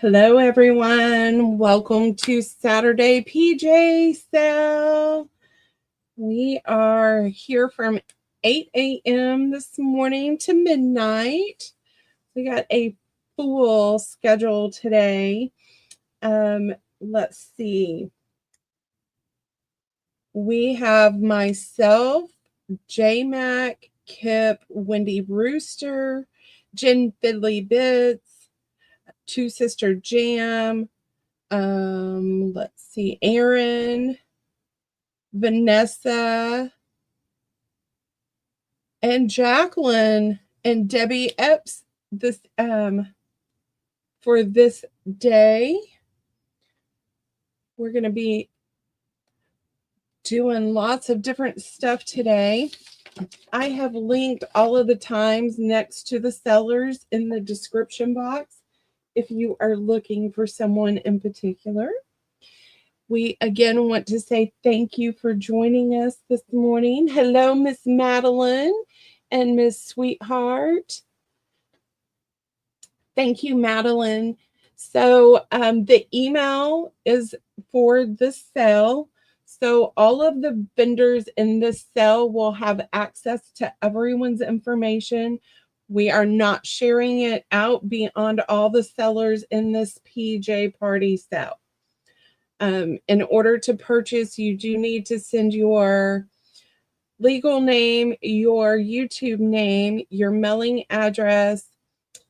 Hello, everyone. Welcome to Saturday PJ Sale. We are here from 8 a.m. this morning to midnight. We got a full schedule today. Let's see. We have myself, JMac, Kipp, Wendy Rooster, Jenn Fiddly Bits, Two Sister Jam. Let's see, Erin, Vanessa, and Jacquelyn and Debby Epps this for this day. We're going to be doing lots of different stuff today. I have linked all of the times next to the sellers in the description box if you are looking for someone in particular. We again want to say thank you for joining us this morning. Hello, Miss Madeline and Miss Sweetheart. Thank you, Madeline. So the email is for the sale. So all of the vendors in this sale will have access to everyone's information. We are not sharing it out beyond all the sellers in this PJ party sale. In order to purchase, you do need to send your legal name, your YouTube name, your mailing address,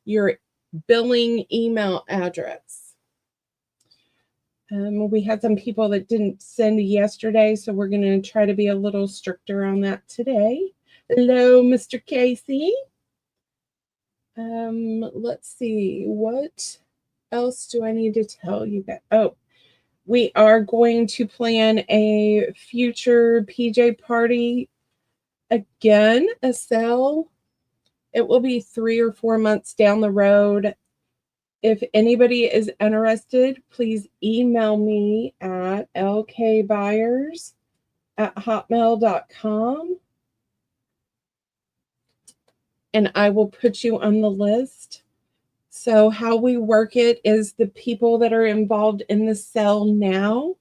your billing email address. We had some people that didn't send yesterday, so we're going to try to be a little stricter on that today. Hello, Mr. Casey. Let's see, what else do I need to tell you guys? Oh, we are going to plan a future PJ party again, a sale. It will be 3 or 4 months down the road. If anybody is interested, please email me at lkbuyers@hotmail.com and I will put you on the list. So how we work it is the people that are involved in the sale now,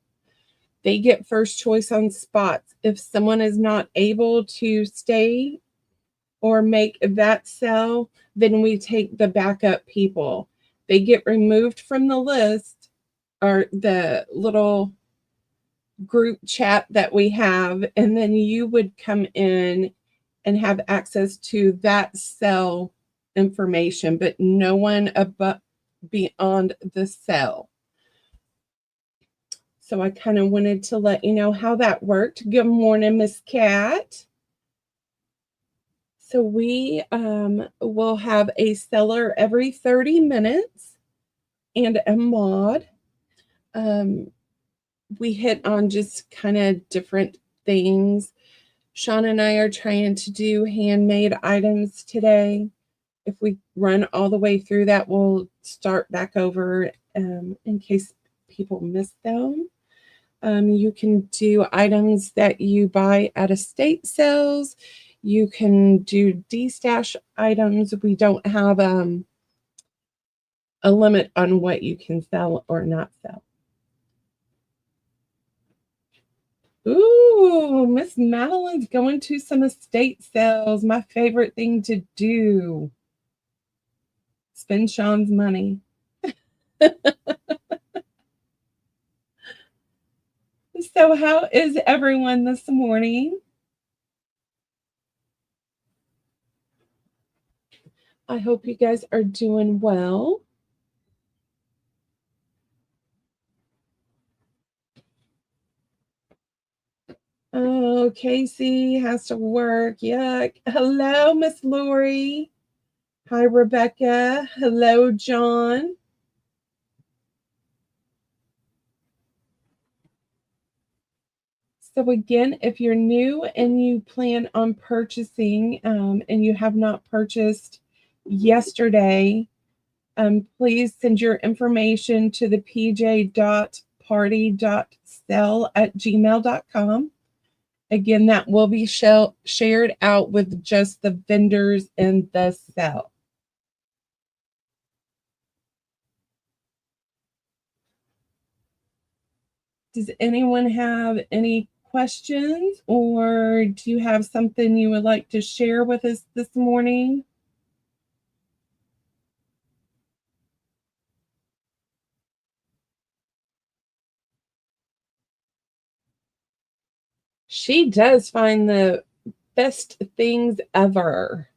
they get first choice on spots. If someone is not able to stay or make that sale, then we take the backup people. They get removed from the list or the little group chat that we have, and then you would come in and have access to that sale information, but no one above beyond the sale. So I kind of wanted to let you know how that worked. Good morning, Miss Cat. So we will have a seller every 30 minutes and a mod. We hit on just kind of different things. Sean and I are trying to do handmade items today. If we run all the way through that, we'll start back over in case people miss them. You can do items that you buy at estate sales. You can do de-stash items. We don't have a limit on what you can sell or not sell. Ooh, Miss Madeline's going to some estate sales. My favorite thing to do. Spend Sean's money. So how is everyone this morning? I hope you guys are doing well. Oh, Casey has to work. Yuck. Hello, Miss Lori. Hi, Rebecca. Hello, John. So again, if you're new and you plan on purchasing and you have not purchased yesterday, please send your information to the pj.party.sell@gmail.com. Again, that will be shared out with just the vendors in the sale. Does anyone have any questions, or do you have something you would like to share with us this morning? She does find the best things ever.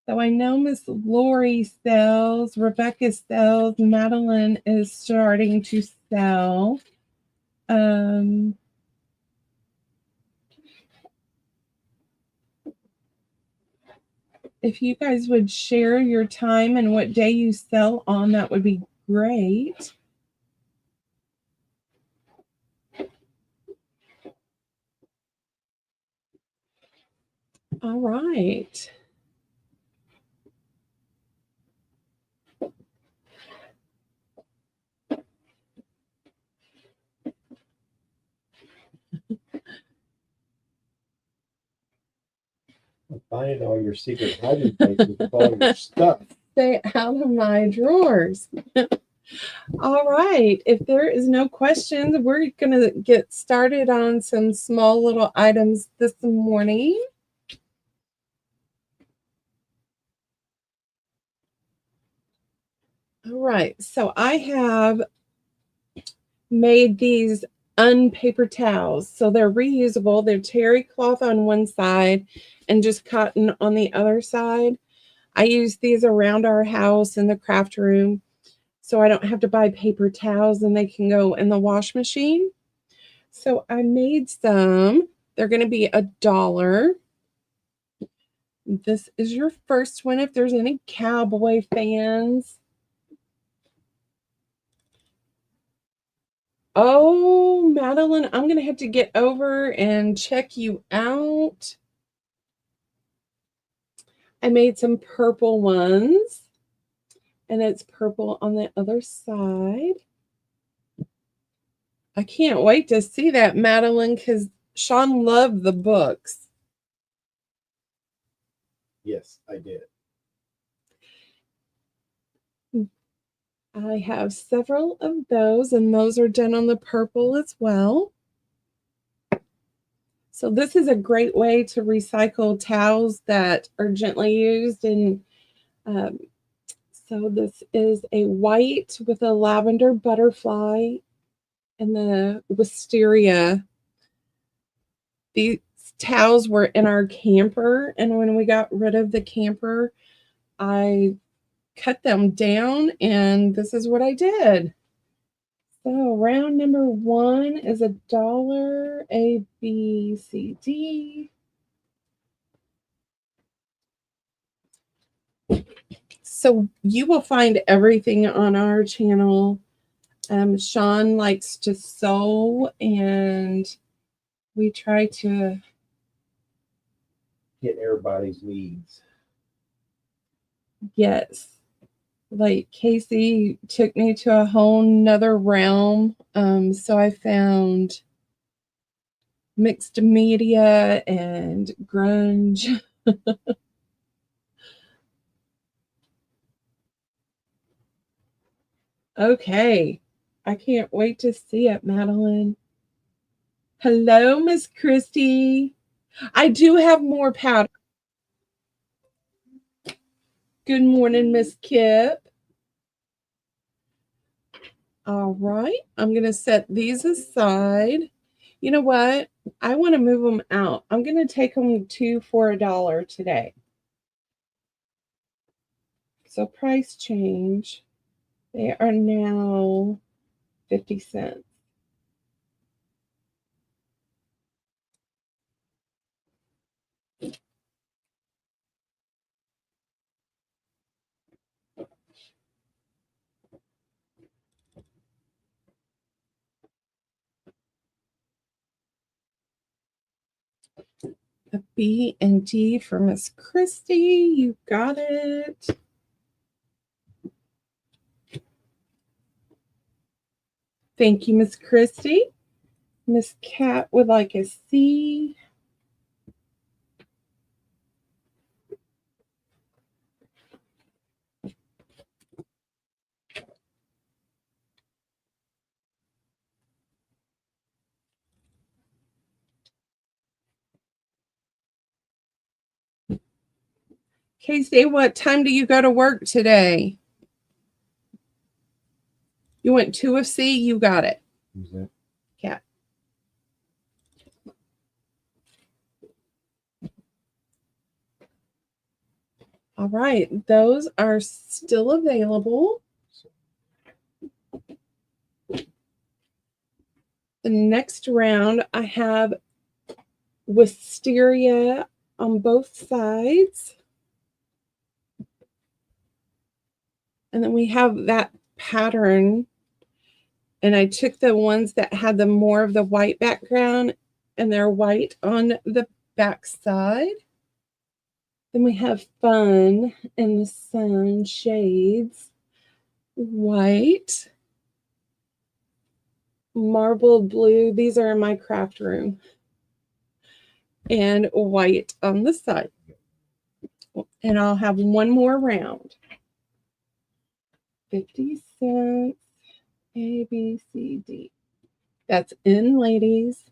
So I know Miss Lori sells, Rebecca sells, Madeline is starting to sell. If you guys would share your time and what day you sell on, that would be great. All right. I'm finding all your secret hiding places with all your stuff. Stay out of my drawers. All right. If there is no questions, we're going to get started on some small little items this morning. All right. So I have made these unpaper towels. So they're reusable. They're terry cloth on one side and just cotton on the other side. I use these around our house in the craft room, so I don't have to buy paper towels and they can go in the wash machine. So I made some. They're going to be $1. This is your first one if there's any cowboy fans. Oh, Madeline, I'm going to have to get over and check you out. I made some purple ones, and it's purple on the other side. I can't wait to see that, Madeline, because Sean loved the books. Yes, I did. I have several of those, and those are done on the purple as well. So this is a great way to recycle towels that are gently used. And so this is a white with a lavender butterfly and the wisteria. These towels were in our camper, and when we got rid of the camper, I cut them down, and this is what I did. So round number 1 is $1, A, B, C, D. So you will find everything on our channel. Sean likes to sew, and we try to Hit everybody's needs. Yes. Like Casey took me to a whole nother realm. So I found mixed media and grunge. Okay. I can't wait to see it, Madeline. Hello, Miss Christy. I do have more powder. Good morning, Miss Kipp. All right. I'm going to set these aside. You know what? I want to move them out. I'm going to take them 2 for $1 today. So price change. They are now 50 cents. A B and D for Miss Christy. You got it. Thank you, Miss Christy. Miss Cat would like a C. Casey, what time do you go to work today? You went 2 of C, you got it. Who's that? Yeah. All right, those are still available. The next round, I have wisteria on both sides. And then we have that pattern. And I took the ones that had the more of the white background, and they're white on the back side. Then we have fun in the sun shades, white, marble blue. These are in my craft room. And white on the side. And I'll have one more round. 50 cents, A, B, C, D. That's in, ladies.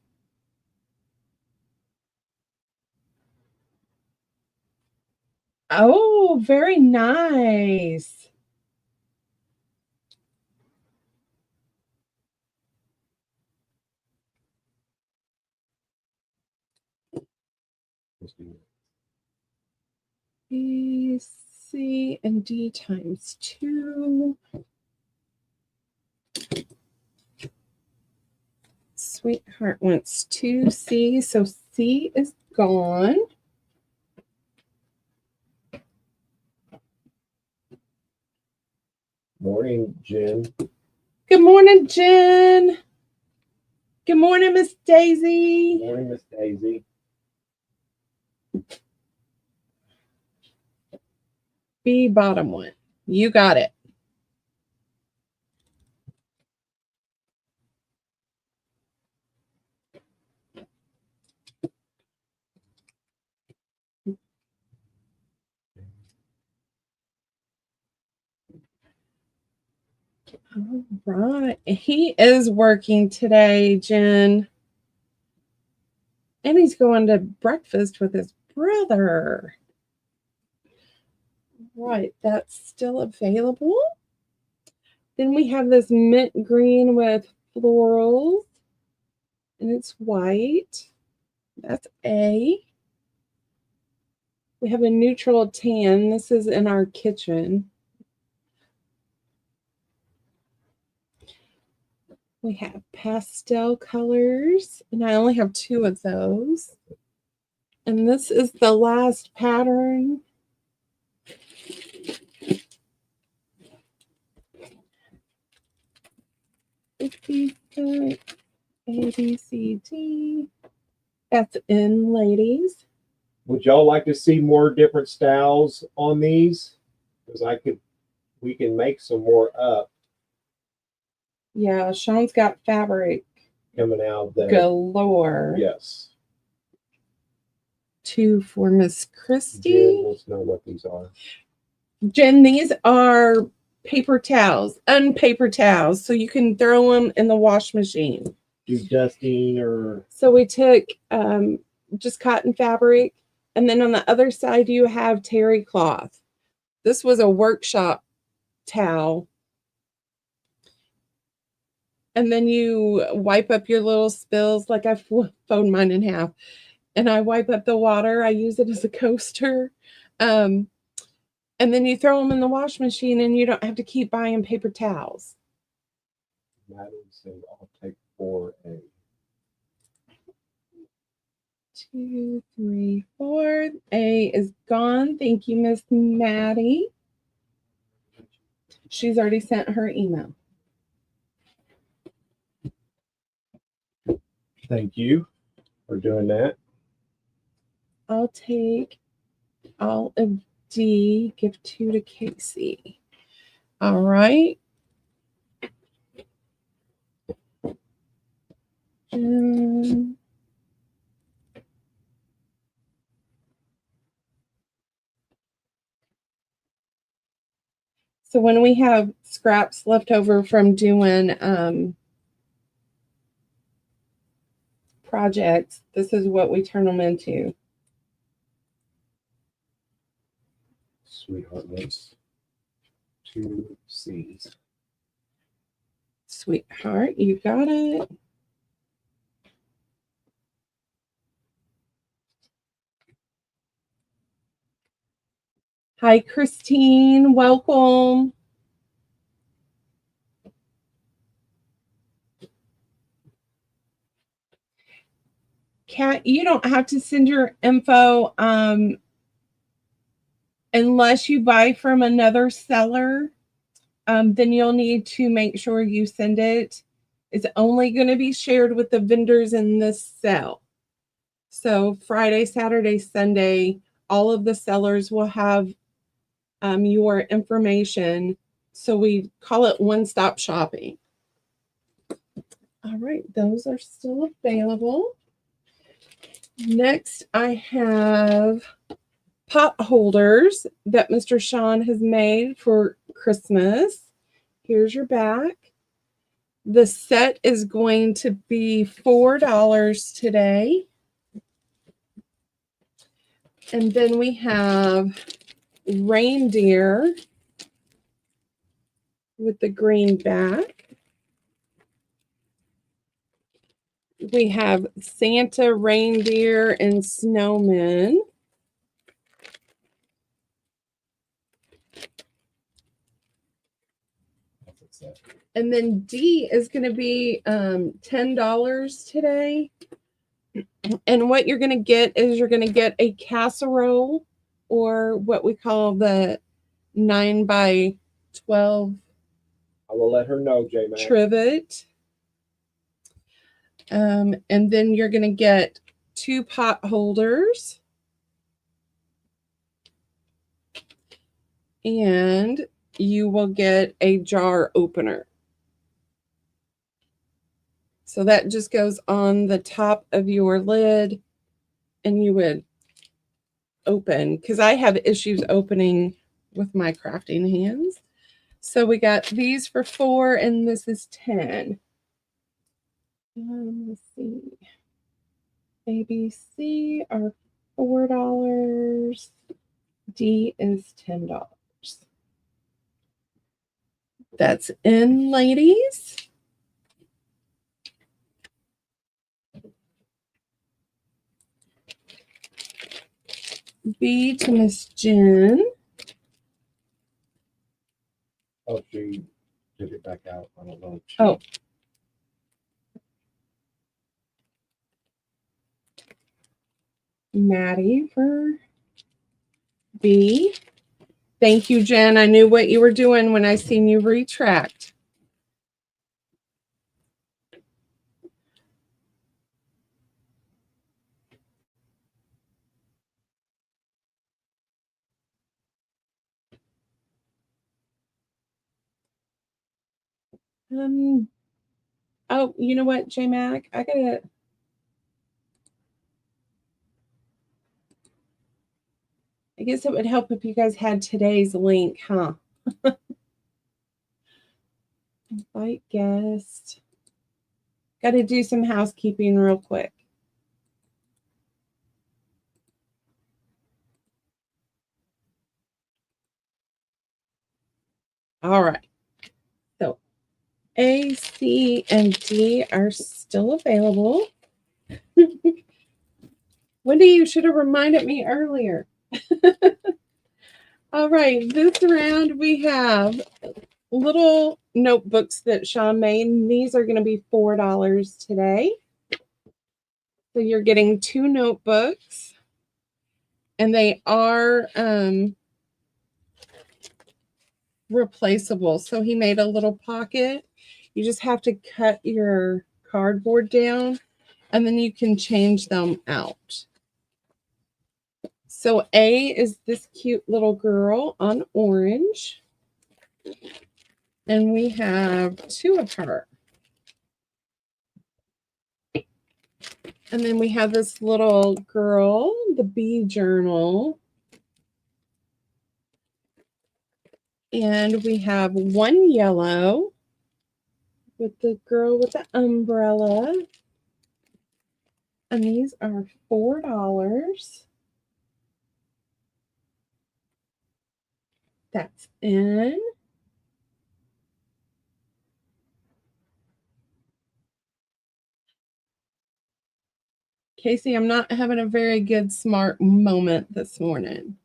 Oh, very nice. B, C, and D times 2. Sweetheart wants 2C, so C is gone. Morning, Jenn. Good morning, Jenn. Good morning, Miss Daisy. Morning, Miss Daisy. B, bottom one. You got it. All right. He is working today, Jenn. And he's going to breakfast with his brother. Right, that's still available. Then we have this mint green with florals. And it's white. That's A. We have a neutral tan. This is in our kitchen. We have pastel colors, and I only have 2 of those. And this is the last pattern. A, B, C, D. That's in, ladies. Would y'all like to see more different styles on these? Because we can make some more up Yeah, Sean's got fabric coming out there. galore. Yes. 2 for Miss Christie. Jenn wants to know what these are. Jenn, these are paper towels, unpaper towels, so you can throw them in the wash machine. Do dusting or... So we took just cotton fabric, and then on the other side you have terry cloth. This was a workshop towel. And then you wipe up your little spills, like I fold mine in half. And I wipe up the water. I use it as a coaster. And then you throw them in the wash machine, and you don't have to keep buying paper towels. Madeline said, I'll take 4A. 2, 3, 4. A is gone. Thank you, Miss Maddie. She's already sent her email. Thank you for doing that. I'll take all of D, give 2 to Casey. All right. So when we have scraps left over from doing projects, this is what we turn them into. Sweetheart wants two C's. Sweetheart, you got it. Hi, Christine. Welcome. Kat, you don't have to send your info unless you buy from another seller. Then you'll need to make sure you send it. It's only going to be shared with the vendors in this sale. So Friday, Saturday, Sunday, all of the sellers will have your information. So we call it one-stop shopping. All right, those are still available. Next, I have pot holders that Mr. Sean has made for Christmas. Here's your back. The set is going to be $4 today. And then we have reindeer with the green back. We have Santa, reindeer, and snowmen. And then D is going to be $10 today. And what you're going to get is you're going to get a casserole, or what we call the 9x12 I will let her know, JMac. trivet. And then you're going to get 2 pot holders. And you will get a jar opener. So that just goes on the top of your lid, and you would open, because I have issues opening with my crafting hands. So we got these for $4, and this is $10. Let's see. A, B, C are $4. D is $10. That's in, ladies. B to Miss Jenn. Oh, she took it back out. I don't know. Oh. Maddie for B. Thank you, Jen. I knew what you were doing when I seen you retract. Oh, you know what, JMac? I guess it would help if you guys had today's link, huh? Invite guest. Got to do some housekeeping real quick. All right. So A, C, and D are still available. Wendy, you should have reminded me earlier. All right, this round we have little notebooks that Sean made. These are going to be $4 today. So you're getting 2 notebooks, and they are replaceable. So he made a little pocket. You just have to cut your cardboard down, and then you can change them out. So A is this cute little girl on orange. And we have 2 of her. And then we have this little girl, the bee journal. And we have 1 yellow with the girl with the umbrella. And these are $4. That's in. Casey, I'm not having a very good smart moment this morning.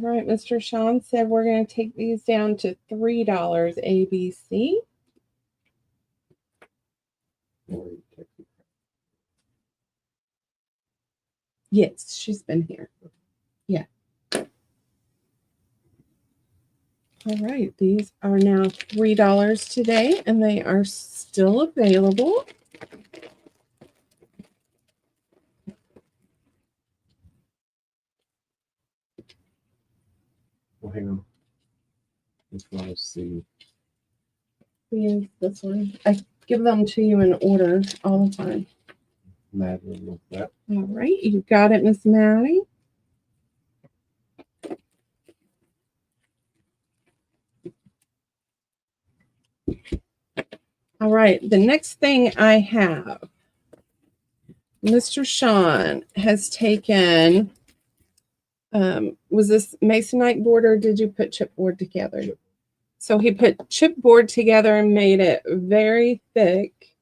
All right, Mr. Sean said we're going to take these down to $3 ABC. Yes, she's been here. Yeah. All right, these are now $3 today, and they are still available. Well, hang on. Let's want to see. Use this one. I give them to you in order all the time. Madeline with that. All right, you got it, Miss Maddie. All right, the next thing I have, Mr. Sean has taken, was this masonite board or did you put chipboard together? Chip. So he put chipboard together and made it very thick.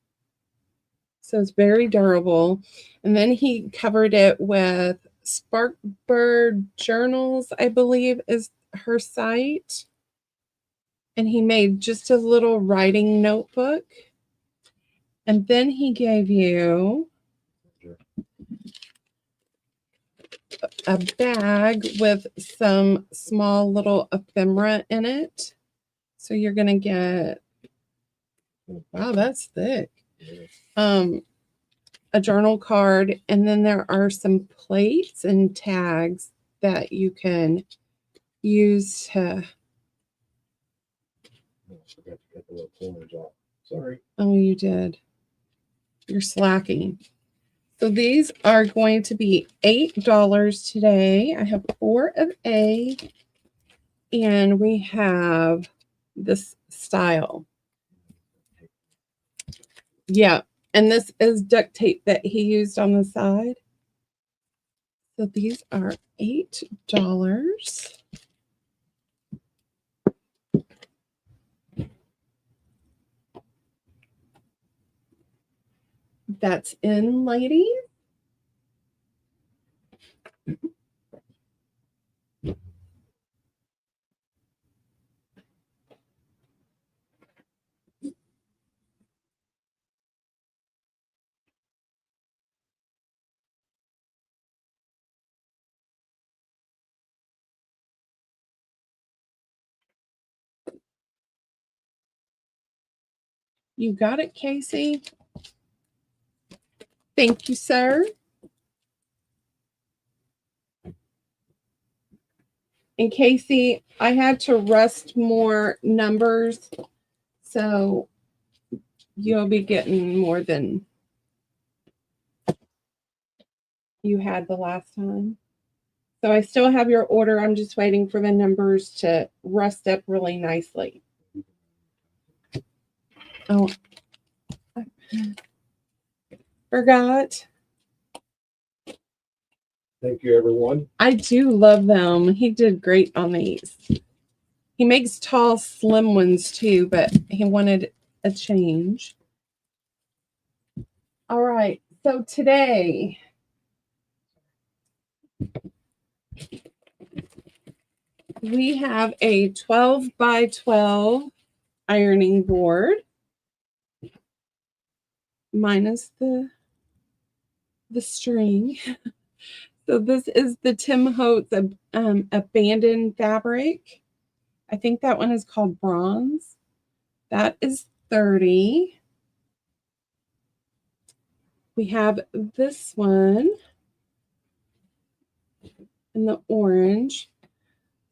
So it's very durable. And then he covered it with Sparkbird Journals, I believe is her site. And he made just a little writing notebook. And then he gave you a bag with some small little ephemera in it. So you're going to get, wow, that's thick. A journal card. And then there are some plates and tags that you can use to. I forgot to cut the little corners off. Sorry. Oh, you did. You're slacking. So these are going to be $8 today. I have 4 of A, and we have this style. Yeah, and this is duct tape that he used on the side. So these are $8. That's in, ladies. You got it, Casey. Thank you, sir. And Casey, I had to rust more numbers, so you'll be getting more than you had the last time. So I still have your order. I'm just waiting for the numbers to rust up really nicely. Oh, I forgot. Thank you, everyone. I do love them. He did great on these. He makes tall, slim ones too, but he wanted a change. All right. So today, we have a 12 by 12 ironing board, minus the string. So this is the Tim Holtz abandoned fabric. I think that one is called bronze. That is $30. We have this one in the orange.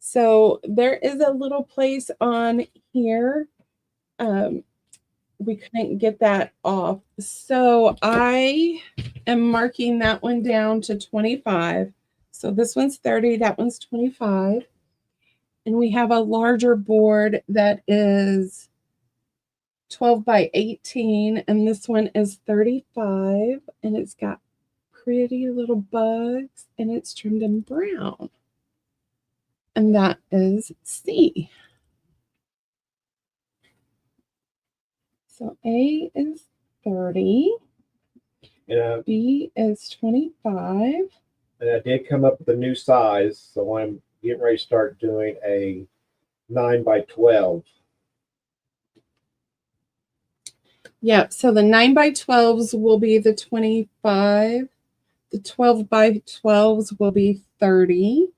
So there is a little place on here we couldn't get that off. So I am marking that one down to 25. So this one's 30, that one's 25. And we have a larger board that is 12 by 18, and this one is 35, and it's got pretty little bugs, and it's trimmed in brown. And that is C. So A is 30. And, B is 25. and I did come up with a new size, so I'm getting ready to start doing a 9 by 12. Yeah, so the 9 by 12s will be the 25. The 12 by 12s will be 30.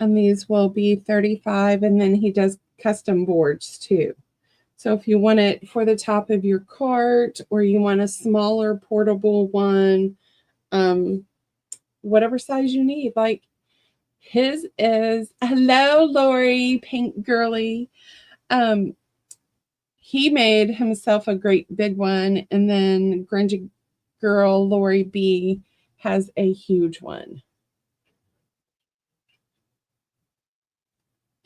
And these will be 35. And then he does custom boards too. So if you want it for the top of your cart, or you want a smaller portable one, whatever size you need. Like his is, hello, Lori, pink girly. He made himself a great big one, and then grungy girl Lori B has a huge one.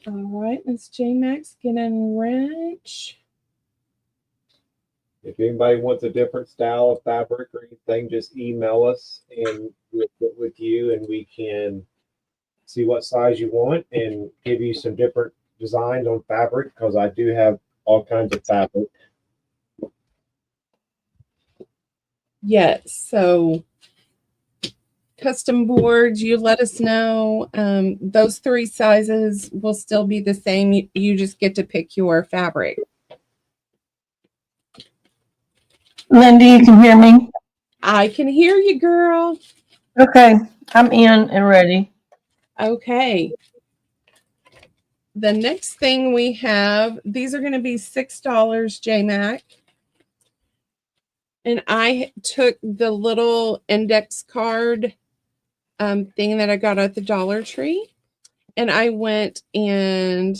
All right, Miss JMac, get in wrench. If anybody wants a different style of fabric or anything, just email us and we'll get with you and we can see what size you want and give you some different designs on fabric, because I do have all kinds of fabric. Yes, so custom boards, you let us know. Those 3 sizes will still be the same. You just get to pick your fabric. Lyndee, you can hear me? I can hear you, girl. Okay, I'm in and ready. Okay. The next thing we have, these are going to be $6 JMac. And I took the little index card thing that I got at the Dollar Tree. And I went and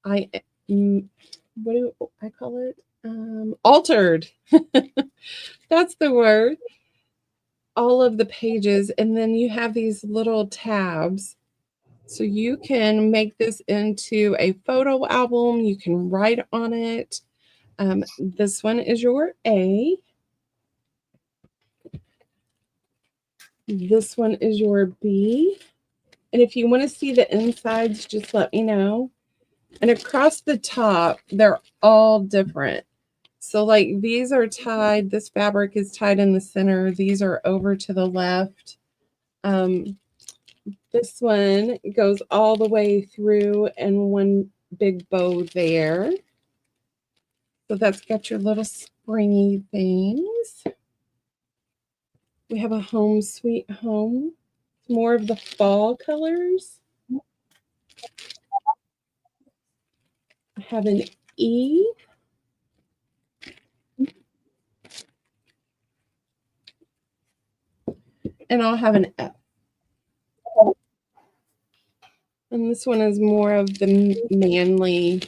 what do I call it? Altered. That's the word. All of the pages. And then you have these little tabs. So you can make this into a photo album. You can write on it. This one is your A. This one is your B. And if you want to see the insides, just let me know. And across the top, they're all different. So like these are tied, this fabric is tied in the center. These are over to the left. This one goes all the way through and one big bow there. So that's got your little springy things. We have a home sweet home. More of the fall colors. I have an E. And I'll have an F. And this one is more of the manly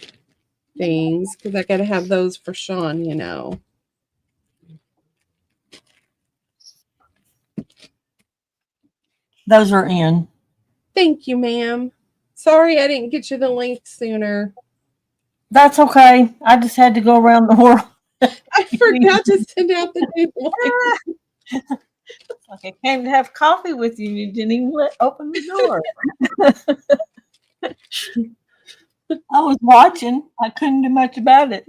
things, because I got to have those for Sean, you know. Those are in. Thank you, ma'am. Sorry I didn't get you the link sooner. That's okay. I just had to go around the world. I forgot to send out the new link. Like I came to have coffee with you. You didn't even open the door. I was watching. I couldn't do much about it.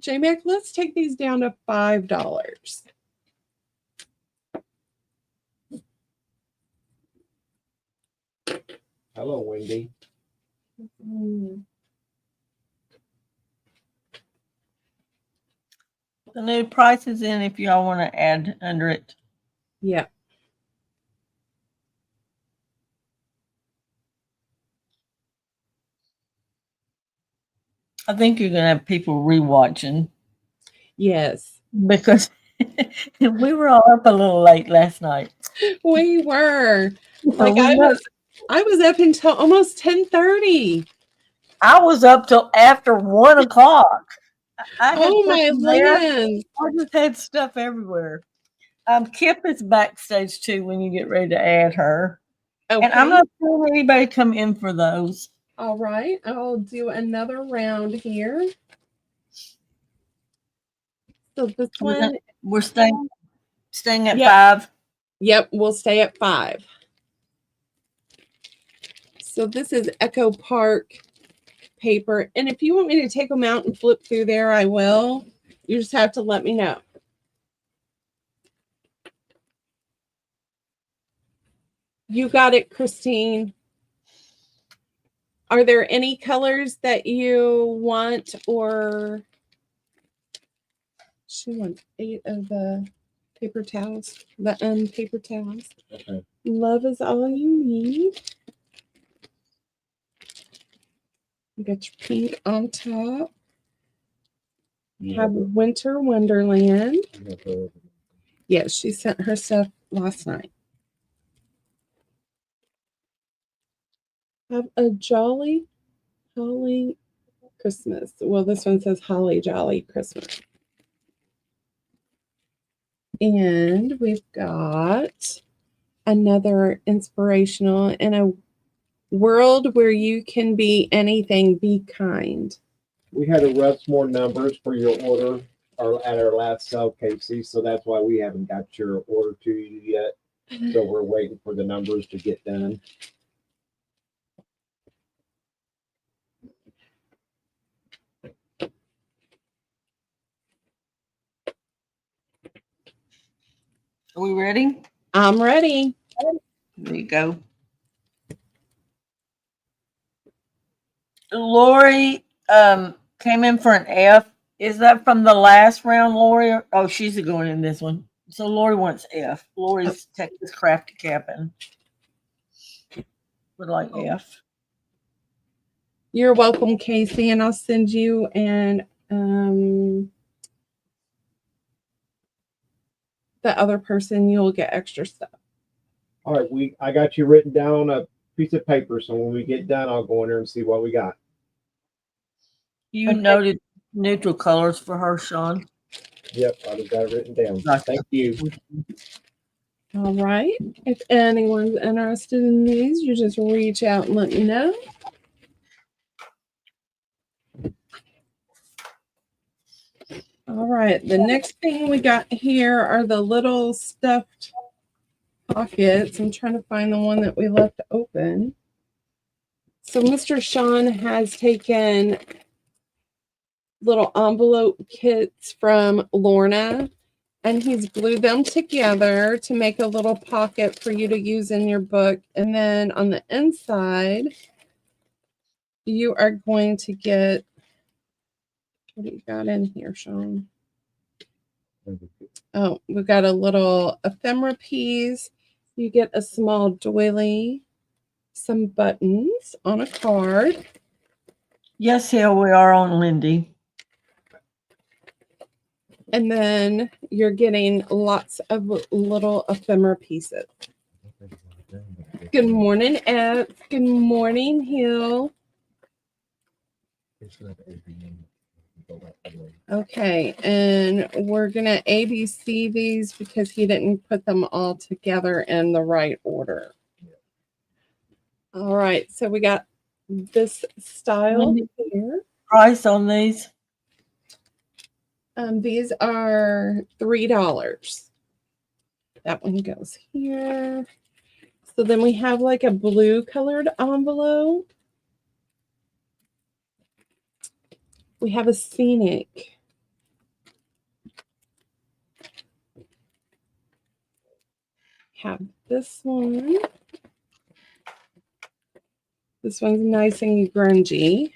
JMac, let's take these down to $5. Hello, Wendy. The new price is in if y'all want to add under it. Yeah. I think you're going to have people rewatching. Yes. Because we were all up a little late last night. We were. So Like I was up until almost 10:30. I was up till after 1 o'clock. I had Oh put my them there. land. I just had stuff everywhere. Kipp is backstage too when you get ready to add her. And I'm Okay. not seeing anybody come in for those. All right. I'll do another round here. So this one, We're staying at Yep. 5. yep, we'll stay at 5. So this is Echo Park paper. And if you want me to take them out and flip through there, I will. You just have to let me know. You got it, Christine. Are there any colors that you want, or she wants 8 of the paper towels, the unpaper towels. Okay. Love is all you need. You got your pink on top. Have Winter Wonderland. Yes, she sent her stuff last night. Have a jolly Christmas. Well, this one says Holly Jolly Christmas. And we've got another inspirational in a world where you can be anything, be kind. We had to run some more numbers for your order at our last sale, Casey. So that's why we haven't got your order to you yet. So we're waiting for the numbers to get done. Are we ready? I'm ready. There you go. Lori came in for an F. Is that from the last round, Lori? Oh, she's going in this one. So Lori wants F. Lori's Texas Crafty Cabin. Would like F. You're welcome, Casey, and I'll send you and the other person, you'll get extra stuff. All right, I got you written down on a piece of paper. So when we get done, I'll go in there and see what we got. You Okay. noted neutral colors for her, Sean. Yep, I just got it written down. Thank you. All right. If anyone's interested in these, you just reach out and let me know. All right. The next thing we got here are the little stuffed pockets. I'm trying to find the one that we left open. So Mr. Sean has taken little envelope kits from Lorna, and he's glued them together to make a little pocket for you to use in your book. And then on the inside, you are going to get, what do you got in here, Sean? Oh, we've got a little ephemera piece. You get a small doily, some buttons on a card. Yes, here we are on Lyndee. And then you're getting lots of little ephemera pieces. Good morning, Ed. Good morning, Hill. Okay, and we're going to ABC these because he didn't put them all together in the right order. All right, so we got this style here. Price on these? These are $3. That one goes here. So then we have like a blue colored envelope. We have a scenic. Have this one. This one's nice and grungy.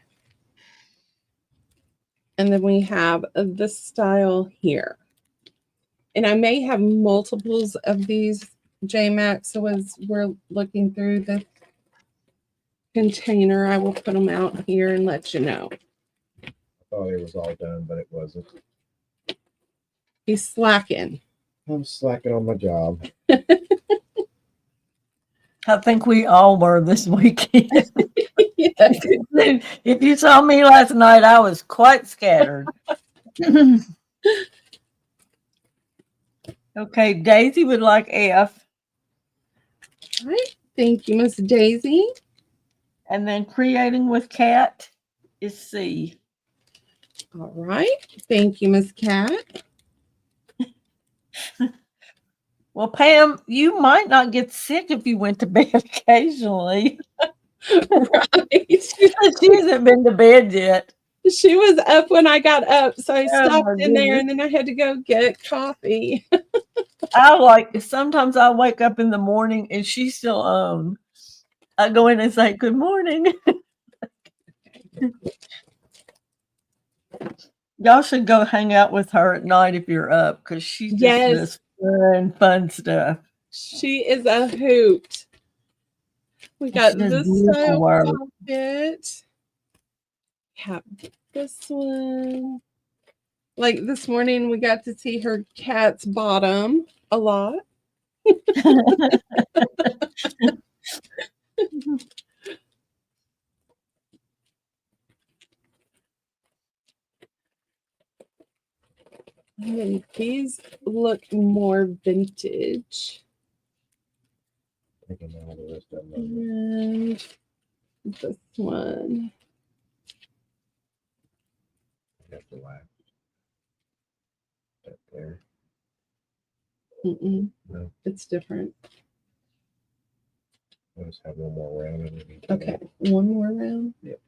And then we have this style here. And I may have multiples of these JMac. So as we're looking through the container, I will put them out here and let you know. I thought it was all done, but it wasn't. He's slacking. I'm slacking on my job. I think we all were this weekend. Yeah. If you saw me last night, I was quite scattered. Okay, Daisy would like F. All right. Thank you, Miss Daisy. And then creating with cat is C. All right. Thank you, Miss Cat. Well, Pam, you might not get sick if you went to bed occasionally. Right. She hasn't been to bed yet. She was up when I got up, so I Oh, stopped my in there goodness. and then I had to go get coffee. Sometimes I wake up in the morning and she's still I go in and say good morning. Y'all should go hang out with her at night if you're up, because she just Yes. does fun stuff. She is a hoot. We got She does this beautiful style work. outfit. Have this one. Like this morning, we got to see her cat's bottom a lot. And these look more vintage. Taking all the rest of them. And this one. I have to laugh. Up there. Mm-mm. No. It's different. I'll just have one more round of it. Okay, one more round. Yep.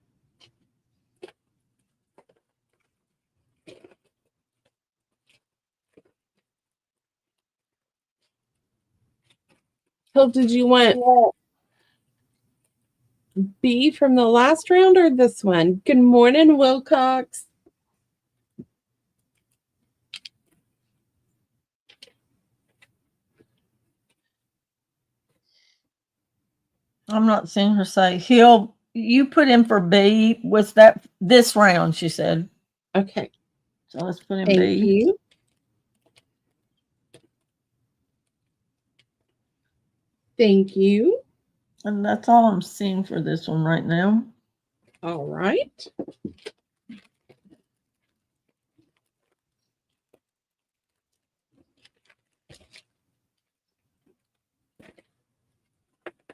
So did you want B from the last round or this one? Good morning, Wilcox. I'm not seeing her say you put in for B. Was that this round? She said. Okay. So let's put in Thank B. you. Thank you. And that's all I'm seeing for this one right now. All right.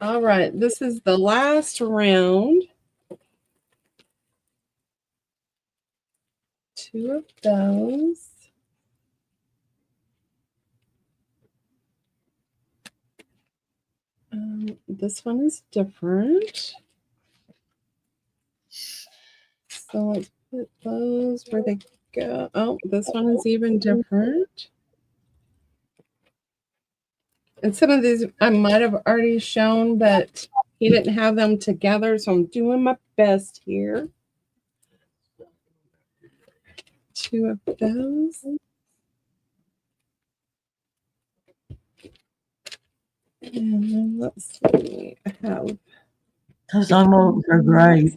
All right. This is the last round. Two of those. This one is different. So let's put those where they go. Oh, this one is even different. And some of these I might have already shown, but he didn't have them together, so I'm doing my best here. Two of those. And let's see. I have. Those envelopes are great.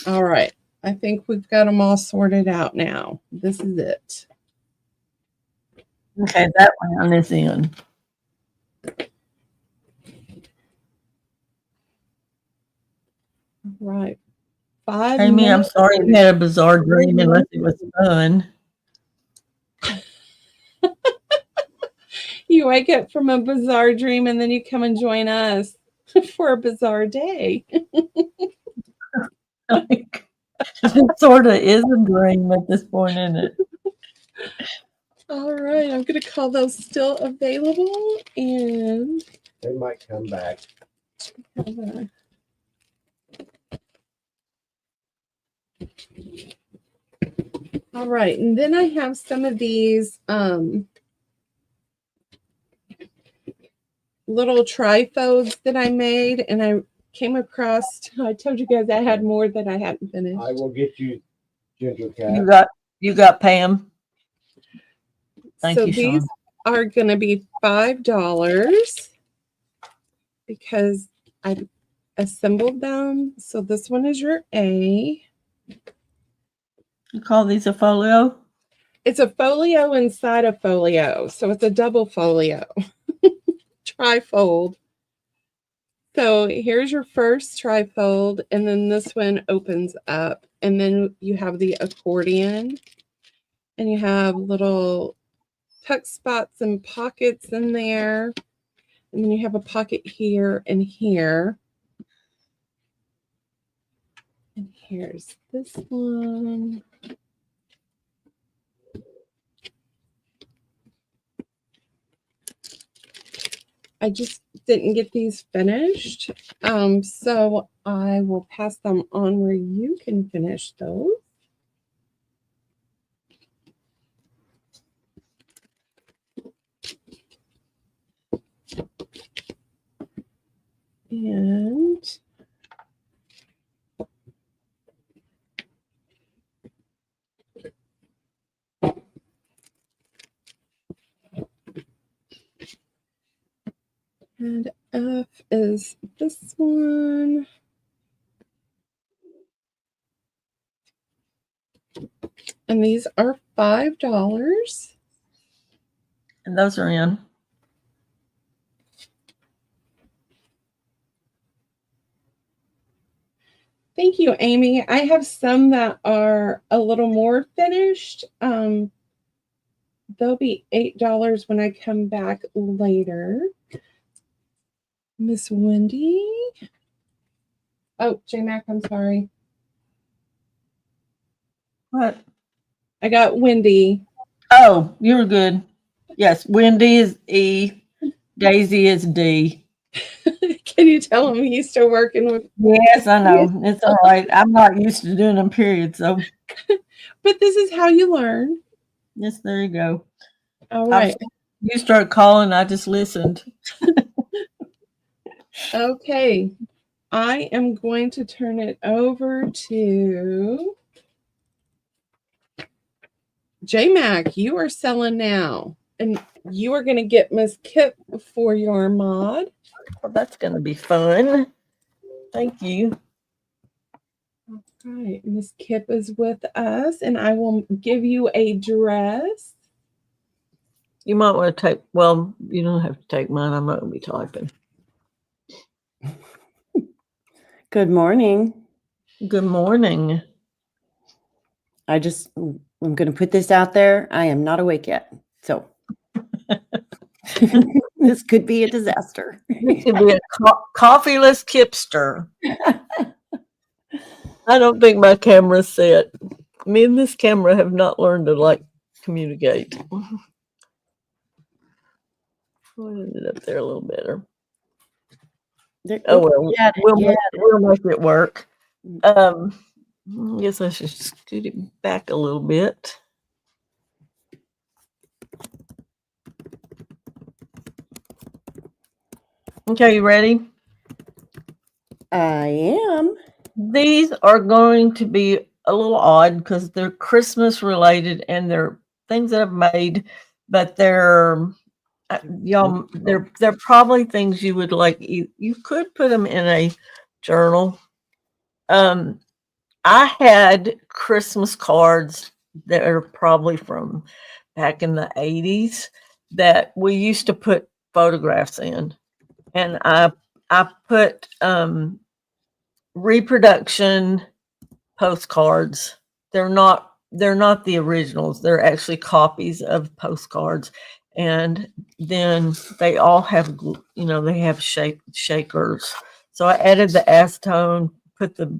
All right. I think we've got them all sorted out now. This is it. Okay, that round is in. All right. 5 Amy, I'm minutes. sorry you had a bizarre dream unless it was fun. You wake up from a bizarre dream and then you come and join us for a bizarre day. It sort of is a dream at this point, isn't it? All right, I'm going to call those still available and They might come back. All right, and then I have some of these little trifolds that I made, and I came across. I told you guys I had more that I hadn't finished. I will get you Ginger Cat. You got Pam. Thank so you, these Sean. are going to be $5 because I assembled them. So this one is your A. You call these a folio? It's a folio inside a folio, so it's a double folio. Trifold. So here's your first trifold, and then this one opens up, and then you have the accordion, and you have little tuck spots and pockets in there, and then you have a pocket here and here. And here's this one. I just didn't get these finished, so I will pass them on where you can finish those. And F is this one. And these are $5. And those are in. Thank you, Amy. I have some that are a little more finished. They'll be $8 when I come back later. Miss Wendy. Oh, JMac, I'm sorry. What? I got Wendy. Oh, you were good. Yes, Wendy is E. Daisy is D. Can you tell him he's still working with? Yes, I know. It's all right. I'm not used to doing them, period. So, But this is how you learn. yes, there you go. All right. You start calling, I just listened. Okay. I am going to turn it over to JMac. You are selling now. And you are going to get Miss Kipp for your mod. Well, that's going to be fun. Thank you. All right. Miss Kipp is with us, and I will give you a dress. You might want to take, well, you don't have to take mine. I'm not going to be typing. Good morning. Good morning. I'm going to put this out there. I am not awake yet. So this could be a disaster. This could be a coffeeless Kipster. I don't think my camera's set. Me and this camera have not learned to communicate. Put it up there a little better. Oh well, we'll make it work. I guess I should scoot it back a little bit. Okay, you ready? I am. These are going to be a little odd because they're Christmas related and they're things that I've made, but they're they're probably things you would like. You could put them in a journal. I had Christmas cards that are probably from back in the 80s that we used to put photographs in. And I put Reproduction postcards. They're not the originals. They're actually copies of postcards. And then they all have, they have shakers. So I added the acetone, put the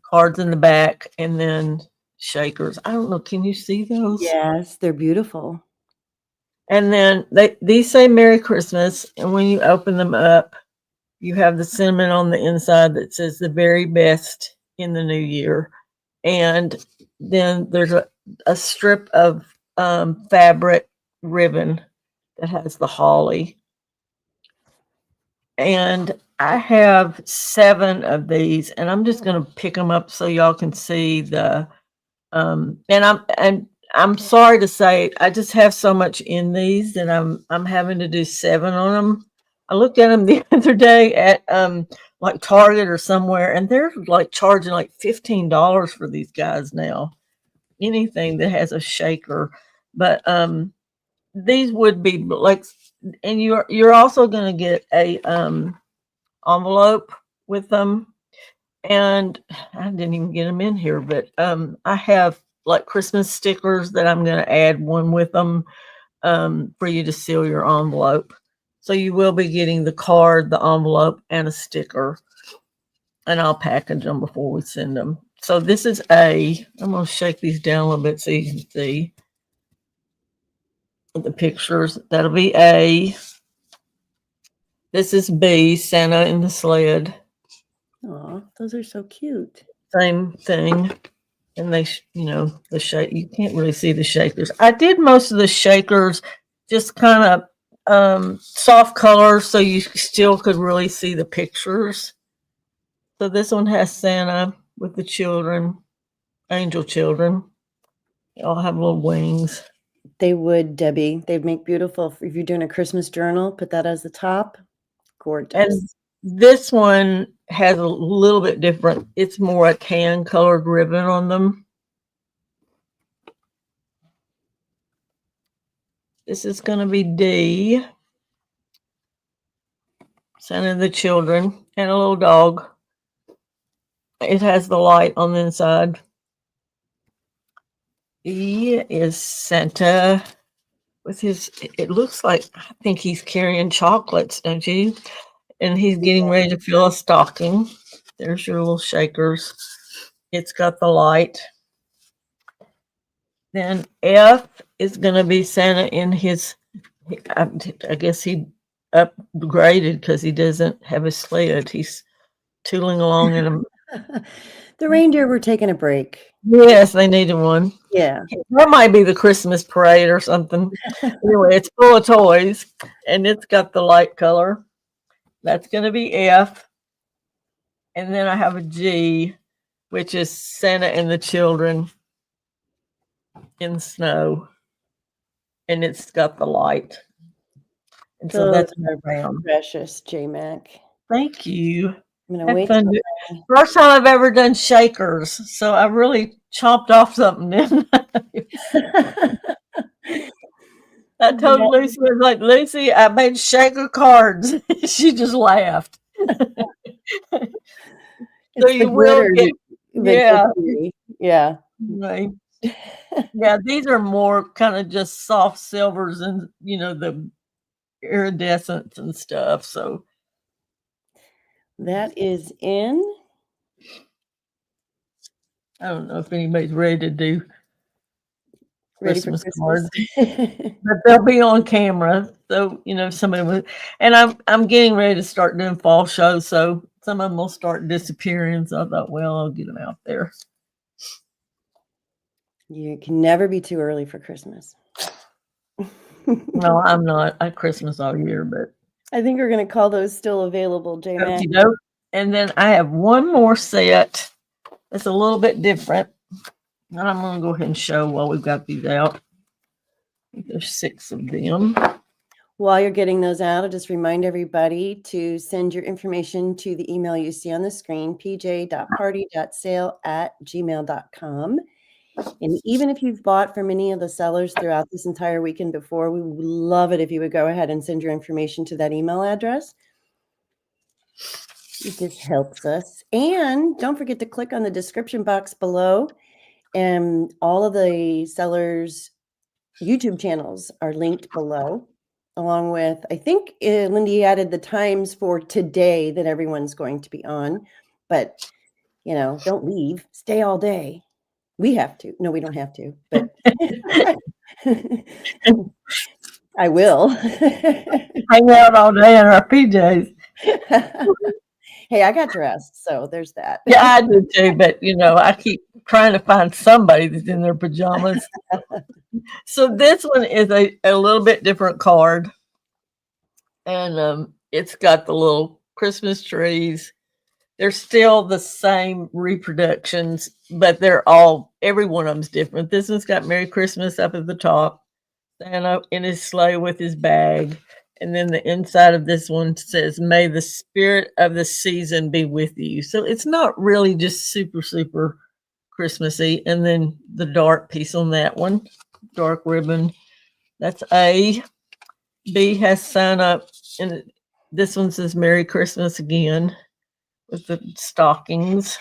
cards in the back, and then shakers. I don't know. Can you see those? Yes, they're beautiful. And then these say Merry Christmas. And when you open them up, you have the sentiment on the inside that says the very best in the new year. And then there's a strip of fabric ribbon that has the holly. And I have 7 of these, and I'm just going to pick them up so y'all can see the, and I'm sorry to say, I just have so much in these that I'm having to do 7 on them. I looked at them the other day at like Target or somewhere, and they're like charging like $15 for these guys now. Anything that has a shaker, but these would be like and you're also going to get a envelope with them. And I didn't even get them in here, but I have like Christmas stickers that I'm going to add one with them for you to seal your envelope. So you will be getting the card, the envelope, and a sticker. And I'll package them before we send them. So this is I'm going to shake these down a little bit so you can see the pictures. That'll be A. This is B, Santa in the sled. Aw, those are so cute. Same thing. And they, the shake, you can't really see the shakers. I did most of the shakers just kind of soft colors so you still could really see the pictures. So this one has Santa with the children, angel children. They all have little wings. They would, Debbie. They'd make beautiful. If you're doing a Christmas journal, put that as the top. Gorgeous. And this one has a little bit different. It's more a tan colored ribbon on them. This is going to be D. Santa and the children and a little dog. It has the light on the inside. E is Santa with his, it looks like, I think he's carrying chocolates, don't you? And he's getting ready to fill a stocking. There's your little shakers. It's got the light. Then F is going to be Santa in his, I guess he upgraded because he doesn't have a sled. He's tooling along in a. The reindeer were taking a break. Yes, they needed one. Yeah. That might be the Christmas parade or something. Anyway, it's full of toys and it's got the light color. That's going to be F. And then I have a G, which is Santa and the children in snow. And it's got the light. And so that's brown. Precious, JMac. Thank you. I'm gonna wait. First time I've ever done shakers, so I really chopped off something, didn't I? I told Lucy, I was like, Lucy, I made shaker cards. She just laughed. So you will get, yeah. Right. Yeah, these are more kind of just soft silvers and the iridescence and stuff. So that is in. I don't know if anybody's ready to do Christmas cards, but they'll be on camera. So somebody would, and I'm getting ready to start doing fall shows. So some of them will start disappearing. So I thought, well, I'll get them out there. You can never be too early for Christmas. No, I'm not. I Christmas all year, but I think we're going to call those still available, JMac. And then I have one more set that's a little bit different. And I'm going to go ahead and show while we've got these out. I think there's 6 of them. While you're getting those out, I'll just remind everybody to send your information to the email you see on the screen, pj.party.sale@gmail.com. And even if you've bought from any of the sellers throughout this entire weekend before, we would love it if you would go ahead and send your information to that email address. It just helps us. And don't forget to click on the description box below. And all of the sellers' YouTube channels are linked below, along with, I think Lyndee added the times for today that everyone's going to be on. But, don't leave. Stay all day. We have to. No, we don't have to, but I will. Hang out all day in our PJs. Hey, I got dressed, so there's that. Yeah, I do too, but I keep trying to find somebody that's in their pajamas. So this one is a little bit different card. And it's got the little Christmas trees. They're still the same reproductions, but every one of them's different. This one's got Merry Christmas up at the top, Santa in his sleigh with his bag. And then the inside of this one says, "May the spirit of the season be with you." So it's not really just super, super Christmassy. And then the dark piece on that one, dark ribbon, that's A. B has sign up, and this one says Merry Christmas again with the stockings.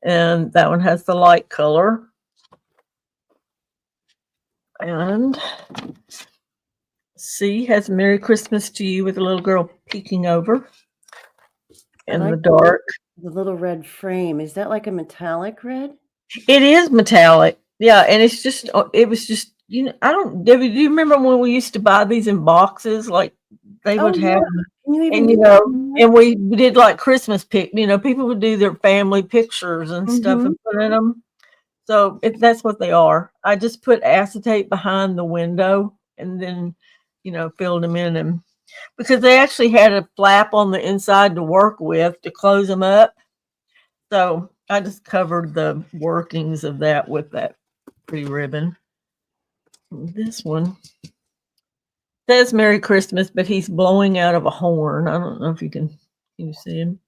And that one has the light color. And C has Merry Christmas to you with a little girl peeking over in the dark. The little red frame. Is that like a metallic red? It is metallic. Yeah, and it was just, Debbie, do you remember when we used to buy these in boxes? Like they would have, Can you even and and we did like Christmas people would do their family pictures and stuff and put in them. So that's what they are. I just put acetate behind the window and then, filled them in, and because they actually had a flap on the inside to work with to close them up. So I just covered the workings of that with that pretty ribbon. This one says Merry Christmas, but he's blowing out of a horn. I don't know if can you see him?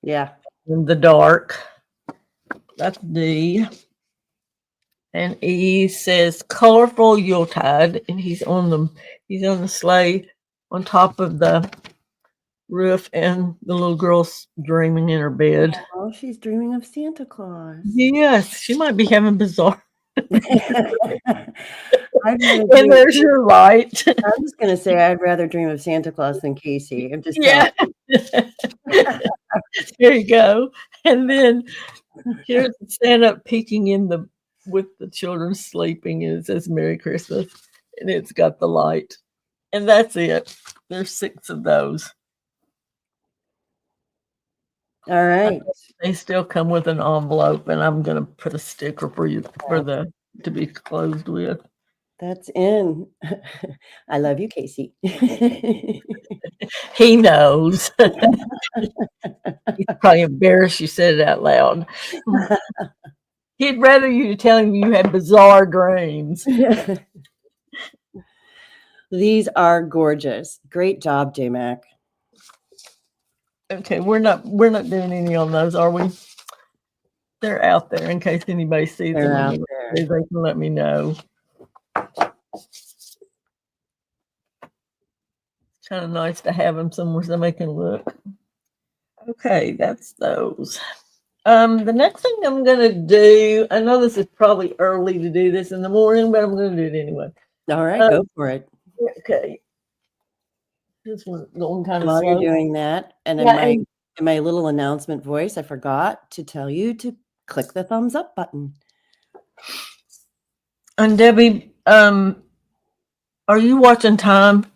Yeah. In the dark. That's D. And E says colorful Yuletide, and he's on the sleigh on top of the roof, and the little girl's dreaming in her bed. Oh, she's dreaming of Santa Claus. Yes, she might be having bizarre. And there's your light. I'm just gonna say I'd rather dream of Santa Claus than Casey. I'm just There you go. And then here's Santa peeking in with the children sleeping, and it says Merry Christmas, and it's got the light. And that's it. There's 6 of those. All right. They still come with an envelope, and I'm gonna put a sticker for you to be closed with. That's in. I love you, Casey. He knows. He's probably embarrassed you said it out loud. He'd rather you tell him you had bizarre dreams. These are gorgeous. Great job, JMac. Okay, we're not doing any on those, are we? They're out there in case anybody sees them. Out there. They can let me know. It's kind of nice to have them somewhere so they can look. Okay, that's those. The next thing I'm gonna do, I know this is probably early to do this in the morning, but I'm gonna do it anyway. All right, go for it. Okay. This one's going kind of While slow. you're doing that, and in my little announcement voice, I forgot to tell you to click the thumbs up button. And Debbie, are you watching time?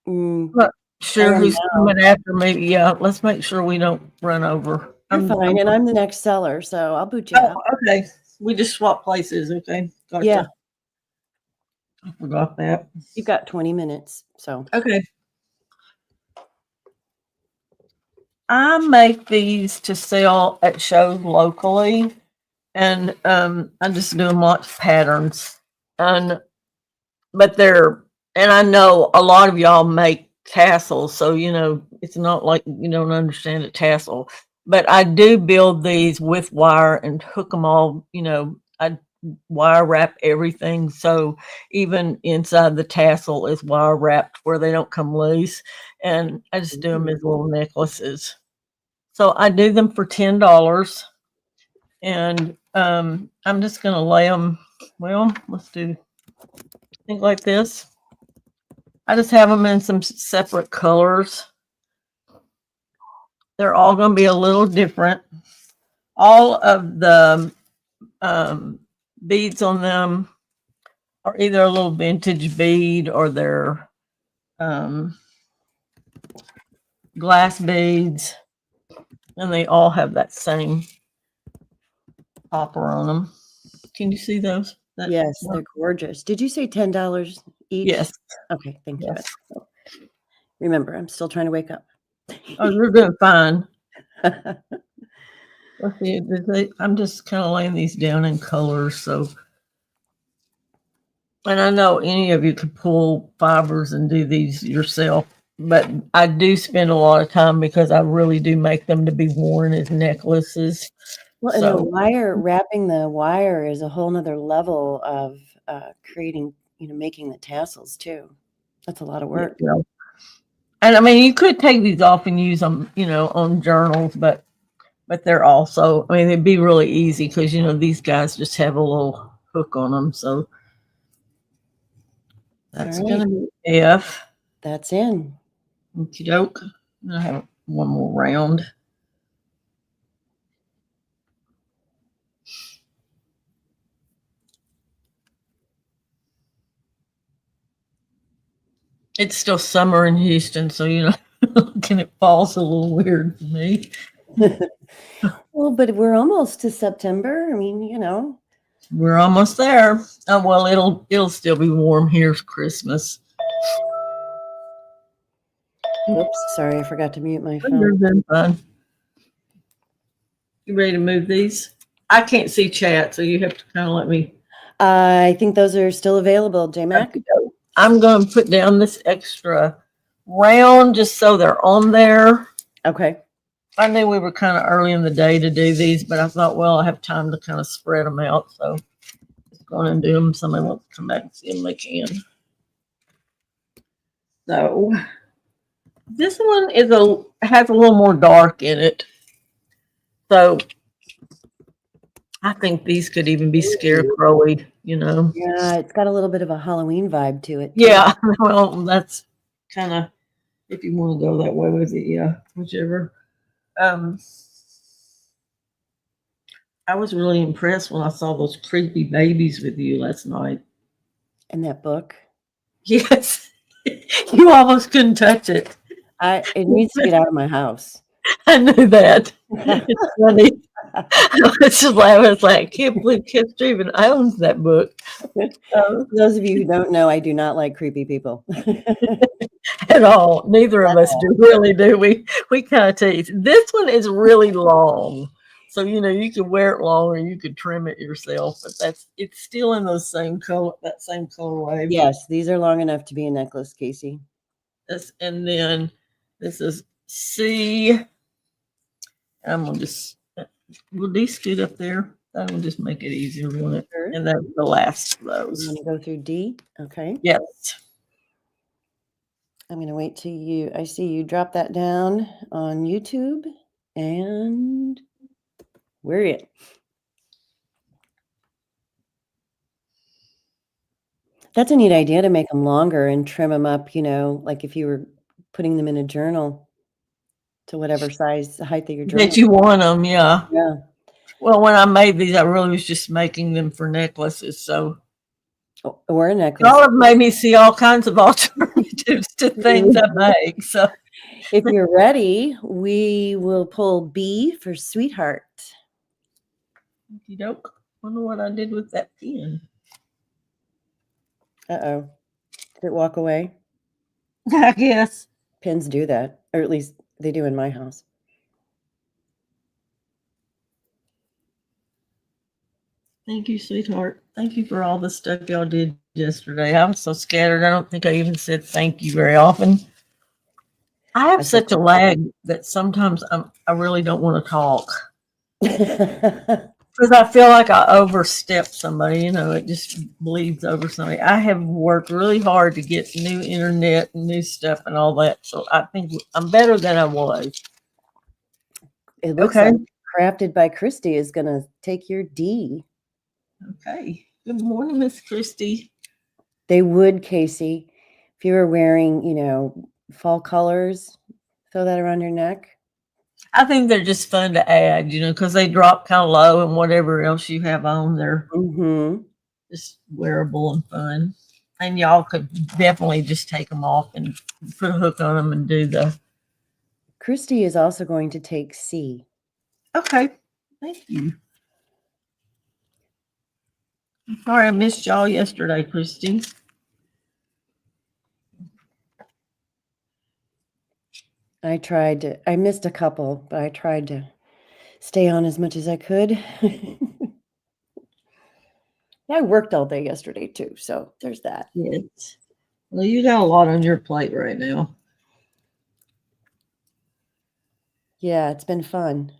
Not sure who's coming after me. Yeah, let's make sure we don't run over. You're fine, and I'm the next seller, so I'll boot you out. Okay. We just swap places, okay? Gotcha. Yeah. I forgot that. You've got 20 minutes, so. Okay. I make these to sell at shows locally, and I just do them lots of patterns. And I know a lot of y'all make tassels, so it's not like you don't understand a tassel. But I do build these with wire and hook them all. I wire wrap everything, so even inside the tassel is wire wrapped where they don't come loose, and I just do them as little necklaces. So I do them for $10, and I'm just going to lay them. Well, let's do things like this. I just have them in some separate colors. They're all going to be a little different. All of the beads on them are either a little vintage bead or they're glass beads, and they all have that same topper on them. Can you see those? Yes, they're gorgeous. Did you say $10 each? Yes. Okay, thank you. Remember, I'm still trying to wake up. Oh, you're doing fine. Let's see. I'm just kind of laying these down in colors, so. And I know any of you could pull fibers and do these yourself, but I do spend a lot of time because I really do make them to be worn as necklaces. Well, and the wire, wrapping the wire is a whole nother level of creating, making the tassels too. That's a lot of work. Yeah. And I mean, you could take these off and use them, on journals, but they're also, I mean, it'd be really easy because, these guys just have a little hook on them. So that's All going right. to be F. That's in. Okie doke. I have one more round. It's still summer in Houston, so looking at fall's a little weird for me. Well, but we're almost to September. I mean, We're almost there. Oh well, it'll still be warm here for Christmas. Oops, sorry, I forgot to mute my It's phone. been fun. You ready to move these? I can't see chat, so you have to kind of let me. I think those are still available, JMac. I'm going to put down this extra round just so they're on there. Okay. I knew we were kind of early in the day to do these, but I thought, well, I have time to kind of spread them out. So just go on and do them. Somebody wants to come back and see them, they can. So this one has a little more dark in it. So I think these could even be scarecrowy, Yeah, it's got a little bit of a Halloween vibe to it. Yeah, well, that's kind of, if you want to go that way with it, yeah, whichever. I was really impressed when I saw those creepy babies with you last night. And that book. Yes, you almost couldn't touch it. It needs to get out of my house. I knew that. It's funny. I was just laughing. It's like, I can't believe Kipp even owns that book. For those of you who don't know, I do not like creepy people. At all. Neither of us really do. We kind of tease. This one is really long. So, you could wear it long or you could trim it yourself, but it's still in those same color, that same colorway. Yes, these are long enough to be a necklace, Casey. And then this is C. I'm going to just, will these scoot up there? That will just make it easier, won't it? Sure. And that's the last of I'm those. going to go through D. Okay. Yes. I'm going to wait till I see you drop that down on YouTube, and we're it. That's a neat idea to make them longer and trim them up, like if you were putting them in a journal to whatever size, the height that you're journal. That you want them, yeah. Yeah. Well, when I made these, I really was just making them for necklaces, so. Or a necklace. Y'all have made me see all kinds of alternatives to things I make. So, if you're ready, we will pull B for sweetheart. you don't wonder what I did with that pen. Uh-oh. Did it walk away? I guess. Pens do that, or at least they do in my house. Thank you, sweetheart. Thank you for all the stuff y'all did yesterday. I was so scattered. I don't think I even said thank you very often. I have such a lag that sometimes I really don't want to talk. Because I feel like I overstep somebody, it just bleeds over somebody. I have worked really hard to get new internet and new stuff and all that. So I think I'm better than I was. It looks like Crafted by Christy is going to take your D. Okay. Good morning, Miss Christy. They would, Casey, if you were wearing, fall colors, throw that around your neck. I think they're just fun to add, because they drop kind of low and whatever else you have on, they're just wearable and fun. And y'all could definitely just take them off and put a hook on them and do the. Christy is also going to take C. Okay. Thank you. I'm sorry I missed y'all yesterday, Christy. I missed a couple, but I tried to stay on as much as I could. I worked all day yesterday too, so there's that. Yes. Well, you got a lot on your plate right now. Yeah, it's been fun.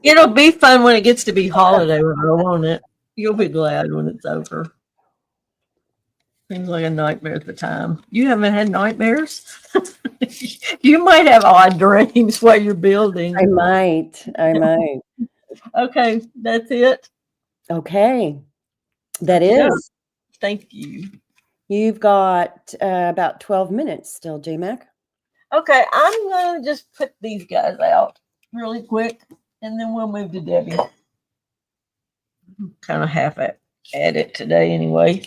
It'll be fun when it gets to be holiday, won't it? You'll be glad when it's over. Seems like a nightmare at the time. You haven't had nightmares? You might have odd dreams while you're building. I might. Okay, that's it. Okay. That Yeah. is. Thank you. You've got about 12 minutes still, JMac. Okay, I'm going to just put these guys out really quick, and then we'll move to Debbie. Kind of half at it today anyway.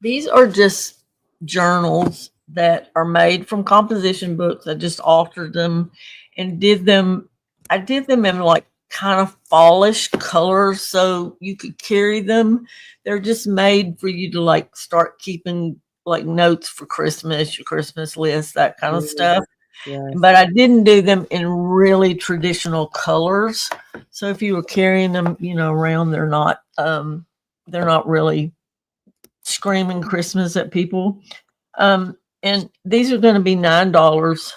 These are just journals that are made from composition books. I just altered them and did them. I did them in like kind of fallish colors so you could carry them. They're just made for you to like start keeping like notes for Christmas, your Christmas list, that kind of stuff. Yes. But I didn't do them in really traditional colors. So if you were carrying them, around, they're not really screaming Christmas at people. And these are going to be $9.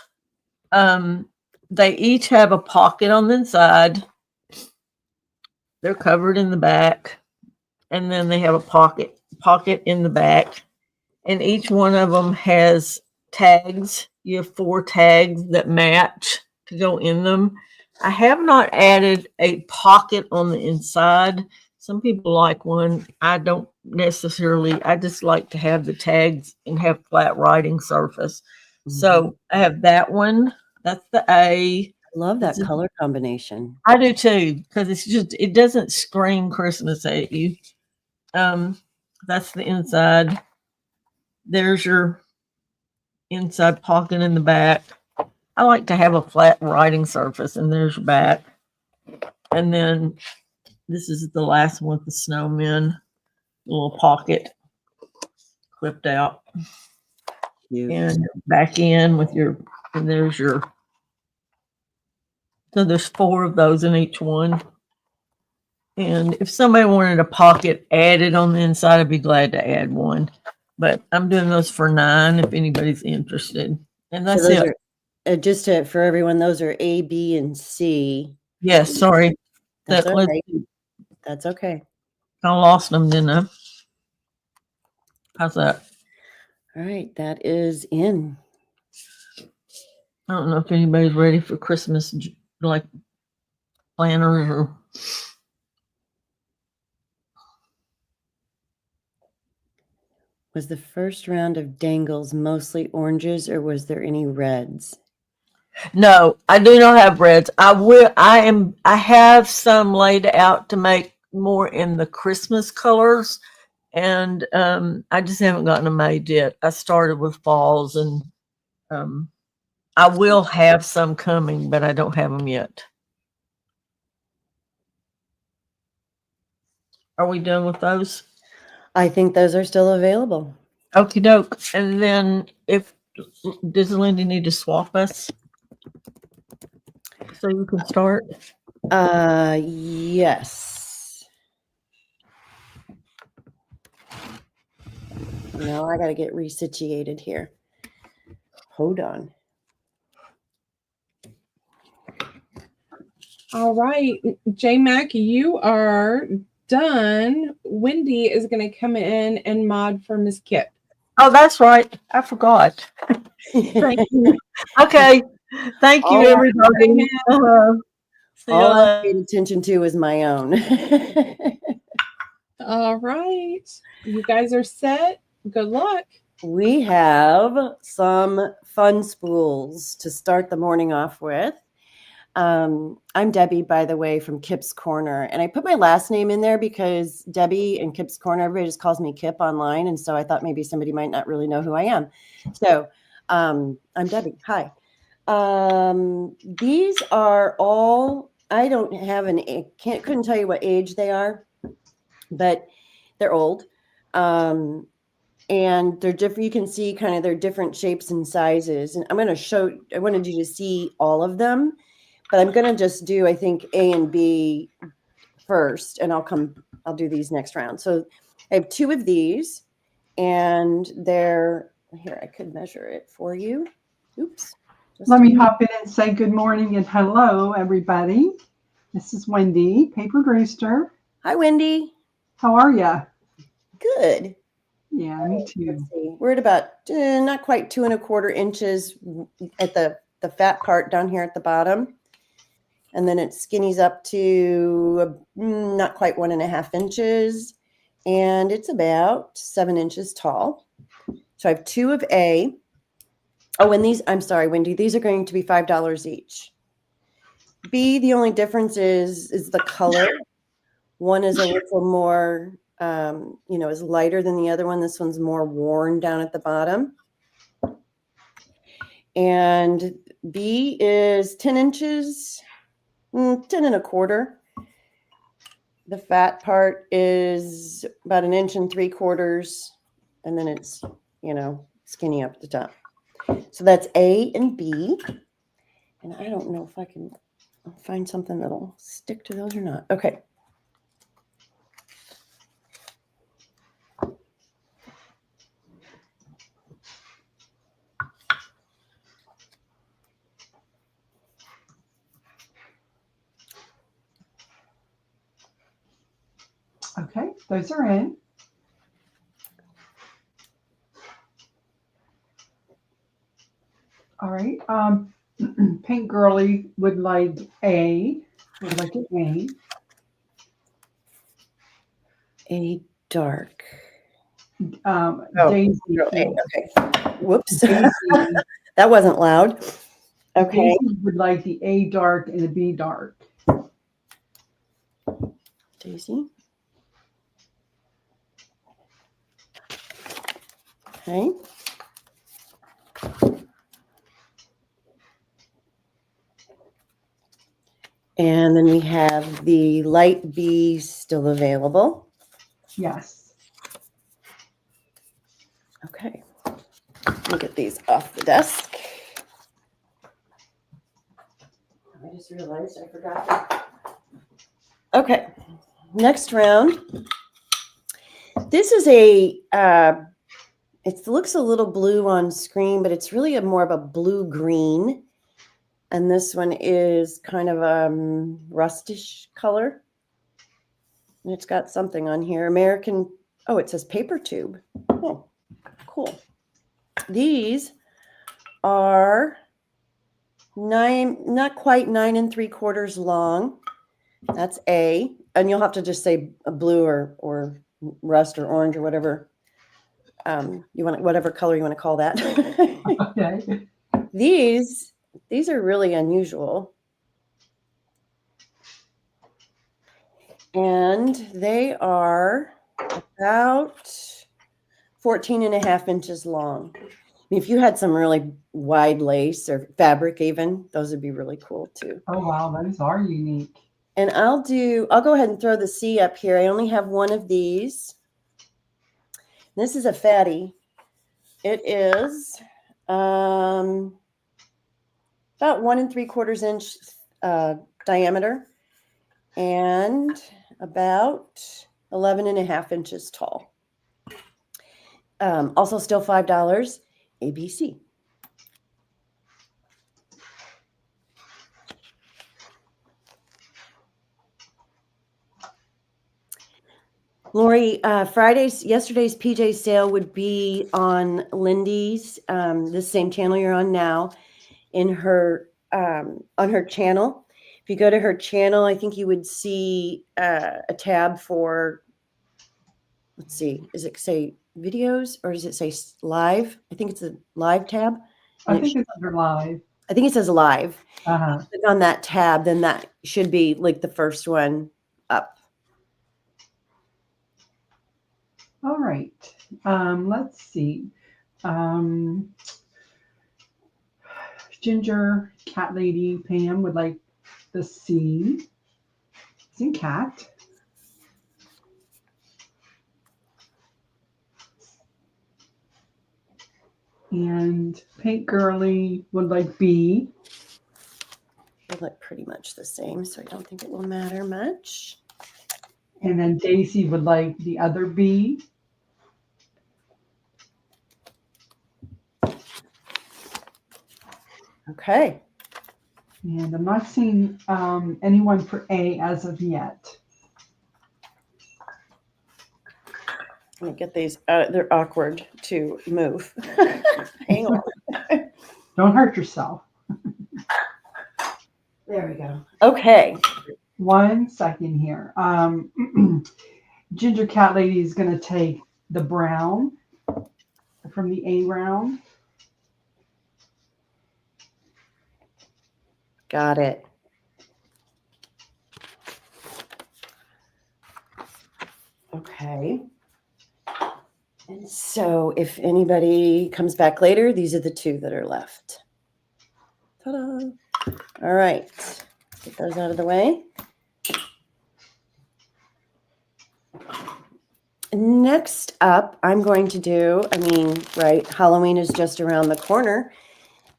They each have a pocket on the inside. They're covered in the back, and then they have a pocket in the back, and each one of them has tags. You have 4 tags that match to go in them. I have not added a pocket on the inside. Some people like one. I don't necessarily. I just like to have the tags and have flat writing surface. So I have that one. That's the A. I love that color combination. I do too, because it doesn't scream Christmas at you. That's the inside. There's your inside pocket in the back. I like to have a flat writing surface, and there's your back. And then this is the last one with the snowman, little pocket clipped out. And back in with and there's your, so there's 4 of those in each one. And if somebody wanted a pocket added on the inside, I'd be glad to add one. But I'm doing those for $9 if anybody's interested. And that's it. Just for everyone, those are A, B, and C. Yes, sorry. That's okay. That's okay. I lost them, didn't I? How's that? All right, that is in. I don't know if anybody's ready for Christmas, like planners or. Was the first round of dangles mostly oranges, or was there any reds? No, I do not have reds. I have some laid out to make more in the Christmas colors, and I just haven't gotten them made yet. I started with falls, and I will have some coming, but I don't have them yet. Are we done with those? I think those are still available. Okie doke. And then does Lyndee need to swap us so you can start? Yes. Now I got to get resituated here. Hold on. All right, JMac, you are done. Wendy is going to come in and mod for Miss Kipp. Oh, that's right. I forgot. Thank you. Okay. Thank you, everybody. All I paid attention to was my own. All right. You guys are set. Good luck. We have some fun spools to start the morning off with. I'm Debbie, by the way, from Kipp's Corner. And I put my last name in there because Debbie and Kipp's Corner, everybody just calls me Kipp online. And so I thought maybe somebody might not really know who I am. So I'm Debbie. Hi. These are all, I don't have couldn't tell you what age they are, but they're old. And they're different. You can see kind of their different shapes and sizes. And I wanted you to see all of them. But I'm going to just do, I think, A and B first, and I'll do these next round. So I have 2 of these, and here, I could measure it for you. Oops. Let me hop in and say good morning and hello, everybody. This is Wendy, Paper Rooster. Hi, Wendy. How are you? good. Yeah, me Let's too. see. We're at about not quite 2¼ inches at the fat part down here at the bottom. And then it skinnies up to not quite 1½ inches. And it's about 7 inches tall. So I have 2 of A. Oh, and these, I'm sorry, Wendy, these are going to be $5 each. B, the only difference is the color. One is a little more, is lighter than the other one. This one's more worn down at the bottom. And B is 10 inches, 10¼ The fat part is about 1¾ inch, and then it's, skinny up at the top. So that's A and B. And I don't know if I can find something that'll stick to those or not. Okay. Okay, those are in. All right. Pink Girly would like A. Would like an A. A dark. Daisy. Okay. Whoops. Daisy, That wasn't loud. Okay. Daisy would like the A dark and the B dark. Daisy. Okay. And then we have the light B still available. Yes. Okay. Let me get these off the desk. I just realized I forgot that. Okay. Next round. This is a, it looks a little blue on screen, but it's really more of a blue-green. And this one is kind of a rustish color. And it's got something on here. American, oh, it says paper tube. Oh, cool. These are not quite 9¾ long. That's A. And you'll have to just say blue or rust or orange or whatever you want, whatever color you want to call that. Okay. These are really unusual. And they are about 14½ inches long. I mean, if you had some really wide lace or fabric even, those would be really cool too. Oh, wow. Those are unique. And I'll go ahead and throw the C up here. I only have one of these. This is a fatty. It is about 1¾ inch diameter and about 11½ inches tall. Also still $5, ABC. Lori, yesterday's PJ sale would be on Lyndee's, the same channel you're on now, in her on her channel. If you go to her channel, I think you would see a tab for, let's see, does it say videos or does it say live? I think it's a live tab. I think it's under live. I think it says live. Uh-huh. Click on that tab, then that should be like the first one up. All right. Let's see. Ginger Cat Lady Pam would like the C. It's in cat. And Pink Girly would like B. They look pretty much the same, so I don't think it will matter much. And then Daisy would like the other B. Okay. And I'm not seeing anyone for A as of yet. Let me get these. They're awkward to move. Hang on. Don't hurt yourself. There we go. Okay. 1 second here. Ginger Cat Lady is going to take the brown from the A round. Got it. Okay. And so if anybody comes back later, these are the 2 that are left. Ta-da. All right. Get those out of the way. Next up, I'm going to do, right, Halloween is just around the corner.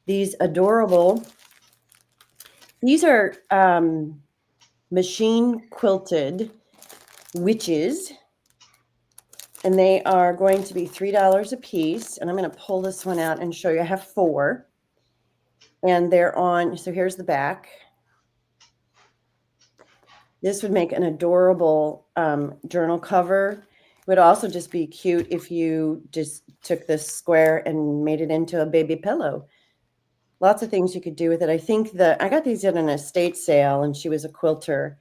These adorable, these are machine quilted witches, and they are going to be $3 a piece. And I'm going to pull this one out and show you. I have 4, and they're on, so here's the back. This would make an adorable journal cover. It would also just be cute if you just took this square and made it into a baby pillow. Lots of things you could do with it. I think I got these at an estate sale, and she was a quilter,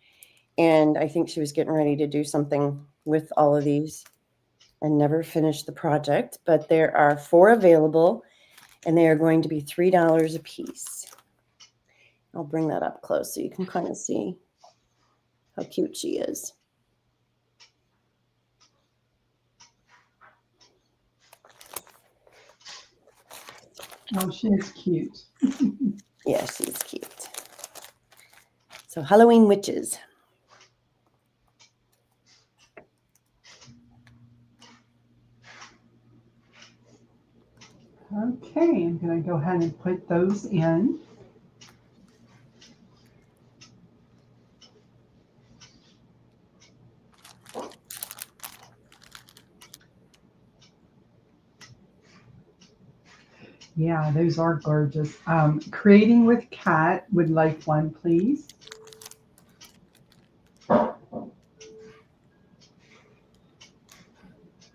and I think she was getting ready to do something with all of these and never finished the project. But there are 4 available, and they are going to be $3 a piece. I'll bring that up close so you can kind of see how cute she is. Oh, she is cute. Yeah, she's cute. So Halloween witches. Okay, I'm going to go ahead and put those in. Yeah, those are gorgeous. Creating with Cat would like one, please.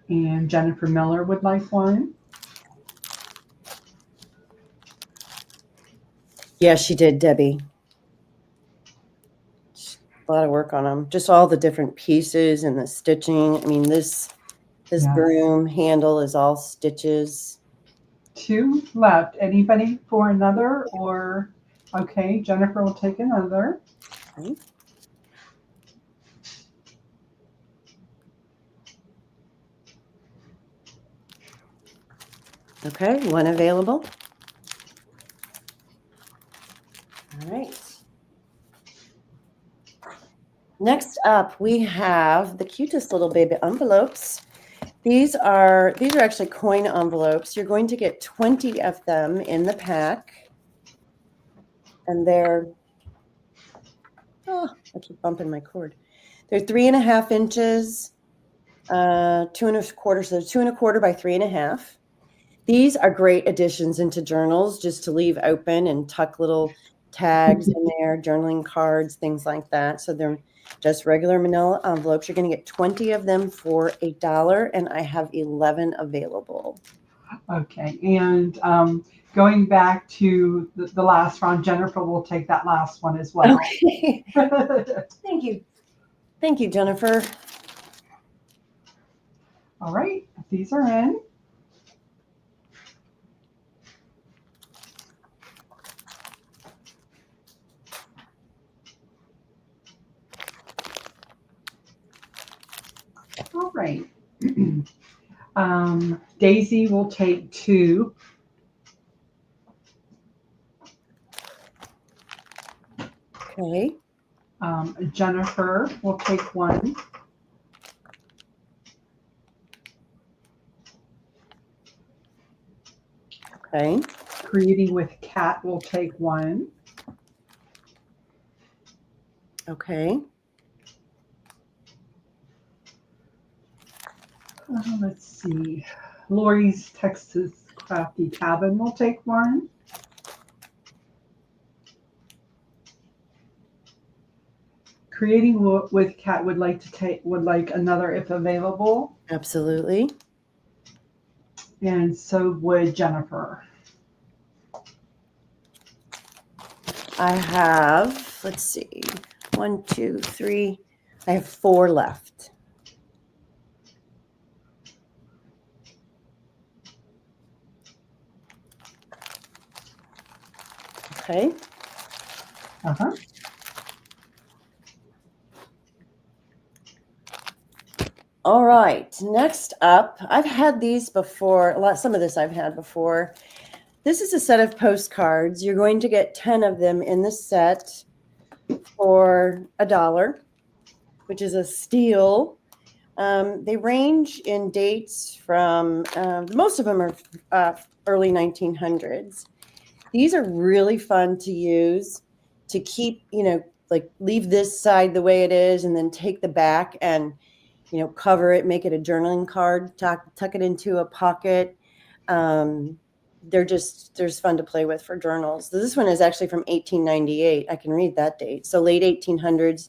And Jennifer Miller would like one. Yeah, she did, Debbie. A lot of work on them. Just all the different pieces and the stitching. This Yes. broom handle is all stitches. 2 left. Anybody for another? Or okay, Jennifer will take another. Okay, 1 available. All right. Next up, we have the cutest little baby envelopes. These are actually coin envelopes. You're going to get 20 of them in the pack. And they're, I keep bumping my cord. They're 3.5 inches, 2.25. So they're 2.25 by 3.5. These are great additions into journals, just to leave open and tuck little tags in there, journaling cards, things like that. So they're just regular manila envelopes. You're going to get 20 of them for $1, and I have 11 available. Okay, and going back to the last round, Jennifer will take that last one as well. Okay. Thank you. Thank you, Jennifer. All right, these are in. All right. Daisy will take 2. Okay. Jennifer will take 1. Okay. Creating with Cat will take 1. Okay. Let's see. Lori's Texas Crafty Cabin will take 1. Creating with Cat would like another if available, Absolutely. and so would Jennifer. I have, let's see, 1, 2, 3. I have 4 left. Okay. Uh-huh. All right. Next up, I've had these before. Some of this I've had before. This is a set of postcards. You're going to get 10 of them in the set for $1, which is a steal. They range in dates from, most of them are early 1900s. These are really fun to use to keep, like leave this side the way it is and then take the back and, cover it, make it a journaling card, tuck it into a pocket. There's fun to play with for journals. This one is actually from 1898. I can read that date. So late 1800s,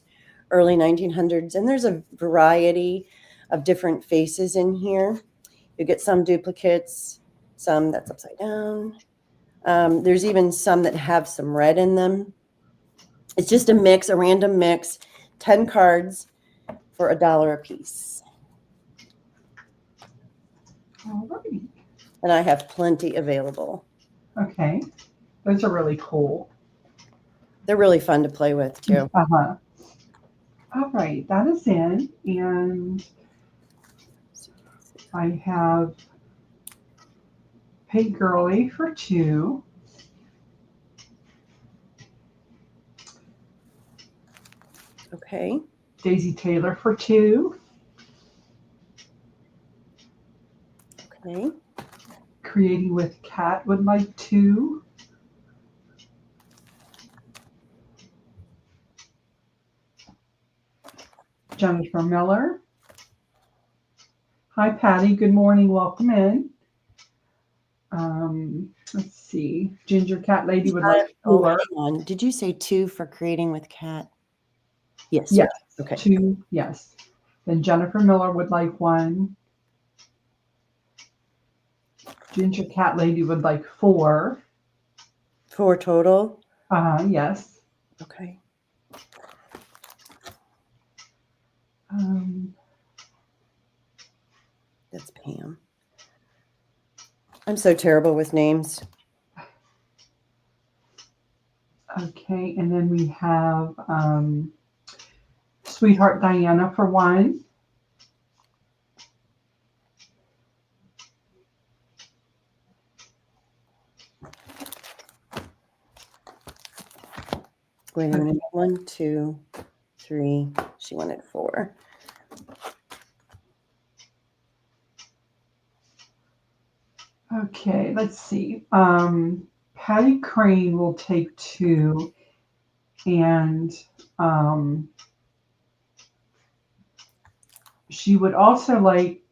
early 1900s. And there's a variety of different faces in here. You get some duplicates, some that's upside down. There's even some that have some red in them. It's just a mix, a random mix, 10 cards for $1 a piece. All right. And I have plenty available. Okay. Those are really cool. They're really fun to play with too. Uh-huh. All right, that is in. And I have Hey Girly for 2. Okay. Daisy Taylor for 2. Okay. Creating with Cat would like 2. Jennifer Miller. Hi, Patty. Good morning. Welcome in. Let's see. Ginger Cat Lady would like 4. Hang on. Did you say 2 for creating with Cat? Yes. Yes. Okay. 2. Yes. Then Jennifer Miller would like 1. Ginger Cat Lady would like 4. 4 total. Yes. Okay. That's Pam. I'm so terrible with names. Okay, and then we have Sweetheart Diana for 1. Wait a minute. 1, 2, 3. She wanted 4. Okay, let's see. Patty Crane will take 2, and she would also like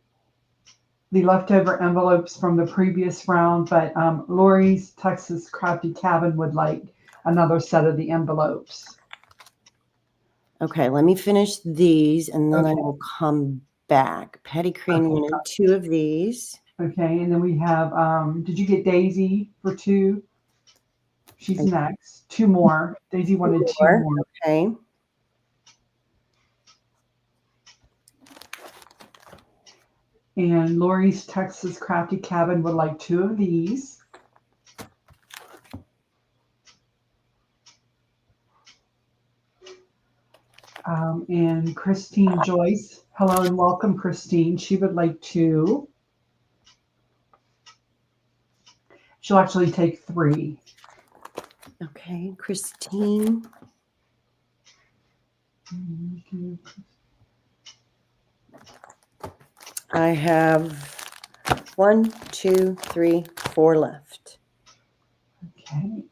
the leftover envelopes from the previous round, but Lori's Texas Crafty Cabin would like another set of the envelopes. Okay, let me finish these and then I Okay. will come back. Patty Crane wanted 2 of these. Okay, and then we have, did you get Daisy for 2? She's next. 2 more. Daisy wanted 2 more. Okay. And Lori's Texas Crafty Cabin would like 2 of these. And Christine Joyce, hello and welcome, Christine. She would like 2. She'll actually take 3. Okay, Christine. I have 1, 2, 3, 4 left. Okay.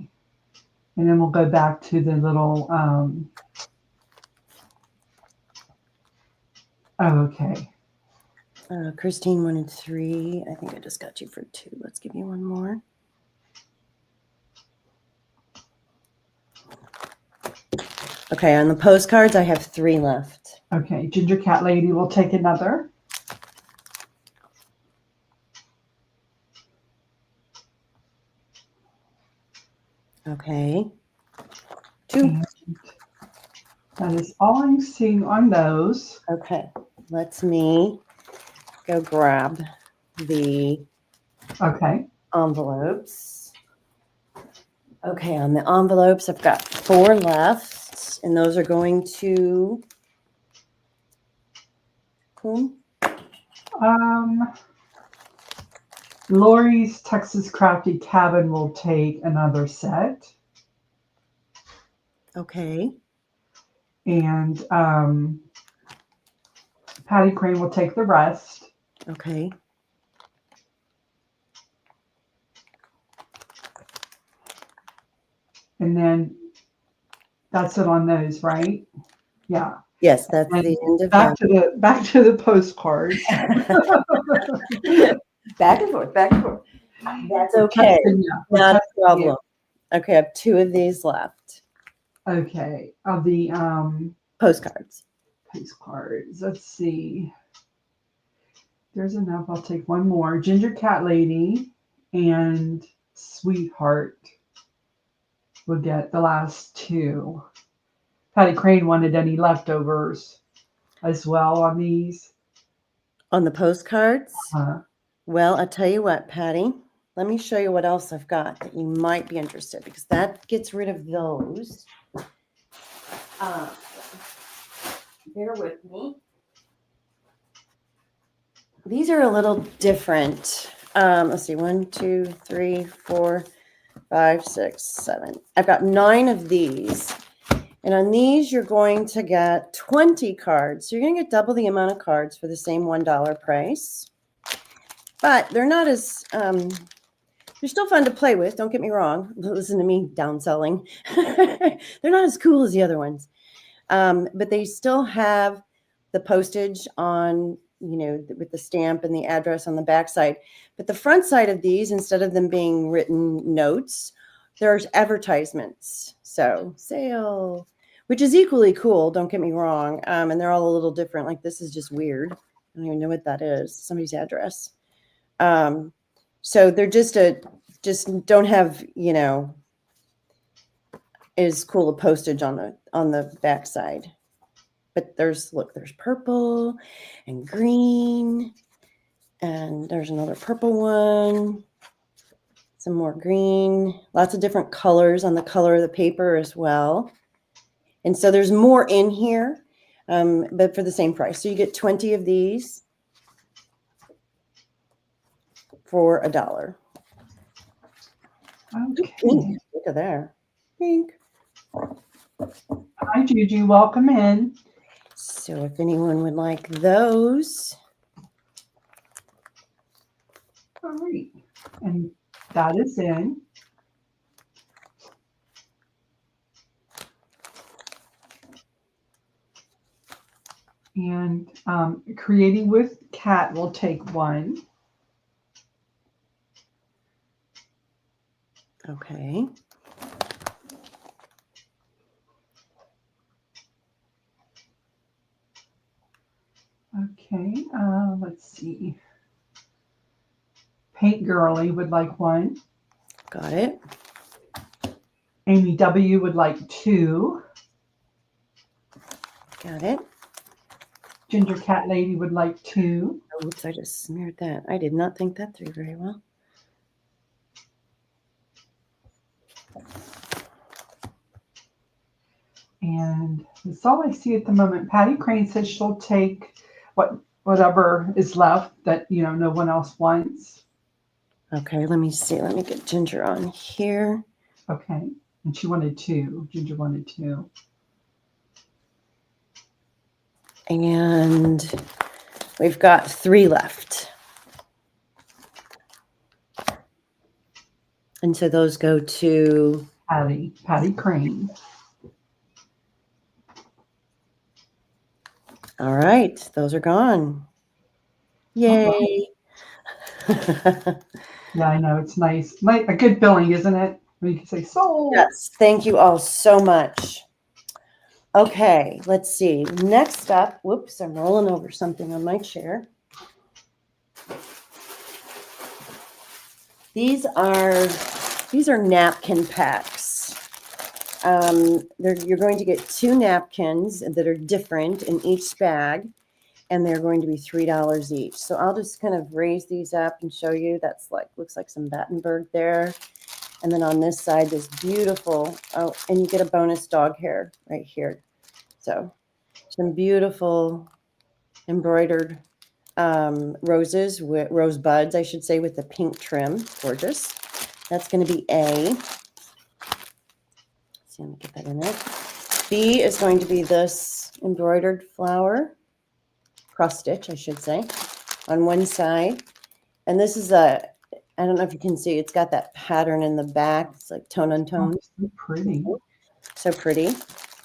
And then we'll go back to the little, okay. Christine wanted 3. I think I just got you for 2. Let's give you one more. Okay, on the postcards, I have 3 left. Okay, Ginger Cat Lady will take another. Okay. 2. And that is all I'm seeing on those. Okay, let me go grab the Okay. envelopes. Okay, on the envelopes, I've got 4 left, and those are going to whom? Lori's Texas Crafty Cabin will take another set. Okay. And Patty Crane will take the rest. Okay. And then that's it on those, right? Yeah. Yes, that's And the end of back that. to the postcards. Back and forth, back and forth. That's okay. We're Not a testing you. problem. Okay, I have 2 of these left. Okay. Of the Postcards. postcards. Let's see. There's enough. I'll take one more. Ginger Cat Lady and Sweetheart will get the last 2. Patty Crane wanted any leftovers as well on these. On the postcards? Uh, Well, I'll tell you what, Patty. Let me show you what else I've got that you might be interested, because that gets rid of those. Bear with me. These are a little different. Let's see, 1, 2, 3, 4, 5, 6, 7. I've got 9 of these. And on these, you're going to get 20 cards. So you're going to get double the amount of cards for the same $1 price. But they're not as, they're still fun to play with. Don't get me wrong. Listen to me downselling. They're not as cool as the other ones. But they still have the postage on, you know, with the stamp and the address on the back side. But the front side of these, instead of them being written notes, there's advertisements. So sale, which is equally cool. Don't get me wrong. And they're all a little different. Like this is just weird. I don't even know what that is. Somebody's address. So they're just don't have, you know, as cool a postage on the back side. But there's purple and green, and there's another purple one, some more green, lots of different colors on the color of the paper as well. And so there's more in here, but for the same price. So you get 20 of these for $1. okay. Pink. Look at there. Pink. Hi, Juju. Welcome in. So if anyone would like those. All right. And that is in. And Creating with Cat will take 1. Okay. Okay. Let's see. Paint Girly would like 1. Got it. Amy W would like 2. Got it. Ginger Cat Lady would like 2. Oops, I just smeared that. I did not think that through very well. And that's all I see at the moment. Patty Crane says she'll take whatever is left that, you know, no one else wants. Okay, let me see. Let me get Ginger on here. Okay. And she wanted 2. Ginger wanted 2. And we've got 3 left. And so those go to Patty Crane. all right, those are gone. Yay. Yeah, I know. It's nice. A good billing, isn't it? When you can say sold. Yes, thank you all so much. Okay, let's see. Next up, whoops, I'm rolling over something on my chair. These are napkin packs. You're going to get 2 napkins that are different in each bag, and they're going to be $3 each. So I'll just kind of raise these up and show you. That's like, looks like some Battenberg there. And then on this side, this beautiful, oh, and you get a bonus dog hair right here. So some beautiful embroidered roses, rose buds, I should say, with the pink trim. Gorgeous. That's going to be A. Let's see, I'm going to get that in there. B is going to be this embroidered flower, cross stitch, I should say, on one side. And this is I don't know if you can see, it's got that pattern in the back. It's like tone on tone. Oh, so pretty. So pretty.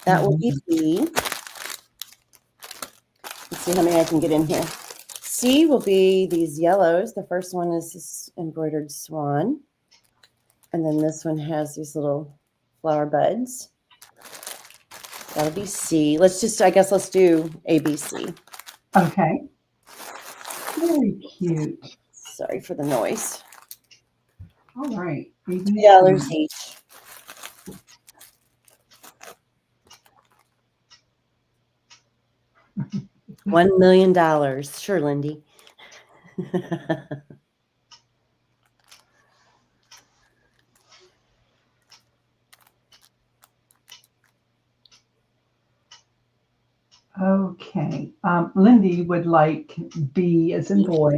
That will be B. Let's see how many I can get in here. C will be these yellows. The first one is this embroidered swan. And then this one has these little flower buds. That'll be C. Let's do A, B, C. Okay. Very cute. Sorry for the noise. All right. $3 each. $1 million. Sure, Lyndee. Okay. Lyndee would like B as in boy.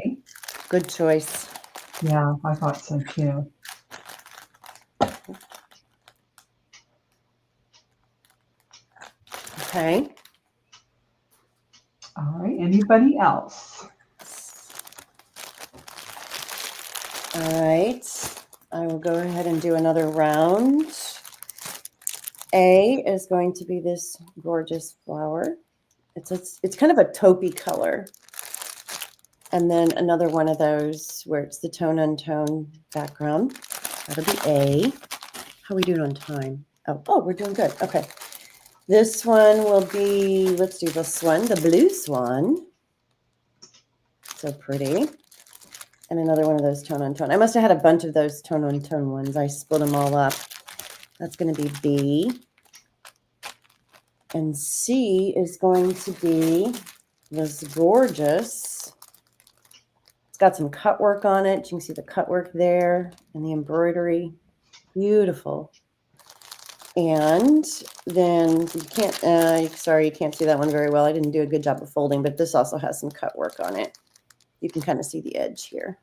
Good choice. Yeah, I thought so too. Okay. All right. Anybody else? All right. I will go ahead and do another round. A is going to be this gorgeous flower. It's kind of a taupey color. And then another one of those where it's the tone on tone background. That'll be A. How are we doing on time? Oh, we're doing good. Okay. This one will be, let's do this one, the blue swan. So pretty. And another one of those tone on tone. I must have had a bunch of those tone on tone ones. I split them all up. That's going to be B. And C is going to be this gorgeous. It's got some cut work on it. You can see the cut work there and the embroidery. Beautiful. And then you can't, sorry, you can't see that one very well. I didn't do a good job of folding, but this also has some cut work on it. You can kind of see the edge here.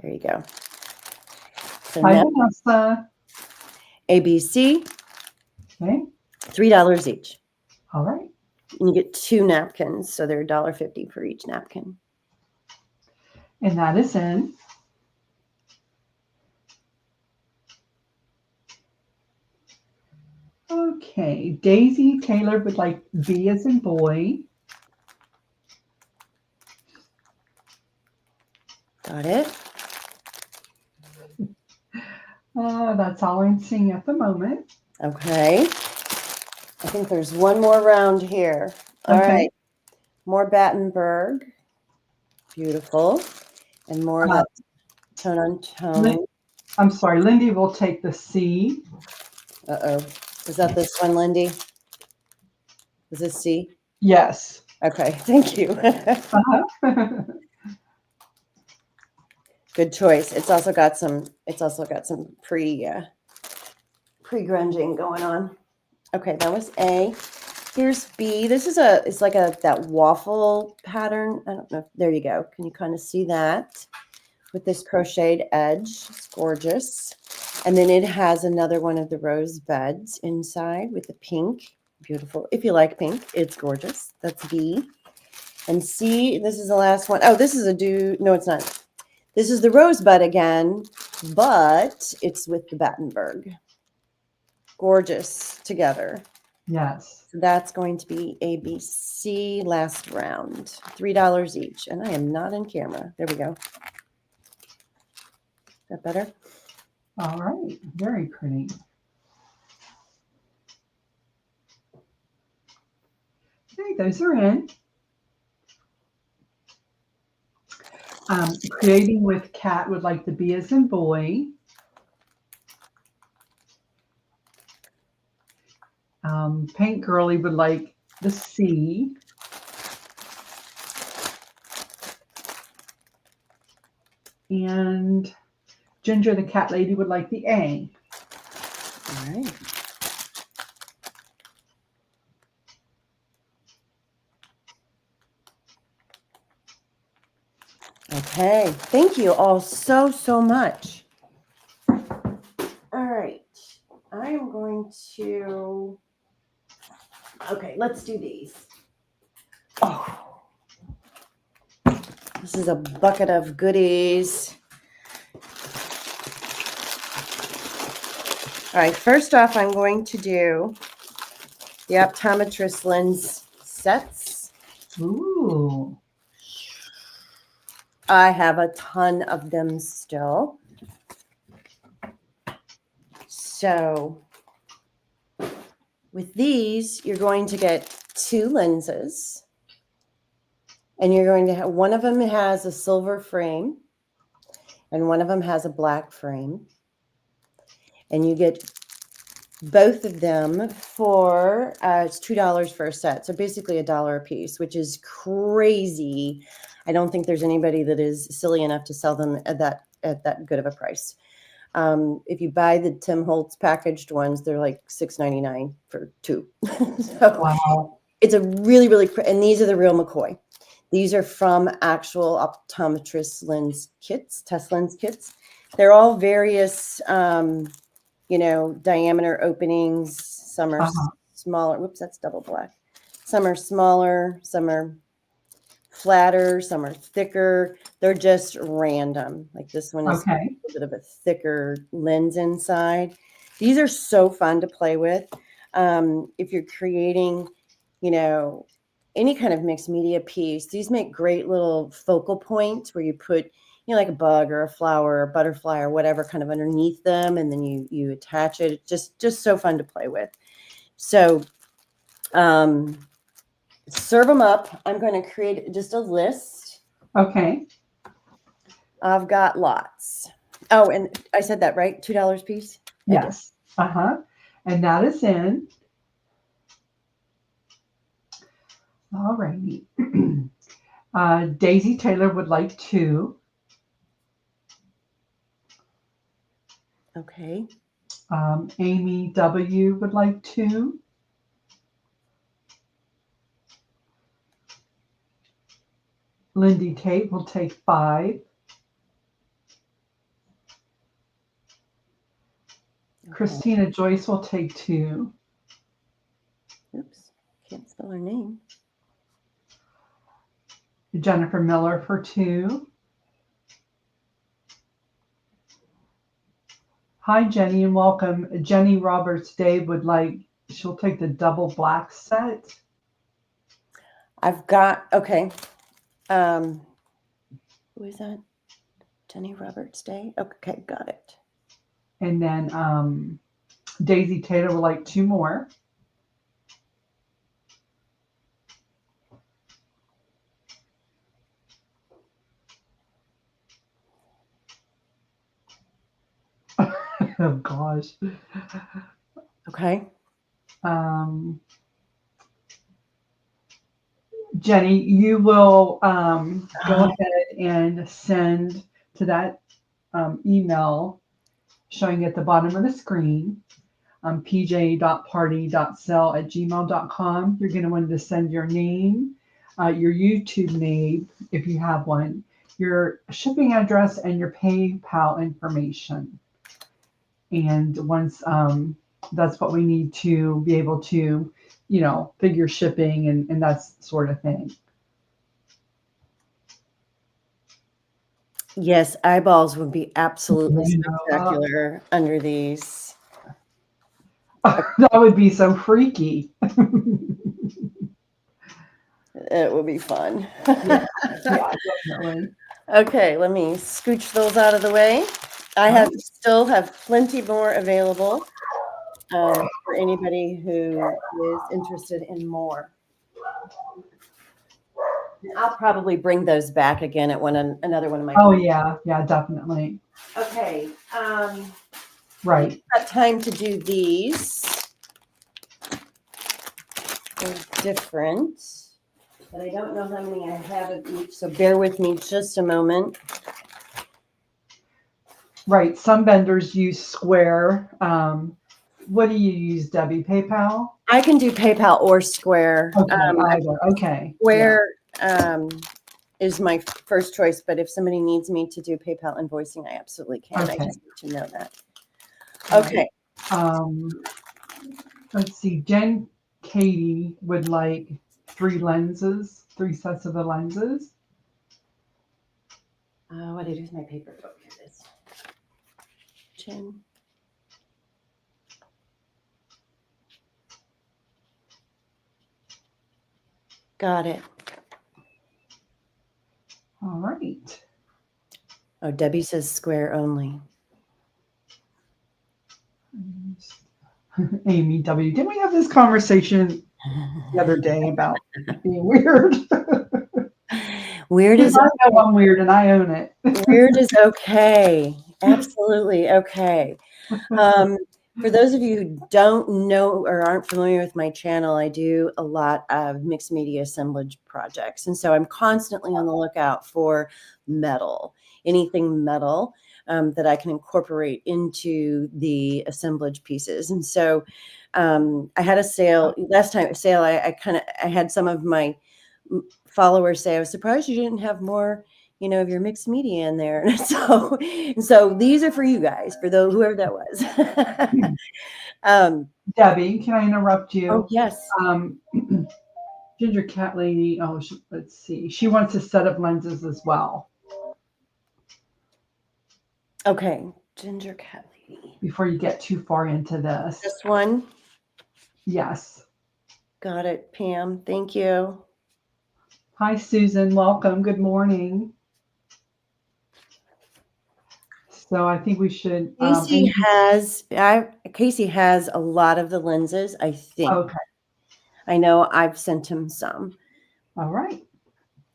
There you go. So Hi, now Vanessa. ABC, Okay. $3 each. All right. And you get 2 napkins, so they're $1.50 for each napkin. And that is in. Okay. Daisy Taylor would like B as in boy. Got it? That's all I'm seeing at the moment. Okay. I think there's one more round here. All Okay. right. More Battenberg. Beautiful. And more of that tone on tone. I'm sorry. Lyndee will take the C. Uh-oh. Is that this one, Lyndee? Is this C? Yes. Okay. Thank you. Good choice. It's also got some pre-grunging going on. Okay, that was A. Here's B. This is it's like that waffle pattern. I don't know. There you go. Can you kind of see that with this crocheted edge? It's gorgeous. And then it has another one of the rose buds inside with the pink. Beautiful. If you like pink, it's gorgeous. That's B. And C, this is the last one. Oh, this is no, it's not. This is the rosebud again, but it's with the Battenberg. Gorgeous together. Yes. So that's going to be ABC last round. $3 each. And I am not in camera. There we go. Is that better? All right. Very pretty. Okay, those are in. Creating with Cat would like the B as in boy. Paint Girly would like the C. And Ginger the Cat Lady would like the A. All right. Okay, thank you all so much. All right, I am going to, okay, let's do these. Oh, this is a bucket of goodies. All right, first off, I'm going to do the Optometrist lens sets. Ooh. I have a ton of them still. So with these, you're going to get 2 lenses. And you're going to have, one of them has a silver frame and one of them has a black frame. And you get both of them for, it's $2 for a set. So basically $1 a piece, which is crazy. I don't think there's anybody that is silly enough to sell them at that good of a price. If you buy the Tim Holtz packaged ones, they're like $6.99 for 2. So Wow. it's a really, and these are the real McCoy. These are from actual optometrist lens kits, test lens kits. They're all various, diameter openings. Some are smaller. Whoops, that's double black. Some are smaller. Some are flatter. Some are thicker. They're just random. Like this one is Okay. a little bit of a thicker lens inside. These are so fun to play with. If you're creating, any kind of mixed media piece, these make great little focal points where you put, like a bug or a flower or a butterfly or whatever kind of underneath them, and then you attach it. It's just so fun to play with. So serve them up. I'm going to create just a list. Okay. I've got lots. Oh, and I said that right? $2 a piece? Yes. And that is in. All righty. Daisy Taylor would like 2. Okay. Amy W would like 2. Lyndee Kay will take 5. Okay. Christina Joyce will take 2. Oops, can't spell her name. Jennifer Miller for 2. Hi, Jenny, and welcome. Jenny Roberts Day she'll take the double black set. I've got, okay. Who is that? Jenny Roberts Day? Okay, got it. And then Daisy Taylor would like 2 more. Oh gosh. Okay. Jenny, you will go ahead and send to that email showing at the bottom of the screen, pj.party.sell@gmail.com. You're going to want to send your name, your YouTube name, if you have one, your shipping address, and your PayPal information. And once that's what we need to be able to, figure shipping and that sort of thing. Yes, eyeballs would be absolutely spectacular under these. That would be so freaky. It would be fun. Yeah, definitely. Okay, let me scooch those out of the way. I still have plenty more available for anybody who is interested in more. I'll probably bring those back again at another one of my. Oh yeah, definitely. Okay. Right. Got time to do these. They're different, but I don't know how many I have of each, so bear with me just a moment. Right. Some vendors use Square. What do you use, Debbie? PayPal? I can do PayPal or Square. Okay, either. Okay. Square is my first choice, but if somebody needs me to do PayPal invoicing, I absolutely can. Okay. I just need to know that. Right. Okay. Let's see. Jenn Katie would like 3 sets of the lenses. What did I do with my paper book? Here it is. Jenn. Got it. All right. Oh, Debbie says Square only. Amy W. Didn't we have this conversation the other day about being weird? Weird is I know I'm weird and I own it. weird is okay. Absolutely okay. For those of you who don't know or aren't familiar with my channel, I do a lot of mixed media assemblage projects. And so I'm constantly on the lookout for metal, anything metal that I can incorporate into the assemblage pieces. And so I had a sale last time. I had some of my followers say, I was surprised you didn't have more, of your mixed media in there. And so these are for you guys, for whoever that was. Debbie, can I interrupt you? Oh, yes. Ginger Cat Lady. Oh, let's see. She wants a set of lenses as well. Okay. Ginger Cat Lady. Before you get too far into this. This one? Yes. Got it, Pam. Thank you. Hi, Susan. Welcome. Good morning. So I think we should. Casey has a lot of the lenses, I think. Okay. I know I've sent him some. All right.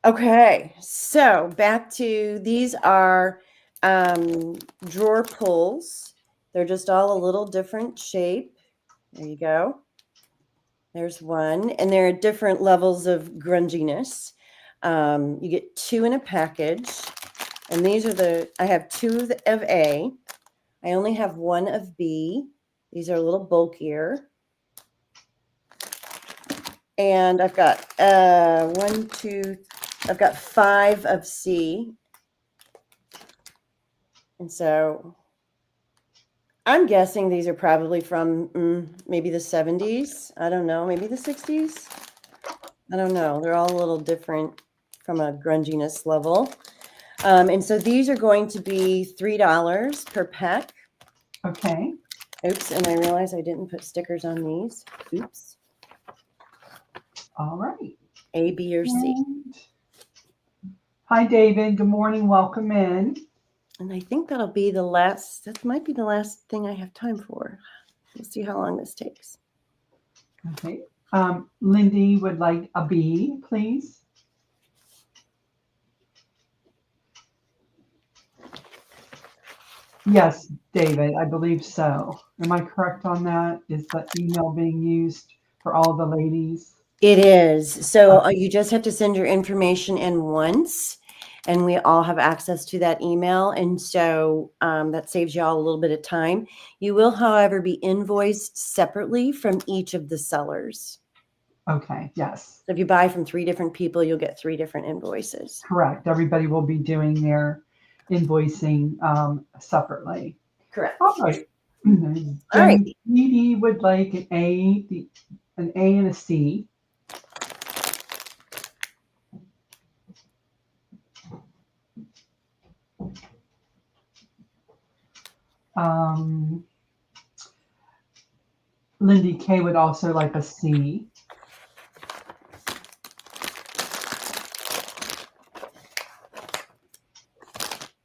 Okay. So back to these are drawer pulls. They're just all a little different shape. There you go. There's one. And they're at different levels of grunginess. You get 2 in a package. And these are I have 2 of A. I only have 1 of B. These are a little bulkier. And I've got I've got 5 of C. And so I'm guessing these are probably from maybe the 70s. I don't know, maybe the 60s. I don't know. They're all a little different from a grunginess level. And so these are going to be $3 per pack. Okay. Oops, and I realized I didn't put stickers on these. Oops. All right. A, B, or C. Hi, David. Good morning. Welcome in. And I think that might be the last thing I have time for. We'll see how long this takes. Okay. Lyndee would like a B, please. Yes, David, I believe so. Am I correct on that? Is the email being used for all the ladies? It is. So you just have to send your information in once, and we all have access to that email. And so that saves you all a little bit of time. You will, however, be invoiced separately from each of the sellers. Okay, yes. So if you buy from 3 different people, you'll get 3 different invoices. Correct. Everybody will be doing their invoicing separately. Correct. All right. All right. Dee would like an A and a C. Lyndee Kay would also like a C.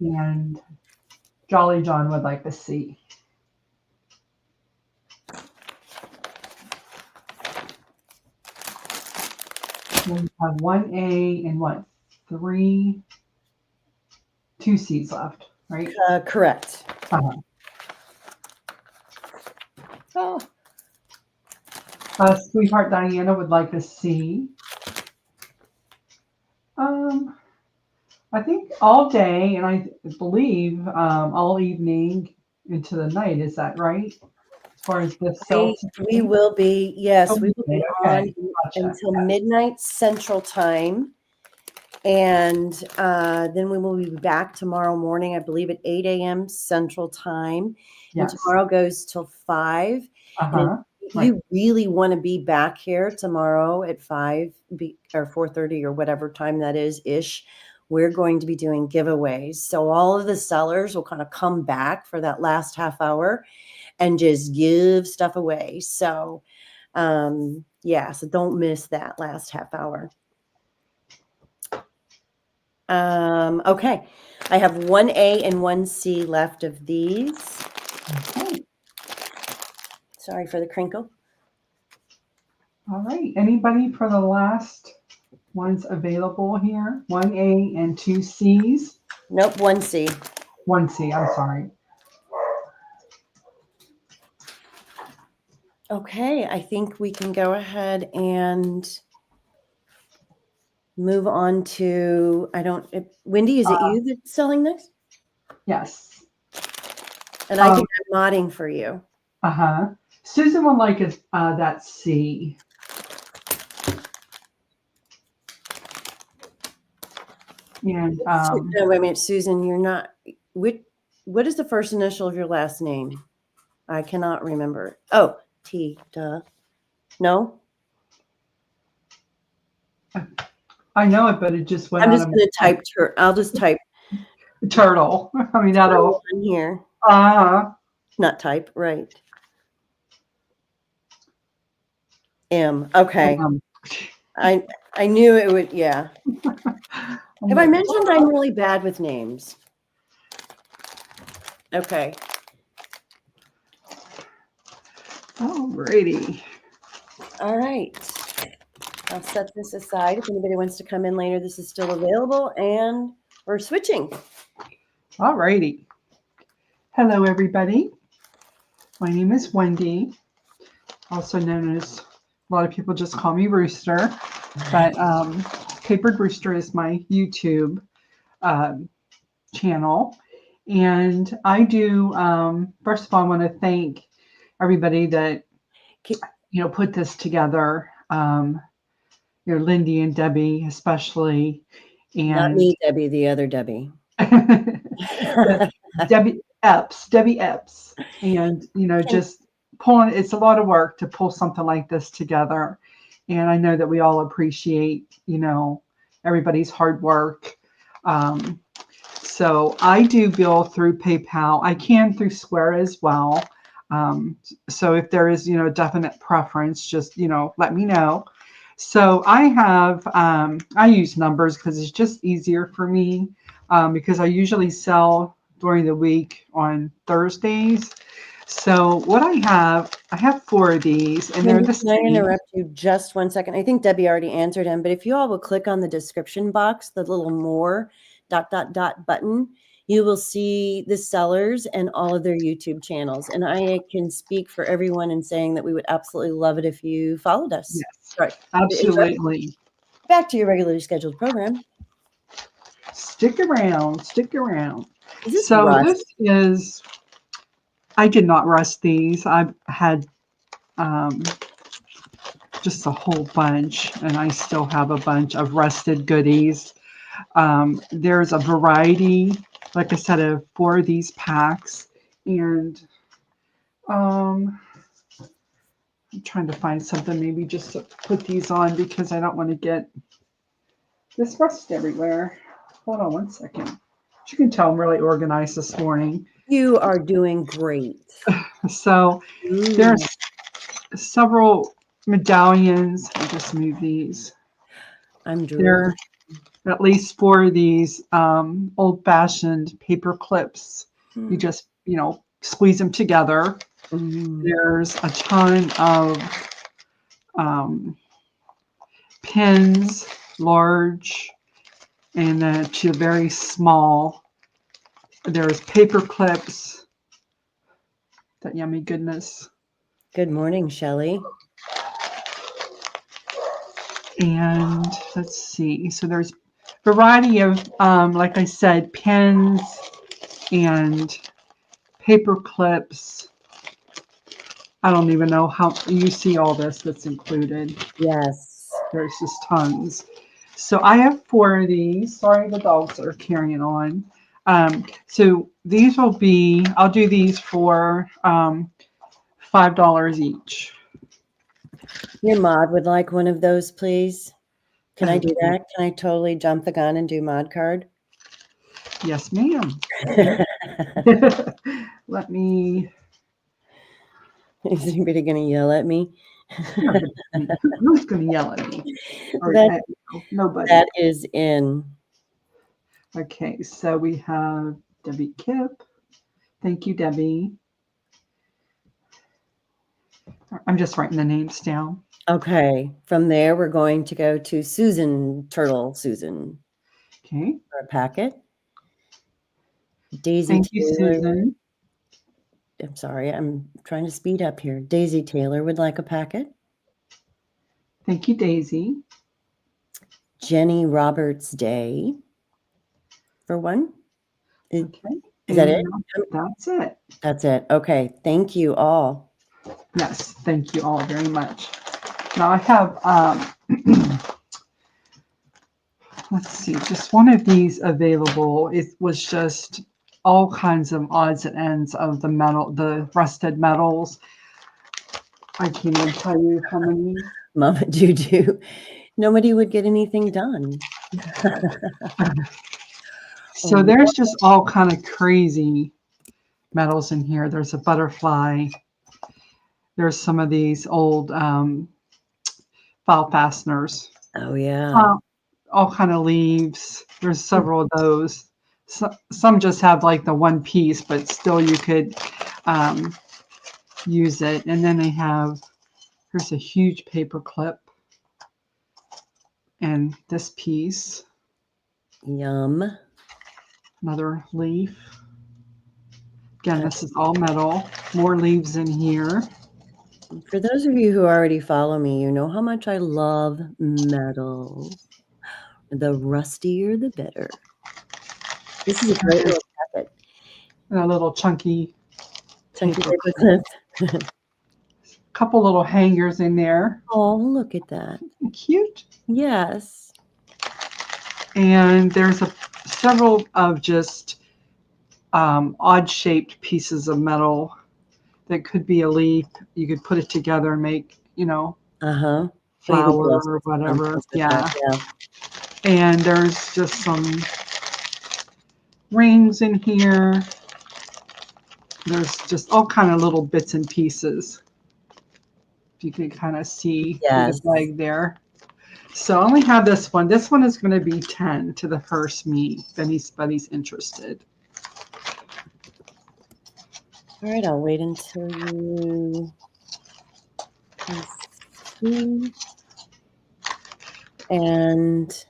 And Jolly John would like a C. Then we have 1A and what? 2 C's left, right? Correct. Uh-huh. Oh, Sweetheart Diana would like a C. I think all day, and I believe all evening into the night. Is that right? As far as the cell we will be, yes, we will be on Okay, gotcha. until midnight Central Time. And then we will be back tomorrow morning, I believe at 8 a.m. Central Time. Yes. And tomorrow goes till 5. Uh-huh. If you really want to be back here tomorrow at 5 or 4:30 or whatever time that is ish, we're going to be doing giveaways. So all of the sellers will kind of come back for that last half hour and just give stuff away. So yeah, so don't miss that last half hour. Okay, I have 1A and 1C left of these. Okay. Sorry for the crinkle. All right. Anybody for the last ones available here? 1A and 2 C's. Nope, 1C. 1 C. I'm sorry. Okay, I think we can go ahead and move on to, Wendy, is it you that's selling this? Yes. And I think I'm nodding for you. Uh-huh. Susan would like that C. And No, wait a minute, Susan, you're not, what is the first initial of your last name? I cannot remember. Oh, T, duh. No? I know it, but it just went I'm out just of going to type, I'll just type turtle. I mean, that'll. on here. Uh-huh. Not type, right. M, okay. I knew it would, yeah. I'm Have I like, mentioned I'm really bad with names? Okay. alrighty. All right. I'll set this aside. If anybody wants to come in later, this is still available, and we're switching. Alrighty. Hello, everybody. My name is Wendy, also known as, a lot of people just call me Rooster, but Papered Rooster is my YouTube channel. And I do, first of all, I want to thank everybody that, put this together. Lyndee and Debbie, especially. And Not me, Debbie, the other Debbie. Debby Epps. And, just pulling, it's a lot of work to pull something like this together. And I know that we all appreciate, everybody's hard work. So I do bill through PayPal. I can through Square as well. So if there is, a definite preference, just, let me know. So I have, I use numbers because it's just easier for me because I usually sell during the week on Thursdays. So what I have 4 of these, and they're the Can I same. interrupt you just 1 second? I think Debbie already answered him, but if you all will click on the description box, the little more ... button, you will see the sellers and all of their YouTube channels. And I can speak for everyone in saying that we would absolutely love it if you followed us. Yes, right. absolutely. Back to your regularly scheduled program. Stick around. This is, I did not rust these. I've had just a whole bunch, and I still have a bunch of rusted goodies. There's a variety, like I said, of 4 of these packs, and I'm trying to find something maybe just to put these on because I don't want to get this rust everywhere. Hold on 1 second. You can tell I'm really organized this morning. You are doing great. So there's several medallions. I'll just move these. There are at least 4 of these old-fashioned paper clips. You just, squeeze them together. There's a ton of pens, large, and to very small. There's paper clips. That yummy goodness. Good morning, Shelley. And let's see. So there's a variety of, like I said, pens and paper clips. I don't even know how you see all this that's included. Yes. There's just tons. So I have 4 of these. Sorry, the dogs are carrying on. So these will be, I'll do these for $5 each. Your mod would like one of those, please. Can I do Okay. that? Can I totally jump the gun and do mod card? Yes, ma'am. Let me. Is anybody going to yell at me? Who's going to yell at me? That, Nobody. that is in. Okay, so we have Debbie Kipp. Thank you, Debbie. I'm just writing the names down. Okay. From there, we're going to go to Susan Turtle. Susan. Okay. Our packet. Daisy Thank you, Taylor. Susan. I'm sorry, I'm trying to speed up here. Daisy Taylor would like a packet. Thank you, Daisy. Jenny Roberts Day for one. Okay. Is that it? That's it. That's it. Okay. Thank you all. Yes, thank you all very much. Now I have, let's see, just one of these available. It was just all kinds of odds and ends of the metal, the rusted metals. I can't even tell you how many. Mama Juju. Nobody would get anything done. So there's just all kind of crazy metals in here. There's a butterfly. There's some of these old file fasteners. Oh yeah. All kind of leaves. There's several of those. Some just have like the one piece, but still you could use it. And then they have, here's a huge paper clip. And this piece. Yum. Another leaf. Again, this is all metal. More leaves in here. For those of you who already follow me, you know how much I love metal. The rustier, the better. This is a great little packet. And a little chunky Chunky paper paper clip. Couple little hangers in there. Oh, look at that. Cute. Yes. And there's several of just odd shaped pieces of metal that could be a leaf. You could put it together and make, Uh-huh. flower or whatever. Yeah. And there's just some rings in here. There's just all kind of little bits and pieces. If you can kind of see through the bag there. So I only have this one. This one is going to be 10 to the first meet if anybody's interested. All right, I'll wait until you can see. And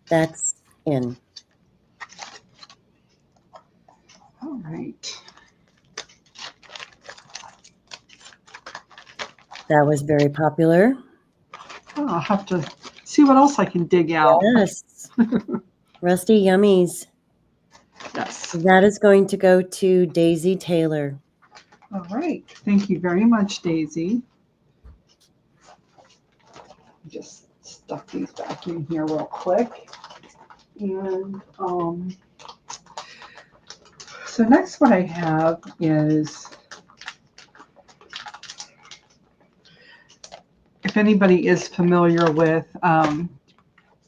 that's in. All right. That was very popular. Oh, I'll have to see what else I can dig out. Yes. Rusty Yummies. Yes. That is going to go to Daisy Taylor. All right. Thank you very much, Daisy. Just stuff these back in here real quick. And so next what I have is, if anybody is familiar with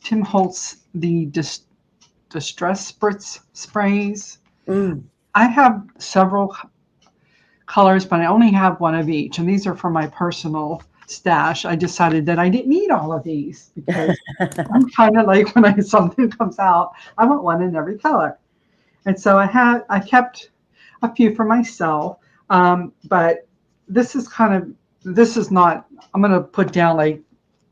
Tim Holtz, the Distress Spritz sprays. I have several colors, but I only have one of each. And these are for my personal stash. I decided that I didn't need all of these because I'm kind of like when something comes out, I want one in every color. And so I kept a few for myself. But this is not, I'm going to put down like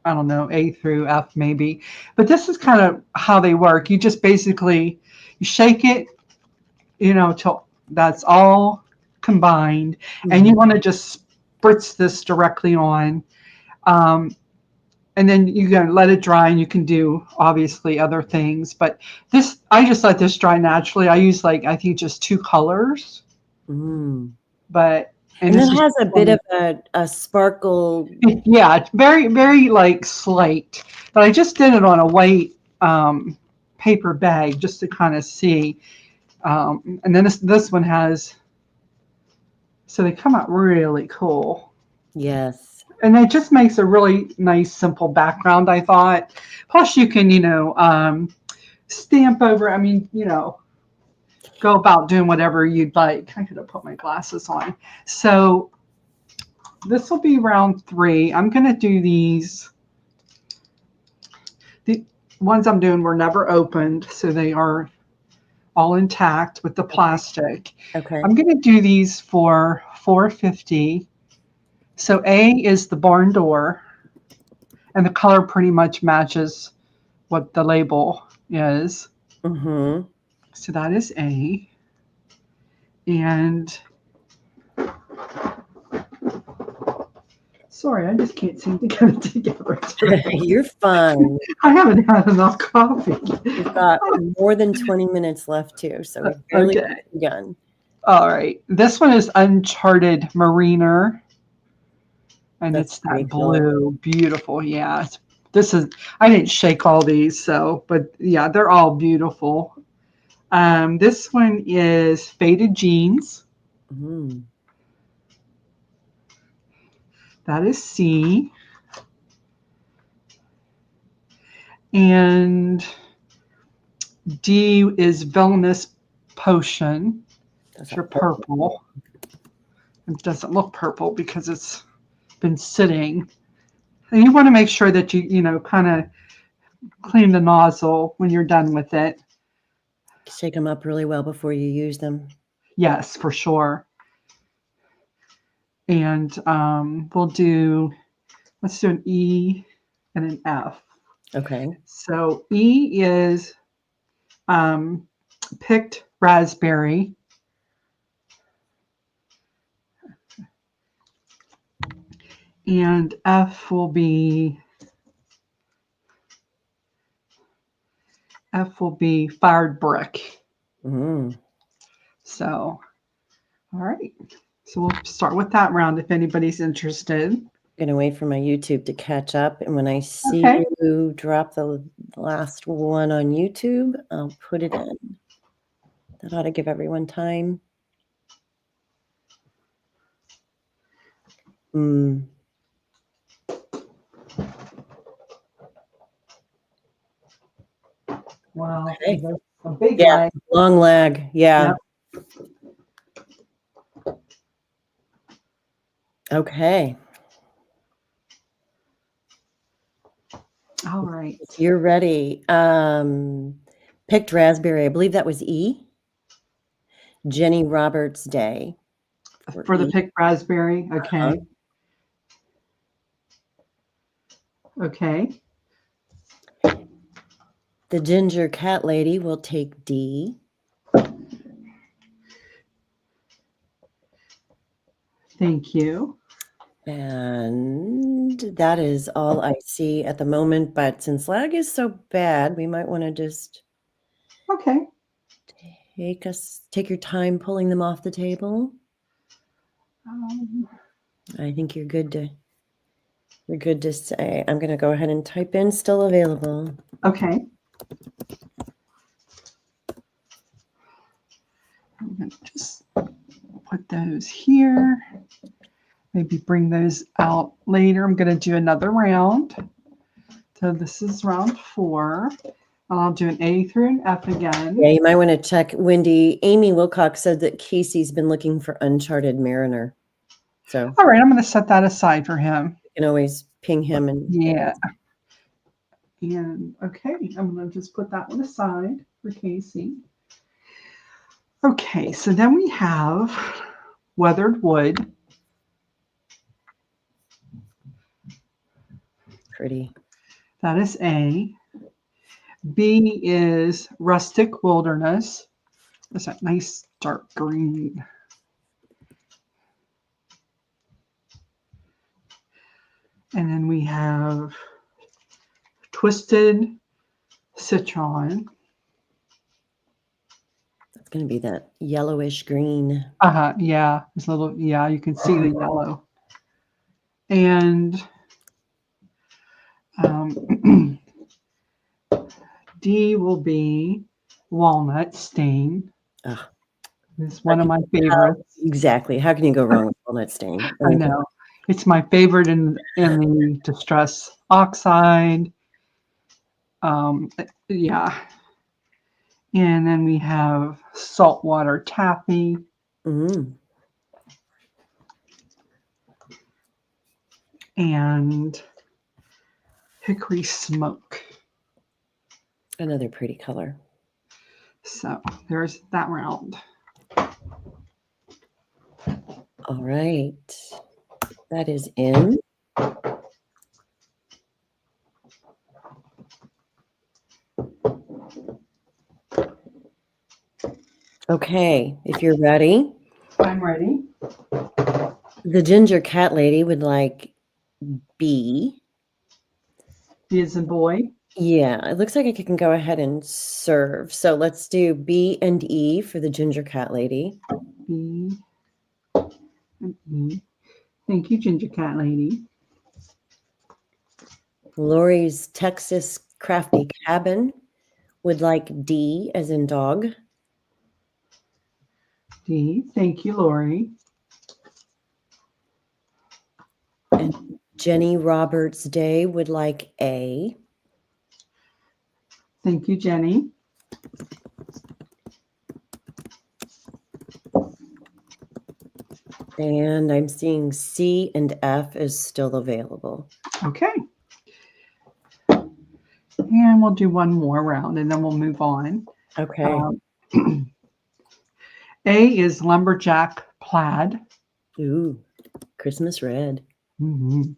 I don't know, A through F maybe. But this is kind of how they work. You just basically you shake it, till that's all combined, and you want to just spritz this directly on. And then you can let it dry, and you can do obviously other things. But this, I just let this dry naturally. I use I think just 2 colors. But And that has a bit of a sparkle. Yeah, it's very, very slight. But I just did it on a white paper bag just to kind of see. And then this one has, so they come out really cool. Yes. And it just makes a really nice, simple background, I thought. Plus, you can, stamp over. I mean, go about doing whatever you'd like. I could have put my glasses on. So this will be round 3. I'm going to do these. The ones I'm doing were never opened, so they are all intact with the plastic. Okay. I'm going to do these for $4.50. So A is the barn door, and the color pretty much matches what the label is. So that is A. And sorry, I just can't seem to get it together. You're fine. I haven't had enough coffee. We've got more than 20 minutes left too, so we've barely begun. All right. This one is Uncharted Mariner. And it's that blue. Beautiful. Yeah. I didn't shake all these, but yeah, they're all beautiful. This one is Faded Jeans. That is C. And D is Villainous Potion. That's your purple. It doesn't look purple because it's been sitting. And you want to make sure that you kind of clean the nozzle when you're done with it. Shake them up really well before you use them. Yes, for sure. And let's do an E and an F. Okay. So E is picked raspberry. And F will be fired brick. So, all right. So we'll start with that round if anybody's interested. I'm going to wait for my YouTube to catch up. And when I see you drop the last one on YouTube, I'll put it in. That ought to give everyone time. Wow. Okay. A big lag. Long lag. Yeah. Yep. Okay. All right. You're ready. Picked raspberry. I believe that was E. Jenny Roberts Day. For the picked raspberry. Okay. Okay. The ginger cat lady will take D. Thank you. And that is all I see at the moment. But since lag is so bad, we might want to just take your time pulling them off the table. I think you're good to say. I'm going to go ahead and type in still available. Okay. I'm going to just put those here. Maybe bring those out later. I'm going to do another round. So this is round 4. I'll do an A through an F again. Yeah, you might want to check Wendy. Amy Wilcox said that Casey's been looking for Uncharted Mariner. So all right, I'm going to set that aside for him. You can always ping him and And okay, I'm going to just put that one aside for Casey. Okay, so then we have Weathered Wood. Pretty. That is A. B is Rustic Wilderness. That's that nice dark green. And then we have Twisted Citron. It's going to be that yellowish green. Yeah, it's a little, yeah, you can see the yellow. And D will be Walnut Stain. Oh, It's one of my favorites. exactly. How can you go wrong with walnut stain? I know. It's my favorite in the Distress Oxide. Yeah. And then we have Saltwater Taffy. Mm. And Hickory Smoke. Another pretty color. So there's that round. All right. That is in. Okay, if you're ready. I'm ready. The ginger cat lady would like B. B as in boy. Yeah, it looks like I can go ahead and serve. So let's do B and E for the ginger cat lady. B and E. Thank you, Ginger Cat Lady. Lori's Texas Crafty Cabin would like D as in dog. D. Thank you, Lori. And Jenny Roberts Day would like A. Thank you, Jenny. And I'm seeing C and F is still available. Okay. And we'll do one more round and then we'll move on. Okay. A is Lumberjack Plaid. Ooh, Christmas red. Mm-hmm.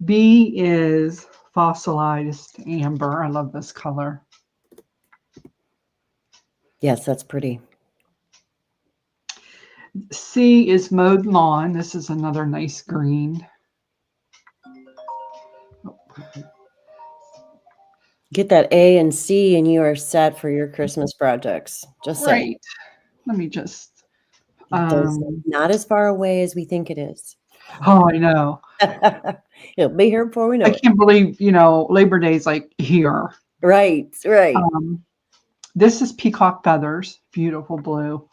B is Fossilized Amber. I love this color. Yes, that's pretty. C is Mowed Lawn. This is another nice green. Get that A and C and you are set for your Christmas projects. Just say. Right. Let me just. It's not as far away as we think it is. Oh, I know. It'll be here before we know I it. can't believe, Labor Day is like here. Right. This is Peacock Feathers. Beautiful blue.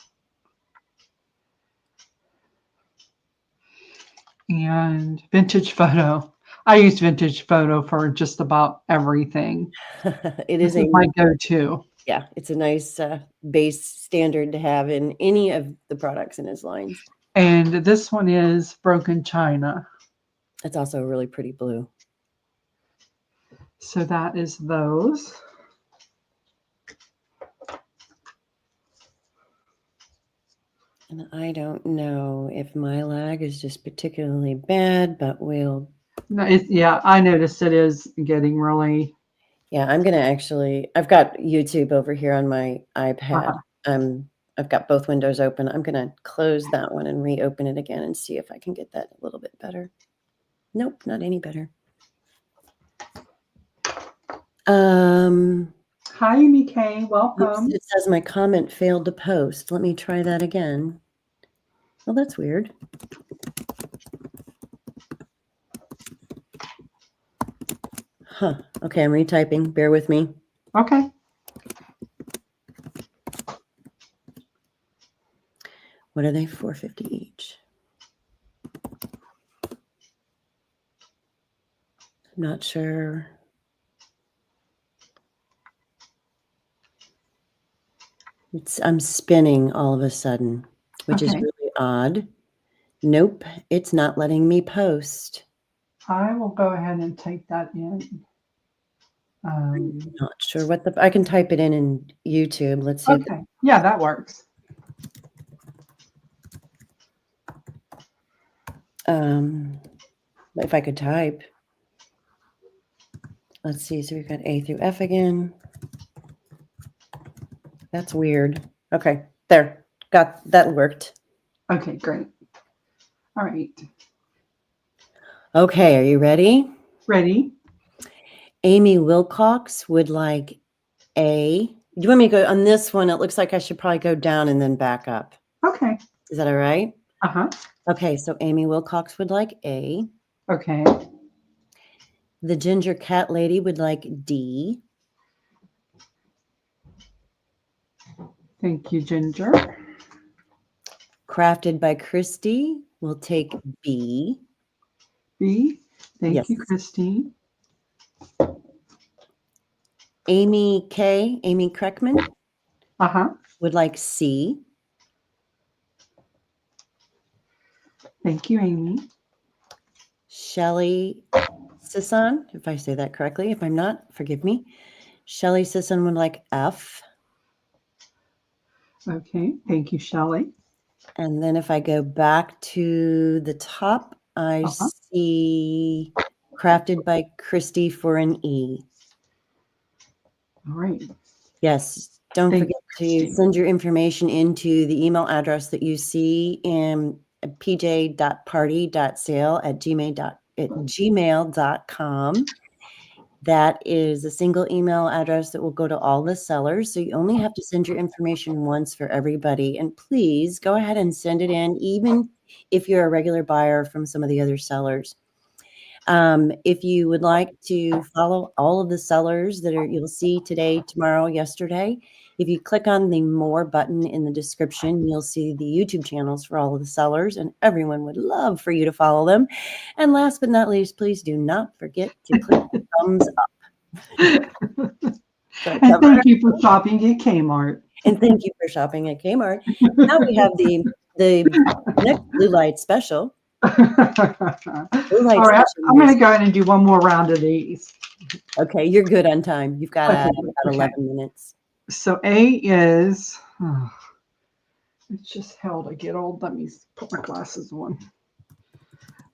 And Vintage Photo. I use Vintage Photo for just about everything. It This is is my go-to. Yeah, it's a nice base standard to have in any of the products in his lines. And this one is Broken China. It's also a really pretty blue. So that is those. And I don't know if my lag is just particularly bad, but we'll. No, I noticed it is getting really. Yeah, I'm going to actually, I've got YouTube over here on my iPad. I've got both windows open. I'm going to close that one and reopen it again and see if I can get that a little bit better. Nope, not any better. Hi, Mika. Welcome. Oops, it says my comment failed to post. Let me try that again. Well, that's weird. Huh. Okay, I'm retyping. Bear with me. Okay. What are they? $4.50 each. I'm not sure. I'm spinning all of a sudden, which is really odd. Nope, it's not letting me post. I will go ahead and type that in. I'm not sure what I can type it in YouTube. Let's see. Okay. Yeah, that works. If I could type. Let's see. So we've got A through F again. That's weird. Okay, there. Got that worked. Okay, great. All right. Okay, are you ready? Ready? Amy Wilcox would like A. Do you want me to go on this one? It looks like I should probably go down and then back up. Okay. Is that all right? Uh-huh. Okay, so Amy Wilcox would like A. Okay. The Ginger Cat Lady would like D. Thank you, Ginger. Crafted by Christy will take B. B. Thank Yes. you, Christine. Amy Kay, Amy Kreckman Uh-huh. would like C. Thank you, Amy. Shelley Sisson, if I say that correctly. If I'm not, forgive me. Shelley Sisson would like F. Okay. Thank you, Shelley. And then if I go back to the top, I Uh-huh. see Crafted by Christy for an E. All right. Yes. Don't Thank forget you, to Christine. send your information into the email address that you see in pj.party.sale@gmail.com. That is a single email address that will go to all the sellers. So you only have to send your information once for everybody. And please go ahead and send it in, even if you're a regular buyer from some of the other sellers. If you would like to follow all of the sellers that you'll see today, tomorrow, yesterday, if you click on the more button in the description, you'll see the YouTube channels for all of the sellers, and everyone would love for you to follow them. And last but not least, please do not forget to click the thumbs up. And thank you for shopping at Kmart. And thank you for shopping at Kmart. Now we have the next blue light special. All right. I'm going to go ahead and do one more round of these. Okay, you're good on time. You've got Okay, about 11 minutes. So A is, it's just hell to get old. Let me put my glasses on.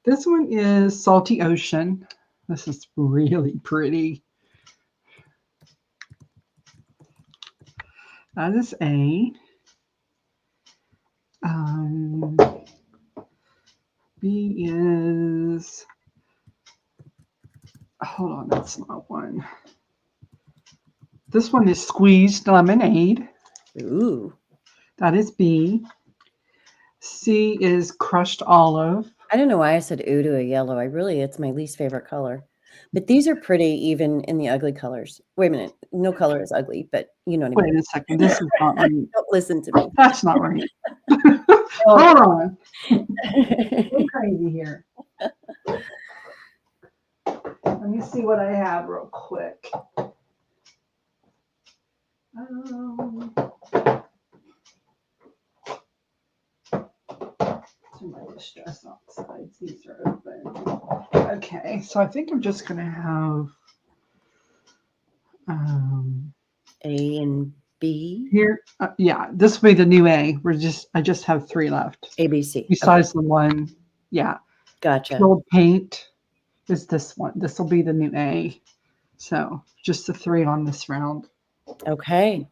This one is Salty Ocean. This is really pretty. That is A. B is, hold on, that's not one. This one is Squeezed Lemonade. Ooh. That is B. C is Crushed Olive. I don't know why I said ooh to a yellow. It's my least favorite color. But these are pretty even in the ugly colors. Wait a minute. No color is ugly, but you know what I mean. Wait a second. This is not right. Don't listen to me. That's not right. Hold on. I'm crazy here. Let me see what I have real quick. To my distress oxides. These are open. Okay, so I think I'm just gonna have A and B. here. Yeah, this will be the new A. I just have 3 left. A, B, C. Besides the one, yeah. Gotcha. Gold paint is this one. This will be the new A. So just the 3 on this round. Okay.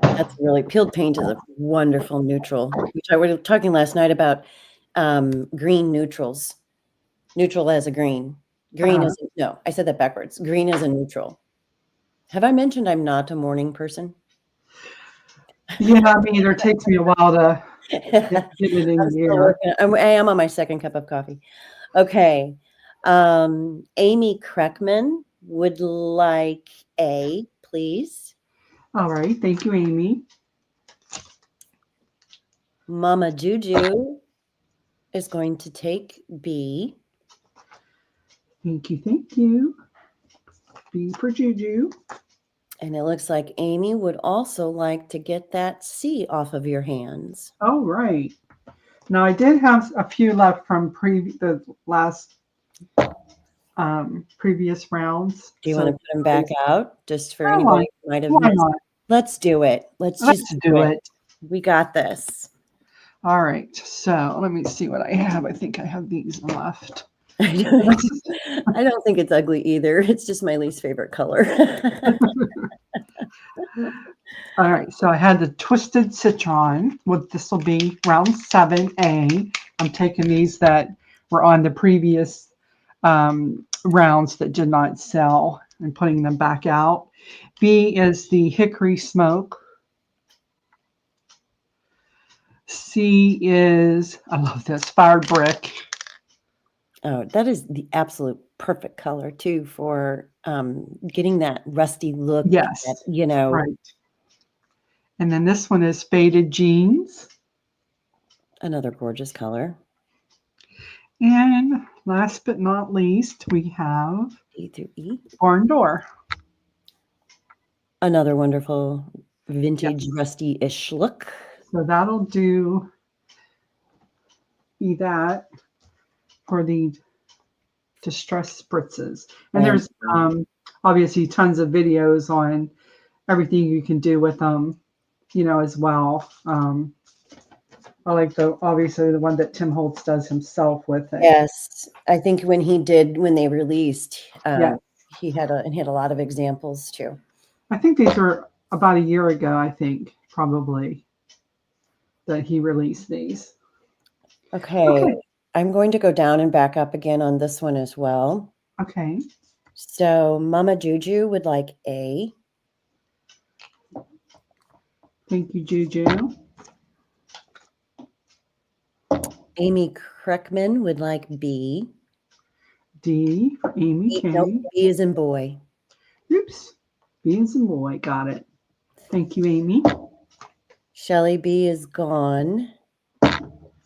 That's really, peeled paint is a wonderful neutral. We were talking last night about green neutrals. Neutral as a green. Green is, no, I said that backwards. Green is a neutral. Have I mentioned I'm not a morning person? Yeah, I mean, it takes me a while to get it in gear. I am on my second cup of coffee. Okay. Amy Kreckman would like A, please. All right. Thank you, Amy. Mama Juju is going to take B. Thank you. Thank you. B for Juju. And it looks like Amy would also like to get that C off of your hands. All right. Now, I did have a few left from the last previous rounds. Do you want to put them back out just for anybody who might have Why missed? not? Let's do it. Let's do it. We got this. All right. So let me see what I have. I think I have these left. I don't think it's ugly either. It's just my least favorite color. All right. So I had the Twisted Citron. Well, this will be round 7A. I'm taking these that were on the previous rounds that did not sell and putting them back out. B is the Hickory Smoke. C is, I love this, Fired Brick. Oh, that is the absolute perfect color too for getting that rusty look. Yes, that, you know. right. And then this one is Faded Jeans. Another gorgeous color. And last but not least, we have E through E. Barn Door. Another wonderful vintage rusty-ish look. So that'll be that for the distress spritzes. And there's obviously tons of videos on everything you can do with them, as well. I like obviously the one that Tim Holtz does himself with it. Yes, I think when they released, Yeah. he had a lot of examples too. I think these were about a year ago, I think, probably, that he released these. Okay. I'm going to go down and back up again on this one as well. Okay. So Mama Juju would like A. Thank you, Juju. Amy Kreckman would like B. D for Amy Kay. Nope, B is in boy. Oops. B is a boy. Got it. Thank you, Amy. Shelly B is gone.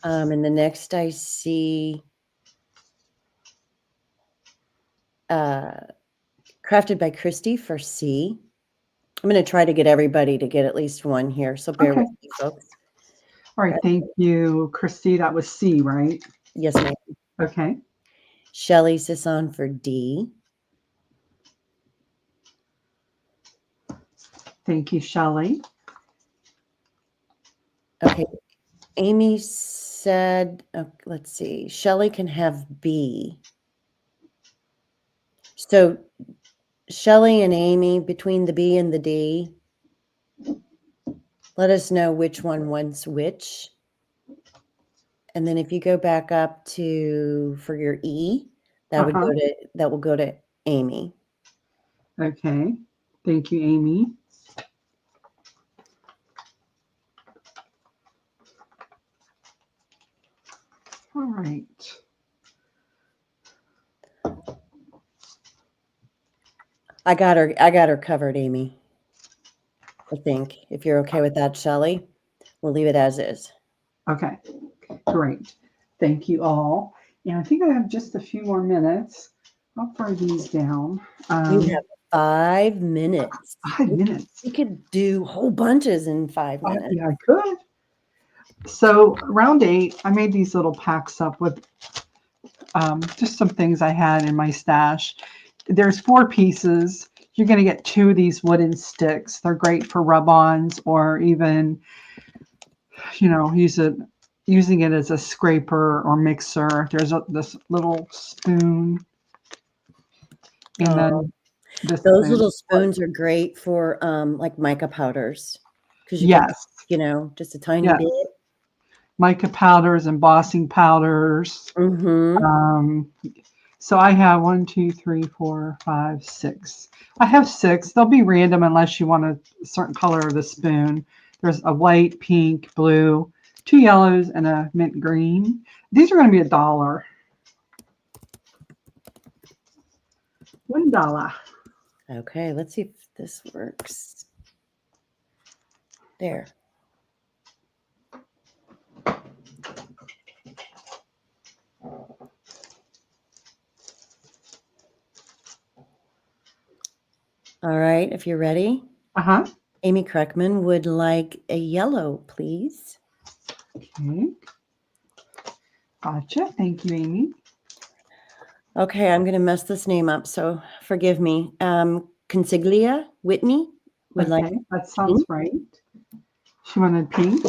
And the next I see Crafted by Christy for C. I'm going to try to get everybody to get at least one here, so bear with me, folks. All right. Thank you, Christy. That was C, right? Yes, ma'am. Okay. Shelly Sisson for D. Thank you, Shelly. Okay. Amy said, let's see, Shelly can have B. So Shelly and Amy, between the B and the D, let us know which one wants which. And then if you go back up for your E, that will go to Amy. Okay. Thank you, Amy. All right. I got her covered, Amy. I think. If you're okay with that, Shelly, we'll leave it as is. Okay. Great. Thank you all. And I think I have just a few more minutes. I'll throw these down. You have 5 minutes. 5 minutes. We could do whole bunches in 5 minutes. Yeah, I could. So round 8, I made these little packs up with just some things I had in my stash. There's 4 pieces. You're going to get 2 of these wooden sticks. They're great for rub-ons or even, using it as a scraper or mixer. There's this little spoon. And then those little spoons are great for like mica powders. Because just a tiny bit. Mica powders, embossing powders. Mm-hmm. So I have 1, 2, 3, 4, 5, 6. I have 6. They'll be random unless you want a certain color of the spoon. There's a white, pink, blue, 2 yellows, and a mint green. These are going to be $1. $1. Okay, let's see if this works. There. All right, if you're ready. Uh-huh. Amy Kreckman would like a yellow, please. Okay. Gotcha. Thank you, Amy. Okay, I'm going to mess this name up, so forgive me. Consiglia Whitney would like. That sounds right. She wanted pink.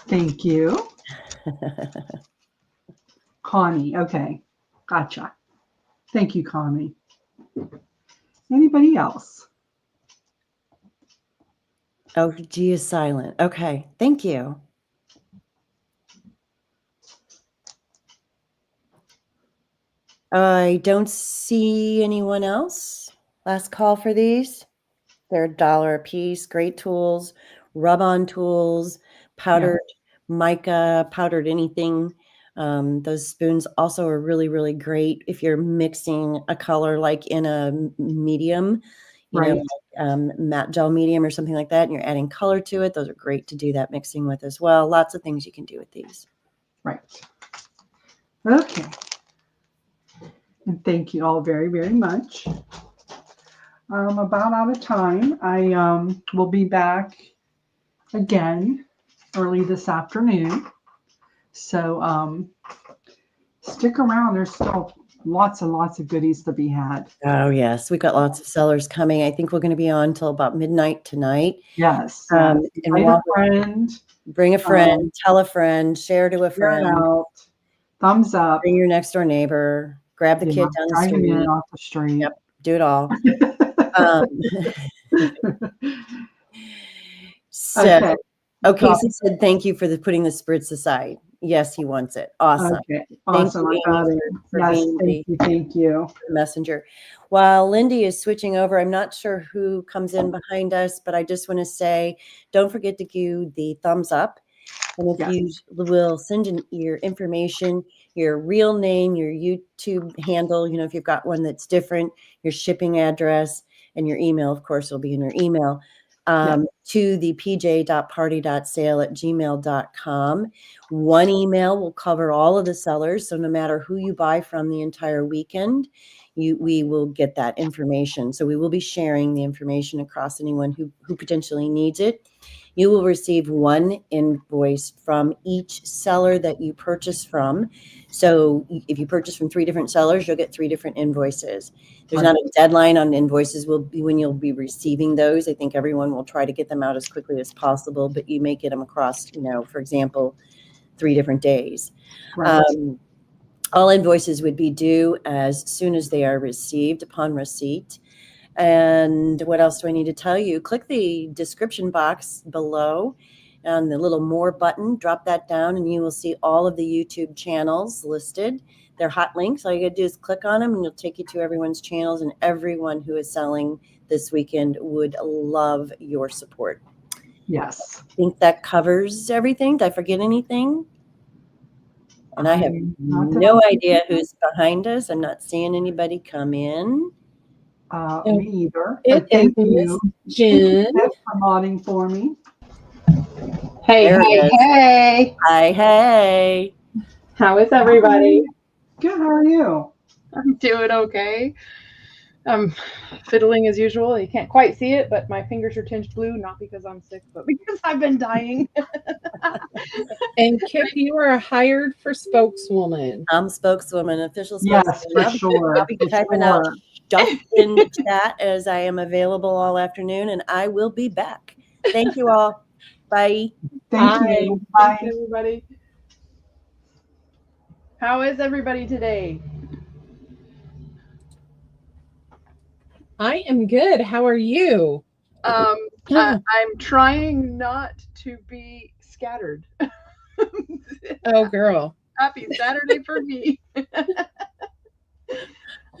Thank you. Connie. Okay. Gotcha. Thank you, Connie. Anybody else? Oh, G is silent. Okay. Thank you. I don't see anyone else. Last call for these. They're $1 a piece. Great tools, rub-on tools, powdered mica, powdered anything. Those spoons also are really, really great if you're mixing a color like in a medium, Right. like, matte gel medium or something like that, and you're adding color to it. Those are great to do that mixing with as well. Lots of things you can do with these. Right. Okay. And thank you all very, very much. I'm about out of time. I will be back again early this afternoon. So stick around. There's still lots and lots of goodies to be had. Oh, yes. We've got lots of sellers coming. I think we're going to be on till about midnight tonight. Yes. And Invite a friend. bring a friend, tell a friend, share to a Share it friend, out. Thumbs up. bring your next door neighbor, grab the kid down the Drag 'em in street. off the street. Yep, do it all. So, okay, Cool. so said thank you for putting the spritz aside. Yes, he wants it. Awesome. Okay. Thank Awesome. you, I got Amy, it. for Yes. being Thank you. Thank you. the messenger. While Lyndee is switching over, I'm not sure who comes in behind us, but I just want to say, don't forget to give the thumbs up. And if you will send in your information, your real name, your YouTube handle, if you've got one that's different, your shipping address, and your email, of course, will be in your email, to the pj.party.sale@gmail.com. One email will cover all of the sellers. So no matter who you buy from the entire weekend, we will get that information. So we will be sharing the information across anyone who potentially needs it. You will receive one invoice from each seller that you purchase from. So if you purchase from 3 different sellers, you'll get 3 different invoices. There's not a deadline on invoices when you'll be receiving those. I think everyone will try to get them out as quickly as possible, but you may get them across, for example, 3 different days. Right. All invoices would be due as soon as they are received upon receipt. And what else do I need to tell you? Click the description box below and the little more button, drop that down, and you will see all of the YouTube channels listed. They're hot links. All you gotta do is click on them and it'll take you to everyone's channels, and everyone who is selling this weekend would love your support. Yes. I think that covers everything. Did I forget anything? And I have no idea who's behind us. I'm not seeing anybody come in. Me either. It Thank is you, Jenn. for modding for me. Hey, There it hey, is. hey. Hi, hey. How is everybody? Good. How are you? I'm doing okay. I'm fiddling as usual. You can't quite see it, but my fingers are tinged blue, not because I'm sick, but because I've been dying. And Kipp, you are hired for spokeswoman. I'm spokeswoman, official Yes, spokeswoman. for sure. I'll be typing out stuff in the chat as I am available all afternoon, and I will be back. Thank you all. Bye. Thank you. Bye. Thanks, everybody. How is everybody today? I am good. How are you? I'm trying not to be scattered. Oh, girl. Happy Saturday for me.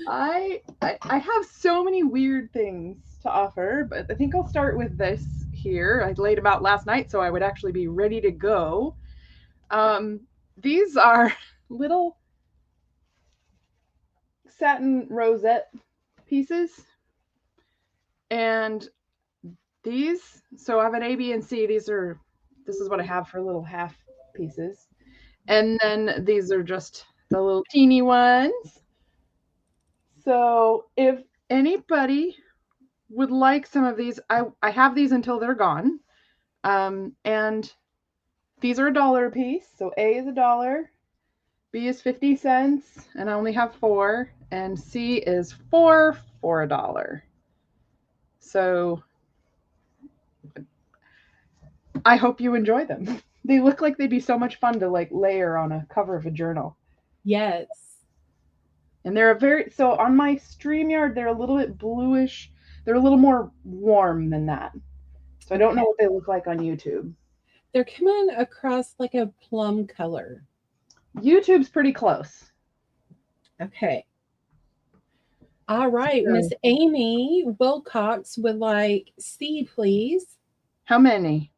I have so many weird things to offer, but I think I'll start with this here. I laid them out last night so I would actually be ready to go. These are little satin rosette pieces. And these, so I have an A, B, and C. This is what I have for little half pieces. And then these are just the little teeny ones. So if anybody would like some of these, I have these until they're gone. And these are $1 a piece. So A is $1, B is 50 cents, and I only have 4, and C is 4 for $1. So I hope you enjoy them. they look like they'd be so much fun to like layer on a cover of a journal. Yes. And they're so on my StreamYard, they're a little bit bluish. They're a little more warm than that. So I don't know what they look like on YouTube. They're coming across like a plum color. YouTube's pretty close. Okay. All right. So- Miss Amy Wilcox would like C, please. How many?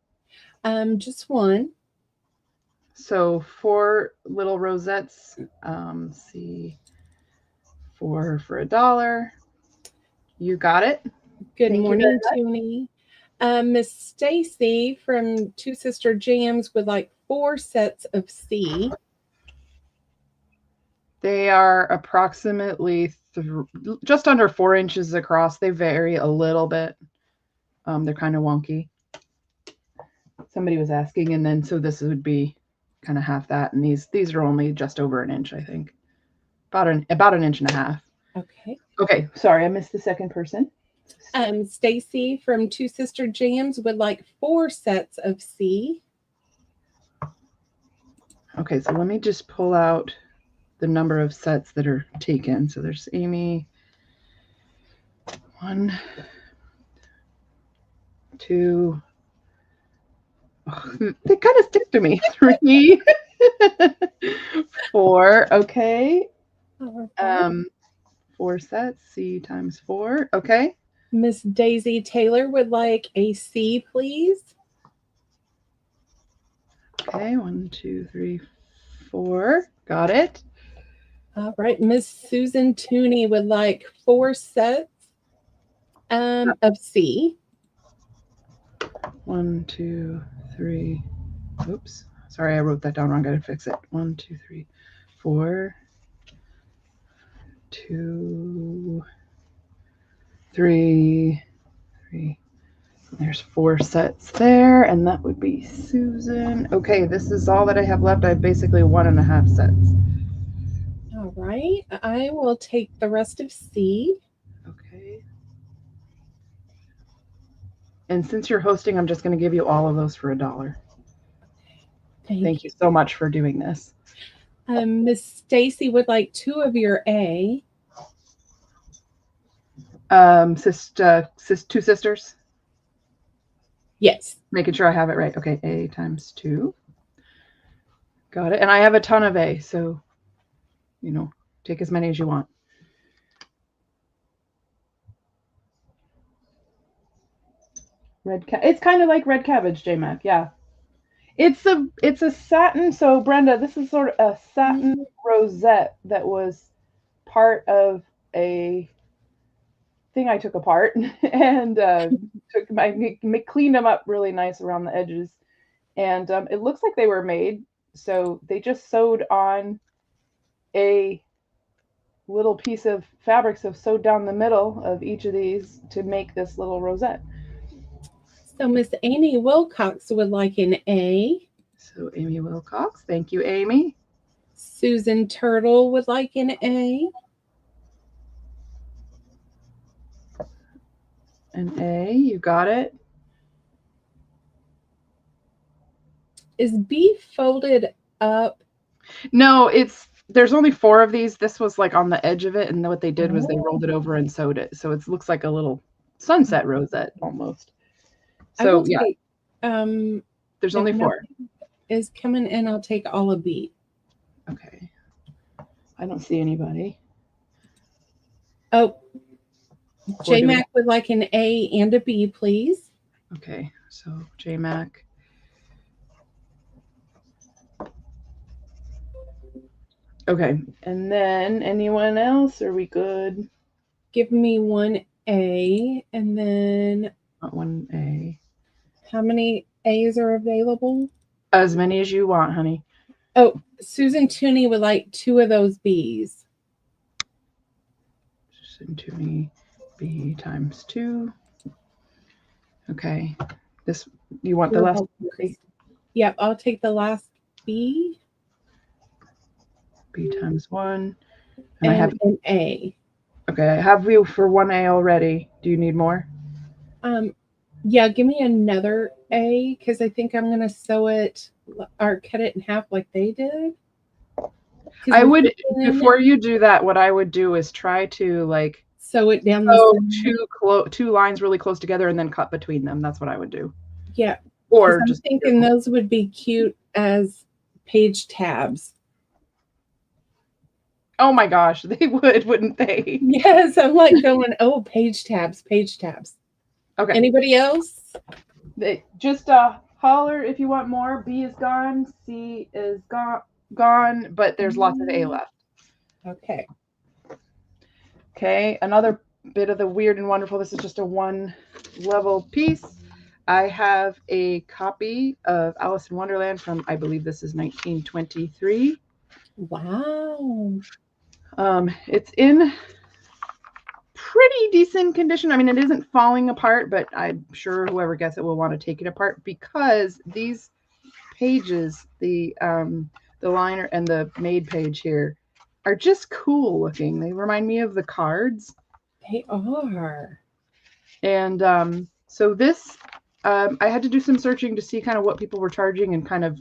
Just one. So 4 little rosettes. See, 4 for $1. You got it. Good Thank you morning, very Toonie. Miss Stacy from Two Sister Jams would like 4 sets of C. They are approximately just under 4 inches across. They vary a little bit. They're kind of wonky. Somebody was asking, and then so this would be kind of half that, and these are only just over an inch, I think, about an inch and a half. Okay. Okay, sorry, I missed the second person. Stacy from Two Sister Jams would like 4 sets of C. Okay, so let me just pull out the number of sets that are taken. So there's Amy. 1, 2. Oh, they kind of stick to me. 3, 4. Okay. 4 sets. C times 4. Okay. Miss Daisy Taylor would like a C, please. Okay. 1, 2, 3, 4. Got it. All right. Miss Susan Tooney would like 4 sets of C. 1, 2, 3. Oops. Sorry, I wrote that down wrong. Gotta fix it. 1, 2, 3, 4. 2, 3. There's 4 sets there, and that would be Susan. Okay, this is all that I have left. I have basically 1.5 sets. All right. I will take the rest of C. Okay. And since you're hosting, I'm just going to give you all of those for $1. Thank you so much for doing this. Miss Stacy would like 2 of your A. Two sisters. Yes. Making sure I have it right. Okay, A times 2. Got it. And I have a ton of A, so take as many as you want. It's kind of like red cabbage, JMac. Yeah. It's a satin. So Brenda, this is sort of a satin rosette that was part of a thing I took apart and cleaned them up really nice around the edges. And it looks like they were made. So they just sewed on a little piece of fabric, so sewed down the middle of each of these to make this little rosette. So Miss Amy Wilcox would like an A. So Amy Wilcox, thank you, Amy. Susan Turtle would like an A. An A, you got it. Is B folded up? No, there's only 4 of these. This was like on the edge of it, and what they did was they rolled it over and sewed it. So it looks like a little sunset rosette almost. So yeah, there's only 4. Is coming in. I'll take all of B. Okay. I don't see anybody. Oh, JMac would like an A and a B, please. Okay, so JMac. Okay, and then anyone else? Are we good? Give me one A, and then Not one A. how many A's are available? As many as you want, honey. Oh, Susan Tooney would like 2 of those B's. Susan Tooney, B times 2. Okay, you want the last? Yep, I'll take the last B. B times 1. And I have an A. Okay, I have you for 1A already. Do you need more? Yeah, give me another A because I think I'm gonna sew it or cut it in half like they did? 'Cause I we would, put it in before you do that, what I would do is try to like sew it down the sew center. two lines really close together and then cut between them. That's what I would do. Yeah. Or I'm just thinking those would be cute as page tabs. oh my gosh, they would, wouldn't they? Yes, I'm like going, oh, page tabs, page tabs. Okay. Anybody else? They just holler if you want more. B is gone, C is gone, but there's lots of A left. Okay. Okay, another bit of the weird and wonderful. This is just a one level piece. I have a copy of Alice in Wonderland from, I believe this is 1923. Wow. It's in pretty decent condition. I mean, it isn't falling apart, but I'm sure whoever gets it will want to take it apart because these pages, the liner and the made page here, are just cool looking. They remind me of the cards. They are. And so this, I had to do some searching to see kind of what people were charging and kind of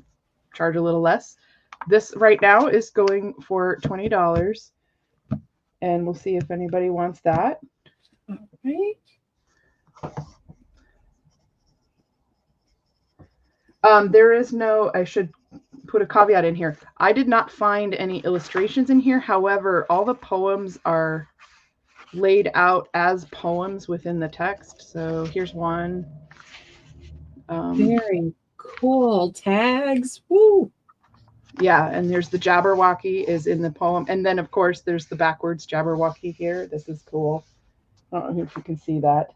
charge a little less. This right now is going for $20. And we'll see if anybody wants that. All right. There is no, I should put a caveat in here. I did not find any illustrations in here. However, all the poems are laid out as poems within the text. So here's one. Very cool tags. Woo. Yeah, and there's the Jabberwocky is in the poem. And then, of course, there's the backwards Jabberwocky here. This is cool. I don't know if you can see that.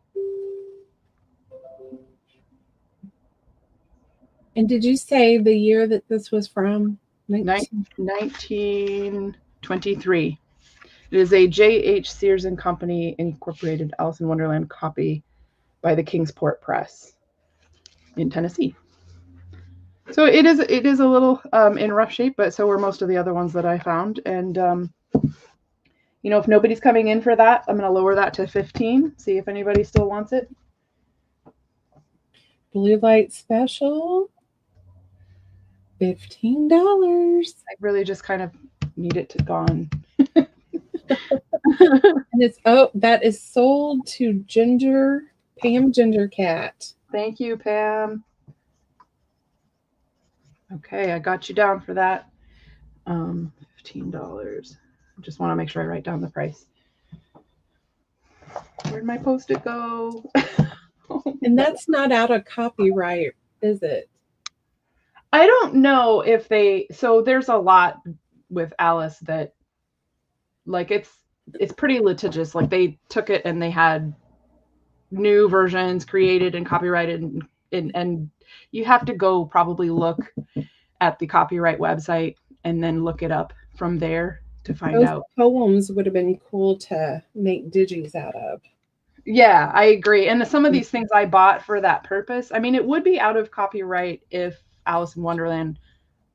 And did you say the year that this was from? 1923. It is a J.H. Sears and Company Incorporated Alice in Wonderland copy by the Kingsport Press in Tennessee. So it is a little in rough shape, but so were most of the other ones that I found. And you know, if nobody's coming in for that, I'm going to lower that to 15. See if anybody still wants it. Blue light special. $15. I really just kind of need it to gone. And it's, oh, that is sold to Pam Ginger Cat. Thank you, Pam. Okay, I got you down for that. $15. I just want to make sure I write down the price. Where'd my Post-it go? And that's not out of copyright, is it? I don't know if they, so there's a lot with Alice that like it's pretty litigious. Like they took it and they had new versions created and copyrighted and you have to go probably look at the copyright website and then look it up from there to find out. Poems would have been cool to make digis out of. Yeah, I agree. And some of these things I bought for that purpose. I mean, it would be out of copyright if Alice in Wonderland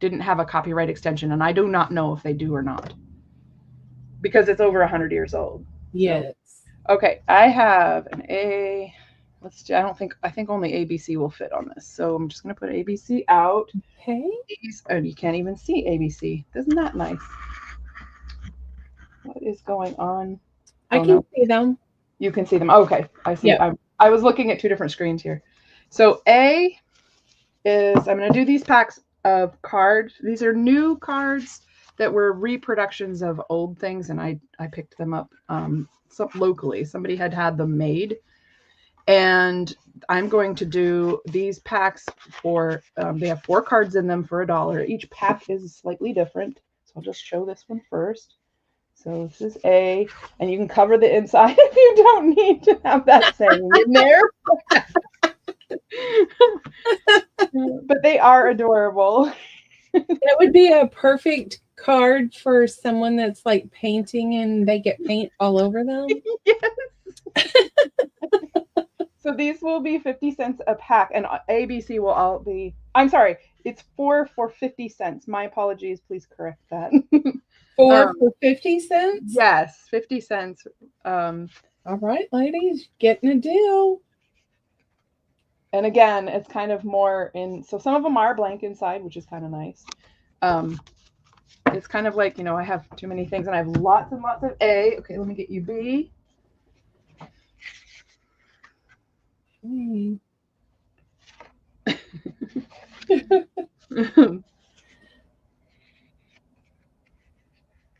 didn't have a copyright extension, and I do not know if they do or not because it's over 100 years old. Yes. So, okay, I have an A. Let's do, I think only ABC will fit on this. So I'm just going to put ABC out. Okay. And you can't even see ABC. Isn't that nice? What is going on? I can see them. You can see them. Okay, I see. Yep. I was looking at two different screens here. So A is, I'm going to do these packs of cards. These are new cards that were reproductions of old things, and I picked them up locally. Somebody had them made. And I'm going to do these packs for, they have 4 cards in them for $1. Each pack is slightly different. So I'll just show this one first. So this is A, and you can cover the inside if you don't need to have that saying in there. But they are adorable. That would be a perfect card for someone that's like painting and they get paint all over them. Yes. So these will be 50 cents a pack, and ABC will all be, I'm sorry, it's 4 for 50 cents. My apologies, please correct that. 4 for 50 cents? Yes, 50 cents. All right, ladies, getting a deal. And again, it's kind of more in, so some of them are blank inside, which is kind of nice. It's kind of like, I have too many things and I have lots and lots of A. Okay, let me get you B. Hmm.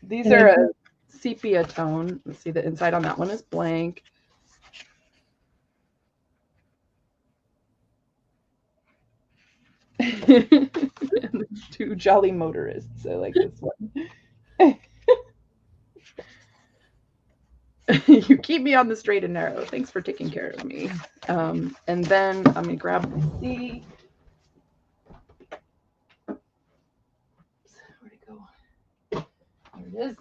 These And are I a sepia tone. Let's see, the inside on that one is blank. And there's 2 jolly motorists. I like this one. You keep me on the straight and narrow. Thanks for taking care of me. And then I'm going to grab the C. Where'd it go? There it is.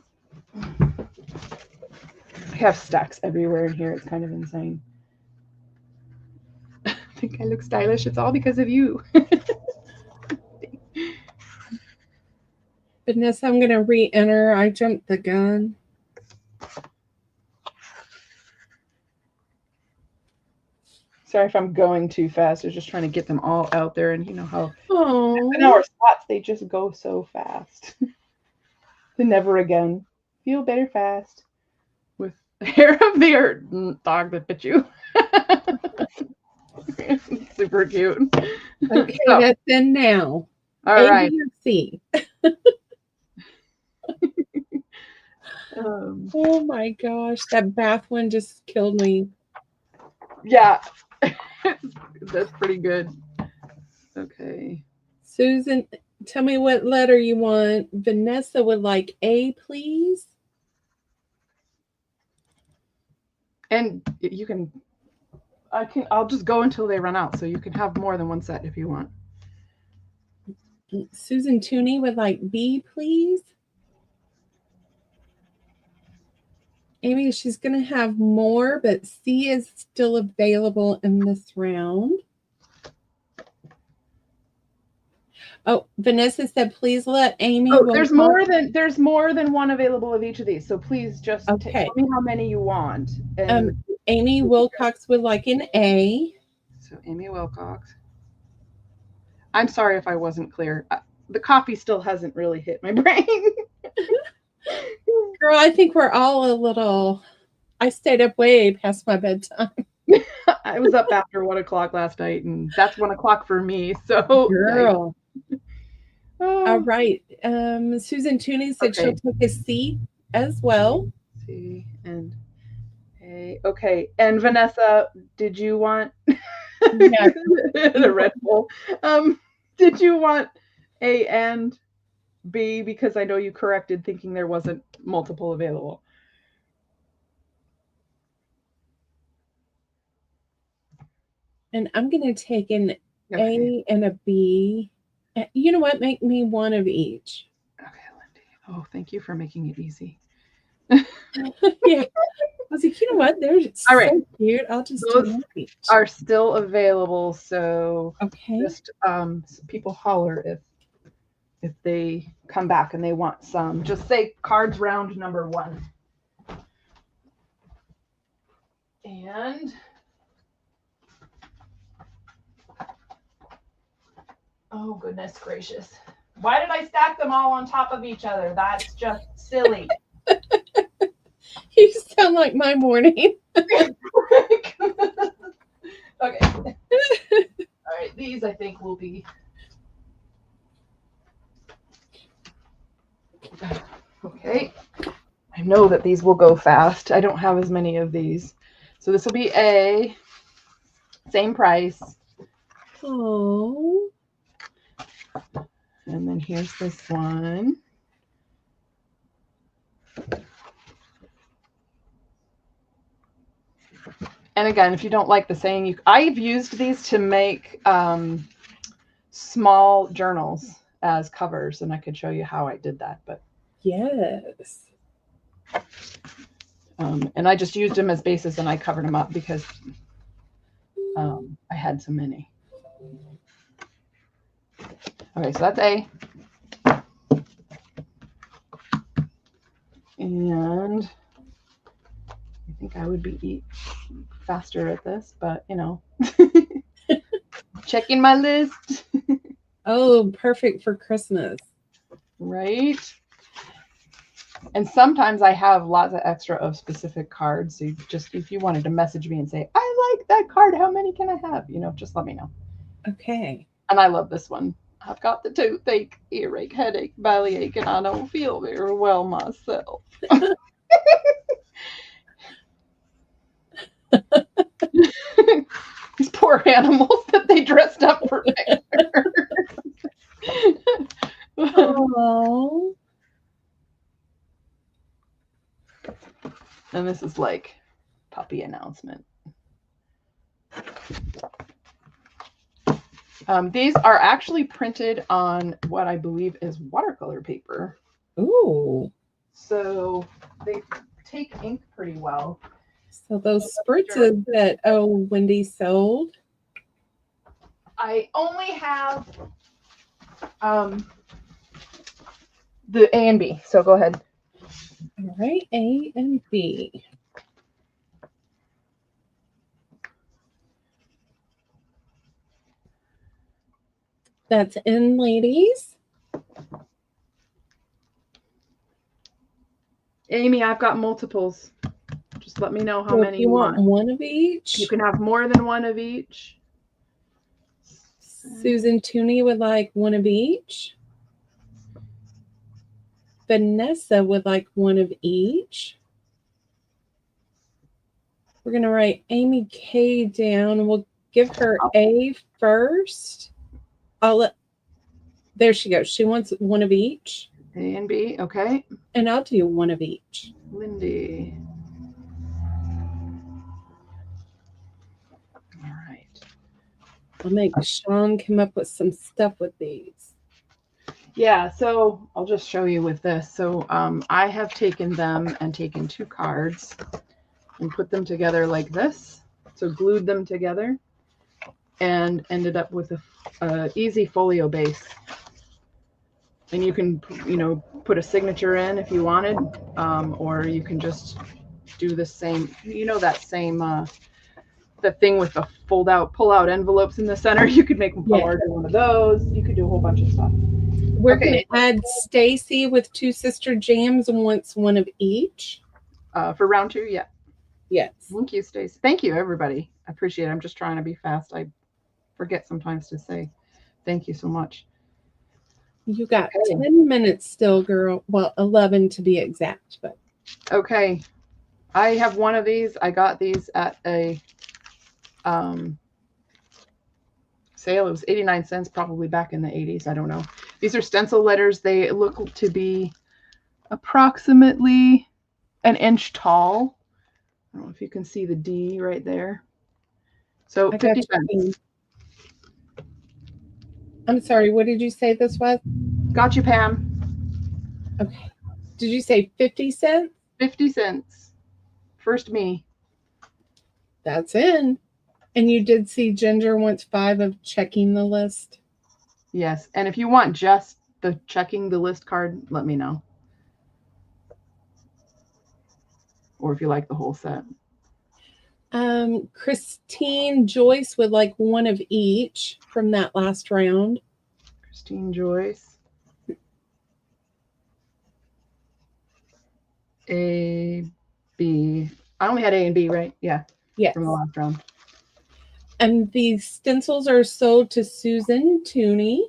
I have stacks everywhere in here. It's kind of insane. I think I look stylish. It's all because of you. Vanessa, I'm going to re-enter. I jumped the gun. Sorry if I'm going too fast. I was just trying to get them all out there, and you know how Oh, in our spots they just go so fast. The never again. Feel better fast with hair of the dog that bit you. Super cute. okay, So, that's in now. all A, right. B, or C? Oh my gosh, that bath one just killed me. Yeah, that's pretty good. Okay. Susan, tell me what letter you want. Vanessa would like A, please. And you can, I'll just go until they run out, so you can have more than one set if you want. Susan Tooney would like B, please. Amy, she's going to have more, but C is still available in this round. Oh, Vanessa said, please let Amy. Oh, there's more than one available of each of these. So please just tell me how many you want. And Amy Wilcox would like an A. So Amy Wilcox. I'm sorry if I wasn't clear. The coffee still hasn't really hit my brain. Girl, I think we're all a little. I stayed up way past my bedtime. I was up after 1 o'clock last night, and that's 1 o'clock for me. So, girl. All right. Susan Tooney said she'll take a C as well. C and A. Okay. And Vanessa, did you want the Red Bull? Did you want A and B? Because I know you corrected thinking there wasn't multiple available. And I'm going to take an A and a B. You know what? Make me one of each. Okay, Lindy. Oh, thank you for making it easy. Yeah. I was like, you know what? They're so cute. I'll just do one of each. Are still available. So okay. Just people holler if they come back and they want some. Just say cards round number 1. And oh, goodness gracious. Why did I stack them all on top of each other? That's just silly. You sound like my morning. Okay. All right. These, I think, will be. Okay. I know that these will go fast. I don't have as many of these. So this will be A. Same price. Oh. And then here's this one. And again, if you don't like the saying, I've used these to make small journals as covers, and I could show you how I did that. But yes. And I just used them as bases, and I covered them up because I had so many. Okay, so that's A. And I think I would be faster at this, but you know. Checking my list. Oh, perfect for Christmas. Right. And sometimes I have lots of extra of specific cards. So you just, if you wanted to message me and say, I like that card, how many can I have? You know, just let me know. Okay. And I love this one. I've got the toothache, earache, headache, bellyache, and I don't feel very well myself. These poor animals that they dressed up for next year. Oh. And this is like puppy announcement. These are actually printed on what I believe is watercolor paper. Ooh. So they take ink pretty well. So those spritzes that Wendy sold. I only have the A and B. So go ahead. All right, A and B. That's in, ladies. Amy, I've got multiples. Just let me know how So many if you want one of each. You can have more than one of each. Susan Tooney would like one of each. Vanessa would like one of each. We're going to write Amy Kay down. We'll give her A first. There she goes. She wants one of each. A and B, okay. And I'll do one of each. Lyndee. All right. I'll make Sean come up with some stuff with these. Yeah, so I'll just show you with this. So I have taken them and taken 2 cards and put them together like this. So glued them together and ended up with a easy folio base. And you can, you know, put a signature in if you wanted, or you can just do the same, you know, that same, the thing with the pull out envelopes in the center. You could make a larger one of those. You could do a whole bunch of stuff. We're going to add Stacy with 2 sister jams and wants one of each. For round 2, yeah. Yes. Thank you, Stacy. Thank you, everybody. I appreciate it. I'm just trying to be fast. I forget sometimes to say thank you so much. You got 10 minutes still, girl. Well, 11 to be exact, but okay. I have one of these. I got these at a sale. It was 89 cents, probably back in the 80s. I don't know. These are stencil letters. They look to be approximately an inch tall. I don't know if you can see the D right there. So 50 cents. I'm sorry, what did you say this was? Got you, Pam. Okay. Did you say 50 cents? 50 cents. First me. That's in. And you did see Ginger wants 5 of checking the list? Yes. And if you want just the checking the list card, let me know. Or if you like the whole set. Christine Joyce would like one of each from that last round. Christine Joyce. A, B. I only had A and B, right? Yeah. Yes. From the last round. And the stencils are sold to Susan Tooney.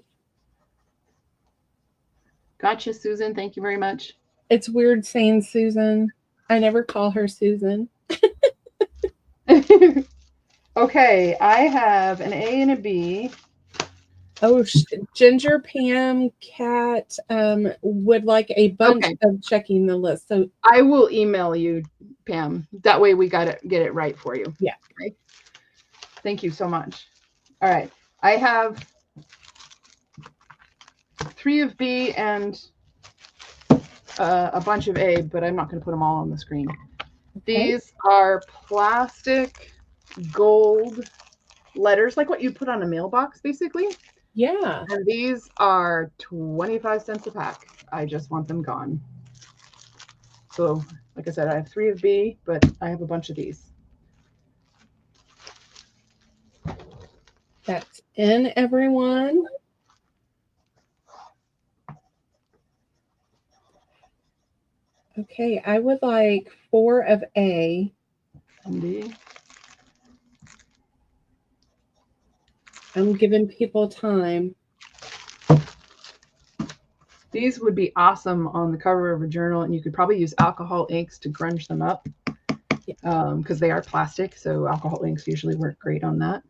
Gotcha, Susan. Thank you very much. It's weird saying Susan. I never call her Susan. Okay, I have an A and a B. Oh, Ginger, Pam, Kat would like a bunch of checking the list. So I will email you, Pam. That way we got to get it right for you. Yeah. Okay. Thank you so much. All right. I have 3 of B and a bunch of A, but I'm not going to put them all on the screen. Okay. These are plastic gold letters, like what you put on a mailbox, basically. Yeah. And these are 25 cents a pack. I just want them gone. So, like I said, I have 3 of B, but I have a bunch of these. That's in, everyone. Okay, I would like 4 of A. Wendy. I'm giving people time. These would be awesome on the cover of a journal, and you could probably use alcohol inks to grunge them up because they are plastic, so alcohol inks usually work great on that.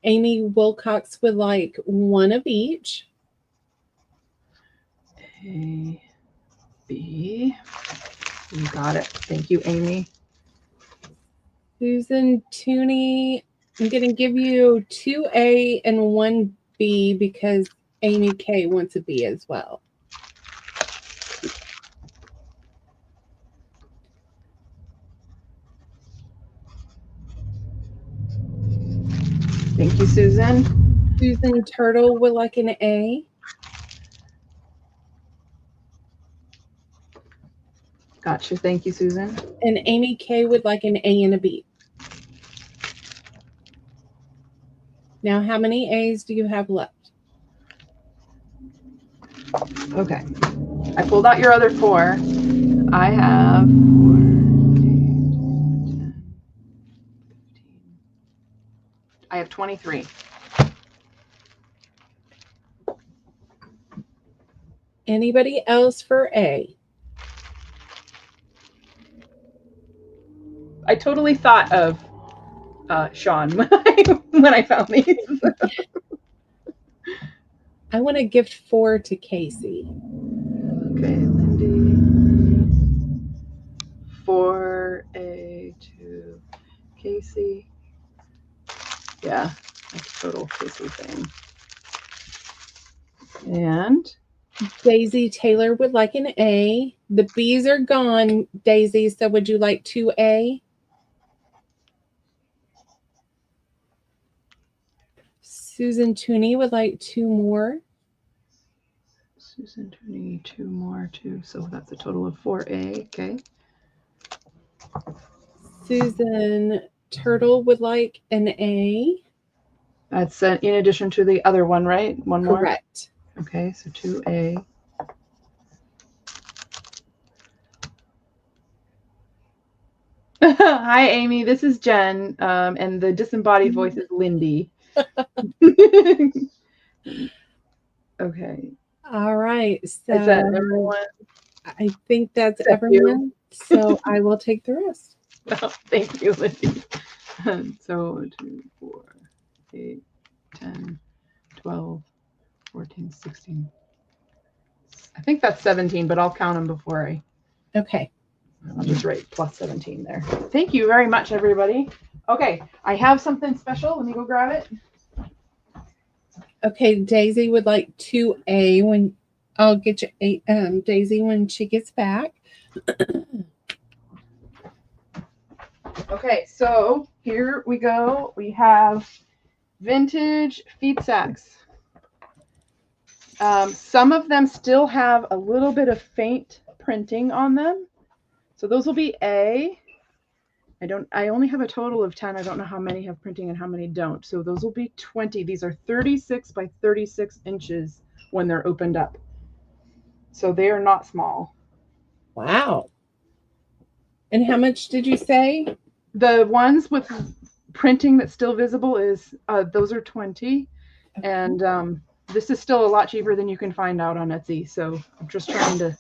Amy Wilcox would like 1 of each. A, B. You got it. Thank you, Amy. Susan Tooney, I'm going to give you 2A and 1 B because Amy Kay wants a B as well. Thank you, Susan. Susan Turtle would like an A. Gotcha. Thank you, Susan. And Amy Kay would like an A and a B. Now, how many A's do you have left? Okay. I pulled out your other 4. I have 4, 8, 10, 15. I have 23. Anybody else for A? I totally thought of Sean when I found these. I want to gift 4 to Casey. Okay, Lyndee. 4A to Casey. Yeah, that's a total Casey thing. And Daisy Taylor would like an A. The B's are gone, Daisy, so would you like 2A? Susan Tooney would like 2 more. Susan Tooney, 2 more, 2. So that's a total of 4A. Okay. Susan Turtle would like an A. That's in addition to the other one, right? One more? Correct. Okay, so 2A. Hi, Amy. This is Jen, and the disembodied voice is Lyndee. Okay. All right. So Is that everyone? I think that's Except everyone. So I will take the rest. Well, thank you, Lyndee. So 2, 4, 8, 10, 12, 14, 16. I think that's 17, but I'll count them before Okay. I'll just write plus 17 there. Thank you very much, everybody. Okay, I have something special. Let me go grab it. Okay, Daisy would like 2A when I'll get you Daisy when she gets back. Okay, so here we go. We have vintage feed sacks. Some of them still have a little bit of faint printing on them. So those will be A. I only have a total of 10. I don't know how many have printing and how many don't. So those will be 20. These are 36 by 36 inches when they're opened up. So they are not small. Wow. And how much did you say? The ones with printing that's still visible is those are 20. Okay. And this is still a lot cheaper than you can find out on Etsy. So I'm just trying to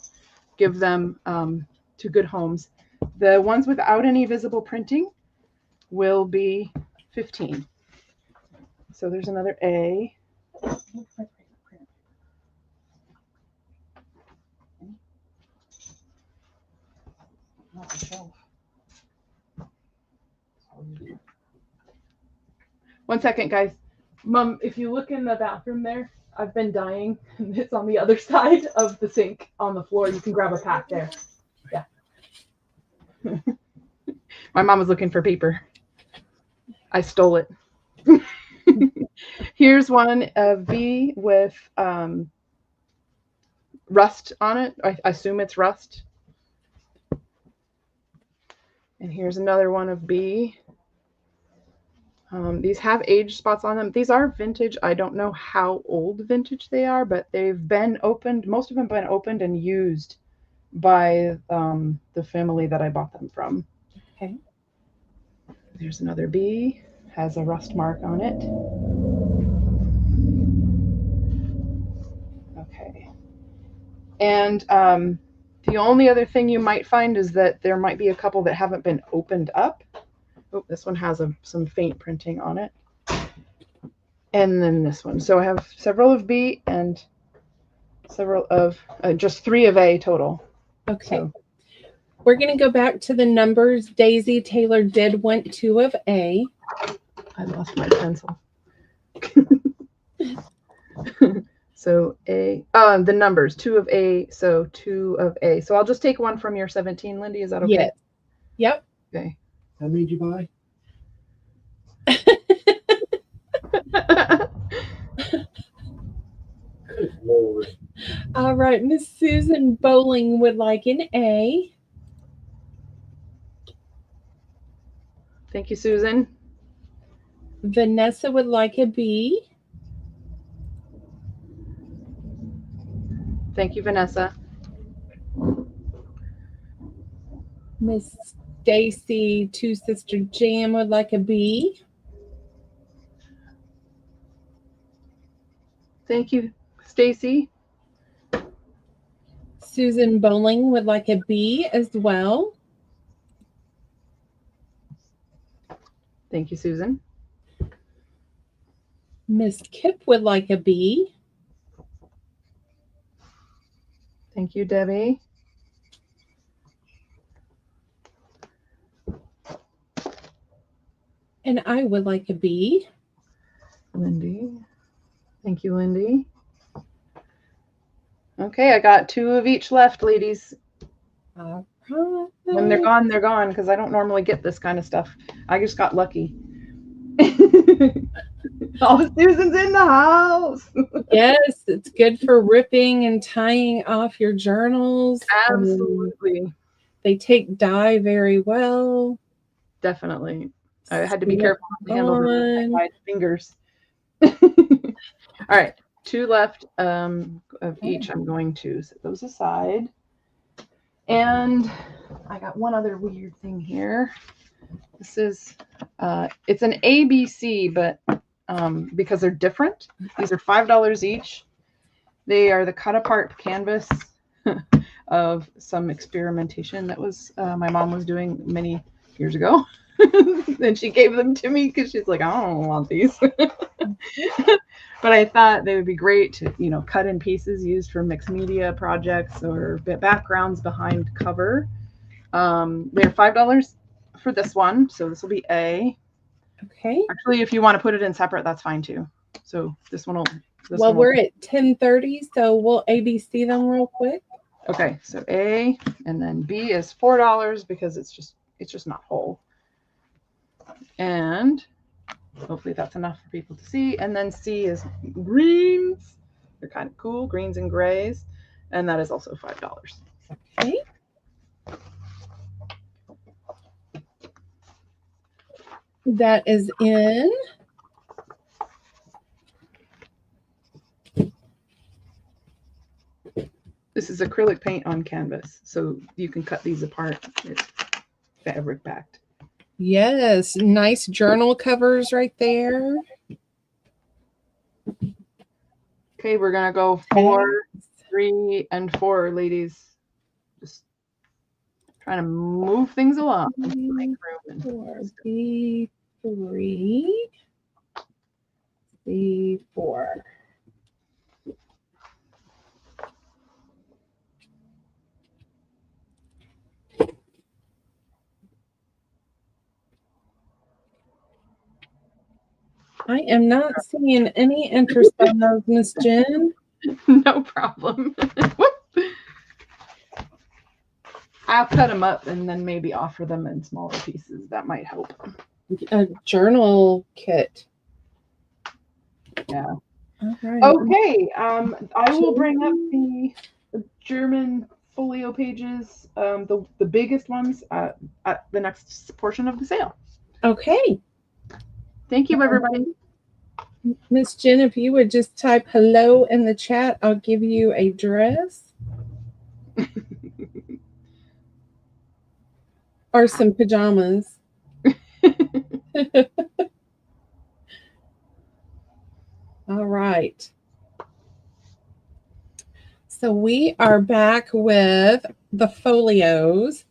give them to good homes. The ones without any visible printing will be 15. So there's another A. One second, guys. Mom, if you look in the bathroom there, I've been dying. It's on the other side of the sink on the floor. You can grab a pack there. Yeah. My mom was looking for paper. I stole it. Here's one of B with rust on it. I assume it's rust. And here's another one of B. These have age spots on them. These are vintage. I don't know how old vintage they are, but they've been opened. Most of them have been opened and used by the family that I bought them from. Okay. There's another bee, has a rust mark on it. Okay. And the only other thing you might find is that there might be a couple that haven't been opened up. Oh, this one has some faint printing on it. And then this one. So I have several of B and several of, just 3 of A total. Okay. So, We're going to go back to the numbers. Daisy Taylor did want 2 of A. I lost my pencil. So A, the numbers, 2 of A, so 2 of A. So I'll just take one from your 17, Lyndee. Is that okay? Yes. Yep. Okay. How many did you buy? Good Lord. All right. Miss Susan Bowling would like an A. Thank you, Susan. Vanessa would like a B. Thank you, Vanessa. Miss Stacy Two Sister Jam would like a B. Thank you, Stacy. Susan Bowling would like a B as well. Thank you, Susan. Miss Kipp would like a B. Thank you, Debbie. And I would like a B. Lyndee. Thank you, Lyndee. Okay, I got 2 of each left, ladies. All right. When they're gone, because I don't normally get this kind of stuff. I just got lucky. All the Susans in the house. Yes, it's good for ripping and tying off your journals. Absolutely. They take dye very well. Definitely. I had to be careful not to handle my fingers. All right, 2 left of each. I'm going to set those aside. And I got one other weird thing here. This is, it's an ABC, but because they're different, these are $5 each. They are the cut apart canvas of some experimentation that was my mom was doing many years ago. And she gave them to me because she's like, I don't want these. But I thought they would be great to, you know, cut in pieces used for mixed media projects or backgrounds behind cover. They're $5 for this one, so this will be A. Okay. Actually, if you want to put it in separate, that's fine too. So this one will. Well, we're at 10:30, so we'll ABC them real quick. Okay, so A, and then B is $4 because it's just not whole. And hopefully that's enough for people to see. And then C is greens. They're kind of cool, greens and grays, and that is also $5. Okay. That is in. This is acrylic paint on canvas, so you can cut these apart. It's fabric backed. Yes, nice journal covers right there. Okay, we're gonna go 4, 3, and 4, ladies. Just trying to move things along. Make room. 4, B3, B4. I am not seeing any interest on those, Miss Jenn. No problem. I'll cut them up and then maybe offer them in smaller pieces. That might help. A journal kit. Yeah. All right. Okay. I will bring up the German folio pages, the biggest ones at the next portion of the sale. Okay. Thank you, everybody. Miss Jen, if you would just type hello in the chat, I'll give you a dress. Or some pajamas. All right. So we are back with the folios.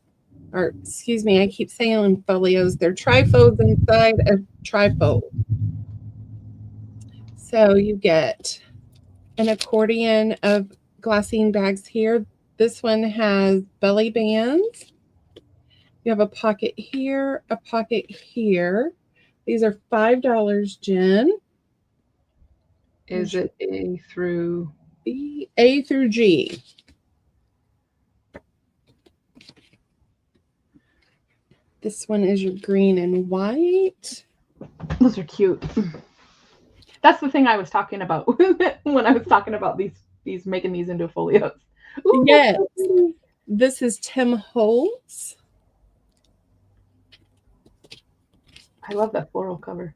Or excuse me, I keep saying folios. They're trifolds inside a trifold. So you get an accordion of glassine bags here. This one has belly bands. You have a pocket here, a pocket here. These are $5, Jen. Is it A through B, A through G. This one is your green and white. Those are cute. That's the thing I was talking about when I was talking about these making these into folios. Ooh, Yes. This is Tim Holtz. I love that floral cover.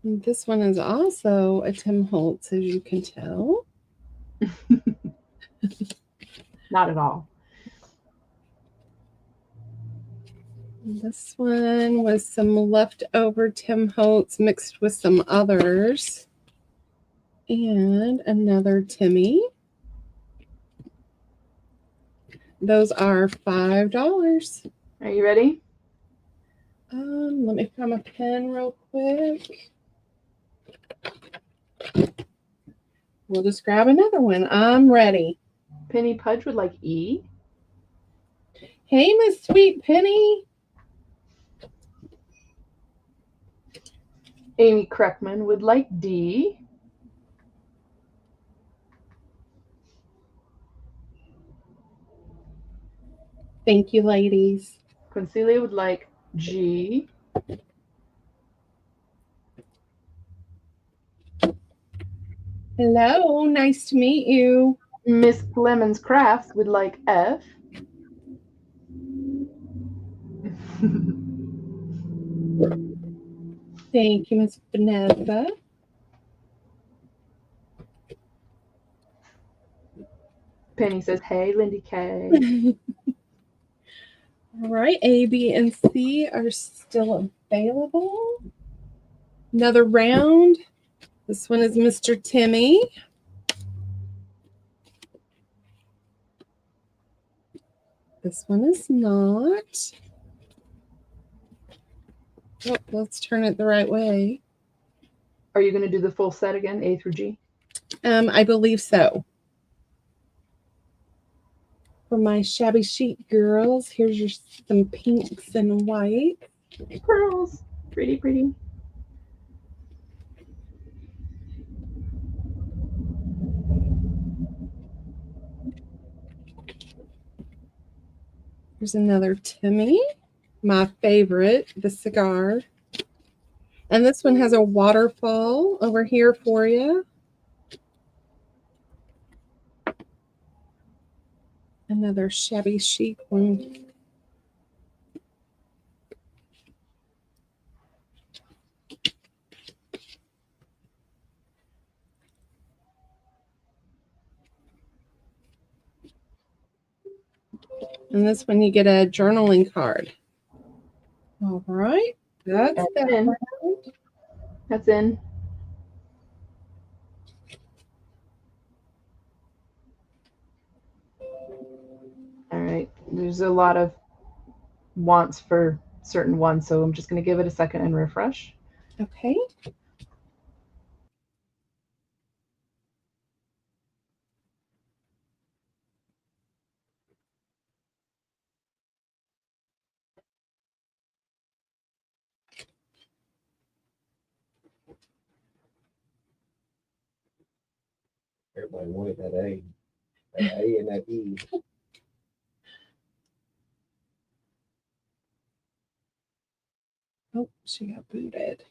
And this one is also a Tim Holtz, as you can tell. Not at all. This one was some leftover Tim Holtz mixed with some others. And another Timmy. Those are $5. Are you ready? Let me find my pen real quick. We'll just grab another one. I'm ready. Penny Pudge would like E. Hey, Miss Sweet Penny. Amy Kreckman would like D. Thank you, ladies. Concelia would like G. Hello, nice to meet you. Miss Clemens Crafts would like F. Thank you, Miss Vanessa. Penny says, hey, Lyndee Kay. All right, A, B, and C are still available. Another round. This one is Mr. Timmy. This one is not. Oh, let's turn it the right way. Are you going to do the full set again, A through G? I believe so. For my shabby chic girls, here's your some pinks and white. Pearls. Pretty, pretty. Here's another Timmy, my favorite, the cigar. And this one has a waterfall over here for you. Another shabby chic one. And this one you get a journaling card. All right. That's that in. round. That's in. All right. There's a lot of wants for certain ones, so I'm just going to give it a second and refresh. Okay. Everybody wanted that A. That A and that E. Oh, she got booted.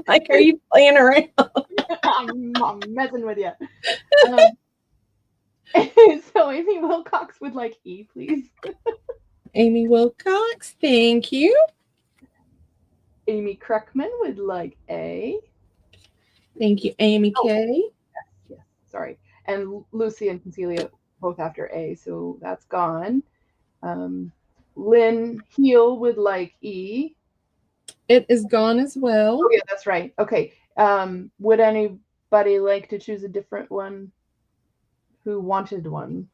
Like, are you playing around? I'm messing with you. So Amy Wilcox would like E, please. Amy Wilcox, thank you. Amy Kreckman would like A. Thank you, Amy Oh. Kay. Yes, sorry. And Lucy and Concelia both after A, so that's gone. Lynn Heel would like E. It is gone as well. Oh, yeah, that's right. Okay. Would anybody like to choose a different one? Who wanted one?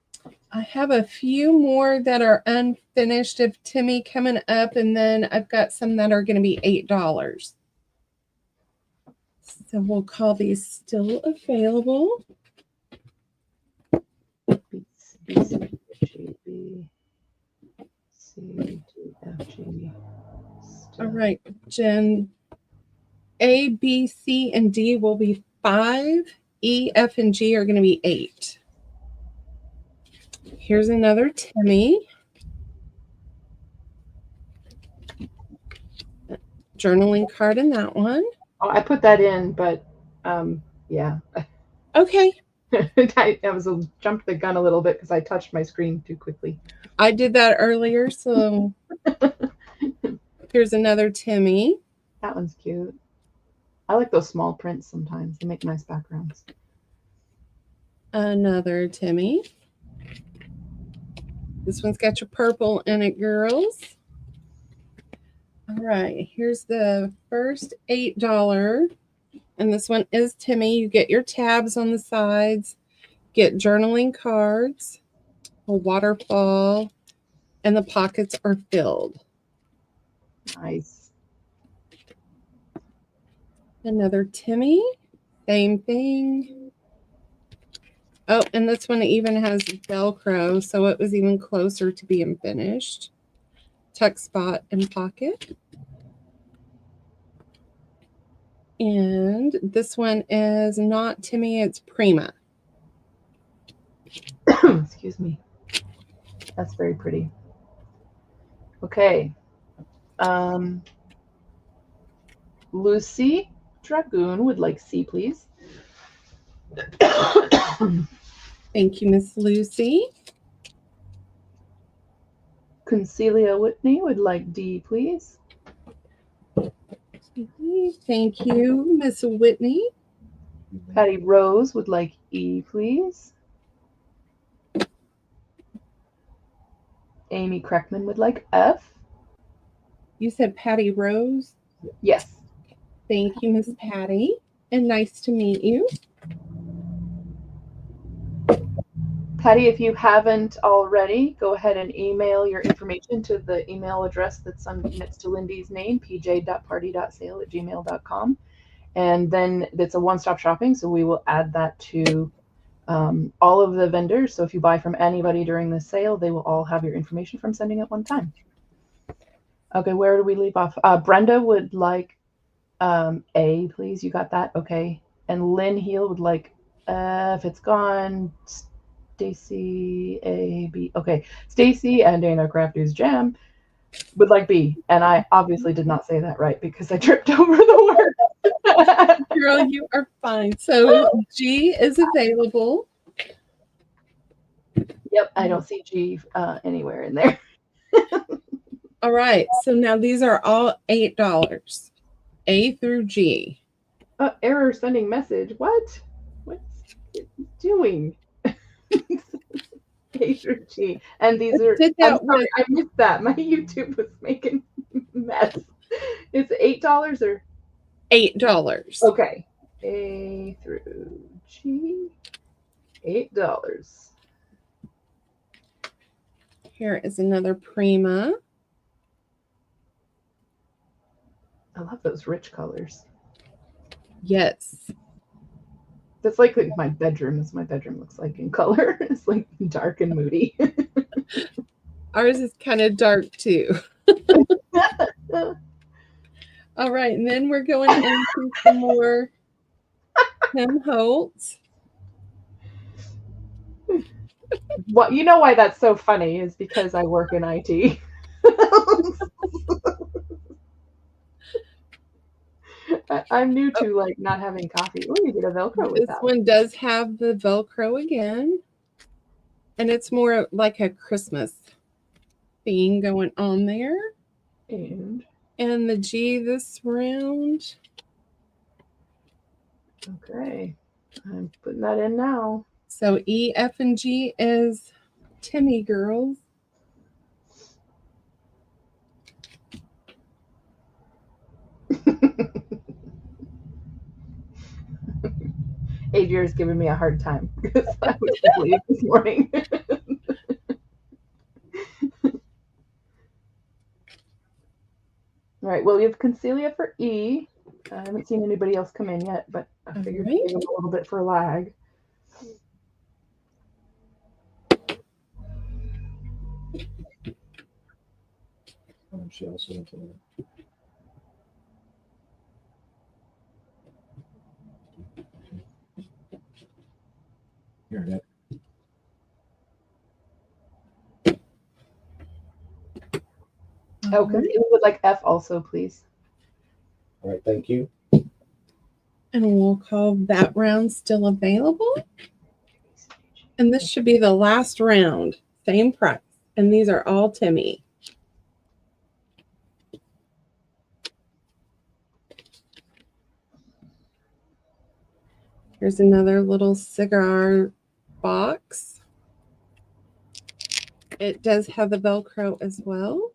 I have a few more that are unfinished of Timmy coming up, and then I've got some that are going to be $8. So we'll call these still available. B, C, G, B, C, D, F, G. All right, Jen. A, B, C, and D will be 5. E, F, and G are going to be 8. Here's another Timmy. Journaling card in that one. Oh, I put that in, but yeah. Okay. I jumped the gun a little bit because I touched my screen too quickly. I did that earlier, so here's another Timmy. That one's cute. I like those small prints sometimes. They make nice backgrounds. Another Timmy. This one's got your purple in it, girls. All right, here's the first $8. And this one is Timmy. You get your tabs on the sides, get journaling cards, a waterfall, and the pockets are filled. Nice. Another Timmy, same thing. Oh, and this one even has Velcro, so it was even closer to being finished. Tuck spot and pocket. And this one is not Timmy, it's Prima. Excuse me. That's very pretty. Okay. Lucy Dragoon would like C, please. Thank you, Miss Lucy. Concelia Whitney would like D, please. Thank you, Miss Whitney. Patty Rose would like E, please. Amy Kreckman would like F. You said Patty Rose. Yes. Thank you, Miss Patty. And nice to meet you. Patty, if you haven't already, go ahead and email your information to the email address that's next to Lyndee's name, pj.party.sale@gmail.com. And then it's a one-stop shopping, so we will add that to all of the vendors. So if you buy from anybody during the sale, they will all have your information from sending at one time. Okay, where do we leave off? Brenda would like A, please. You got that? Okay. And Lynn Heel would like F. It's gone. Stacy A, B. Okay. Stacy and Dana Crafty's Jam would like B. And I obviously did not say that right because I tripped over the word. Girl, you are fine. So G is available. Yep, I don't see G anywhere in there. All right. So now these are all $8. A through G. Error sending message. What? What's it doing? A through G. And these are. I'm sorry, I missed that. My YouTube was making mess. It's $8 or $8. okay. A through G. $8. Here is another Prima. I love those rich colors. Yes. That's like my bedroom. That's what my bedroom looks like in color. It's like dark and moody. Ours is kind of dark too. All right, and then we're going into some more Tim Holtz. What you know why that's so funny is because I work in IT. I'm new to like not having coffee. Oh, you get a Velcro with This that. one does have the Velcro again, and it's more like a Christmas theme going on there. And And the G this round. okay, I'm putting that in now. So E, F, and G is Timmy girls. Adrian is giving me a hard time because I was late this morning. All right, well, we have Concealia for E. I haven't seen anybody else come in yet, but I figured All right. give them a little bit for lag. She also went to here. That. Oh, Concealia would like F also, please. All right, thank you. And we'll call that round still available. And this should be the last round. Same price. And these are all Timmy. Here's another little cigar box. It does have the Velcro as well.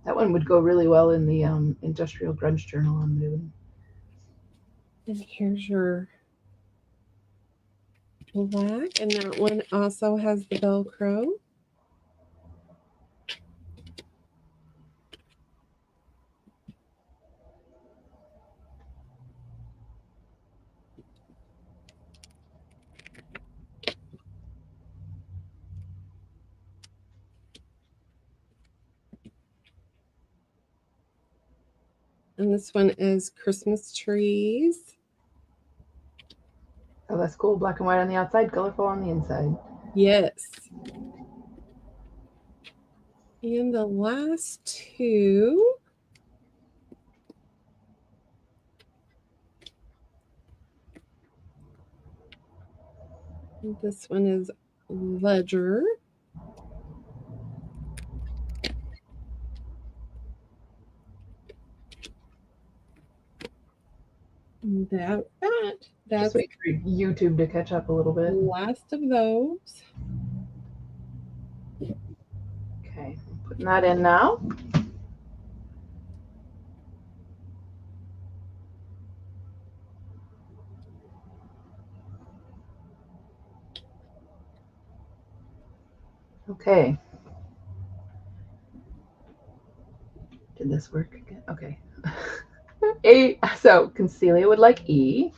That one would go really well in the Industrial Grunge Journal I'm doing. And here's your black. And that one also has the Velcro. And this one is Christmas trees. Oh, that's cool. Black and white on the outside, colorful on the inside. Yes. And the last two. This one is Ledger. That's Just wait for YouTube to catch up a little the bit. last of those. Okay, I'm putting that in now. Okay. Did this work again? Okay. So Concealia would like E.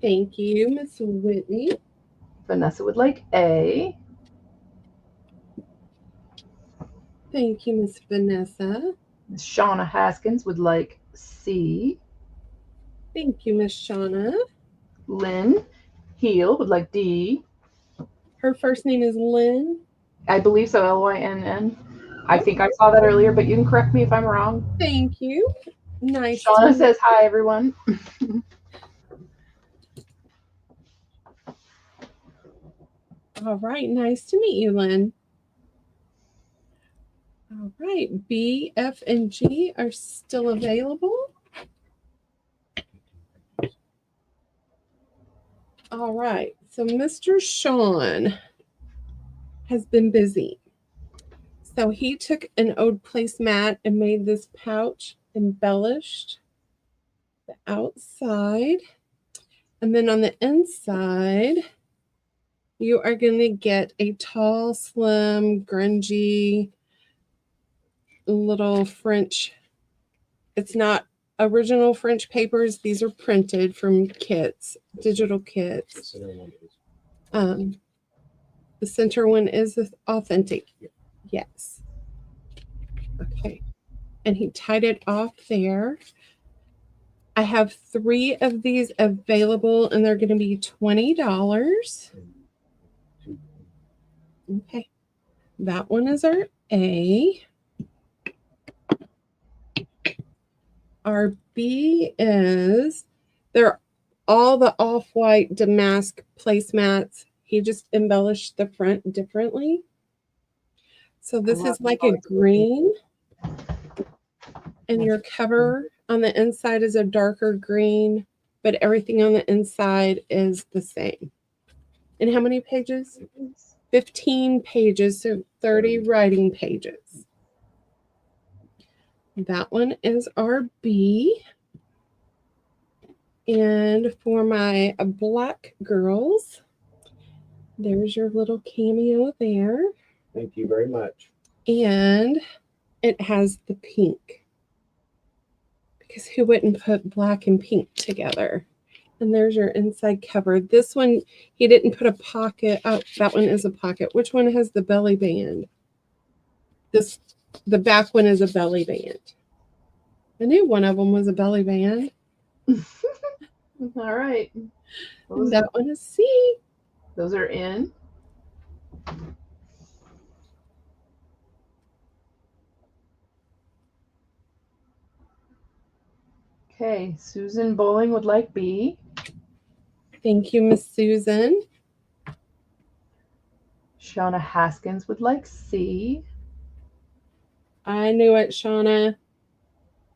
Thank you, Miss Whitney. Vanessa would like A. Thank you, Miss Vanessa. Miss Shauna Haskins would like C. Thank you, Miss Shauna. Lynn Heel would like D. Her first name is Lynn. I believe so, Lynn. I think I saw that earlier, but you can correct me if I'm wrong. Thank you. Nice. Shauna says hi, everyone. All right. Nice to meet you, Lynn. All right. B, F, and G are still available. All right. So Mr. Sean has been busy. So he took an old placemat and made this pouch embellished the outside. And then on the inside, you are going to get a tall, slim, grungy little French. It's not original French papers. These are printed from kits, digital kits. The center one is authentic. Yes. Okay. And he tied it off there. I have 3 of these available, and they're going to be $20. Okay. That one is our A. Our B is, they're all the off-white damask placemats. He just embellished the front differently. So this love is like a green, and your cover on the inside is a darker green, but everything on the inside is the same. And how many pages? 15 pages, so 30 writing pages. That one is our B. And for my black girls, there's your little cameo there. Thank you very much. And it has the pink. Because who wouldn't put black and pink together? And there's your inside cover. This one, he didn't put a pocket. Oh, that one is a pocket. Which one has the belly band? The back one is a belly band. I knew one of them was a belly band. All right. That one is C. Those are in. Okay, Susan Bowling would like B. Thank you, Miss Susan. Shauna Haskins would like C. I knew it, Shauna.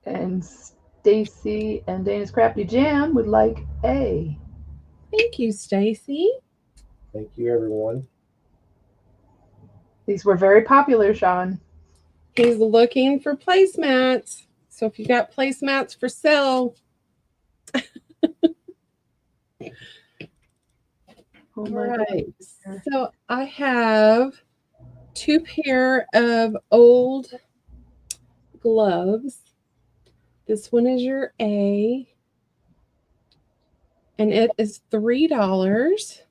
And Stacy and Dana's Crafty Jam would like A. Thank you, Stacy. Thank you, everyone. These were very popular, Sean. He's looking for placemats. So if you got placemats for sale. Oh All my right. goodness. So I have 2 pair of old gloves. This one is your A. And it is $3.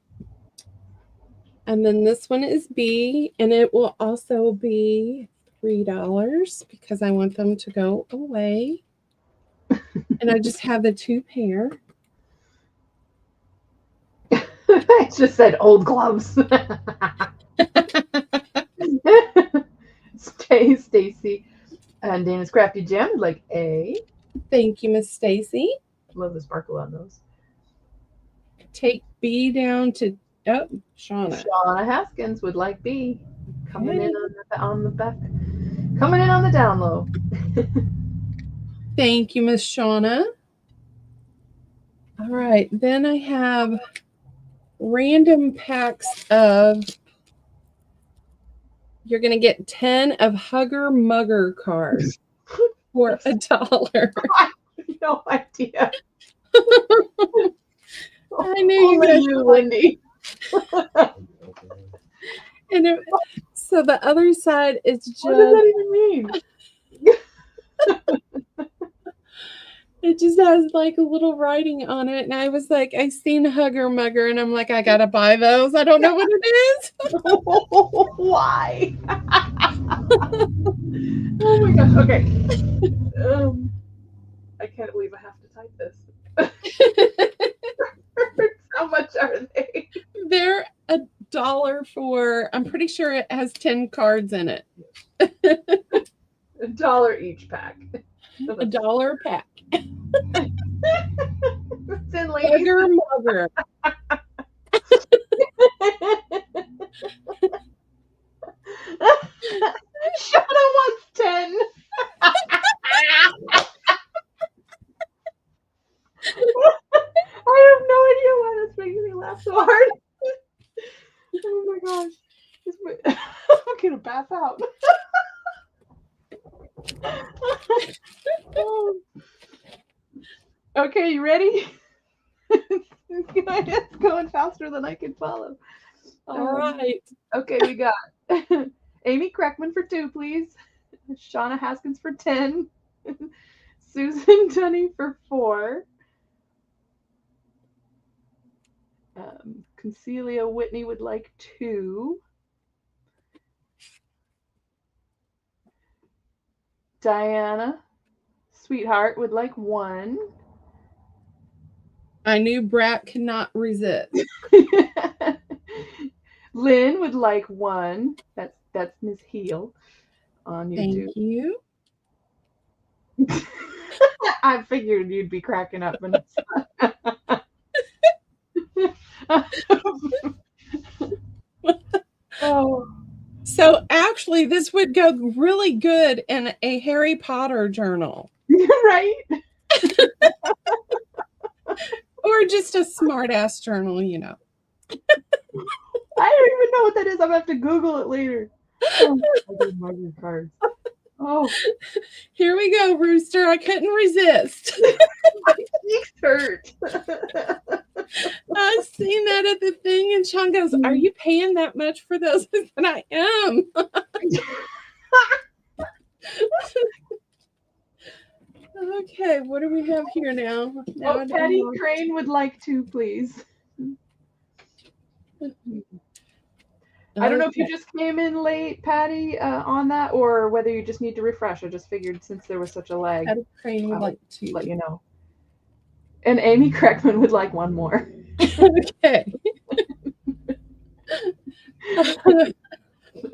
And then this one is B. And it will also be $3 because I want them to go away. And I just have the 2 pair. I just said old gloves. Stacy and Dana's Crafty Jam would like A. Thank you, Miss Stacy. Love the sparkle on those. Take B down to Shauna. Shauna Haskins would like B. Coming Okay. in on the back. Coming in on the down low. Thank you, Miss Shauna. All right, then I have random packs of. You're gonna get 10 of Hugger Mugger cards for $1. No idea. I knew you Only guys you, would. Wendy. And so the other side is just. What does that even mean? It just has like a little writing on it. And I was like, I seen Hugger Mugger, and I'm like, I gotta buy those. I don't know what it is. Why? Oh my gosh. Okay. I can't believe I have to type this. How much are they? They're $1 for, I'm pretty sure it has 10 cards in it. $1 each pack. $1 a pack. It's in ladies. Hugger Mugger. Shauna wants 10. I have no idea why that's making me laugh so hard. Oh my gosh. I'm gonna pass out. Okay, you ready? It's going faster than I can follow. All right. Okay, we got Amy Kreckman for 2, please. Shauna Haskins for 10. Susan Tunney for 4. Concelia Whitney would like 2. Diana Sweetheart would like 1. I knew Brat could not resist. Lynn would like 1. That's Miss Heel on YouTube. Thank you. I figured you'd be cracking up, Vanessa. Oh, So actually, this would go really good in a Harry Potter journal right? or just a smart ass journal, you know. I don't even know what that is. I'm gonna have to Google it later. Oh, mugger cards. Oh, Here we go, Rooster. I couldn't resist. my cheeks hurt. I seen that at the thing, and Sean goes, "Are you paying that much for those?" I said, "I am." Okay, what do we have here now? Oh, Patty Crane would like to, please. I don't know if you just came in late, Patty, on that, or whether you just need to refresh. I just figured since there was such a lag, Patty Crane would I'll like to let you know. And Amy Kreckman would like one more. Okay.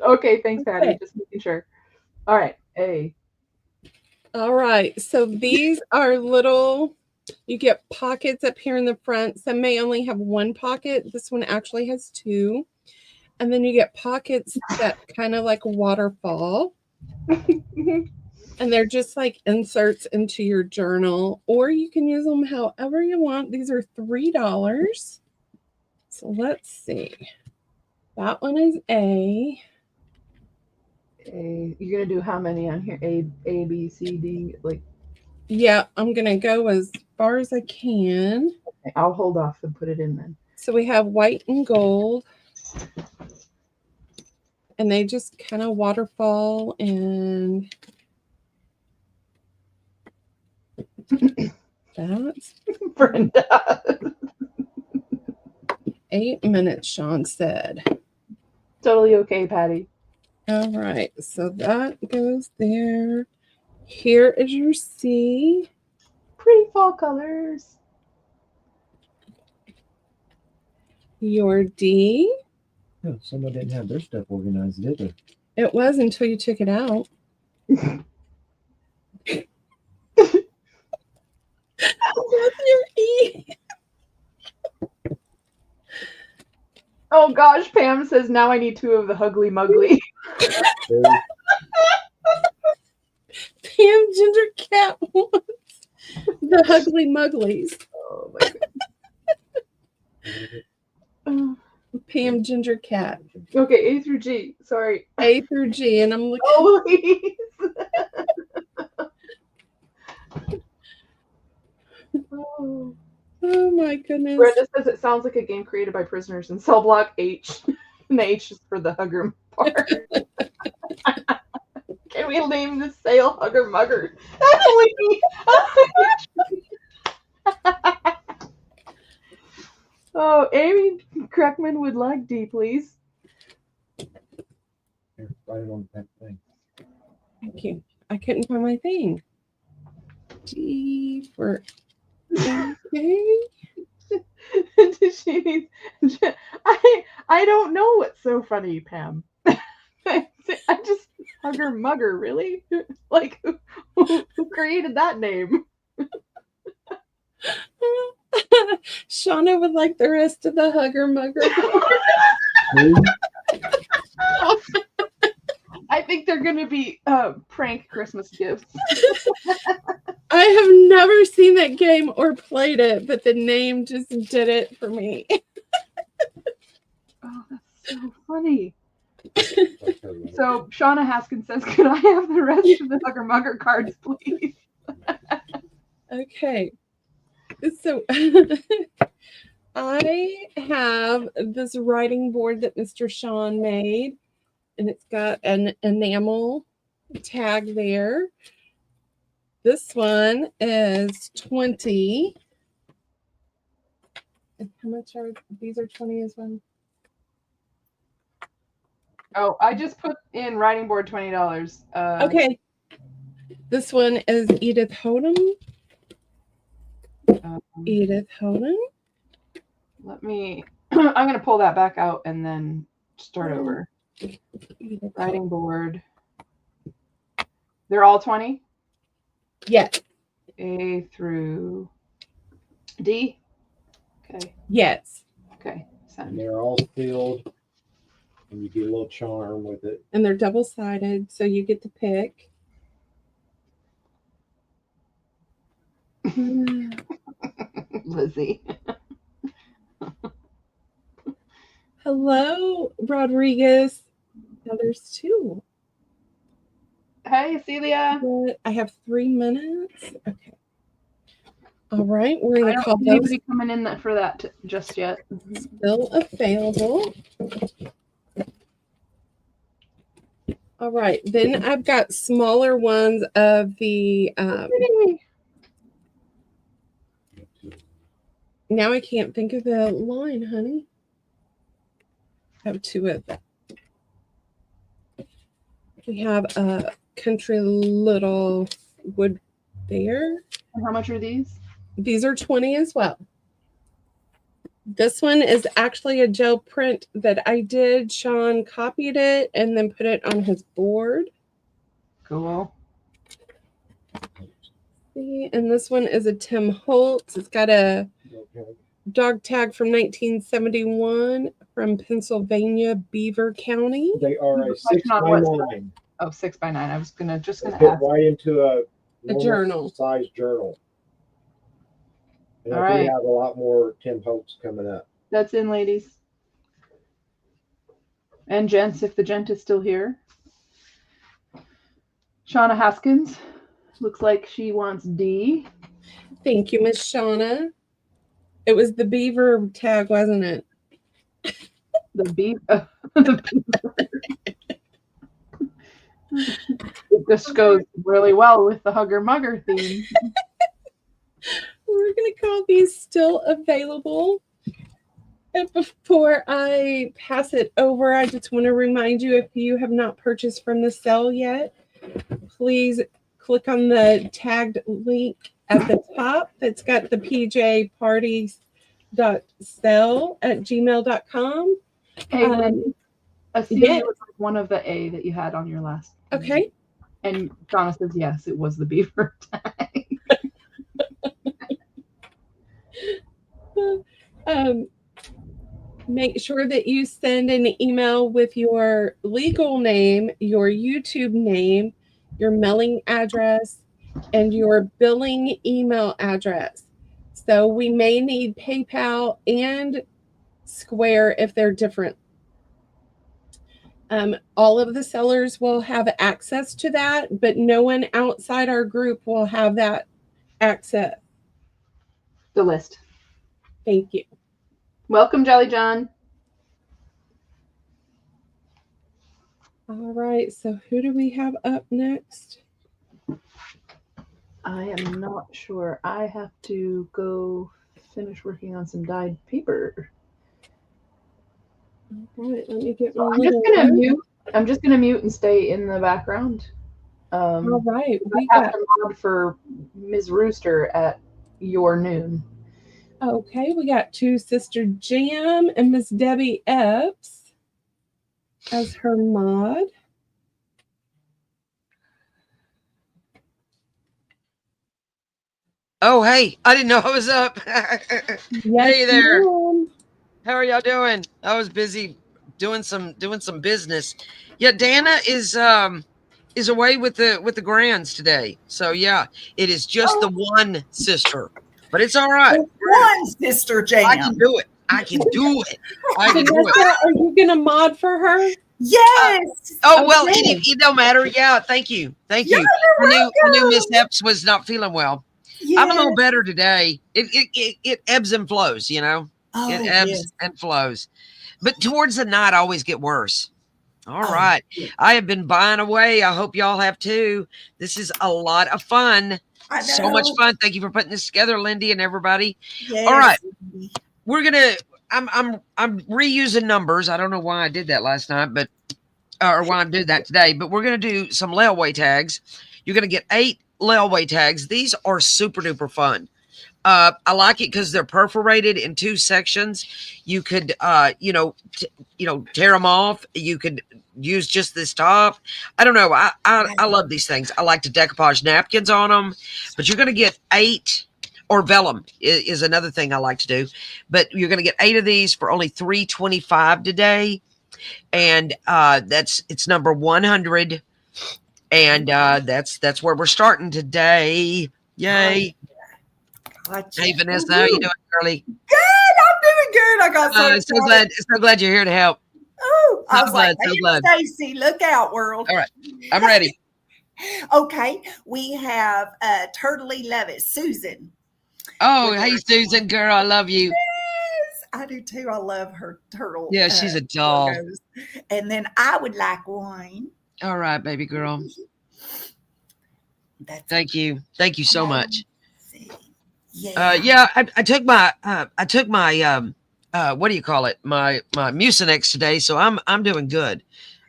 Okay, thanks, Patty. Okay. Just making sure. All right, A. All right. So these are little, you get pockets up here in the front. Some may only have one pocket. This one actually has two. And then you get pockets that kind of like waterfall. And they're just like inserts into your journal, or you can use them however you want. These are $3. So let's see. That one is A. A. You're gonna do how many on here? A, B, C, D. Like, Yeah, I'm gonna go as far as I can. I'll hold off and put it in then. So we have white and gold. And they just kind of waterfall, and that's Brenda. 8 minutes, Sean said. Totally okay, Patty. All right, so that goes there. Here is your C. Pretty fall colors. Your D. Yeah, someone didn't have their stuff organized, did they? It was until you took it out. What's your E? Oh gosh, Pam says now I need 2 of the Hugly Mugly. Pam Ginger Cat wants the Hugly Mugglies. Oh my god. Pam Ginger Cat. Okay, A through G. Sorry. A through G, and I'm looking. Oh, please. Oh. Oh my goodness. Brenda says it sounds like a game created by prisoners in cell block H. And the H is for the hugger part. Can we name the sale Hugger Mugger? Oh, Amy Kreckman would like D, please. Here, write it on that thing. Thank you. I couldn't find my thing. D for okay. I don't know what's so funny, Pam. I just Hugger Mugger, really? Like who created that name? Shauna would like the rest of the Hugger Mugger. I think they're gonna be prank Christmas gifts. I have never seen that game or played it, but the name just did it for me. Oh, that's so funny. So Shauna Haskins says, "Can I have the rest of the Hugger Mugger cards, please?" Okay. So I have this writing board that Mr. Sean made, and it's got an enamel tag there. This one is 20. And how much are these? Are 20 as well? Oh, I just put in writing board $20. Okay. This one is Edith Hodem. Edith Hodem. Let me. I'm gonna pull that back out and then start over. Writing board. They're all 20. Yes. A through D. Okay. Yes. Okay. And Send. they're all filled And you get a little charm with it. And they're double-sided, so you get to pick. Lizzie. Hello, Rodriguez. Now there's 2. Hey, Celia. But I have 3 minutes. Okay. All right, we're I going to don't call see those anybody coming in for that just yet. still available. All right, then I've got smaller ones of the. Now I can't think of the line, honey. I have 2 of them. We have a country little wood bear. And how much are these? These are 20 as well. This one is actually a gel print that I did. Sean copied it and then put it on his board. Cool. See, and this one is a Tim Holtz. It's got a dog tag from 1971 from Pennsylvania, Beaver County. They are a Reflection 6 on by what 9. Oh, 6 by 9. I was just gonna Fit ask. right into a normal journal. size journal. And All I do right. have a lot more Tim Holtz coming up. That's in, ladies. And gents, if the gent is still here. Shauna Haskins. Looks like she wants D. Thank you, Miss Shauna. It was the beaver tag, wasn't it? The beef. It just goes really well with the hugger mugger theme. We're going to call these still available. And before I pass it over, I just want to remind you, if you have not purchased from the sale yet, please click on the tagged link at the top that's got the pjparties.sell@gmail.com. Hey, Wendy, Celia yes. was like one of the A that you had on your last. Okay. And Donna says, yes, it was the beaver tag. Make sure that you send an email with your legal name, your YouTube name, your mailing address, and your billing email address. So we may need PayPal and Square if they're different. All of the sellers will have access to that, but no one outside our group will have that access. The list. Thank you. Welcome, Jelly John. All right, so who do we have up next? I am not sure. I have to go finish working on some dyed paper. All right, let me get my I'm just gonna mute. I'm just gonna mute and stay in the background. All right, we I have got to mod for Ms. Rooster at your noon. okay. We got to Sister Jam and Miss Debby Epps as her mod. Oh, hey, I didn't know I was up. Hey there. Ma'am. How are y'all doing? I was busy doing some business. Yeah, Dana is away with the grands today. So yeah, it is just the one sister. But it's all right. One sister Jam. I can do it. I can do it. I can do it. Vanessa, are you gonna mod for her? Yes. Oh well, Okay. it don't matter. Yeah, thank you. Thank you. You're I knew Miss Epps was not feeling well. Yes. I'm a little better today. It ebbs and flows, you know. Oh, It ebbs yes. and flows. But towards the night, I always get worse. All Oh, right. yes. I have been buying away. I hope y'all have too. This is a lot of fun. I So much know. fun. Thank you for putting this together, Lyndee and everybody. Yes. All right. We're gonna I'm reusing numbers. I don't know why I did that last night, but or why I did that today, but we're gonna do some layaway tags. You're gonna get 8 layaway tags. These are super duper fun. I like it because they're perforated in 2 sections. You could, tear them off. You could use just this top. I don't know. I love these things. I like to decoupage napkins on them. But you're going to get 8, or vellum is another thing I like to do. But you're going to get 8 of these for only $3.25 today. and it's number 100, and that's where we're starting today. Yay! Gotcha. Hey Vanessa, how you doing, girlie? Good. I'm doing good. I got so excited. So glad you're here to help. Oh, I So was like, glad, so hey, glad. Stacy, look out, world. All right, I'm ready. Okay, we have Turtley Levitt, Susan. Oh, With hey her- Susan, girl, I love you. Yes, I do too. I love her turtle. Yeah, she's a doll. logos. And then I would like one. All right, baby girl. That's Thank you so much. Yeah. Yeah, I took my what do you call it? My Mucinex today, so I'm doing good.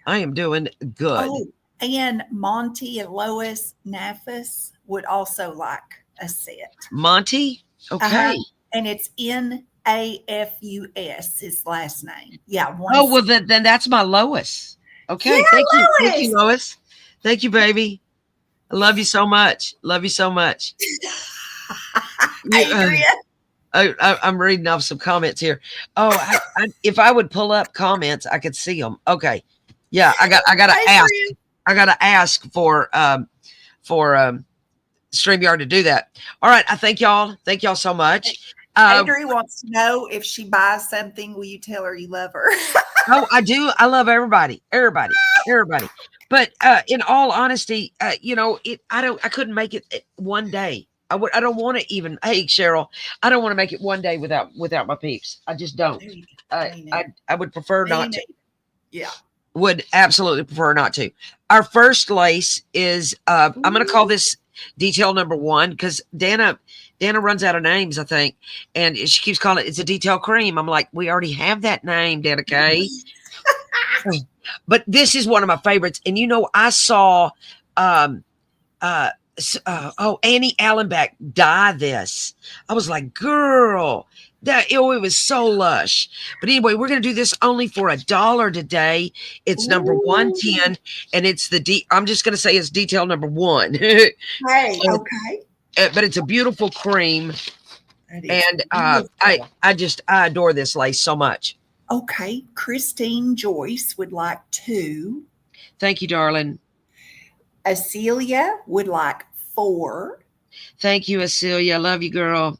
I am doing good. Oh, and Monty and Lois Nafis would also like a set. Monty? Okay. And it's Nafus, his last name. Yeah. Oh, well then that's my Lois. Okay. Yeah, Thank you. Lois. Thank you, Lois. Thank you, baby. I love you so much. Love you so much. Adrian. I'm reading off some comments here. Oh, if I would pull up comments, I could see them. Okay. Yeah, I gotta ask. I gotta ask for StreamYard to do that. All right. I thank y'all. Thank y'all so much. Adrian wants to know if she buys something, will you tell her you love her? Oh, I do. I love everybody. But in all honesty, I couldn't make it one day. I don't want to even. Hey, Cheryl, I don't want to make it one day without my peeps. I just don't. I would prefer not to. Yeah. Would absolutely prefer not to. Our first lace is I'm going to call this detail number 1 because Dana runs out of names, I think, and she keeps calling it's a detail cream. I'm like, we already have that name, Dana Kay. But this is one of my favorites, and I saw Annie Allenbeck dye this. I was like, girl, it was so lush. But anyway, we're going to do this only for $1 today. It's number 110, and it's I'm just going to say it's detail number 1. Hey, okay. But it's a beautiful cream, and I adore this lace so much. Okay, Christine Joyce would like 2. Thank you, darling. Acelia would like 4. Thank you, Acelia. I love you, girl.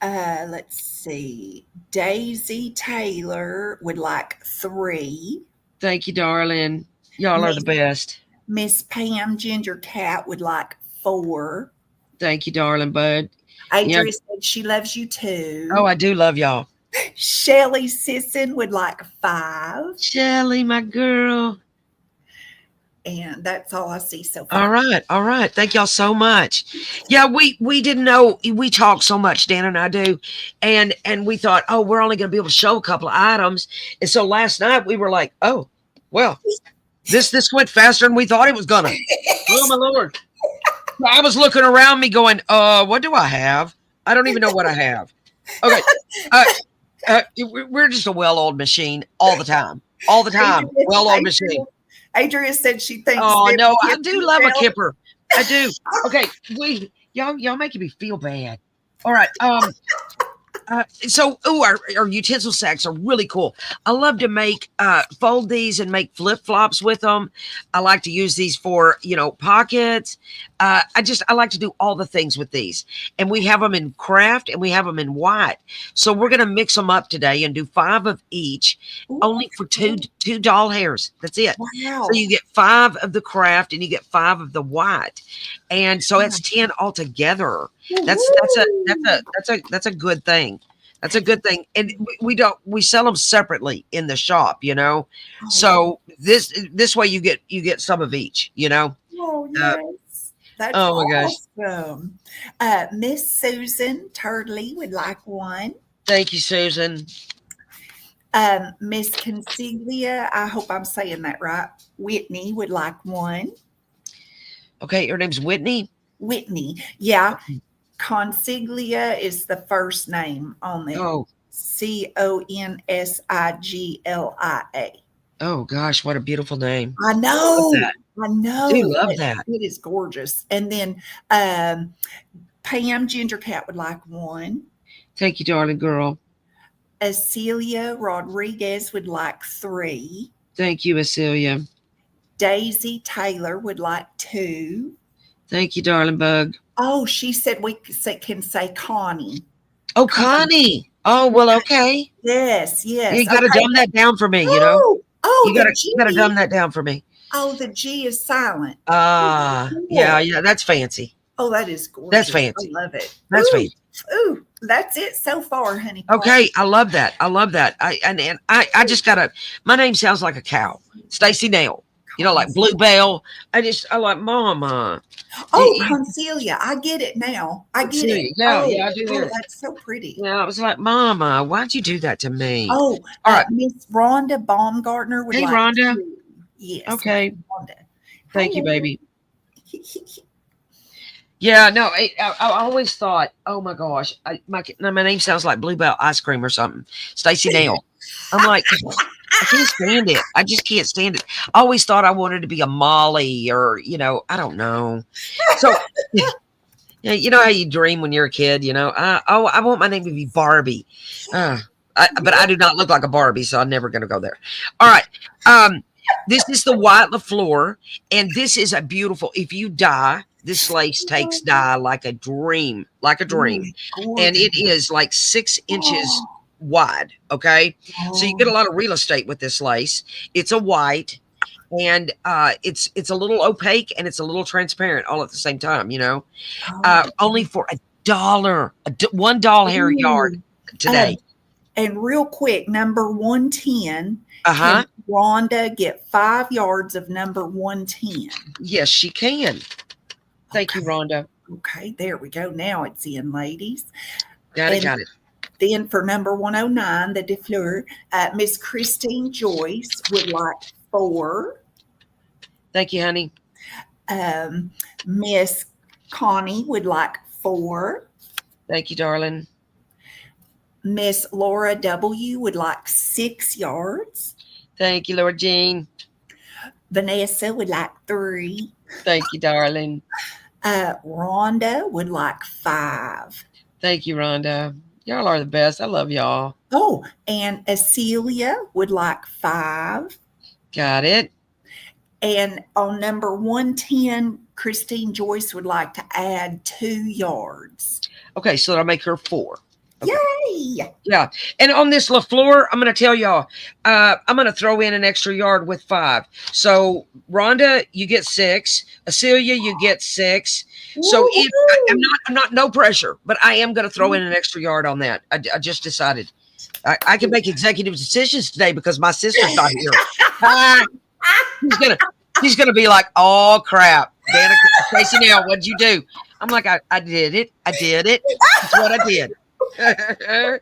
Let's see. Daisy Taylor would like 3. Thank you, darling. Y'all are the best. Miss Pam Ginger Cat would like 4. Thank you, darling, bud. Adria said she loves you too. Oh, I do love y'all. Shelly Sisson would like 5. Shelly, my girl. And that's all I see so far. All right. Thank y'all so much. Yeah, we didn't know. We talk so much, Dan and I do. And we thought, oh, we're only going to be able to show a couple of items. And so last night we were like, oh, well, this went faster than we thought it was going to. Oh, my Lord. I was looking around me going, what do I have? I don't even know what I have. Okay. We're just a well-oiled machine all the time. Well-oiled machine. Adria said she thinks. Oh no, I do love a kipper. I do. Okay, y'all making me feel bad. All right. So our utensil sacks are really cool. I love to make fold these and make flip-flops with them. I like to use these for pockets. I like to do all the things with these. And we have them in craft and we have them in white. So we're gonna mix them up today and do 5 of each, only for two doll hairs. That's it. Wow. So you get 5 of the craft and you get 5 of the white. And so it's 10 altogether. That's a good thing. That's a good thing. And we sell them separately in the shop, So this way you get some of each, Oh yes. That's oh my awesome. Miss Susan Turdley would like 1. Thank you, Susan. Miss Consiglia, I hope I'm saying that right. Whitney would like 1. Okay, her name's Whitney. Whitney, yeah. Consiglia is the first name on there. Oh. Consiglia. Oh gosh, what a beautiful name. I know. I know. I do love that. It is gorgeous. And then Pam Ginger Cat would like 1. Thank you, darling girl. Acelia Rodriguez would like 3. Thank you, Acelia. Daisy Taylor would like 2. Thank you, darling bug. Oh, she said we can say Connie. Oh, Connie. Oh, well, okay. Yes, yes. You got to dumb that down for me, you know. Oh, You got to dumb that down for me. Oh, the G is silent. Yeah, that's fancy. Oh, that is gorgeous. That's fancy. I love it. That's fancy. Ooh, that's it so far, honey. Okay, I love that. I love that. I just gotta. My name sounds like a cow, Stacy Nail. You know, like Bluebell. I like Mama. Oh, Concelia, I get it now. I get it. Yeah, yeah, I do Oh, that. that's so pretty. Yeah, I was like, Mama, why'd you do that to me? Oh, all right. Miss Rhonda Baumgartner would Hey, like Rhonda. to. Yes. Okay. Rhonda. Thank you, baby. Yeah, no, I always thought, oh my gosh, my name sounds like Bluebell ice cream or something. Stacy Nail. I'm like, I can't stand it. I just can't stand it. I always thought I wanted to be a Molly or, you know, I don't know. So, yeah, you know how you dream when you're a kid, you know? I want my name to be Barbie. But I do not look like a Barbie, so I'm never going to go there. All right. This is the white LaFleur, and this is a beautiful, if you dye, this lace takes dye like a dream, and it is like 6 inches wide. Okay. So you get a lot of real estate with this lace. It's a white, and it's a little opaque and it's a little transparent all at the same time, you know. Only for $1, one doll hair yard today. And real quick, number 110. Can Rhonda get 5 yards of number 110? Yes, she can. Thank you, Rhonda. Okay, there we go. Now it's in, ladies. Got it. Then for number 109, the DeFleur, Miss Christine Joyce would like 4. Thank you, honey. Miss Connie would like 4. Thank you, darling. Miss Laura W. would like 6 yards. Thank you, Laura Jean. Vanessa would like 3. Thank you, darling. Rhonda would like 5. Thank you, Rhonda. Y'all are the best. I love y'all. Oh, and Acelia would like 5. Got it. And on number 110, Christine Joyce would like to add 2 yards. Okay, so that'll make her 4. Okay. Yay! Yeah. And on this LaFleur, I'm going to tell y'all, I'm going to throw in an extra yard with 5. So Rhonda, you get 6. Acelia, you get 6. So I'm not no pressure, but I am going to throw in an extra yard on that. I just decided I can make executive decisions today because my sister's not here. He's gonna be like, oh crap, Danica, Stacey, now what'd you do? I'm like, I did it. That's what I did. I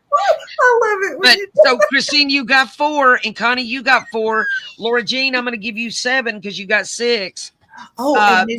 love it. But so Christine, you got 4, and Connie, you got 4. Laura Jean, I'm gonna give you 7 because you got 6. Oh, and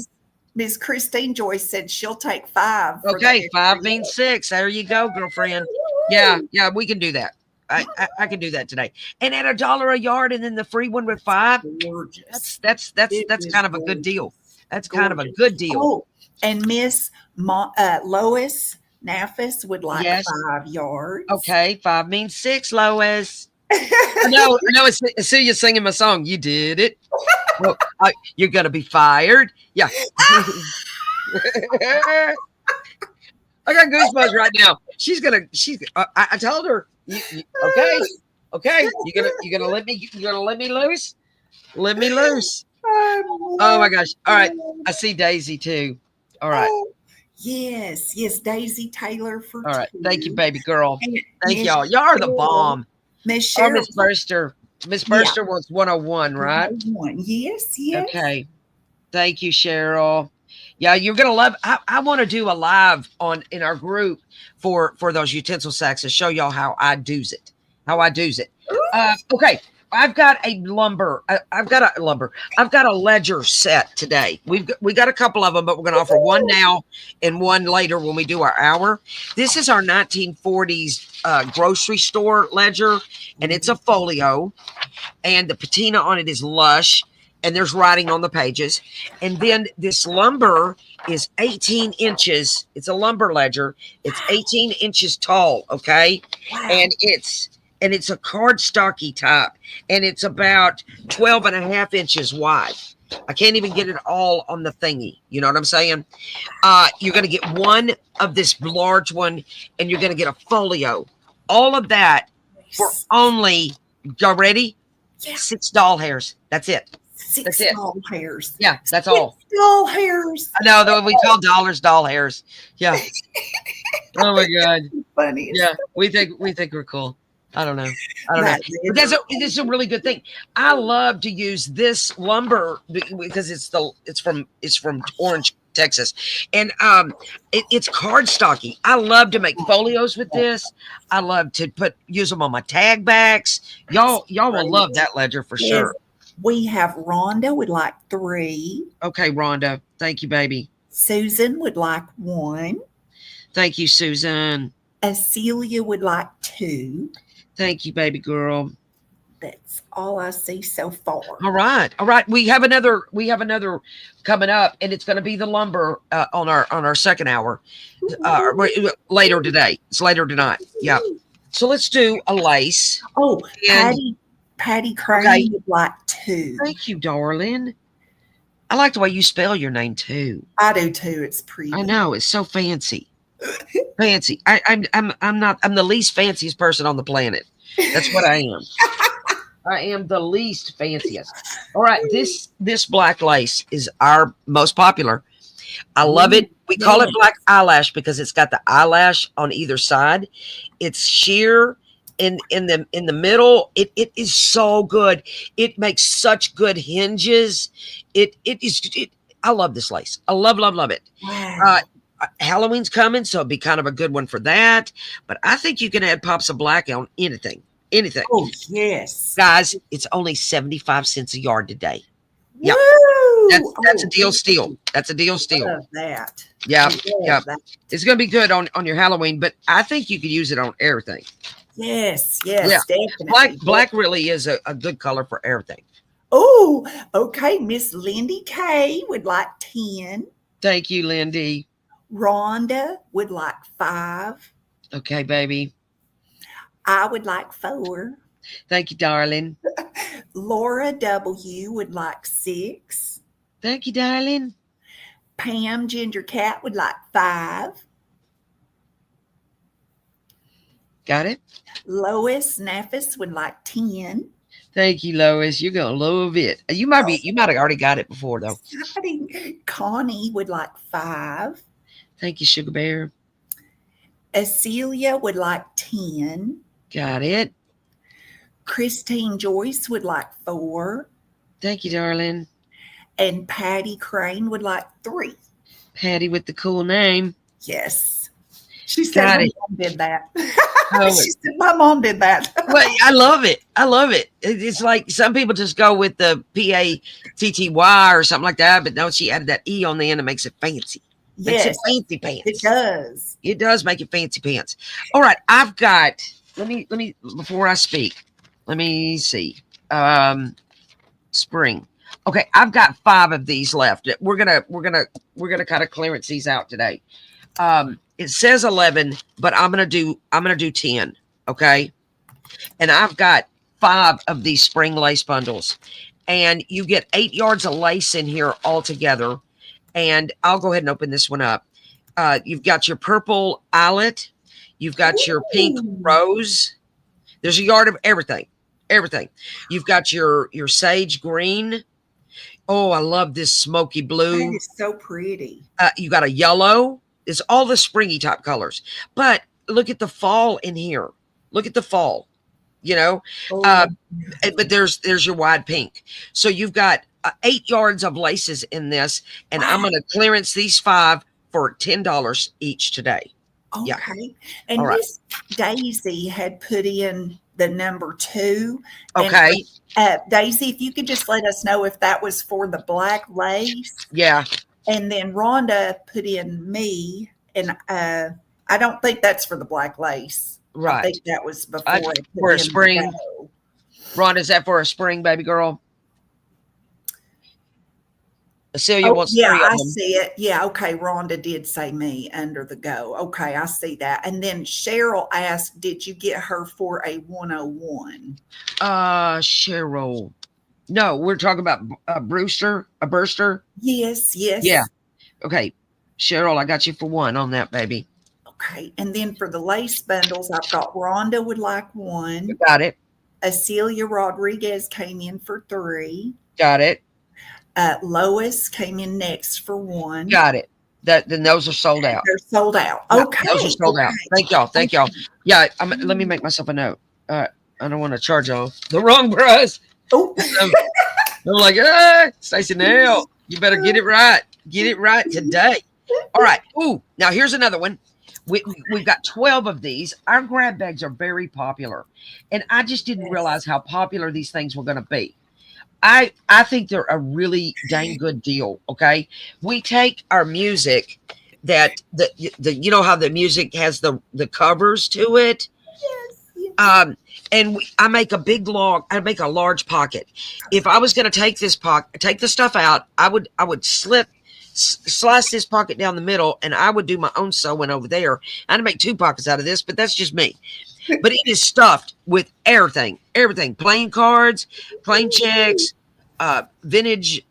Miss Christine Joyce said she'll take 5. Okay, 5 means 6. There you go, girlfriend. Yeah, we can do that. I can do that today. And at $1 a yard, and then the free one with 5. Gorgeous. That's kind of a good deal. That's kind of a good deal. Oh, and Miss Lois Nafis would like 5 yards. Okay, 5 means 6, Lois. I know. I see you singing my song. You did it. Well, you're gonna be fired. Yeah. I got goosebumps right now. I told her. Okay. You're gonna let me loose. Let me loose. Oh my gosh. All right. I see Daisy too. All right. Yes, Daisy Taylor for all right. 2. Thank you, baby girl. Thank y'all. Y'all are the bomb. Miss Oh, Cheryl. Miss Burster. Miss Burster was 101, right? 101. Yes. Okay. Thank you, Cheryl. Yeah, you're gonna love. I want to do a live in our group for those utensil sacks to show y'all how I do's it. Okay. I've got a lumber. I've got a ledger set today. We got a couple of them, but we're going to offer one now and one later when we do our hour. This is our 1940s grocery store ledger, and it's a folio, and the patina on it is lush, and there's writing on the pages. And then this lumber is 18 inches. It's a lumber ledger. It's 18 inches tall. Okay, wow. And it's and it's a cardstocky type, and it's about 12.5 inches wide. I can't even get it all on the thingy. You know what I'm saying? You're going to get one of this large one, and you're going to get a folio. All of that for only, y'all ready? Yeah. 6 doll hairs. That's it. Six That's it. doll hairs. Yeah, that's all. Doll hairs. I know, though, we call dollars doll hairs. Yeah. Oh my God. Funny. Yeah, we think we're cool. I don't know. But this is a really good thing. I love to use this lumber because it's from Orange, Texas, and it's cardstocky. I love to make folios with this. I love to use them on my tag backs. Y'all will love that ledger for sure. We have Rhonda would like 3. Okay, Rhonda. Thank you, baby. Susan would like 1. Thank you, Susan. Celia would like 2. Thank you, baby girl. That's all I see so far. All right. We have another coming up, and it's going to be the lumber on our second hour later today. It's later tonight. Yeah. So let's do a lace. Oh, Patty Crane would like 2. Thank you, darling. I like the way you spell your name too. I do too. It's pretty. I know, it's so fancy. Fancy. I'm the least fanciest person on the planet. That's what I am. I am the least fanciest. All right, this black lace is our most popular. I love it. We call it black eyelash because it's got the eyelash on either side. It's sheer in the middle. It is so good. It makes such good hinges. I love this lace. I love it. Wow. Halloween's coming, so it'd be kind of a good one for that. But I think you can add pops of black on anything. Oh, yes. Guys, it's only 75 cents a yard today. Yeah. That's a deal steal. That's a deal steal. I love that. Yeah. That. It's going to be good on your Halloween, but I think you could use it on everything. Yes, Yeah. definitely. Black really is a good color for everything. Oh, okay. Miss Lyndee Kay would like 10. Thank you, Lyndee. Rhonda would like 5. Okay, baby. I would like 4. Thank you, darling. Laura W. would like 6. Thank you, darling. Pam Ginger Cat would like 5. Got it? Lois Nafis would like 10. Thank you, Lois. You're gonna love it. You might have already got it before though. Connie would like 5. Thank you, Sugar Bear. Celia would like 10. Got it. Christine Joyce would like 4. Thank you, darling. And Patty Crane would like 3. Patty with the cool name. Yes. She said my mom did that. Oh, she said my mom did that. Well, I love it. I love it. It's like some people just go with the PATTY or something like that, but no, she added that E on the end and makes it fancy. Makes it fancy pants. It does. It does make it fancy pants. All right, I've got. Let me before I speak. Let me see. Spring. Okay, I've got 5 of these left. We're gonna kind of clearance these out today. It says 11, but I'm gonna do 10. Okay, and I've got 5 of these spring lace bundles, and you get 8 yards of lace in here altogether. And I'll go ahead and open this one up. You've got your purple eyelet. You've got your pink rose. There's a yard of everything. You've got your sage green. Oh, I love this smoky blue. That is so pretty. You got a yellow. It's all the springy type colors. But look at the fall in here. Look at the fall. You know, but there's your wide pink. So you've got 8 yards of laces in this, and I'm going to clearance these 5 for $10 each today. Okay. Yeah. And Miss Daisy had put in the number 2. Okay. And, Daisy, if you could just let us know if that was for the black lace. Yeah. And then Rhonda put in me, and I don't think that's for the black lace. Right. I think that was before for a spring. Ron, is that for a spring, baby girl? Celia Oh, wants yeah, 3 of I them. see it. Yeah, okay. Rhonda did say me under the go. Okay, I see that. And then Cheryl asked, did you get her for a 101? Cheryl. No, we're talking about a Burster. Yes, yes. Yeah. Okay. Cheryl, I got you for 1 on that, baby. Okay. And then for the lace bundles, I've got Rhonda would like 1. Got it. Acelia Rodriguez came in for 3. Got it. Lois came in next for 1. Got it. Then those are sold out. They're sold out. Yeah, Okay. those are sold out. Okay. Thank y'all. Thank y'all. Yeah, let me make myself a note. I don't want to charge y'all the wrong price. Oh, I'm like, Stacey Nail, you better get it right. Get it right today. All right. Ooh, now here's another one. We've got 12 of these. Our grab bags are very popular. And I just didn't realize how popular these things were going to be. I think they're a really dang good deal. Okay. We take our music that you know how the music has the covers to it. yes. And I make a large pocket. If I was going to take the stuff out, I would slice this pocket down the middle, and I would do my own sewing over there. I'd make 2 pockets out of this, but that's just me. But it is stuffed with everything, plain cards, plain checks, vintage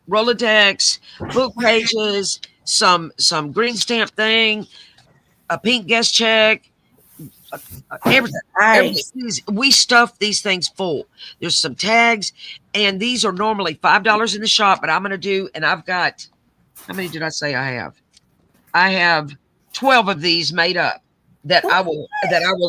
Rolodex, book pages, some green stamp thing, a pink guest check, everything. Nice. We stuff these things full. There's some tags, and these are normally $5 in the shop, but I'm going to do, and I've got, how many did I say I have? I have 12 of these made up that I will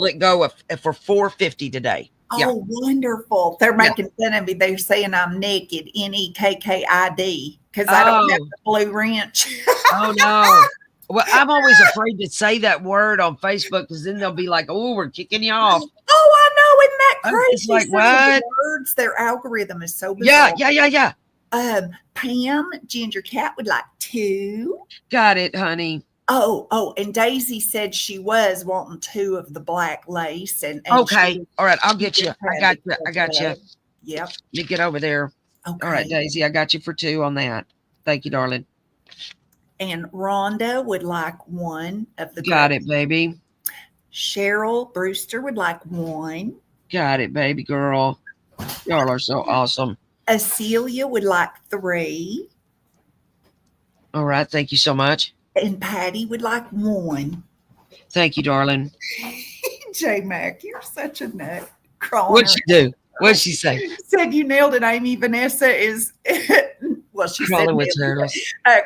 let go of for $4.50 today. Yeah. Oh, wonderful. They're making fun of me. They're saying I'm naked, NEKKID, because I don't have the blue wrench. Oh, no. Well, I'm always afraid to say that word on Facebook because then they'll be like, oh, we're kicking you off. Oh, I know. Isn't that crazy? It's like, Some of the what? words, their algorithm is so bizarre. Yeah. Pam, Ginger Cat would like 2. Got it, honey. Oh, and Daisy said she was wanting 2 of the black lace. And Okay. All right. I'll get you. I got you. Yep. Let me get over there. Okay. All right, Daisy. I got you for 2 on that. Thank you, darling. And Rhonda would like 1 of the. Got it, baby. Cheryl Brewster would like 1. Got it, baby girl. Y'all are so awesome. Acelia would like 3. All right. Thank you so much. And Patty would like 1. Thank you, darling. JMac, you're such a nut. Crawling What'd she do? What'd she say? Said you nailed it, Amy. Vanessa is, well, she Crawling said with turtles.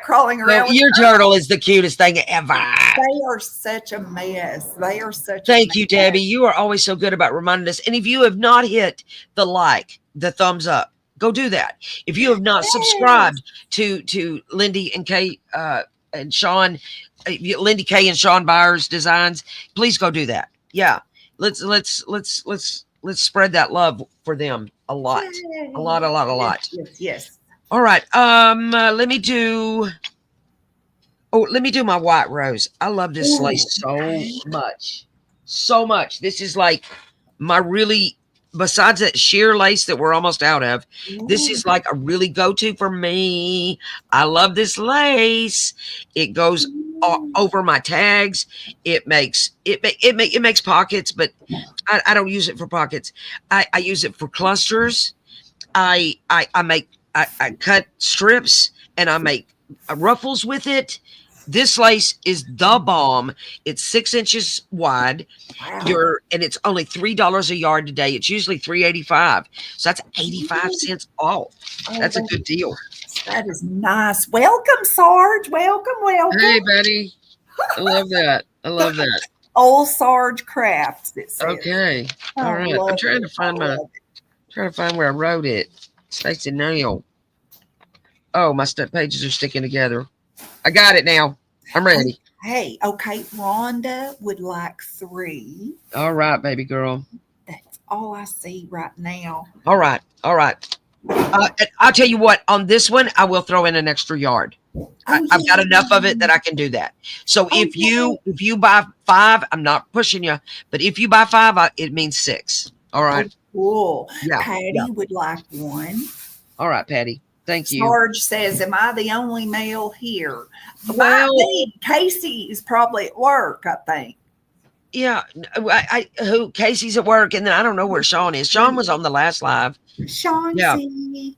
crawling around. Well, your turtle is the cutest thing ever. They are such a mess. They are such Thank a you, mess. Debbie. You are always so good about reminding us. And if you have not hit the thumbs up, go do that. If you have not subscribed to Lyndee and Kay and Sean, Lyndee Kay and Sean Byers Designs, please go do that. Yeah, let's spread that love for them a lot. Yay. A lot. Yes. All right. Let me do my white rose. I love this lace so much. This is like my really, besides that sheer lace that we're almost out of, this is like a really go-to for me. I love this lace. It goes over my tags. It makes pockets, but I don't use it for pockets. I use it for clusters. I cut strips and I make ruffles with it. This lace is the bomb. It's 6 inches wide. Wow. And it's only $3 a yard today. It's usually $3.85. So that's 85 cents off. That's a good deal. That is nice. Welcome, Sarge. Welcome. Hey, buddy. I love that. Old Sarge Crafts. It says. Okay. All right. I'm trying to find where I wrote it. Stacey Nail. Oh, my pages are sticking together. I got it now. I'm ready. Hey, okay. Rhonda would like 3. All right, baby girl. That's all I see right now. All right. I'll tell you what, on this one, I will throw in an extra yard. I've got enough of it that I can do that. So if you buy 5, I'm not pushing you, but if you buy 5, it means 6. All right. Oh, cool. Yeah. Patty would like 1. All right, Patty. Thank you. Sarge says, am I the only male here? Well, Might be. Casey is probably at work, I think. yeah. Who Casey's at work, and then I don't know where Sean is. Sean was on the last live. Sean Yeah. C.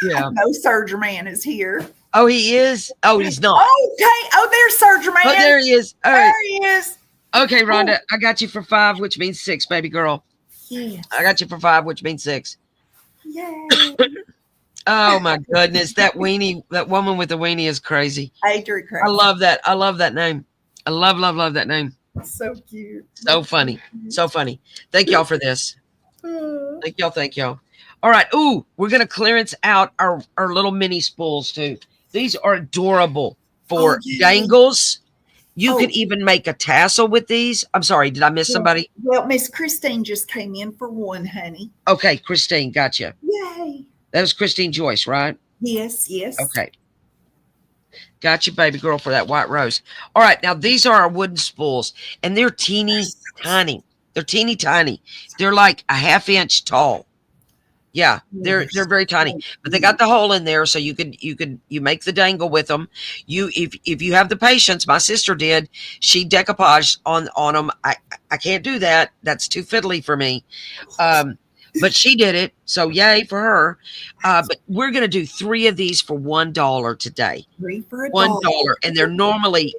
Yeah. No, Surger Man is here. Oh, he is. Oh, he's not. Okay. Oh, there's Surger Man. Oh, there he is. All right. There he is. Okay, Rhonda, I got you for 5, which means 6, baby girl. Yes. I got you for 5, which means 6. Yay. Oh my goodness, that weenie, that woman with the weenie is crazy. Adri Craig. I love that. I love that name. I love that name. So cute. So funny. So funny. Thank y'all for this. Thank y'all. All right. Ooh, we're gonna clearance out our little mini spools too. These are adorable for dangles. You could even make a tassel with these. I'm sorry, did I miss somebody? Well, Miss Christine just came in for one, honey. Okay, Christine, gotcha. Yay. That was Christine Joyce, right? Yes, yes. Okay. Gotcha, baby girl, for that white rose. All right, now these are our wooden spools, and they're teeny tiny. They're teeny tiny. They're like a 1/2 inch tall. Yeah, they're very tiny, but they got the hole in there, so you make the dangle with them. If you have the patience, my sister did. She decoupaged on them. I can't do that. That's too fiddly for me. But she did it, so yay for her. But we're gonna do 3 of these for $1 today. 3 for $1, and they're normally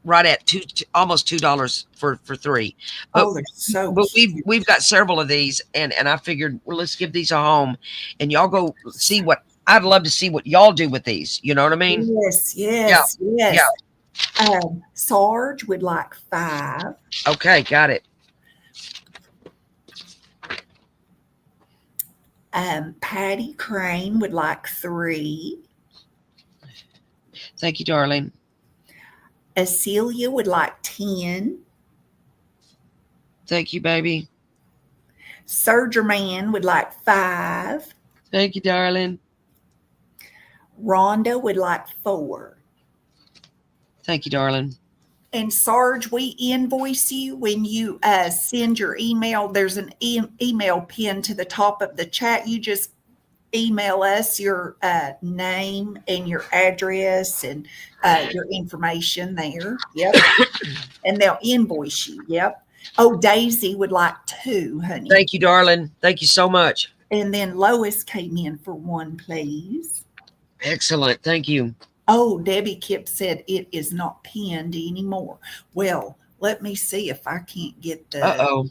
right at almost $2 for 3. But, they're so but cute. we've got several of these, and I figured, well, let's give these a home, and y'all go see what I'd love to see what y'all do with these. You know what I mean? Yes. Yeah. Sarge would like 5. Okay, got it. Patty Crane would like 3. Thank you, darling. Acelia would like 10. Thank you, baby. Surger Man would like 5. Thank you, darling. Rhonda would like 4. Thank you, darling. And Sarge, we invoice you when you send your email. There's an email pinned to the top of the chat. You just email us your name and your address and your information there. Yep. And they'll invoice you. Yep. Oh, Daisy would like 2, honey. Thank you, darling. Thank you so much. And then Lois came in for 1, please. Excellent. Thank you. Oh, Debbie Kipp said it is not pinned anymore. Well, let me see if I can't get the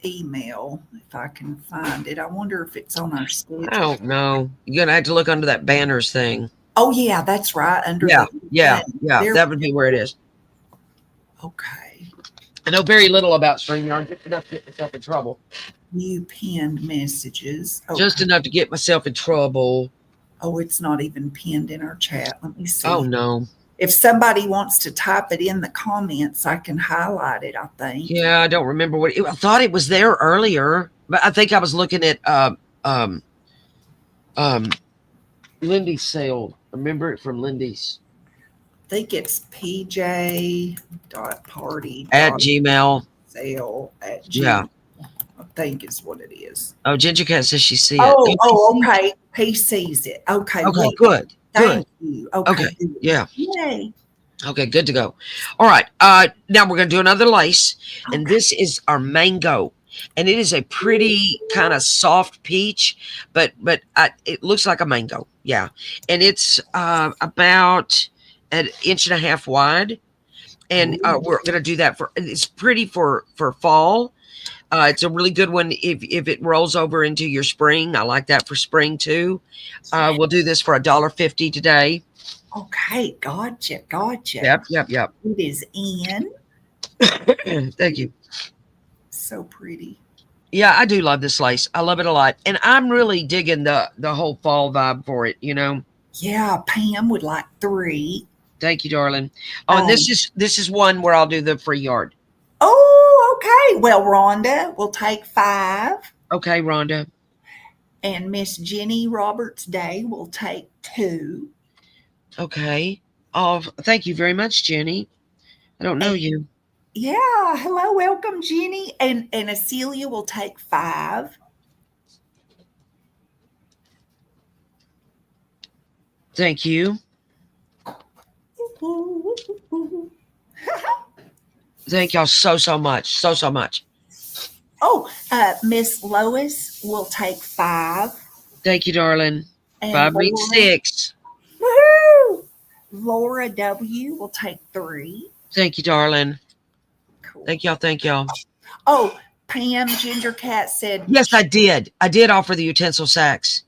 email, if I can find it. I wonder if it's on our schedule. I don't know. You're going to have to look under that banners thing. Oh, yeah, that's right. Under Yeah. That would be where it is. Okay. I know very little about StreamYard, just enough to get myself in trouble. New pinned messages. Okay. Just enough to get myself in trouble. Oh, it's not even pinned in our chat. Let me see. Oh, no. If somebody wants to type it in the comments, I can highlight it, I think. Yeah, I don't remember I thought it was there earlier, but I think I was looking at Lindy's sale. Remember it from Lindy's. I think it's pj.party at Gmail. Sale at Gmail. Yeah. I think is what it is. Oh, Ginger Cat says she sees it. Oh, okay. He sees it. Okay. Okay, well, good. Thank you. Okay. Good. Yeah. Yay. Okay, good to go. All right. Now we're going to do another lace, and this is our mango, and it is a pretty kind of soft peach, but it looks like a mango. Yeah, and it's about 1.5 inches wide, and we're going to do that it's pretty for fall. It's a really good one if it rolls over into your spring. I like that for spring too. We'll do this for $1.50 today. Okay, gotcha. Yep. It is in. Thank you. So pretty. Yeah, I do love this lace. I love it a lot, and I'm really digging the whole fall vibe for it. You know. Yeah, Pam would like 3. Thank you, darling. Oh, and this is one where I'll do the free yard. Oh, okay. Well, Rhonda will take 5. Okay, Rhonda. And Miss Jenny Roberts Day will take 2. Okay. Oh, thank you very much, Jenny. I don't know you. Yeah. Hello. Welcome, Jenny. And Acelia will take 5. Thank you. Thank y'all so much. So much. Oh, Miss Lois will take 5. Thank you, darling. And 5 means 6. Woohoo! Laura W will take 3. Thank you, darling. Cool. Thank y'all. Oh, Pam Ginger Cat said Yes, I did. I did offer the utensil sacks.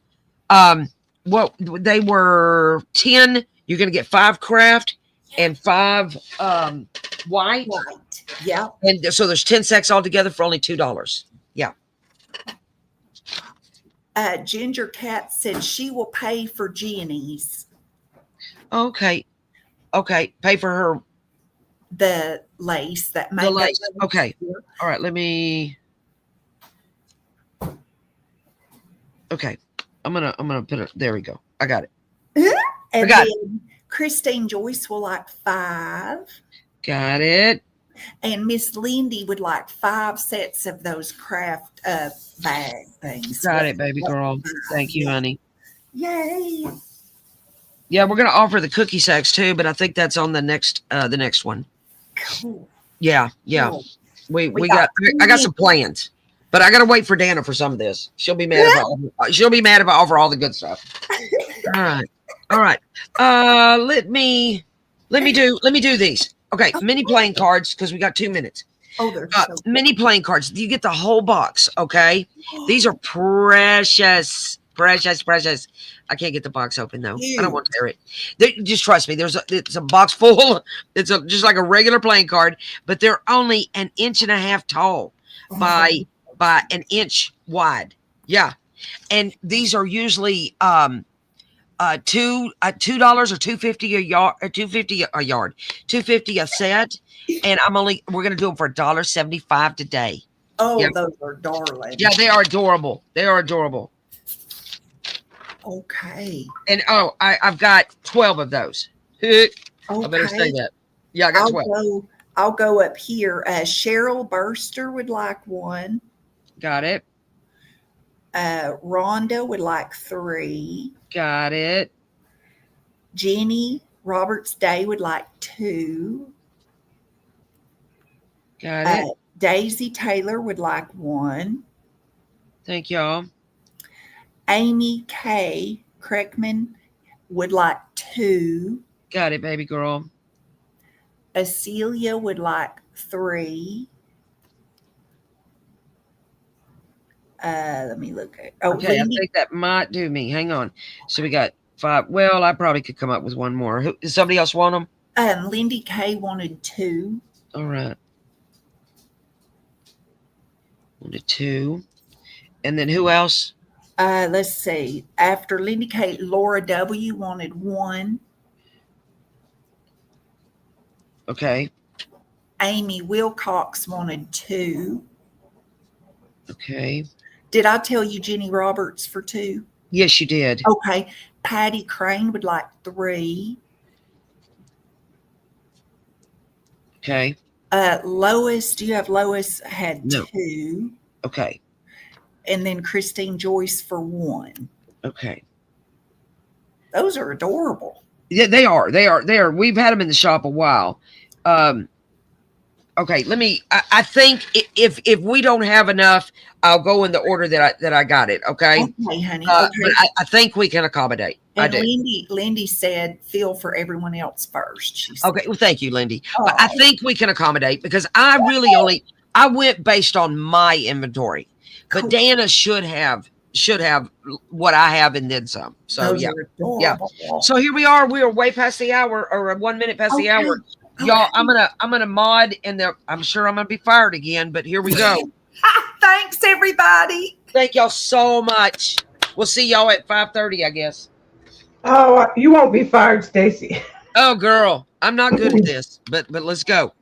Well, they were 10. You're gonna get 5 craft and 5 white. Right. Yeah. And so there's 10 sacks altogether for only $2. Yeah. Ginger Cat said she will pay for Jenny's. Okay. Pay for her. The lace that The lace. Okay. All right. Let me. Okay. I'm gonna put it. There we go. I got it. And I got then Christine Joyce will like 5. Got it. And Miss Lyndee would like 5 sets of those craft bag things. Got it, baby girl. Thank you, honey. Yay. Yeah, we're gonna offer the cookie sacks too, but I think that's on the next one. Cool. Yeah. Cool. We got I got some plans. But I gotta wait for Dana for some of this. She'll be mad if I offer all the good stuff. All right. Let me do these. Okay, mini playing cards because we got 2 minutes. Oh, they're mini playing cards. You get the whole box. Okay, these are precious. I can't get the box open though. I don't want to tear it. Just trust me. It's a box full. It's just like a regular playing card, but they're only 1.5 inches tall by 1 inch wide. Yeah, and these are usually $2 or $2.50 a yard, or $2.50 a set, and we're gonna do them for $1.75 today. Oh, yeah. Those are darling. Yeah, they are adorable. Okay. And I've got 12 of those. Okay. I better say that. Yeah, I got 12. I'll go up here. Cheryl Burster would like 1. Got it. Rhonda would like 3. Got it. Jenny Roberts Day would like 2. Got it. Daisy Taylor would like 1. Thank y'all. Amy K. Kreckman would like 2. Got it, baby girl. Celia would like 3. Let me look at. Oh, okay, Wendy. I think that might do me. Hang on. So we got 5. Well, I probably could come up with 1 more. Does somebody else want them? Lyndee Kay wanted 2. All right. Wanted 2. And then who else? Let's see. After Lyndee Kay, Laura W. wanted 1. Okay. Amy Wilcox wanted 2. Okay. Did I tell you Jenny Roberts for 2? Yes, you did. Okay. Patty Crane would like 3. Okay. Lois, do you have Lois had No. 2? Okay. And then Christine Joyce for 1. Okay. Those are adorable. Yeah, they are. We've had them in the shop a while. Okay, I think if we don't have enough, I'll go in the order that I got it. Okay. Okay, honey. But I think we can accommodate. And I do. Lyndee said, feel for everyone else first. She said. Okay. Well, thank you, Lyndee. But I think we can accommodate because I really I went based on my inventory, but Cool. Dana should have what I have and then some. So Those are adorable. So here we are. We are way past the hour, or 1 minute past the hour. Y'all, I'm gonna mod, and I'm sure I'm gonna be fired again. But here we go. Thanks, everybody. Thank y'all so much. We'll see y'all at 5:30, I guess. Oh, you won't be fired, Stacy. Oh, girl, I'm not good at this, but let's go.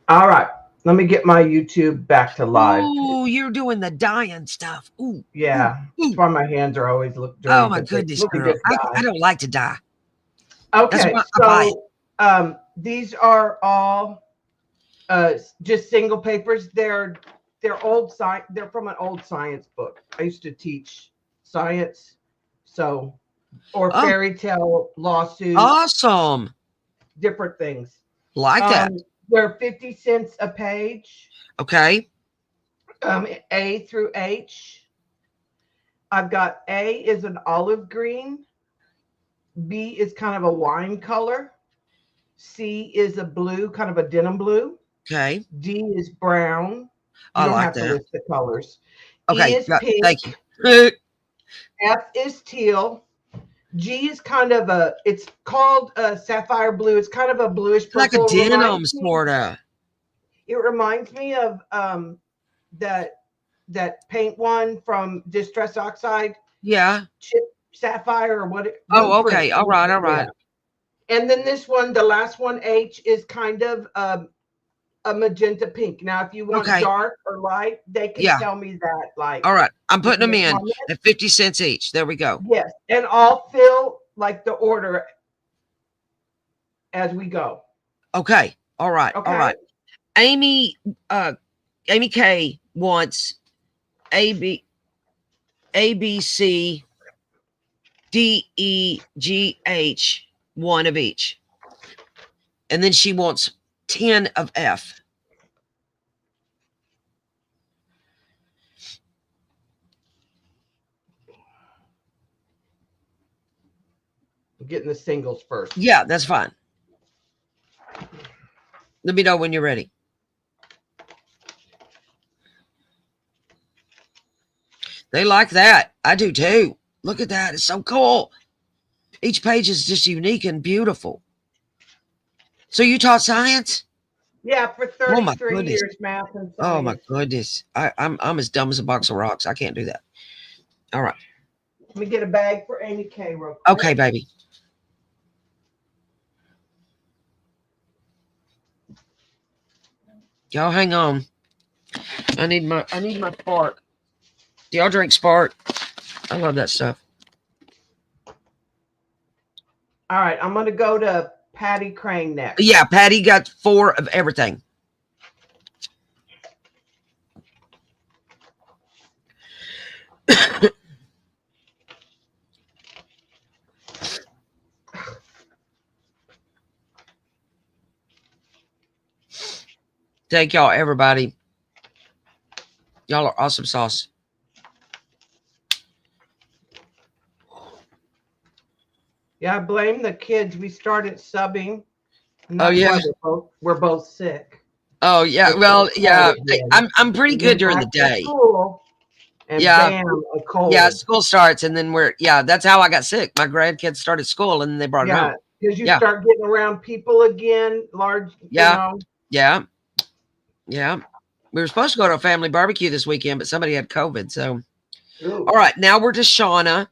All right, let me get my YouTube back to live. Ooh, you're doing the dyeing stuff. Ooh, yeah, that's why my hands are always look dirty. Oh my goodness, girl, I don't like to dye. Okay, so these are all just single papers. They're old science. They're from an old science book. I used to teach science, so or Oh. fairy tale lawsuit, Awesome. different things. Like that. They're 50 cents a page. Okay. A through H. I've got A is an olive green. B is kind of a wine color. C is a blue, kind of a denim blue. Okay. D is brown. You I don't like have that. to list the colors. Okay. E is pink. Thank you. F is teal. G is kind of it's called sapphire blue. It's kind of a bluish purple. Like a denim, sort of. It reminds me of that paint one from Distress Oxide. Yeah. Chip sapphire or what? Oh, okay. All right. All right. Yeah. And then this one, the last one, H, is kind of a magenta pink. Now, if you want dark or light, they can tell me that. Like, all right, I'm putting them in at 50 cents each. There we go. Yes, and I'll fill like the order as we go. Okay. All right. Okay. All right. Amy Kay wants A B C D E G H, one of each, and then she wants 10 of F. I'm getting the singles first. Yeah, that's fine. Let me know when you're ready. They like that. I do too. Look at that. It's so cool. Each page is just unique and beautiful. So you taught science? Yeah, for 33 years, math and science. Oh my goodness. I'm as dumb as a box of rocks. I can't do that. All right. Let me get a bag for Amy Kay real quick. Okay, baby. Y'all hang on. I need my Spark. Do y'all drink Spark? I love that stuff. All right, I'm going to go to Patty Crane next. Yeah, Patty got 4 of everything. Thank y'all, everybody. Y'all are awesome sauce. Yeah, I blame the kids. We started subbing. Oh yeah, we're both sick. Oh yeah, well yeah. I'm pretty good during the day. And bam, a cold. Yeah, school starts and then that's how I got sick. My grandkids started school and they brought it home. Because you start getting around people again, large. Yeah. We were supposed to go to a family barbecue this weekend, but somebody had COVID. So, all right, now we're to Shauna.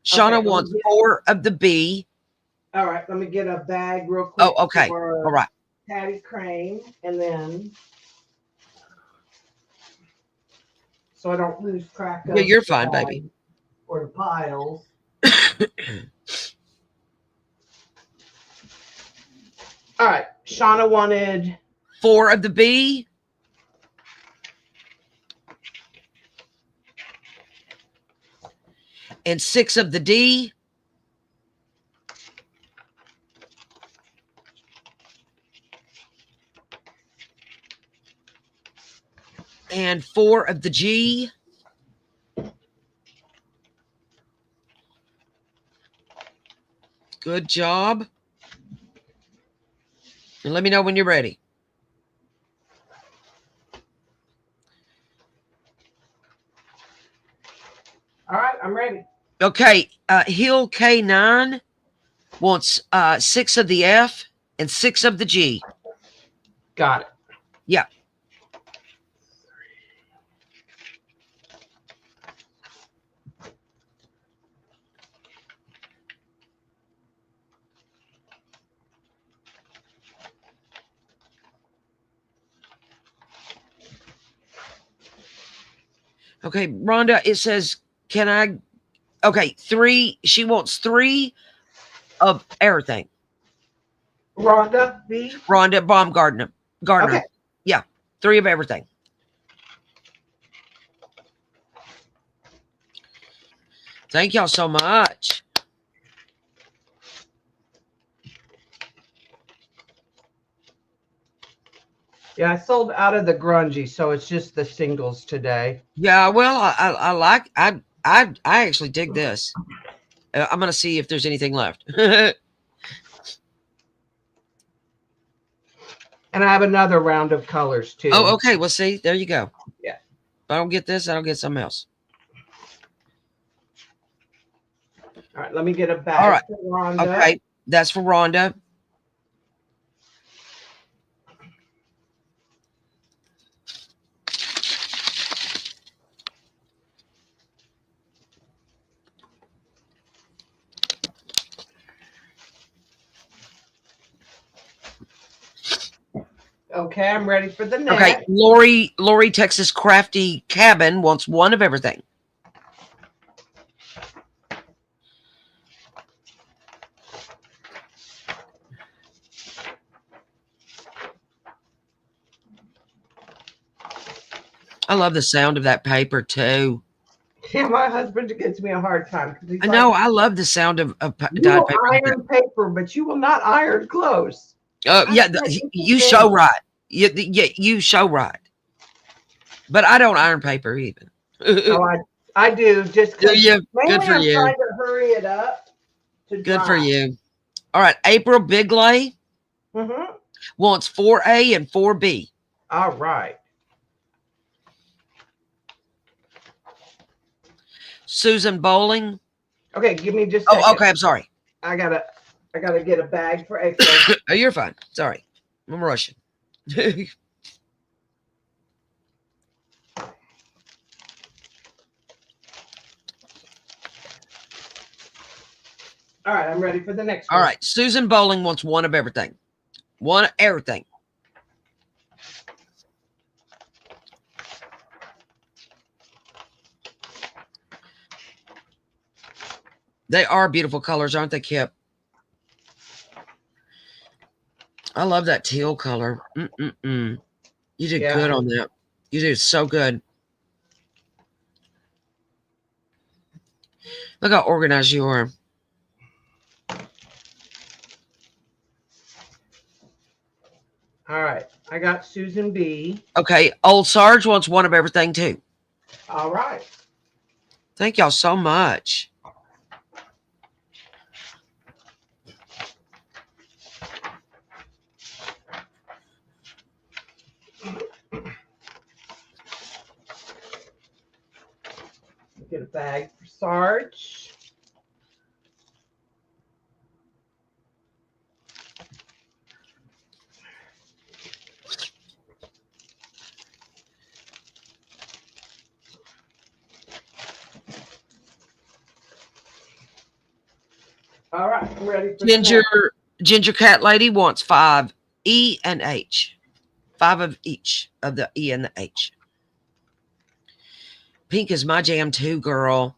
Shauna wants 4 of the B. All right, let me get a bag real quick. Oh, okay. All right. Patty Crane, and then so I don't lose track of. Yeah, you're fine, baby. Or the piles. All right, Shauna wanted 4 of the B. And 6 of the D. And 4 of the G. Good job. And let me know when you're ready. All right, I'm ready. Okay, Hill K9 wants 6 of the F and 6 of the G. Got it. Yeah. Okay, Rhonda, it says, can I? Okay, 3. She wants 3 of everything. Rhonda B. Rhonda Baumgartner. Okay. Yeah, 3 of everything. Thank y'all so much. Yeah, I sold out of the grungy, so it's just the singles today. Yeah, well, I like I actually dig this. I'm gonna see if there's anything left. And I have another round of colors too. Oh, okay. Well, see, there you go. Yeah. If I don't get this, I don't get something else. All right, let me get a bag All right. for Rhonda. Okay, that's for Rhonda. Okay, I'm ready for the next. Okay, Lori, Texas Crafty Cabin wants one of everything. I love the sound of that paper too. Yeah, my husband gives me a hard time because he's I know. like, I love the sound of you dyed will paper. iron paper, but you will not iron clothes. Yeah, you show right. You show right. But I don't iron paper even. Oh, I do just Do you? mainly Good for I'm you. trying to hurry it up to Good for dry. you. All right, April Bigley Mm-hmm. wants 4A and 4B. All right. Susan Bowling. Okay, give me just a second. Oh, okay. I'm sorry. I gotta get a bag for April. Oh, you're fine. Sorry. I'm rushing. All right, I'm ready for the next All one. right. Susan Bowling wants one of everything. One of everything. They are beautiful colors, aren't they, Kipp? I love that teal color. You did good on that. You did so good. Look how organized you are. All right, I got Susan B. Okay, Old Sarge wants one of everything too. All right. Thank y'all so much. Get a bag for Sarge. All right, I'm ready for the next. Ginger Cat Lady wants 5 E and H. 5 of each of the E and the H. Pink is my jam too, girl.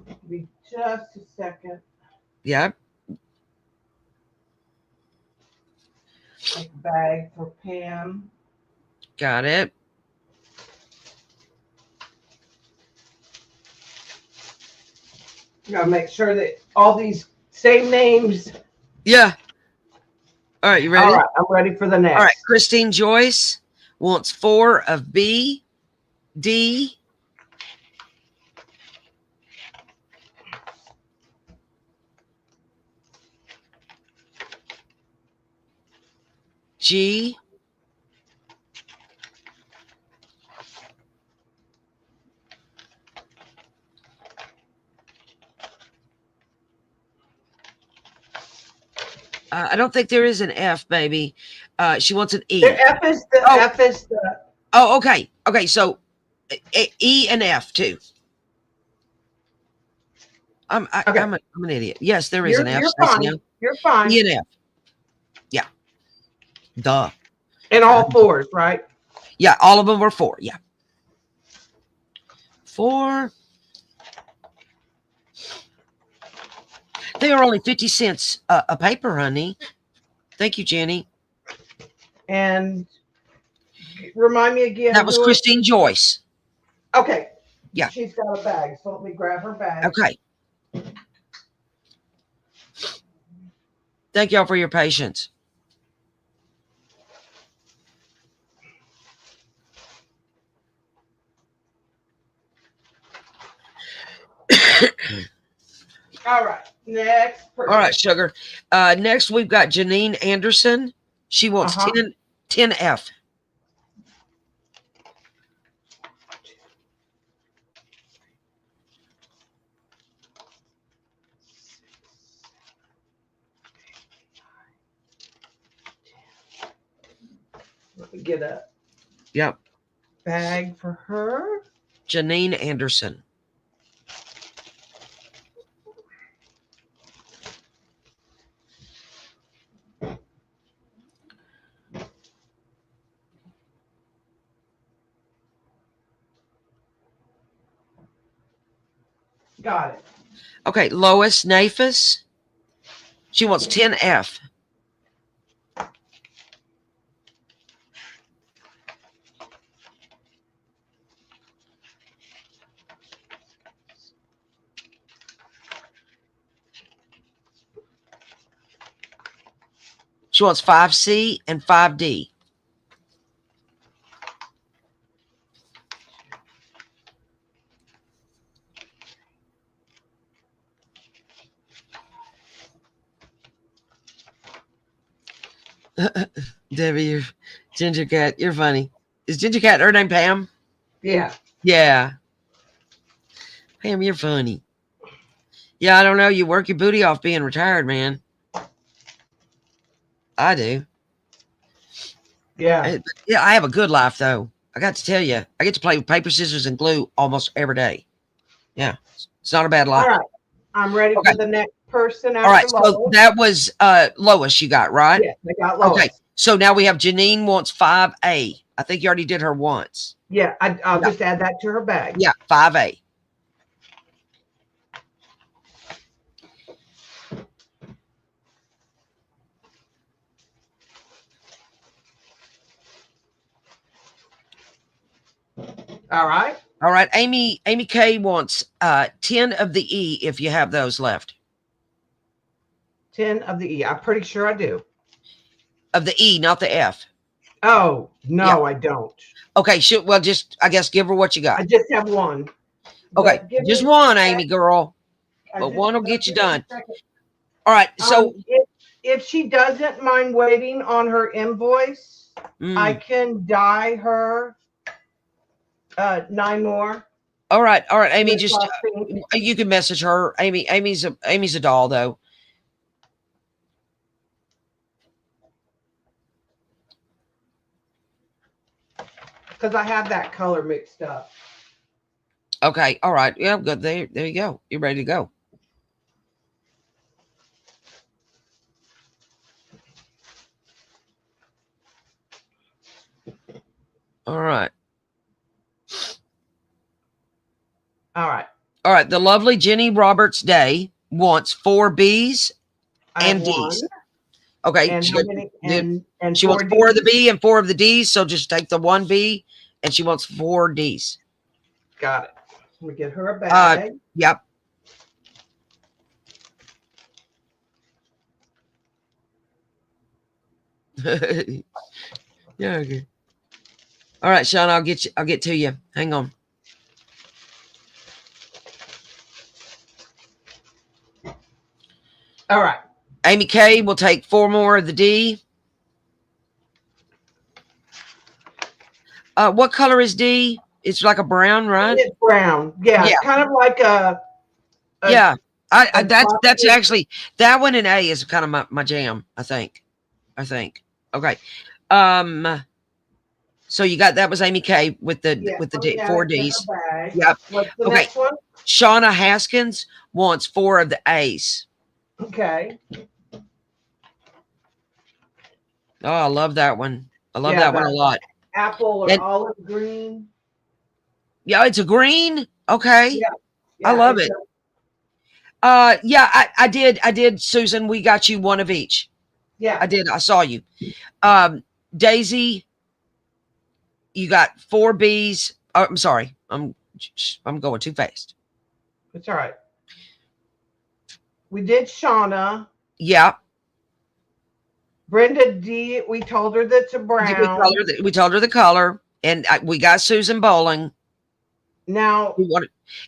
Give me just a second. Yeah. Make a bag for Pam. Got it. Gotta make sure that all these same names. Yeah. All right, you ready? All right, I'm ready for the next. All right, Christine Joyce wants 4 of B, D, G, I don't think there is an F, baby. She wants an E. The F is the F is the. Oh, okay. Okay, so E and F too. I'm an idiot. Yes, there is an F. You're fine. You're fine. E and F. Yeah. Duh. And all 4s, right? Yeah, all of them were 4. Yeah. 4. They are only 50 cents a paper, honey. Thank you, Jenny. And remind me again. That was who it- Christine Joyce. Okay. Yeah. She's got a bag, so let me grab her bag. Okay. Thank y'all for your patience. All right. Next person. All right, sugar. Next, we've got Janine Anderson. She wants 10F. Let me get a Yep. bag for her. Janine Anderson. Got it. Okay, Lois Nafis. She wants 10F. She wants 5C and 5D. Debbie, you're Ginger Cat. You're funny. Is Ginger Cat her name Pam? Yeah. Yeah. Pam, you're funny. Yeah, I don't know. You work your booty off being retired, man. I do. Yeah. Yeah, I have a good life, though. I got to tell you, I get to play with paper, scissors, and glue almost every day. Yeah, it's not a bad life. All right. I'm ready Okay. for the next person after All right, so Lois. that was Lois you got, right? Yes, I got Lois. Okay, so now we have Janine wants 5A. I think you already did her once. Yeah, I'll Yeah. just add that to her bag. Yeah, 5A. All right. All right, Amy Kay wants 10 of the E if you have those left. 10 of the E. I'm pretty sure I do. Of the E, not the F. Oh, no, I don't. Okay, well, just, I guess, give her what you got. I just have one. Okay, But give just me one, a Amy sec. girl. I But just- one will get you give me a done. second. All right, so If she doesn't mind waiting on her invoice, I can dye her 9 more. all right, Amy, with just frosting. you can message her. Amy's a doll, though. Because I have that color mixed up. Okay, all right, yeah, good. There you go. You're ready to go. All right. All right. All right, the lovely Jenny Roberts Day wants 4 B's I and have D's. one. Okay, And she, how many? And she wants 4 4 of the Ds? B and 4 of the D's, so just take the 1 B, and she wants 4 D's. Got it. Let me get her a bag. Yep. Yeah, okay. All right, Sean, I'll get to you. Hang on. All right. Amy Kay will take 4 more of the D. What color is D? It's like a brown, right? It's brown. Yeah. Yeah. Kind of like a Yeah. a That's chocolate. actually, that one in A is kind of my jam, I think. Okay. So you got, that was Amy Kay with the D, 4 D's. Yep. What's the Okay. next one? Shauna Haskins wants 4 of the A's. Okay. Oh, I love that one. I love Yeah, that one a that- lot. Apple or And- olive green. Yeah, it's a green. Okay. Yeah. I love it's it. Yeah, I did, Susan. We got you one of each. Yeah. I did. I saw you. Daisy, you got 4 B's. Oh, I'm sorry. I'm going too fast. It's all right. We did Shauna. Yeah. Brenda D, we told her that's a brown. We told her the color, and we got Susan Bowling. Now,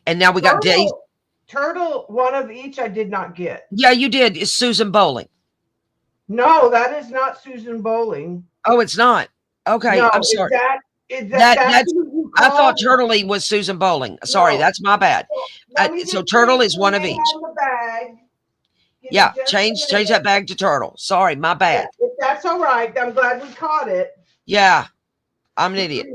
and now we got Daisy. Turtle, one of each I did not get. Yeah, you did. It's Susan Bowling. No, that is not Susan Bowling. Oh, it's not. Okay, No, I'm sorry. That's I thought Turtley was Susan Bowling. Sorry, No. that's my bad. So Turtle is one of each. The bag. Yeah, change that bag to Turtle. Sorry, my bad. If that's all right. I'm glad we caught it. Yeah, I'm an idiot.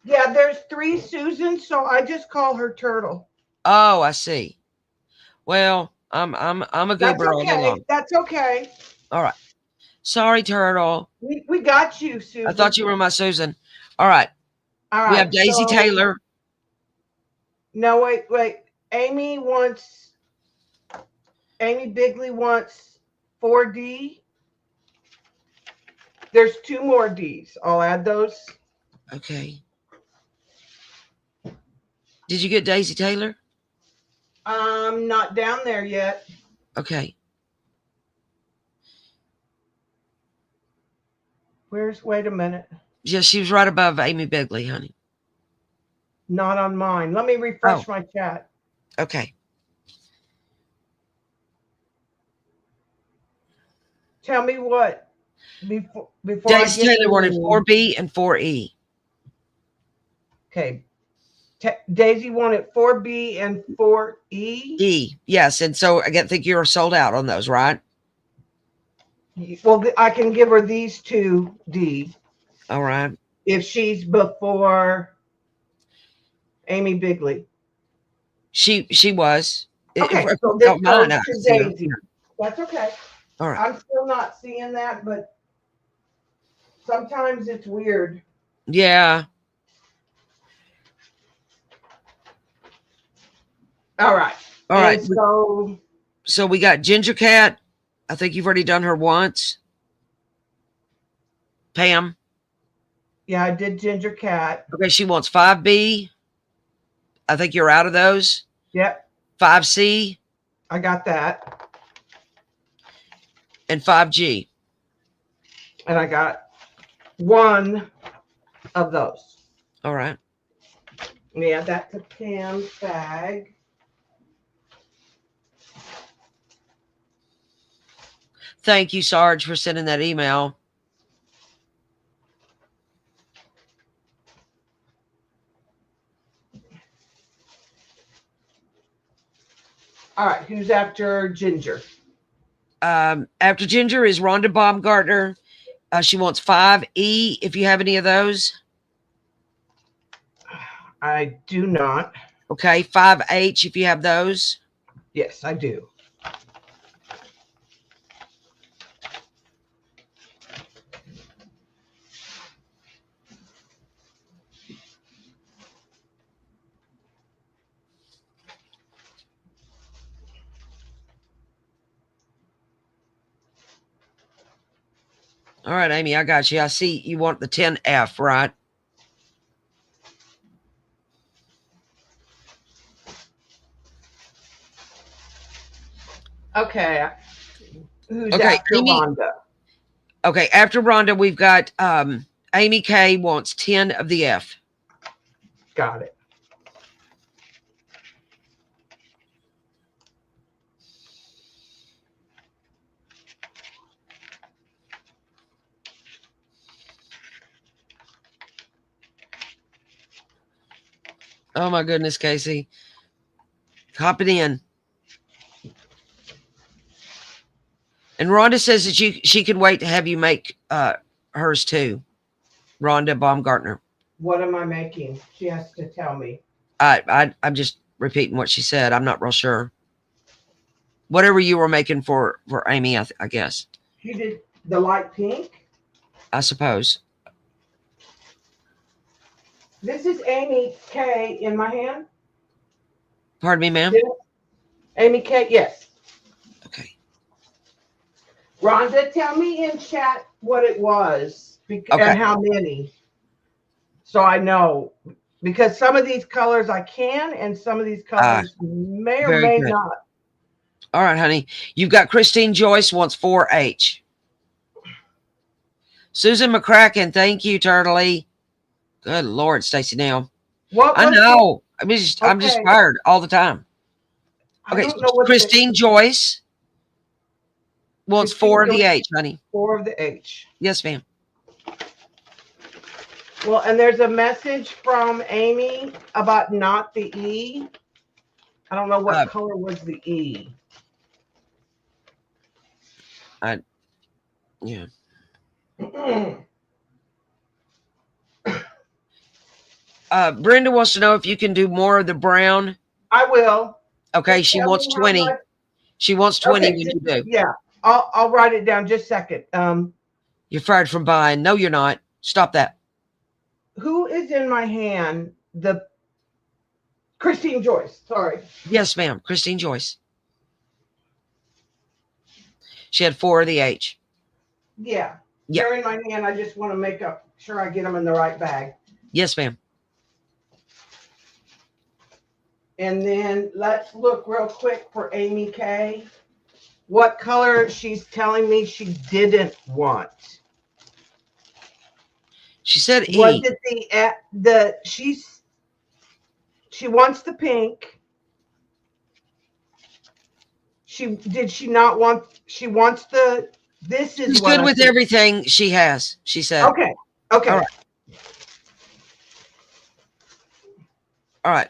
Yeah, there's 3 Susans, so I just call her Turtle. Oh, I see. Well, I'm a goober all day long. That's okay. All right. Sorry, Turtle. We got you, Susan. I thought you were my Susan. All right. All right. We have Daisy Taylor. No, wait. Amy Bigley wants 4D. There's 2 more Ds. I'll add those. Okay. Did you get Daisy Taylor? Not down there yet. Okay. Wait a minute. Yeah, she was right above Amy Bigley, honey. Not on mine. Let me refresh my chat. Okay. Tell me what before Daisy Taylor wanted 4B and 4E. Okay. Daisy wanted 4B and 4E. E, yes, and so I think you're sold out on those, right? Well, I can give her these 2 D. All right. If she's before Amy Bigley. She was. Okay, so Don't mind. Daisy. That's okay. All right. I'm still not seeing that, but sometimes it's weird. Yeah. All right. All right. So we got Ginger Cat. I think you've already done her once. Pam. Yeah, I did Ginger Cat. Okay, she wants 5B. I think you're out of those. Yep. 5C. I got that. And 5G. And I got 1 of those. All right. Yeah, that's a Pam's bag. Thank you, Sarge, for sending that email. All right, who's after Ginger? After Ginger is Rhonda Baumgartner. She wants 5E, if you have any of those. I do not. Okay, 5H, if you have those. Yes, I do. All right, Amy, I got you. I see you want the 10F, right? Okay. Who's after Amy, Rhonda? Okay, after Rhonda, we've got Amy Kay wants 10 of the F. Got it. Oh my goodness, Casey. Hop it in. And Rhonda says that she can wait to have you make hers too. Rhonda Baumgartner. What am I making? She has to tell me. I'm just repeating what she said. I'm not real sure. Whatever you were making for Amy, I guess. You did the light pink? I suppose. This is Amy Kay in my hand. Pardon me, ma'am? Amy Kay, yes. Okay. Rhonda, tell me in chat what it was Okay. and how many. So I know. Because some of these colors I can, and some of these colors may or very may good. not. All right, honey. You've got Christine Joyce wants 4H. Susan McCracken, thank you, Turtley. Good Lord, Stacy Nail. What I was know. I'm just Okay. tired all the time. I Okay, don't know what Christine Joyce wants Christine 4 of the Joyce- H, honey. 4 of the H. Yes, ma'am. Well, and there's a message from Amy about not the E. I don't know what color was the E. Yeah. Brenda wants to know if you can do more of the brown. I will. Okay, Just she tell wants me how 20. much. She wants 20 Okay, when you do. Yeah, I'll write it down just a second. You're fired from buying. No, you're not. Stop that. Who is in my hand? The Christine Joyce. Sorry. Yes, ma'am. Christine Joyce. She had 4 of the H. Yeah. Yeah. They're in my hand. I just want to make sure I get them in the right bag. Yes, ma'am. And then let's look real quick for Amy Kay. What color she's telling me she didn't want. She said Was E. it she wants the pink. Did she not want, she wants this is She's what good with think. everything she has, she said. Okay. Okay. All right. All right.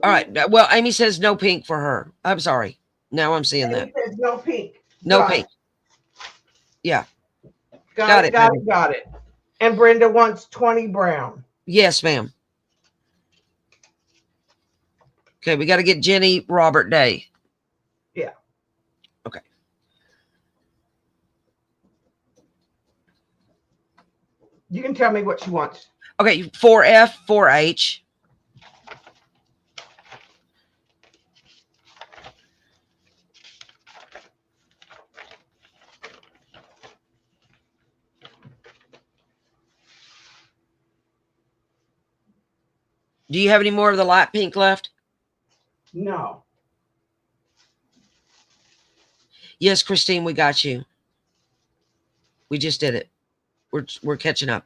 All right. Well, Amy says no pink for her. I'm sorry. Now I'm seeing that. Amy says no pink. No Got pink. Yeah. Got it. baby. Got it. And Brenda wants 20 brown. Yes, ma'am. Okay, we got to get Jenny Robert Day. Yeah. Okay. You can tell me what she wants. Okay, 4F, 4H. Do you have any more of the light pink left? No. Yes, Christine, we got you. We just did it. We're catching up.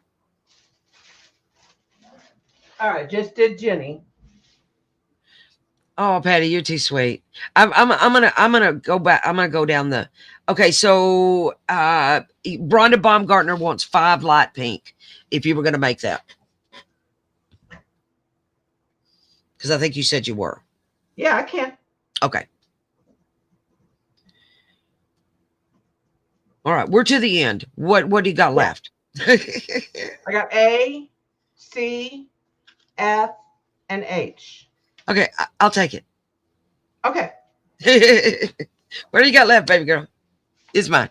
All right, just did Jenny. Oh, Patty, you're too sweet. I'm gonna go back. I'm gonna go down the. Okay, so Rhonda Baumgartner wants 5 light pink. If you were gonna make that, because I think you said you were. Yeah, I can. Okay. All right, we're to the end. What do you got left? I got A, C, F, and H. Okay, I'll take it. Okay. What do you got left, baby girl? It's mine.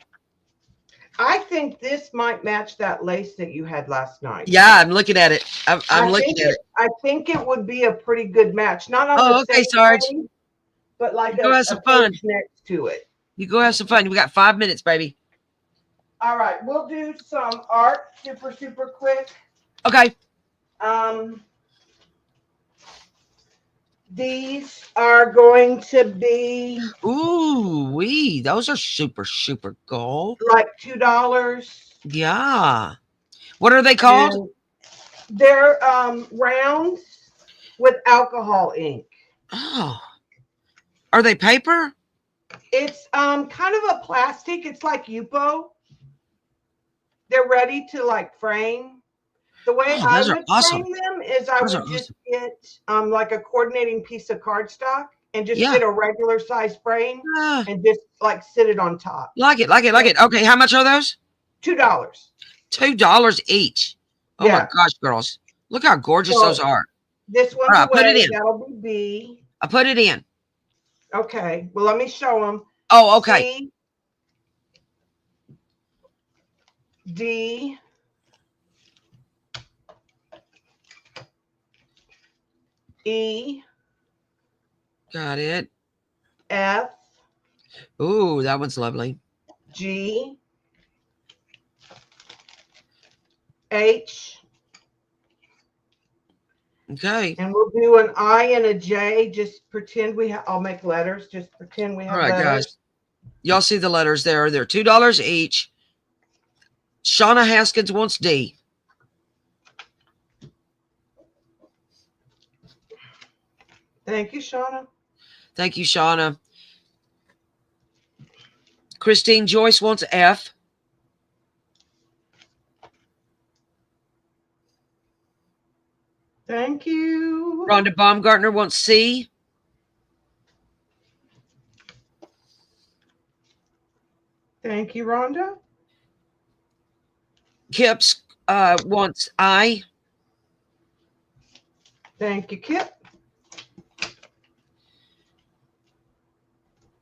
I think this might match that lace that you had last night. Yeah, I'm looking at it. I'm looking at it. I think it would be a pretty good match. Not on Oh, the okay, same Sarge. page, but like Go have some fun. page next to it. You go have some fun. We got 5 minutes, baby. All right, we'll do some art super quick. Okay. These are going to be Ooh, those are super cool. like $2. Yeah. What are they called? And they're rounds with alcohol ink. Oh. Are they paper? It's kind of a plastic. It's like Yupo. They're ready to like frame. The way I would frame them is I would just get like a coordinating piece of cardstock and just get a regular size frame and just like sit it on top. Like it. Okay, how much are those? $2. $2 each. Oh my gosh, girls. Look how gorgeous those are. This one's All right, put it in. That'll be B. I put it in. Okay. Well, let me show them. Oh, okay. C, D, E. Got it. F, Ooh, that one's lovely. G, H, Okay. and we'll do an I and a J. Just pretend we have, I'll make letters. Just pretend we have All right, letters. guys. Y'all see the letters there. They're $2 each. Shauna Haskins wants D. Thank you, Shauna. Thank you, Shauna. Christine Joyce wants F. Thank you. Rhonda Baumgartner wants C. Thank you, Rhonda. Kipp's wants I. Thank you, Kipp.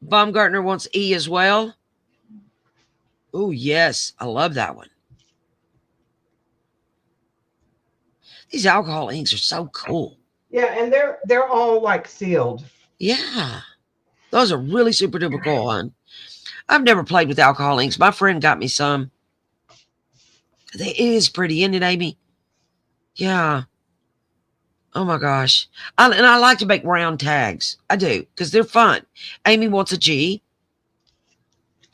Baumgartner wants E as well. Oh, yes. I love that one. These alcohol inks are so cool. Yeah, and they're all like sealed. Yeah. Those are really super duper cool, hon. I've never played with alcohol inks. My friend got me some. It is pretty, isn't it, Amy? Yeah. Oh my gosh. And I like to make round tags. I do, because they're fun. Amy wants a G.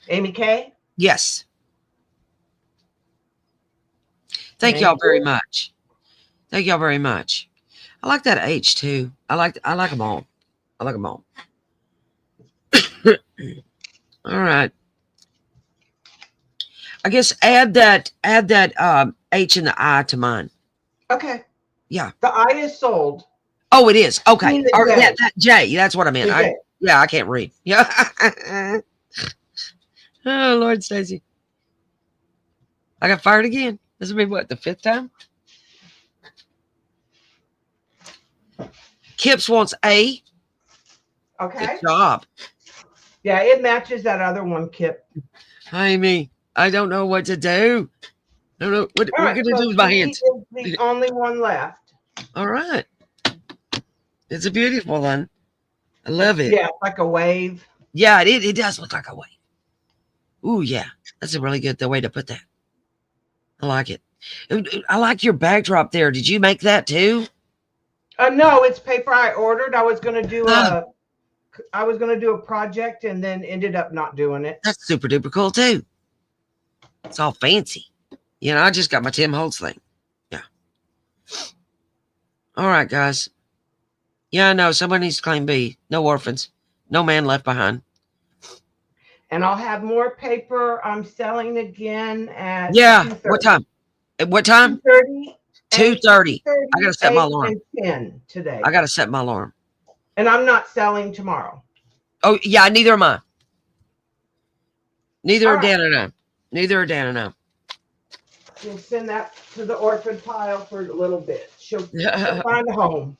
Amy Kay. Yes. Thank y'all very much. Thank y'all very much. I like that H too. I like them all. I like them all. All right. I guess add that H and the I to mine. Okay. Yeah. The I is sold. Oh, it is. Okay. The Or J. that J. That's what I meant. The J. Yeah, I can't read. Yeah. Oh, Lord Stacy. I got fired again. This will be what, the 5th time? Kips wants A. Okay. Good job. Yeah, it matches that other one, Kipp. Amy, I don't know what to do. I don't know what All we're right, going to so do with my C hands. is the only one left. All right. It's a beautiful one. I love it. Yeah, like a wave. Yeah, it does look like a wave. Ooh, yeah. That's a really good way to put that. I like it. I like your backdrop there. Did you make that too? No, it's paper I ordered. I was gonna do a project and then ended up not doing it. That's super duper cool too. It's all fancy. You know, I just got my Tim Holtz thing. Yeah. All right, guys. Yeah, I know. Someone needs to claim B. No orphans. No man left behind. And I'll have more paper. I'm selling again at Yeah. 2:30. What time? At what time? 2:30. 2:30. I gotta set my alarm. And 10 today. I gotta set my alarm. And I'm not selling tomorrow. Oh, yeah, neither am I. Neither All are right. Dan and I. Neither are Dan and I. We'll send that to the orphan pile for a little bit. She'll find a home.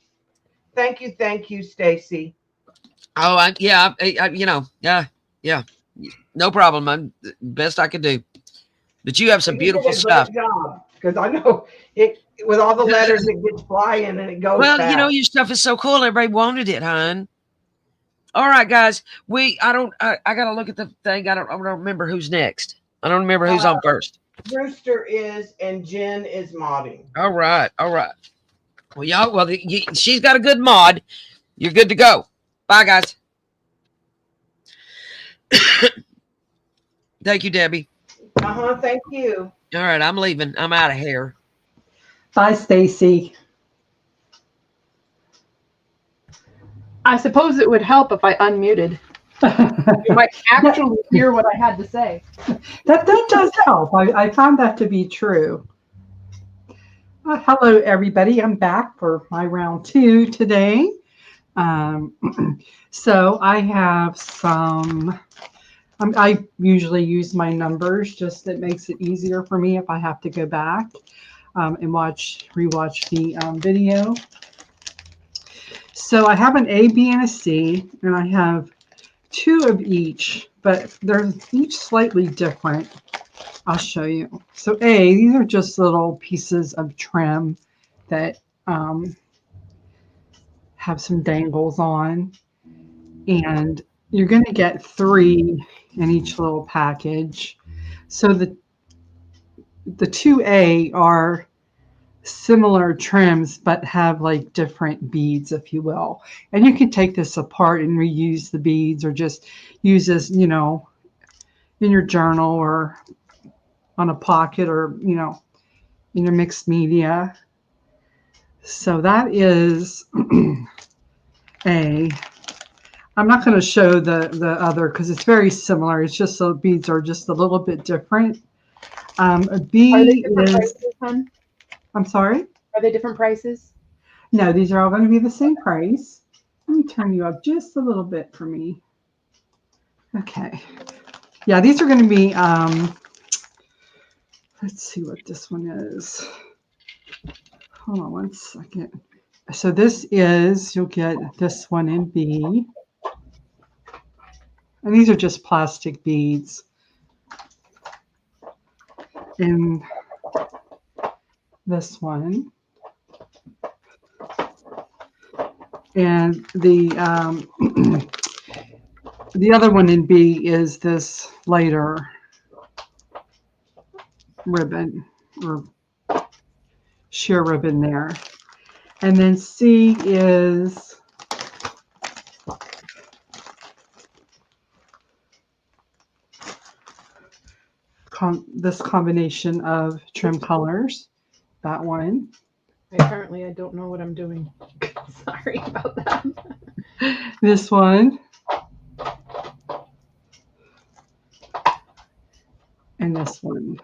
Thank you, Stacy. Oh, yeah, no problem. I'm best I could do. But you have some beautiful stuff. Because I know it with all the letters, it gets flying and it goes. Well, fast. you know, your stuff is so cool. Everybody wanted it, hon. All right, guys. I gotta look at the thing. I don't remember who's next. I don't remember who's on first. Brewster is and Jenn is modding. All right. Well, y'all. Well, she's got a good mod. You're good to go. Bye, guys. Thank you, Debbie. Thank you. All right, I'm leaving. I'm out of here. Bye, Stacy. I suppose it would help if I unmuted. You might actually hear what I had to say. That does help. I found that to be true. Hello, everybody. I'm back for my round 2 today. So I have some. I usually use my numbers, just it makes it easier for me if I have to go back and rewatch the video. So I have an A, B, and a C, and I have 2 of each, but they're each slightly different. I'll show you. So A, these are just little pieces of trim that have some dangles on. And you're going to get 3 in each little package. So the 2A are similar trims, but have like different beads, if you will. And you can take this apart and reuse the beads, or just use this, you know, in your journal or on a pocket, or, you know, in your mixed media. So that is A. I'm not going to show the other because it's very similar. It's just the beads are just a little bit different. B is, prices, hon? I'm sorry? Are they different prices? No, these are all going to be the same price. Let me turn you up just a little bit for me. Okay. Yeah, these are going to be, let's see what this one is. Hold on one second. So this is, you'll get this one in B. And these are just plastic beads. In this one. And the the other one in B is this lighter ribbon, or sheer ribbon there. And then C is this combination of trim colors, that one. Apparently, I don't know what I'm doing. Sorry about that. This one. And this one.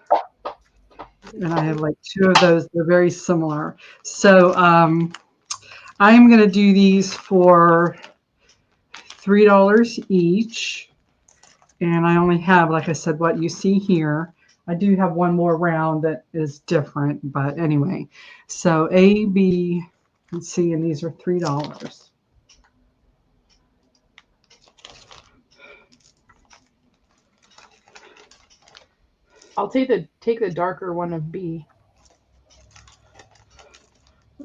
And I have like 2 of those. They're very similar. So I'm going to do these for $3 each. And I only have, like I said, what you see here. I do have one more round that is different, but anyway. So A, B, and C, and these are $3. I'll take the darker one of B.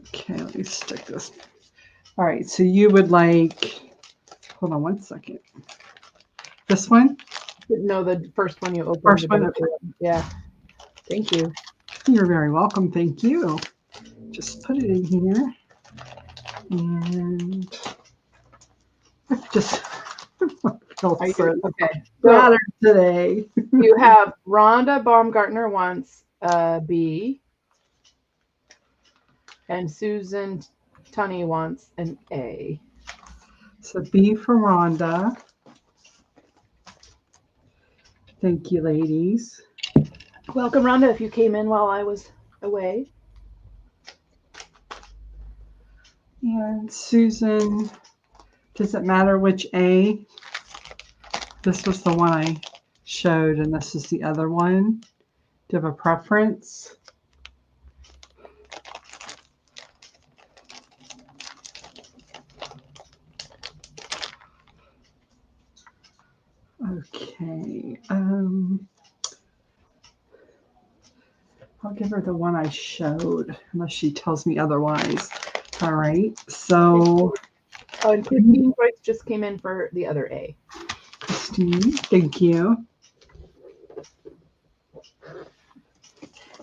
Okay, let me stick this. All right, so you would like, hold on one second. This one? No, the first one you opened. First one. Yeah. Thank you. You're very welcome. Thank you. Just put it in here. And just Are you, okay. So, today. You have Rhonda Baumgartner wants B, and Susan Tunney wants an A. So B for Rhonda. Thank you, ladies. Welcome, Rhonda, if you came in while I was away. And Susan, does it matter which A? This was the one I showed, and this is the other one. Do you have a preference? Okay. I'll give her the one I showed, unless she tells me otherwise. All right. So. Oh, and Christine Joyce just came in for the other A. Christine, thank you.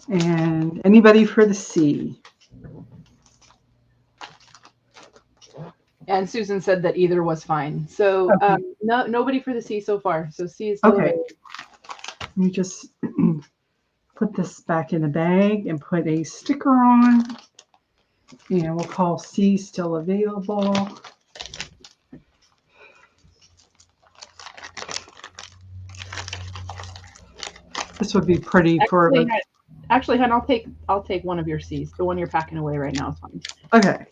And anybody for the C? And Susan said that either was fine. So Okay. nobody for the C so far. So C is still okay. Let me just put this back in the bag and put a sticker on. And we'll call C still available. This would be pretty for the. Actually, hon, I'll take one of your C's. The one you're packing away right now is fine. Okay.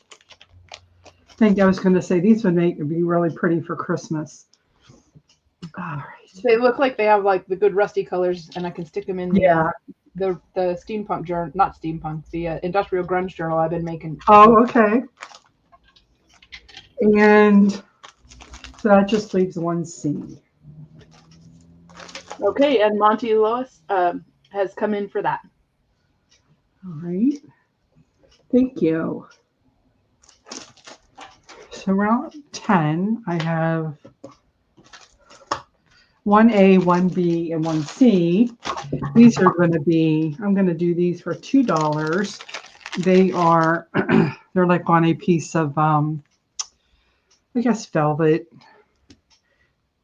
I think I was going to say these would be really pretty for Christmas. All right. They look like they have like the good rusty colors, and I can stick them in the steampunk journal, not steampunk, the industrial grunge journal I've been making. Oh, okay. And so that just leaves one C. Okay, and Monty Lois has come in for that. All right. Thank you. So round 10, I have one A, one B, and one C. These are going to be, I'm going to do these for $2. They are, they're like on a piece of, I guess, velvet.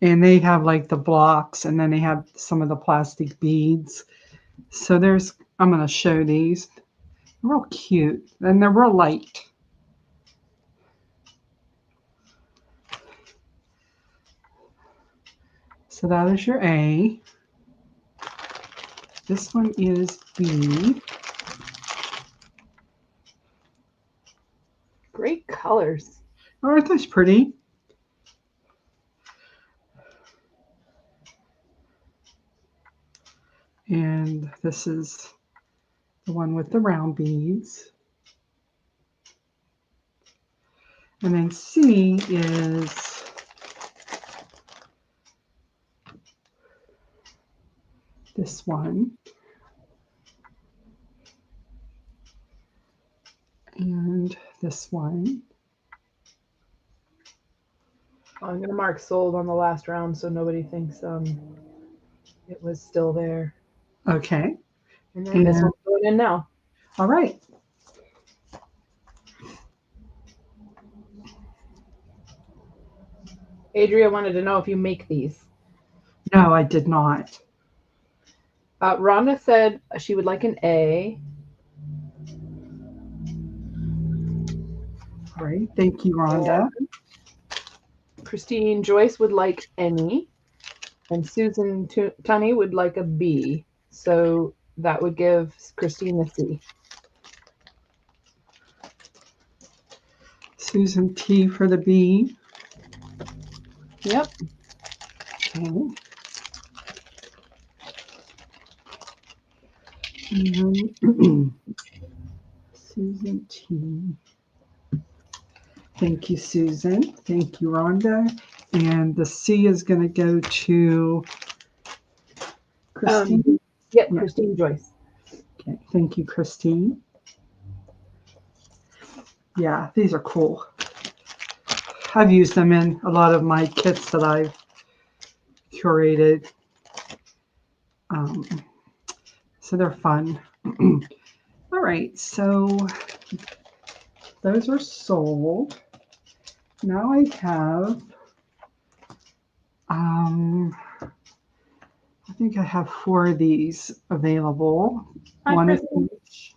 And they have like the blocks, and then they have some of the plastic beads. So there's, I'm going to show these. They're real cute, and they're real light. So that is your A. This one is B. Great colors. Oh, aren't those pretty? And this is the one with the round beads. And then C is this one. And this one. I'm gonna mark sold on the last round so nobody thinks it was still there. Okay. And then this one's going in now. All right. Adria wanted to know if you make these. No, I did not. Rhonda said she would like an A. All right. Thank you, Rhonda. Christine Joyce would like any. And Susan Tunney would like a B. So that would give Christine a C. Susan T for the B. Yep. Okay. And Susan T. Thank you, Susan. Thank you, Rhonda. And the C is going to go to Christine. Yep, yeah. Christine Joyce. Okay. Thank you, Christine. Yeah, these are cool. I've used them in a lot of my kits that I've curated. So they're fun. All right, so those are sold. Now I have, I think I have 4 of these available. Hi, One of each.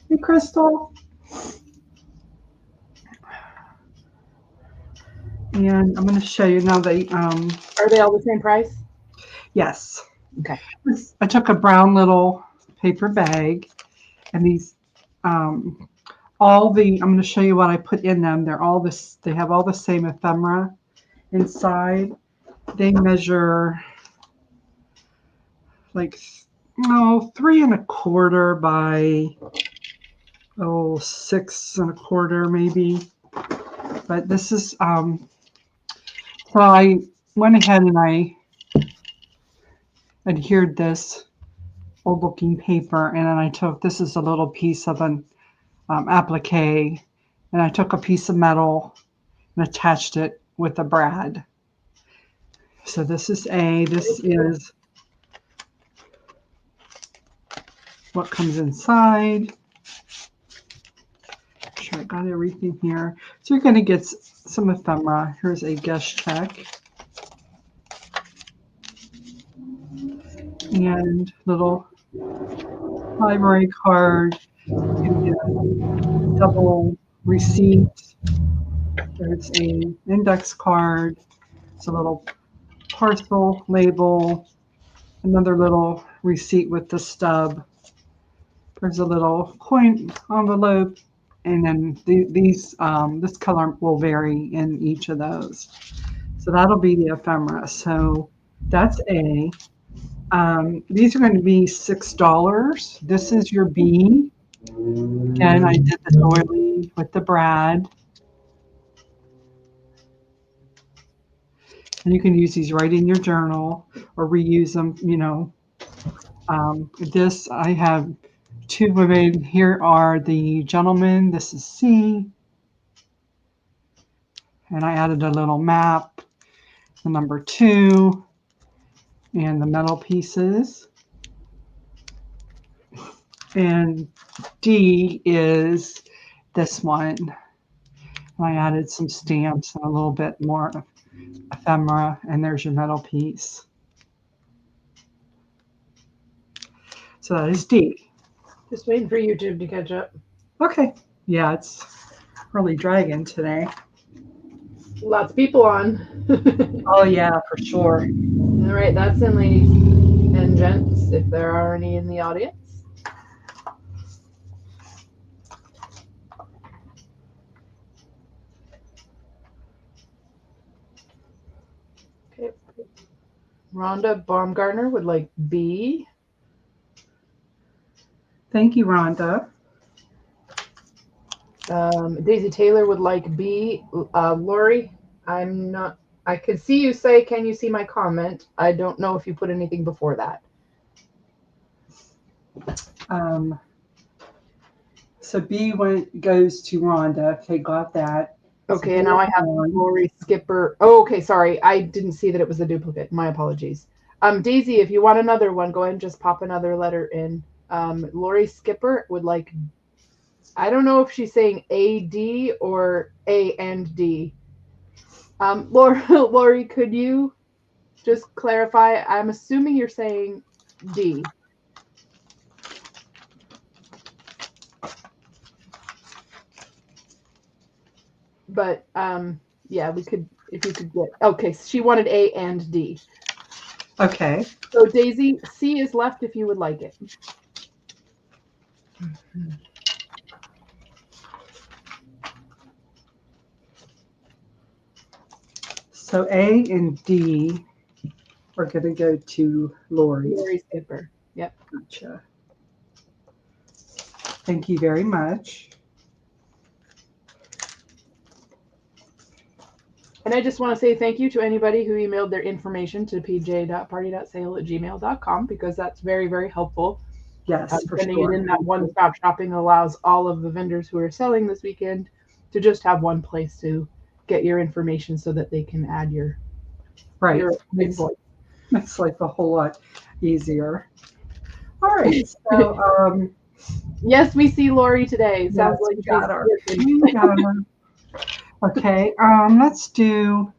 Hey, Crystal. And I'm going to show you now. Are they all the same price? Yes. Okay. I took a brown little paper bag, and these, I'm going to show you what I put in them. They're all this. They have all the same ephemera inside. They measure like 3 1/4 by 6 1/4 maybe. But this is so I went ahead and I adhered this old looking paper, and then I took, this is a little piece of an applique, and I took a piece of metal and attached it with a brad. So this is A. This is what comes inside. Make sure I got everything here. So you're going to get some ephemera. Here's a guest check. And little library card. Double receipt. There's a index card. It's a little parcel label. Another little receipt with the stub. There's a little coin envelope, and then these this color will vary in each of those. So that'll be the ephemera. So that's A. These are going to be $6. This is your B. Again, I did the doily with the brad. And you can use these right in your journal or reuse them, you know. This, I have 2 women. Here are the gentlemen. This is C. And I added a little map. the number 2, and the metal pieces. And D is this one. I added some stamps and a little bit more ephemera, and there's your metal piece. So that is D. Just waiting for YouTube to catch up. Okay. Yeah, it's really dragging today. Lots of people on. Oh yeah, for sure. All right, that's in, ladies and gents, if there are any in the audience. Okay. Rhonda Baumgartner would like B. Thank you, Rhonda. Daisy Taylor would like B. Lori, I could see you say, can you see my comment? I don't know if you put anything before that. So B goes to Rhonda. Okay, got that. Okay, So and now I have Lori Skipper. Oh, okay, sorry. I didn't see that it was a duplicate. My apologies. Daisy, if you want another one, go ahead and just pop another letter in. Lori Skipper would like, I don't know if she's saying AD or A and D. Lori, could you just clarify? I'm assuming you're saying D. But yeah, we could, if you could get, okay, she wanted A and D. Okay. So Daisy, C is left if you would like it. So A and D are going to go to Lori. Lori Skipper. Yep. Gotcha. Thank you very much. And I just want to say thank you to anybody who emailed their information to pj.party.sale@gmail.com, because that's very, very helpful. Yes, for Sending sure. it in that one-stop shopping allows all of the vendors who are selling this weekend to just have one place to get your information so that they can add your invoice. Makes life a whole lot easier. All right. So yes, we see Lori today. Sounds like we got her. working. Okay. Let's do.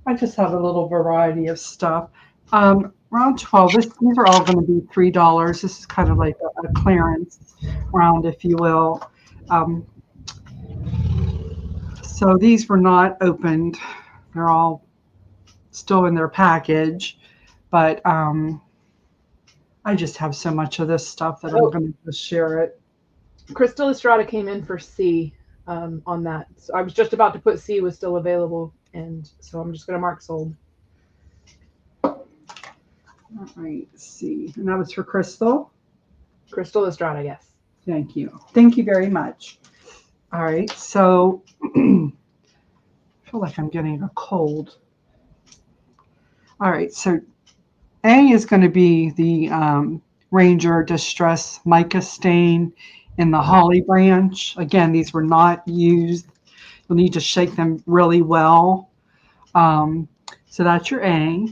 I just have a little variety of stuff. Round 12. These are all going to be $3. This is kind of like a clearance round, if you will. So these were not opened. They're all still in their package, but I just have so much of this stuff that I'm going to just share it. Crystal Estrada came in for C on that. So I was just about to put C was still available, and so I'm just going to mark sold. All right, C. And that was for Crystal? Crystal Estrada, yes. Thank you. Thank you very much. All right, so I feel like I'm getting a cold. All right, so A is going to be the Ranger Distress Mica Stain in the Holly branch. Again, these were not used. You'll need to shake them really well. So that's your A.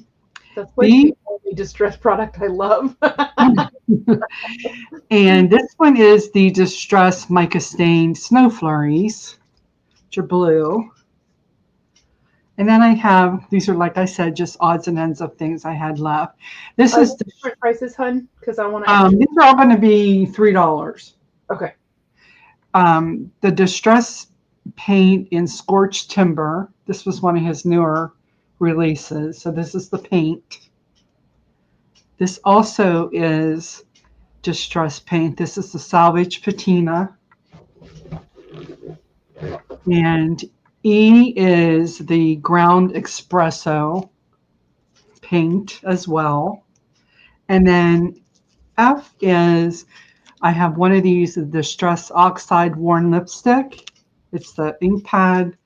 That's like the only distress product I love. And this one is the Distress Mica Stain Snow Flurries, which are blue. And then I have, these are, like I said, just odds and ends of things I had left. This is the different prices, hun, because I want to. These are all going to be $3. Okay. The Distress Paint in Scorched Timber. This was one of his newer releases. So this is the paint. This also is Distress Paint. This is the Salvage Patina. And E is the Ground Espresso paint as well. And then F is, I have one of these, the Distress Oxide Worn Lipstick. It's the ink pad.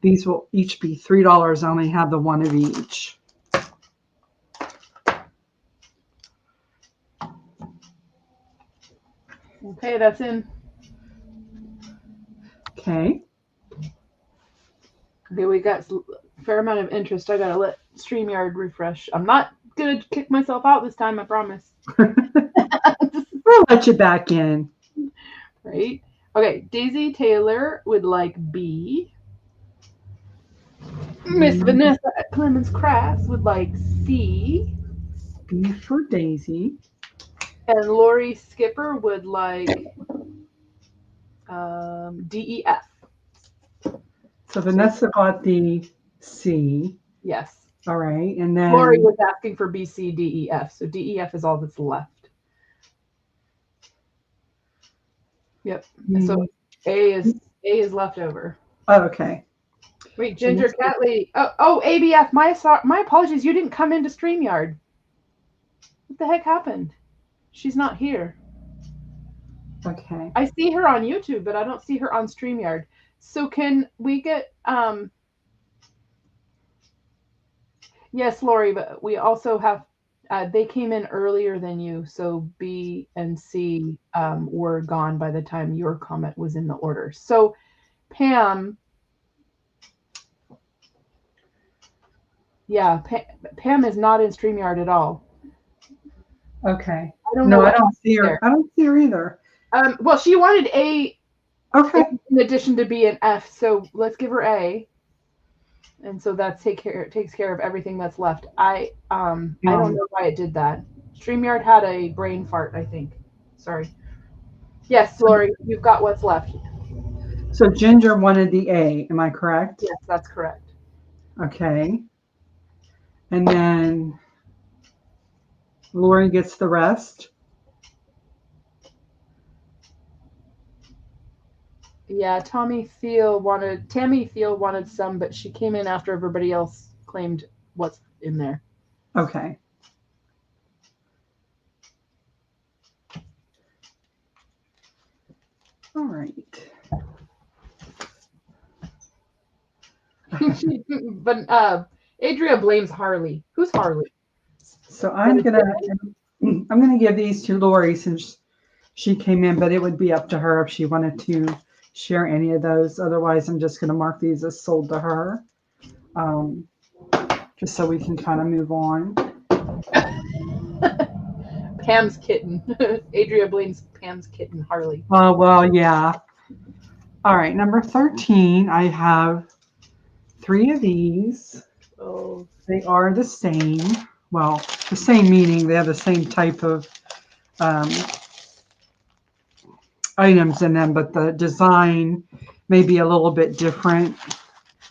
These will each be $3. I only have the one of each. Okay, that's in. Okay. Okay, we got fair amount of interest. I gotta let StreamYard refresh. I'm not gonna kick myself out this time, I promise. We'll let you back in. Right? Okay, Daisy Taylor would like B. Miss Vanessa at Clemens Crafts would like C. B for Daisy. And Lori Skipper would like DEF. So Vanessa got the C. Yes. All right. And then Lori was asking for BCDEF. So DEF is all that's left. Yep. So A is left over. Oh, okay. Wait, Ginger Cat Lady. Oh, ABF. My apologies. You didn't come into StreamYard. What the heck happened? She's not here. Okay. I see her on YouTube, but I don't see her on StreamYard. So can we get yes, Lori, but we also have they came in earlier than you, so B and C were gone by the time your comment was in the order. So Pam, yeah, Pam is not in StreamYard at all. Okay. I don't know. No, I don't see her. I don't see her either. Well, she wanted A. Okay. In addition to B and F, so let's give her A. And so that takes care of everything that's left. I don't know why it did that. StreamYard had a brain fart, I think. Sorry. Yes, Lori, you've got what's left. So Ginger wanted the A, am I correct? Yes, that's correct. Okay. And then Lori gets the rest. Yeah, Tammy Thiel wanted some, but she came in after everybody else claimed what's in there. Okay. All right. But Adria blames Harley. Who's Harley? So I'm gonna give these to Lori since she came in, but it would be up to her if she wanted to share any of those. Otherwise, I'm just gonna mark these as sold to her, just so we can kind of move on. Pam's kitten. Adria blames Pam's kitten, Harley. Well, yeah. All right, number 13, I have 3 of these. Oh. They are the same. Well, the same meaning they have the same type of items in them, but the design may be a little bit different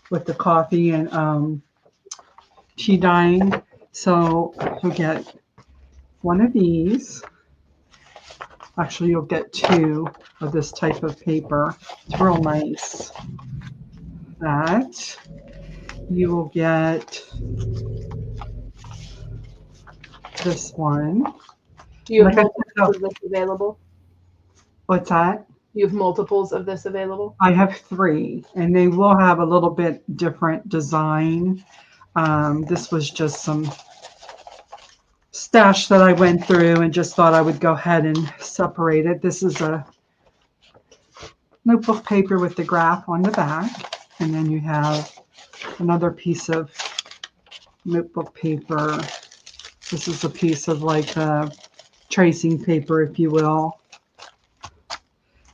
with the coffee and tea dyeing. So you'll get 1 of these. Actually, you'll get 2 of this type of paper. It's real nice. That. You will get this one. Do you have multiples of this available? What's that? You have multiples of this available? I have 3, and they will have a little bit different design. This was just some stash that I went through and just thought I would go ahead and separate it. This is a notebook paper with the graph on the back, and then you have another piece of notebook paper. This is a piece of like tracing paper, if you will.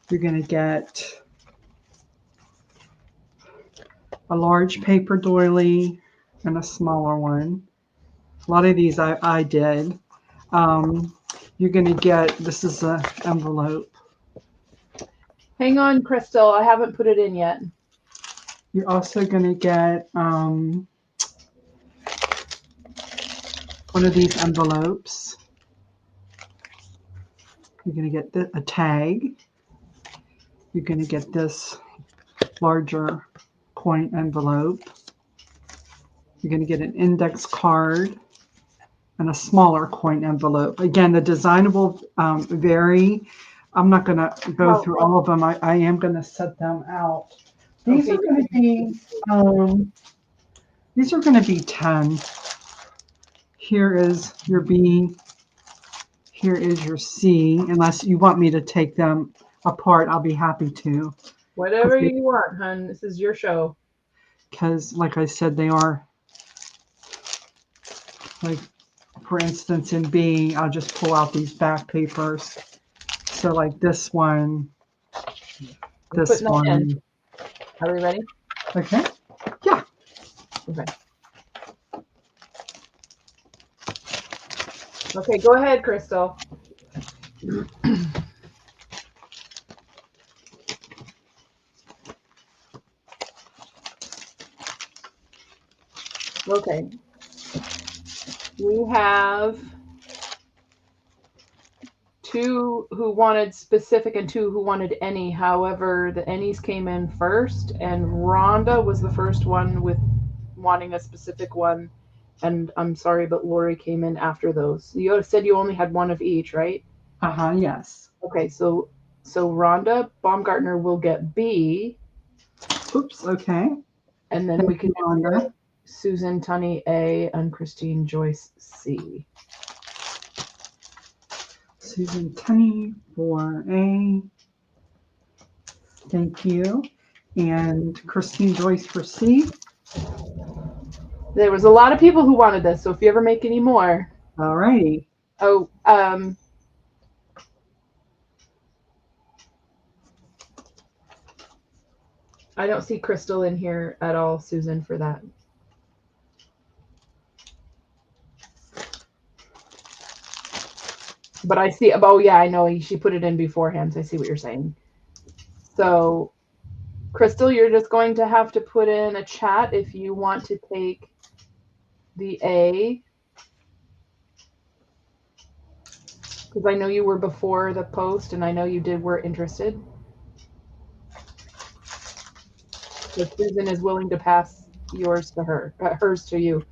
You're going to get a large paper doily and a smaller one. A lot of these I did. You're going to get, this is an envelope. Hang on, Crystal. I haven't put it in yet. You're also going to get one of these envelopes. You're going to get a tag. You're going to get this larger coin envelope. You're going to get an index card and a smaller coin envelope. Again, the design will vary. I'm not going to go through all of them. I am going to set them out. These are going to be 10. Here is your B. Here is your C. Unless you want me to take them apart, I'll be happy to. Whatever you want, hun. This is your show. because like I said, they are, like, for instance, in B, I'll just pull out these back papers. So like this one, this putting that in. one. Are we ready? Okay. Yeah. Okay. Okay, go ahead, Crystal. Okay. We have 2 who wanted specific and 2 who wanted any. However, the any's came in first, and Rhonda was the first one with wanting a specific one. And I'm sorry, but Lori came in after those. You said you only had one of each, right? Yes. Okay, so Rhonda Baumgartner will get B, Oops. Okay. and then Thank we can you, Rhonda. Susan Tunney A and Christine Joyce C. Susan Tunney for A. Thank you. And Christine Joyce for C. There was a lot of people who wanted this, so if you ever make any more. All righty. Oh, I don't see Crystal in here at all, Susan, for that. But I see, oh yeah, I know she put it in beforehand, so I see what you're saying. So, Crystal, you're just going to have to put in a chat if you want to take the A. Because I know you were before the post, and I know you were interested. So Susan is willing to pass yours to her, hers to you.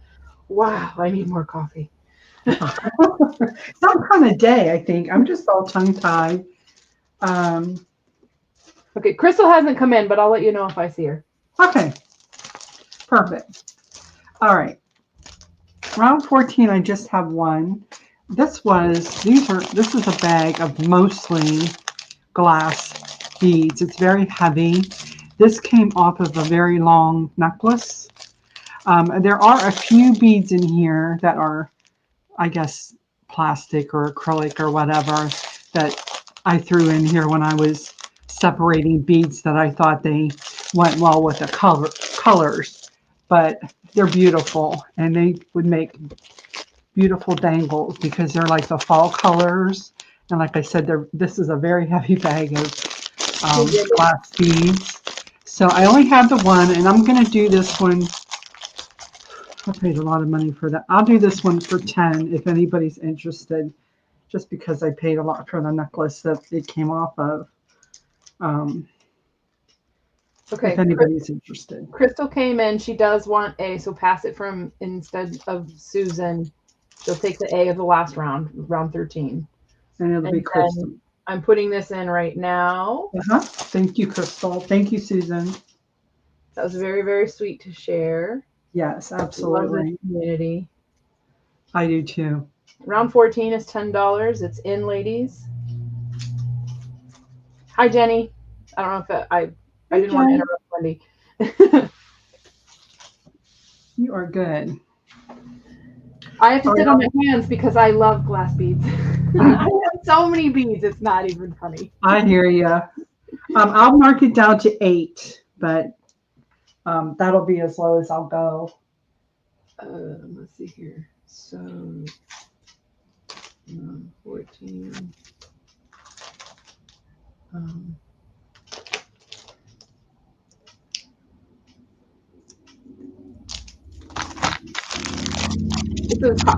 Wow, I need more coffee. Some kind of day, I think. I'm just all tongue-tied. Okay, Crystal hasn't come in, but I'll let you know if I see her. Okay. Perfect. All right. Round 14, I just have one. This is a bag of mostly glass beads. It's very heavy. This came off of a very long necklace. There are a few beads in here that are, I guess, plastic or acrylic or whatever that I threw in here when I was separating beads that I thought they went well with the colors. But they're beautiful, and they would make beautiful dangles because they're like the fall colors. And like I said, this is a very heavy bag of glass beads. So I only have the one, and I'm going to do this one. I paid a lot of money for that. I'll do this one for 10 if anybody's interested, just because I paid a lot for the necklace that it came off of. Okay. If anybody's interested. Crystal came in. She does want A, so pass it from instead of Susan. She'll take the A of the last round, round 13. And it'll be Crystal. I'm putting this in right now. Thank you, Crystal. Thank you, Susan. That was very, very sweet to share. Yes, absolutely. Love the community. I do too. Round 14 is $10. It's in, ladies. Hi, Jenny. I don't know if I didn't want to interrupt Wendy. You are good. I have to sit on my hands because I love glass beads. I have so many beads, it's not even funny. I hear you. I'll mark it down to 8, but that'll be as low as I'll go. Let's see here. So 14.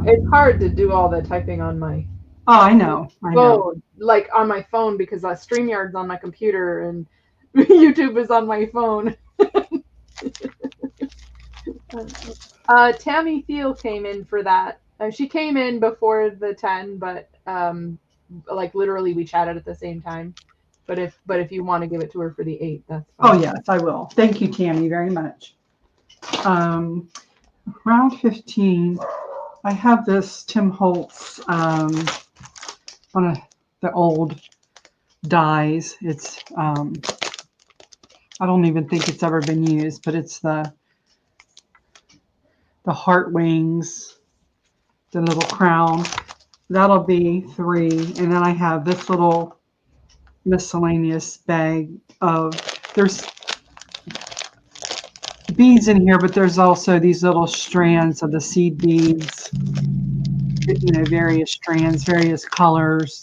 It's hard to do all the typing on my I know. phone, like on my phone, because StreamYard's on my computer and YouTube is on my phone. Tammy Thiel came in for that. She came in before the 10, but like literally we chatted at the same time. But if you want to give it to her for the 8, that's fine. Oh yes, I will. Thank you, Tammy, very much. Round 15, I have this Tim Holtz, one of the old dies. It's I don't even think it's ever been used, but it's the the heart wings, the little crown. That'll be 3. And then I have this little miscellaneous bag of, there's beads in here, but there's also these little strands of the seed beads, you know, various strands, various colors.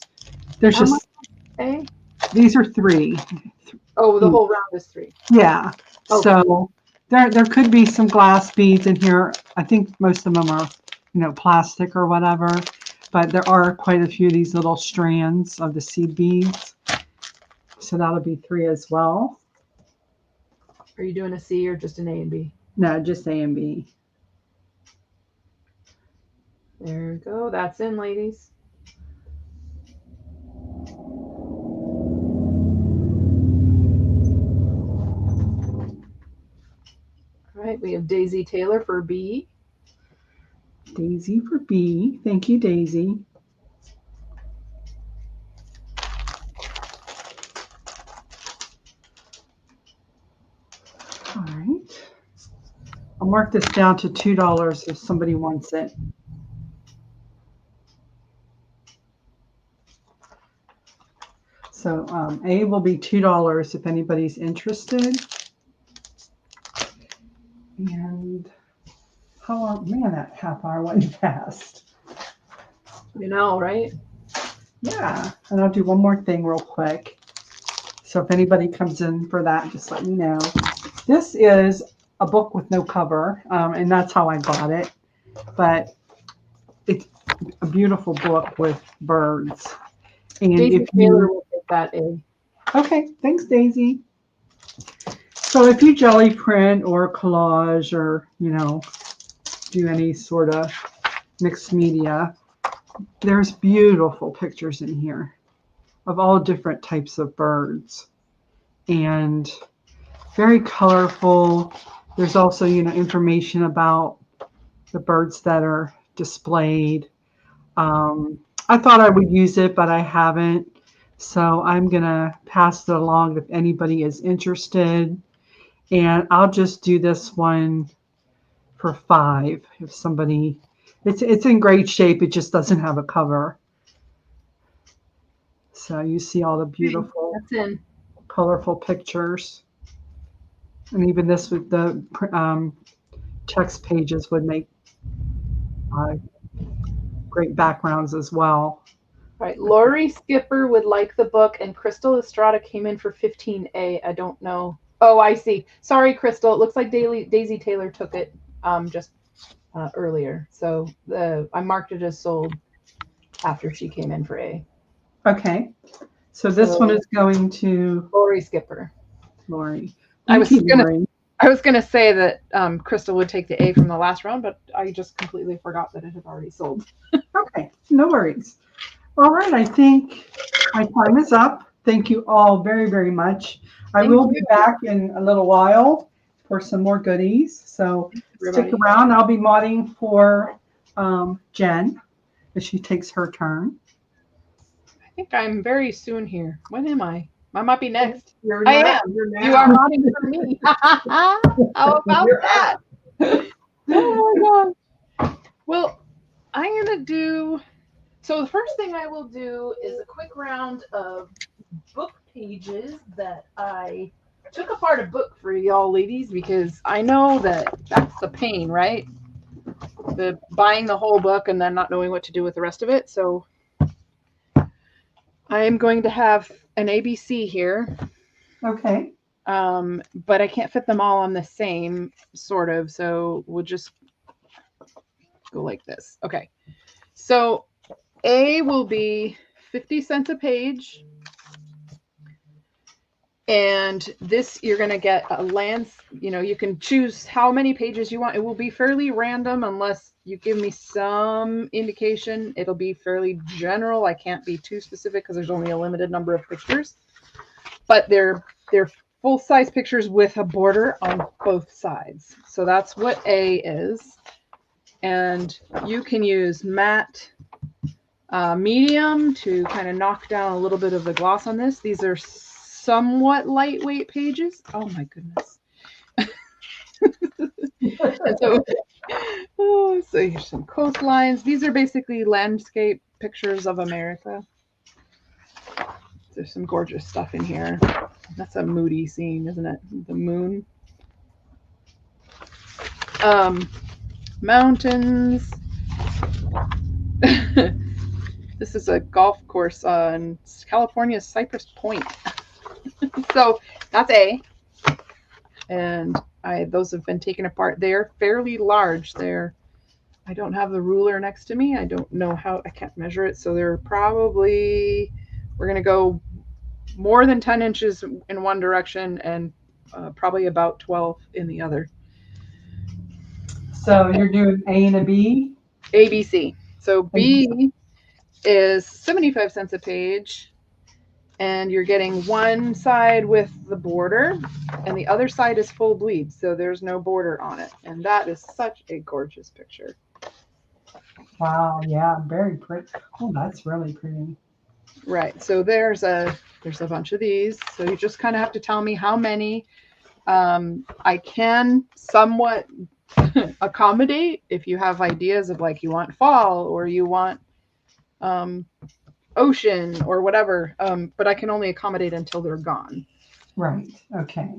There's How just, A? these are 3. Oh, the whole round is 3. Yeah. Okay. So there could be some glass beads in here. I think most of them are, you know, plastic or whatever, but there are quite a few of these little strands of the seed beads. So that'll be 3 as well. Are you doing a C or just an A and B? No, just A and B. There we go. That's in, ladies. All right, we have Daisy Taylor for B. Daisy for B. Thank you, Daisy. All right. I'll mark this down to $2 if somebody wants it. So A will be $2 if anybody's interested. And how long? Man, that half hour went fast. You know, right? Yeah. And I'll do one more thing real quick. So if anybody comes in for that, just let me know. This is a book with no cover, and that's how I got it. But it's a beautiful book with birds. And Daisy if Taylor you, will take that A. okay, thanks, Daisy. So if you jelly print or collage or, you know, do any sort of mixed media, there's beautiful pictures in here of all different types of birds and very colorful. There's also, you know, information about the birds that are displayed. I thought I would use it, but I haven't. So I'm going to pass it along if anybody is interested. And I'll just do this one for $5 if somebody, it's in great shape. It just doesn't have a cover. So you see all the beautiful, That's in. colorful pictures. And even this with the text pages would make great backgrounds as well. All right, Lori Skipper would like the book, and Crystal Estrada came in for 15A. I don't know. Oh, I see. Sorry, Crystal. It looks like Daisy Taylor took it just earlier. So I marked it as sold after she came in for A. Okay. So this one is going to Lori Skipper. Lori. I was Lori. gonna say that Crystal would take the A from the last round, but I just completely forgot that it had already sold. Okay, no worries. All right, I think my time is up. Thank you all very, very much. I will be back in a little while for some more goodies. So stick around. I'll be modding for Jenn as she takes her turn. I think I'm very soon here. When am I? I might be next. You're I not- am. you're now. You are modding for me. How about You're that? Oh my god. Well, I'm gonna do. So the first thing I will do is a quick round of book pages that I took apart a book for y'all ladies, because I know that that's the pain, right? The buying the whole book and then not knowing what to do with the rest of it. So I am going to have an ABC here. Okay. But I can't fit them all on the same sort of, so we'll just go like this. Okay. So A will be 50 cents a page. And this, you're going to get a you can choose how many pages you want. It will be fairly random unless you give me some indication. It'll be fairly general. I can't be too specific because there's only a limited number of pictures. But they're full-size pictures with a border on both sides. So that's what A is. And you can use matte medium to kind of knock down a little bit of the gloss on this. These are somewhat lightweight pages. Oh my goodness. And so, oh, so here's some coastlines. These are basically landscape pictures of America. There's some gorgeous stuff in here. That's a moody scene, isn't it? The moon. Mountains. This is a golf course in California's Cypress Point. So that's A. And those have been taken apart. They're fairly large. I don't have the ruler next to me. I don't know how, I can't measure it. So they're probably, we're going to go more than 10 inches in one direction and probably about 12 in the other. So you're doing A and a B? A, B, C. So B is 75 cents a page. And you're getting one side with the border and the other side is full bleed. So there's no border on it. And that is such a gorgeous picture. Wow, yeah, very pretty. Oh, that's really pretty. Right. So there's a bunch of these. So you just kind of have to tell me how many. I can somewhat accommodate if you have ideas of like you want fall or you want ocean or whatever, but I can only accommodate until they're gone. Right. Okay.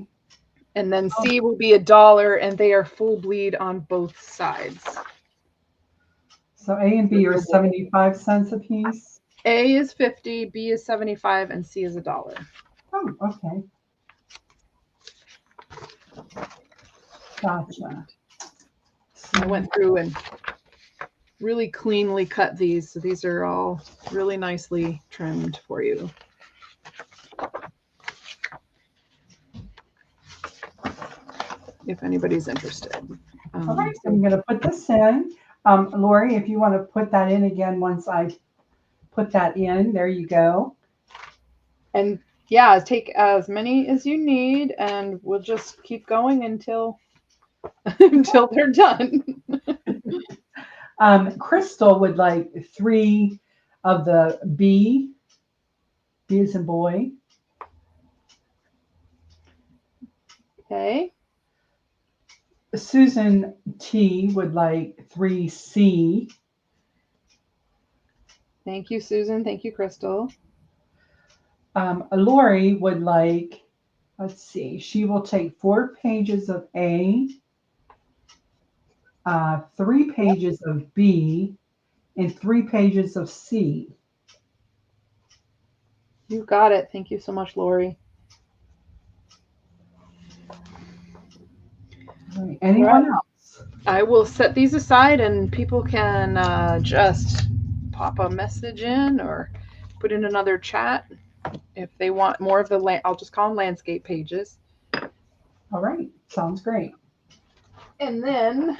And then C will be $1 and they are full bleed on both sides. So A and B are 75 cents a piece? A is 50, B is 75, and C is $1. Oh, okay. Gotcha. I went through and really cleanly cut these. So these are all really nicely trimmed for you. If anybody's interested. All right, so I'm going to put this in. Lori, if you want to put that in again once I put that in, there you go. And yeah, take as many as you need and we'll just keep going until until they're done. Crystal would like 3 of the B as in boy. Okay. Susan T would like 3 C. Thank you, Susan. Thank you, Crystal. Lori would like, let's see, she will take 4 pages of A, 3 pages of B, and 3 pages of C. You got it. Thank you so much, Lori. Right. Anyone else? I will set these aside and people can just pop a message in or put in another chat if they want more of the I'll just call them landscape pages. All right. Sounds great. And then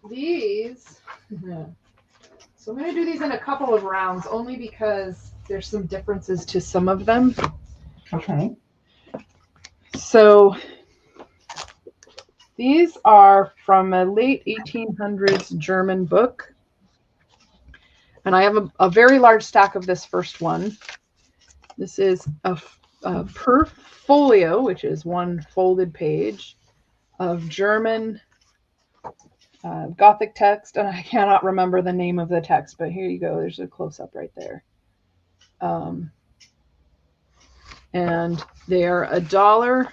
these, so I'm going to do these in a couple of rounds only because there's some differences to some of them. Okay. So these are from a late 1800s German book. And I have a very large stack of this first one. This is a per folio, which is one folded page of German Gothic text. And I cannot remember the name of the text, but here you go. There's a close-up right there. And they are $1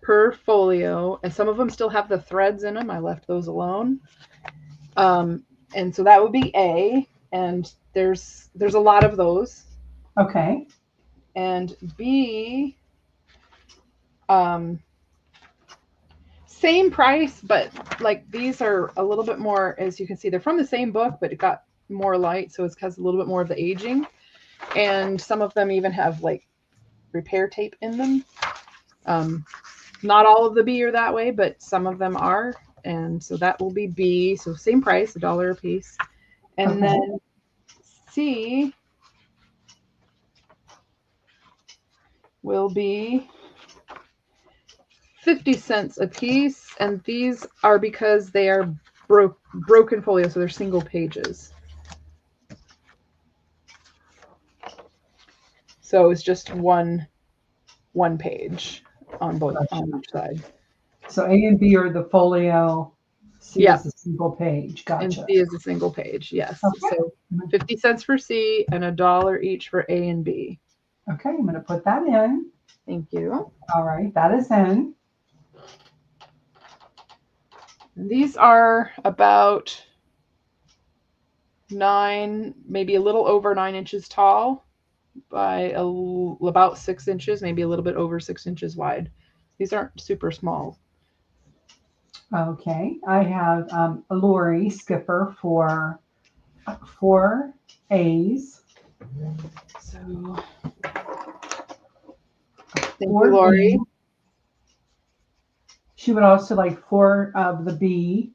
per folio, and some of them still have the threads in them. I left those alone. And so that would be A, and there's a lot of those. Okay. And B, same price, but like these are a little bit more, as you can see, they're from the same book, but it got more light, so it has a little bit more of the aging. And some of them even have like repair tape in them. Not all of the B are that way, but some of them are. And so that will be B. So same price, $1 a piece. And then C will be 50 cents a piece. And these are because they are broken folio, so they're single pages. So it's just one page. on both Gotcha. on each side. So A and B are the folio. C Yeah. is a single page. And Gotcha. C is a single page. Yes. Okay. So 50 cents for C and $1 each for A and B. Okay, I'm going to put that in. Thank you. All right, that is in. And these are about 9, maybe a little over 9 inches tall by about 6 inches, maybe a little bit over 6 inches wide. These aren't super small. Okay, I have a Lori skipper for 4 A's. So thank 4 you, Lori. B. She would also like 4 of the B.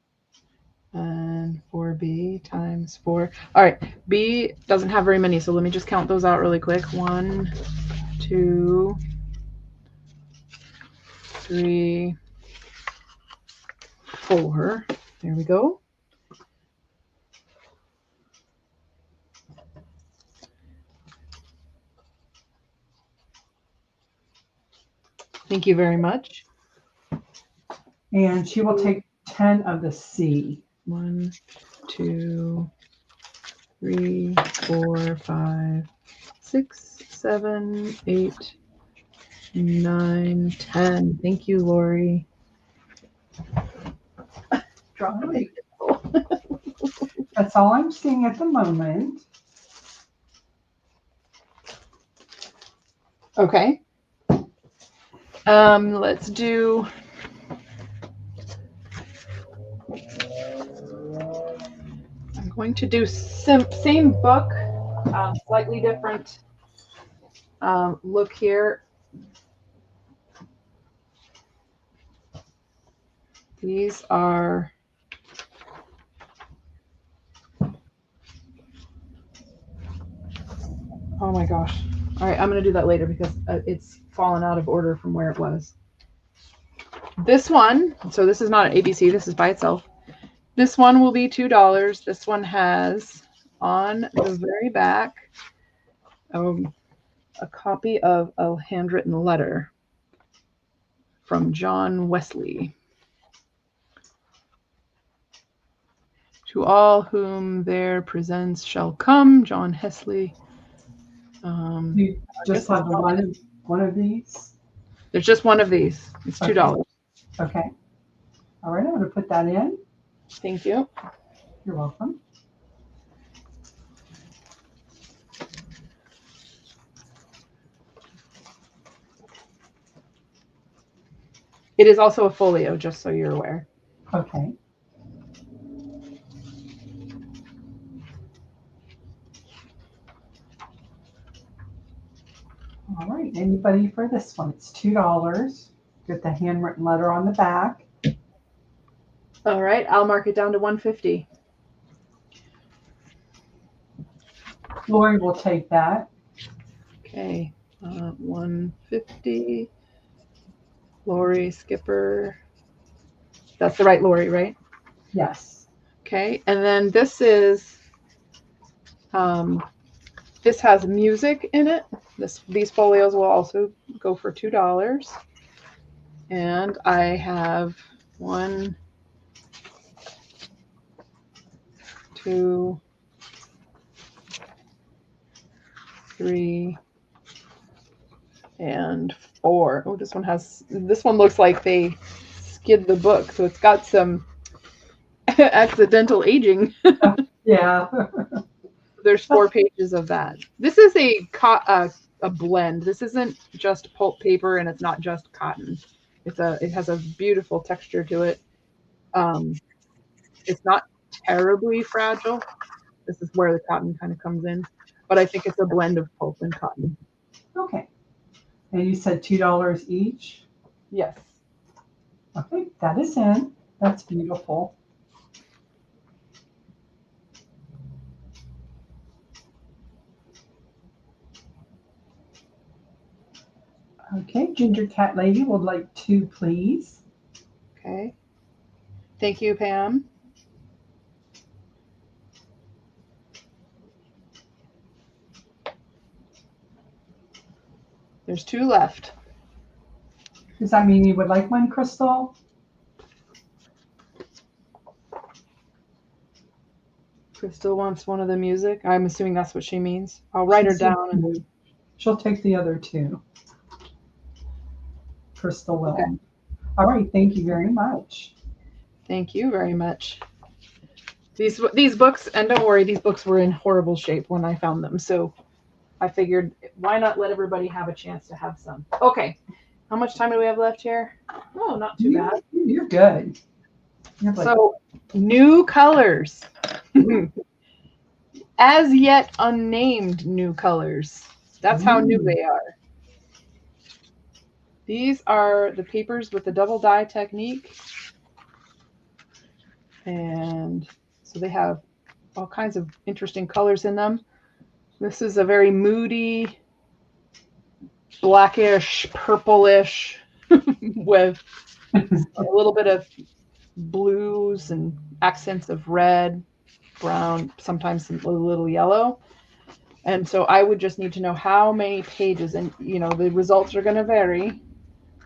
And 4B times 4. All right, B doesn't have very many, so let me just count those out really quick. 1, 2, 3, 4. There we go. Thank you very much. And she will take 10 of the C. 1, 2, 3, 4, 5, 6, 7, 8, 9, 10. Thank you, Lori. Right. That's all I'm seeing at the moment. Okay. Let's do. I'm going to do same book, slightly different look here. These are oh my gosh. All right, I'm going to do that later because it's fallen out of order from where it was. This one, so this is not an ABC, this is by itself. This one will be $2. This one has on the very back a copy of a handwritten letter from John Wesley. To all whom their presents shall come, John Hesley. You just have the one of these? There's just one of these. It's $2. Okay. All right, I'm going to put that in. Thank you. You're welcome. It is also a folio, just so you're aware. Okay. All right, anybody for this one? It's $2. Get the handwritten letter on the back. All right, I'll mark it down to $150. Lori will take that. Okay, $150. Lori Skipper. That's the right Lori, right? Yes. Okay, and then this is this has music in it. These folios will also go for $2. And I have 1, 2, 3, and 4. Oh, this one looks like they skid the book, so it's got some accidental aging. Yeah. There's 4 pages of that. This is a blend. This isn't just pulp paper, and it's not just cotton. It has a beautiful texture to it. It's not terribly fragile. This is where the cotton kind of comes in, but I think it's a blend of pulp and cotton. Okay. And you said $2 each? Yes. Okay, that is in. That's beautiful. Okay, Ginger Cat Lady would like 2, please. Okay. Thank you, Pam. There's 2 left. Does that mean you would like one, Crystal? Crystal wants one of the music. I'm assuming that's what she means. I'll write her down. And, She'll take the other two. Crystal will. Okay. All right. Thank you very much. thank you very much. These books, and don't worry, these books were in horrible shape when I found them. So I figured, why not let everybody have a chance to have some? Okay. How much time do we have left here? Oh, not too bad. You're good. You're like, So, new colors. As yet unnamed new colors. That's how new they are. These are the papers with the double dye technique. And so they have all kinds of interesting colors in them. This is a very moody, blackish, purplish with a little bit of blues and accents of red, brown, sometimes a little yellow. And so I would just need to know how many pages, and the results are going to vary,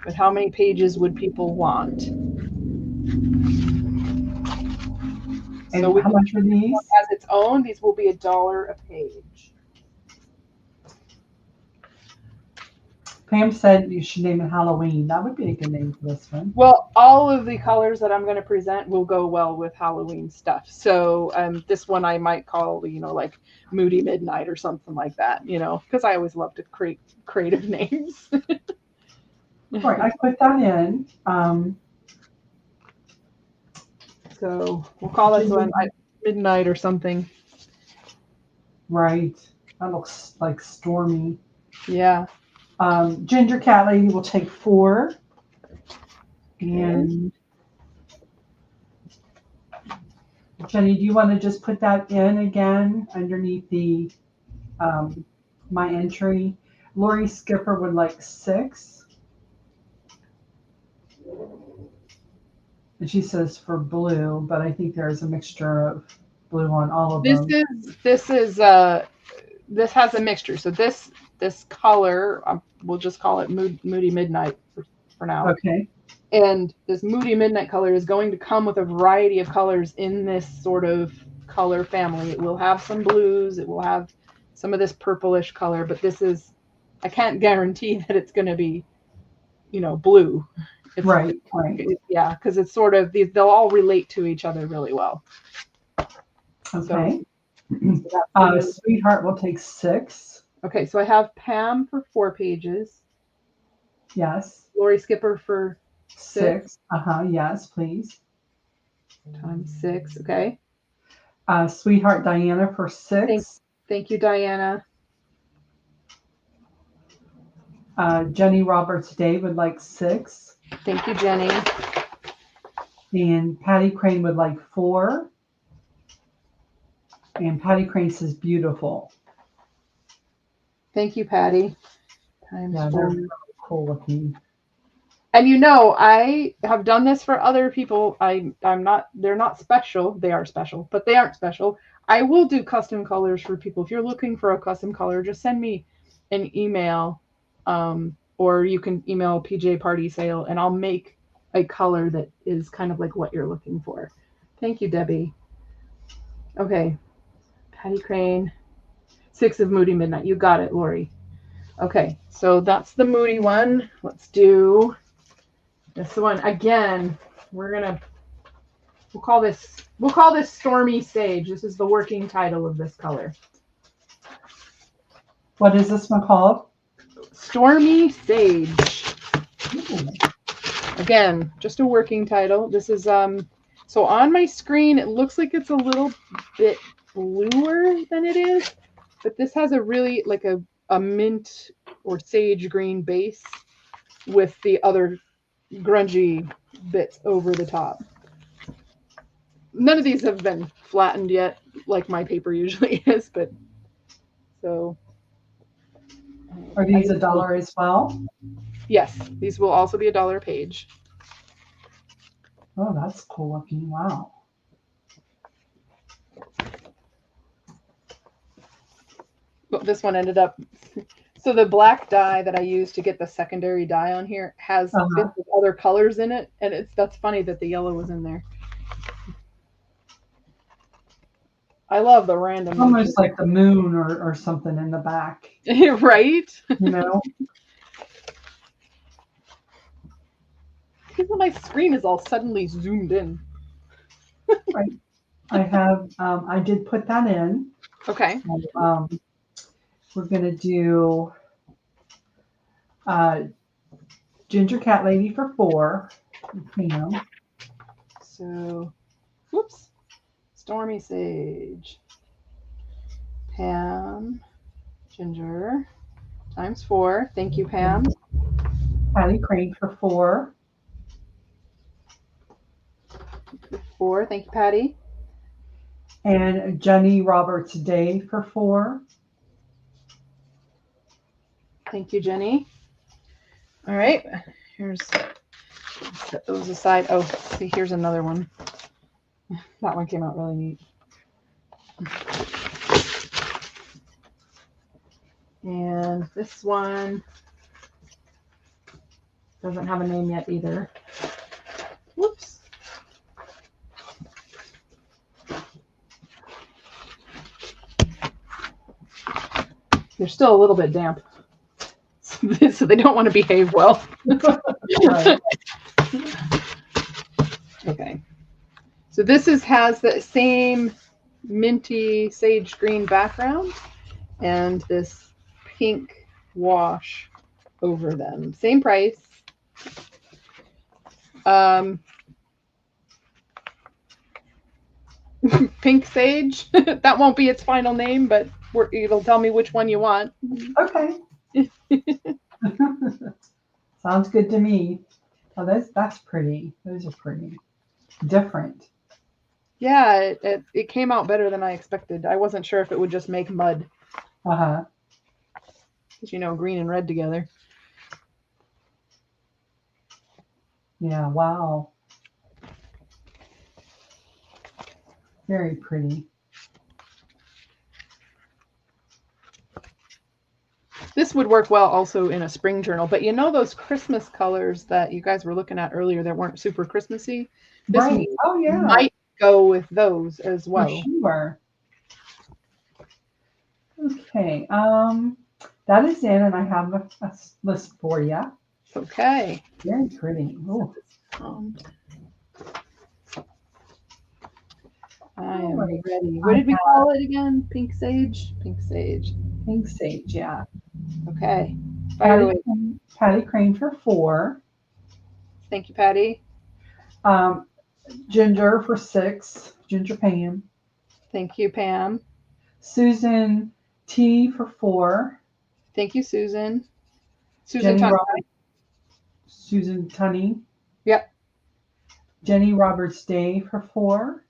but how many pages would people want? and So how much are these? as its own, these will be $1 a page. Pam said you should name it Halloween. That would be a good name for this one. Well, all of the colors that I'm going to present will go well with Halloween stuff. So this one I might call, like Moody Midnight or something like that, because I always love to create creative names. All right, I put that in. So we'll call this one Midnight or something. Right. That looks like stormy. Yeah. Ginger Cat Lady will take 4. And Jenny, do you want to just put that in again underneath the my entry? Lori Skipper would like 6. And she says for blue, but I think there's a mixture of blue on all of them. This has a mixture. So this color, we'll just call it Moody Midnight for now. Okay. And this Moody Midnight color is going to come with a variety of colors in this sort of color family. It will have some blues. It will have some of this purplish color, but I can't guarantee that it's going to be, blue. Right. Yeah, because it's sort of, they'll all relate to each other really well. Okay. Sweetheart will take 6. Okay, so I have Pam for 4 pages. Yes. Lori Skipper for 6. Yes, please. Times 6. Okay. Sweetheart Diana for 6. Thank you, Diana. Jenny Roberts Day would like 6. Thank you, Jenny. And Patty Crane would like 4. And Patty Crane says beautiful. Thank you, Patty. Times 4. They're really cool looking. And I have done this for other people. They're not special. They are special, but they aren't special. I will do custom colors for people. If you're looking for a custom color, just send me an email. Or you can email PJ Party Sale and I'll make a color that is kind of like what you're looking for. Thank you, Debbie. Okay. Patty Crane, 6 of Moody Midnight. You got it, Lori. Okay, so that's the Moody one. Let's do this one again. We'll call this Stormy Sage. This is the working title of this color. What is this one called? Stormy Sage. Ooh. Again, just a working title. This is so on my screen it looks like it's a little bit bluer than it is, but this has a really like a mint or sage green base with the other grungy bits over the top. None of these have been flattened yet, like my paper usually is, but so. Are these $1 as well? Yes, these will also be $1 a page. Oh, that's cool looking. Wow. This one ended up So the black dye that I used to get the secondary dye on here has bits of other colors in it, and that's funny that the yellow was in there. I love the random. Almost like the moon or something in the back. Right? You know? Because my screen is all suddenly zoomed in. Right. I have, I did put that in. Okay. We're going to do Ginger Cat Lady for 4. So, whoops. Stormy Sage. Pam. Ginger. Times 4. Thank you, Pam. Patty Crane for 4. 4. Thank you, Patty. And Jenny Roberts Day for 4. Thank you, Jenny. All right. Here's, set those aside. Oh, see, here's another one. That one came out really neat. And this one doesn't have a name yet either. Whoops. They're still a little bit damp, so they don't want to behave well. Right. Okay. So this has the same minty sage green background and this pink wash over them. Same price. Pink sage. That won't be its final name, but it'll tell me which one you want. Okay. Sounds good to me. Oh, that's pretty. Those are pretty. Different. Yeah, it came out better than I expected. I wasn't sure if it would just make mud. Uh-huh. Because, you know, green and red together. Yeah, wow. Very pretty. This would work well also in a spring journal, but you know those Christmas colors that you guys were looking at earlier that weren't super Christmassy? This Right. Oh, yeah. might go with those as well. For sure. Okay. That is in, and I have a list for you. Okay. Very pretty. Oh. I am ready. What did we call it again? Pink sage? Pink sage. Pink sage, yeah. Okay. Fire away. Patty Crane for 4. Thank you, Patty. Ginger for 6. Ginger Pam. Thank you, Pam. Susan T for 4. Thank you, Susan. Susan Susan Tunney. Yep. Jenny Roberts Day for 4.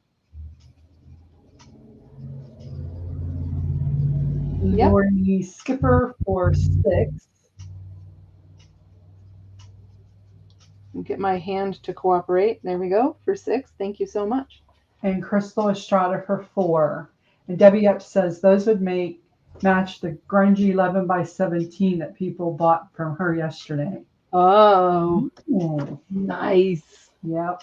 Yep. Lori Skipper for 6. Get my hand to cooperate. There we go. For 6. Thank you so much. And Crystal Estrada for 4. And Debby Epps says those would match the grungy 11 by 17 that people bought from her yesterday. Oh, Ooh. nice. Yep.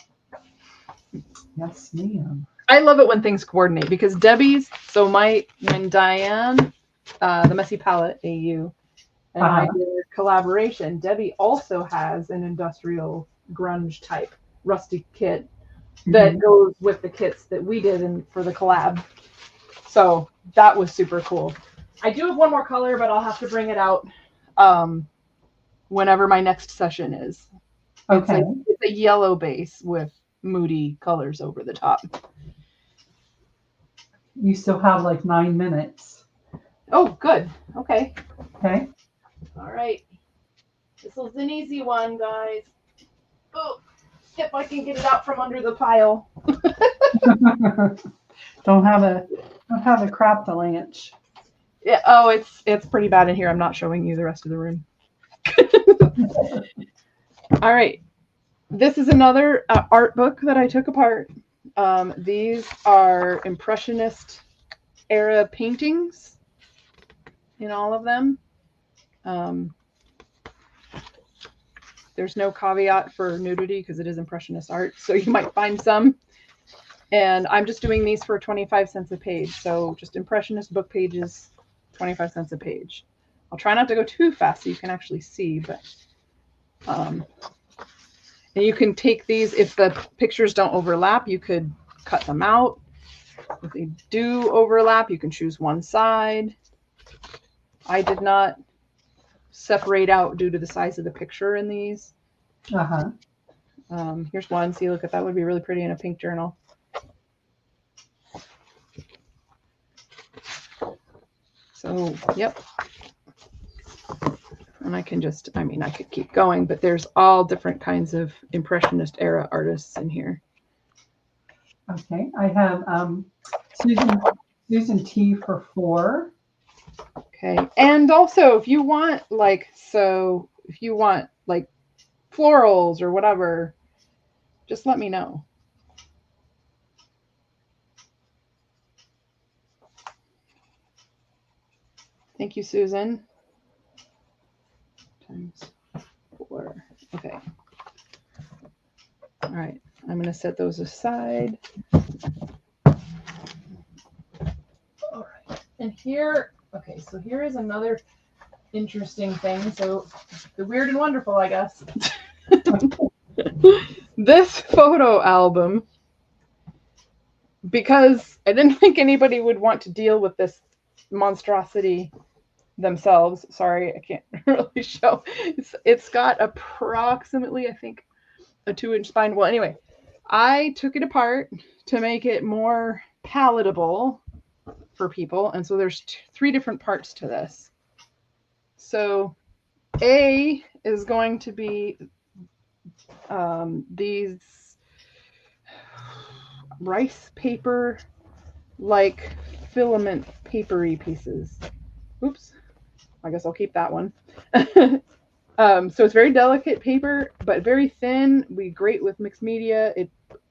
Yes, ma'am. I love it when things coordinate because Debbie's, when Diane, the Messy Palette AU, and I did a collaboration, Debbie also has an industrial grunge type rusty kit that goes with the kits that we did for the collab. So that was super cool. I do have one more color, but I'll have to bring it out whenever my next session is. Okay. It's a yellow base with moody colors over the top. You still have like 9 minutes. Oh, good. Okay. Okay. All right. This was an easy one, guys. Oh, if I can get it out from under the pile. Don't have a crap to lunch. Yeah. Oh, it's pretty bad in here. I'm not showing you the rest of the room. All right. This is another art book that I took apart. These are Impressionist era paintings in all of them. There's no caveat for nudity because it is Impressionist art, so you might find some. And I'm just doing these for 25 cents a page. So just Impressionist book pages, 25 cents a page. I'll try not to go too fast so you can actually see, but and you can take these, if the pictures don't overlap, you could cut them out. If they do overlap, you can choose one side. I did not separate out due to the size of the picture in these. Here's one. See, look at that. Would be really pretty in a pink journal. So, yep. And I can just, I mean, I could keep going, but there's all different kinds of Impressionist era artists in here. Okay, I have Susan T for 4. Okay, and also if you want like, so if you want like florals or whatever, just let me know. Thank you, Susan. Times 4. Okay. All right, I'm going to set those aside. All right, and here, okay, so here is another interesting thing. So the weird and wonderful, I guess. This photo album, because I didn't think anybody would want to deal with this monstrosity themselves. Sorry, I can't really show. It's got approximately, I think, a 2-inch spine. Well, anyway, I took it apart to make it more palatable for people. And so there's 3 different parts to this. So A is going to be these rice paper like filament papery pieces. Oops, I guess I'll keep that one. So it's very delicate paper, but very thin. Be great with mixed media.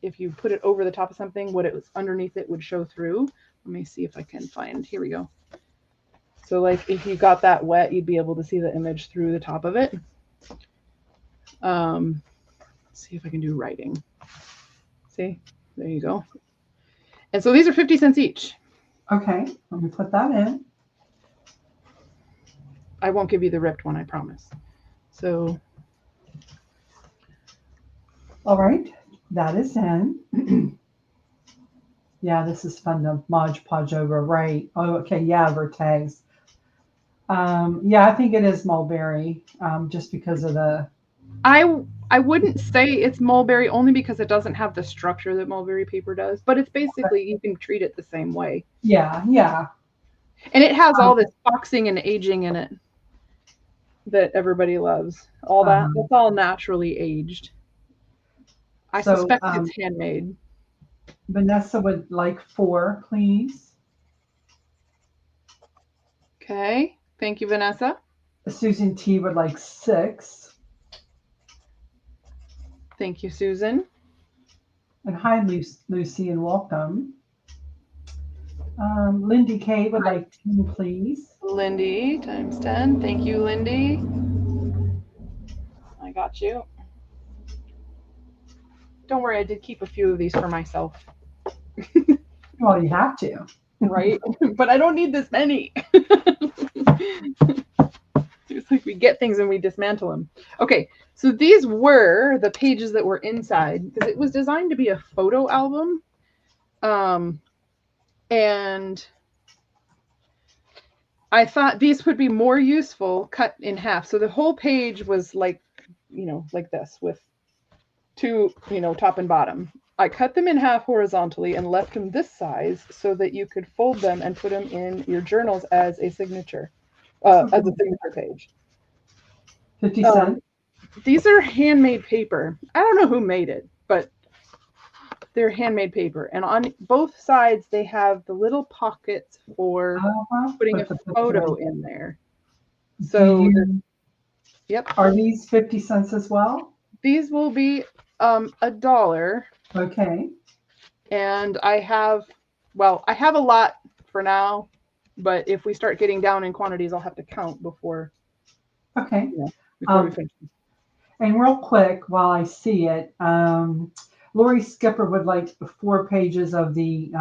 If you put it over the top of something, what it was underneath it would show through. Let me see if I can find, here we go. So like if you got that wet, you'd be able to see the image through the top of it. Let's see if I can do writing. See, there you go. And so these are 50 cents each. Okay, let me put that in. I won't give you the ripped one, I promise. So. All right, that is in. Yeah, this is fun to Mod Podge over, right? Oh, okay, yeah, Vertex. Yeah, I think it is mulberry, just because of the. I wouldn't say it's mulberry only because it doesn't have the structure that mulberry paper does, but it's basically, you can treat it the same way. Yeah, yeah. And it has all this boxing and aging in it that everybody loves. All that, that's all naturally aged. I suspect it's handmade. Vanessa would like 4, please. Okay, thank you, Vanessa. Susan T would like 6. Thank you, Susan. And hi, Lucy, and welcome. Lyndee Kay would like 10, please. Lyndee times 10. Thank you, Lyndee. I got you. Don't worry, I did keep a few of these for myself. Well, you have to. Right? But I don't need this many. It's like we get things and we dismantle them. Okay, so these were the pages that were inside because it was designed to be a photo album. And I thought these would be more useful cut in half. So the whole page was like, you know, like this with 2, you know, top and bottom. I cut them in half horizontally and left them this size so that you could fold them and put them in your journals as a signature. As a signature page. 50 cents. These are handmade paper. I don't know who made it, but they're handmade paper. And on both sides, they have the little pockets for putting a photo in there. So, yep. Are these 50 cents as well? These will be $1. Okay. And I have a lot for now. But if we start getting down in quantities, I'll have to count before Okay. before we finish. And real quick, while I see it, Lori Skipper would like 4 pages of the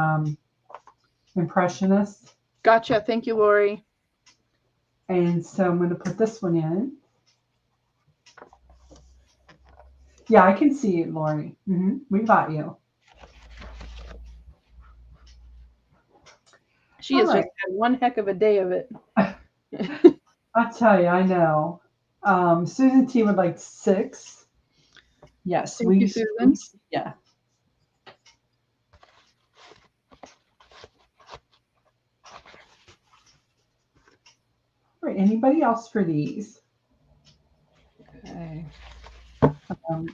Impressionist. Gotcha. Thank you, Lori. And so I'm going to put this one in. Yeah, I can see it, Lori. We got you. She has just had one heck of a day of it. I'll tell you, I know. Susan T would like 6. Yes, Thank you, Susan. Yeah. All right, anybody else for these? Okay. Um,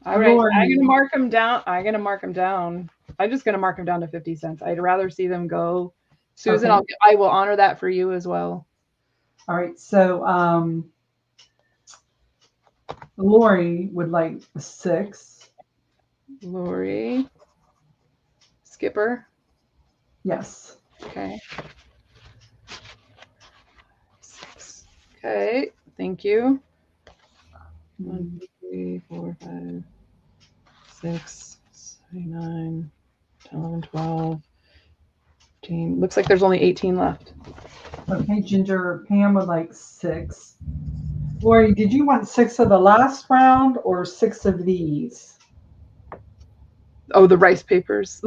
All right, Lori. I'm gonna mark them down. I'm just gonna mark them down to 50 cents. I'd rather see them go. Susan, Okay. I will honor that for you as well. All right, so Lori would like 6. Lori. Skipper. Yes. Okay. 6. Okay, thank you. 1, 2, 3, 4, 5, 6, 7, 9, 10, 11, 12, 15. Looks like there's only 18 left. Okay, Ginger. Pam would like 6. Lori, did you want 6 of the last round or 6 of these? Oh, the rice papers.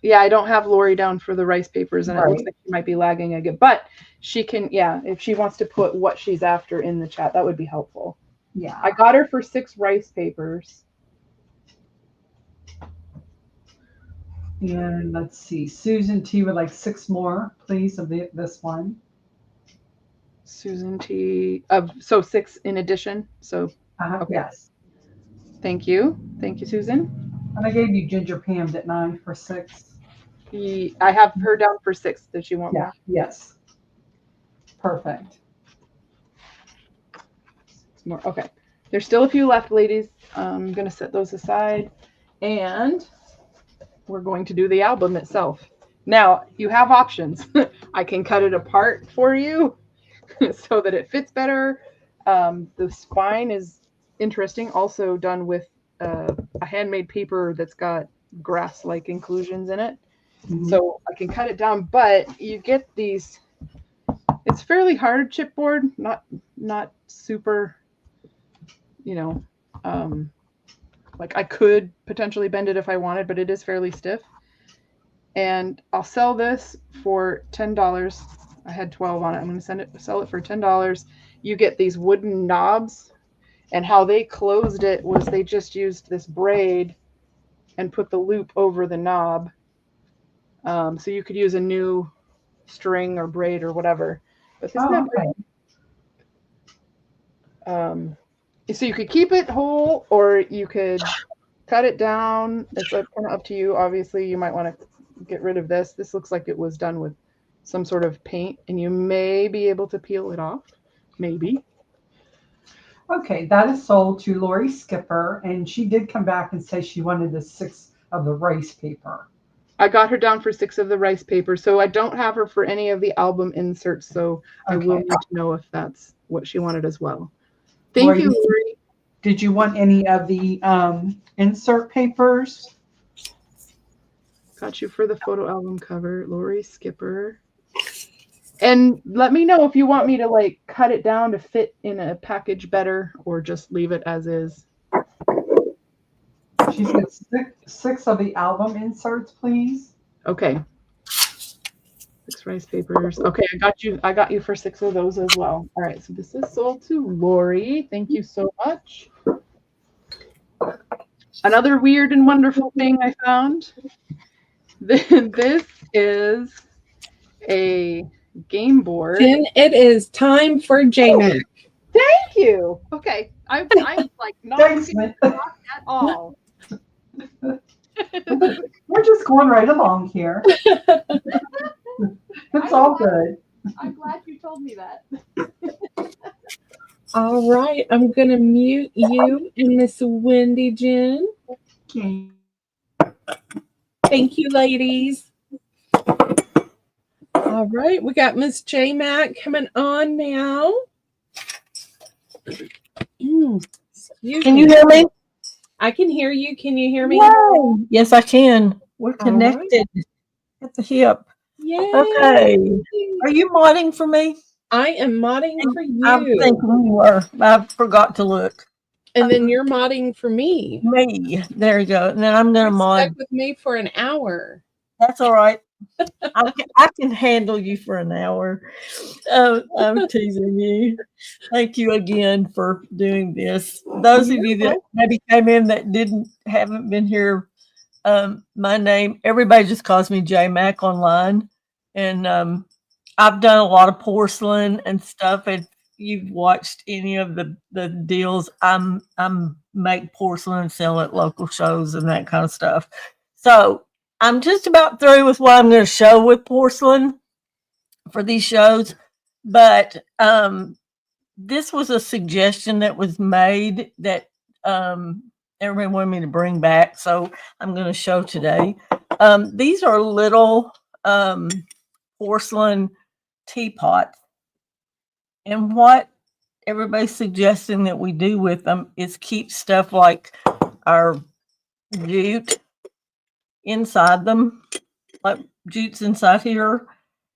Yeah, I don't have Lori down for the rice papers, and it looks like she might be lagging again. But she can, yeah, if she wants to put what she's after in the chat, that would be helpful. Yeah. I got her for 6 rice papers. And let's see, Susan T would like 6 more, please, of this one. Susan T. So 6 in addition. So okay. Yes. Thank you, Susan. And I gave you Ginger Pam, didn't I, for 6? I have her down for 6. Did she want more? Yes. Perfect. More. Okay. There's still a few left, ladies. I'm going to set those aside, and we're going to do the album itself. Now, you have options. I can cut it apart for you so that it fits better. The spine is interesting, also done with a handmade paper that's got grass-like inclusions in it. So I can cut it down, but you get these, it's fairly hard chipboard, not super, like I could potentially bend it if I wanted, but it is fairly stiff. And I'll sell this for $10. I had 12 on it. I'm going to sell it for $10. You get these wooden knobs, and how they closed it was they just used this braid and put the loop over the knob. So you could use a new string or braid or whatever. But this so you could keep it whole, or you could cut it down. It's kind of up to you. Obviously, you might want to get rid of this. This looks like it was done with some sort of paint, and you may be able to peel it off. Maybe. Okay, that is sold to Lori Skipper, and she did come back and say she wanted the 6 of the rice paper. I got her down for 6 of the rice paper, so I don't have her for any of the album inserts, so I will need to know if that's what she wanted as well. Thank you, Lori. Did you want any of the insert papers? Got you for the photo album cover, Lori Skipper. And let me know if you want me to like cut it down to fit in a package better, or just leave it as is. She said 6 of the album inserts, please. Okay. 6 rice papers. Okay, I got you for 6 of those as well. All right, so this is sold to Lori. Thank you so much. Another weird and wonderful thing I found. This is a game board. Jen, it is time for JMac. Thank you. Okay, I'm like not at all. We're just going right along here. It's all good. I'm glad you told me that. All right, I'm going to mute you and Miss Wendy, Jen. Okay. Thank you, ladies. All right, we got Miss JMac coming on now. Excuse Can me. you hear me? I can hear you. Can you hear me? Yay. Yes, I can. We're All right. connected at the hip. Yay. Okay. Are you modding for me? I am modding for I'm you. thinking you were. I forgot to look. And then you're modding for me. Me. There you go. And then I'm going to You're mod. stuck with me for an hour. That's all right. I can handle you for an hour. I'm teasing you. Thank you again for doing this. Those of you that maybe came in that haven't been here, my name, everybody just calls me JMac online. And I've done a lot of porcelain and stuff. If you've watched any of the deals, I'm make porcelain and sell at local shows and that kind of stuff. So I'm just about through with what I'm going to show with porcelain for these shows. But this was a suggestion that was made that everybody wanted me to bring back. So I'm going to show today. These are little porcelain teapots. And what everybody's suggesting that we do with them is keep stuff like our jute inside them, like jute's inside here.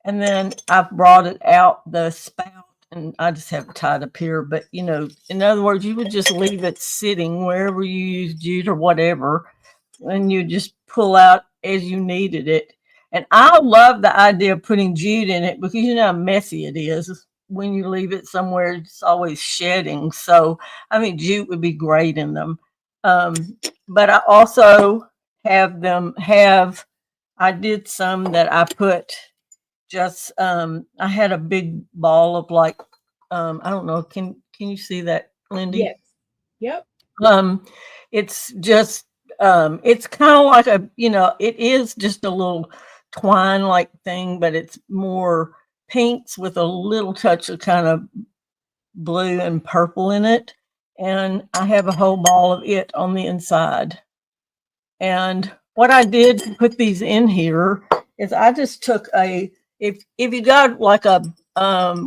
And then I've brought it out the spout, and I just have it tied up here. But, you know, in other words, you would just leave it sitting wherever you use jute or whatever, and you just pull out as you needed it. And I love the idea of putting jute in it because you know how messy it is when you leave it somewhere. It's always shedding. So I mean, jute would be great in them. But I also I did some that I put just I had a big ball of like I don't know, can you see that, Lyndee? Yes. Yep. It's just it's kind of like a, you know, it is just a little twine like thing, but it's more pinks with a little touch of kind of blue and purple in it. And I have a whole ball of it on the inside. And what I did to put these in here is I just took if you got like a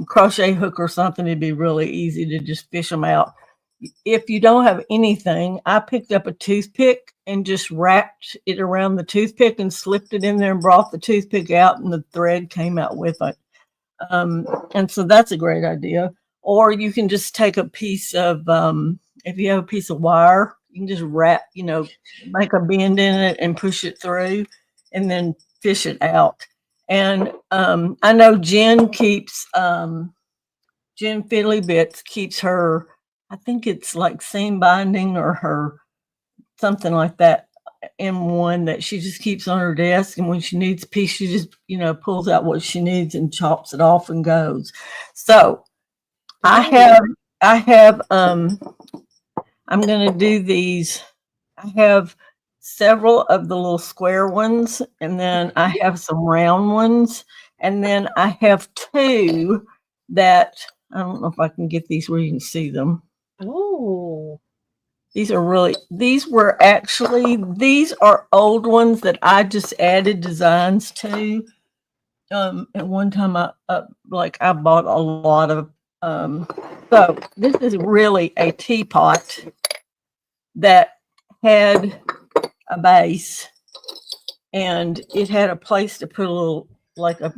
crochet hook or something, it'd be really easy to just fish them out. If you don't have anything, I picked up a toothpick and just wrapped it around the toothpick and slipped it in there and brought the toothpick out, and the thread came out with it. And so that's a great idea. Or you can just take a piece of, if you have a piece of wire, you can just wrap, you know, make a bend in it and push it through and then fish it out. And I know Jenn keeps, Jenn Fiddly Bits keeps her, I think it's like seam binding or her something like that in one that she just keeps on her desk. And when she needs a piece, she just, you know, pulls out what she needs and chops it off and goes. So I have, I'm going to do these. I have several of the little square ones, and then I have some round ones. And then I have two that, I don't know if I can get these where you can see them. Oh. These are these are old ones that I just added designs to. At one time I bought a lot of, so this is really a teapot that had a base, and it had a place to put a little, like a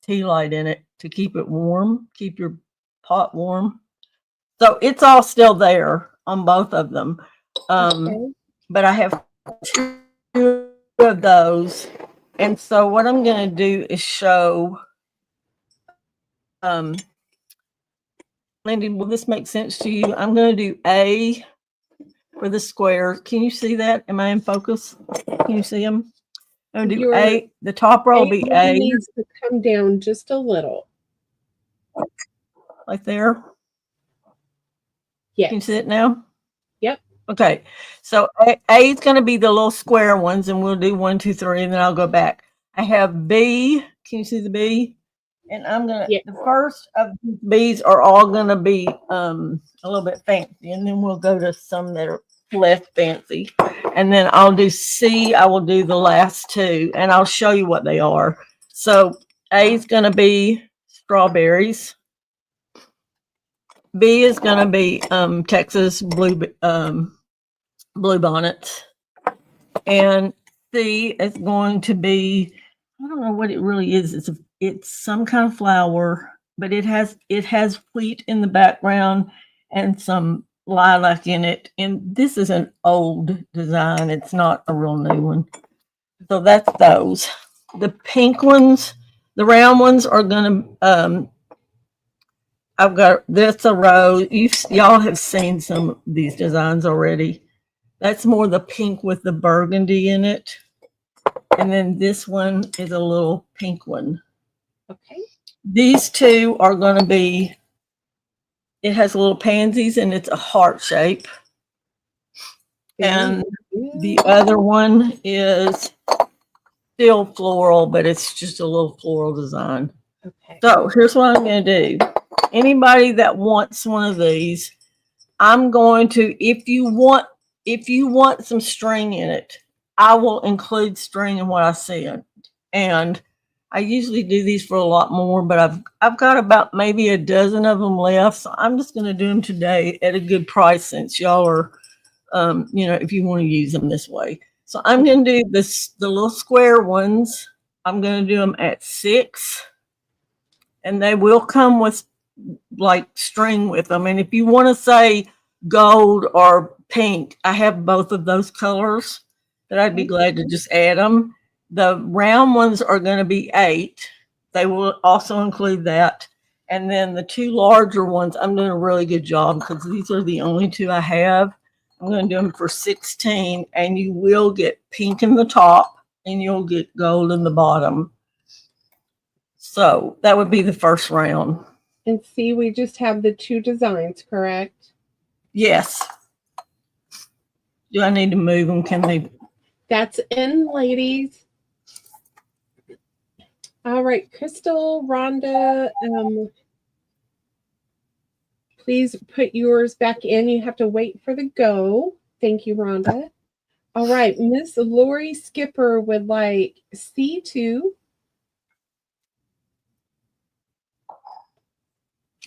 tea light in it to keep it warm, keep your pot warm. So it's all still there on both of them. Okay. But I have two of those. And so what I'm going to do is show, Lyndee, will this make sense to you? I'm going to do A for the square. Can you see that? Am I in focus? Can you see them? I'm going to do A. The top row will be A. Needs to come down just a little. Like there? Yes. Can you see it now? Yep. Okay. So A is going to be the little square ones, and we'll do 1, 2, 3, and then I'll go back. I have B. Can you see the B? And I'm going to, the first of these B's are all going to be a little bit fancy, and then we'll go to some that are less fancy. And then I'll do C. I will do the last two, and I'll show you what they are. So A is going to be strawberries. B is going to be Texas blue bonnets, and C is going to be, I don't know what it really is. It's some kind of flower, but it has wheat in the background and some lilac in it. And this is an old design. It's not a real new one. So that's those. The pink ones, the round ones are going to, I've got this a row. Y'all have seen some of these designs already. That's more the pink with the burgundy in it. And then this one is a little pink one. Okay. These two are going to be, it has little pansies and it's a heart shape. And the other one is still floral, but it's just a little floral design. Okay. So here's what I'm going to do. Anybody that wants one of these, I'm going to, if you want some string in it, I will include string in what I send. And I usually do these for a lot more, but I've got about maybe a dozen of them left. So I'm just going to do them today at a good price since y'all are, if you want to use them this way. So I'm going to do the little square ones. I'm going to do them at 6, and they will come with like string with them. And if you want to say gold or pink, I have both of those colors that I'd be glad to just add them. The round ones are going to be 8. They will also include that. And then the 2 larger ones, I'm doing a really good job because these are the only 2 I have. I'm going to do them for 16, and you will get pink in the top and you'll get gold in the bottom. So that would be the first round. And see, we just have the 2 designs, correct? Yes. Do I need to move them? Can they? That's in, ladies. All right, Crystal, Rhonda, please put yours back in. You have to wait for the go. Thank you, Rhonda. All right, Miss Lori Skipper would like C2.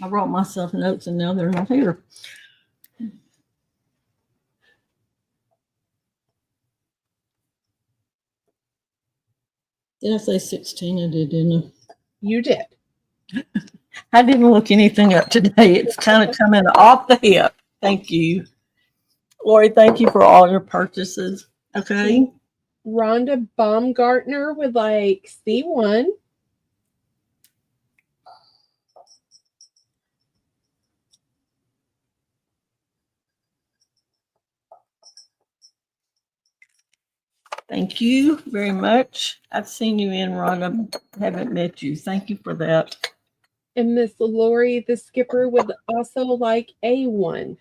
I wrote myself notes and now they're not here. Did I say 16? I did, didn't I? You did. I didn't look anything up today. It's kind of coming off the hip. Thank you. Lori, thank you for all your purchases. Okay. Rhonda Baumgartner would like C1. Thank you very much. I've seen you in, Rhonda. Haven't met you. Thank you for that. And Miss Lori the Skipper would also like A1.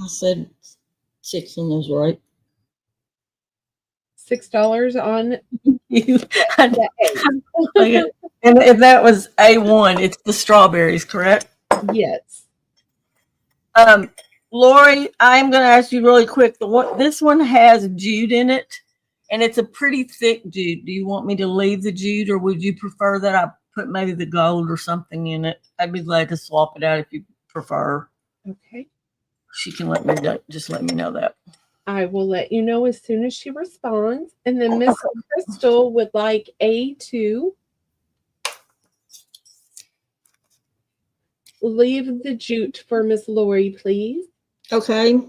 I said 6 on those, right? $6 on You. the A. And if that was A1, it's the strawberries, correct? Yes. Lori, I'm going to ask you really quick. This one has jute in it, and it's a pretty thick jute. Do you want me to leave the jute, or would you prefer that I put maybe the gold or something in it? I'd be glad to swap it out if you prefer. Okay. She can let me know that. I will let you know as soon as she responds. And then Miss Crystal would like A2. Leave the jute for Miss Lori, please. Okay.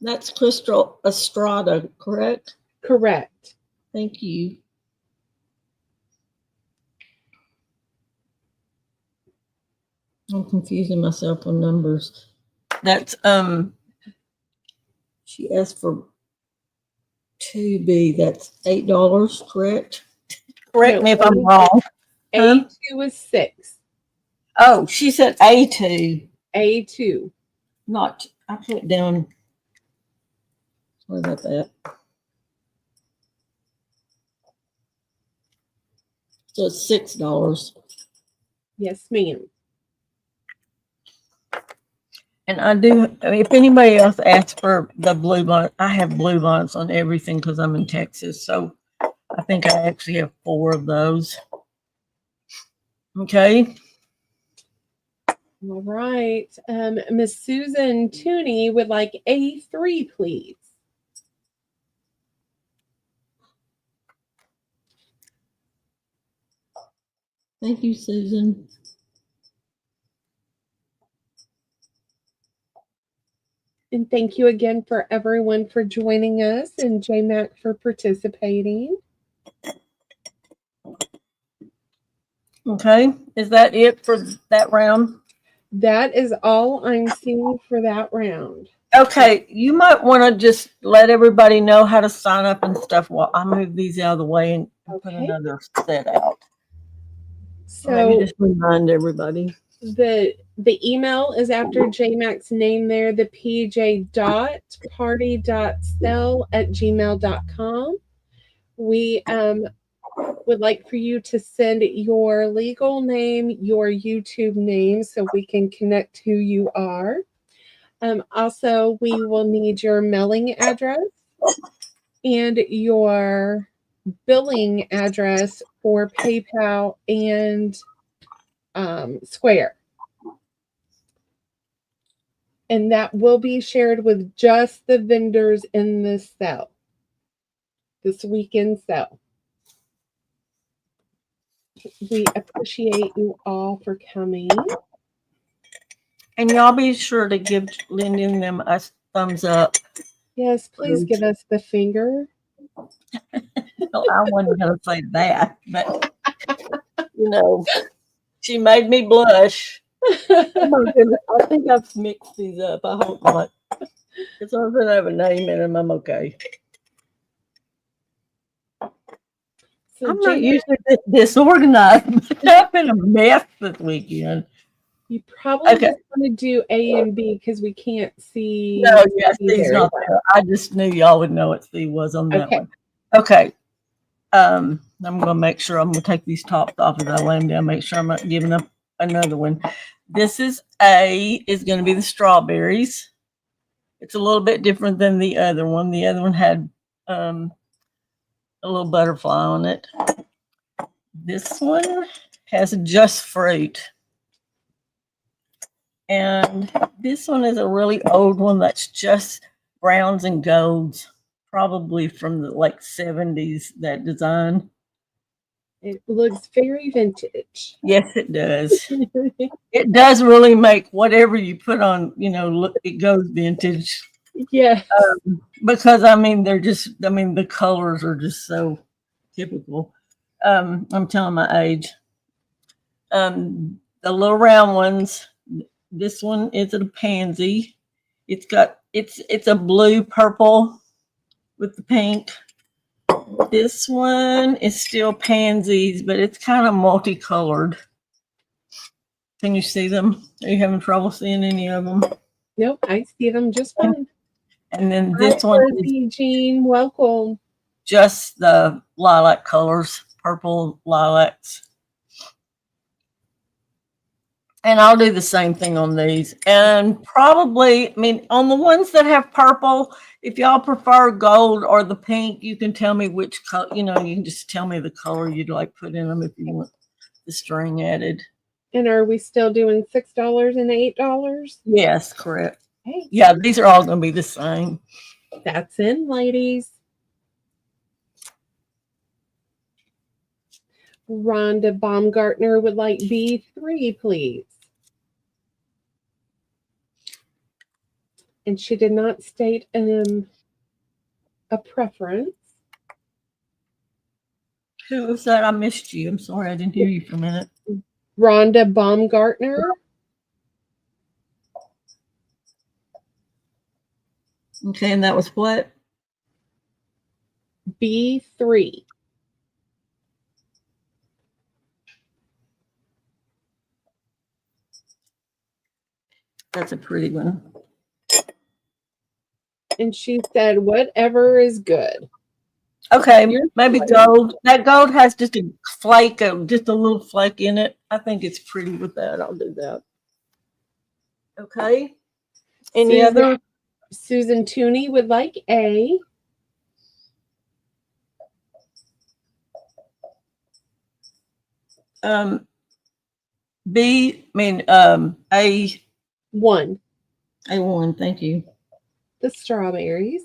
That's Crystal Estrada, correct? Correct. Thank you. I'm confusing myself on numbers. That's she asked for 2B. That's $8, correct? Correct me if I'm wrong. A2 is 6. Oh, she said A2. A2. Not, I put down. Sorry about that. So it's $6. Yes, ma'am. And I do, I mean, if anybody else asks for the blue bonnet, I have blue bonnets on everything because I'm in Texas. So I think I actually have 4 of those. Okay. All right. Miss Susan Tooney would like A3, please. Thank you, Susan. And thank you again for everyone for joining us and JMac for participating. Okay. Is that it for that round? That is all I'm seeing for that round. Okay. You might want to just let everybody know how to sign up and stuff while I move these out of the way and put Okay. another set out. So maybe just remind everybody. the email is after JMac's name there, the pj.party.cell@gmail.com. We would like for you to send your legal name, your YouTube name, so we can connect who you are. Also, we will need your mailing address and your billing address for PayPal and Square. And that will be shared with just the vendors in this cell, this weekend cell. We appreciate you all for coming. And y'all be sure to give Lyndee and them a thumbs up. Yes, please give us the finger. Well, I wasn't going to say that, but you know, she made me blush. Oh my goodness, I think I've mixed these up. I hope not. As long as I have a name in them, I'm okay. So I'm not JMac, usually this disorganized, but I've been a mess this weekend. you probably Okay. just want to do A and B because we can't see. No, yes, C C's very not well. there. I just knew y'all would know what C was on that Okay. one. Okay. I'm gonna make sure I'm gonna take these tops off as I lay them down, make sure I'm not giving up another one. This is gonna be the strawberries. It's a little bit different than the other one. The other one had a little butterfly on it. This one has just fruit. And this one is a really old one that's just browns and golds, probably from the like 70s, that design. It looks very vintage. Yes, it does. It does really make whatever you put on, look, it goes vintage. Yes. Because the colors are just so typical. I'm telling my age. The little round ones, this one is a pansy. It's a blue purple with the pink. This one is still pansies, but it's kind of multicolored. Can you see them? Are you having trouble seeing any of them? Nope, I see them just fine. And then this one is Jean, welcome. just the lilac colors, purple lilacs. And I'll do the same thing on these. And probably, on the ones that have purple, if y'all prefer gold or the pink, you can tell me which color, you can just tell me the color you'd like put in them if you want the string added. And are we still doing $6 and $8? Yes, correct. Hey. Yeah, these are all going to be the same. That's in, ladies. Rhonda Baumgartner would like B3, please. And she did not state a preference. Who was that? I missed you. I'm sorry, I didn't hear you for a minute. Rhonda Baumgartner. Okay, and that was what? B3. That's a pretty one. And she said, whatever is good. Okay, maybe gold. That gold has just a flake, just a little flake in it. I think it's pretty with that. I'll do that. Okay. Any other? Susan Tooney would like A. A1, A1. thank you. The strawberries.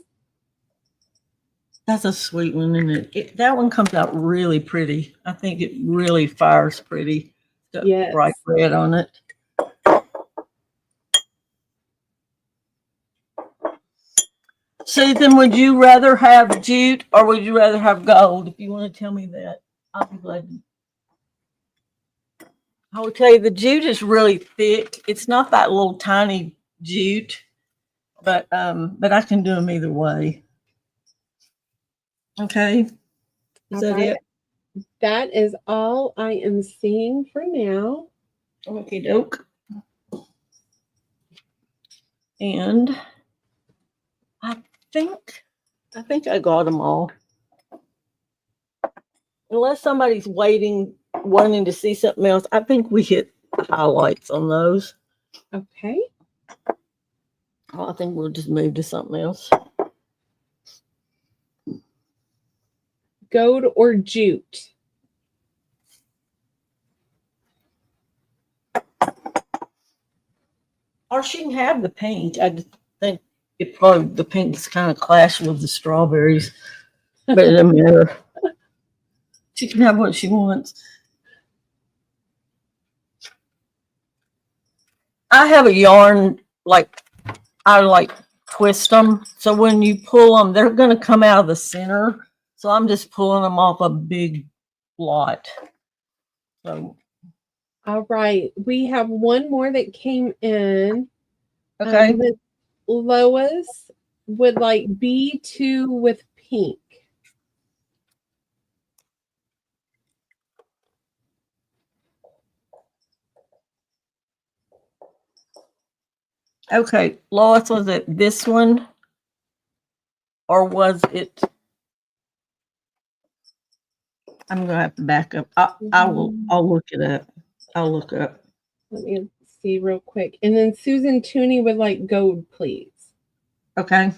That's a sweet one, isn't it? That one comes out really pretty. I think it really fires pretty. Got Yes. bright red on it. Susan, would you rather have jute or would you rather have gold? If you want to tell me that, I'll be glad to. I will tell you the jute is really thick. It's not that little tiny jute, but I can do them either way. Okay. Is that it? That is all I am seeing for now. Okie doke. And I think I got them all. Unless somebody's wanting to see something else, I think we hit the highlights on those. Okay. I think we'll just move to something else. Gold or jute? Or she can have the pink. I just think the pink's kind of clash with the strawberries, but it doesn't matter. She can have what she wants. I have a yarn, I twist them. So when you pull them, they're going to come out of the center. So I'm just pulling them off a big lot. So. All right. We have one more that came in. Okay. Lois would like B2 with pink. Okay, Lois, was it this one? Or was it? I'm gonna have to back up. I'll look it up. I'll look up. Let me see real quick. And then Susan Tooney would like gold, please. Okay.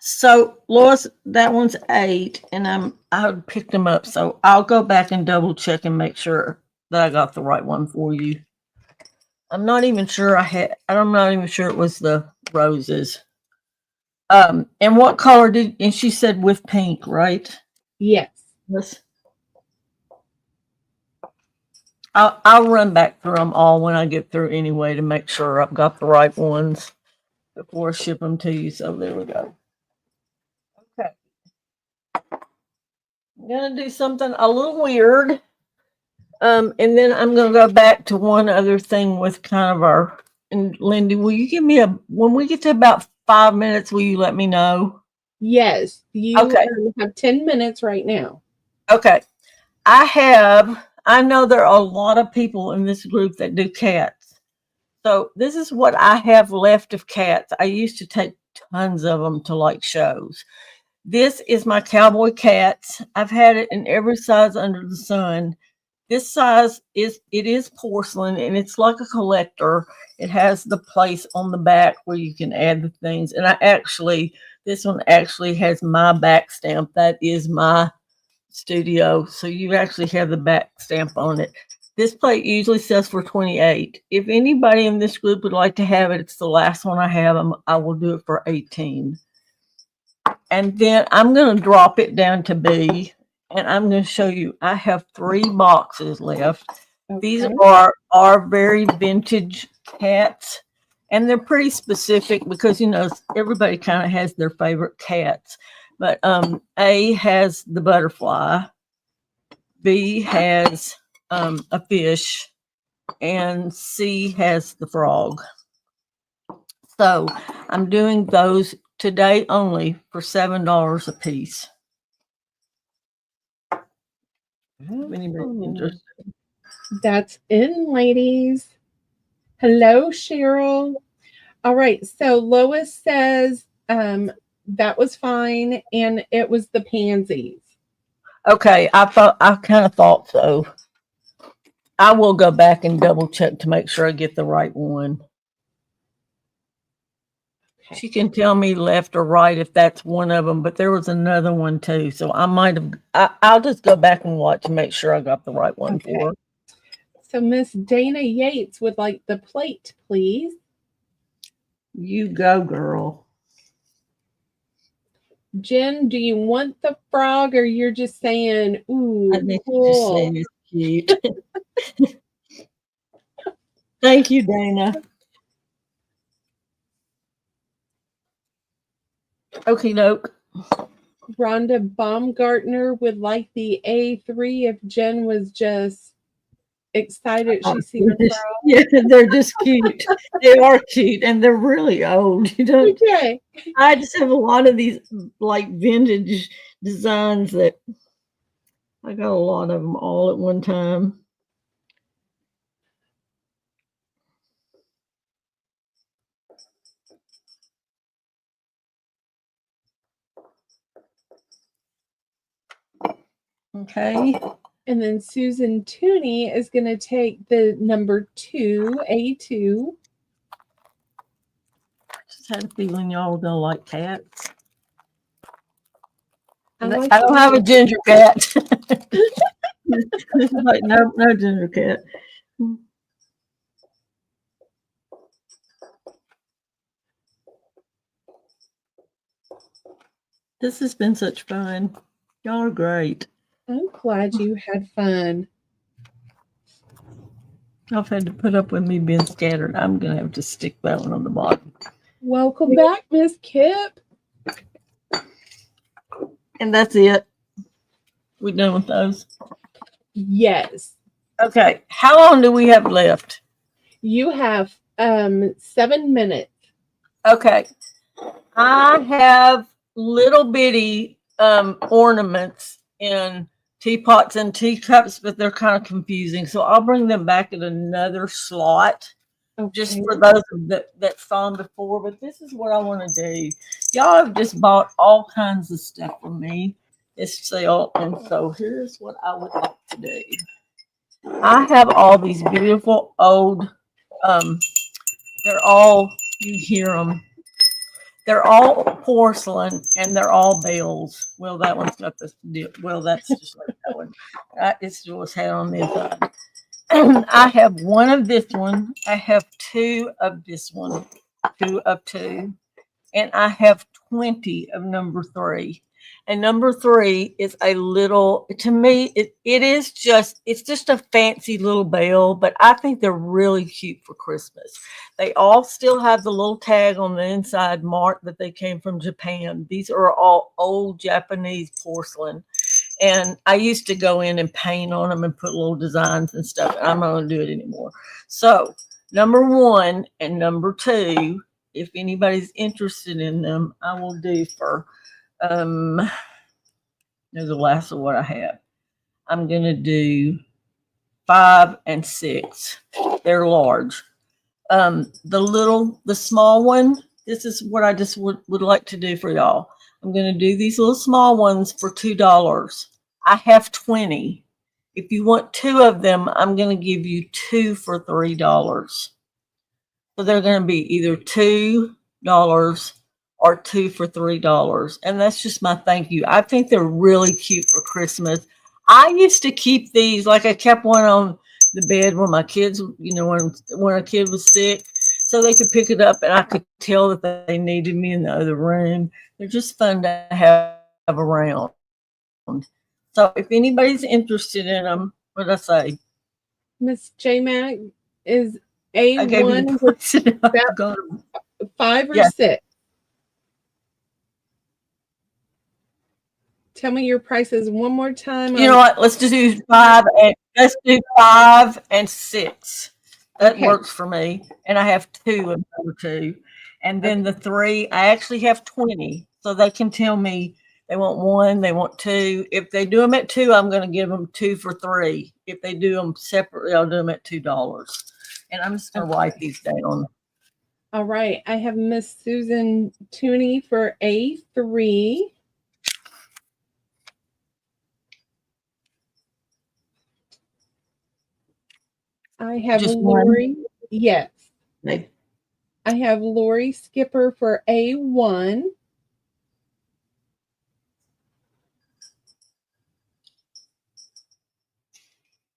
So Lois, that one's 8, and I picked them up. So I'll go back and double check and make sure that I got the right one for you. I'm not even sure I'm not even sure it was the roses. And what color and she said with pink, right? Yes. Yes. I'll run back through them all when I get through anyway to make sure I've got the right ones before I ship them to you. So there we go. Okay. I'm going to do something a little weird. And then I'm going to go back to one other thing with kind of and Lyndee, will you give me when we get to about 5 minutes, will you let me know? Yes. You have 10 minutes right now. Okay. I know there are a lot of people in this group that do cats. So this is what I have left of cats. I used to take tons of them to shows. This is my cowboy cats. I've had it in every size under the sun. This size is porcelain and it's like a collector. It has the place on the back where you can add the things. And this one actually has my back stamp. That is my studio. So you actually have the back stamp on it. This plate usually sells for $28. If anybody in this group would like to have it, it's the last one I have. I will do it for $18. And then I'm going to drop it down to B. And I'm going to show you, I have 3 boxes left. Okay. These are very vintage cats. And they're pretty specific because, everybody kind of has their favorite cats. But A has the butterfly. B has a fish. And C has the frog. So I'm doing those today only for $7 a piece. That's in, ladies. Hello, Cheryl. All right. So Lois says that was fine. And it was the pansies. Okay, I kind of thought so. I will go back and double check to make sure I get the right one. Okay. She can tell me left or right if that's one of them, but there was another one too. So I might have, I'll just go back and watch and make sure I got the right one Okay. for her. So Miss Dana Yates would like the plate, please. You go, girl. Jen, do you want the frog or you're just saying, ooh, I think you just cool? said it's cute. Thank you, Dana. Okay, doke. Rhonda Baumgartner would like the A3 if Jen was just excited she's seen a frog. Yeah, they're just cute. They are cute and they're really old. You don't. Okay. I just have a lot of these like vintage designs that I got a lot of them all at one time. Okay. And then Susan Tooney is going to take the number 2, A2. Just had a feeling y'all were gonna like cats. I I like don't have a ginger cat. Like, no ginger cat. This has been such fun. Y'all are great. I'm glad you had fun. Y'all have had to put up with me being scattered. I'm gonna have to stick that one on the bottom. Welcome back, Miss Kipp. And that's it. We done with those? Yes. Okay. How long do we have left? You have 7 minutes. Okay. I have little bitty ornaments in teapots and teacups, but they're kind of confusing. So I'll bring them back in another slot. Okay. Just for those that saw them before. But this is what I want to do. Y'all have just bought all kinds of stuff from me this sale. And so here's what I would like to do. I have all these beautiful old, they're all, you hear them. They're all porcelain and they're all bells. Well, that one's got this deal. Well, that's just like that one. It's just had on the side. I have one of this one. I have two of this one, 2 of 2, and I have 20 of number 3. And number 3 is a little, to me, it's just a fancy little bell, but I think they're really cute for Christmas. They all still have the little tag on the inside marked that they came from Japan. These are all old Japanese porcelain. And I used to go in and paint on them and put little designs and stuff. And I'm not going to do it anymore. So number 1 and number 2, if anybody's interested in them, I will do for, there's the last of what I have. I'm going to do 5 and 6. They're large. The small one, this is what I just would like to do for y'all. I'm going to do these little small ones for $2. I have 20. If you want 2 of them, I'm going to give you 2 for $3. So they're going to be either $2 or 2 for $3. And that's just my thank you. I think they're really cute for Christmas. I used to keep these, like I kept one on the bed when my kids, when a kid was sick, so they could pick it up and I could tell that they needed me in the other room. They're just fun to have around. So if anybody's interested in them, what did I say? Miss JMac is I gave you A1 the with question. about 5 or Yeah. 6. Tell me your prices one more time. You know what? Let's just do 5 and 6. That Okay. works for me. And I have 2 of number 2. And then the 3, I actually have 20. So they can tell me they want 1, they want 2. If they do them at 2, I'm going to give them 2 for $3. If they do them separately, I'll do them at $2. And I'm just going to write these down. All right. I have Miss Susan Tooney for A3. I have Just one? Lori. Yes. Okay. I have Lori Skipper for A1.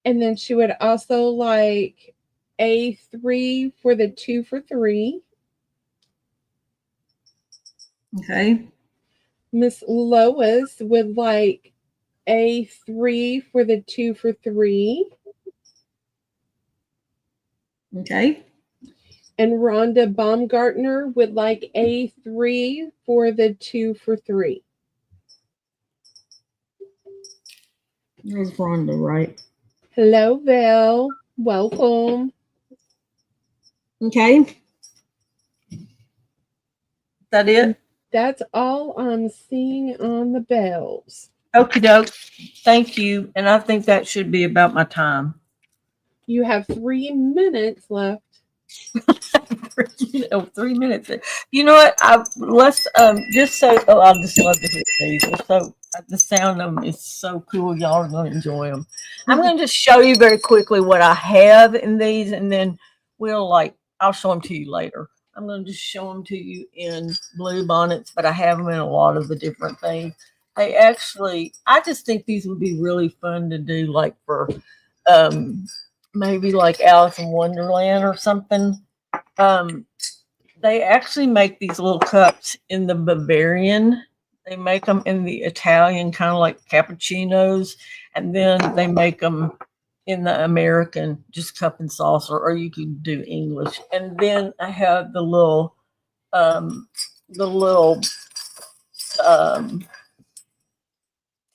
And then she would also like A3 for the 2 for 3. Okay. Miss Lois would like A3 for the 2 for 3. Okay. And Rhonda Baumgartner would like A3 for the 2 for 3. There's Rhonda, right? Hello, Val. Welcome. Okay. Is that it? That's all I'm seeing on the bells. Okie doke. Thank you. And I think that should be about my time. You have 3 minutes left. 3 minutes. You know what? Let's just so I just love to hear these. They're so the sound of them is so cool. Y'all are gonna enjoy them. I'm gonna just show you very quickly what I have in these, and then I'll show them to you later. I'm gonna just show them to you in blue bonnets, but I have them in a lot of the different things. I just think these would be really fun to do, like for maybe like Alice in Wonderland or something. They actually make these little cups in the Bavarian. They make them in the Italian, kind of like cappuccinos, and then they make them in the American, just cup and saucer, or you could do English. And then I have the little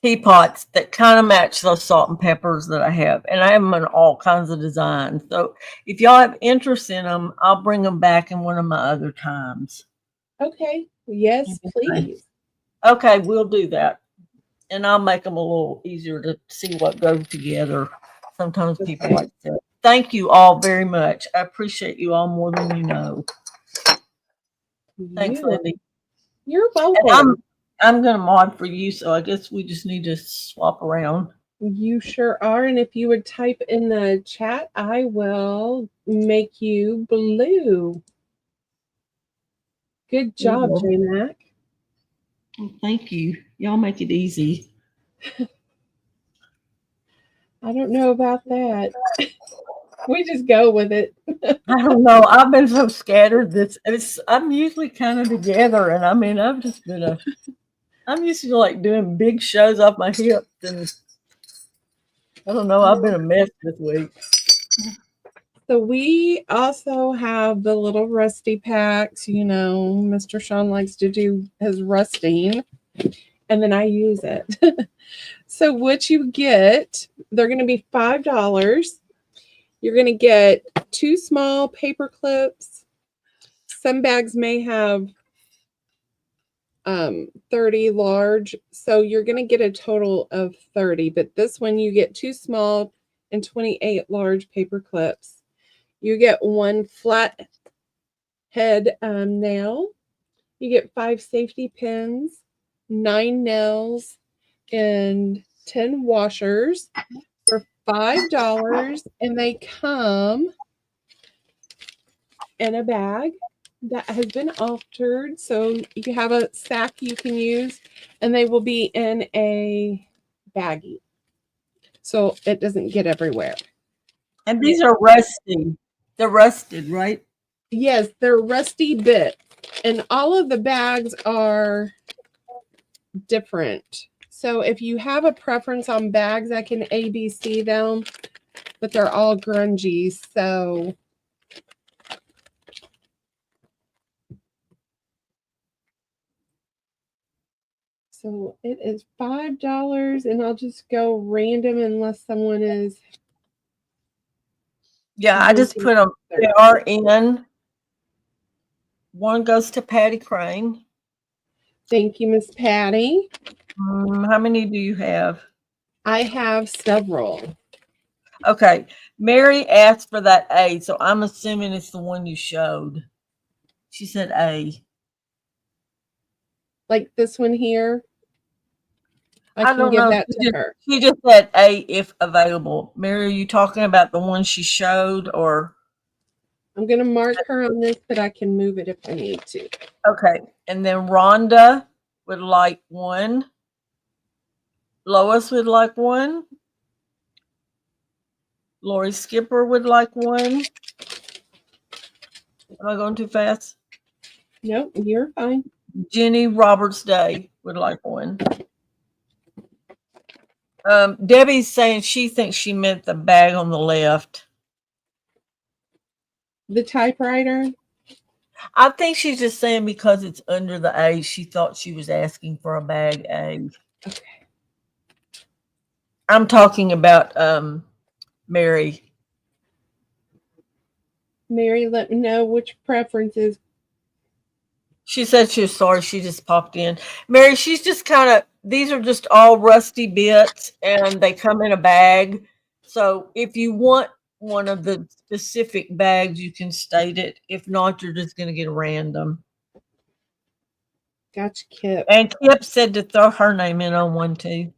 teapots that kind of match those salt and peppers that I have. And I have them in all kinds of designs. So if y'all have interest in them, I'll bring them back in one of my other times. Okay. Yes, please. Okay, we'll do that. And I'll make them a little easier to see what goes together. Sometimes people like that. Thank you all very much. I appreciate you all more than you know. Thanks, Lyndee. You're welcome. And I'm going to mod for you, so I guess we just need to swap around. You sure are. And if you would type in the chat, I will make you blue. Good job, JMac. Well, thank you. Y'all make it easy. I don't know about that. We just go with it. I don't know. I've been so scattered. I'm usually kind of together, and I mean, I'm used to like doing big shows off my hips, and I don't know. I've been a mess this week. So we also have the little rusty packs. You know, Mr. Sean likes to do his rusting, and then I use it. So what you get, they're going to be $5. You're going to get 2 small paper clips. Some bags may have 30 large, so you're going to get a total of 30, but this one you get 2 small and 28 large paper clips. You get 1 flat head nail. You get 5 safety pins, 9 nails, and 10 washers for $5, and they come in a bag that has been altered, so you have a sack you can use, and they will be in a baggie so it doesn't get everywhere. And these are rusty. They're rusted, right? Yes, they're rusty bits, and all of the bags are different. So if you have a preference on bags, I can ABC them, but they're all grungy, so it is $5, and I'll just go random unless someone is. Yeah, I just put them. They are in. One goes to Patty Crane. Thank you, Miss Patty. How many do you have? I have several. Okay. Mary asked for that A, so I'm assuming it's the one you showed. She said A. Like this one here. I I can don't give know. that to her. She just said A if available. Mary, are you talking about the one she showed or? I'm going to mark her on this, but I can move it if I need to. Okay. And then Rhonda would like one. Lois would like one. Lori Skipper would like one. Am I going too fast? Nope, you're fine. Jenny Roberts Day would like one. Debbie's saying she thinks she meant the bag on the left. The typewriter? I think she's just saying because it's under the A, she thought she was asking for a bag A. Okay. I'm talking about Mary. Mary, let me know which preferences. She said she was sorry. She just popped in. Mary, she's just kind of, these are just all rusty bits and they come in a bag. So if you want one of the specific bags, you can state it. If not, you're just going to get a random. Gotcha, Kipp. And Kipp said to throw her name in on one too.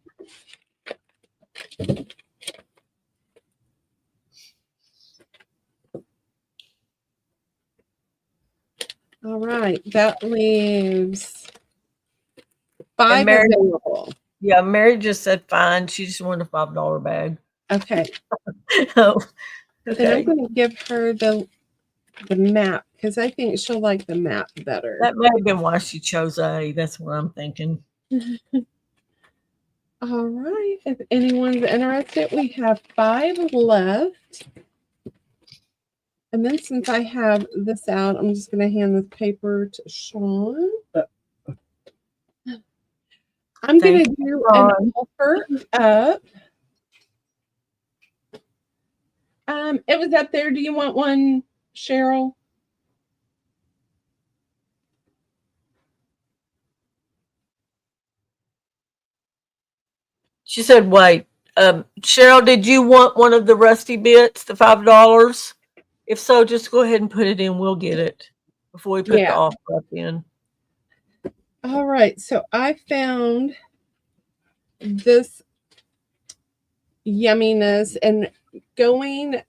All right, that leaves 5 Mary, available. yeah, Mary just said fine. She just wanted a $5 bag. Okay. Oh, Then I'm okay. going to give her the map because I think she'll like the map better. That may have been why she chose A. That's what I'm thinking. All right. If anyone's interested, we have 5 left. And then since I have this out, I'm just going to hand this paper to Sean. I'm going to do an offer up. It was up there. Do you want one, Cheryl? She said, wait. Cheryl, did you want one of the rusty bits, the $5? If so, just go ahead and put it in. We'll get it before we put the offer up in. All right. So I found this yumminess and going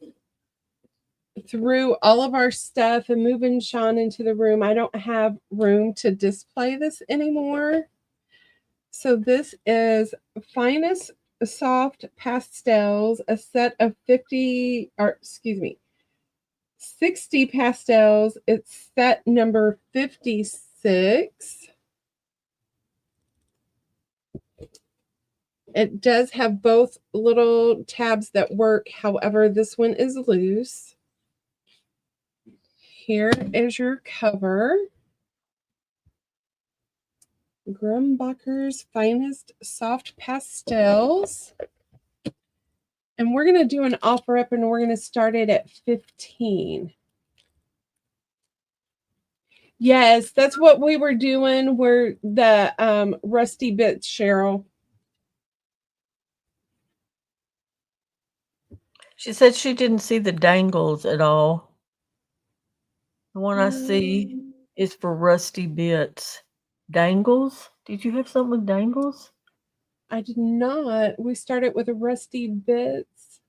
through all of our stuff and moving Sean into the room. I don't have room to display this anymore. So this is Finest Soft Pastels, a set of 60 pastels. It's set number 56. It does have both little tabs that work. However, this one is loose. Here is your cover. Grumbacher's Finest Soft Pastels. And we're going to do an offer up and we're going to start it at 15. Yes, that's what we were doing. We're the rusty bits, Cheryl. She said she didn't see the dangles at all. The one I see is for rusty bits. Dangles? Did you have something with dangles? I did not. We started with rusty bits.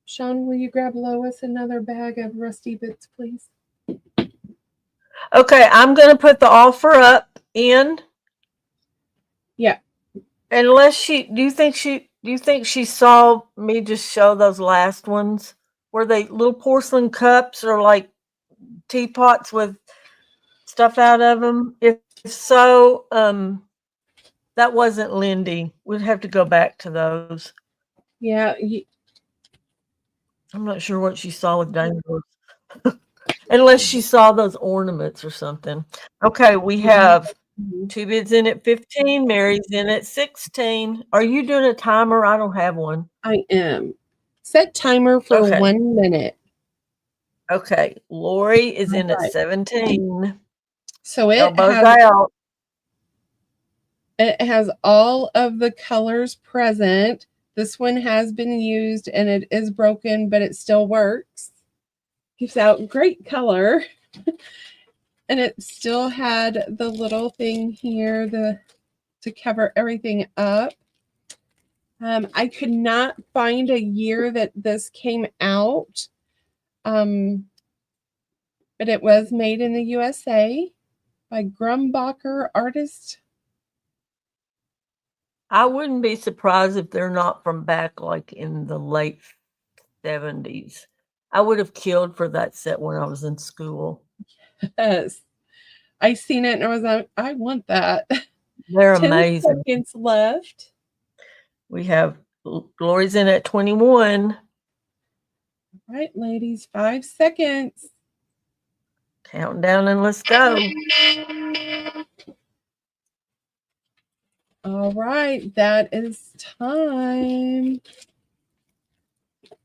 Sean, will you grab Lois another bag of rusty bits, please? Okay, I'm going to put the offer up in. Yeah. Unless do you think she saw me just show those last ones? Were they little porcelain cups or like teapots with stuff out of them? If so, that wasn't Lyndee. We'd have to go back to those. Yeah. I'm not sure what she saw with dangles. Unless she saw those ornaments or something. Okay, we have 2 bids in at 15. Mary's in at 16. Are you doing a timer? I don't have one. I am. Set timer for 1 minute. Okay, Lori is in at 17. So it has all of the colors present. This one has been used and it is broken, but it still works. Gives out great color. And it still had the little thing here to cover everything up. I could not find a year that this came out, but it was made in the USA by Grumbacher artist. I wouldn't be surprised if they're not from back like in the late 70s. I would have killed for that set when I was in school. Yes. I seen it and I was like, I want that. They're 10 amazing. seconds left. We have Glory's in at 21. All right, ladies, 5 seconds. Count down and let's go. All right, that is time.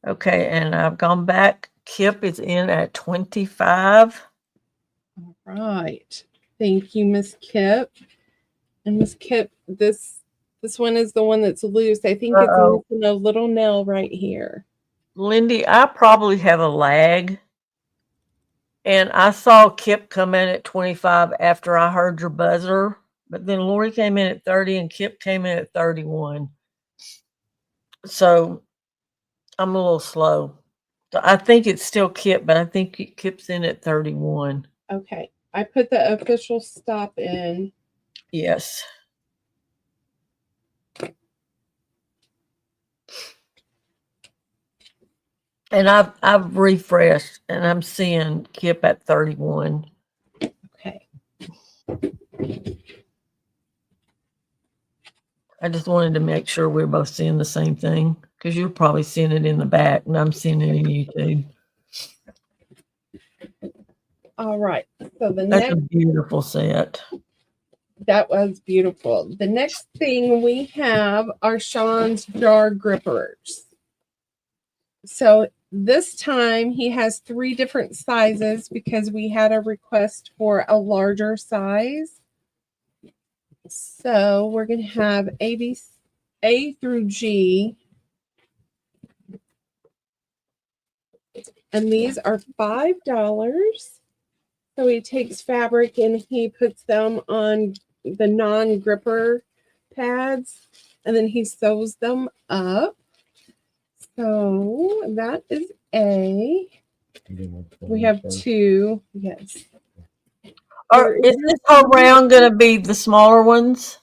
Okay, and I've gone back. Kipp is in at 25. All right. Thank you, Miss Kipp. And Miss Kipp, this one is the one that's loose. I think it's missing a little nail right here. Lyndee, I probably have a lag. And I saw Kipp come in at 25 after I heard your buzzer. But then Lori came in at 30 and Kipp came in at 31. So I'm a little slow. So I think it's still Kipp, but I think Kipp's in at 31. Okay. I put the official stop in. Yes. And I've refreshed and I'm seeing Kipp at 31. Okay. I just wanted to make sure we're both seeing the same thing because you're probably seeing it in the back and I'm seeing it in YouTube. All right. So the That's next, a beautiful set. that was beautiful. The next thing we have are Sean's jar grippers. So this time he has 3 different sizes because we had a request for a larger size. So we're going to have A through G. And these are $5. So he takes fabric and he puts them on the non-gripper pads and then he sews them up. So that is A. We have 2. Yes. Is this whole round going to be the smaller ones?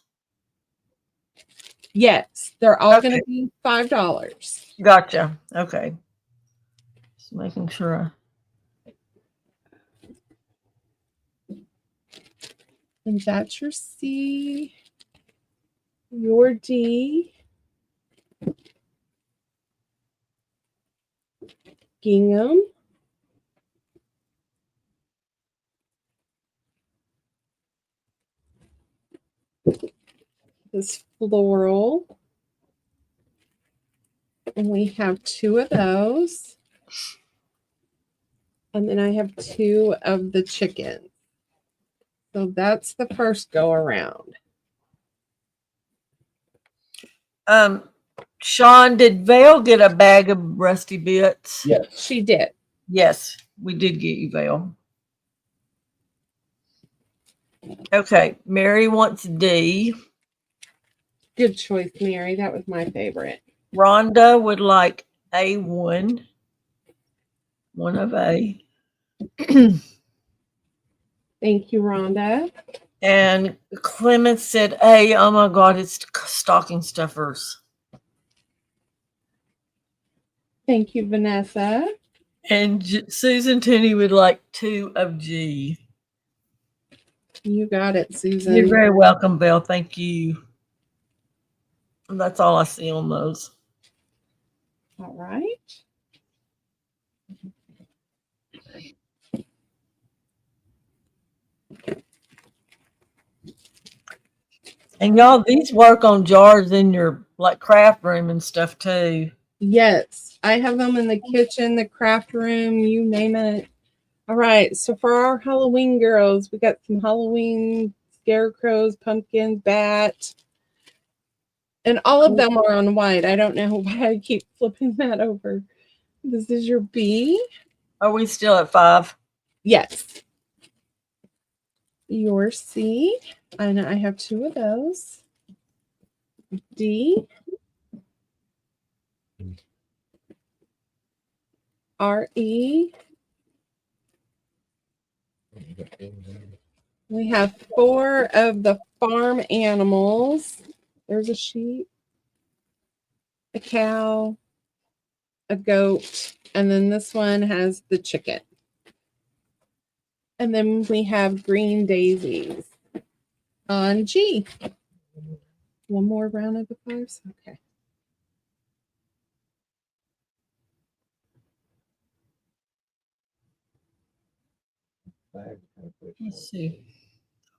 Yes. They're all Okay. going to be $5. Gotcha. Okay. Just making sure. And that's your C, your D, gingham, this floral, and we have 2 of those. And then I have 2 of the chicken. So that's the first go around. Sean, did Vale get a bag of rusty bits? Yes. She did. Yes, we did get you, Vale. Okay, Mary wants D. Good choice, Mary. That was my favorite. Rhonda would like A1. One of A. Thank you, Rhonda. And Clement said A. Oh my God, it's stocking stuffers. Thank you, Vanessa. And Susan Tooney would like 2 of G. You got it, Susan. You're very welcome, Belle. Thank you. And that's all I see on those. All right. And y'all, these work on jars in your like craft room and stuff too. Yes, I have them in the kitchen, the craft room, you name it. All right, so for our Halloween girls, we got some Halloween scarecrows, pumpkins, bat, and all of them are on white. I don't know why I keep flipping that over. This is your B. Are we still at 5? Yes. Your C, and I have 2 of those. D. R-E. We have 4 of the farm animals. There's a sheep, a cow, a goat, and then this one has the chicken. And then we have green daisies on G. One more round of the 5s. Okay. Let's see.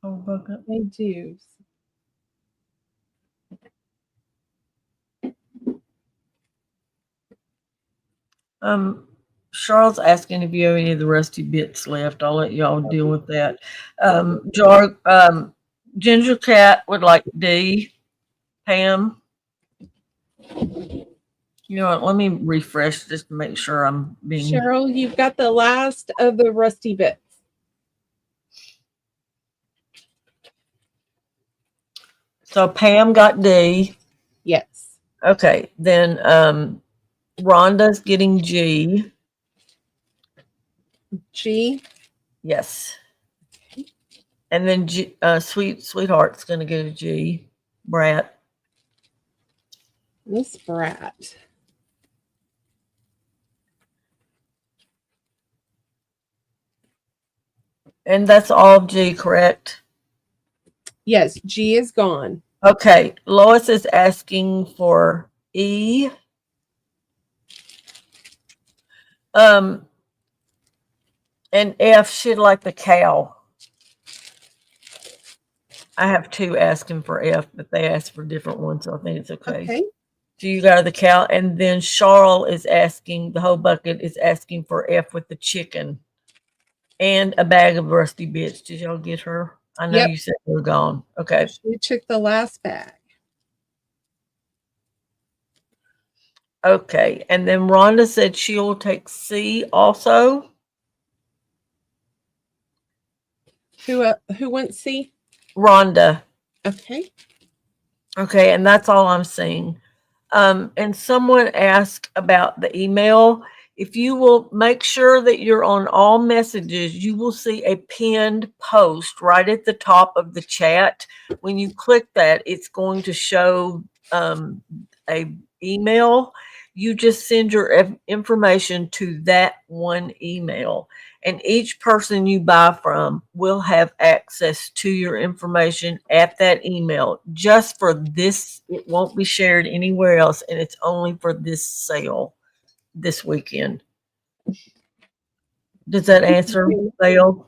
Oh, bucket. They do. Charles asking if you have any of the rusty bits left. I'll let y'all deal with that. Ginger Cat would like D. Pam. You know what? Let me refresh just to make sure I'm being. Cheryl, you've got the last of the rusty bits. So Pam got D. Yes. Okay. Then Rhonda's getting G. G. Yes. And then Sweetheart's going to get a G. Brat. Miss Brat. And that's all G, correct? Yes, G is gone. Okay. Lois is asking for E. And F, she'd like the cow. I have 2 asking for F, but they asked for different ones, so I think it's okay. Okay. So you got the cow, and then Charles is asking, the whole bucket is asking for F with the chicken and a bag of rusty bits. Did y'all get her? I know Yep. you said they were gone. Okay. She took the last bag. Okay. And then Rhonda said she'll take C also. Who went C? Rhonda. Okay. Okay, and that's all I'm seeing. And someone asked about the email. If you will make sure that you're on all messages, you will see a pinned post right at the top of the chat. When you click that, it's going to show a email. You just send your information to that one email. And each person you buy from will have access to your information at that email just for this. It won't be shared anywhere else, and it's only for this sale this weekend. Does that answer, Sale?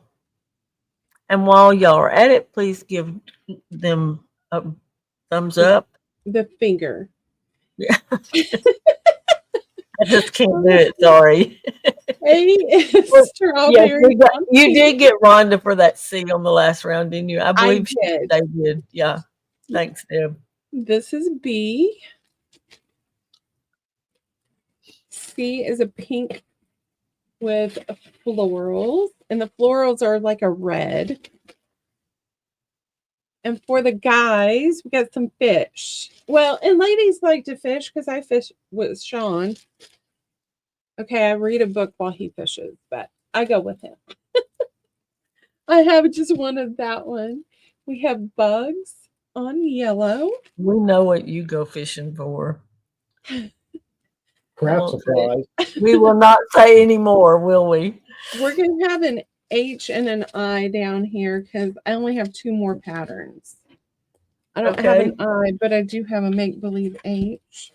And while y'all are at it, please give them a thumbs up. The finger. Yeah. I just can't do it. Sorry. Strawberry. Yes, you did get Rhonda for that C on the last round, didn't you? I believe they did. Yeah. Thanks, Deb. This is B. C is a pink with florals, and the florals are like a red. And for the guys, we got some fish. Well, and ladies like to fish because I fish with Sean. Okay, I read a book while he fishes, but I go with him. I have just one of that one. We have bugs on yellow. We know what you go fishing for. Crab supplies. We will not say any more, will we? We're going to have an H and an I down here because I only have 2 more patterns. I don't have an I, but I do have a make-believe H.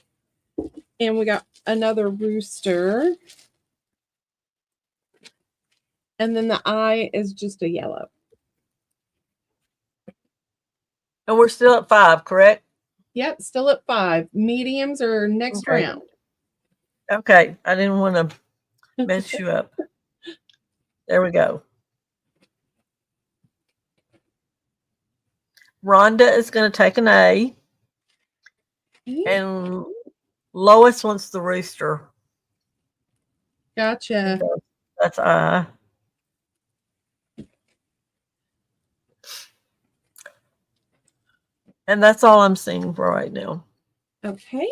And we got another rooster. And then the I is just a yellow. And we're still at 5, correct? Yep, still at 5. Mediums are next round. Okay, I didn't want to mess you up. There we go. Rhonda is going to take an A. And Lois wants the rooster. Gotcha. That's I. And that's all I'm seeing for right now. Okay.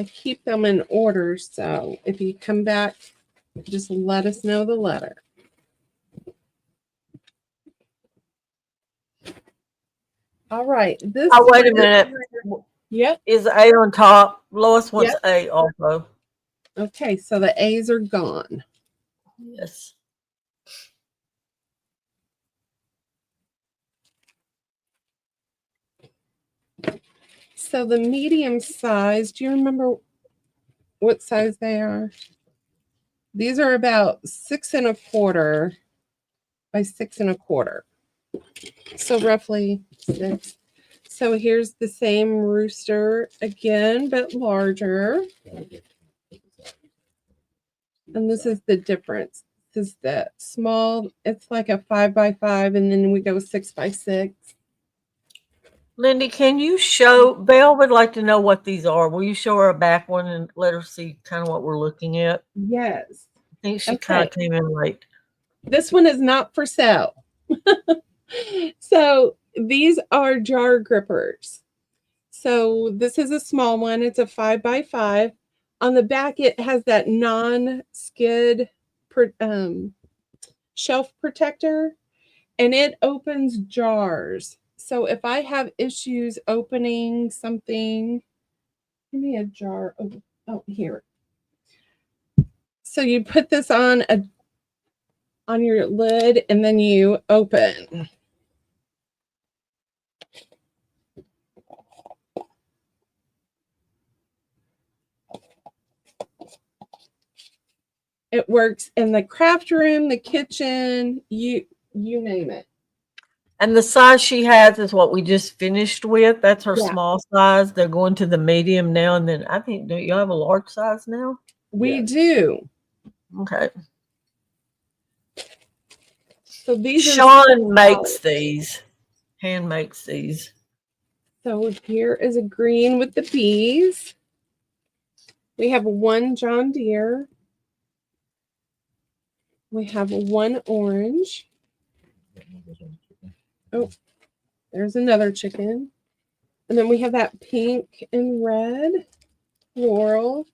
I keep them in order, so if you come back, just let us know the letter. All right. This. Oh, wait a minute. Yep. Is A on top? Lois wants A also. Okay, so the A's are gone. Yes. So the medium size, do you remember what size they are? These are about 6 1/4 by 6 1/4. So roughly 6. So here's the same rooster again, but larger. And this is the difference. This is the small, it's like a 5 by 5, and then we go 6 by 6. Lyndee, can you show, Belle would like to know what these are. Will you show her a back one and let her see kind of what we're looking at? Yes. I think she kind of came in late. This one is not for sale. So these are jar grippers. So this is a small one. It's a 5 by 5. On the back, it has that non-skid shelf protector, and it opens jars. So if I have issues opening something, give me a jar. Oh, here. So you put this on your lid, and then you open. It works in the craft room, the kitchen, you name it. And the size she has is what we just finished with. That's her small size. They're going to the medium now, and then I think, don't you have a large size now? We do. Okay. So these Sean makes these. Hand makes these. So here is a green with the bees. We have one John Deere. We have one orange. Oh, there's another chicken. And then we have that pink and red floral.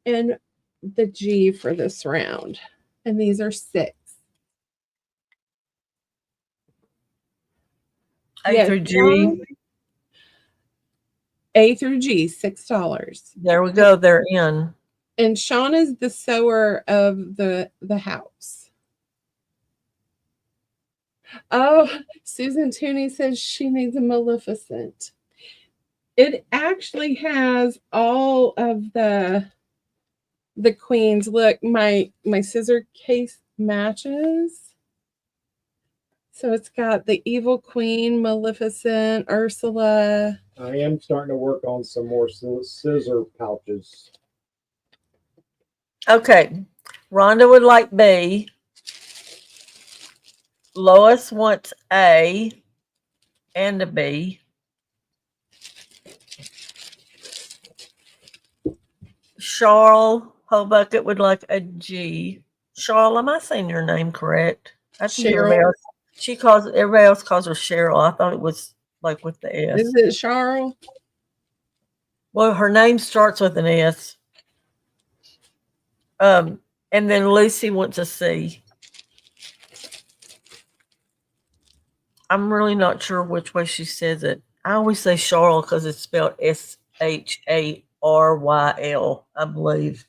And the G for this round. And these are 6. A through G. A through G, $6. There we go. They're in. And Sean is the sewer of the house. Oh, Susan Tooney says she needs a Maleficent. It actually has all of the queens. Look, my scissor case matches. So it's got the Evil Queen, Maleficent, Ursula. I am starting to work on some more scissor pouches. Okay. Rhonda would like B. Lois wants A and a B. Charles Hobucket would like a G. Charles, am I saying your name correct? I think everybody else calls her Cheryl. I thought it was like with the S. Is it Charles? Well, her name starts with an S. And then Lucy wants a C. I'm really not sure which way she says it. I always say Charles because it's spelled Sharyl, I believe.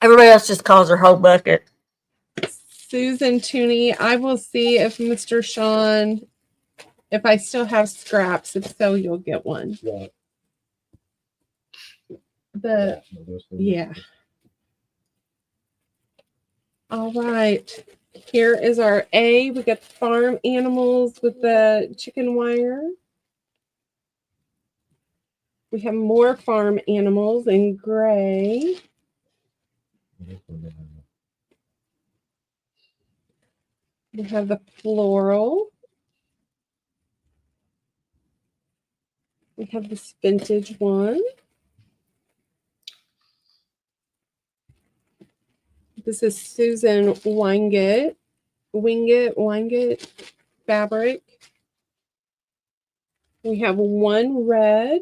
Everybody else just calls her Hobucket. Susan Tooney, I will see if Mr. Sean, if I still have scraps. If so, you'll get one. Yeah. All right. Here is our A. We got the farm animals with the chicken wire. We have more farm animals in gray. We have the floral. We have this vintage one. This is Susan Wingate fabric. We have one red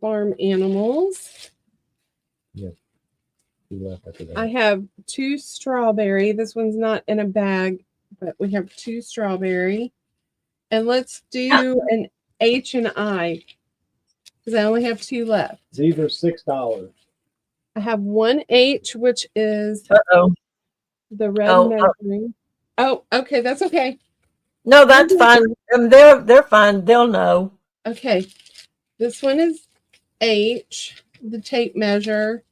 farm animals. Yeah. You left after that. I have 2 strawberry. This one's not in a bag, but we have 2 strawberry. And let's do an H and I, because I only have 2 left. These are $6. I have 1 H, which is Uh-oh. the red Oh, measuring. Oh, okay, that's okay. No, that's fine. They're fine. They'll know. Okay, this one is H, the tape measure,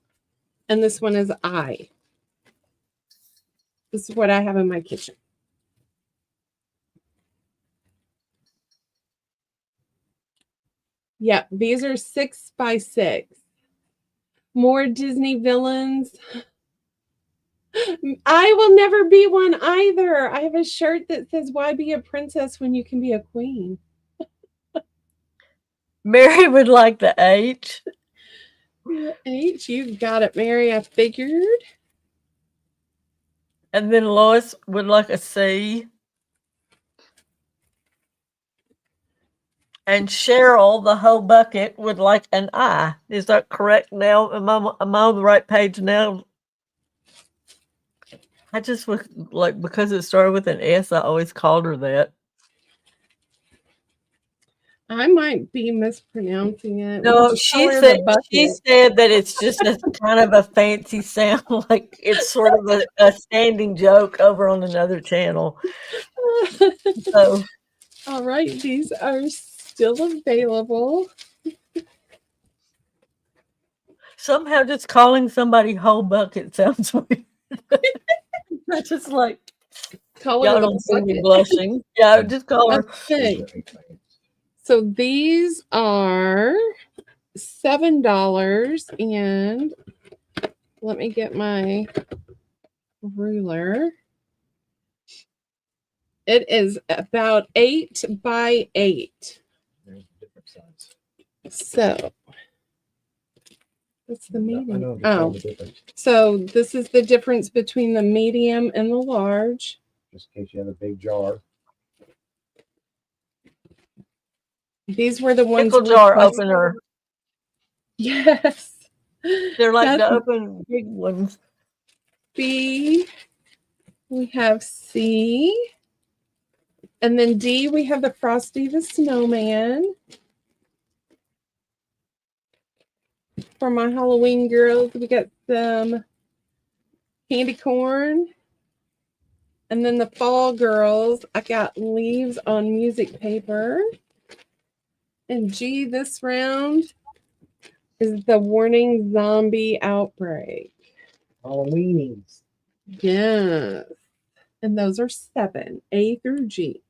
and this one is I. This is what I have in my kitchen. Yeah, these are 6 by 6. More Disney villains. I will never be one either. I have a shirt that says, "Why be a princess when you can be a queen?" Mary would like the H. H, you got it, Mary. I figured. And then Lois would like a C. And Cheryl, the whole bucket, would like an I. Is that correct now? Am I on the right page now? I just was like, because it started with an S, I always called her that. I might be mispronouncing it. No, Just she call her said the bucket. that it's just a kind of a fancy sound, like it's sort of a standing joke over on another channel. So All right, these are still available. somehow just calling somebody whole bucket sounds weird. I just like Call her y'all the don't see me bucket. blushing. Yeah, just call her. Okay. So these are $7, and let me get my ruler. It is about 8 by 8. There's a different size. So that's the I medium. know, just Oh, tell the difference, so this is the difference between the medium and the large. just in case you have a big jar. These were the ones Pickle jar requested. opener. Yes. They're like That's the open big ones. B. We have C. And then D, we have the Frosty the Snowman. For my Halloween girls, we got some candy corn. And then the fall girls, I got leaves on music paper. And G, this round is the warning zombie outbreak. Halloweenies. Yes. And those are 7, A through G.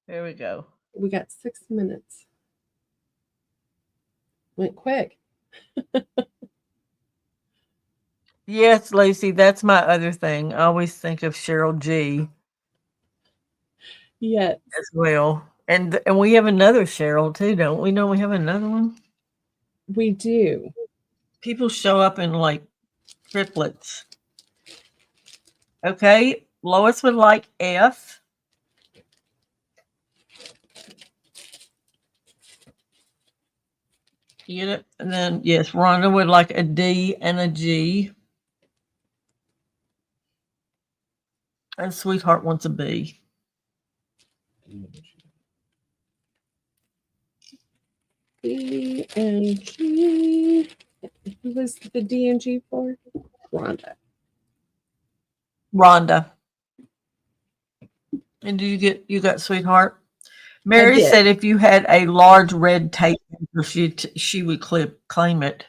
There we go. We got 6 minutes. Went quick. Yes, Lacey, that's my other thing. I always think of Cheryl G Yes. as well. And we have another Cheryl too, don't we? Don't we have another one? We do. People show up in like triplets. Okay, Lois would like F. You get it? And then, yes, Rhonda would like a D and a G. And Sweetheart wants a B. D and G. Who was the D and G for? Rhonda. Rhonda. And you got Sweetheart? Mary did. said if you had a large red tape, she would claim it.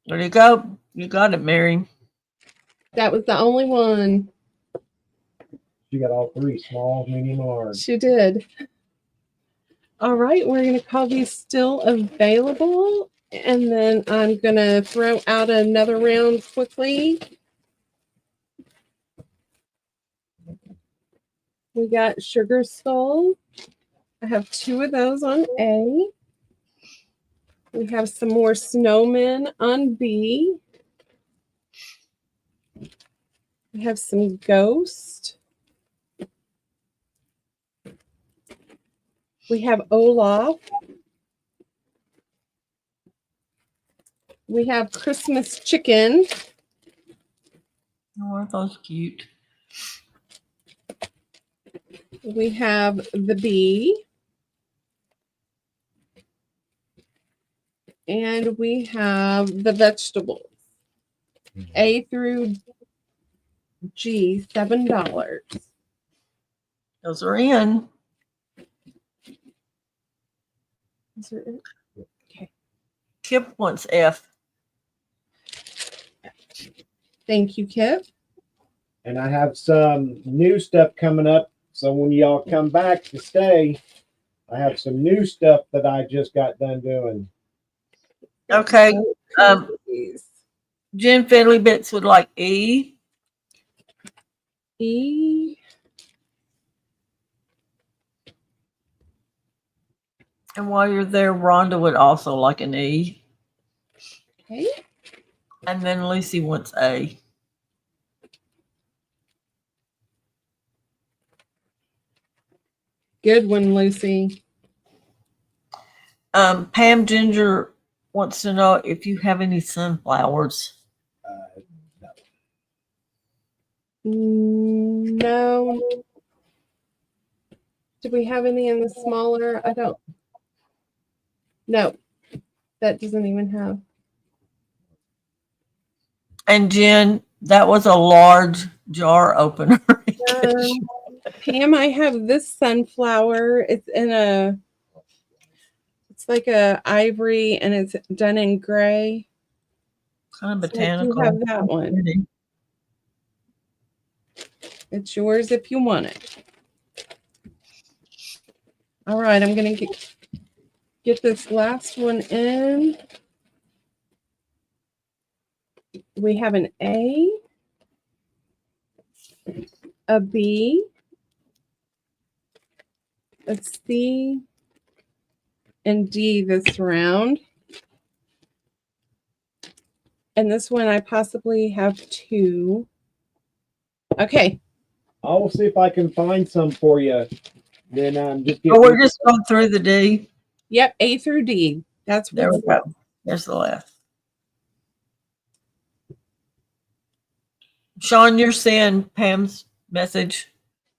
There you go. You got it, Mary. That was the only one. You got all 3, small, medium, large. She did. All right, we're going to call these still available. And then I'm going to throw out another round quickly. We got Sugar Skull. I have 2 of those on A. We have some more snowmen on B. We have some ghost. We have Olaf. We have Christmas chicken. Oh, aren't those cute? We have the bee. And we have the vegetables. A through G, $7. Those are in. Is there it? Okay. Kipp wants F. Thank you, Kipp. And I have some new stuff coming up. So when y'all come back to stay, I have some new stuff that I just got done doing. Okay. Jen Fiddly Bits would like E. E. And while you're there, Rhonda would also like an E. Okay. And then Lucy wants A. Good one, Lucy. Pam Ginger wants to know if you have any sunflowers. No. Do we have any in the smaller? I don't. No. That doesn't even have. And Jen, that was a large jar opener. Pam, I have this sunflower. It's in a, it's like a ivory and it's done in gray. Kind of So botanical. you have that one. It's yours if you want it. All right, I'm going to get this last one in. We have an A, a B, a C, and D this round. And this one I possibly have 2. Okay. I will see if I can find some for you. Then just get. Oh, we're just going through the D. Yep, A through D. That's there we go. There's the left. Sean, you're seeing Pam's message.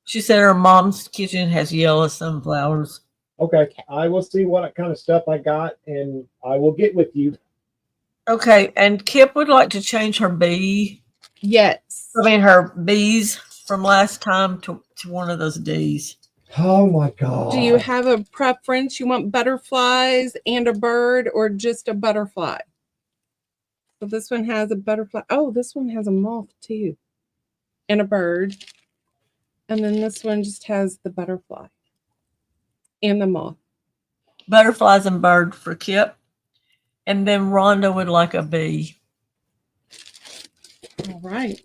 She said her mom's kitchen has yellow sunflowers. Okay, I will see what kind of stuff I got, and I will get with you. Okay, and Kipp would like to change her bee. Yes. I mean, her bees from last time to one of those Ds. Oh my God. Do you have a preference? You want butterflies and a bird or just a butterfly? So this one has a butterfly. Oh, this one has a moth too. And a bird. And then this one just has the butterfly and the moth. Butterflies and bird for Kipp. And then Rhonda would like a bee. All right.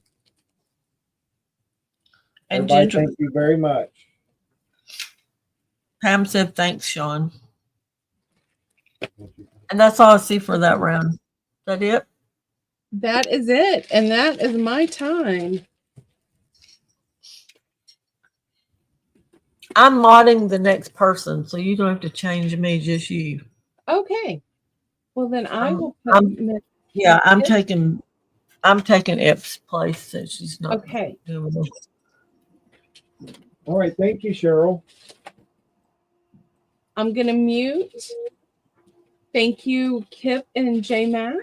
And Everybody, Ginger, thank you very much. Pam said, thanks, Sean. And that's all I see for that round. Is that it? That is it. And that is my time. I'm modding the next person, so you don't have to change me, just you. Okay. Well, then I will put I'm taking Epps' place since she's not. Okay. Doing it. All right. Thank you, Cheryl. I'm going to mute. Thank you, Kipp and JMac,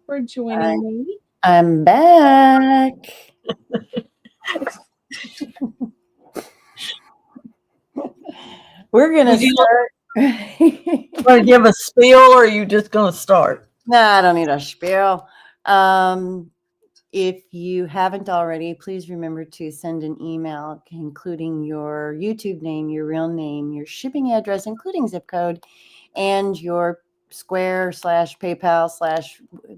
for joining me. I'm back. We're going to start. Want to give a spiel, or are you just going to start? No, I don't need a spiel. If you haven't already, please remember to send an email including your YouTube name, your real name, your shipping address, including zip code, and your Square/PayPal/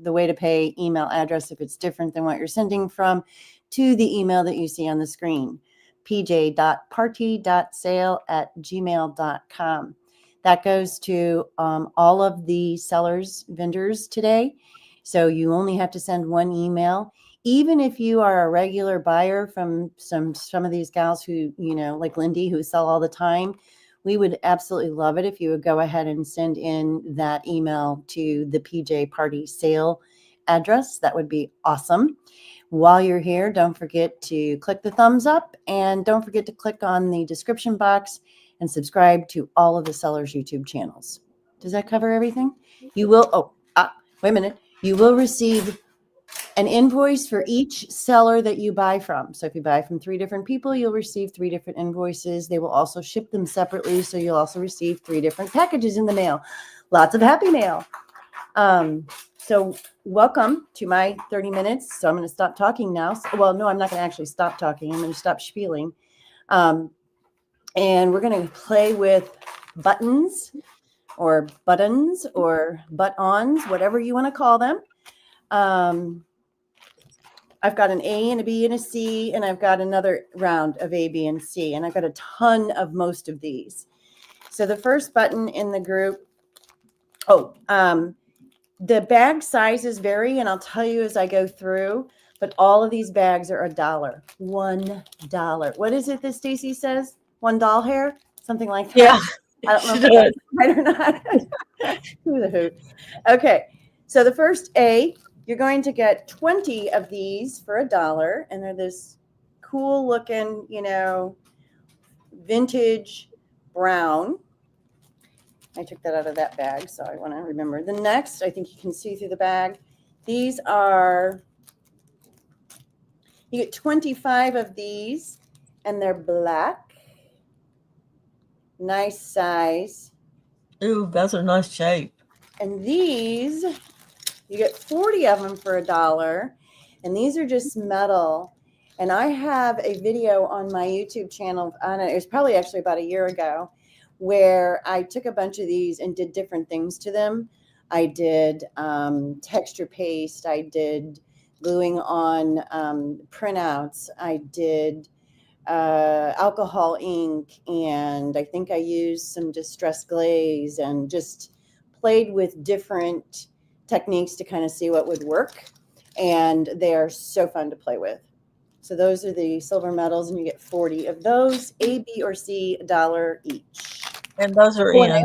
the way to pay email address if it's different than what you're sending from, to the email that you see on the screen, pj.party.sale@gmail.com. That goes to all of the sellers, vendors today. So you only have to send one email. even if you are a regular buyer from some of these gals who, you know, like Lyndee, who sell all the time, we would absolutely love it if you would go ahead and send in that email to the PJ Party sale address. That would be awesome. While you're here, don't forget to click the thumbs up and don't forget to click on the description box and subscribe to all of the sellers' YouTube channels. Does that cover everything? You will, wait a minute. You will receive an invoice for each seller that you buy from. So if you buy from 3 different people, you'll receive 3 different invoices. They will also ship them separately. So you'll also receive 3 different packages in the mail. Lots of happy mail. So welcome to my 30 minutes. So I'm going to stop talking now. Well, no, I'm not going to actually stop talking. I'm going to stop spieling. And we're going to play with buttons or butt-ons, whatever you want to call them. I've got an A and a B and a C, and I've got another round of A, B, and C, and I've got a ton of most of these. So the first button in the group, the bag sizes vary, and I'll tell you as I go through, but all of these bags are $1. $1. What is it that Stacy says? $1 doll hair? Something like that? Yeah. I don't know if that's right or not. Who the hoot? Okay, so the first A, you're going to get 20 of these for $1, and they're this cool looking, you know, vintage brown. I took that out of that bag, so I want to remember. The next, I think you can see through the bag. These are, you get 25 of these, and they're black. Nice size. Ooh, that's a nice shape. And these, you get 40 of them for $1. And these are just metal. And I have a video on my YouTube channel, I don't know, it was probably actually about a year ago, where I took a bunch of these and did different things to them. I did texture paste. I did gluing on printouts. I did alcohol ink, and I think I used some distress glaze and just played with different techniques to kind of see what would work. And they are so fun to play with. So those are the silver medals, and you get 40 of those, A, B, or C, $1 each. And those are And in. I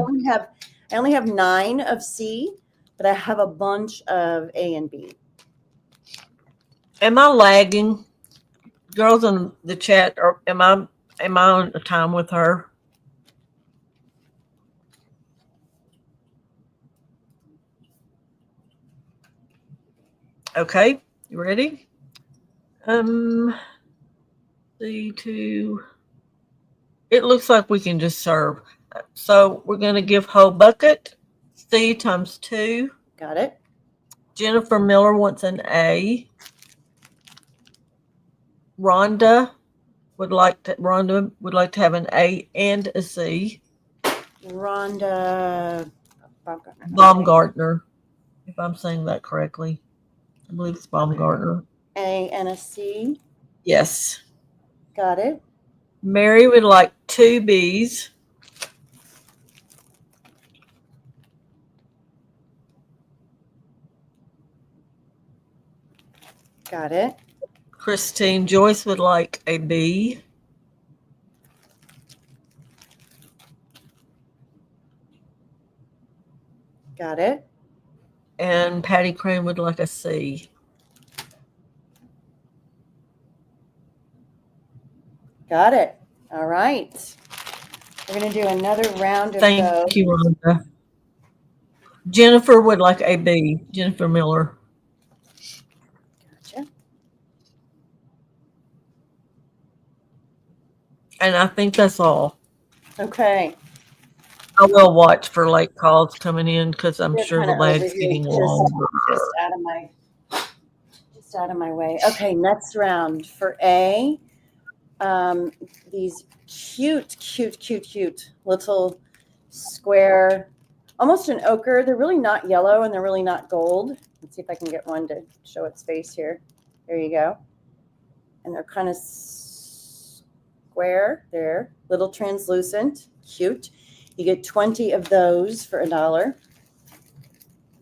only have 9 of C, but I have a bunch of A and B. Am I lagging? Girls in the chat, or am I on a time with her? Okay, you ready? C2. It looks like we can just serve. So we're going to give whole bucket, C times 2. Got it. Jennifer Miller wants an A. Rhonda would like to have an A and a C. Rhonda Baumgartner, if I'm saying that correctly. I believe it's Baumgartner. A and a C. Yes. Got it. Mary would like 2 B's. Got it. Christine Joyce would like a B. Got it. And Patty Crane would like a C. Got it. All right. We're going to do another round of those. Thank you, Rhonda. Jennifer would like a B. Jennifer Miller. Gotcha. And I think that's all. Okay. I will watch for late calls coming in because I'm They're sure the kinda lag's over here, getting just longer. out of my way. Okay, next round for A. These cute little square, almost an ochre. They're really not yellow and they're really not gold. Let's see if I can get one to show its face here. There you go. And they're kind of square there, little translucent, cute. You get 20 of those for $1.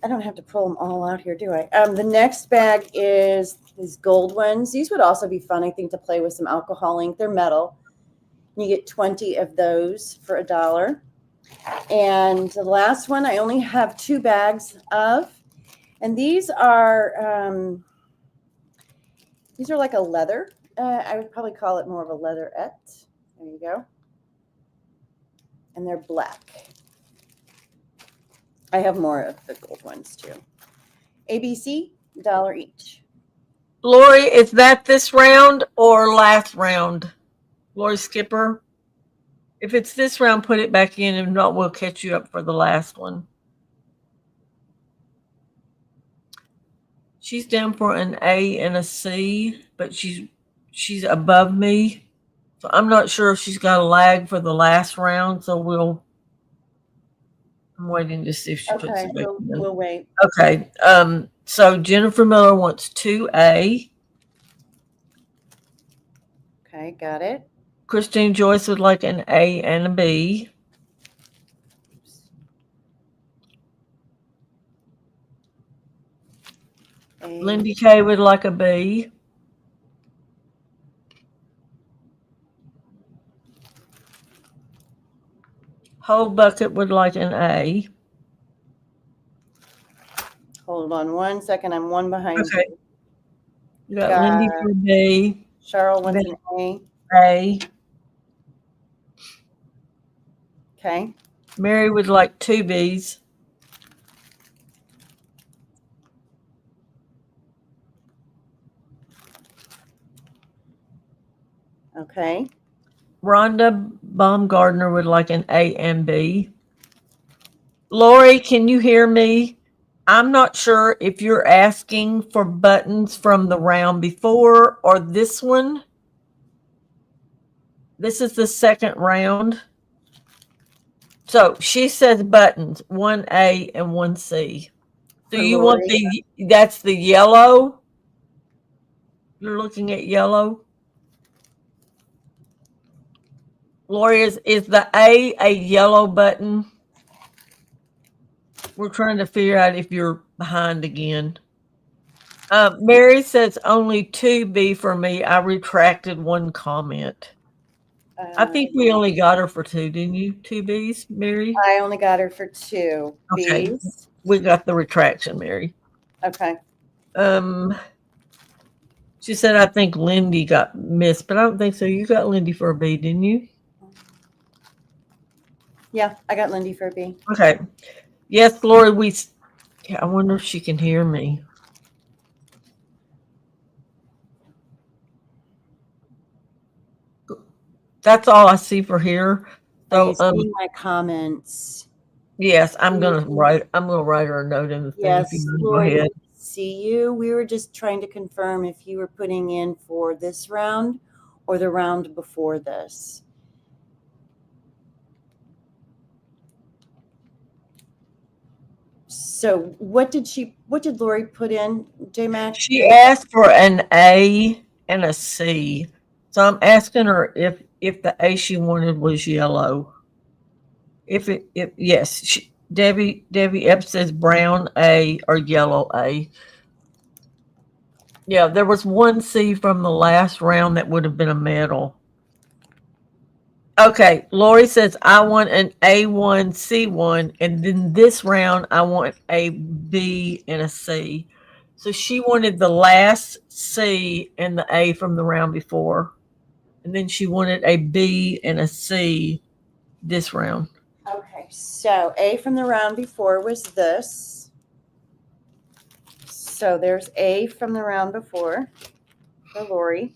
I don't have to pull them all out here, do I? The next bag is These gold ones. These would also be fun, I think, to play with some alcohol ink. They're metal. You get 20 of those for $1. And the last one, I only have 2 bags of. And these are like a leather. I would probably call it more of a leatherette. There you go. And they're black. I have more of the gold ones too. ABC, $1 each. Lori, is that this round or last round? Lori Skipper? If it's this round, put it back in. If not, we'll catch you up for the last one. She's down for an A and a C, but she's above me. So I'm not sure if she's got a lag for the last round. So I'm waiting to see if she puts Okay, it back in. we'll wait. Okay. So Jennifer Miller wants 2A. Okay, got it. Christine Joyce would like an A and a B. Lyndee Kay would like a B. Whole Bucket would like an A. Hold on one second. I'm one behind Okay. you. You got Lyndee for B. Cheryl wants an A. A. Okay. Mary would like 2 B's. Okay. Rhonda Baumgardner would like an A and B. Lori, can you hear me? I'm not sure if you're asking for buttons from the round before or this one. This is the second round. So she says buttons, 1A and 1C. So you want that's the yellow? You're looking at yellow? Lori, is the A yellow button? We're trying to figure out if you're behind again. Mary says only 2B for me. I retracted one comment. I think we only got her for 2, didn't you? 2 B's, Mary? I only got her for 2 Okay. B's. We got the retraction, Mary. Okay. She said, I think Lyndee got missed, but I don't think so. You got Lyndee for a B, didn't you? Yeah, I got Lyndee for a B. Okay. Yes, Lori, I wonder if she can hear me. That's all I see for here. So, See my comments. yes, I'm gonna write her a note in the thing. Yes, if you Lori, go ahead. see you. We were just trying to confirm if you were putting in for this round or the round before this. So what did Lori put in, JMac? She asked for an A and a C. So I'm asking her if the A she wanted was yellow. Yes, Debby Epps says brown A or yellow A. Yeah, there was 1 C from the last round that would have been a medal. Okay, Lori says I want an A1, C1, and then this round I want a B and a C. So she wanted the last C and the A from the round before. And then she wanted a B and a C this round. Okay, so A from the round before was this. So there's A from the round before for Lori.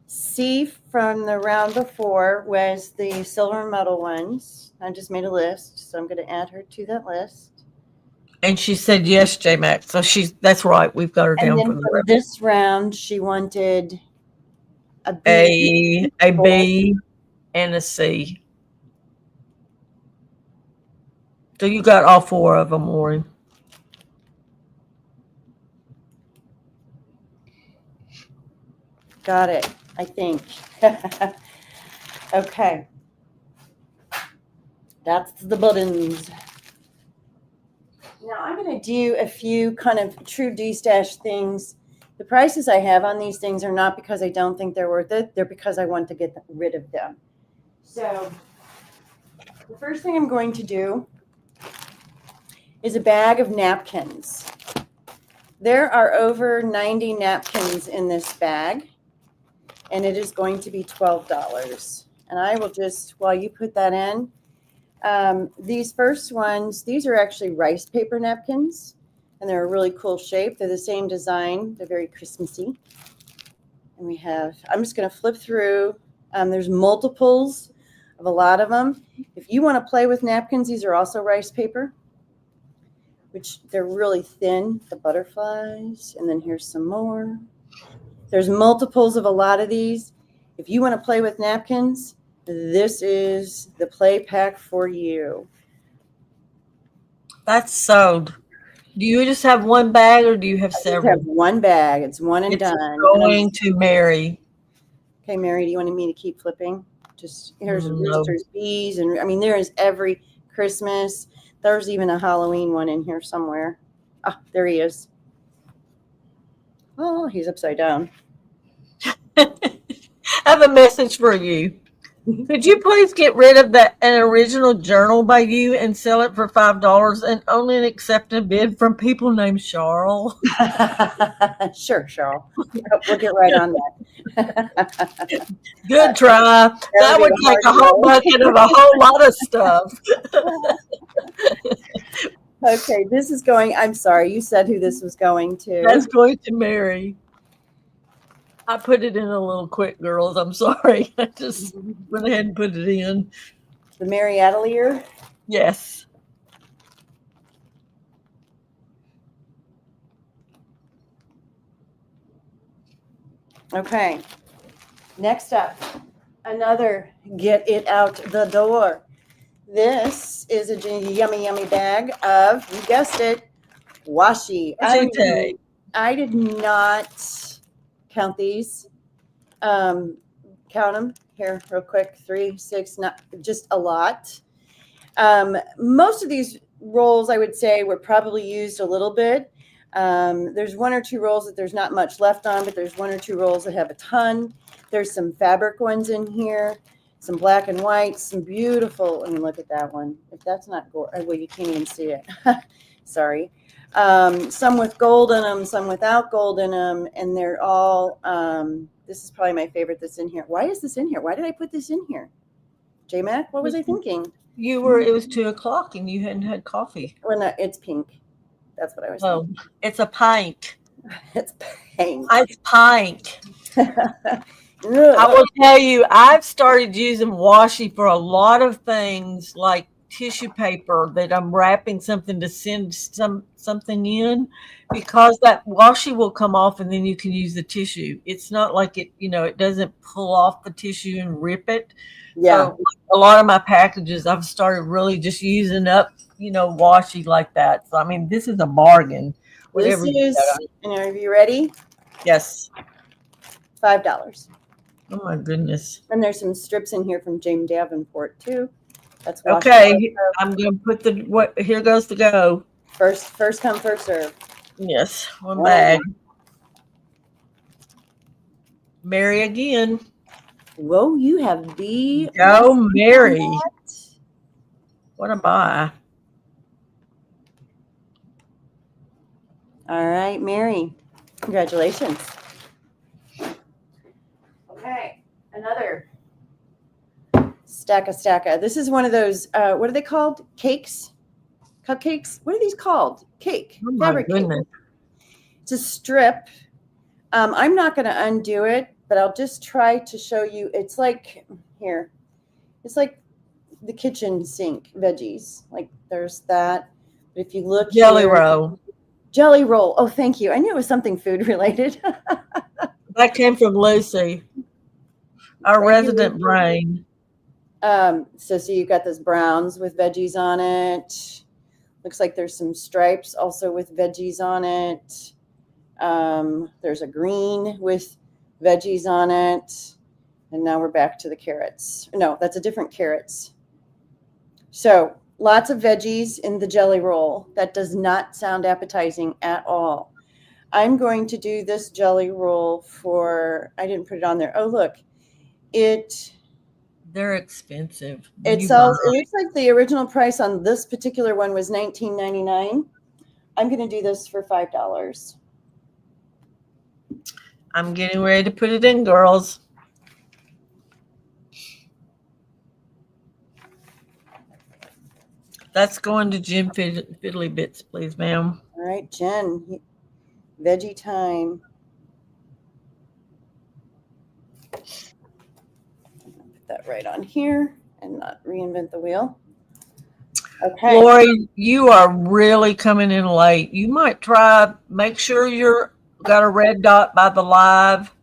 C from the round before was the silver and metal ones. I just made a list, so I'm going to add her to that list. And she said yes, JMac. So that's right. We've got her down And then for this round, she wanted a B, a B and a C. So you got all 4 of them, Lori. Got it, I think. Okay. That's the buttons. Now I'm going to do a few kind of true D-stash things The prices I have on these things are not because I don't think they're worth it. They're because I want to get rid of them. So the first thing I'm going to do is a bag of napkins. There are over 90 napkins in this bag, and it is going to be $12. And I will just, while you put that in, these first ones, these are actually rice paper napkins, and they're a really cool shape. They're the same design. They're very Christmassy. And we have, I'm just going to flip through. There's multiples of a lot of them. If you want to play with napkins, these are also rice paper, which they're really thin, the butterflies. And then here's some more. There's multiples of a lot of these. If you want to play with napkins, this is the play pack for you. That's sold. Do you just have one bag or do you have I just several? have one bag. It's one and It's done. going to Mary. Okay, Mary, do you want me to keep flipping? Just here's No. roosters, bees, and I mean there is every Christmas. There's even a Halloween one in here somewhere. Ah, there he is. Oh, he's upside down. I have a message for you. Could you please get rid of an original journal by you and sell it for $5 and only accept a bid from people named Charles? Sure, Cheryl. We'll get right on that. Good try. That would take a whole bucket of a whole lot of stuff. Okay, this is going, I'm sorry, you said who this was going to. That's going to Mary. I put it in a little quick, girls. I'm sorry. I just went ahead and put it in. The Mary Atelier. Yes. Okay. Next up, another get it out the door. This is a yummy, yummy bag of, you guessed it, washi. I did not count these. Count them here real quick. 3, 6, not just a lot. Most of these rolls, I would say, were probably used a little bit. There's 1 or 2 rolls that there's not much left on, but there's 1 or 2 rolls that have a ton. There's some fabric ones in here, some black and white, some beautiful. I mean, look at that one. If that's not gorgeous, well, you can't even see it. Sorry. Some with gold in them, some without gold in them, and they're all, this is probably my favorite that's in here. Why is this in here? Why did I put this in here? JMac, what was I thinking? It was 2:00 and you hadn't had coffee. Well, no, it's pink. That's what I was thinking. It's a pint. It's pink. It's pint. I will tell you, I've started using washi for a lot of things like tissue paper that I'm wrapping something to send something in, because that washi will come off and then you can use the tissue. It's not like it doesn't pull off the tissue and rip it. Yeah. So a lot of my packages, I've started really just using up, washi like that. So, I mean, this is a bargain. This is, are you ready? Yes. $5. Oh my goodness. And there's some strips in here from James Davenport too. That's okay. I'm going to put here goes to go. First come, first serve. Yes. One bag. Mary again. Whoa, you have the Go Mary. What a buy. All right, Mary. Congratulations. Okay, another stacka. This is one of those, what are they called? Cakes? Cupcakes? What are these called? Cake. Oh my goodness. It's a strip. I'm not going to undo it, but I'll just try to show you. It's like, here. It's like the kitchen sink veggies. Like there's that. But if you look Jelly roll. Jelly roll. Oh, thank you. I knew it was something food related. That came from Lucy, our resident brain. So you've got those browns with veggies on it. Looks like there's some stripes also with veggies on it. There's a green with veggies on it. And now we're back to the carrots. No, that's a different carrots. So lots of veggies in the jelly roll. That does not sound appetizing at all. I'm going to do this jelly roll for, I didn't put it on there. Oh, look, They're expensive. it You sells, buy- it looks like the original price on this particular one was $19.99. I'm going to do this for $5. I'm getting ready to put it in, girls. That's going to Jim Fiddly Bits, please, ma'am. All right, Jen, veggie time. Put that right on here and not reinvent the wheel. Okay. Lori, you are really coming in late. You might make sure you're got a red dot by the live.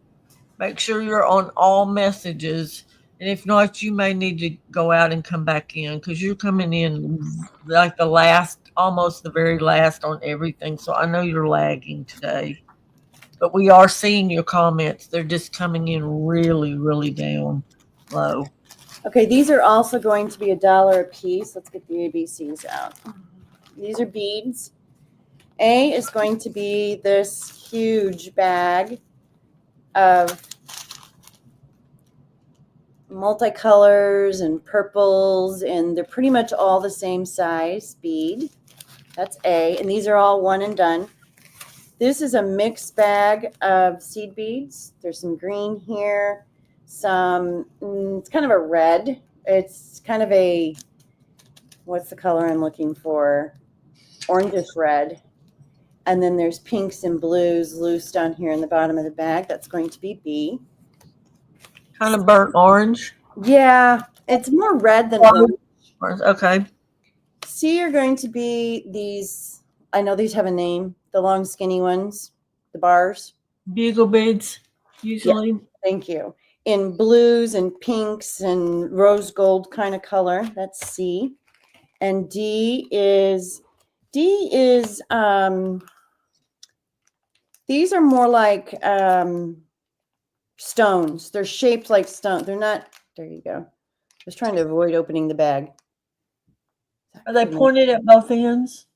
Make sure you're on all messages. And if not, you may need to go out and come back in because you're coming in like the last, almost the very last on everything. So I know you're lagging today. But we are seeing your comments. They're just coming in really, really down low. Okay, these are also going to be $1 a piece. Let's get the ABCs out. These are beads. A is going to be this huge bag of multicolors and purples, and they're pretty much all the same size bead. That's A, and these are all one and done. This is a mixed bag of seed beads. There's some green here, some, it's kind of a red. It's kind of a, what's the color I'm looking for? Orangish red. And then there's pinks and blues loose down here in the bottom of the bag. That's going to be B. Kind of burnt orange. Yeah, it's more red than orange. Okay. C are going to be these, I know these have a name, the long skinny ones, the bars. Bugle beads, usually. Yeah, thank you. In blues and pinks and rose gold kind of color. That's C. And D is these are more like stones. They're shaped like stone. They're not, there you go. I was trying to avoid opening the bag. Are they pointed at both ends?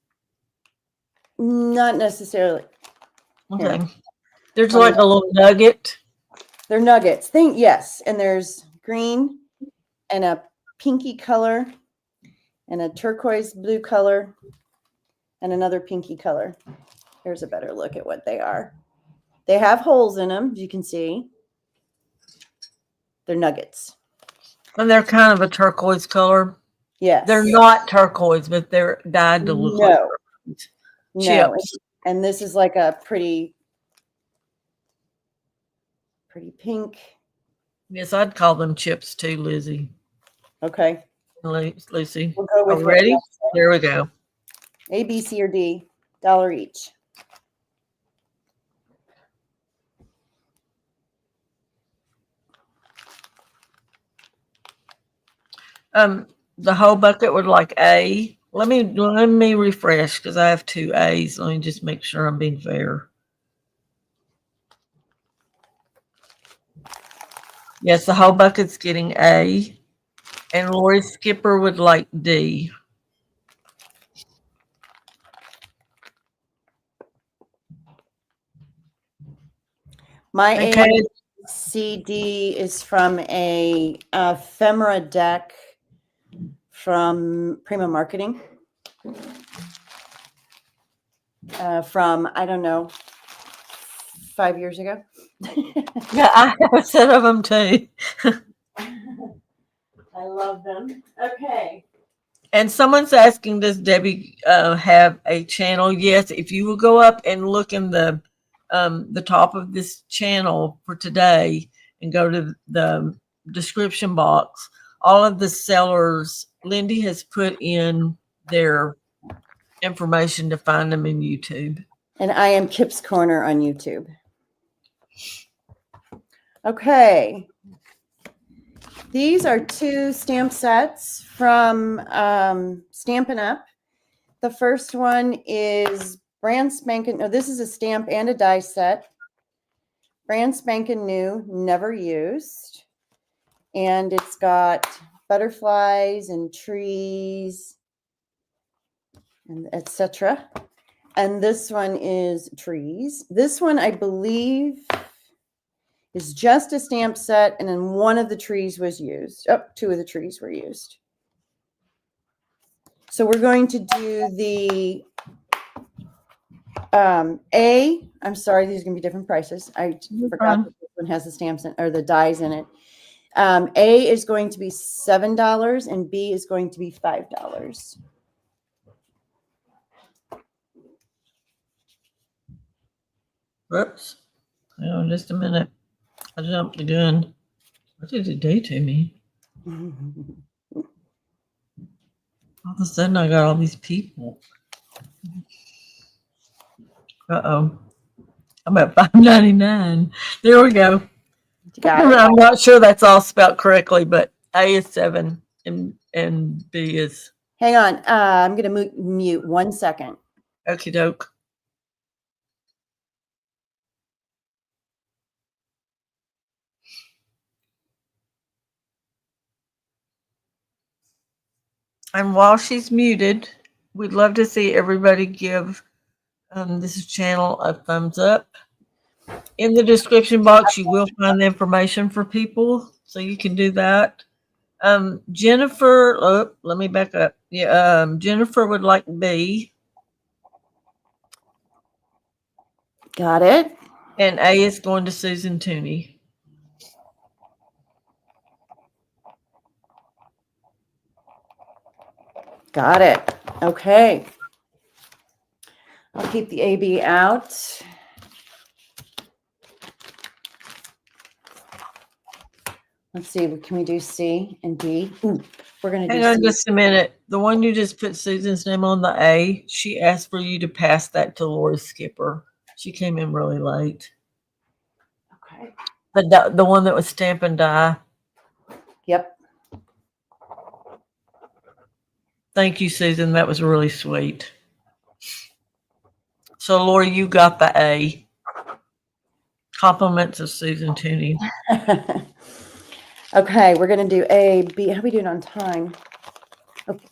Not necessarily. Okay. There's like a little nugget. They're nuggets. Yes. And there's green and a pinky color and a turquoise blue color and another pinky color. Here's a better look at what they are. They have holes in them, as you can see. They're nuggets. And they're kind of a turquoise color. Yes. They're not turquoise, but they're dyed to look like turquoise. No. Chips. And this is like a pretty pink. Yes, I'd call them chips too, Lizzie. Okay. Lucy. We'll go with Are we ready? There we go. A, B, C, or D, $1 each. The whole bucket would like A. Let me refresh because I have 2 A's. Let me just make sure I'm being fair. Yes, the whole bucket's getting A. And Lori Skipper would like D. My Okay. ACD is from a ephemera deck from Prima Marketing. From, I don't know, 5 years ago. Yeah, I have a set of them too. I love them. Okay. And someone's asking, does Debbie have a channel? Yes, if you will go up and look in the top of this channel for today and go to the description box, all of the sellers, Lyndee has put in their information to find them in YouTube. And I am Kipp's Corner on YouTube. Okay. These are 2 stamp sets from Stampin' Up. The first one is brand spanking. No, this is a stamp and a die set. Brand spanking new, never used. And it's got butterflies and trees and etc. And this one is trees. This one, I believe, is just a stamp set, and then one of the trees was used. Oh, two of the trees were used. So we're going to do the I'm sorry, these are going to be different prices. I forgot that this one has the stamps in, or the dies in it. A is going to be $7 and B is going to be $5. Whoops. Hang on just a minute. I jumped again. What did it do to me? All of a sudden, I got all these people. Uh-oh. I'm at $5.99. There we go. I'm not sure that's all spelled correctly, but A is 7 and B is. Hang on. I'm going to mute 1 second. Okie doke. And while she's muted, we'd love to see everybody give this channel a thumbs up. In the description box, you will find the information for people, so you can do that. Jennifer, let me back up. Yeah, Jennifer would like B. Got it. And A is going to Susan Tooney. Got it. Okay. I'll keep the AB out. Let's see. Can we do C and D? Ooh, we're going to do Hang on C. just a minute. The one you just put Susan's name on, the A, she asked for you to pass that to Lori Skipper. She came in really late. Okay. The one that was stamp and die. Yep. Thank you, Susan. That was really sweet. So, Lori, you got the A. Compliments of Susan Tooney. Okay, we're going to do A, B. How are we doing on time?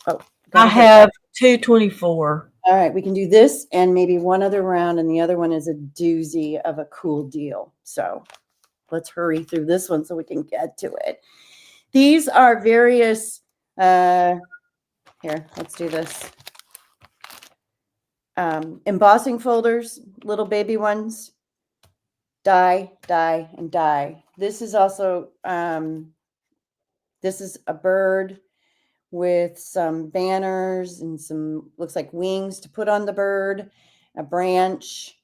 Oh, I have 2:24. All right, we can do this and maybe one other round, and the other one is a doozy of a cool deal. So let's hurry through this one so we can get to it. These are various, here, let's do this. Embossing folders, little baby ones, die, die, and die. This is also, this is a bird with some banners and some, looks like wings to put on the bird, a branch.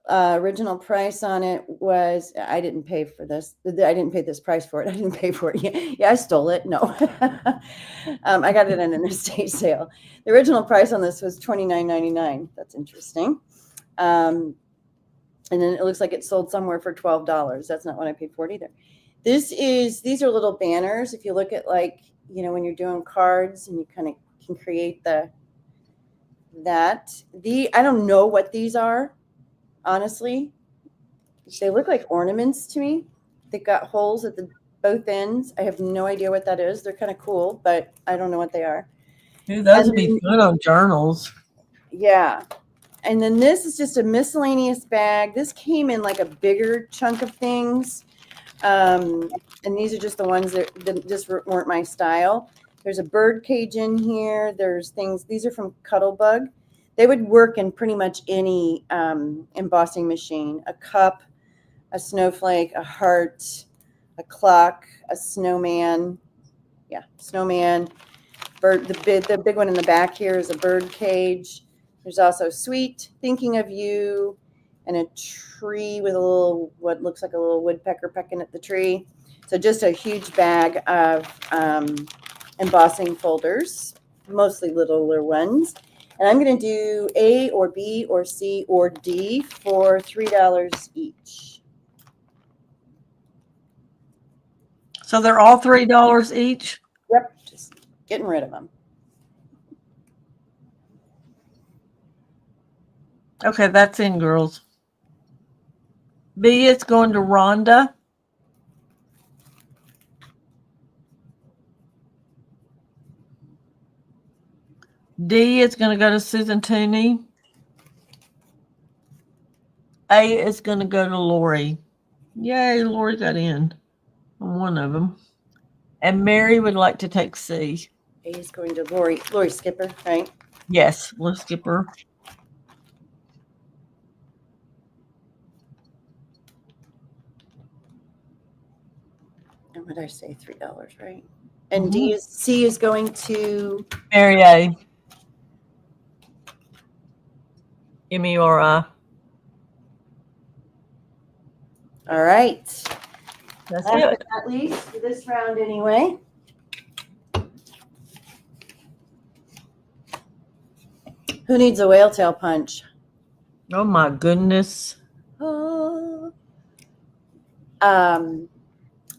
Original price on it was, I didn't pay for this. I didn't pay this price for it. I didn't pay for it. Yeah, I stole it. No. I got it in an estate sale. The original price on this was $29.99. That's interesting. And then it looks like it sold somewhere for $12. That's not what I paid for it either. These are little banners. If you look at, like, you know, when you're doing cards and you kind of can create I don't know what these are. Honestly, they look like ornaments to me. They've got holes at both ends. I have no idea what that is. They're kind of cool, but I don't know what they are. Dude, those would be fun on journals. Yeah. And then this is just a miscellaneous bag. This came in like a bigger chunk of things. And these are just the ones that just weren't my style. There's a bird cage in here. There's things. These are from Cuttlebug. They would work in pretty much any embossing machine. A cup, a snowflake, a heart, a clock, a snowman. Yeah, snowman. Bird. The big one in the back here is a bird cage. There's also sweet, thinking of you, and a tree with a little, what looks like a little woodpecker pecking at the tree. So just a huge bag of embossing folders, mostly littler ones. And I'm going to do A or B or C or D for $3 each. So they're all $3 each? Yep, just getting rid of them. Okay, that's in, girls. B is going to Rhonda. D is going to go to Susan Tooney. A is going to go to Lori. Yay, Lori got in on one of them. And Mary would like to take C. A is going to Lori. Lori Skipper, right? Yes, we'll skip her. And what did I say? $3, right? And C is going to Mary A. M-E-R-I. all right. That's Last it. but not least, for this round anyway. Who needs a whale tail punch? Oh my goodness.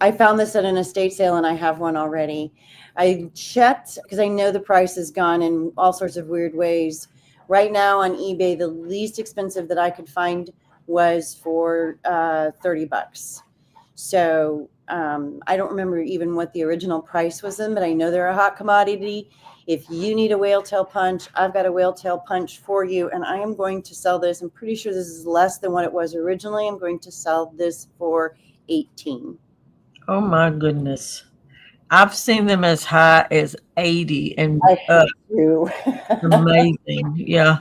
I found this at an estate sale and I have one already. I checked because I know the price has gone in all sorts of weird ways. Right now on eBay, the least expensive that I could find was for $30. So I don't remember even what the original price was in, but I know they're a hot commodity. If you need a whale tail punch, I've got a whale tail punch for you, and I am going to sell this. I'm pretty sure this is less than what it was originally. I'm going to sell this for $18. Oh my goodness. I've seen them as high as 80 and I have you. amazing. Yeah.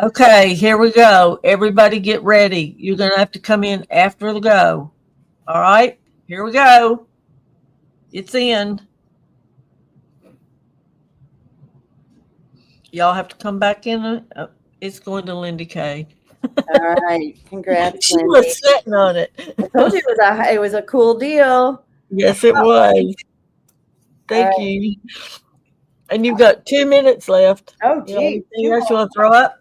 Okay, here we go. Everybody get ready. You're going to have to come in after the go. All right, here we go. It's in. Y'all have to come back in. It's going to Lyndee Kay. All right, congrats. She Wendy. was sitting on it. I told you it was a cool deal. Yes, it was. Thank right. you. And you've got 2 minutes left. Oh, You know, gee. anything else you want to throw up?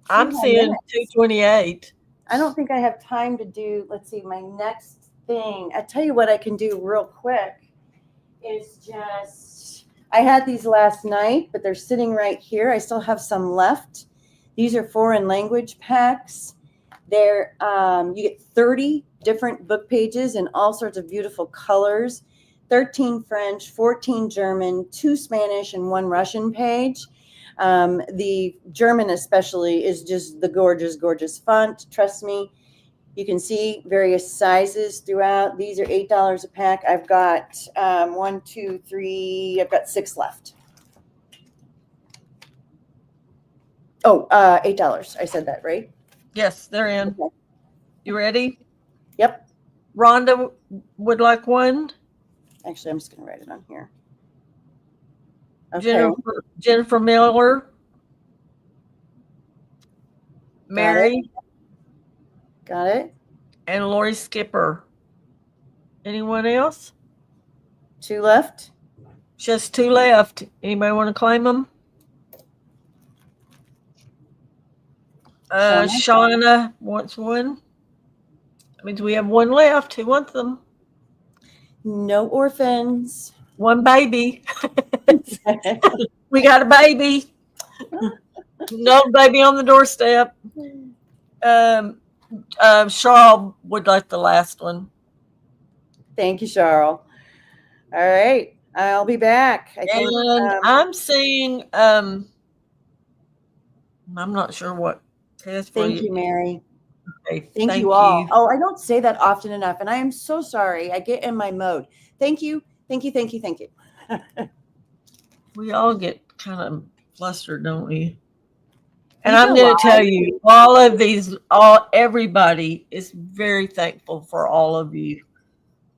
I'm more seeing minutes. 228. I don't think I have time to do, let's see, my next thing. I tell you what I can do real quick is just, I had these last night, but they're sitting right here. I still have some left. These are foreign language packs. They're, you get 30 different book pages in all sorts of beautiful colors, 13 French, 14 German, 2 Spanish, and 1 Russian page. The German especially is just the gorgeous, gorgeous font. Trust me. You can see various sizes throughout. These are $8 a pack. I've got 1, 2, 3. I've got 6 left. Oh, $8. I said that, right? Yes, they're in. Okay. You ready? Yep. Rhonda would like one. Actually, I'm just going to write it on here. Okay. Jennifer Miller. Mary. Got it. And Lori Skipper. Anyone else? 2 left. Just 2 left. Anybody want to claim them? Shauna wants one. That means we have 1 left. Who wants them? No orphans. 1 baby. We got a baby. No baby on the doorstep. Cheryl would like the last one. Thank you, Cheryl. All right. I'll be back. I think, And I'm seeing, I'm not sure what test for thank you, Mary. Okay, Thank you all. Oh, I don't say that often enough, and I am so sorry. I get in my mode. Thank you. Thank you. Thank you. Thank you. We all get kind of flustered, don't we? And These I'm are going to live. tell you, everybody is very thankful for all of you.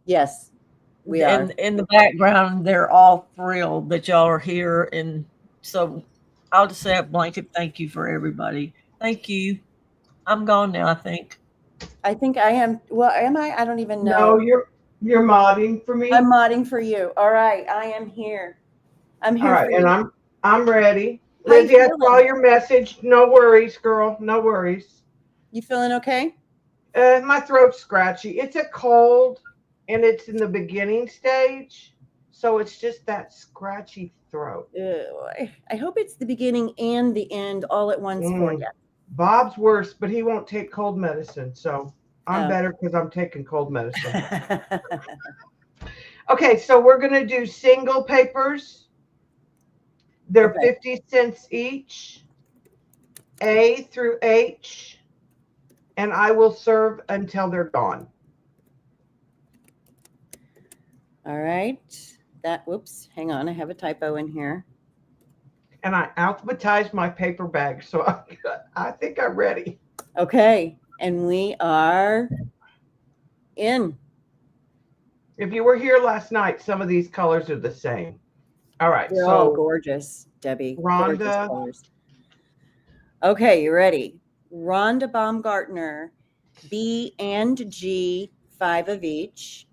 Yes, we are. In the background, they're all thrilled that y'all are here. And so I'll just say a blanket thank you for everybody. Thank you. I'm gone now, I think. I think I am. Well, am I? I don't even know. No, you're modding for me. I'm modding for you. All right. I am here. I'm here All right, for and you. I'm ready. How you Lindsay, I saw feeling? your message. No worries, girl. No worries. You feeling okay? My throat's scratchy. It's a cold, and it's in the beginning stage, so it's just that scratchy throat. I hope it's the beginning and the end all at once for you. Bob's worse, but he won't take cold medicine, so I'm better because I'm taking cold medicine. Okay, so we're going to do single papers. They're 50 cents each, A through H. and I will serve until they're gone. All right. Whoops, hang on. I have a typo in here. And I alphabetized my paper bag, so I think I'm ready. Okay. And we are in. If you were here last night, some of these colors are the same. All right, They're all so gorgeous, Debbie. Gorgeous Rhonda. colors. Okay, you ready? Rhonda Baumgartner, B and G, 5 of each.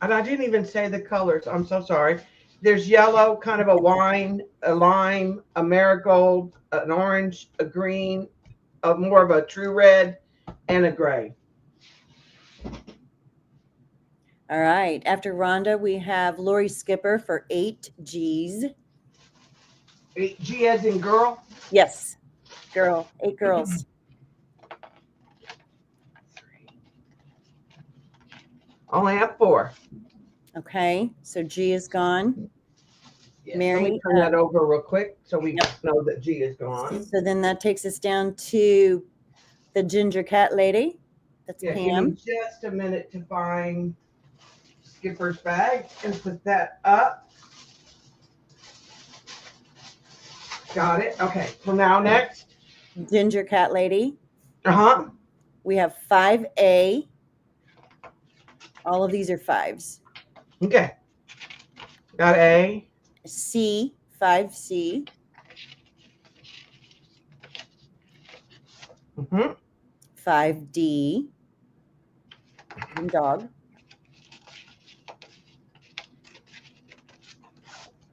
And I didn't even say the colors. I'm so sorry. There's yellow, kind of a wine, a lime, a marigold, an orange, a green, more of a true red, and a gray. All right. After Rhonda, we have Lori Skipper for 8 Gs. G as in girl? Yes, girl, 8 girls. Only have 4. Okay, so G is gone. Yes, Mary, let me turn that over real quick so we know that G is gone. So then that takes us down to the ginger cat lady. That's Yeah, give Pam. me just a minute to find Skipper's bag and put that up. Got it. Okay, so now next. Ginger cat lady. Uh-huh. We have 5A. All of these are 5s. Okay. Got A. C, 5C. Mm-hmm. 5D. And dog.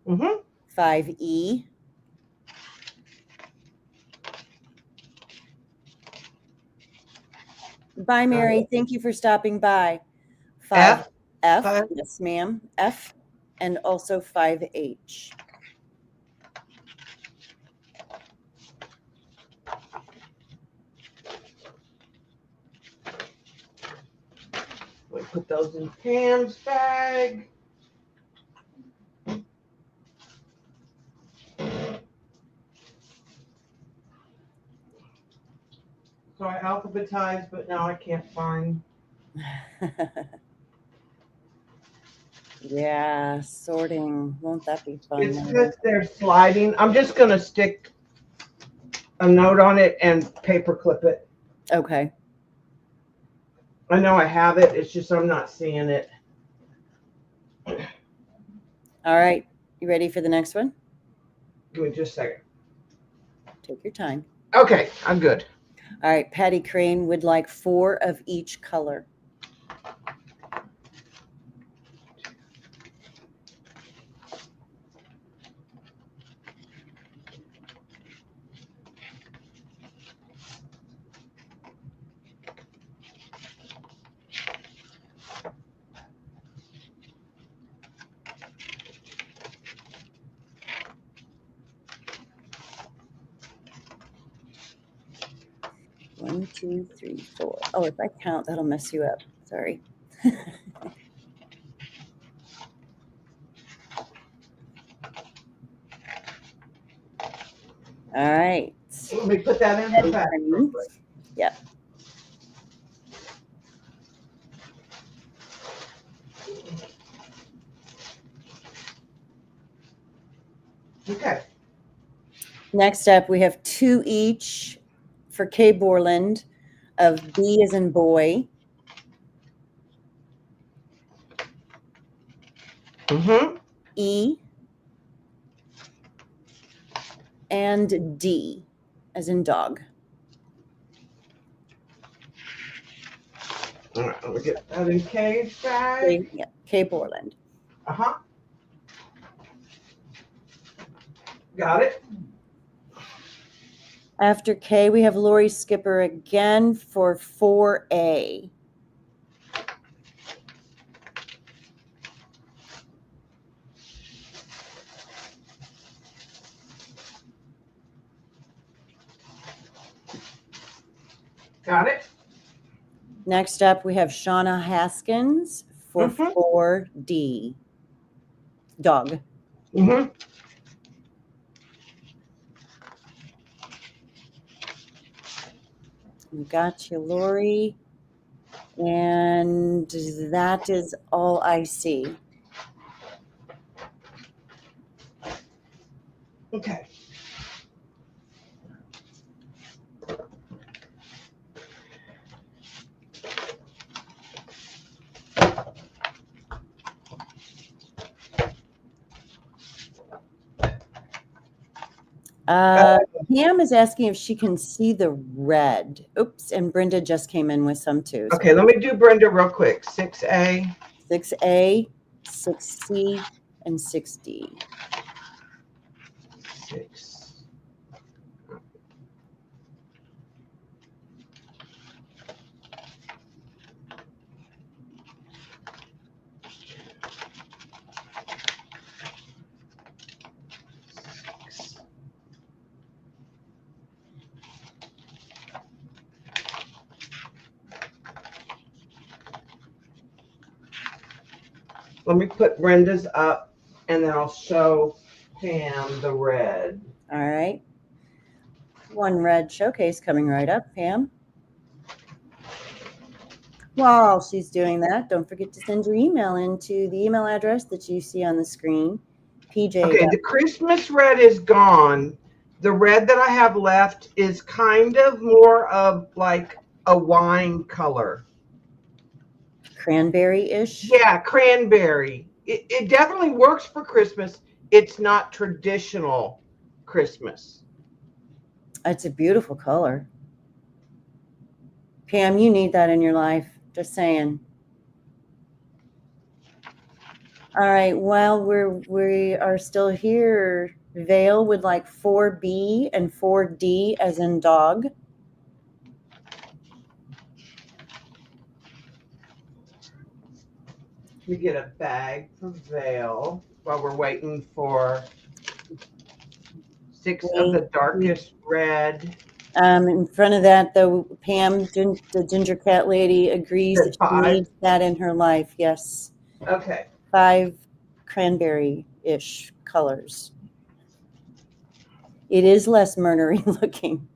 Mm-hmm. 5E. Bye, Mary. Thank you for stopping by. 5F. F. Yes, ma'am. F. And also 5H. We put those in Pam's bag. So I alphabetized, but now I can't find. Yeah, sorting. Won't that be fun? It's because they're sliding. I'm just going to stick a note on it and paper clip it. Okay. I know I have it. It's just I'm not seeing it. All right. You ready for the next one? Give me just a second. Take your time. Okay, I'm good. All right. Patty Crane would like 4 of each color. One, 2, 3, 4. Oh, if I count, that'll mess you up. Sorry. All right. Let me put that in the bag real quick. Yeah. Okay. Next up, we have 2 each for Kay Borland of B as in boy. Mm-hmm. E and D as in dog. All right, let me get that in Kay's bag. Yeah, Kay Borland. Uh-huh. Got it. After K, we have Lori Skipper again for 4A. Got it. Next up, we have Shauna Haskins for 4D. Dog. Mm-hmm. We got you, Lori. And that is all I see. Okay. Pam is asking if she can see the red. Oops, and Brenda just came in with some too. So Okay, let me do Brenda real quick. 6A. 6A, 6C, and 6D. 6. Let me put Brenda's up, and then I'll show Pam the red. All right. One red showcase coming right up, Pam. While she's doing that, don't forget to send your email into the email address that you see on the screen. PJ. Okay, the Christmas red is gone. The red that I have left is kind of more of like a wine color. Cranberry-ish? Yeah, cranberry. It definitely works for Christmas. It's not traditional Christmas. It's a beautiful color. Pam, you need that in your life. Just saying. All right, while we are still here, Vale would like 4B and 4D as in dog. We get a bag for Vale while we're waiting for 6 of the darkest red. In front of that, though, Pam, the ginger cat lady, agrees that she 5. needs that in her life. Yes. Okay. 5 cranberry-ish colors. It is less murdery looking.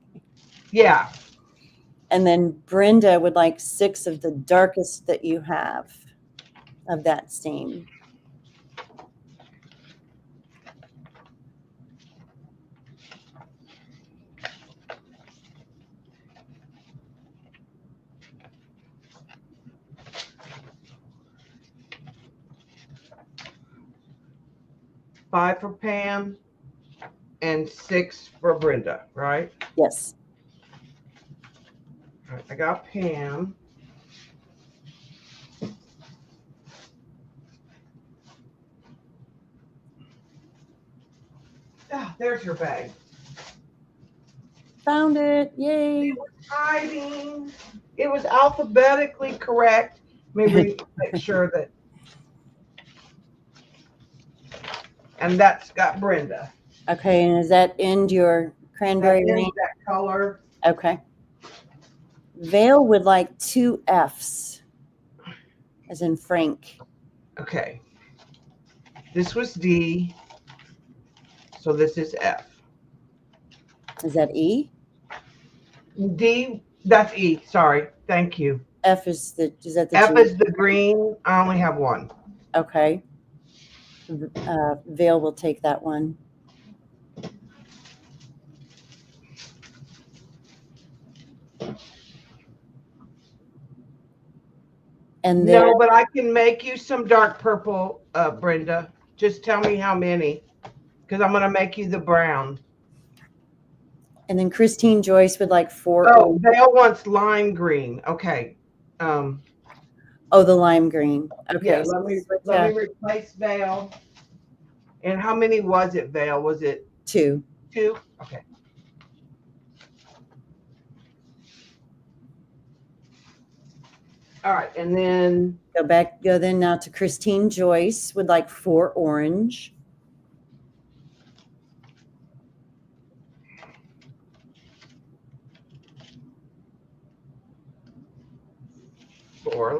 Yeah. And then Brenda would like 6 of the darkest that you have of that same. Five for Pam and 6 for Brenda, right? Yes. All right, I got Pam. Ah, there's your bag. Found it. Yay. It was hiding. It was alphabetically correct. Maybe make sure that. And that's got Brenda. Okay, and does that end your cranberry That range? ends that color. Okay. Vale would like 2 Fs, as in Frank. Okay. This was D. So this is F. Is that E? D, that's E. Sorry. Thank you. F is that the F G? is the green. I only have one. Okay. Vale will take that one. And then, No, but I can make you some dark purple, Brenda. Just tell me how many, because I'm going to make you the brown. and then Christine Joyce would like 4. Oh, Vale wants lime green. Okay. Oh, the lime green. Okay. Yeah, let me replace Vale. And how many was it, Vale? Was it 2? 2? Okay. All right, and then Go then now to Christine Joyce would like 4 orange.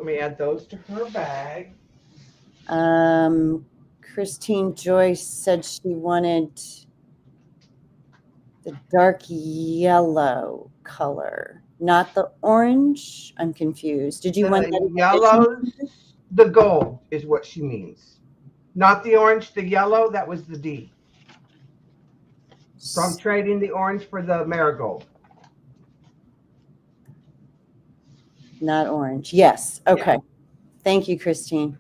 let me add those to her bag. Christine Joyce said she wanted the dark yellow color. Not the orange? I'm confused. Did you want The that in yellows, addition? the gold is what she means. Not the orange, the yellow, that was the D. So I'm trading the orange for the marigold. Not orange. Yes. Okay. Thank you, Christine.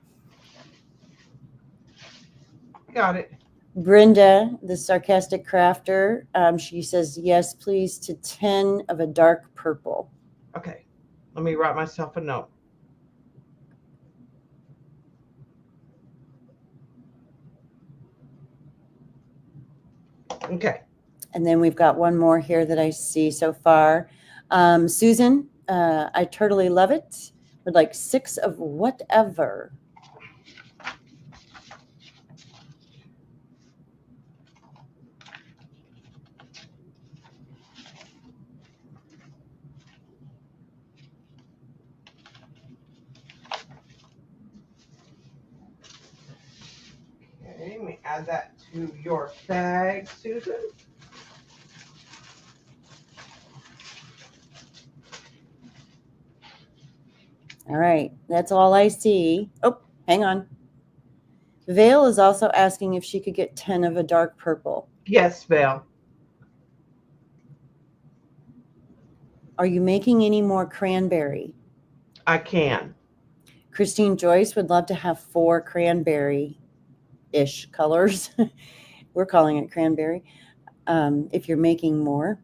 Got it. Brenda, the sarcastic crafter, she says, yes, please, to 10 of a dark purple. Okay. Let me write myself a note. Okay. And then we've got one more here that I see so far. Susan, I totally love it. Would like 6 of whatever. Okay, let me add that to your bag, Susan. All right, that's all I see. Oh, hang on. Vale is also asking if she could get 10 of a dark purple. Yes, Val. Are you making any more cranberry? I can. Christine Joyce would love to have 4 cranberry-ish colors. We're calling it cranberry. If you're making more.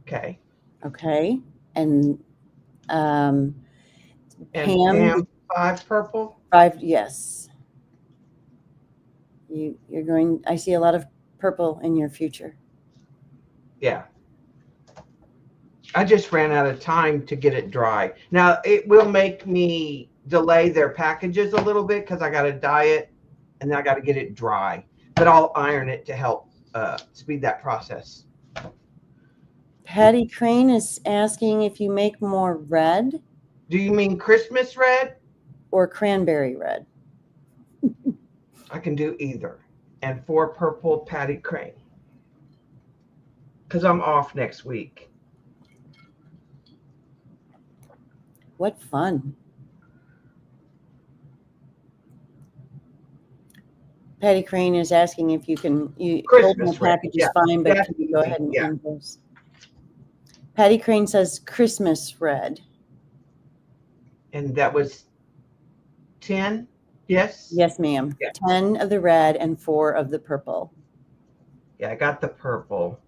Okay. Okay. And And Pam, 5 purple. 5, yes. You're going, I see a lot of purple in your future. Yeah. I just ran out of time to get it dry. Now, it will make me delay their packages a little bit because I got to dye it and then I got to get it dry. But I'll iron it to help speed that process. Patty Crane is asking if you make more red Do you mean Christmas red? or cranberry red. I can do either. And 4 purple Patty Crane. Because I'm off next week. What fun. Patty Crane is asking if you can, holding the Christmas red. package is Yeah, fine, but that's can you go easy. ahead and Yeah. invoice? Patty Crane says Christmas red. And that was 10? Yes? Yes, ma'am. Yeah. 10 of the red and 4 of the purple. Yeah, I got the purple.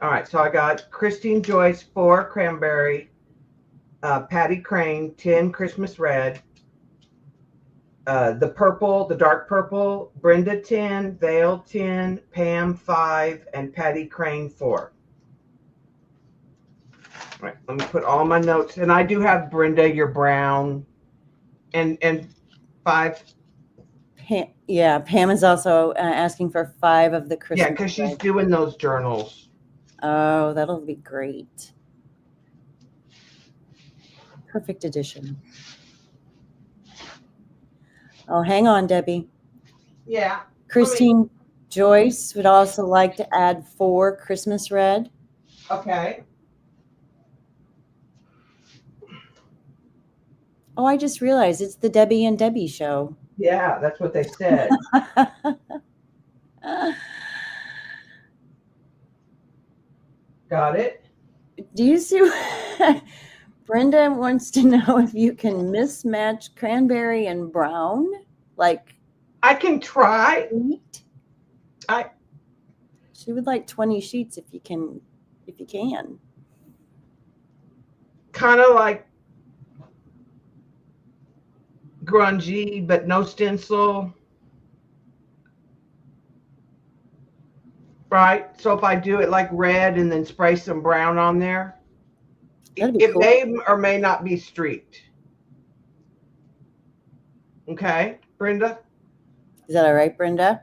All right, so I got Christine Joyce 4 cranberry, Patty Crane 10 Christmas red, the purple, the dark purple, Brenda 10, Vale 10, Pam 5, and Patty Crane 4. All right, let me put all my notes, and I do have Brenda your brown, and 5. Pam is also asking for 5 of the Christmas. Yeah, because she's red. doing those journals. Oh, that'll be great. Perfect addition. Oh, hang on, Debbie. Yeah. Christine Joyce would also like to add 4 Christmas red. Okay. Oh, I just realized it's the Debbie and Debbie show. Yeah, that's what they said. Got it. Do you see? Brenda wants to know if you can mismatch cranberry and brown, like I can try. sheet. She would like 20 sheets if you can. Kind of like grungy, but no stencil. Right? So if I do it like red and then spray some brown on there, That'd be it cool. may or may not be streaked. Okay, Brenda? Is that all right, Brenda?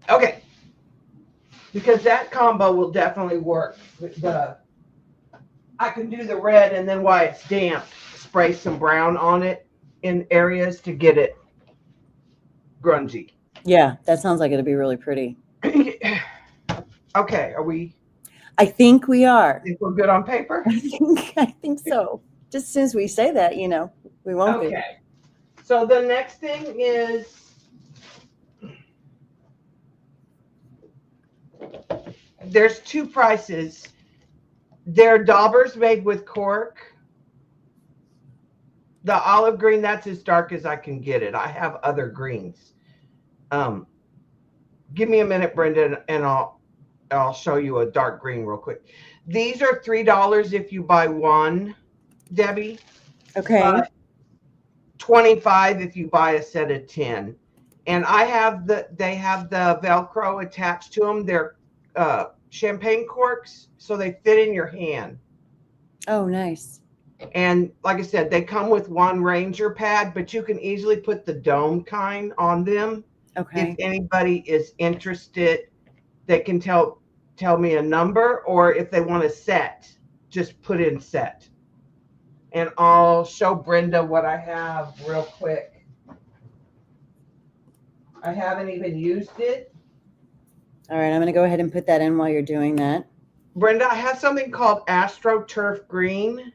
Okay. Because that combo will definitely work. I can do the red and then while it's damp, spray some brown on it in areas to get it grungy. Yeah, that sounds like it'll be really pretty. Okay, I think we are. think we're good on paper? I think so. Just as soon as we say that, you know, we won't be. Okay. So the next thing is there's two prices. There are daubers made with cork. The olive green, that's as dark as I can get it. I have other greens. Give me a minute, Brenda, and I'll show you a dark green real quick. These are $3 if you buy one, Debbie. Okay. $25 if you buy a set of 10. And they have the Velcro attached to them. They're champagne corks, so they fit in your hand. Oh, nice. And like I said, they come with one Ranger pad, but you can easily put the dome kind on them. Okay. If anybody is interested, they can tell me a number, or if they want a set, just put in set. And I'll show Brenda what I have real quick. I haven't even used it. All right, I'm going to go ahead and put that in while you're doing that. Brenda, I have something called AstroTurf Green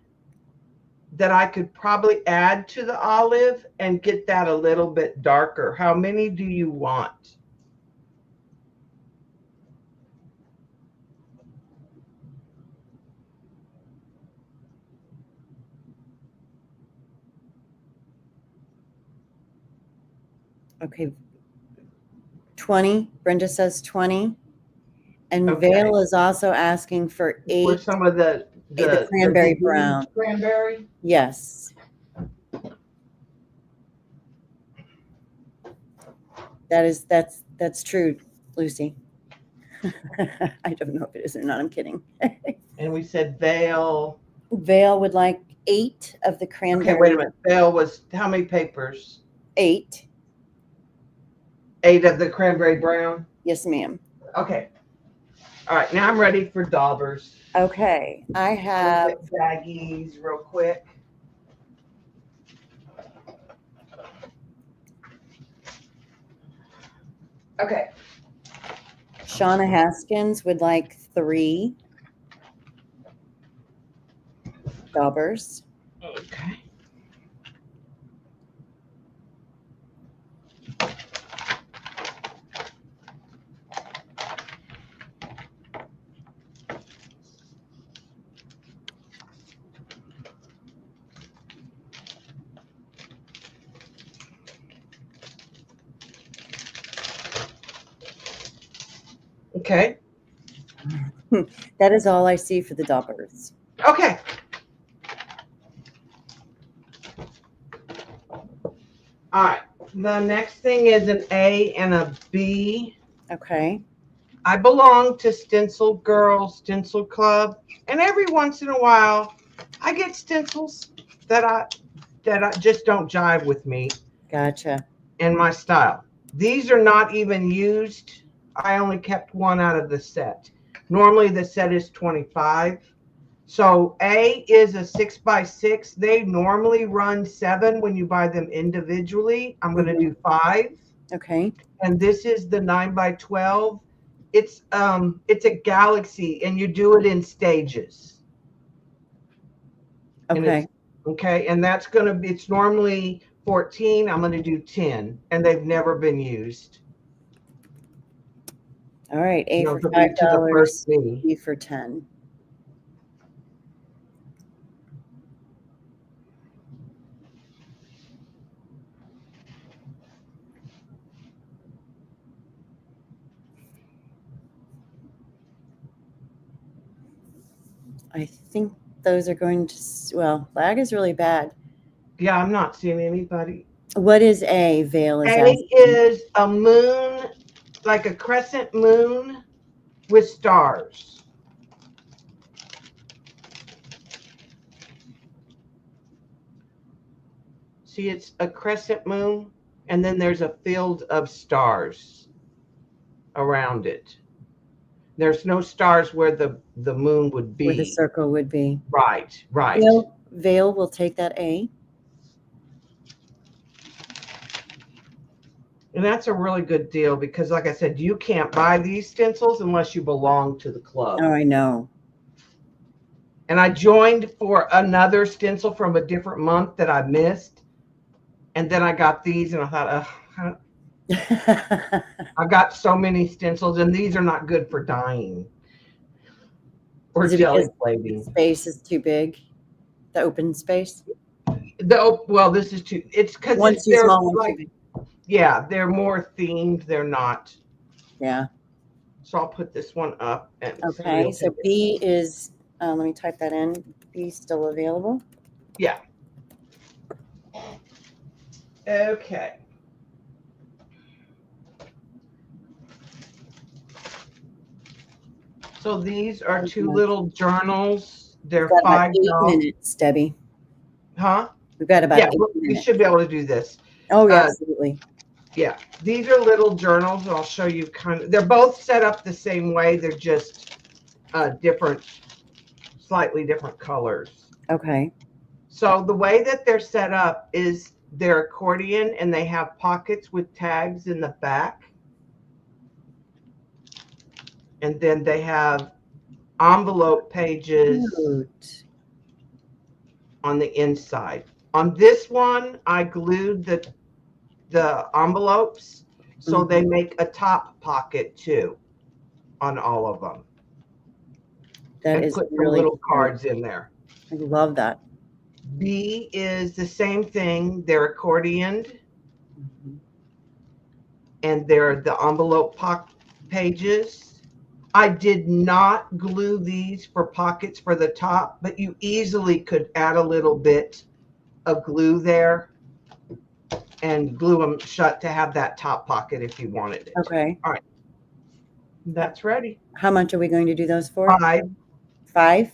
that I could probably add to the olive and get that a little bit darker. How many do you want? Okay. 20. Brenda says 20. And Okay. Vale is also asking for 8. With some of the cranberry brown. Cranberry? Yes. That's true, Lucy. I don't know if it is or not. I'm kidding. And we said Vale. Vale would like 8 of the cranberry. Okay, wait a minute. Vale was how many papers? 8. 8 of the cranberry brown? Yes, ma'am. Okay. All right, now I'm ready for daubers. Okay, I have baggies real quick. Okay. Shauna Haskins would like 3 daubers. Okay. Okay. That is all I see for the daubers. Okay. All right. The next thing is an A and a B. Okay. I belong to Stencil Girls Stencil Club, and every once in a while, I get stencils that I just don't jive with me. Gotcha. And my style. These are not even used. I only kept one out of the set. Normally the set is 25. So A is a 6x6. They normally run 7 when you buy them individually. I'm going to do 5. Okay. And this is the 9x12. It's a galaxy, and you do it in stages. Okay. And that's going to be, it's normally 14. I'm going to do 10, and they've never been used. All right. A for to be to the first $5, B. B for 10. I think those are going to, well, lag is really bad. Yeah, I'm not seeing anybody. What is A? Vale is A asking. is a moon, like a crescent moon with stars. See, it's a crescent moon, and then there's a field of stars around it. There's no stars where the moon would be. Where the circle would be. Right, right. Vale will take that A. And that's a really good deal because, like I said, you can't buy these stencils unless you belong to the club. Oh, I know. And I joined for another stencil from a different month that I missed. And then I got these and I thought, I've got so many stencils and these are not good for dyeing or Is it jelly because plating. the space is too big? The open space? Well, this is too, it's because One's too they're small, one's like, too big. yeah, they're more themed. They're not. Yeah. So I'll put this one up. And Okay. So B is, let me type that in. B is still available. Yeah. Okay. So these are two little journals. They're We've got about $5. 8 minutes, Debbie. Huh? We've got about Yeah, 8 we minutes. should be able to do this. Oh, yeah, absolutely. Yeah, these are little journals. I'll show you kind of, they're both set up the same way. They're just different, slightly different colors. Okay. So the way that they're set up is they're accordion and they have pockets with tags in the back. And then they have envelope pages on the inside. On this one, I glued the envelopes so they make a top pocket too on all of them. That and is put some really little cards in there. I love that. B is the same thing. They're accordioned. And they're the envelope pages. I did not glue these for pockets for the top, but you easily could add a little bit of glue there and glue them shut to have that top pocket if you wanted it. Okay. All right. That's ready. How much are we going to do those for? 5. 5?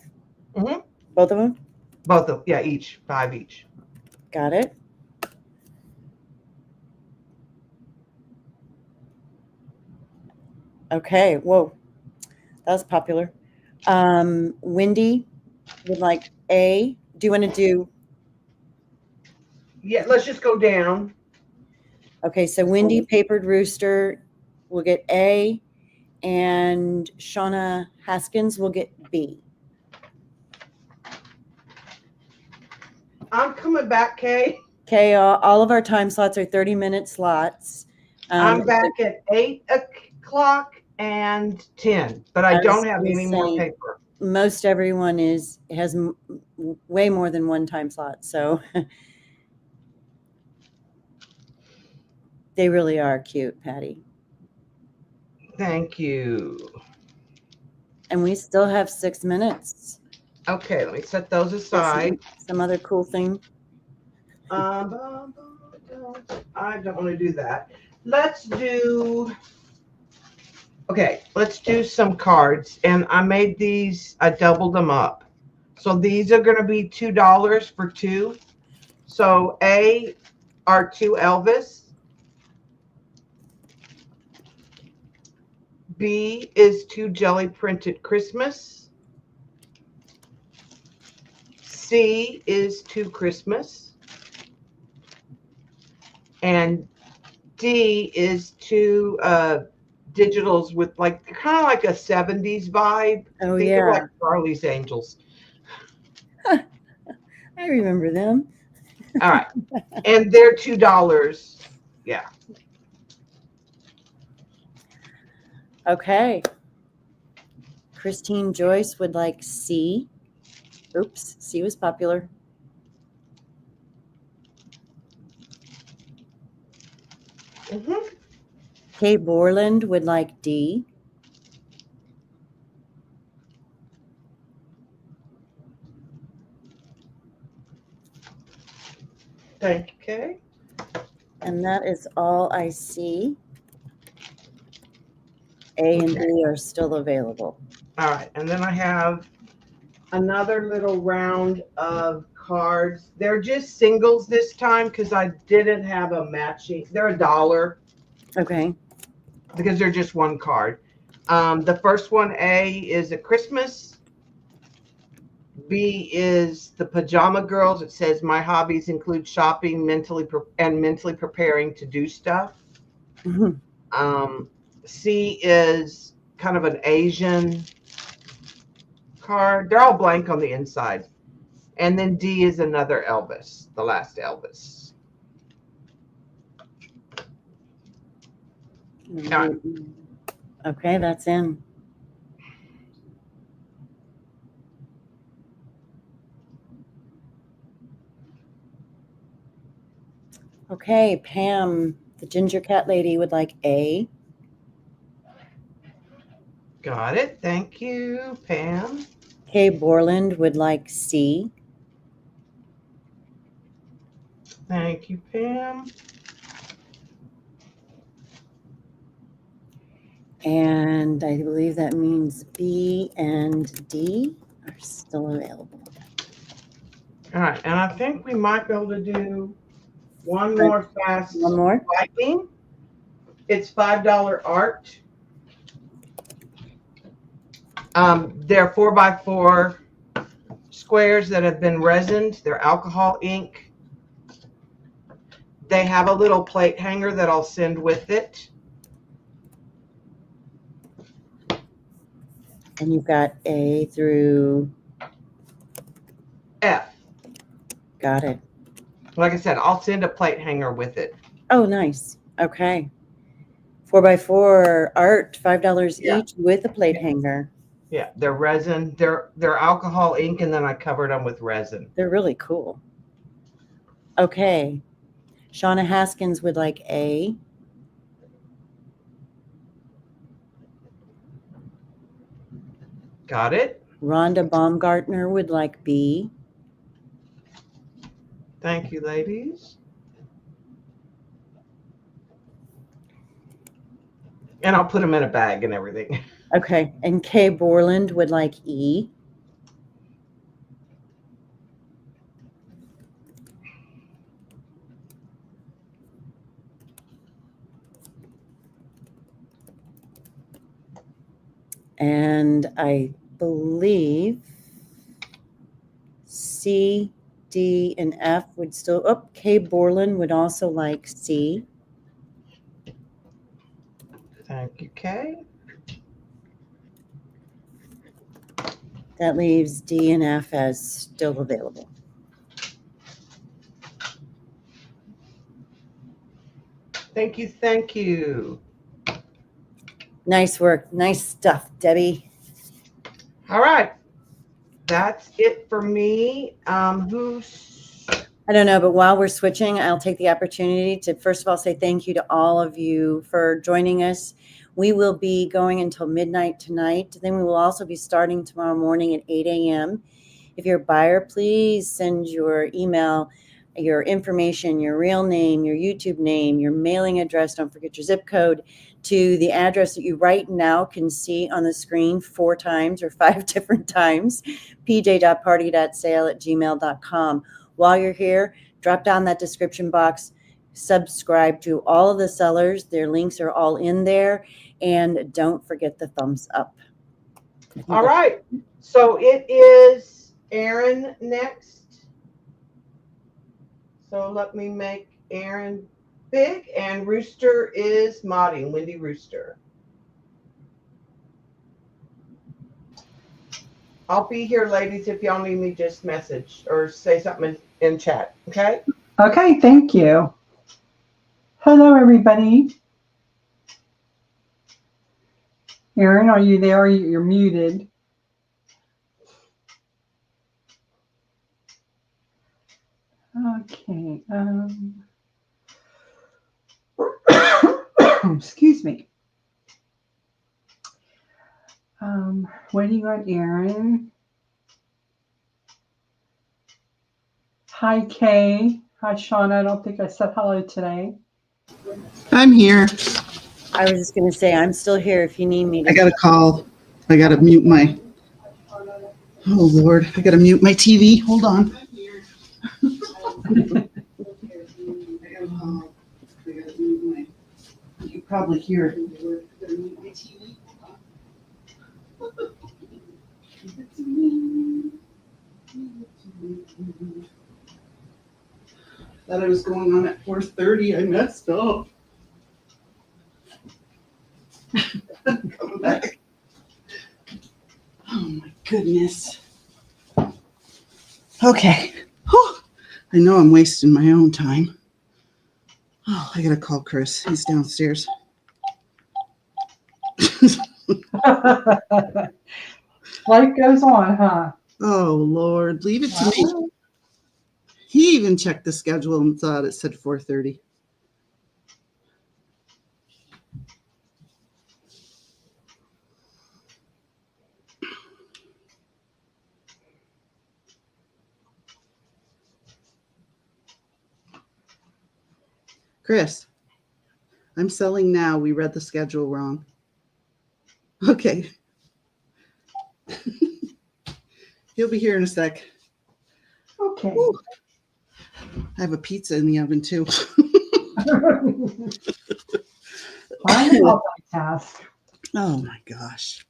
Mm-hmm. Both of them? Both of, yeah, each. 5 each. Got it. Okay. Whoa. That was popular. Wendy would like A. Do you want to do? Yeah, let's just go down. Okay. So Wendy Papered Rooster will get A, and Shauna Haskins will get B. I'm coming back, Kay. Okay. All of our time slots are 30-minute slots. I'm back at 8 o'clock and 10, but I don't have any more paper. Most everyone has way more than one time slot, so they really are cute, Patty. Thank you. And we still have 6 minutes. Okay, let me set those aside. Some other cool thing. I don't want to do that. Let's do some cards. And I made these, I doubled them up. So these are going to be $2 for 2. So A are 2 Elvis. B is 2 jelly printed Christmas. C is 2 Christmas. And D is 2 digitals with like kind of like a 70s vibe. Oh, Think yeah. of like Charlie's Angels. I remember them. All right. And they're $2. Yeah. Okay. Christine Joyce would like C. Oops, C was popular. Kay Borland would like D. Thank you, Kay. And that is all I see. A and B are still available. All right. And then I have another little round of cards. They're just singles this time because I didn't have a matching. They're $1. Okay. Because they're just one card. The first one, A, is a Christmas. B is the Pajama Girls. It says, my hobbies include shopping, mentally preparing to do stuff. Mhm. C is kind of an Asian card. They're all blank on the inside. And then D is another Elvis, the last Elvis. Okay, that's in. Okay, Pam, the ginger cat lady would like A. Got it. Thank you, Pam. Kay Borland would like C. Thank you, Pam. And I believe that means B and D are still available. All right, and I think we might be able to do one more fast One more? swiping. It's $5 art. They're 4x4 squares that have been resined. They're alcohol ink. They have a little plate hanger that I'll send with it. And you've got A through F. Got it. Like I said, I'll send a plate hanger with it. Oh, nice. Okay. 4x4 art, $5 Yeah. each with a plate hanger. Yeah, they're resin. They're alcohol ink, and then I covered them with resin. They're really cool. Okay. Shauna Haskins would like A. Got it. Rhonda Baumgartner would like B. Thank you, ladies. And I'll put them in a bag and everything. Okay. And Kay Borland would like E. And I believe C, D, and F would still, oh, Kay Borland would also like C. Thank you, Kay. That leaves D and F as still available. Thank you, thank you. Nice work. Nice stuff, Debbie. All right. That's it for me. Who's... I don't know, but while we're switching, I'll take the opportunity to first of all say thank you to all of you for joining us. We will be going until midnight tonight. Then we will also be starting tomorrow morning at 8 a.m. If you're a buyer, please send your email, your information, your real name, your YouTube name, your mailing address. Don't forget your zip code to the address that you right now can see on the screen 4 times or 5 different times, pj.party.sale@gmail.com. While you're here, drop down that description box, subscribe to all of the sellers. Their links are all in there. And don't forget the thumbs up. All right. So it is Erin next. So let me make Erin big. And Rooster is modding, Wendy Rooster. I'll be here, ladies, if y'all need me, just message or say something in chat, okay? Okay, thank you. Hello, everybody. Erin, are you there? You're muted. Okay. Excuse me. Waiting on Erin. Hi, Kay. Hi, Shauna. I don't think I said hello today. I'm here. I was just going to say, I'm still here if you need me. I got a call. I got to mute my, oh Lord, I got to mute my TV. Hold on. You probably hear it. Thought I was going on at 4:30. I messed up. Come back. Oh my goodness. Okay. Whew. I know I'm wasting my own time. Oh, I gotta call Chris. He's downstairs. Life goes on, huh? Oh Lord, leave it to me. He even checked the schedule and thought it said 4:30. Chris, I'm selling now. We read the schedule wrong. Okay. He'll be here in a sec. Okay. Woo. I have a pizza in the oven too. Trying to multitask. Oh my gosh.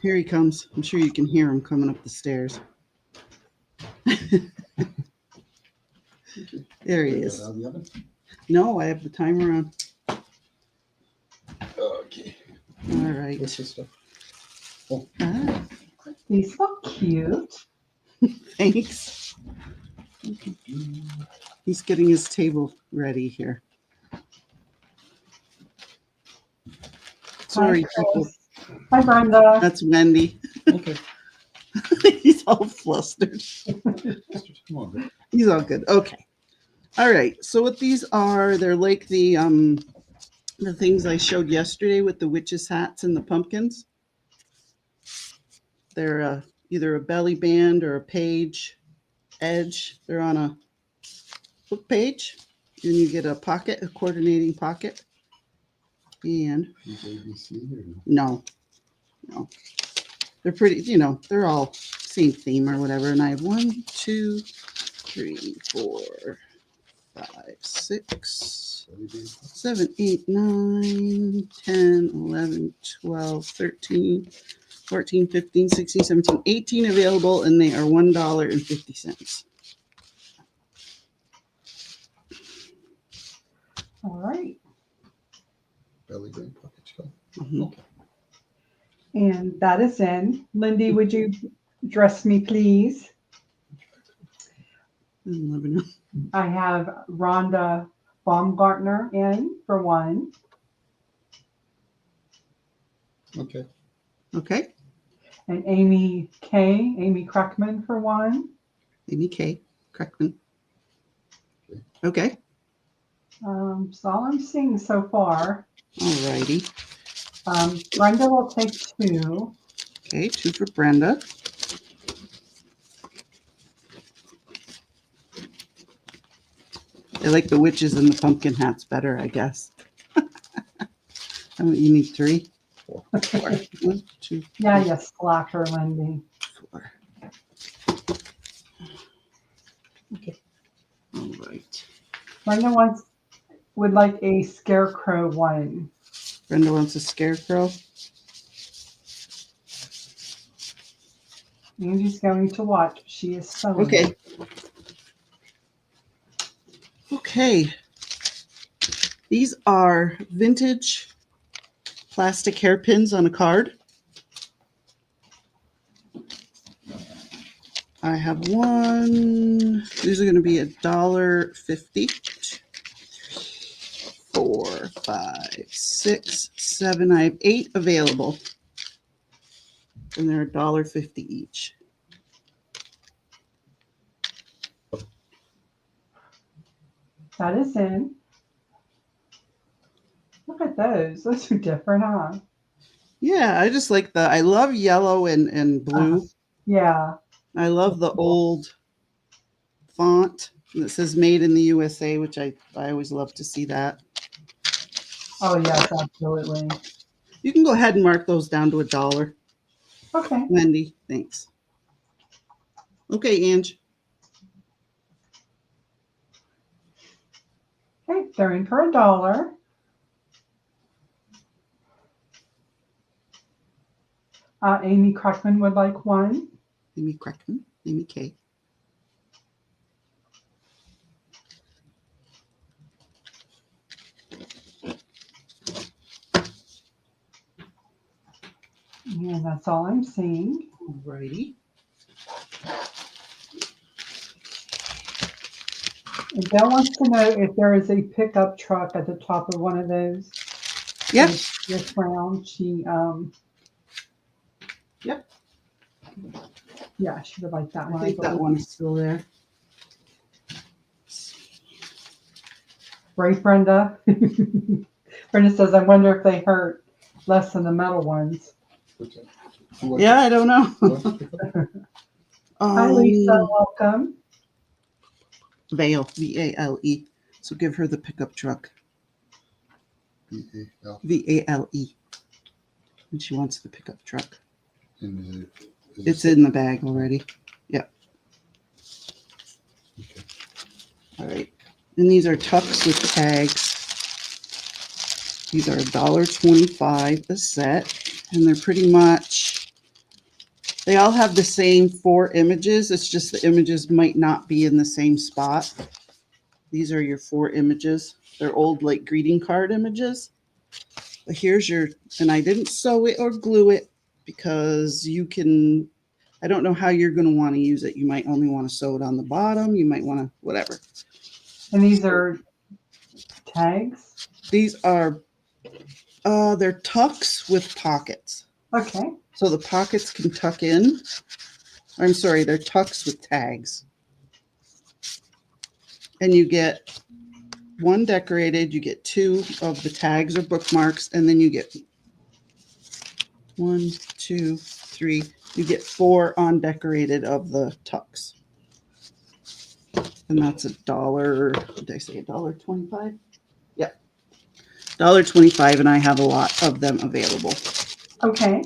Here he comes. I'm sure you can hear him coming up the stairs. There he is. No, I have the timer on. Okay. All right. What's this stuff? Ah, These look cute. thanks. He's getting his table ready here. Sorry, Hi, people. Chris. Hi, Brenda. That's Wendy. Okay. He's all flustered. Come on, girl. He's all good. Okay. All right. So what these are, they're like the things I showed yesterday with the witches' hats and the pumpkins. They're either a belly band or a page edge. They're on a book page, and you get a pocket, a coordinating pocket. And no. They're pretty, they're all same theme or whatever. And I have 1, 2, 3, 4, 5, 6, 7, 8, 9, 10, 11, 12, 13, 14, 15, 16, 17, 18 available, and they are $1.50. All right. Belly band pockets. Mhm. And that is in. Lyndee, would you dress me, please? I have Rhonda Baumgartner in for 1. Okay. Okay. And Amy Crackman for 1. Amy Kay, Crackman. Okay. That's all I'm seeing so far. All righty. Brenda will take 2. Okay, 2 for Brenda. I like the witches and the pumpkin hats better, I guess. You need 3? 4. 1, 2. Yeah, yes, slacker, Lyndee. 4. Okay. All right. Brenda would like a scarecrow 1. Brenda wants a scarecrow. Angie's going to watch. She is sewing. Okay. Okay. These are vintage plastic hairpins on a card. I have 1. These are going to be $1.50. 4, 5, 6, 7. I have 8 available. And they're $1.50 each. That is in. Look at those. Those are different, huh? Yeah, I just like I love yellow and blue. Yeah. I love the old font that says made in the USA, which I always love to see that. Oh, yes, absolutely. You can go ahead and mark those down to $1. Okay. Wendy, thanks. Okay, Ange. Okay, they're in for $1. Amy Crackman would like 1. Amy Crackman, Amy Kay. And that's all I'm seeing. Alrighty. And Belle wants to know if there is a pickup truck at the top of one of those. Yep. This round, she Yep. Yeah, she would like that I one. think that one is still there. Right, Brenda? Brenda says, I wonder if they hurt less than the metal ones. Yeah, I don't know. Hi, Lisa. Welcome. Vale, V-A-L-E. So give her the pickup truck. V-A-L. V-A-L-E. And she wants the pickup truck. And It's in the bag already. Yep. Okay. All right. And these are tucks with tags. These are $1.25 a set. And they're pretty much, they all have the same 4 images. It's just the images might not be in the same spot. These are your 4 images. They're old like greeting card images. But here's your, and I didn't sew it or glue it because you can, I don't know how you're going to want to use it. You might only want to sew it on the bottom. You might want to, whatever. And these are tags? These are, they're tucks with pockets. Okay. So the pockets can tuck in. I'm sorry, they're tucks with tags. And you get 1 decorated, you get 2 of the tags or bookmarks, and then you get 1, 2, 3. You get 4 undecorated of the tucks. And that's $1. Did I say $1.25? Yeah. $1.25, and I have a lot of them available. Okay.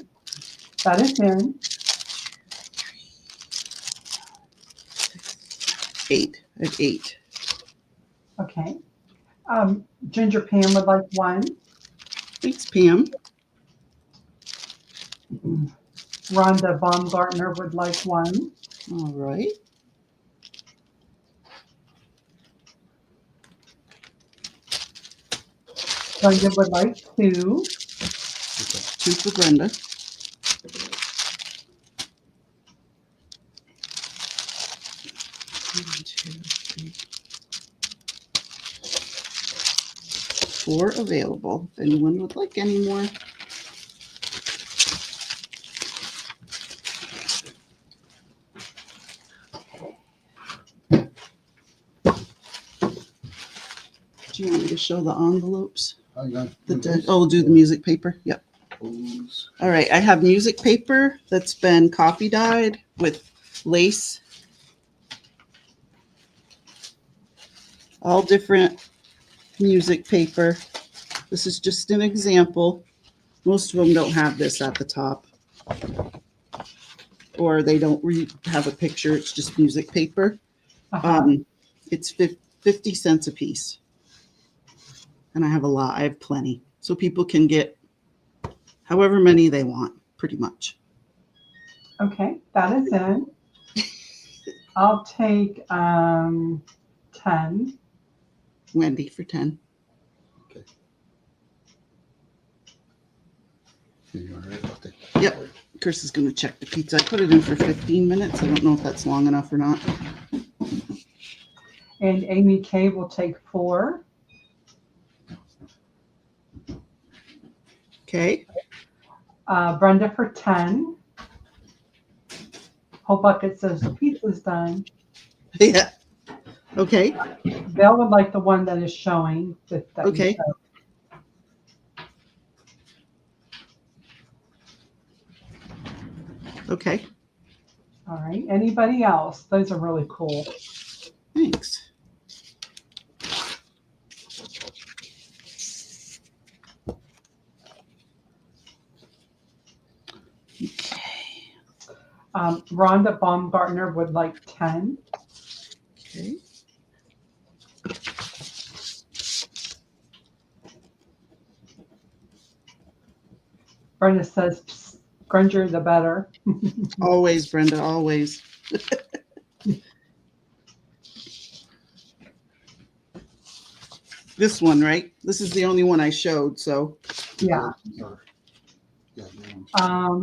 That is in. 8. I have 8. Okay. Ginger Pam would like 1. Thanks, Pam. Rhonda Baumgartner would like 1. All right. Brenda would like 2. 2 for Brenda. One, 2, 3. 4 available. If anyone would like any more. Do you want me to show the envelopes? We'll do the music paper. Yep. All right. I have music paper that's been copy dyed with lace. All different music paper. This is just an example. Most of them don't have this at the top. Or they don't have a picture. It's just music paper. It's 50 cents a piece. And I have a lot. I have plenty. So people can get however many they want, pretty much. Okay, that is in. I'll take 10. Wendy for 10. Okay. Okay. Yep. Chris is going to check the pizza. I put it in for 15 minutes. I don't know if that's long enough or not. And Amy Kay will take 4. Okay. Brenda for 10. Whole bucket says the pizza's done. Yeah. Okay. Belle would like the one that is showing. That Okay. Okay. All right. Anybody else? Those are really cool. Thanks. Okay. Rhonda Baumgartner would like 10. Okay. Brenda says, "Psst, grungier the better." Always, Brenda, always. This one, right? This is the only one I showed, so. Yeah.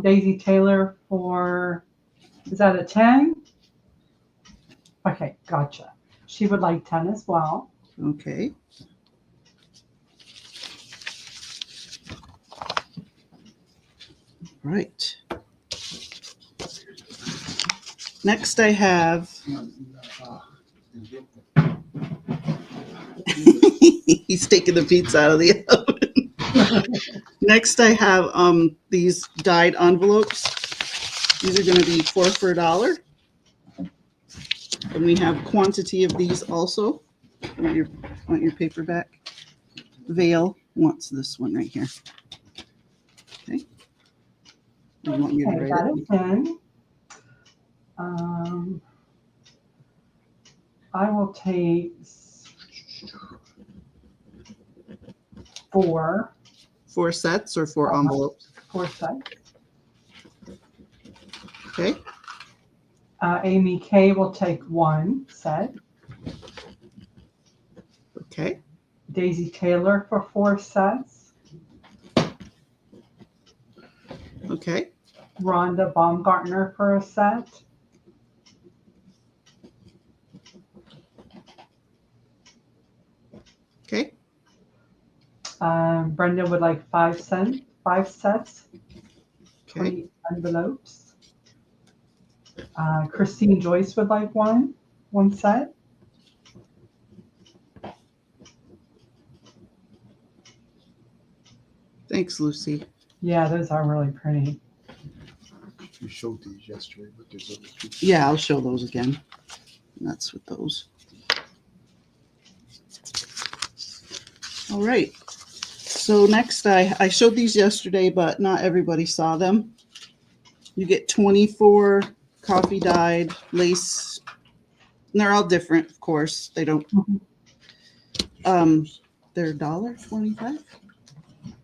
Daisy Taylor for, is that a 10? Okay, gotcha. She would like 10 as well. Okay. Right. Next I have, he's taking the pizza out of the oven. Next I have these dyed envelopes. These are going to be 4 for $1. And we have quantity of these also. Want your paperback? Vale wants this one right here. Okay. You want me to Okay, write that it? is 10. I will take 4. 4 sets or 4 envelopes? 4 sets. Okay. Amy Kay will take 1 set. Okay. Daisy Taylor for 4 sets. Okay. Rhonda Baumgartner for a set. Okay. Brenda would like 5 sets. Okay. 20 envelopes. Christine Joyce would like one set. Thanks, Lucy. Yeah, those are really pretty. You showed these yesterday, but there's other two. Yeah, I'll show those again. That's with those. All right. So next, I showed these yesterday, but not everybody saw them. You get 24 coffee dyed lace. And they're all different, of course. They don't. They're $1.25.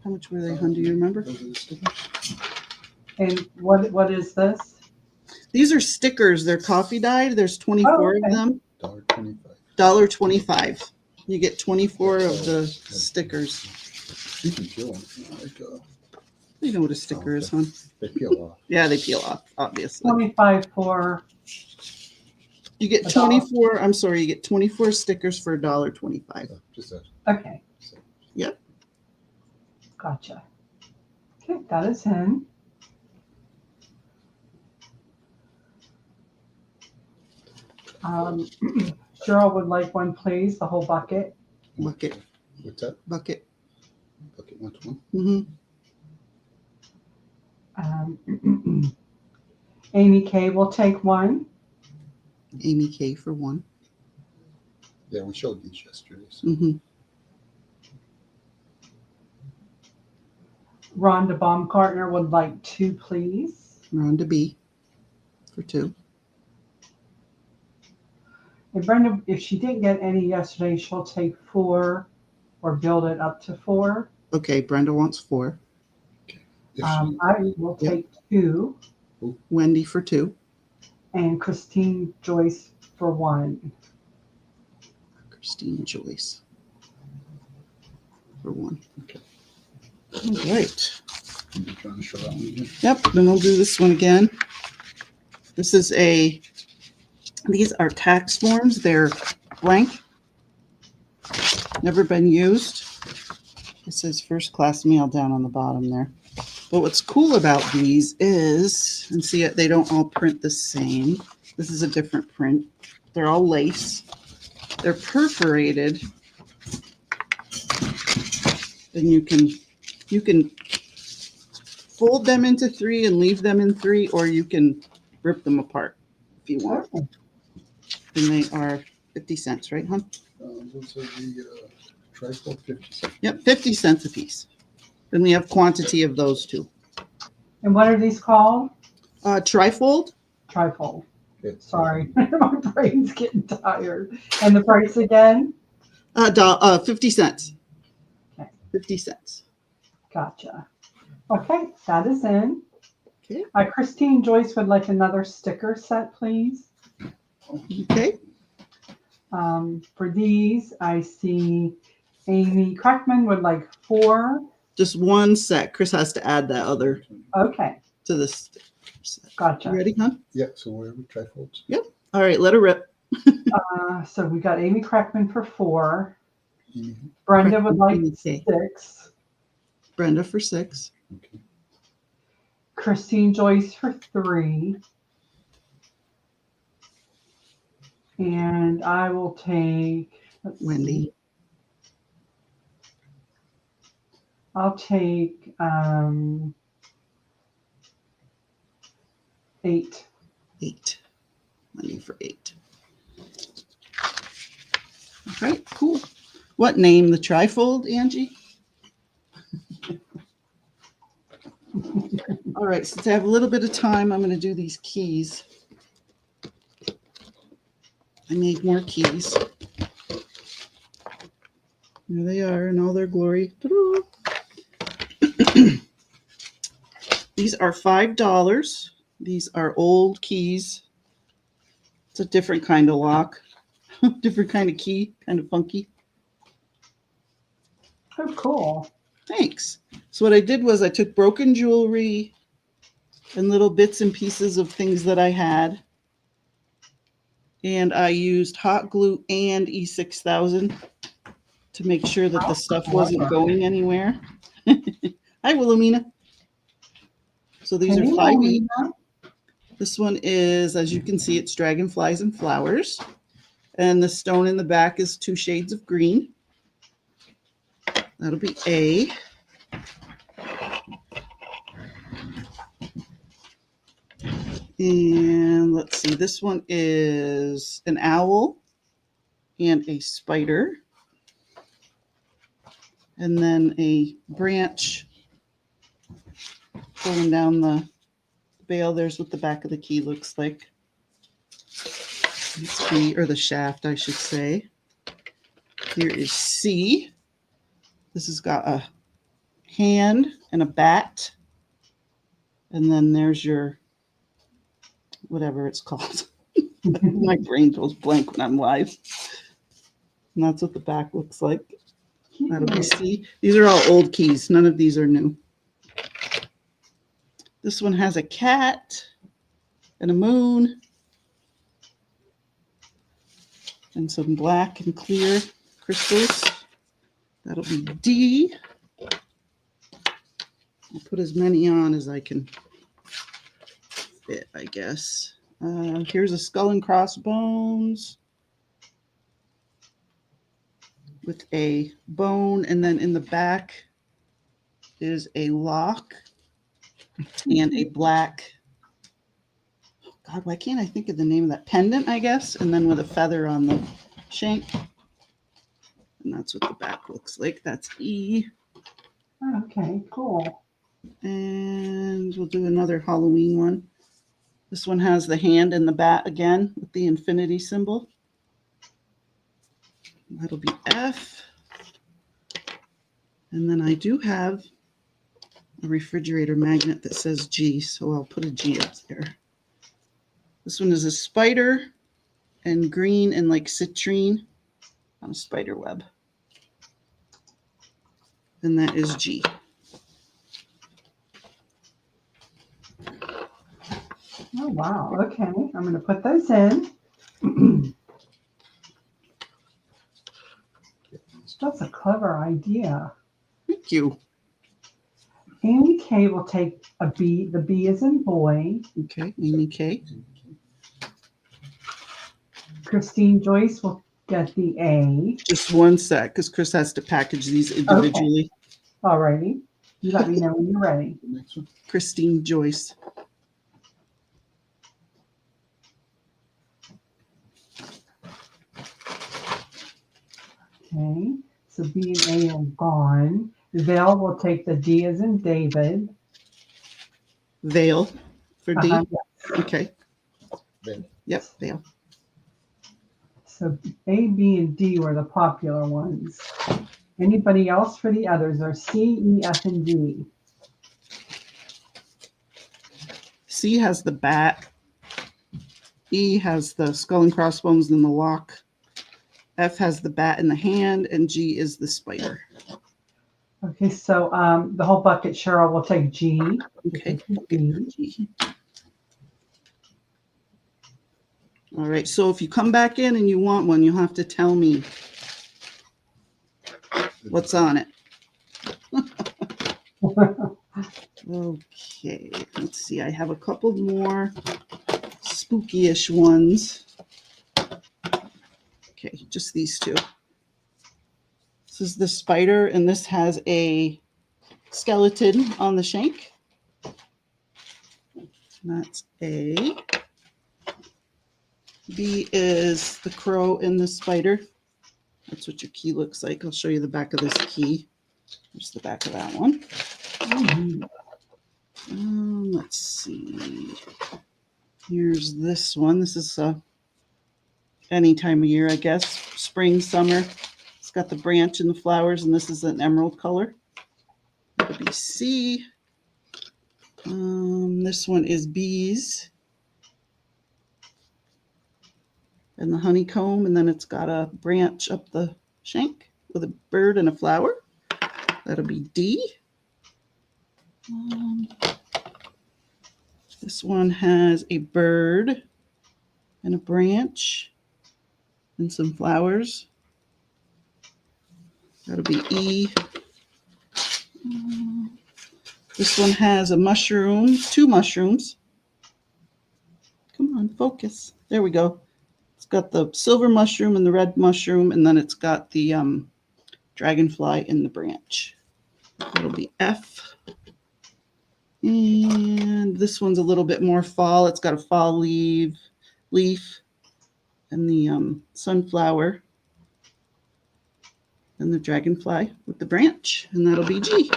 How much were they, hon? Do you remember? Those are the stickers. And what is this? These are stickers. They're coffee dyed. There's 24 of them. $1.25. $1.25. You get 24 of the stickers. You can peel them. Like, You know what a sticker is, hon? they peel off. Yeah, they peel off, obviously. 25 for. You get 24. I'm sorry, you get 24 stickers for $1.25. Just that. Okay. Yep. Gotcha. Okay, that is him. Cheryl would like one, please. The whole bucket. Bucket. What's that? Bucket. Bucket 120. Mm-hmm. Amy Kay will take one. Amy Kay for 1. Yeah, we showed these yesterday. So. Mm-hmm. Rhonda Baumgartner would like 2, please. Rhonda B for 2. And Brenda, if she didn't get any yesterday, she'll take 4 or build it up to 4. Okay, Brenda wants 4. I will take 2. Wendy for 2. And Christine Joyce for 1. Christine Joyce for 1. Okay. All right. I'm trying to show that one again. Yep, then we'll do this one again. This is these are tax forms. They're blank, never been used. It says first class mail down on the bottom there. But what's cool about these is, and see it, they don't all print the same. This is a different print. They're all lace. They're perforated. Then you can fold them into 3 and leave them in 3, or you can rip them apart if you want. Okay. And they are 50 cents, right, hon? Those are the trifold 50 cents. Yep, 50 cents a piece. Then we have quantity of those too. And what are these called? Trifold. Trifold. Yeah. Sorry, my brain's getting tired. And the price again? 50 cents. Okay. 50 cents. Gotcha. Okay, that is in. Okay. Christine Joyce would like another sticker set, please. Okay. For these, I see Amy Crackman would like 4. Just one set. Chris has to add that other Okay, to this set. gotcha. You ready, huh? Yeah, so wherever trifolds. Yep. All right, let her rip. So we got Amy Crackman for 4. Mhm. Brenda would like Amy Kay. 6. Brenda for 6. Okay. Christine Joyce for 3. And I will take, let's Wendy. see. I'll take 8. 8. Wendy for 8. All right, cool. What name the trifold, Angie? All right, since I have a little bit of time, I'm going to do these keys. I made more keys. Here they are in all their glory. These are $5. These are old keys. It's a different kind of lock, different kind of key, kind of funky. Oh, cool. Thanks. So what I did was I took broken jewelry and little bits and pieces of things that I had. And I used hot glue and E6000 to make sure that the stuff wasn't going anywhere. Hi, Wilhelmina. So these are 5 each. This one is, as you can see, it's dragonflies and flowers. And the stone in the back is 2 shades of green. That'll be A. And let's see, this one is an owl and a spider. And then a branch going down the bale. There's what the back of the key looks like. It's B, or the shaft, I should say. Here is C. This has got a hand and a bat. And then there's your, whatever it's called. My brain goes blank when I'm live. And that's what the back looks like. That'll be C. These are all old keys. None of these are new. This one has a cat and a moon and some black and clear crystals. That'll be D. I'll put as many on as I can fit, I guess. Here's a skull and crossbones with a bone, and then in the back is a lock and a black, oh God, why can't I think of the name of that? Pendant, I guess, and then with a feather on the shank. And that's what the back looks like. That's E. Okay, cool. And we'll do another Halloween one. This one has the hand and the bat again with the infinity symbol. That'll be F. And then I do have a refrigerator magnet that says G, so I'll put a G up there. This one is a spider and green and like citrine on a spider web. And that is G. Oh, wow. Okay. I'm going to put those in. That's a clever idea. Thank you. Amy Kay will take a B. The B is in boy. Okay, Amy Kay. Christine Joyce will get the A. Just one sec, because Chris has to package these individually. Okay. All righty. You let me know when you're ready. The next one. Christine Joyce. Okay. So B and A are gone. Val will take the D as in David. Vale for D. Yes. Okay. Then Yep, Vale. So A, B, and D were the popular ones. Anybody else for the others are C, E, F, and G. C has the bat. E has the skull and crossbones and the lock. F has the bat in the hand, and G is the spider. Okay, so the whole bucket, Cheryl, will take G. Okay. All right. So if you come back in and you want one, you'll have to tell me what's on it. Okay. Let's see. I have a couple more spooky-ish ones. Okay, just these two. This is the spider, and this has a skeleton on the shank. That's A. B is the crow and the spider. That's what your key looks like. I'll show you the back of this key. Here's the back of that one. Let's see. Here's this one. This is any time of year, I guess. Spring, summer. It's got the branch and the flowers, and this is an emerald color. That'll be C. This one is bees and the honeycomb, and then it's got a branch up the shank with a bird and a flower. That'll be D. This one has a bird and a branch and some flowers. That'll be E. This one has a mushroom, 2 mushrooms. Come on, focus. There we go. It's got the silver mushroom and the red mushroom, and then it's got the dragonfly in the branch. That'll be F. And this one's a little bit more fall. It's got a fall leaf, and the sunflower, and the dragonfly with the branch, and that'll be G.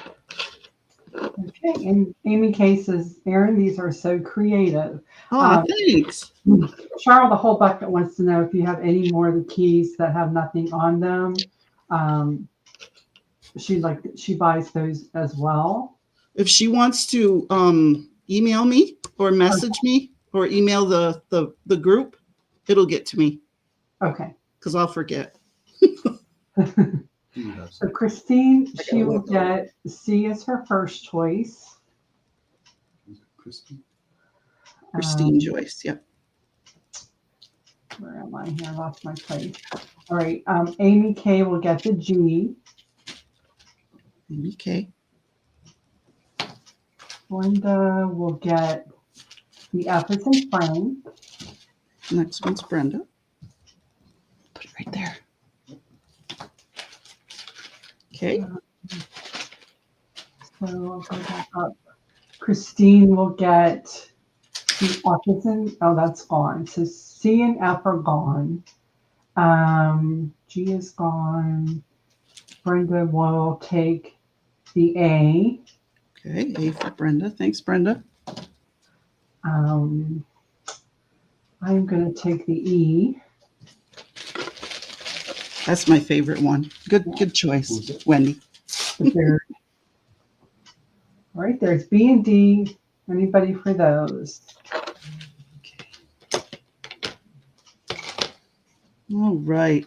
Okay, and Amy Kay says, Erin, these are so creative. Oh, thanks. Cheryl, the whole bucket, wants to know if you have any more of the keys that have nothing on them. She buys those as well. If she wants to email me or message me or email the group, it'll get to me. Okay. Because I'll forget. So Christine, she will get C as her first choice. Christine Joyce, yep. Where am I here? I lost my place. All right. Amy Kay will get the G. Amy Kay. Brenda will get the F as in Frank. Next one's Brenda. Put it right there. Okay. So I'll go back up. Christine will get the F as in, oh, that's gone. So C and F are gone. G is gone. Brenda will take the A. Okay, A for Brenda. Thanks, Brenda. I'm going to take the E. That's my favorite one. Good choice, Wendy. All right, there's B and D. Anybody for those? All right.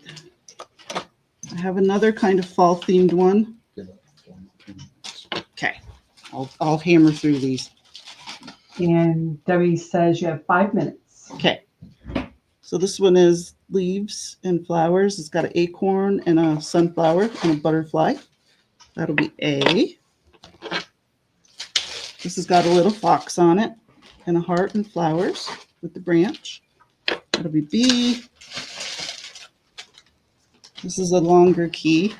I have another kind of fall themed one. Okay. I'll hammer through these. And Debbie says you have 5 minutes. Okay. So this one is leaves and flowers. It's got an acorn and a sunflower and a butterfly. That'll be A. This has got a little fox on it and a heart and flowers with the branch. That'll be B. This is a longer key.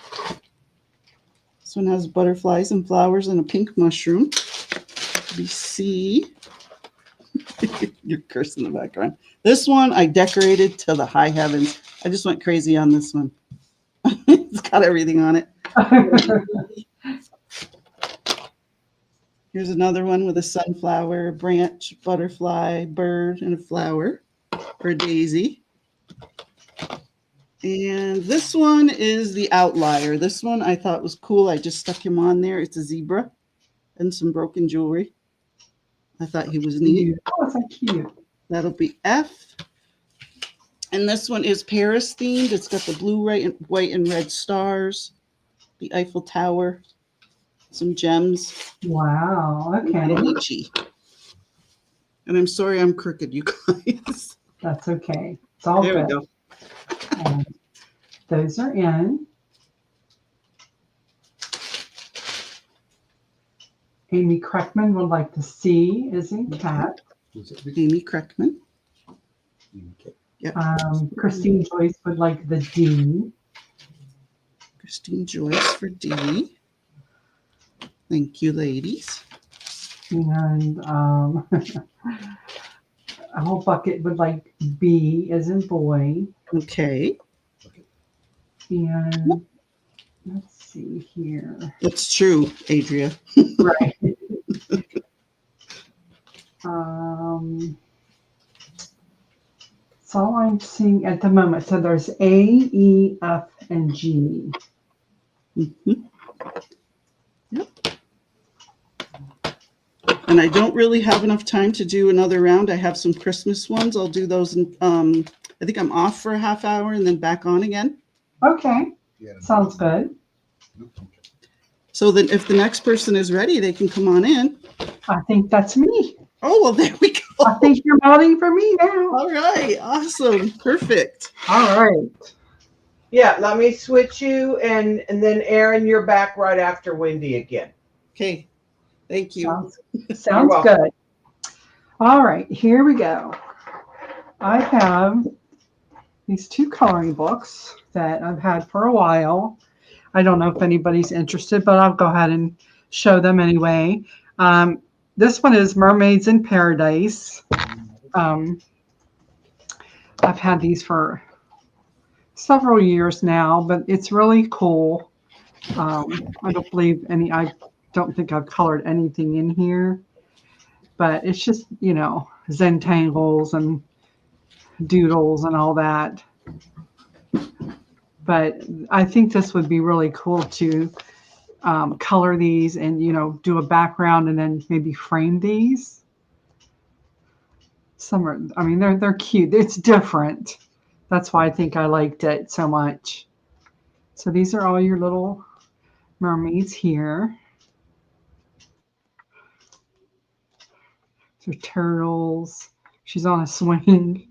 This one has butterflies and flowers and a pink mushroom. That'll be C. You're cursing in the background. This one I decorated to the high heavens. I just went crazy on this one. It's got everything on it. Here's another one with a sunflower, branch, butterfly, bird, and a flower for a daisy. And this one is the outlier. This one I thought was cool. I just stuck him on there. It's a zebra and some broken jewelry. I thought he was neat. Oh, so cute. That'll be F. And this one is Paris themed. It's got the blue, white, and red stars, the Eiffel Tower, some gems. Wow. A Okay. little itchy. And I'm sorry I'm crooked, you guys. That's okay. It's all There we good. go. And those are in. Amy Kreckman would like the C is in cat. Amy Kreckman. Okay. Yep. Christine Joyce would like the D. Christine Joyce for D. Thank you, ladies. And a whole bucket would like B as in boy. Okay. And let's see here. That's true, Adria. Right. That's all I'm seeing at the moment. So there's A, E, F, and G. Mm-hmm. Yep. And I don't really have enough time to do another round. I have some Christmas ones. I'll do those. In, I think I'm off for a half hour and then back on again. Okay. Sounds good. So then if the next person is ready, they can come on in. I think that's me. Oh, well, there we go. I think you're modeling for me now. All right. Awesome. Perfect. All right. Yeah, let me switch you, and then Erin, you're back right after Wendy again. Okay. Thank you. Sounds good. All right, here we go. I have these two coloring books that I've had for a while. I don't know if anybody's interested, but I'll go ahead and show them anyway. This one is Mermaids in Paradise. I've had these for several years now, but it's really cool. I don't think I've colored anything in here, but it's just, you know, Zentangles and doodles and all that. But I think this would be really cool to color these and, you know, do a background and then maybe frame these. Some are, I mean, they're cute. It's different. That's why I think I liked it so much. So these are all your little mermaids here. So turtles. She's on a swing.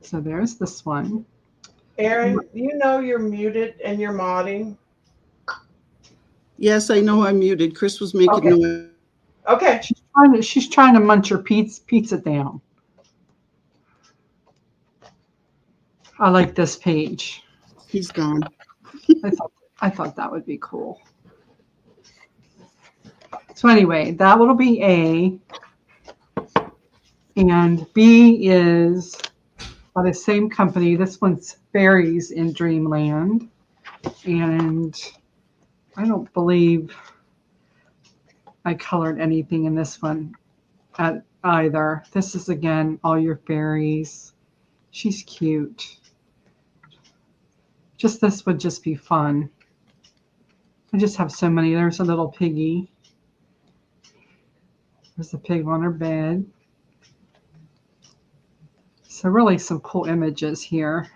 So there's this one. Erin, you know you're muted and you're modding. Yes, I know I'm muted. Chris was making noise. Okay. She's trying to munch her pizza down. I like this page. He's gone. I thought that would be cool. So anyway, that will be A. And B is by the same company. This one's Fairies in Dreamland. And I don't believe I colored anything in this one either. This is, again, all your fairies. She's cute. Just this would just be fun. I just have so many. There's a little piggy. There's a pig on her bed. So really some cool images here.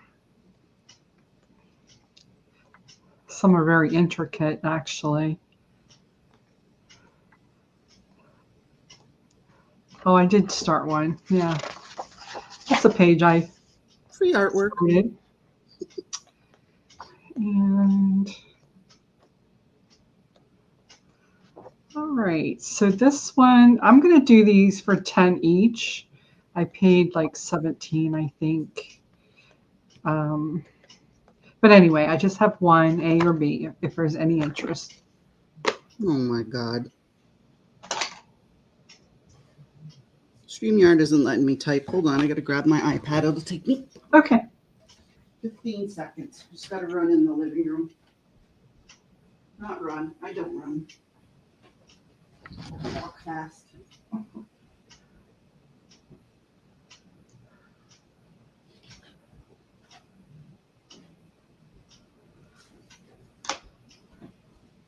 Some are very intricate, actually. Oh, I did start one. Yeah. That's a page I free artwork. Started. And all right, so this one, I'm going to do these for 10 each. I paid like 17, I think. But anyway, I just have one, A or B, if there's any interest. Oh my God. StreamYard isn't letting me type. Hold on, I got to grab my iPad. It'll take me Okay. 15 seconds. Just got to run in the living room. Not run. I don't run. I walk fast.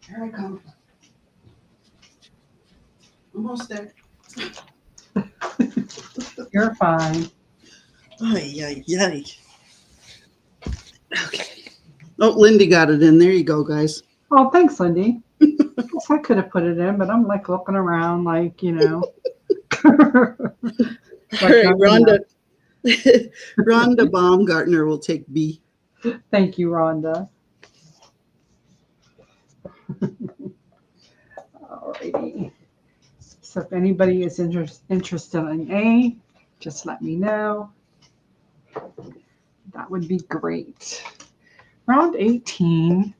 Here I come. Almost there. You're fine. Ay, ay, ay. Okay. Oh, Lyndee got it in. There you go, guys. Oh, thanks, Lyndee. Guess I could have put it in, but I'm like looking around, like, you know. All Like, right, not Rhonda. Rhonda Baumgartner will take B. enough. Thank you, Rhonda. Alrighty. So if anybody is interested in A, just let me know. That would be great. Round 18,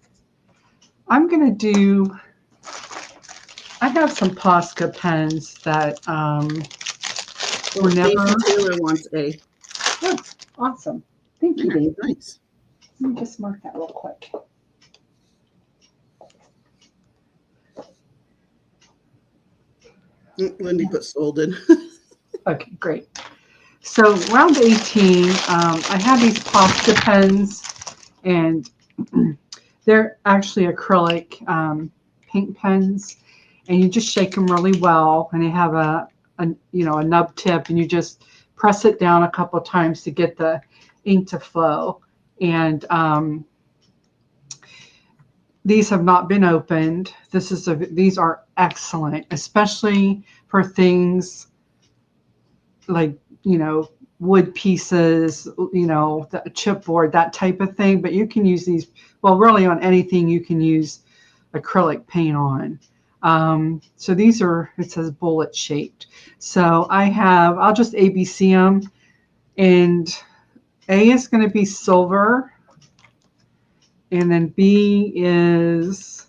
I'm going to do, I have some Posca pens that were never. Daisy Taylor wants A. Oh, awesome. Thank you, Yeah, Dave. nice. Let me just mark that real quick. Lyndee put sold in. Okay, great. So round 18, I have these Posca pens, and they're actually acrylic paint pens, and you just shake them really well, and they have a nub tip, and you just press it down a couple of times to get the ink to flow. And these have not been opened. These are excellent, especially for things like, you know, wood pieces, you know, the chipboard, that type of thing. But you can use these, well, really on anything you can use acrylic paint on. So these are, it says bullet shaped. So I'll just ABC them. And A is going to be silver. And then B is,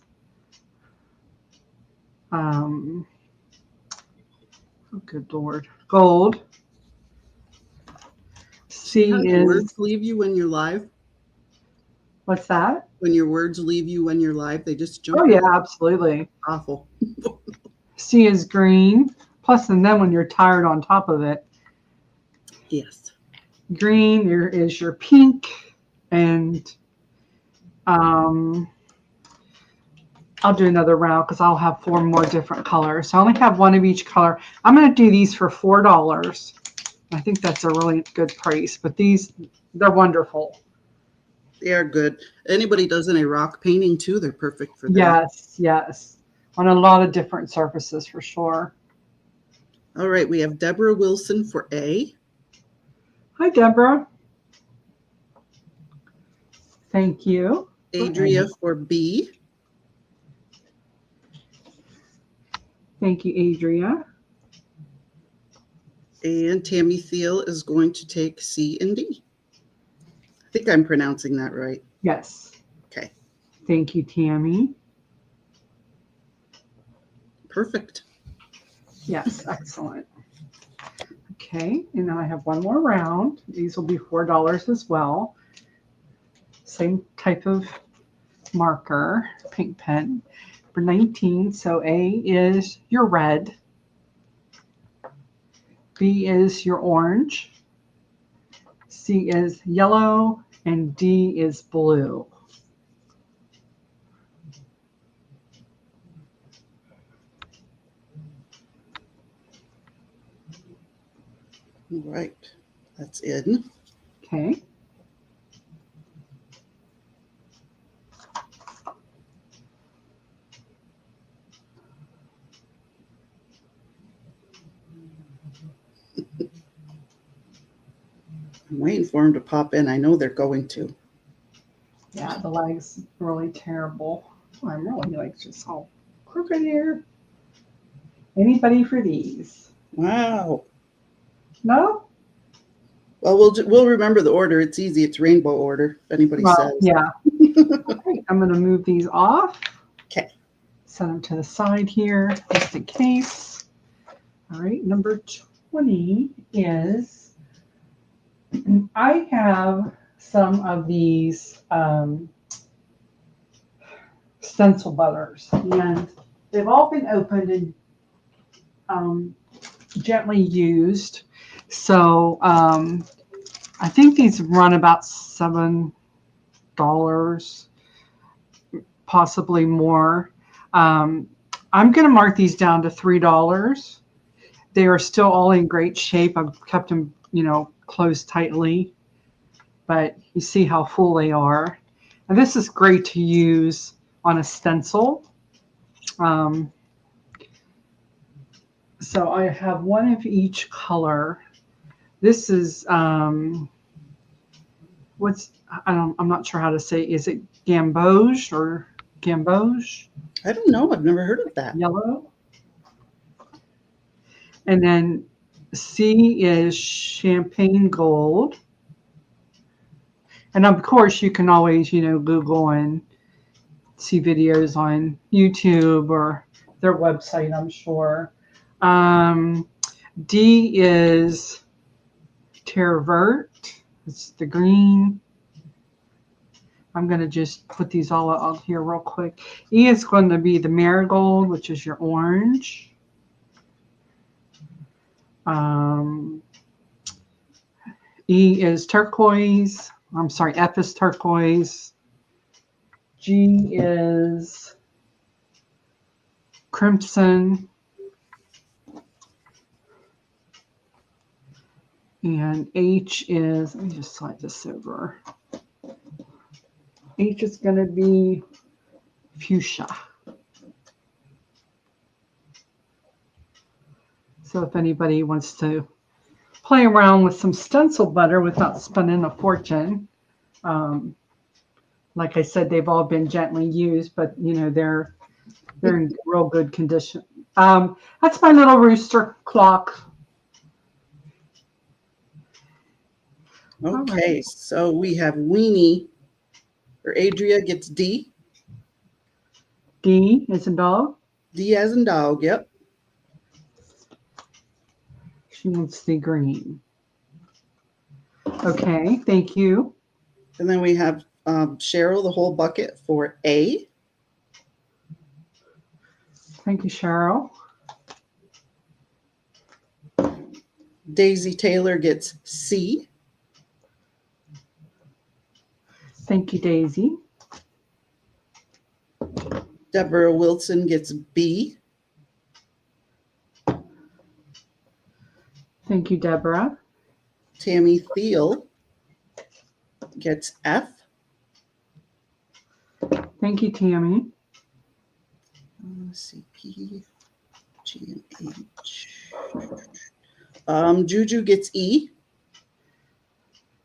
oh good Lord, gold. C How your is, words leave you when you're live? what's that? When your words leave you when you're live, they just jump Oh yeah, in. absolutely. Awful. C is green. Plus, and then when you're tired on top of it, Yes. green is your pink, and I'll do another round because I'll have 4 more different colors. So I only have 1 of each color. I'm going to do these for $4. I think that's a really good price, but they're wonderful. They are good. Anybody does any rock painting too, they're perfect for that. Yes, yes. On a lot of different surfaces for sure. All right, we have Deborah Wilson for A. Hi, Deborah. Thank you. Adria for B. Thank you, Adria. And Tammy Thiel is going to take C and D. I think I'm pronouncing that right. Yes. Okay. Thank you, Tammy. Perfect. Yes, excellent. Okay, and then I have 1 more round. These will be $4 as well. Same type of marker, pink pen. For 19, so A is your red. B is your orange. C is yellow, and D is blue. All right, that's in. Okay. I'm waiting for them to pop in. I know they're going to. Yeah, the leg's really terrible. I'm really like just all crooked here. Anybody for these? Wow. No? Well, we'll remember the order. It's easy. It's rainbow order, if anybody says. Yeah. Okay, I'm going to move these off. Okay. Set them to the side here, just in case. All right, number 20 is, I have some of these stencil butters, and they've all been opened and gently used. So I think these run about $7, possibly more. I'm going to mark these down to $3. They are still all in great shape. I've kept them, closed tightly, but you see how full they are. And this is great to use on a stencil. So I have one of each color. This is I'm not sure how to say. Is it gamboge or gamboge? I don't know. I've never heard of that. Yellow. And then C is champagne gold. And of course, you can always, Google and see videos on YouTube or their website, I'm sure. D is terre verte. It's the green. I'm going to just put these all out here real quick. E is going to be the marigold, which is your orange. E is turquoise. I'm sorry, F is turquoise. G is crimson. And H is, let me just slide this over. H is going to be fuchsia. So if anybody wants to play around with some stencil butter without spending a fortune, like I said, they've all been gently used, but they're in real good condition. That's my little rooster clock. Okay, right. so we have Weenie, or Adria gets D. D is a dog. D as in dog, yep. She wants the green. Okay, thank you. And then we have Cheryl, the whole bucket for A. Thank you, Cheryl. Daisy Taylor gets C. Thank you, Daisy. Deborah Wilson gets B. Thank you, Deborah. Tammy Thiel gets F. Thank you, Tammy. Let's see, P, G, and H. Juju gets E.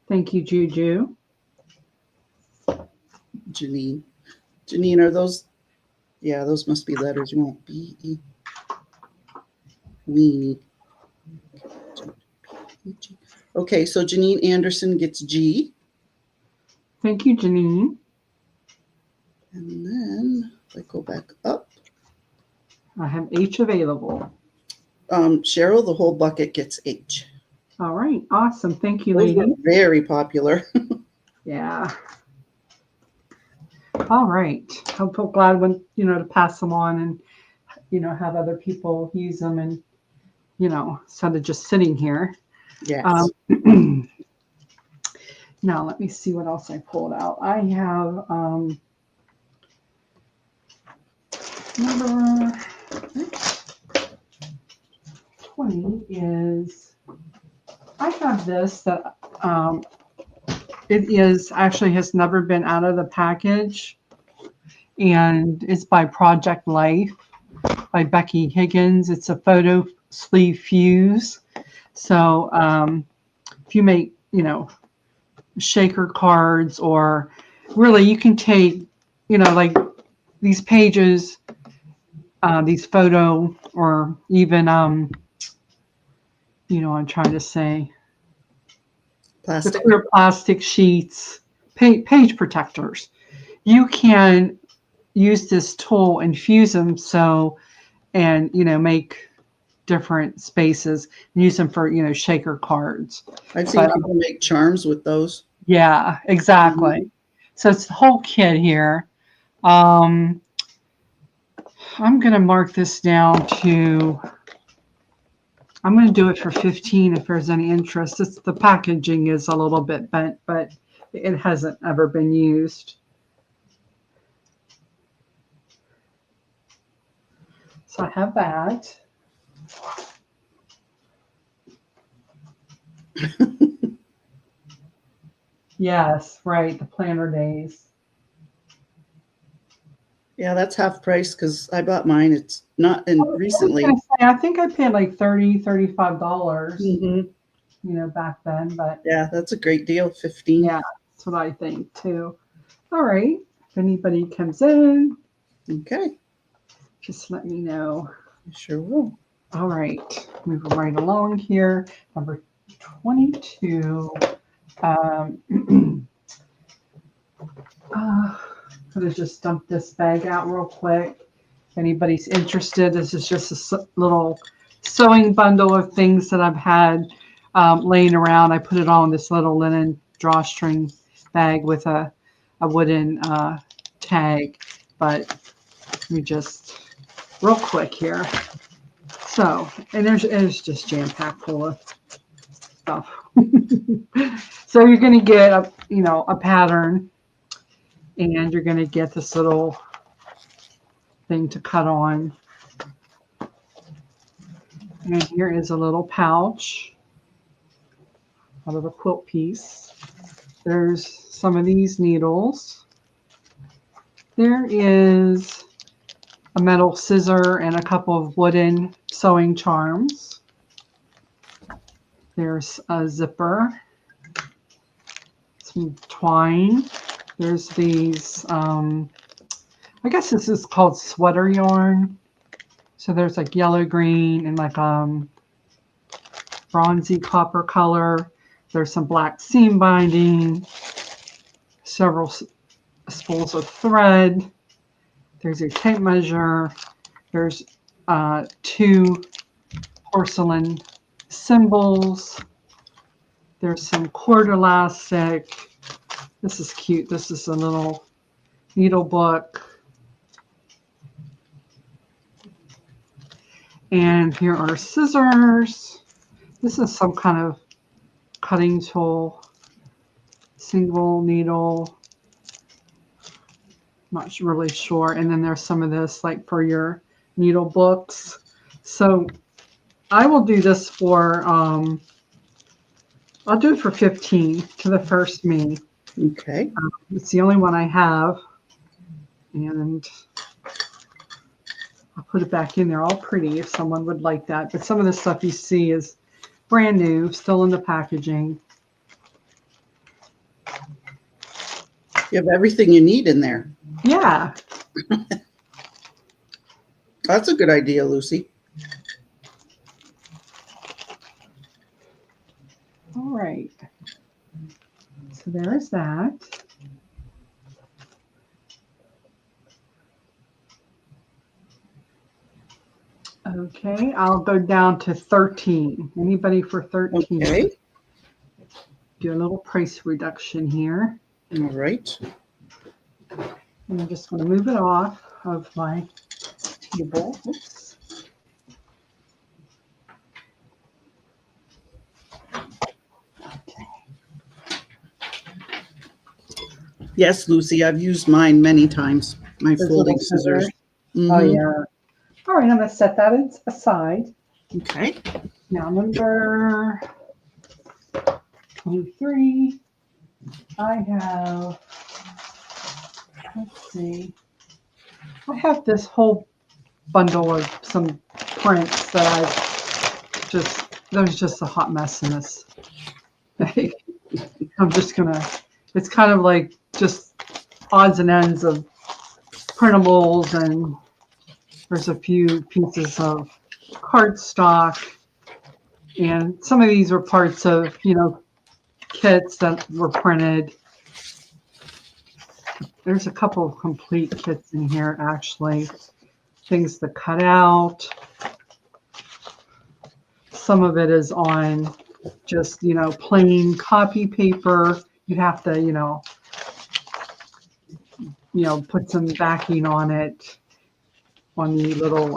Thank you, Juju. Janine. Janine, are those? Yeah, those must be letters. You want B, E. Weenie. Okay, so Janine Anderson gets G. Thank you, Janine. And then if I go back up, I have H available. Cheryl, the whole bucket gets H. All right, awesome. Thank you, Those were lady. very popular. Yeah. All right. I'm so glad when to pass them on and have other people use them and instead of just sitting here. Yes. Now let me see what else I pulled out. I have number 20 is I have this that it is actually has never been out of the package, and it's by Project Life by Becky Higgins. It's a photo sleeve fuse. So if you make shaker cards, or really you can take like these pages, these photo, or even I'm trying to say Plastic. the clear plastic sheets, page protectors. You can use this tool and fuse them and make different spaces and use them for shaker cards. I've seen people make charms with those. Yeah, exactly. Mm-hmm. So it's the whole kit here. I'm gonna mark this down to, I'm going to do it for 15 if there's any interest. The packaging is a little bit bent, but it hasn't ever been used. So I have that. Yes, right, the planner days. Yeah, that's half price because I bought mine. It's not in recently. I was gonna say, I think I paid like $35, Mhm. back then, but Yeah, that's a great deal. 15. yeah, that's what I think too. All right. If anybody comes in, Okay. just let me know. Sure will. All right. Moving right along here. Number 22. I'm going to just dump this bag out real quick. If anybody's interested, this is just a little sewing bundle of things that I've had laying around. I put it all in this little linen drawstring bag with a wooden tag. But let me just real quick here. So, and it's just jam packed full of stuff. So you're going to get a pattern, and you're going to get this little thing to cut on. And here is a little pouch out of a quilt piece. There's some of these needles. There is a metal scissor and a couple of wooden sewing charms. There's a zipper, some twine. There's these, I guess this is called sweater yarn. So there's like yellow, green, and like bronzy copper color. There's some black seam binding, several spools of thread. There's your tape measure. There's 2 porcelain symbols. There's some cord elastic. This is cute. This is a little needle book. And here are scissors. This is some kind of cutting tool, single needle. Not really sure. And then there's some of this like for your needle books. So I will do this for, I'll do it for 15 to the first me. Okay. It's the only one I have. And I'll put it back in there all pretty if someone would like that. But some of the stuff you see is brand new, still in the packaging. You have everything you need in there. Yeah. That's a good idea, Lucy. All right. So there is that. Okay, I'll go down to 13. Anybody for 13? Okay. Do a little price reduction here. All right. And I'm just going to move it off of my table. Oops. Yes, Lucy, I've used mine many times. My Those folding little scissors. Oh, Mhm. yeah. All right, I'm going to set that aside. Okay. Now, number 23, I have, let's see, I have this whole bundle of some prints that I've there's just a hot mess in this. I'm just going to, it's kind of like just odds and ends of printables, and there's a few pieces of cardstock, and some of these were parts of, kits that were printed. There's a couple of complete kits in here, actually. Things to cut out. Some of it is on just, plain copy paper. You have to, put some backing on it, on the little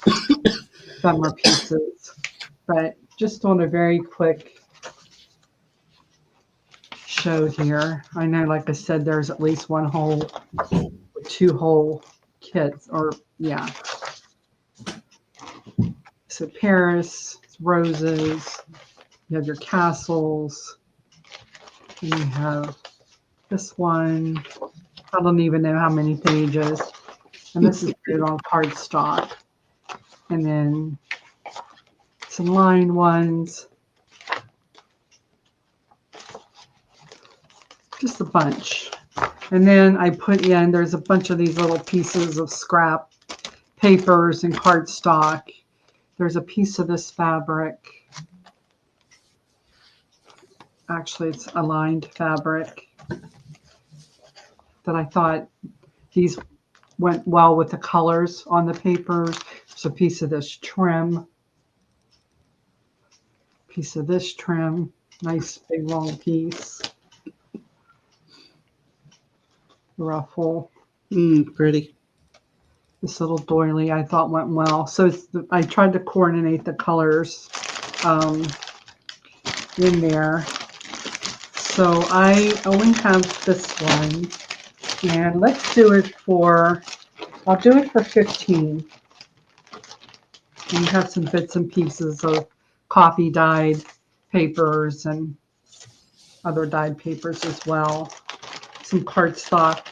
ephemera pieces. But just on a very quick show here, I know, like I said, there's at least 2 whole kits, or yeah. So Paris, roses, you have your castles, and you have this one, I don't even know how many pages. And this is printed on cardstock. And then some lined ones. Just a bunch. And then I put in, there's a bunch of these little pieces of scrap papers and cardstock. There's a piece of this fabric. Actually, it's a lined fabric that I thought these went well with the colors on the papers. There's a piece of this trim. Piece of this trim. Nice big long piece. Ruffle. Pretty. This little doily I thought went well. So I tried to coordinate the colors in there. So I only have this one. And let's do it for, I'll do it for 15. And you have some bits and pieces of coffee dyed papers and other dyed papers as well. Some cardstock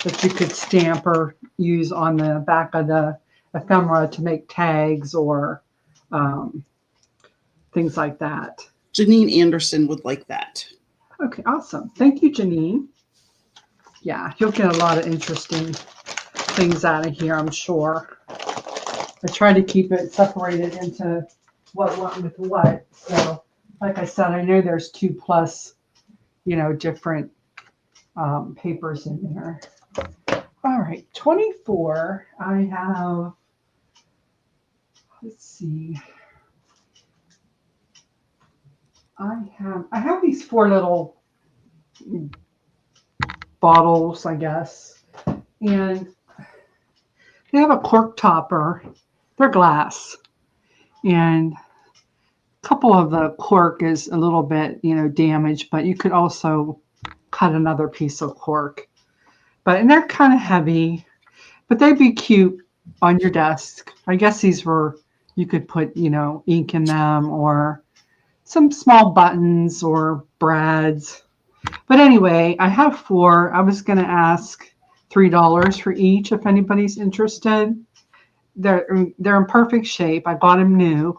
that you could stamp or use on the back of the ephemera to make tags or things like that. Janine Anderson would like that. Okay, awesome. Thank you, Janine. Yeah, you'll get a lot of interesting things out of here, I'm sure. I try to keep it separated into what went with what. So, like I said, I know there's 2+ different papers in there. All right, 24. I have, let's see. I have these 4 little bottles, I guess, and they have a cork topper. They're glass, and a couple of the cork is a little bit, damaged, but you could also cut another piece of cork. And they're kind of heavy, but they'd be cute on your desk. I guess these were, you could put, ink in them or some small buttons or brads. But anyway, I have 4. I was going to ask $3 for each if anybody's interested. They're in perfect shape. I bought them new.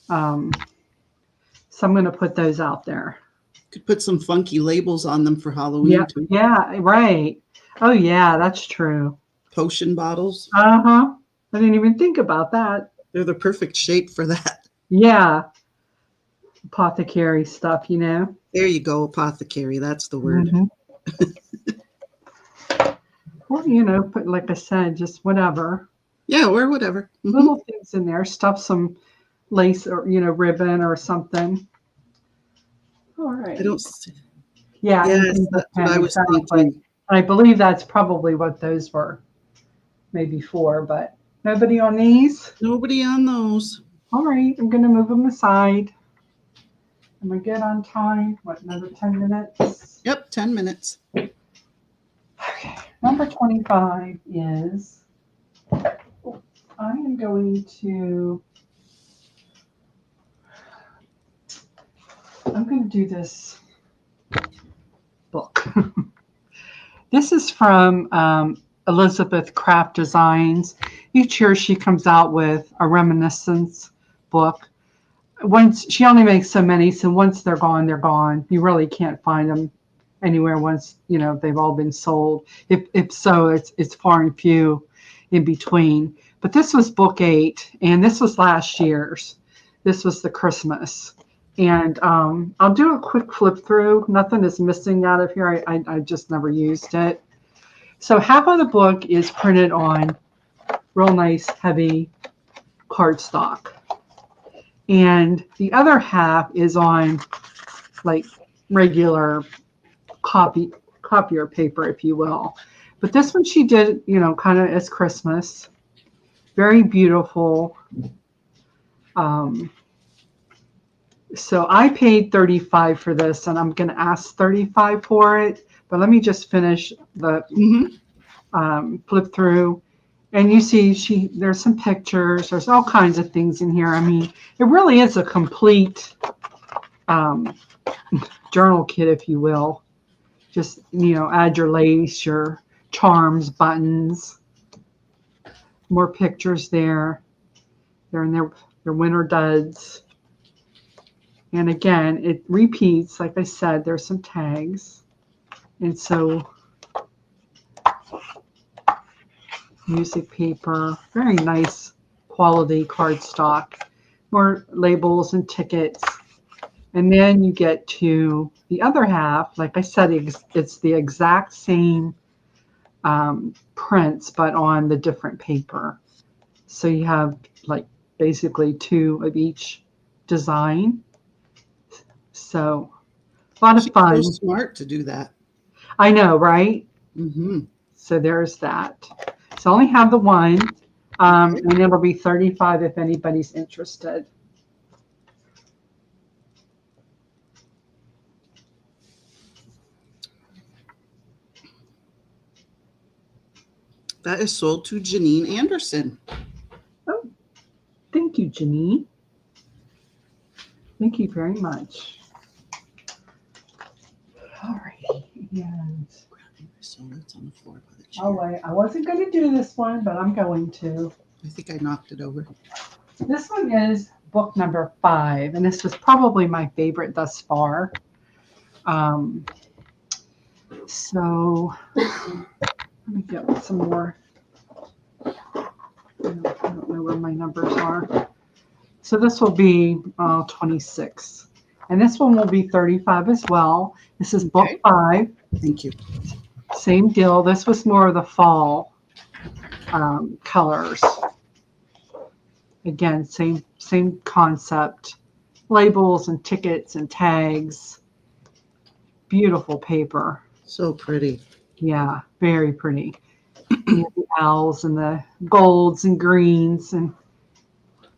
So I'm going to put those out there. Could put some funky labels on them for Halloween Yeah, too. yeah, right. Oh yeah, that's true. Potion bottles. I didn't even think about that. They're the perfect shape for that. Yeah. Apothecary stuff, There you go, apothecary. That's the word. Or, put, like I said, just whatever. Yeah, or whatever. Little things in there. Stuff some lace or, ribbon or something. All right. I don't see. Yeah. Yes, that's what I was thinking. I believe that's probably what those were. Maybe 4, but nobody on these? Nobody on those. All right. I'm going to move them aside. Am I good on time? What, another 10 minutes? Yep, 10 minutes. Okay. Number 25 is, I am going to, do this book. This is from Elizabeth Craft Designs. Each year she comes out with a reminiscence book. Once she only makes so many, so once they're gone, they're gone. You really can't find them anywhere once they've all been sold. If so, it's far and few in between. But this was book 8, and this was last year's. This was the Christmas, and I'll do a quick flip through. Nothing is missing out of here. I just never used it. So half of the book is printed on real nice heavy cardstock. And the other half is on like regular copier paper, if you will. But this one she did, kind of as Christmas. Very beautiful. So I paid $35 for this, and I'm going to ask $35 for it. But let me just finish the flip through. And you see, there's some pictures. There's all kinds of things in here. I mean, it really is a complete journal kit, if you will. Just, add your lace, your charms, buttons. More pictures there. They're in their winter duds. And again, it repeats. Like I said, there's some tags. And so music paper, very nice quality cardstock, more labels and tickets. And then you get to the other half. Like I said, it's the exact same prints, but on the different paper. So you have like basically 2 of each design. So a lot of She's fun. so smart to do that. I know, right? Mm-hmm. So there's that. So I only have the one, and it'll be $35 if anybody's interested. That is sold to Janine Anderson. Oh, thank you, Janine. Thank you very much. All right. And So that's on the floor by the chair. oh, wait, I wasn't going to do this one, but I'm going to. I think I knocked it over. This one is book number 5, and this was probably my favorite thus far. So let me get some more. I don't know where my numbers are. So this will be 26. And this one will be 35 as well. This is book 5. Thank you. Same deal. This was more of the fall colors. Again, same concept. Labels and tickets and tags. Beautiful paper. So pretty. Yeah, very pretty. The owls and the golds and greens and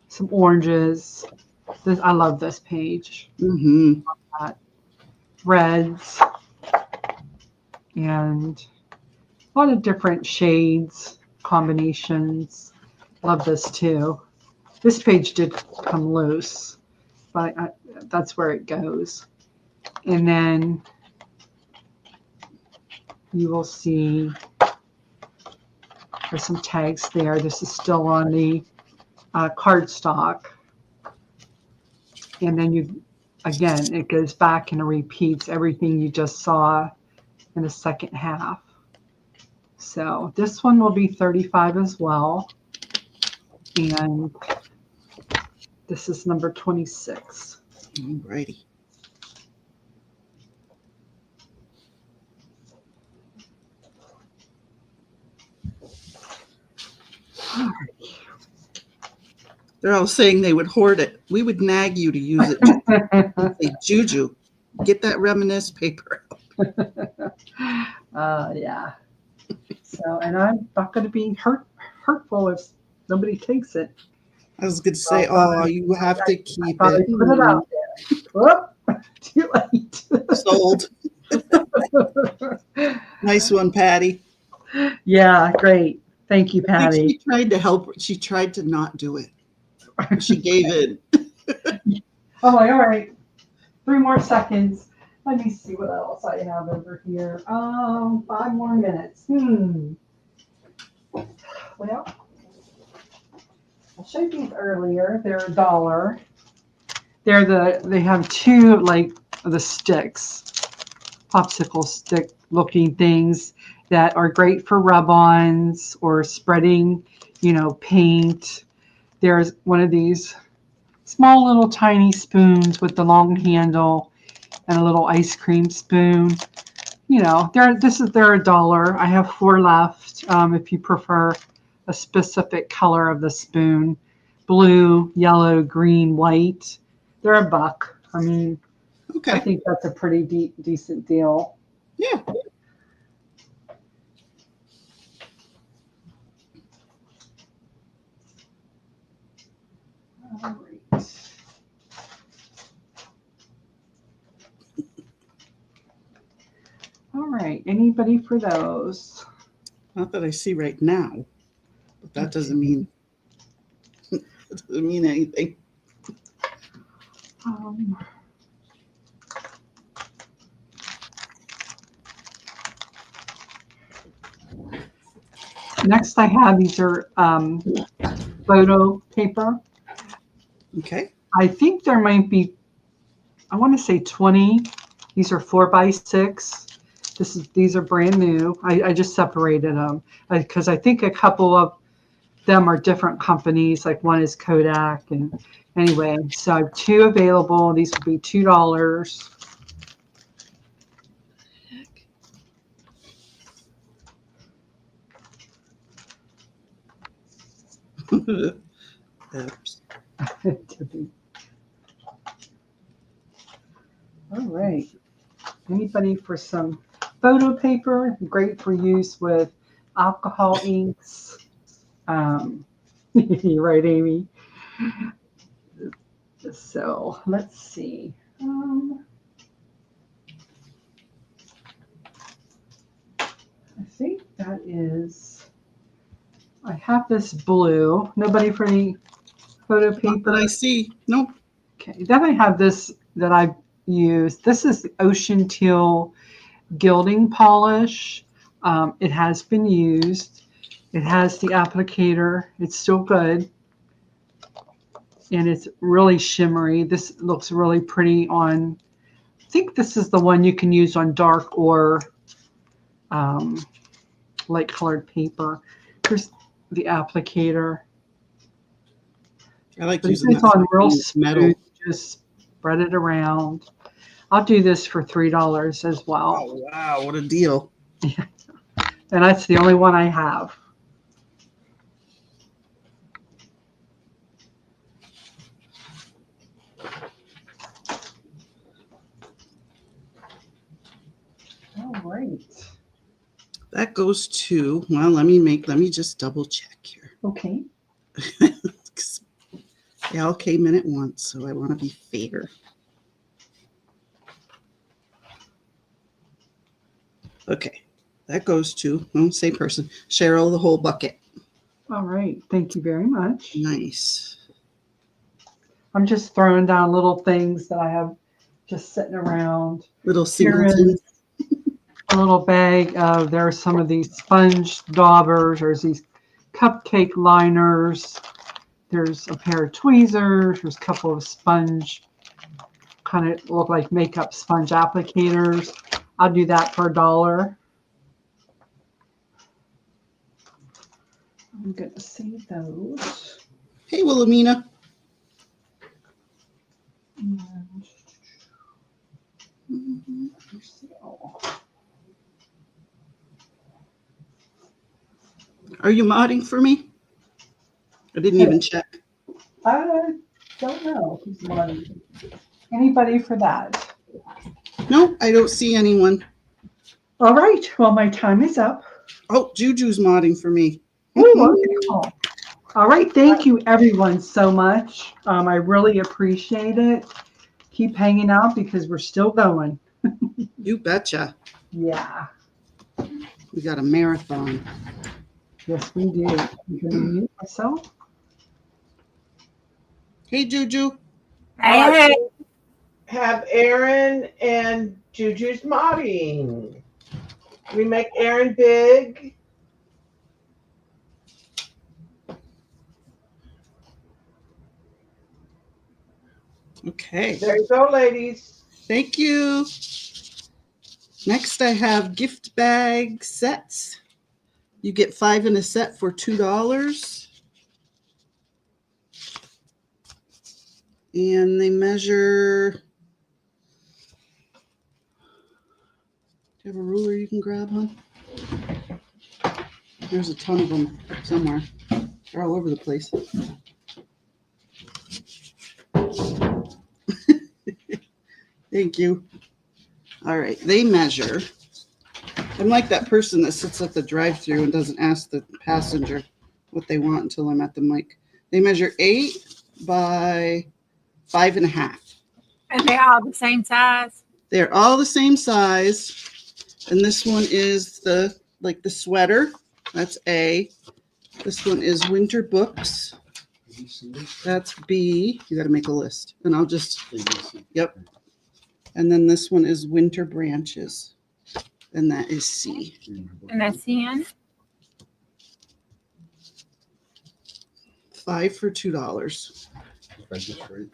some oranges. I love this page. Mm-hmm. Reds and a lot of different shades, combinations. Love this too. This page did come loose, but that's where it goes. And then you will see there's some tags there. This is still on the cardstock. And then again, it goes back and it repeats everything you just saw in the second half. So this one will be 35 as well. And this is number 26. Alrighty. They're all saying they would hoard it. We would nag you to use it. Say, Juju, get that reminisce paper. Yeah. So, and I'm not going to be hurtful if nobody takes it. I was going to say, oh, you have to keep I it. put it out there. Whoop, too late. Sold. Nice one, Patty. Yeah, great. Thank you, I think Patty. she tried to help. She tried to not do it. She gave in. Oh, all right. 3 more seconds. Let me see what else I have over here. 5 more minutes. Well, I showed these earlier. They're $1. They have 2 like the sticks, popsicle stick looking things that are great for rub-ons or spreading, paint. There's one of these small little tiny spoons with the long handle and a little ice cream spoon. They're $1. I have 4 left. If you prefer a specific color of the spoon, blue, yellow, green, white, they're $1. I mean, Okay. I think that's a pretty decent deal. Yeah. All right. All right. Anybody for those? Not that I see right now, but that doesn't mean anything. Next I have, these are photo paper. Okay. I think there might be, I want to say 20. These are 4x6. These are brand new. I just separated them because I think a couple of them are different companies. Like one is Kodak, and anyway, so I have 2 available. These will be $2. Oops. All right. Anybody for some photo paper? Great for use with alcohol inks. You're right, Amy. So let's see. I think that is. I have this blue. Nobody for any photo Not paper? that I see. Nope. Okay. Then I have this that I've used. This is the Ocean Teal gilding polish. It has been used. It has the applicator. It's still good. And it's really shimmery. This looks really pretty on, I think this is the one you can use on dark or light colored paper. Here's the applicator. I like But using it's that on real metal. smooth. Just spread it around. I'll do this for $3 as well. Oh, wow. What a deal. And that's the only one I have. All right. That goes to, well, let me just double check here. Okay. They all came in at once, so I want to be fair. Okay. That goes to, same person, Cheryl, the whole bucket. All right. Thank you very much. Nice. I'm just throwing down little things that I have just sitting around. Little Here is singleton. a little bag of, there are some of these sponge daubers. There's these cupcake liners. There's a pair of tweezers. There's a couple of sponge, kind of look like makeup sponge applicators. I'll do that for $1. I'm going to save those. Hey, Wilhelmina. Are you modding for me? I didn't even check. I don't know who's modding. Anybody for that? No, I don't see anyone. All right. Well, my time is up. Oh, Juju's modding for me. Ooh, okay, cool. All right. Thank you, everyone, so much. I really appreciate it. Keep hanging out because we're still going. You betcha. Yeah. We got a marathon. Yes, we do. I'm going to mute myself. Hey, Juju. Hey. Have Erin and Juju's modding. We make Erin big. Okay. There you go, ladies. Thank you. Next, I have gift bag sets. You get 5 in a set for $2. And they measure. Do you have a ruler you can grab, hon? There's a ton of them somewhere. They're all over the place. Thank you. All right, they measure. I'm like that person that sits at the drive-thru and doesn't ask the passenger what they want until I'm at the mic. They measure 8 by 5.5. Are they all the same size? They're all the same size. And this one is the sweater. That's A. This one is winter books. That's B. You got to make a list. And I'll just, yep. And then this one is winter branches. And that is C. And that's in? 5 for $2. If I just write,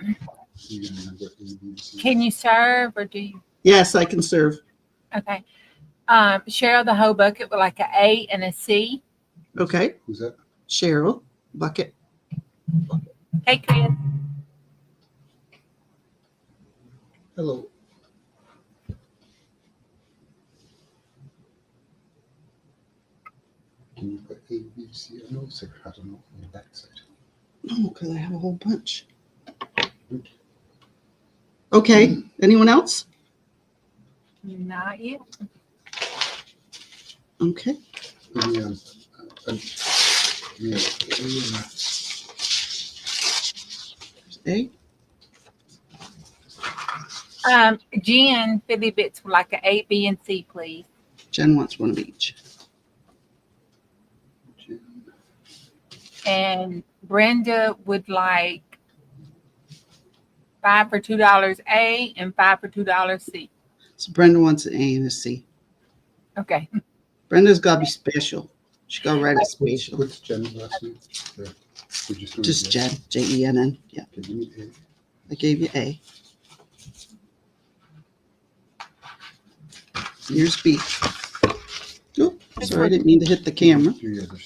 you gonna remember A, B, and C. Can you serve or do you? Yes, I can serve. Okay. Cheryl, the whole bucket with like an A and a C. Okay. Who's that? Cheryl, bucket. Hey, Chris. Hello. Can you put A, B, C? I know it's like, I don't know, on the back side. Oh, because I have a whole bunch. Okay. Anyone else? Not yet. Okay. Give me a, A. Jen, Philly bits with like an A, B, and C, please. Jen wants one of each. And Brenda would like 5 for $2 A and 5 for $2 C. So Brenda wants an A and a C. Okay. Brenda's got to be special. She got to write it special. What's Jen's last name? Just Jenn, Jenn. Yeah. Okay, give me A. I gave you A. Here's B. Oh, sorry, I didn't mean to hit the camera.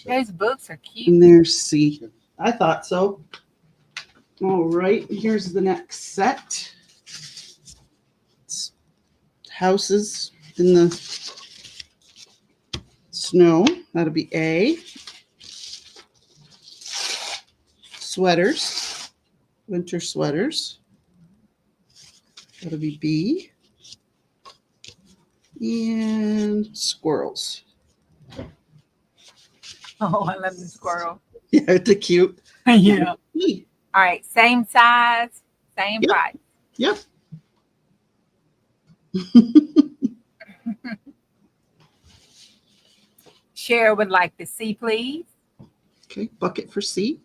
Those books are cute. And there's C. I thought so. All right, here's the next set. It's houses in the snow. That'll be A. Sweaters, winter sweaters. That'll be B. And squirrels. Oh, I love the squirrel. Yeah, they're cute. Yeah. B. All right, same size, same Yep. price. Yep. Cheryl would like the C, please. Okay, bucket for C.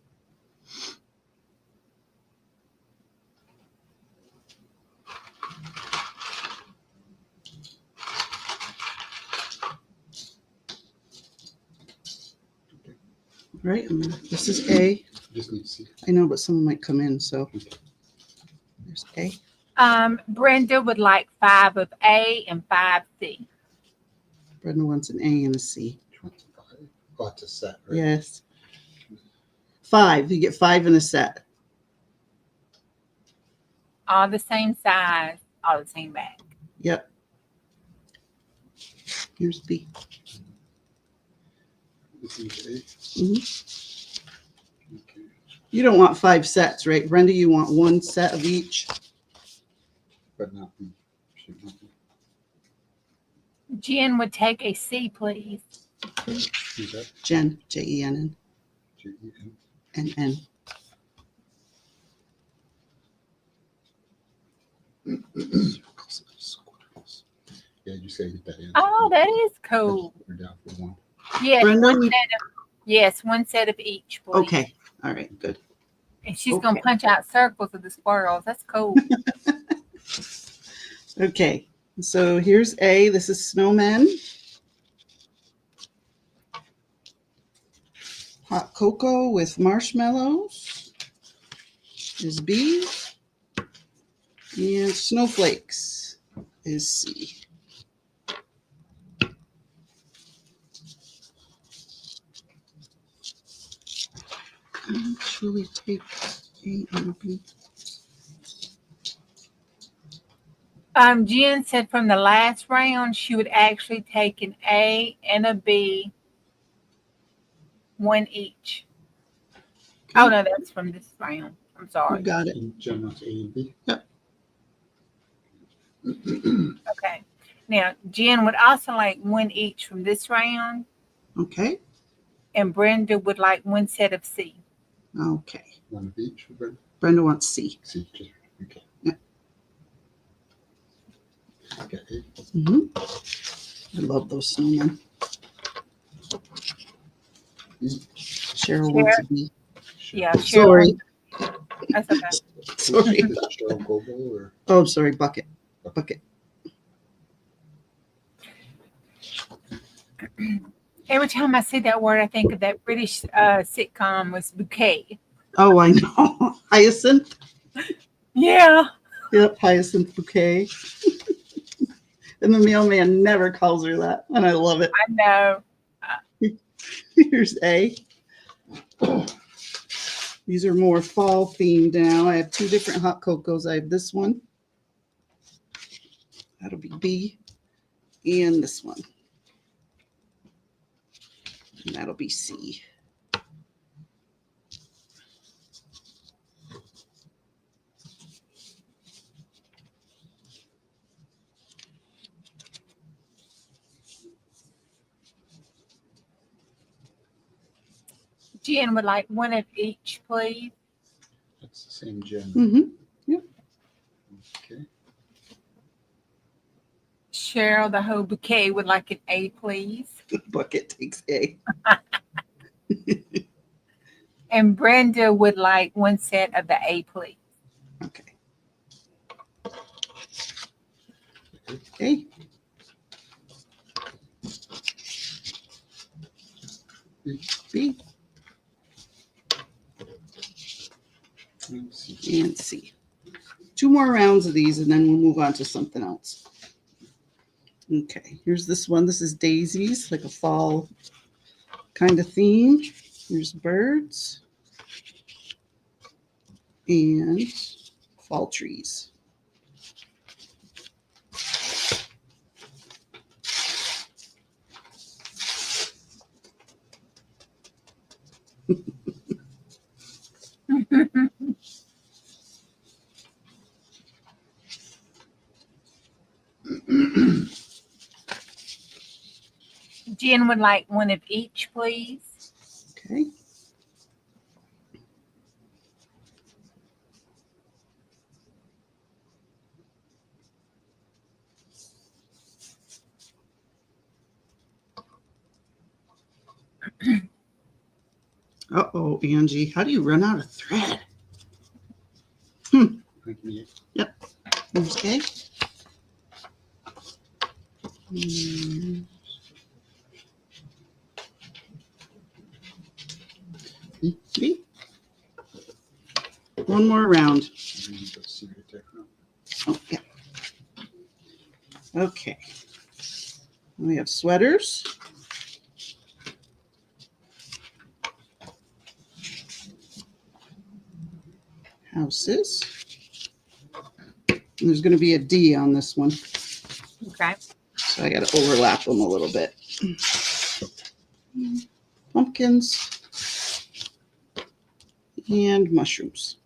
Right, this is A. Just need to see. I know, but someone might come in, so there's A. Brenda would like 5 of A and 5 C. Brenda wants an A and a C. 25. Oh, it's a set, right? Yes. 5. You get 5 in a set. All the same size, all the same bag. Yep. Here's B. This is A. Mhm. Okay. You don't want 5 sets, right? Brenda, you want 1 set of each? But not B. Should not be. Jen would take a C, please. Who's that? Jenn, Jenn, Jen. N. Yeah, you just gotta get that answer. Oh, that is cool. We're down for 1. Yes, Brenda, one set of each, please. Okay. All right, good. And she's gonna punch out circles of the squirrels. That's cool. Okay. So here's A. This is snowmen. Hot cocoa with marshmallows is B. And snowflakes is C. Actually take A and B. Jen said from the last round she would actually take an A and a B, 1 each. Oh no, that's from this round. I'm You sorry. got it. Jen wants A and B. Yep. Okay. Now Jen would also like 1 each from this round, Okay. and Brenda would like 1 set of C. Okay. 1 of each for Brenda. Brenda wants C. See, just okay. Yeah. Okay. I love those snowmen. Cheryl wants a B. Yeah, Sorry. That's okay. Sorry. Is it Cheryl Goble or Oh, sorry. Bucket. Bucket. Every time I see that word, I think of that British sitcom was bouquet. Oh, I know. Hyacinth. Yeah. Yep, hyacinth bouquet. And the mailman never calls her that, and I love it. I know. Here's A. These are more fall themed now. I have two different hot cocos. I have this one. That'll be B. And this one. And that'll be C. Jen would like one of each, please. That's the same Jenn. Mm-hmm. Yep. Okay. Cheryl, the whole bouquet, would like an A, please. The bucket takes A. And Brenda would like one set of the A, please. Okay. Okay. B. And C. Two more rounds of these, and then we'll move on to something else. Okay, here's this one. This is daisies, like a fall kind of theme. Here's birds and fall trees. Jen would like one of each, please. Okay. Uh-oh, Angie, how do you run out of thread? Yep. Okay. B. One more round. Oh, yeah. Okay. We have sweaters. Houses. And there's going to be a D on this one. Okay. So I got to overlap them a little bit. Pumpkins. And mushrooms.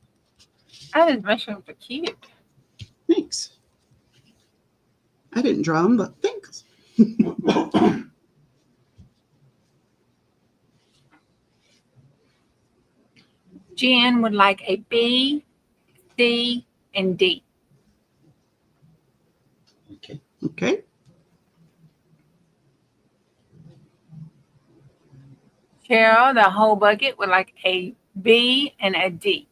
Oh, those mushrooms are cute. Thanks. I didn't draw them, but thanks. Jen would like a B, C, and D. Okay. Okay. Cheryl, the whole bucket, would like a B and a D.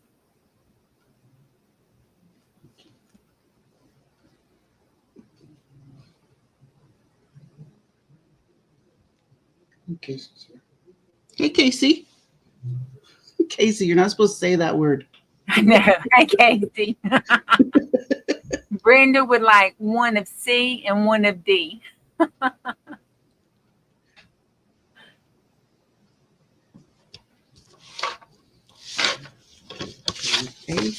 Okay. Hey, Casey. Casey, you're not supposed to say that word. I know. Hi, Casey. Brenda would like one of C and one of D. Okay.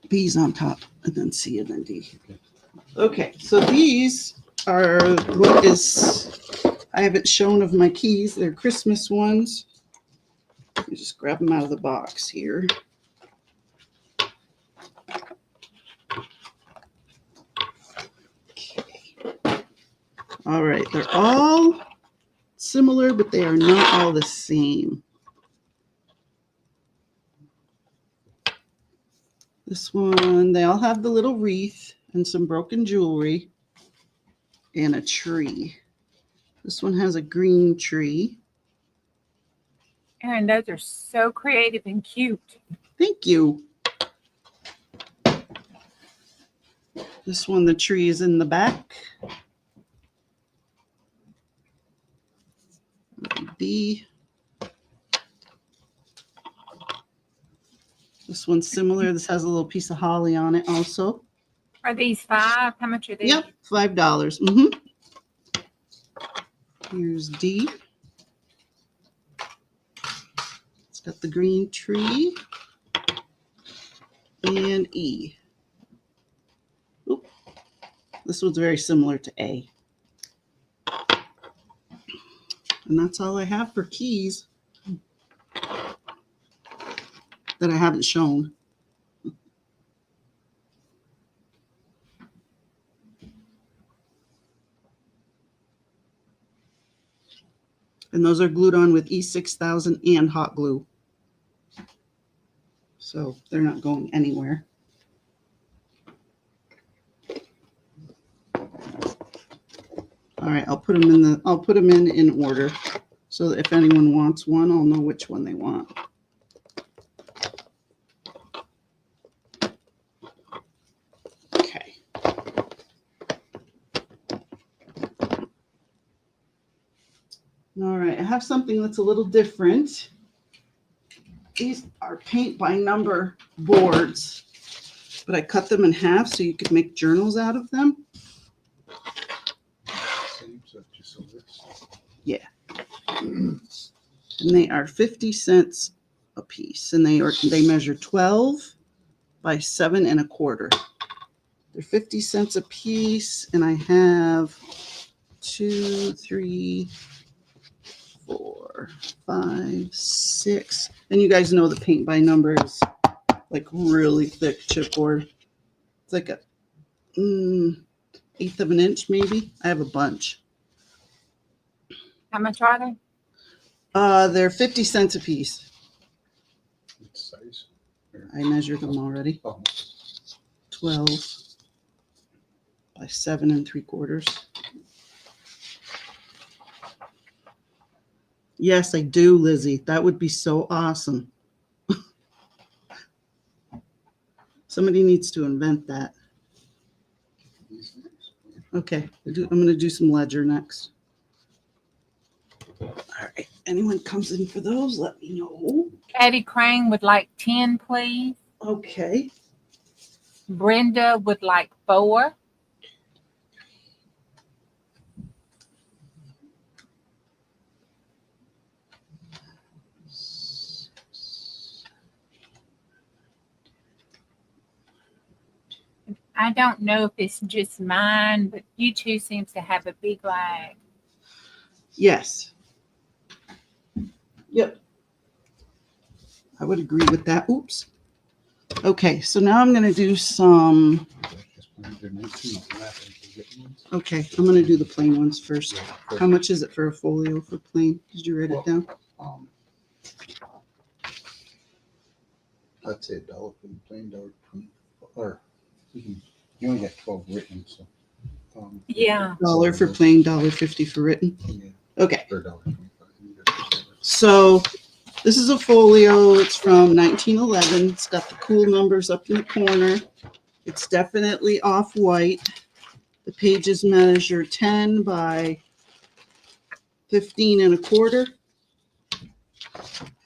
B's on top, and then C, and then D. Okay, so these are what is, I haven't shown of my keys. They're Christmas ones. Let me just grab them out of the box here. Okay. All right, they're all similar, but they are not all the same. This one, they all have the little wreath and some broken jewelry and a tree. This one has a green tree. Erin, those are so creative and cute. Thank you. This one, the tree is in the back. B. This one's similar. This has a little piece of holly on it also. Are these 5? How much are these? Yep, $5. Mm-hmm. Here's D. It's got the green tree. And E. Oop. This one's very similar to A. And that's all I have for keys that I haven't shown. And those are glued on with E6000 and hot glue. So they're not going anywhere. All right, I'll put them in order so that if anyone wants one, I'll know which one they want. Okay. All right, I have something that's a little different. These are paint by number boards, but I cut them in half so you could make journals out of them. Yeah. And they are 50 cents a piece, and they measure 12 by 7 1/4. They're 50 cents a piece, and I have 2, 3, 4, 5, 6. And you guys know the paint by number is like really thick chipboard. It's like a 1/8 of an inch, maybe. I have a bunch. How much are they? They're 50 cents a piece. What size? I measured them already. 12 by 7 3/4. Yes, I do, Lizzie. That would be so awesome. Somebody needs to invent that. Okay, I'm going to do some ledger next. All right. Anyone comes in for those, let me know. Patty Crane would like 10, please. Okay. Brenda would like 4. I don't know if it's just mine, but YouTube seems to have a big lag. Yes. Yep. I would agree with that. Oops. Okay, so now I'm going to do some. Okay, I'm going to do the plain ones first. How much is it for a folio for plain? Did you write it down? I'd say $1 for the plain, $1 or you only got 12 written, so. Yeah. $1 for plain, $1.50 for written. Yeah. Okay. For $1.25. So this is a folio. It's from 1911. It's got the cool numbers up in the corner. It's definitely off-white. The pages measure 10 by 15 1/4.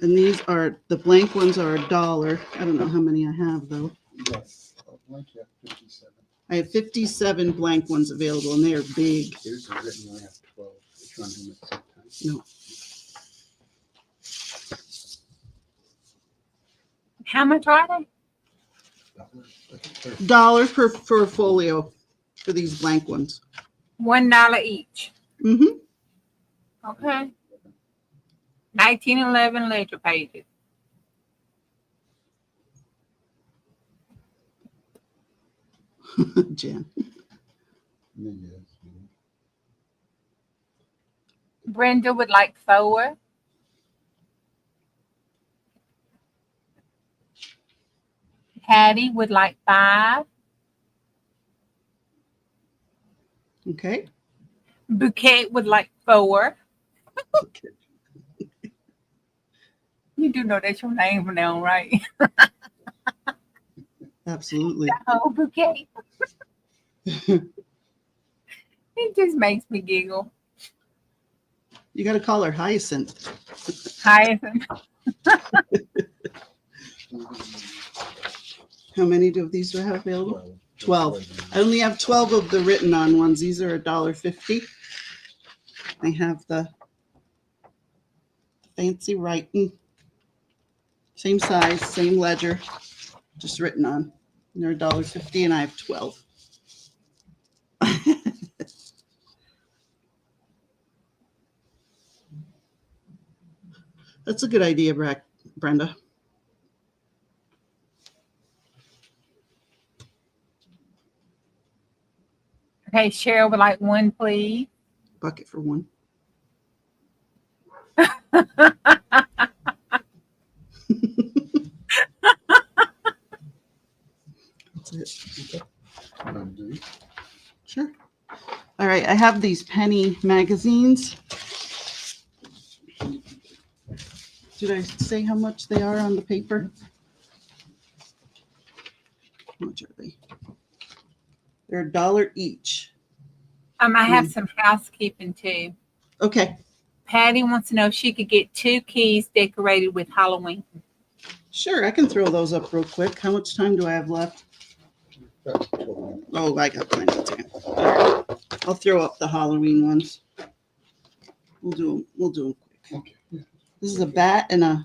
And these are, the blank ones are $1. I don't know how many I have, though. Yes. Blank, yeah, 57. I have 57 blank ones available, and they are big. Here's the written, I have 12. If you want to do them at the same time. No. How much are they? $1 for a folio for these blank ones. $1 each. Mm-hmm. Okay. 1911 ledger pages. Jen. Brenda would like 4. Patty would like 5. Okay. Bouquet would like 4. Okay. You do know that's your name now, right? Absolutely. Oh, Bouquet. It just makes me giggle. You got to call her Hyacinth. Hyacinth. How many of these do I have available? 12. I only have 12 of the written on ones. These are $1.50. I have the fancy writing. Same size, same ledger, just written on. And they're $1.50 and I have 12. That's a good idea, Brenda. Okay, Cheryl would like one, please. Bucket for one. That's it. Sure. All right, I have these penny magazines. Did I say how much they are on the paper? How much are they? They're $1 each. I have some housekeeping too. Okay. Patty wants to know if she could get 2 keys decorated with Halloween. Sure, I can throw those up real quick. How much time do I have left? Oh, I got plenty of time. All right. I'll throw up the Halloween ones. We'll do them quick. This is a bat and I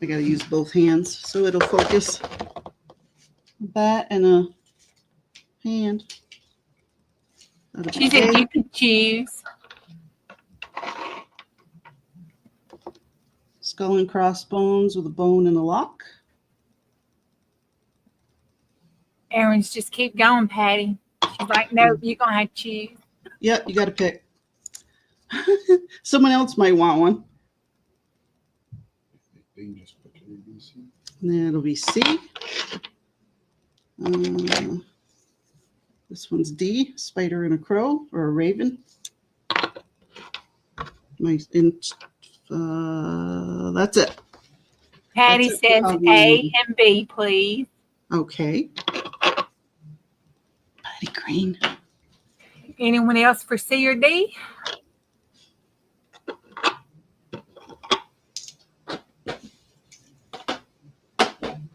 gotta use both hands so it'll focus. A bat and a hand. She said you could choose. Skull and crossbones with a bone and a lock. Erin's just keep going, Patty. She's like, nope, you're going to have to choose. Yep, you got to pick. Someone else might want one. That'll be C. This one's D, spider and a crow or a raven. Nice. That's it. Patty That's it. says A and B, please. Okay. Patty Green. Anyone else for C or D?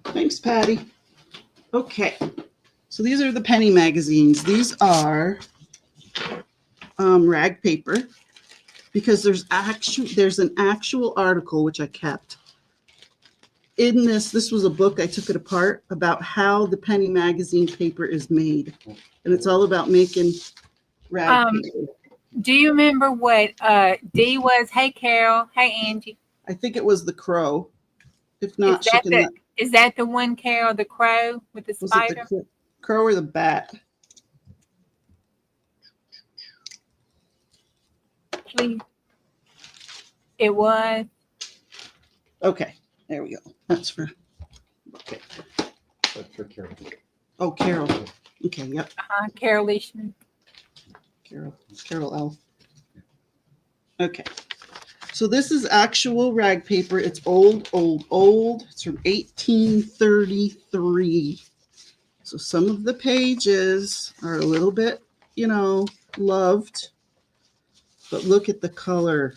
Thanks, Patty. Okay. So these are the penny magazines. These are rag paper because there's an actual article which I kept. In this was a book, I took it apart about how the penny magazine paper is made. And it's all about making rag paper. Do you remember what D was? Hey, Carol. Hey, Angie. I think it was the crow. If not, is that the one, Carol, the crow with the spider? Was it the crow or the bat? Please. It was. Okay, there we go. That's for. Okay. That's for Carol. Oh, Carol. Okay, yep. Carol Leishman. Carol L. Okay. So this is actual rag paper. It's old. It's from 1833. So some of the pages are a little bit, loved. But look at the color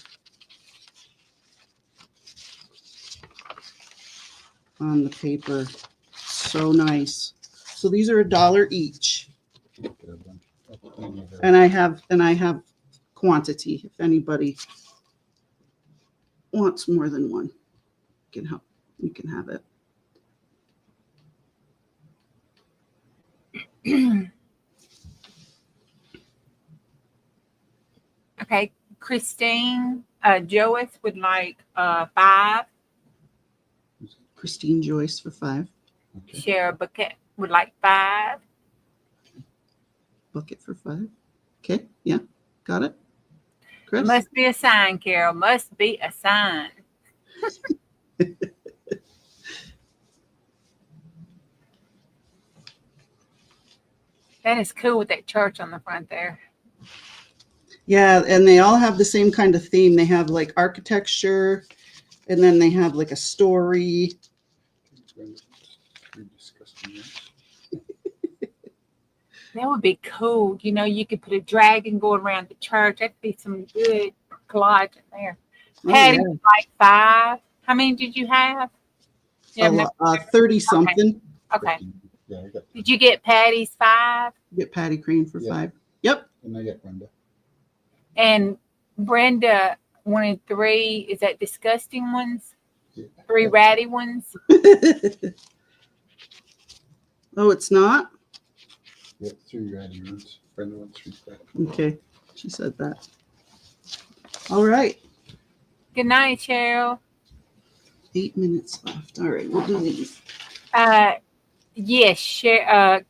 on the paper. So nice. So these are $1 each. And I have quantity if anybody wants more than one. You can have it. Okay, Christine Joyce would like 5. Christine Joyce for 5. Okay. Cheryl Bucket would like 5. Bucket for 5. Okay, yeah, got it. Chris? It must be a sign, Carol. Must be a sign. That is cool with that church on the front there. Yeah, and they all have the same kind of theme. They have like architecture, and then they have like a story. That would be cool. You know, you could put a dragon going around the church. That'd be some good collage in there. Oh, Patty, yeah. like 5. How many did you have? You have no- 30 something. Okay. Yeah, I got. Did you get Patty's 5? Get Patty Crane for Yeah. 5. Yep. And I got Brenda. And Brenda wanted 3. Is that disgusting ones? Yeah. 3 ratty ones? Oh, it's not? Yeah, 3 ratty ones. Brenda wants 3 ratty. Okay. She said that. All right. Good night, Cheryl. 8 minutes left. All right, we'll do these. Yes,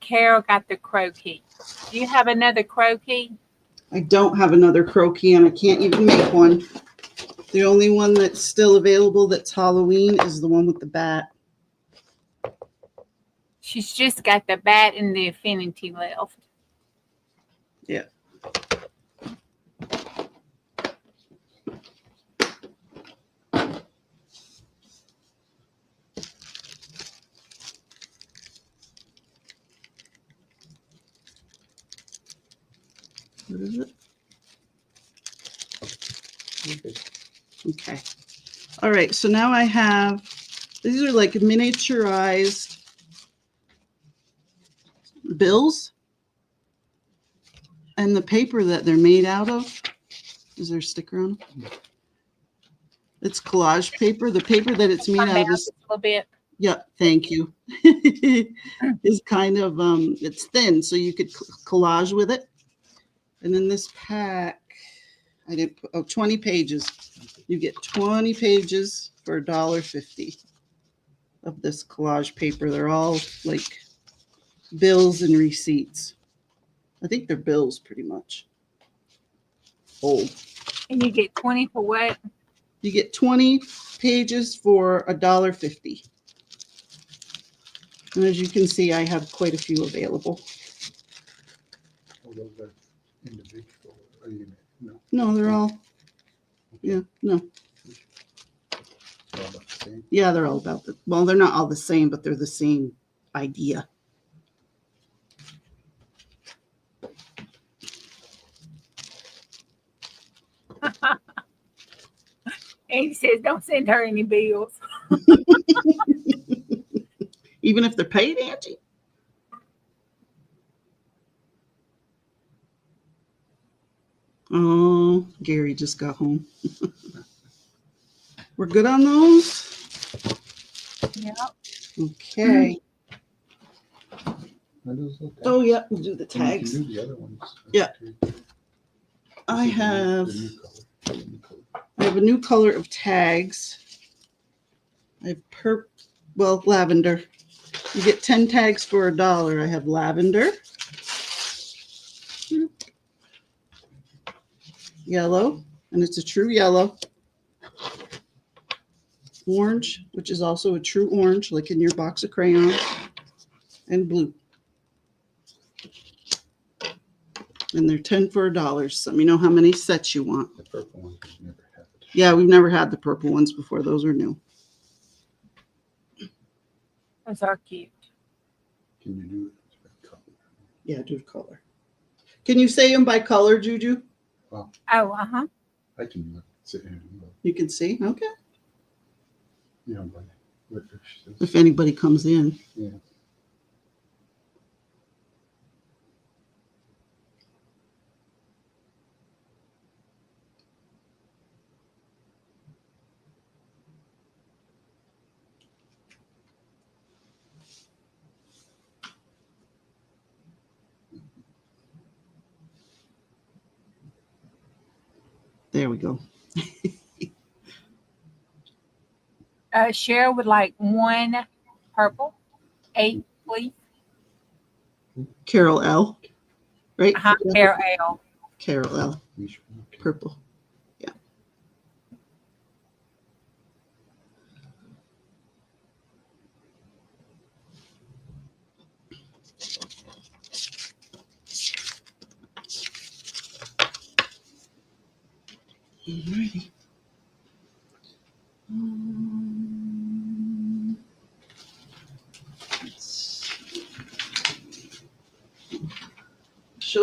Carol got the crow key. Do you have another crow key? I don't have another croquis and I can't even make one. The only one that's still available that's Halloween is the one with the bat. She's just got the bat and the affinity left. Yeah. What is it? Okay. All right. So now I have, these are like miniaturized bills. And the paper that they're made out of, is there a sticker on them? It's collage paper. The paper that it's made out of is, a little bit. yeah, thank you. Is kind of, it's thin, so you could collage with it. And in this pack, I didn't put, 20 pages. You get 20 pages for $1.50 of this collage paper. They're all like bills and receipts. I think they're bills pretty much. Old. And you get 20 for what? You get 20 pages for $1.50. And as you can see, I have quite a few available. Oh, those are individual. Are you gonna, no, No, they're all, yeah, no. they're all about the same. Yeah, they're all about the, well, they're not all the same, but they're the same idea. Amy says, don't send her any bills. Even if they're paid, Angie? Oh, Gary just got home. We're good on those? Yep. Okay. Are those okay? Oh, yeah, we'll do the And you can tags. do the other ones. Yeah. too. I This is have, the new color. The new color. I have a new color of tags. I have well, lavender. You get 10 tags for $1. I have lavender. Yellow, and it's a true yellow. Orange, which is also a true orange, like in your box of crayons. And blue. And they're 10 for $1. So let me know how many sets you want. The purple ones we've never had. Yeah, we've never had the purple ones before. Those are new. Those are cute. Can you do it by color? Yeah, do color. Can you say them by color, Juju? Oh, uh-huh. I can look, sit here and look, You can see. Okay. you know, by what she says. If anybody comes in. Yeah. There we go. Cheryl would like 1 purple, 8, please. Carol L. Right? Carol L. Carol L. Okay. Purple. Yeah. Alrighty.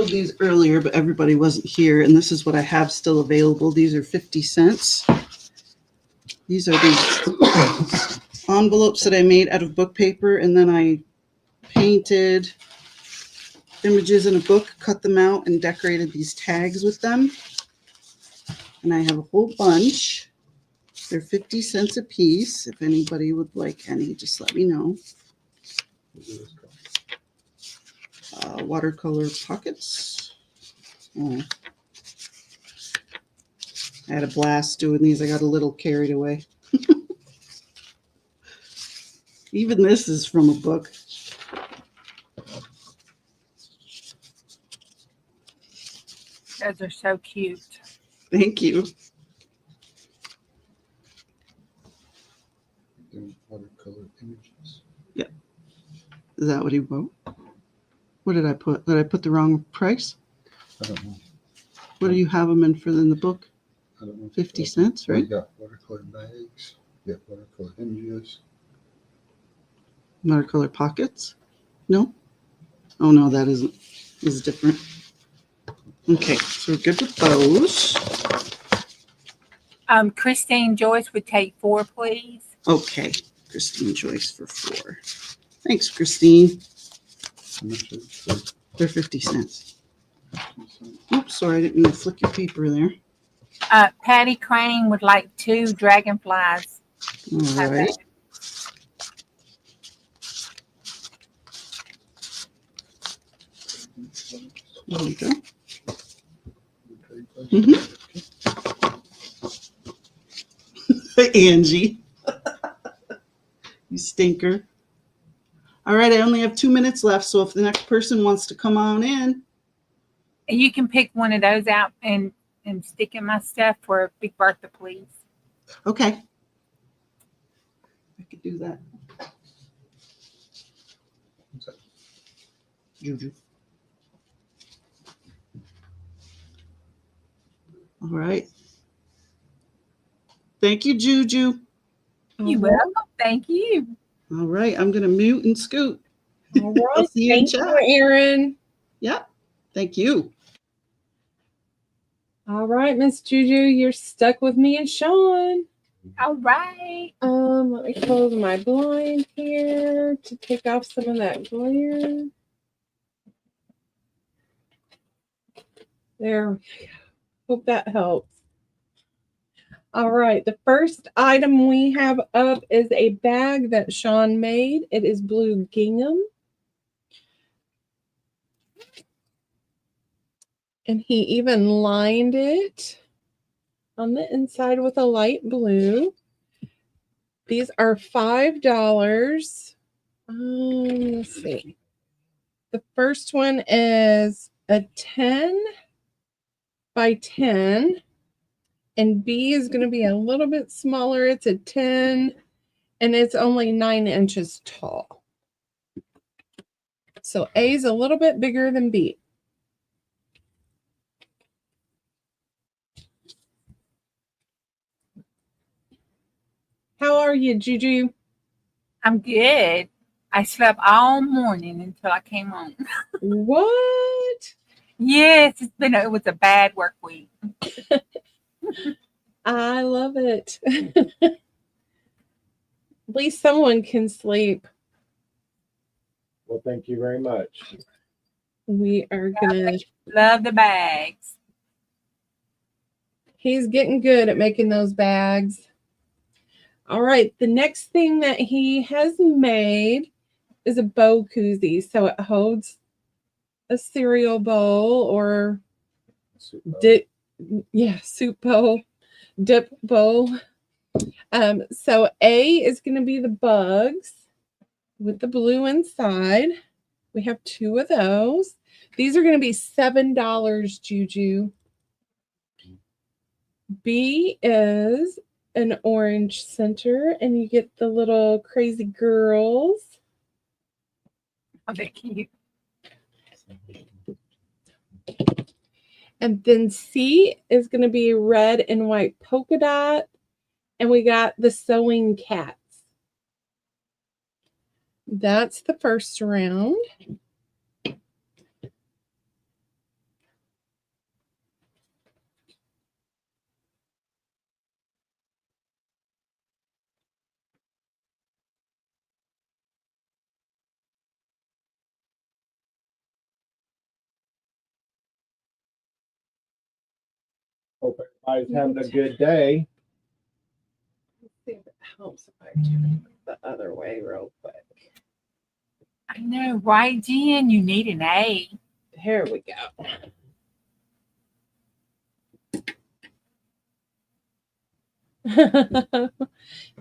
showed these earlier, but everybody wasn't here. And this is what I have still available. These are 50 cents. These are these envelopes that I made out of book paper. And then I painted images in a book, cut them out, and decorated these tags with them. And I have a whole bunch. They're 50 cents a piece. If anybody would like any, just let me know. Watercolor pockets. Oh. I had a blast doing these. I got a little carried away. Even this is from a book. Those are so cute. Thank you. Watercolor images. Yeah. Is that what he wrote? What did I put? Did I put the wrong price? I don't know. What do you have them in for in the book? I don't know. 50 cents, Well, right? you got watercolor bags. You got watercolor images. Watercolor pockets? No? Oh, no, that isn't. This is different. Okay, so we're good with those. Christine Joyce would take 4, please. Okay, Christine Joyce for 4. Thanks, Christine. How much is it? They're 50 cents. Oops, sorry, I didn't mean to flick your paper there. Patty Crane would like 2 dragonflies. All right. There we go. Angie. You stinker. All right, I only have 2 minutes left, so if the next person wants to come on in. And you can pick one of those out and stick in my stuff for Big Bertha, please. Okay. I could do that. Juju. All right. Thank you, Juju. You're welcome. Thank you. All right, I'm going to mute and scoot. All right. I'll see you in Thank chat. you, Erin. Yeah. Thank you. All right, Miss Juju, you're stuck with me and Sean. All right. Let me close my blind here to take off some of that glare. There we go. Hope that helps. All right, the first item we have up is a bag that Sean made. It is blue gingham. And he even lined it on the inside with a light blue. These are $5. Let's see. The first one is a 10 by 10. And B is going to be a little bit smaller. It's a 10 and it's only 9 inches tall. So A is a little bit bigger than B. How are you, Juju? I'm good. I slept all morning until I came home. What? Yes, it was a bad work week. I love it. At least someone can sleep. Well, thank you very much. We are gonna love the bags. He's getting good at making those bags. All right, the next thing that he has made is a bow koozie. So it holds a cereal bowl or soup bowl, dip bowl. So A is going to be the bugs with the blue inside. We have 2 of those. These are going to be $7, Juju. B is an orange center, and you get the little crazy girls. Oh, they're cute. And then C is going to be red and white polka dot. And we got the sewing cats. That's the first round. everybody's having a good day. Let's see if it helps if I do it the other way real quick. I know, right, Jen? You need an A. Here we go.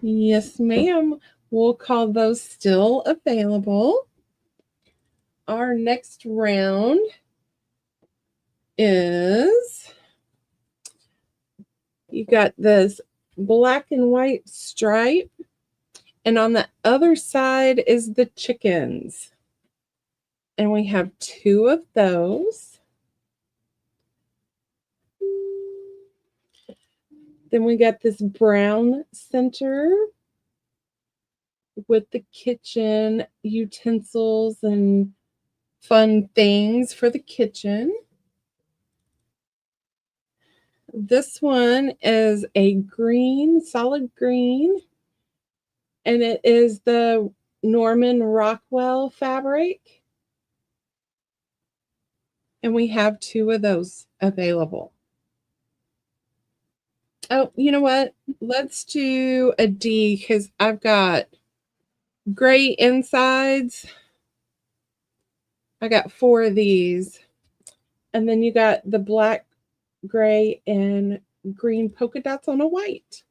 Yes, ma'am. We'll call those still available. Our next round is, you got this black and white stripe, and on the other side is the chickens. And we have 2 of those. Then we got this brown center with the kitchen utensils and fun things for the kitchen. This one is a green, solid green, and it is the Norman Rockwell fabric. And we have 2 of those available. Oh, you know what? Let's do a D because I've got gray insides. I got 4 of these. And then you got the black, gray, and green polka dots on a white.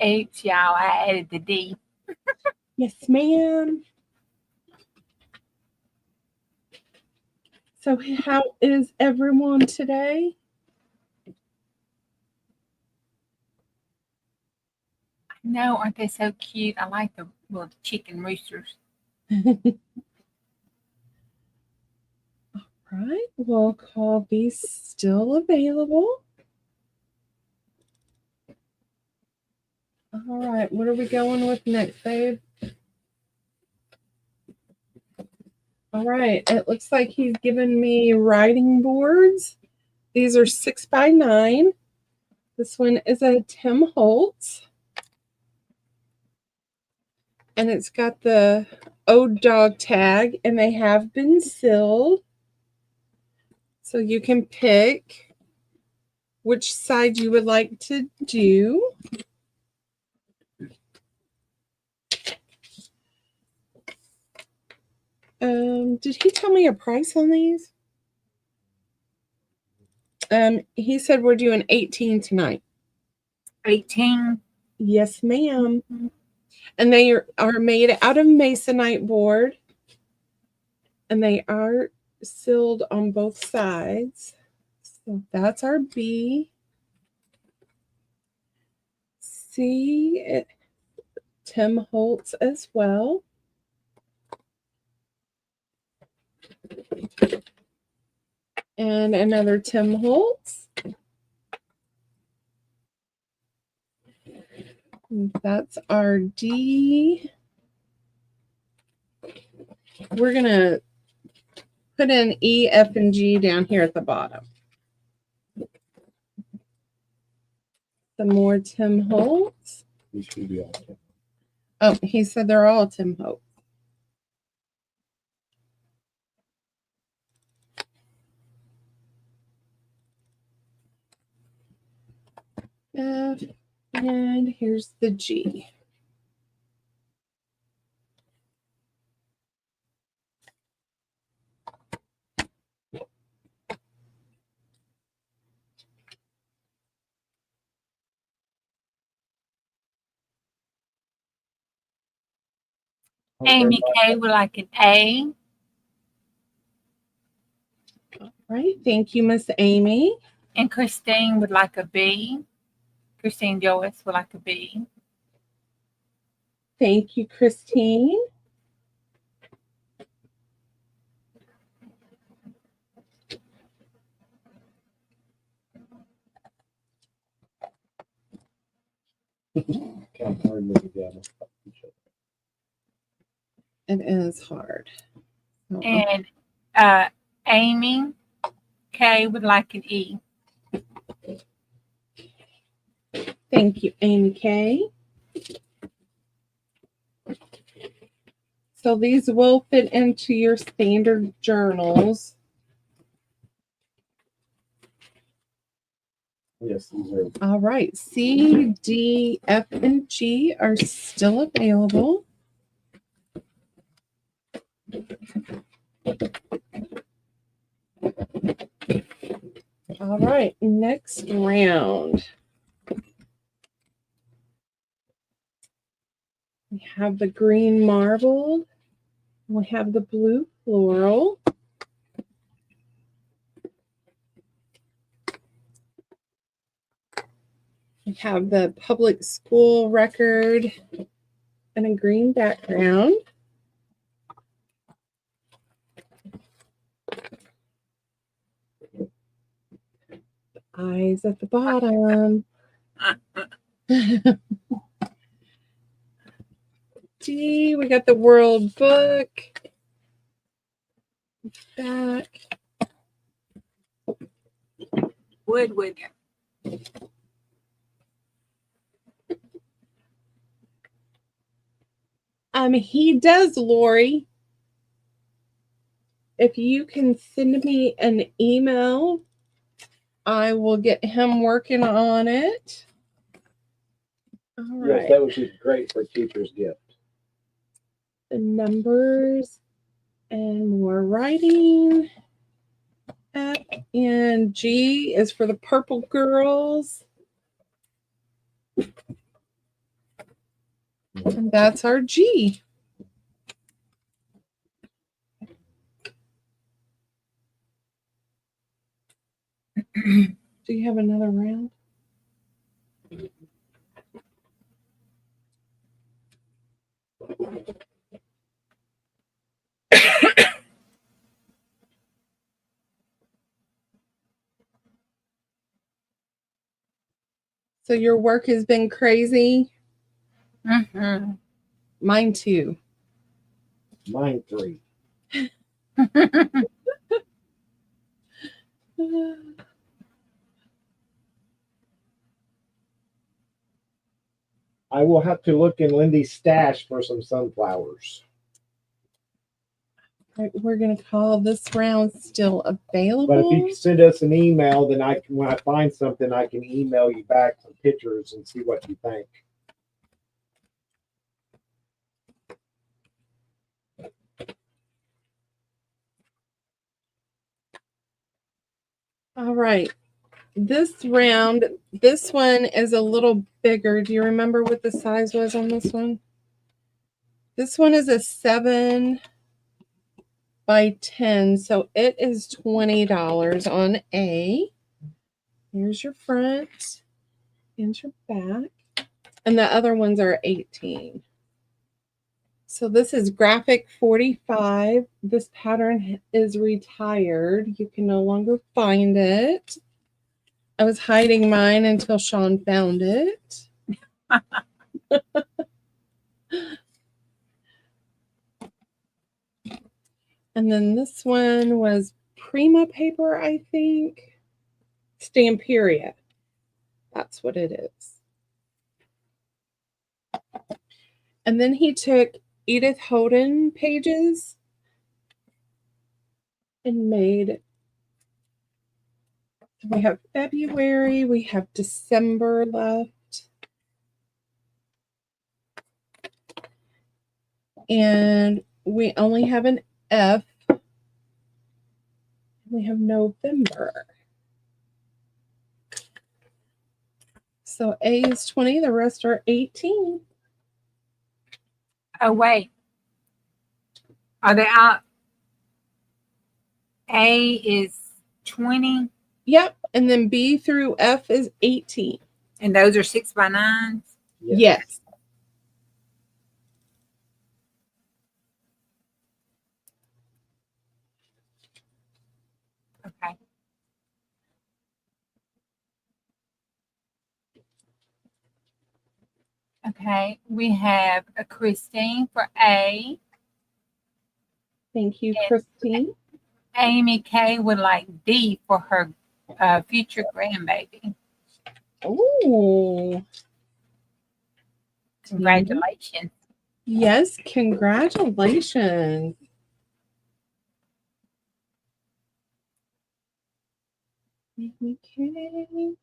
H, y'all. I added the D. Yes, ma'am. So how is everyone today? No, aren't they so cute? I like the little chicken roosters. Right, we'll call these still available. All right, what are we going with next, babe? All right, it looks like he's given me writing boards. These are 6 by 9. This one is a Tim Holtz. And it's got the Old Dog tag, and they have been sealed. So you can pick which side you would like to do. Did he tell me a price on these? He said we're doing 18 tonight. 18. Yes, ma'am. And they are made out of masonite board. And they are sealed on both sides. So that's our B. C, Tim Holtz as well. And another Tim Holtz. That's our D. We're going to put in E, F, and G down here at the bottom. Some more Tim Holtz. These should be all Tim. Oh, he said they're all Tim Holtz. F, and here's the G. Amy Kay would like an A. All right, thank you, Miss Amy. And Christine would like a B. Christine Joyce would like a B. Thank you, Christine. Can't hardly together. It is hard. So, And Amy Kay would like an E. thank you, Amy Kay. So these will fit into your standard journals. Yes, these are. All right. C, D, F, and G are still available. All right. Next round. We have the green marbled. We have the blue floral. We have the public school record and a green background. Eyes at the bottom. G, we got the World Book. Back. Wood. He does, Lori. If you can send me an email, I will get him working on it. All right. Yes, that would be great for a teacher's gift. The numbers and more writing. F and G is for the purple girls. And that's our G. Do you have another round? So your work has been crazy? Mm-hmm. Mine too. Mine 3. I will have to look in Lindy's stash for some sunflowers. Right, we're going to call this round still available. But if you send us an email, then I can, when I find something, I can email you back some pictures and see what you think. All right. This round, this one is a little bigger. Do you remember what the size was on this one? This one is a 7 by 10, so it is $20 on A. Here's your front. Here's your back. And the other ones are 18. So this is graphic 45. This pattern is retired. You can no longer find it. I was hiding mine until Sean found it. And then this one was Prima paper, I think. Stamperia. That's what it is. And then he took Edith Holden pages and made. We have February, we have December left. And we only have an F. We have November. So A is 20, the rest are 18. Oh, wait. Are they out? A is 20. Yep. And then B through F is 18. And those are 6 by 9s? Yes. Okay. Okay. We have a Christine for A. Thank you, Christine. Amy Kay would like D for her future grandbaby. Oh. Congratulations. Yes, congratulations. Okay.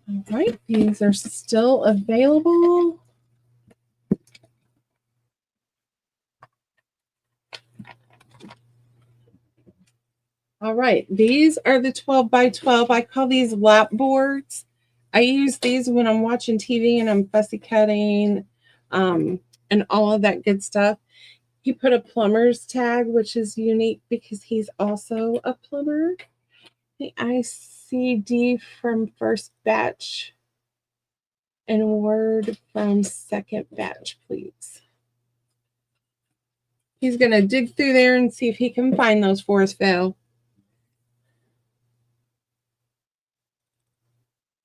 All right, these are still available. All right, these are the 12 by 12. I call these lap boards. I use these when I'm watching TV and I'm fussy cutting and all of that good stuff. He put a plumber's tag, which is unique because he's also a plumber. The ICD from first batch and word from second batch, please. He's going to dig through there and see if he can find those for us, Phil.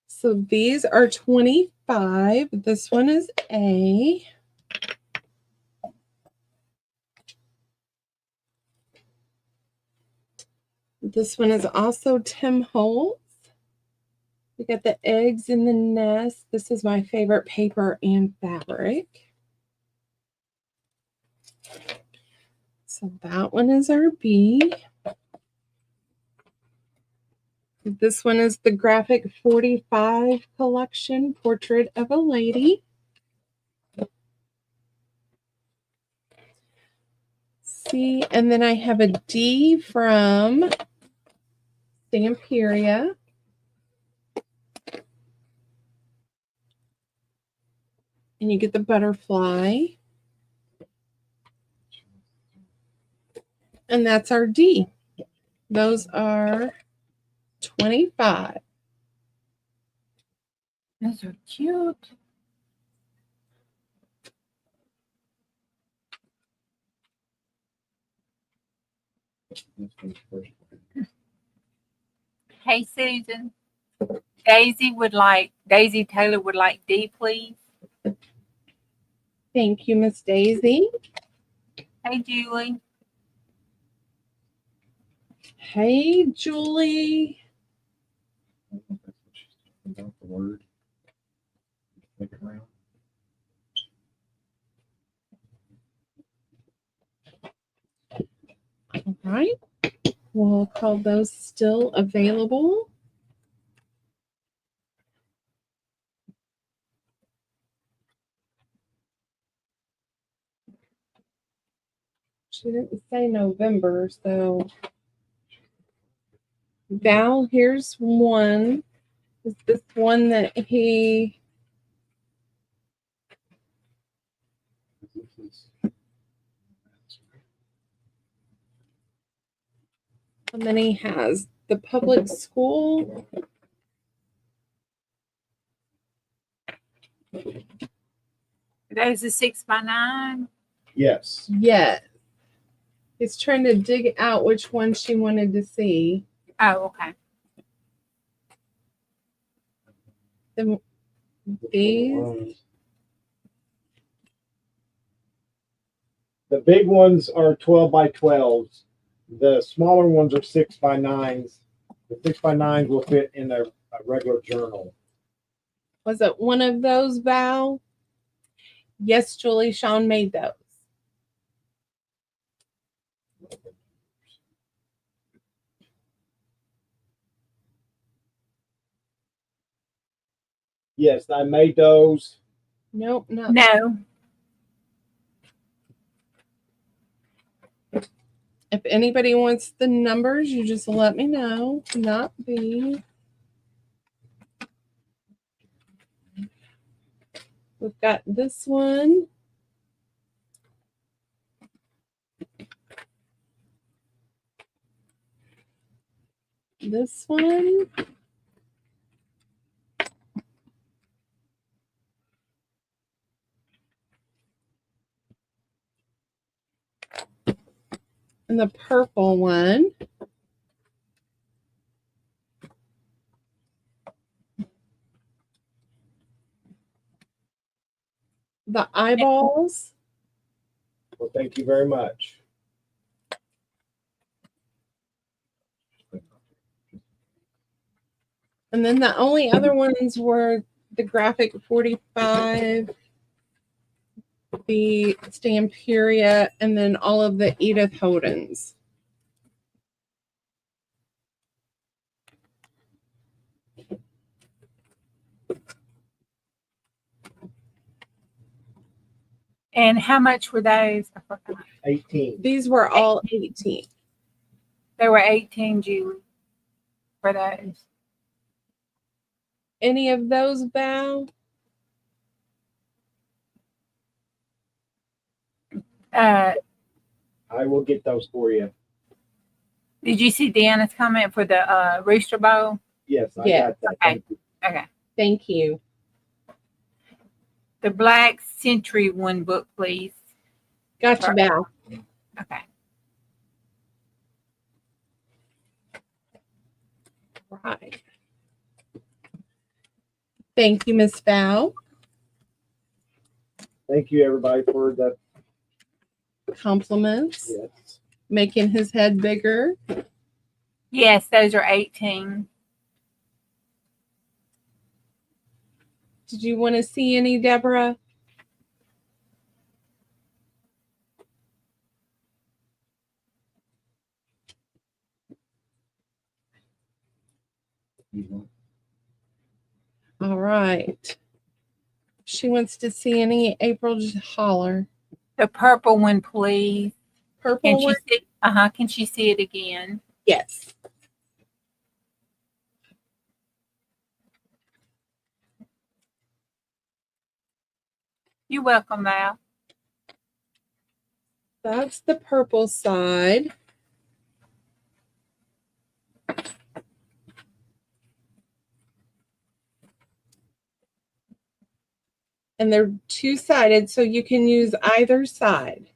So these are 25. This one is A. This one is also Tim Holtz. We got the eggs in the nest. This is my favorite paper and fabric. So that one is our B. This one is the Graphic 45 collection, Portrait of a Lady. C, and then I have a D from Stamperia. And you get the butterfly. And that's our D. Those are 25. Those are cute. Hey, Susan. Daisy Taylor would like D, please. Thank you, Miss Daisy. Hey, Julie. Hey, Julie. About the word. Make it round. All right. We'll call those still available. She didn't say November, so Val, here's one. Is this one that he and then he has the public school. Those are 6x9. Yes. Yes. He's trying to dig out which one she wanted to see. Oh, okay. These. The big ones are 12 by 12s. The smaller ones are 6 by 9s. The 6 by 9s will fit in a regular journal. Was it one of those, Val? Yes, Julie. Sean made those. Yes, I made those. Nope, no. No. If anybody wants the numbers, you just let me know. Not B. We've got this one. This one. And the purple one. The eyeballs. Well, thank you very much. And then the only other ones were the graphic 45 the Stamperia, and then all of the Edith Hodens. And how much were those? I forgot. 18. These were all 18. They were 18, Julie, for those. Any of those, Val? I will get those for you. Did you see Deanna's comment for the rooster bowl? Yes, I Yeah. got that. Okay. Thank you. Okay. Thank you. The Black Century one book, please. Gotcha, Val. Okay. Right. Thank you, Miss Val. Thank you, everybody, for that. Compliments. Yes. Making his head bigger. Yes, those are 18. Did you want to see any, Deborah? All right. She wants to see any. April, just holler. The purple one, please. Purple Can one? she see? Can she see it again? Yes. You're welcome, Val. That's the purple side. And they're two-sided, so you can use either side.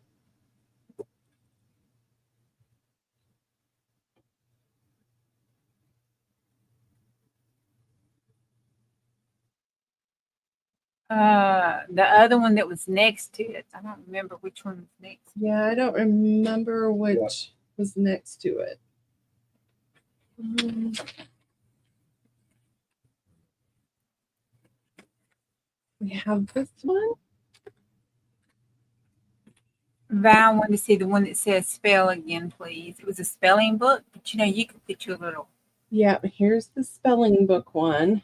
The other one that was next to it. I don't remember which one was next. Yeah, I don't remember which was next to it. We have this one. Val wanted to see the one that says spell again, please. It was a spelling book, but you could put your little. Yeah, here's the spelling book one.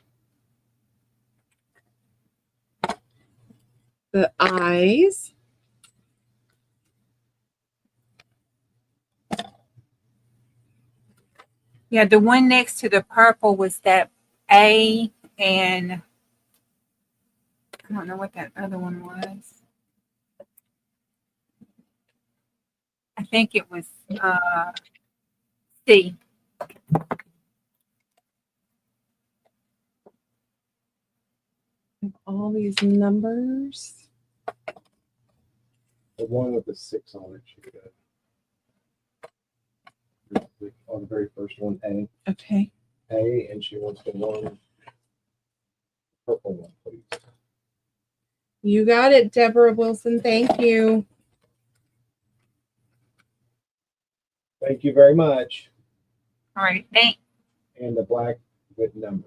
The eyes. Yeah, the one next to the purple was that A, and I don't know what that other one was. I think it was C. All these numbers. The one with the 6 on it, she got. On the very first one, A. Okay. A, and she wants the one purple one, please. You got it, Deborah Wilson. Thank you. Thank you very much. All right, thanks. And the black with numbers.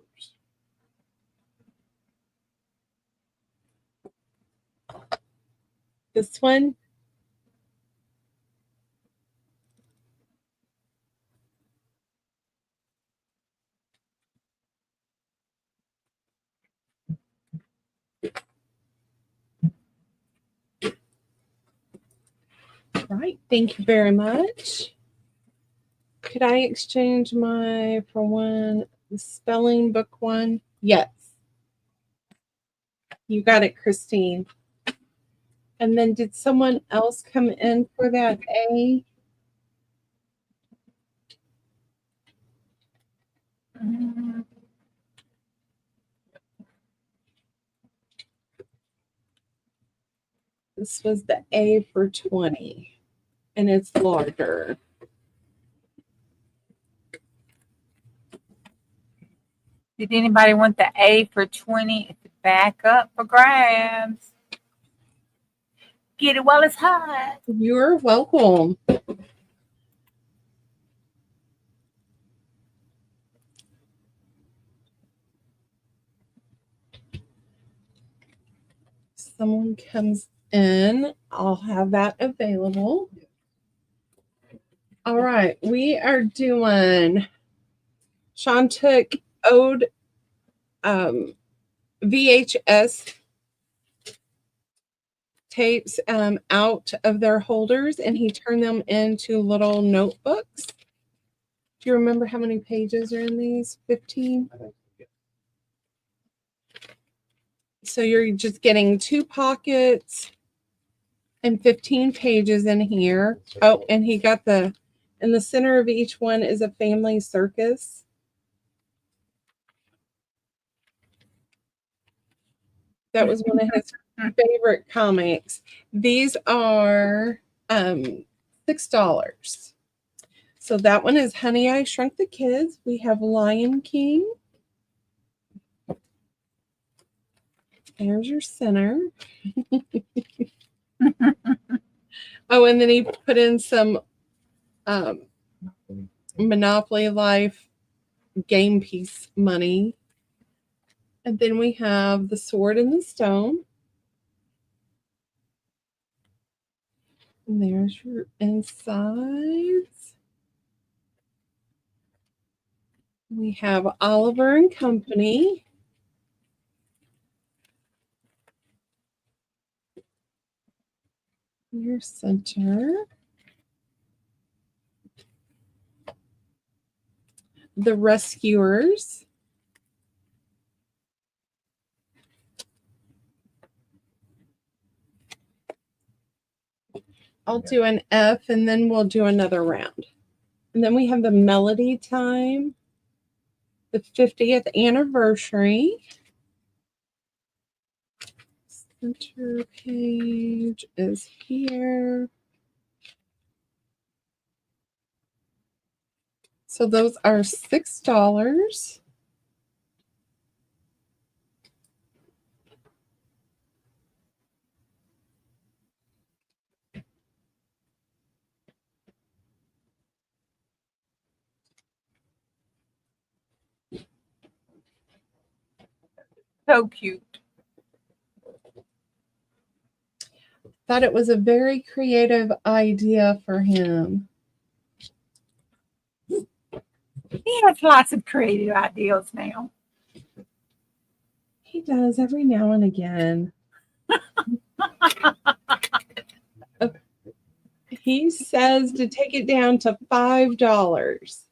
This one. All right, thank you very much. Could I exchange my, for one, the spelling book one? Yes. You got it, Christine. And then did someone else come in for that A? This was the A for 20, and it's larger. Did anybody want the A for 20? It's back up for grabs. Get it while it's hot. You're welcome. Someone comes and I'll have that available. All right, we are doing, Sean took old VHS tapes out of their holders, and he turned them into little notebooks. Do you remember how many pages are in these? 15? So you're just getting 2 pockets and 15 pages in here. Oh, and he got in the center of each one is a family circus. That was one of his favorite comics. These are $6. So that one is Honey, I Shrunk the Kids. We have Lion King. There's your center. Oh, and then he put in some Monopoly Life game piece money. And then we have The Sword and the Stone. And there's your insides. We have Oliver and Company. Your center. The Rescuers. I'll do an F and then we'll do another round. And then we have the Melody Time, the 50th anniversary. Center page is here. So those are $6. So cute. Thought it was a very creative idea for him. He has lots of creative ideas now. He does every now and again. He says to take it down to $5.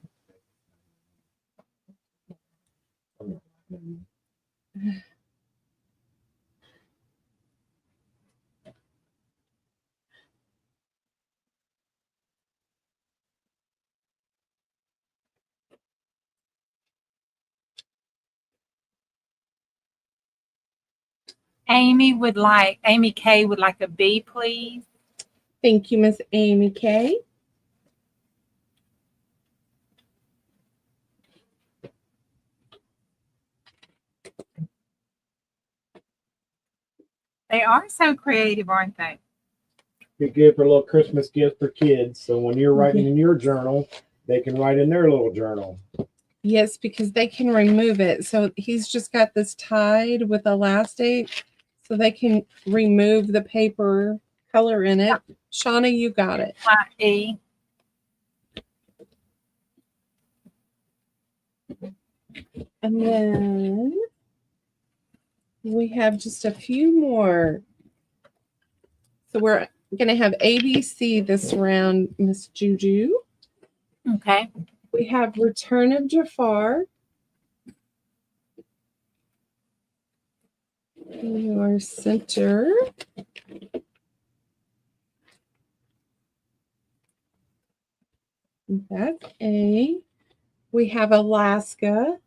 Amy Kay would like a B, please. Thank you, Miss Amy Kay. They are so creative, aren't they? You give her a little Christmas gift for kids. So when you're writing in your journal, they can write in their little journal. Yes, because they can remove it. So he's just got this tied with elastic so they can remove the paper color in it. Shauna, you got it. My E. And then we have just a few more. So we're going to have ABC this round, Miss Juju. Okay. We have Return of Jafar. Your center. That's A. We have Alaska.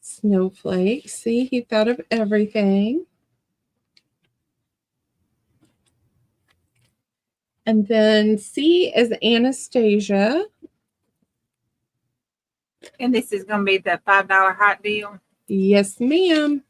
Snowflake. See, he thought of everything. And then C is Anastasia. And this is going to be the $5 hot deal. Yes, ma'am.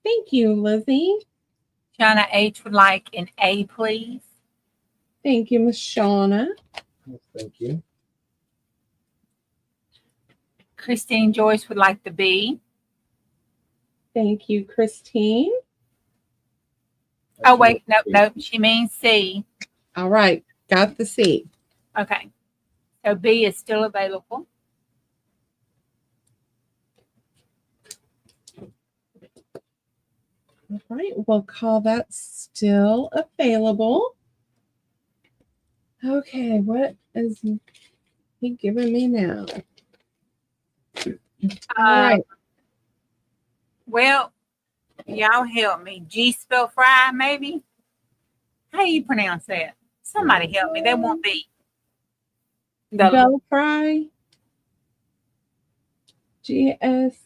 Thank you, Lizzie. Shauna H would like an A, please. Thank you, Miss Shauna. Thank you. Christine Joyce would like the B. Thank you, Christine. Oh, wait, nope, she means C. All right, got the C. Okay, so B is still available. All right, we'll call that still available. Okay, what is he giving me now? All right. Well, y'all help me. G spell fry, maybe? How do you pronounce that? Somebody help me. They won't be. Bell fry. GS.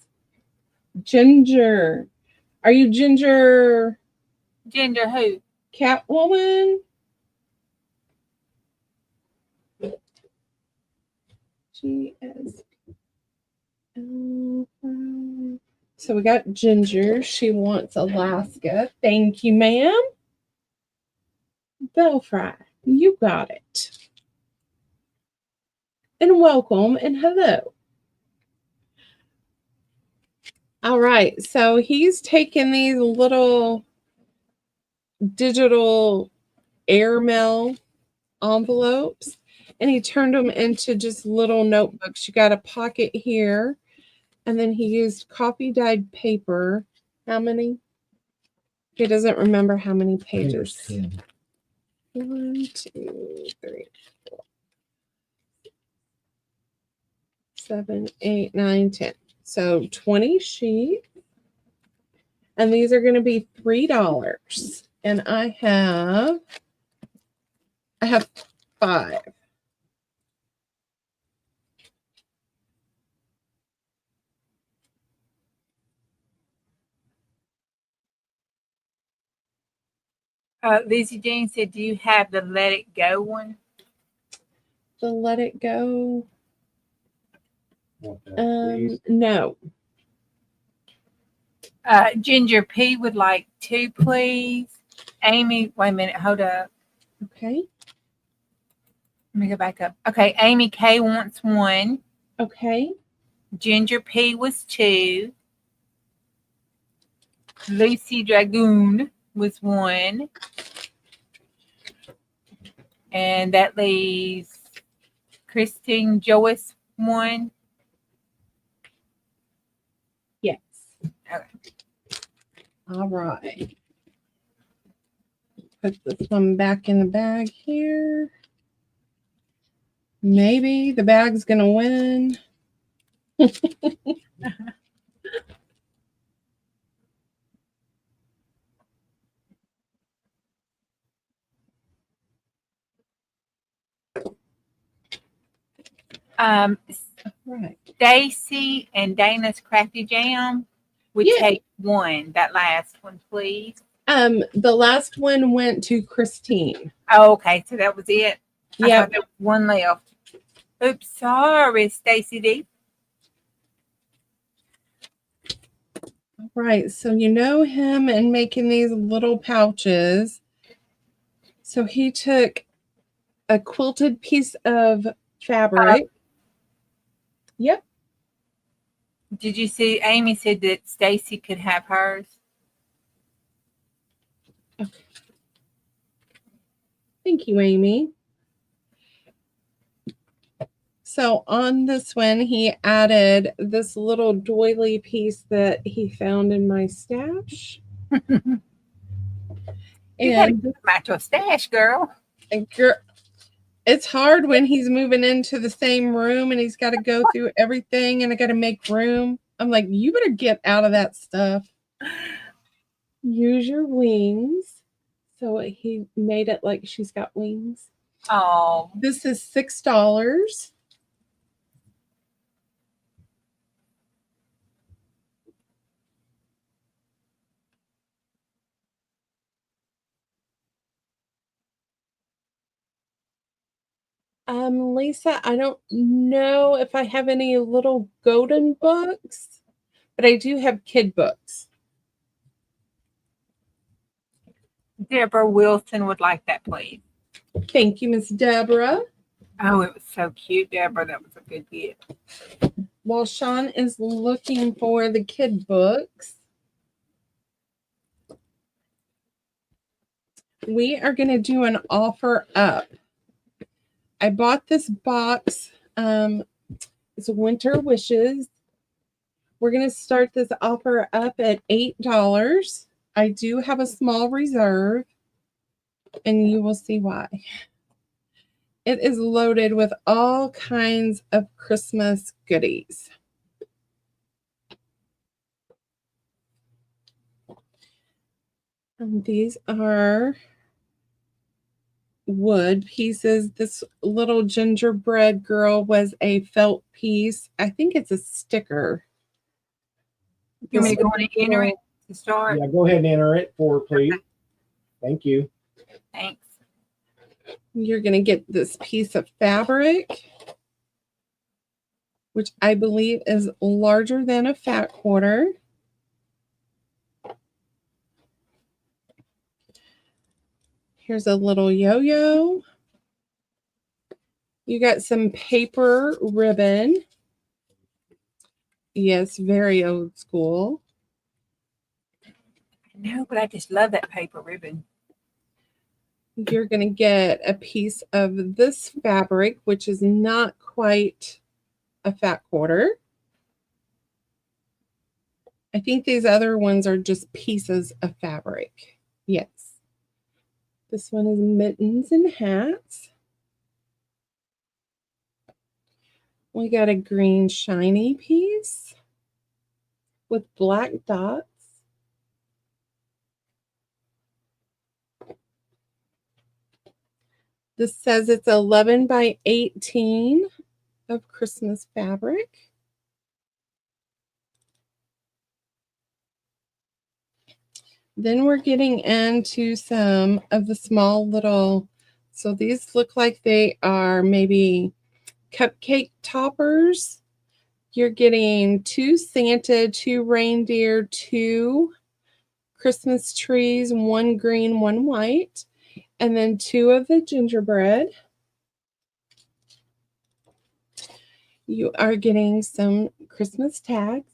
Ginger. Are you Ginger? Ginger who? Catwoman? GS. So we got Ginger. She wants Alaska. Thank you, ma'am. Bell fry. You got it. And welcome and hello. All right. So he's taken these little digital airmail envelopes and he turned them into just little notebooks. You got a pocket here. And then he used coffee dyed paper. How many? He doesn't remember how many pages. 1, 2, 3, 4, 7, 8, 9, 10. So 20 sheets. And these are going to be $3. And I have 5. Lizzie Jean said, do you have the Let It Go one? The Let It Go. No. Ginger P would like 2, please. Amy, wait a minute, hold up. Okay. Let me go back up. Okay, Amy K wants 1. Okay. Ginger P was 2. Lucy Dragoon was 1. And that leaves Christine Joyce 1. Yes. Okay. All right. Put this one back in the bag here. Maybe the bag's going to win. Right. Stacy and Dana's Crafty Jam would take 1. That last one, please. The last one went to Christine. Oh, okay. So that was it. Yeah. I thought there was 1 left. Oops, sorry, Stacy D. Right. So you know him and making these little pouches. So he took a quilted piece of fabric. Yep. Did you see Amy said that Stacy could have hers? Okay. Thank you, Amy. So on this one, he added this little doily piece that he found in my stash. You gotta get match your stash, girl. It's hard when he's moving into the same room and he's got to go through everything and I got to make room. I'm like, you better get out of that stuff. Use your wings. So he made it like she's got wings. Oh. This is $6. Lisa, I don't know if I have any little golden books, but I do have kid books. Deborah Wilson would like that, please. Thank you, Miss Deborah. Oh, it was so cute, Deborah. That was a good gift. While Sean is looking for the kid books, we are going to do an offer up. I bought this box. It's Winter Wishes. We're going to start this offer up at $8. I do have a small reserve, and you will see why. It is loaded with all kinds of Christmas goodies. And these are wood pieces. This little gingerbread girl was a felt piece. I think it's a sticker. You want me to go in and enter it to start? Yeah, go ahead and enter it for, please. Thank you. Thanks. You're going to get this piece of fabric, which I believe is larger than a fat quarter. Here's a little yo-yo. You got some paper ribbon. Yes, very old school. No, but I just love that paper ribbon. You're going to get a piece of this fabric, which is not quite a fat quarter. I think these other ones are just pieces of fabric. Yes. This one is mittens and hats. We got a green shiny piece with black dots. This says it's 11 by 18 of Christmas fabric. Then we're getting into some of the small little, so these look like they are maybe cupcake toppers. You're getting 2 Santa, 2 reindeer, 2 Christmas trees, 1 green, 1 white, and then 2 of the gingerbread. You are getting some Christmas tags.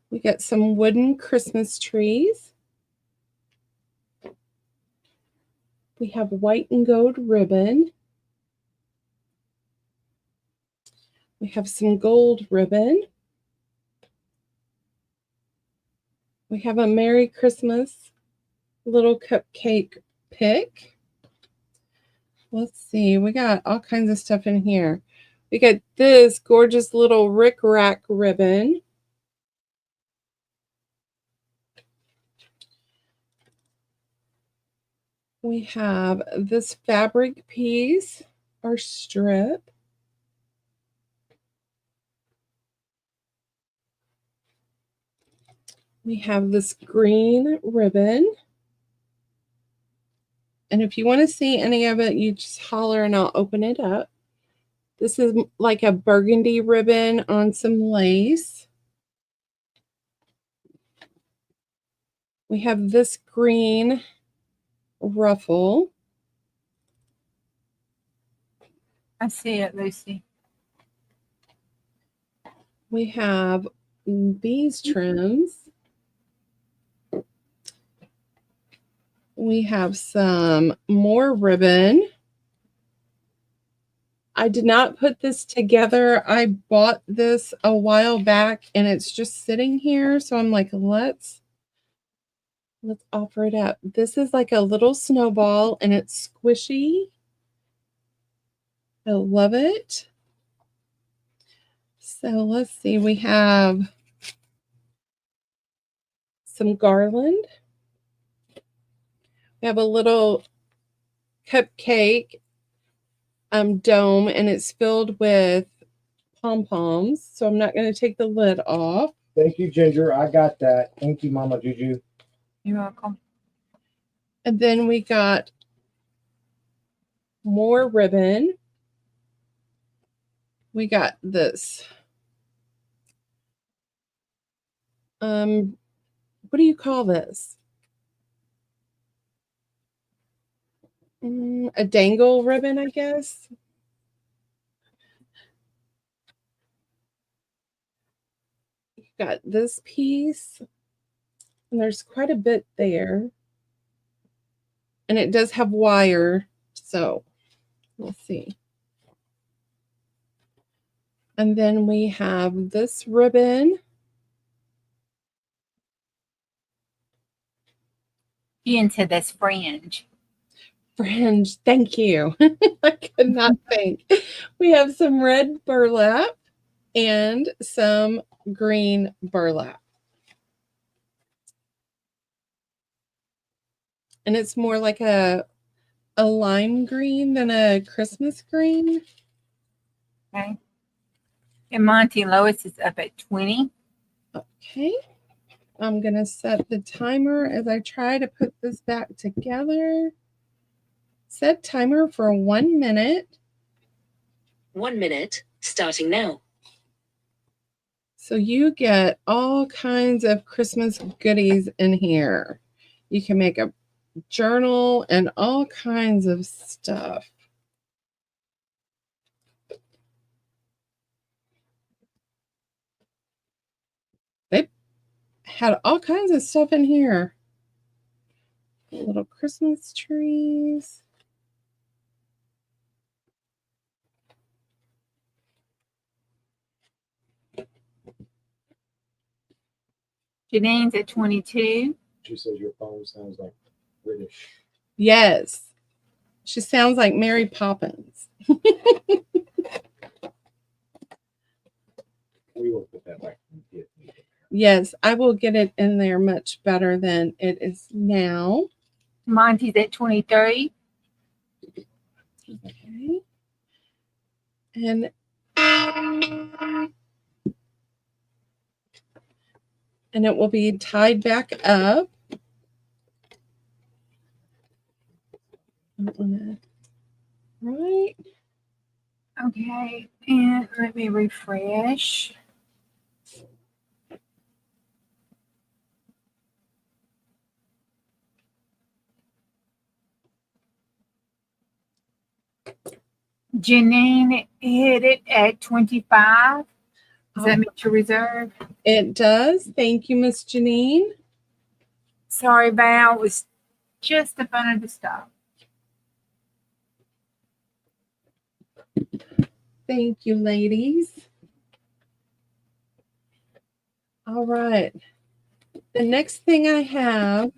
We got some wooden Christmas trees. We have white and gold ribbon. We have some gold ribbon. We have a Merry Christmas little cupcake pick. Let's see, we got all kinds of stuff in here. We got this gorgeous little rickrack ribbon. We have this fabric piece or strip. We have this green ribbon. And if you want to see any of it, you just holler and I'll open it up. This is like a burgundy ribbon on some lace. We have this green ruffle. I see it, Lucy. We have these trims. We have some more ribbon. I did not put this together. I bought this a while back and it's just sitting here. So I'm like, let's offer it up. This is like a little snowball and it's squishy. I love it. So let's see. We have some garland. We have a little cupcake dome and it's filled with pom-poms. So I'm not going to take the lid off. Thank you, Ginger. I got that. Thank you, Mama Juju. You're welcome. And then we got more ribbon. We got this. What do you call this? A dangle ribbon, I guess. You've got this piece, and there's quite a bit there. And it does have wire, so we'll see. And then we have this ribbon. You into this fringe. Fringe, thank you. I could not think. We have some red burlap and some green burlap. And it's more like a lime green than a Christmas green. Okay. And Monty Lois is up at 20. Okay. I'm going to set the timer as I try to put this back together. Set timer for 1 minute. 1 minute, starting now. So you get all kinds of Christmas goodies in here. You can make a journal and all kinds of stuff. They had all kinds of stuff in here. Little Christmas trees. Janine's at 22. She says your phone sounds like British. Yes. She sounds like Mary Poppins. We will put that back. Yes, I will get it in there much better than it is now. Monty's at 23. Okay. And it will be tied back up. Right. Okay, and let me refresh. Janine hit it at 25. Does that mean to reserve? It does. Thank you, Miss Janine. Sorry, Val, it was just a fun of the stop. Thank you, ladies. All right. The next thing I have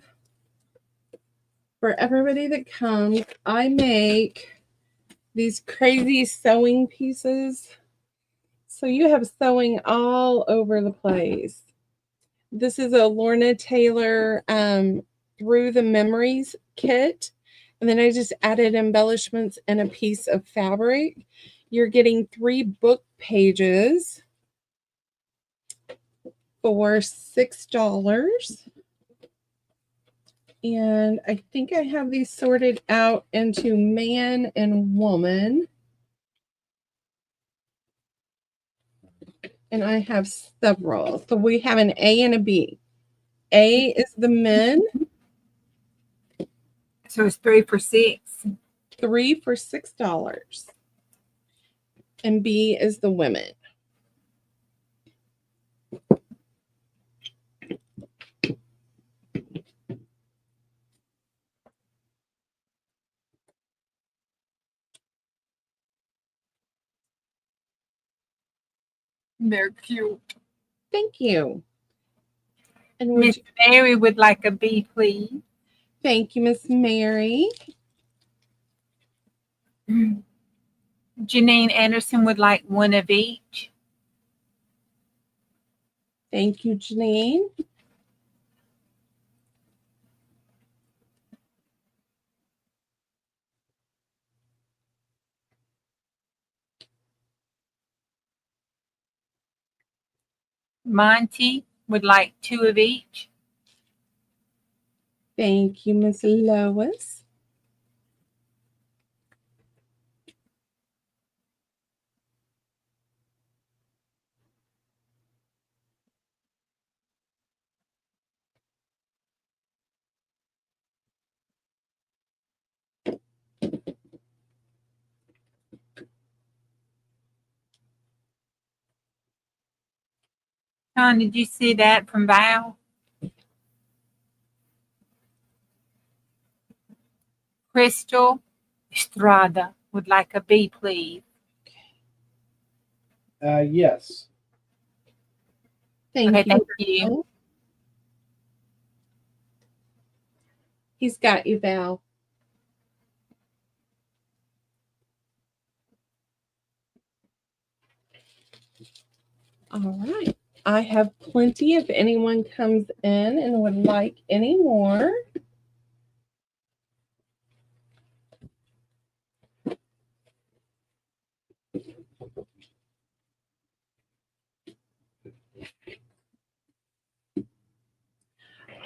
for everybody that comes, I make these crazy sewing pieces. So you have sewing all over the place. This is a Lorna Taylor Through the Memories kit. And then I just added embellishments and a piece of fabric. You're getting 3 book pages for $6. And I think I have these sorted out into man and woman. And I have several. So we have an A and a B. A is the men. So it's 3 for $6. 3 for $6. And B is the women. They're cute. Thank you. And Miss Mary would like a B, please. Thank you, Miss Mary. Janine Anderson would like 1 of each. Thank you, Janine. Monty would like 2 of each. Thank you, Miss Lois. Sean, did you see that from Val? Crystal Estrada would like a B, please. Yes. Thank Okay, you. thank you. He's got you, Val. All right. I have plenty if anyone comes in and would like any more.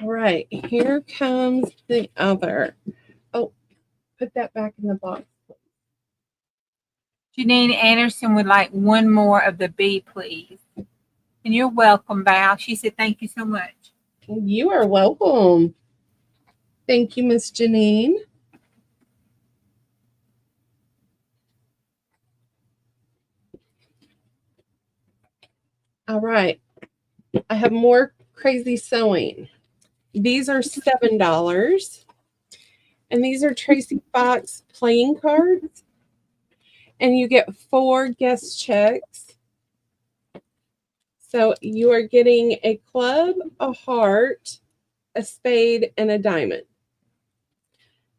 All right, here comes the other. Oh, put that back in the box. Janine Anderson would like one more of the B, please. And you're welcome, Val. She said, thank you so much. You are welcome. Thank you, Miss Janine. All right. I have more crazy sewing. These are $7. And these are Tracy Fox playing cards. And you get 4 guest checks. So you are getting a club, a heart, a spade, and a diamond.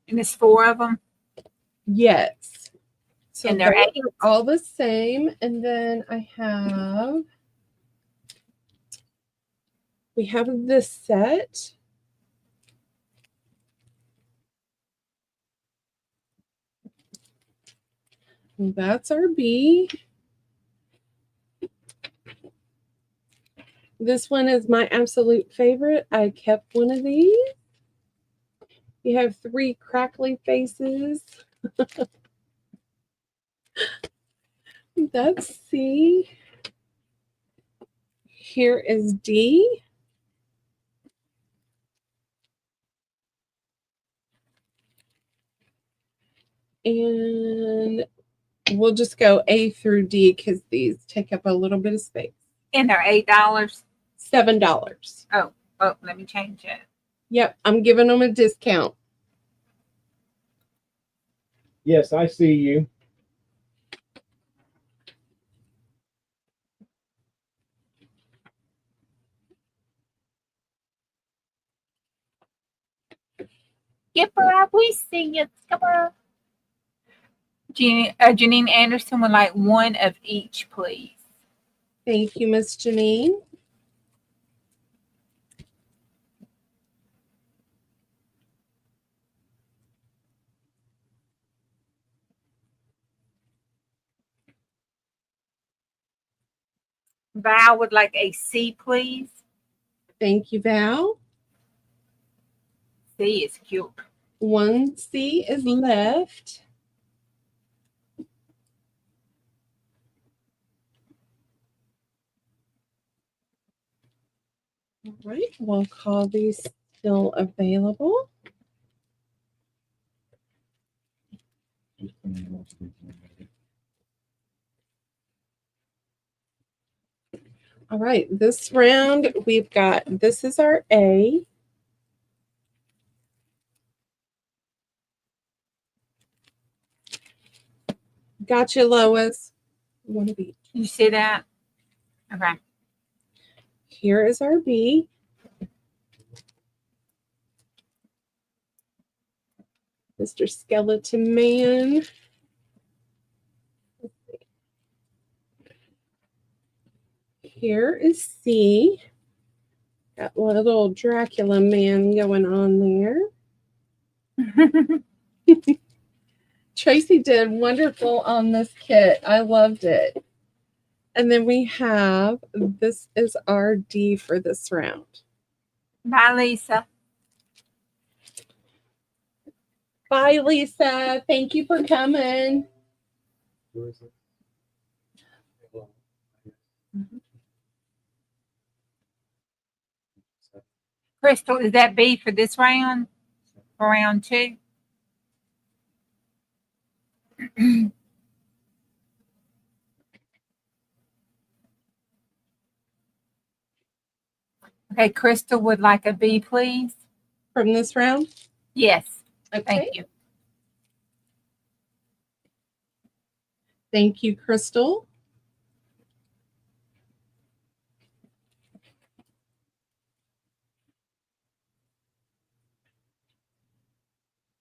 And it's 4 of them? Yes. So And they're those 8. are all the same. And then we have this set. And that's our B. This one is my absolute favorite. I kept one of these. You have 3 crackly faces. That's C. Here is D. And we'll just go A through D because these take up a little bit of space. And they're $8? $7. Oh, let me change it. Yep, I'm giving them a discount. Yes, I see you. Skipper, we see you, Skipper. Janine Anderson would like one of each, please. Thank you, Miss Janine. Val would like a C, please. Thank you, Val. C is cute. 1 C is left. All right, we'll call these still available. All right, this round we've got, this is our A. Gotcha, Lois. One of each. You see that? Okay. Here is our B. Mr. Skeleton Man. Here is C. Got a little Dracula man going on there. Tracy did wonderful on this kit. I loved it. And then we have, this is our D for this round. Bye, Lisa. Bye, Lisa. Thank you for coming. Crystal, is that B for this round? For round 2? Okay, Crystal would like a B, please. From this round? Yes, Okay. thank you. Thank you, Crystal.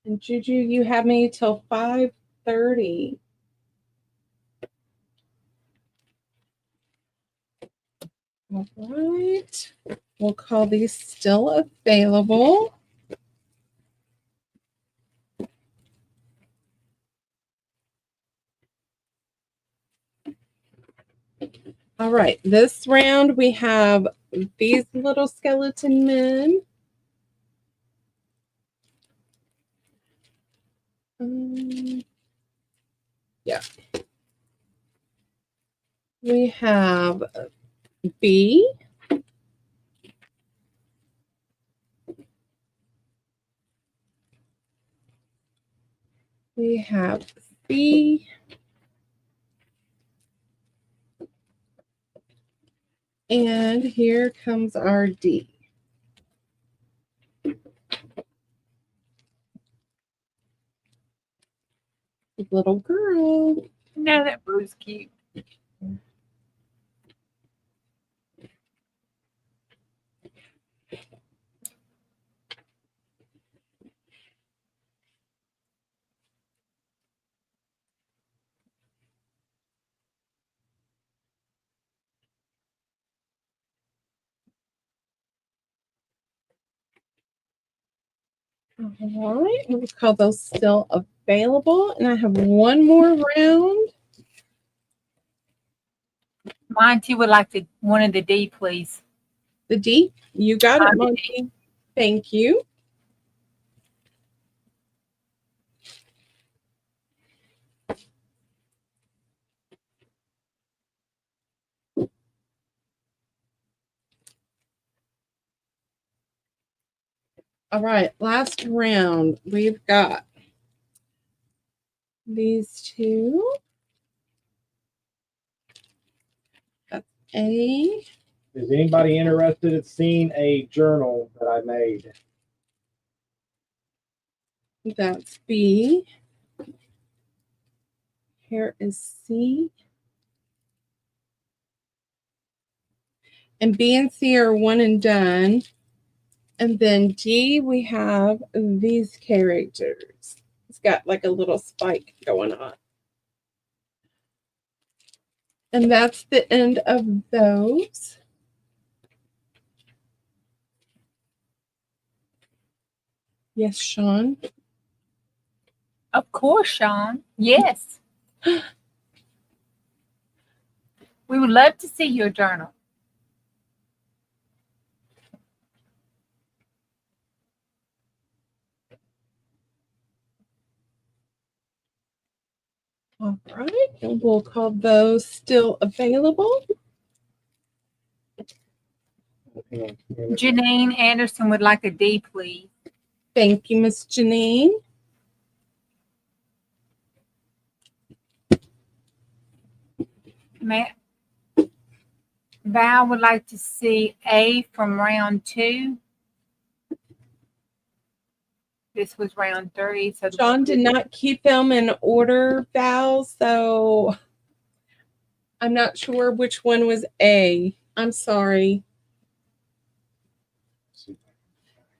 And Juju, you have me till 5:30. All right. We'll call these still available. All right. This round we have these little skeleton men. Yeah. We have B. We have C. And here comes our D. Little girl. No, that blue's cute. All right, we'll call those still available. And I have one more round. Monty would like one of the D, please. The D, you got it, Monty. Thank you. All right, last round. We've got these two. That's A. Is anybody interested in seeing a journal that I made? That's B. Here is C. And B and C are one and done. And then D, we have these characters. It's got like a little spike going on. And that's the end of those. Yes, Sean. Of course, Sean. Yes. We would love to see your journal. All right, and we'll call those still available. Janine Anderson would like a D, please. Thank you, Miss Janine. Val would like to see A from round 2. This was round 3. So John did not keep them in order, Val, so I'm not sure which one was A. I'm sorry.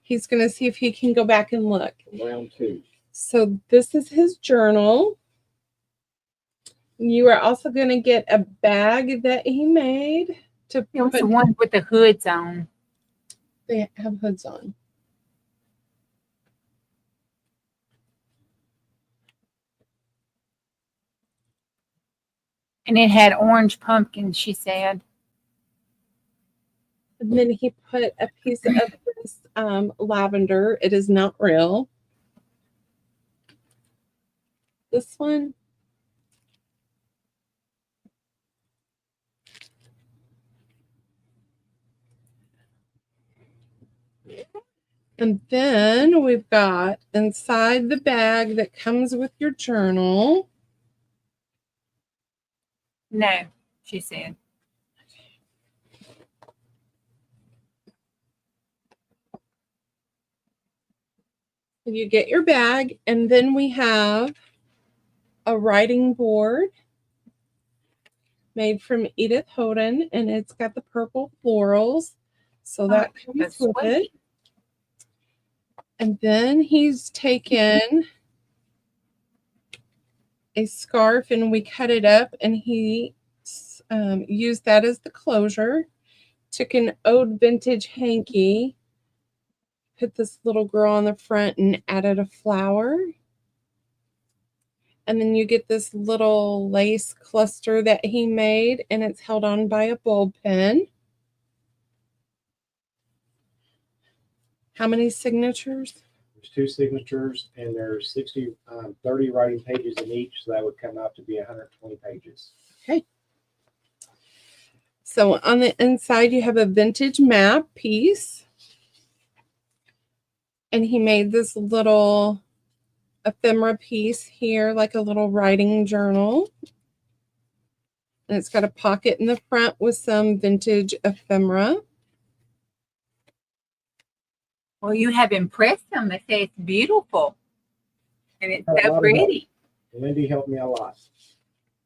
He's going to see if he can go back and look. Round 2. So this is his journal. You are also going to get a bag that he made. It was the one with the hoods on. They have hoods on. And it had orange pumpkins, she said. And then he put a piece of this lavender. It is not real. This one. And then we've got inside the bag that comes with your journal. No, she said. You get your bag, and then we have a writing board made from Edith Houghton, and it's got the purple florals. So that comes that's with it. sweet. And then he's taken a scarf and we cut it up, and he used that as the closure. Took an old vintage hanky, put this little girl on the front and added a flower. And then you get this little lace cluster that he made, and it's held on by a bulb pin. How many signatures? There's 2 signatures, and there's 30 writing pages in each, so that would come out to be 120 pages. Okay. So on the inside, you have a vintage map piece. And he made this little ephemera piece here, like a little writing journal. And it's got a pocket in the front with some vintage ephemera. Well, you have impressed them. They say it's beautiful. And it's so pretty. Lyndee helped me a lot.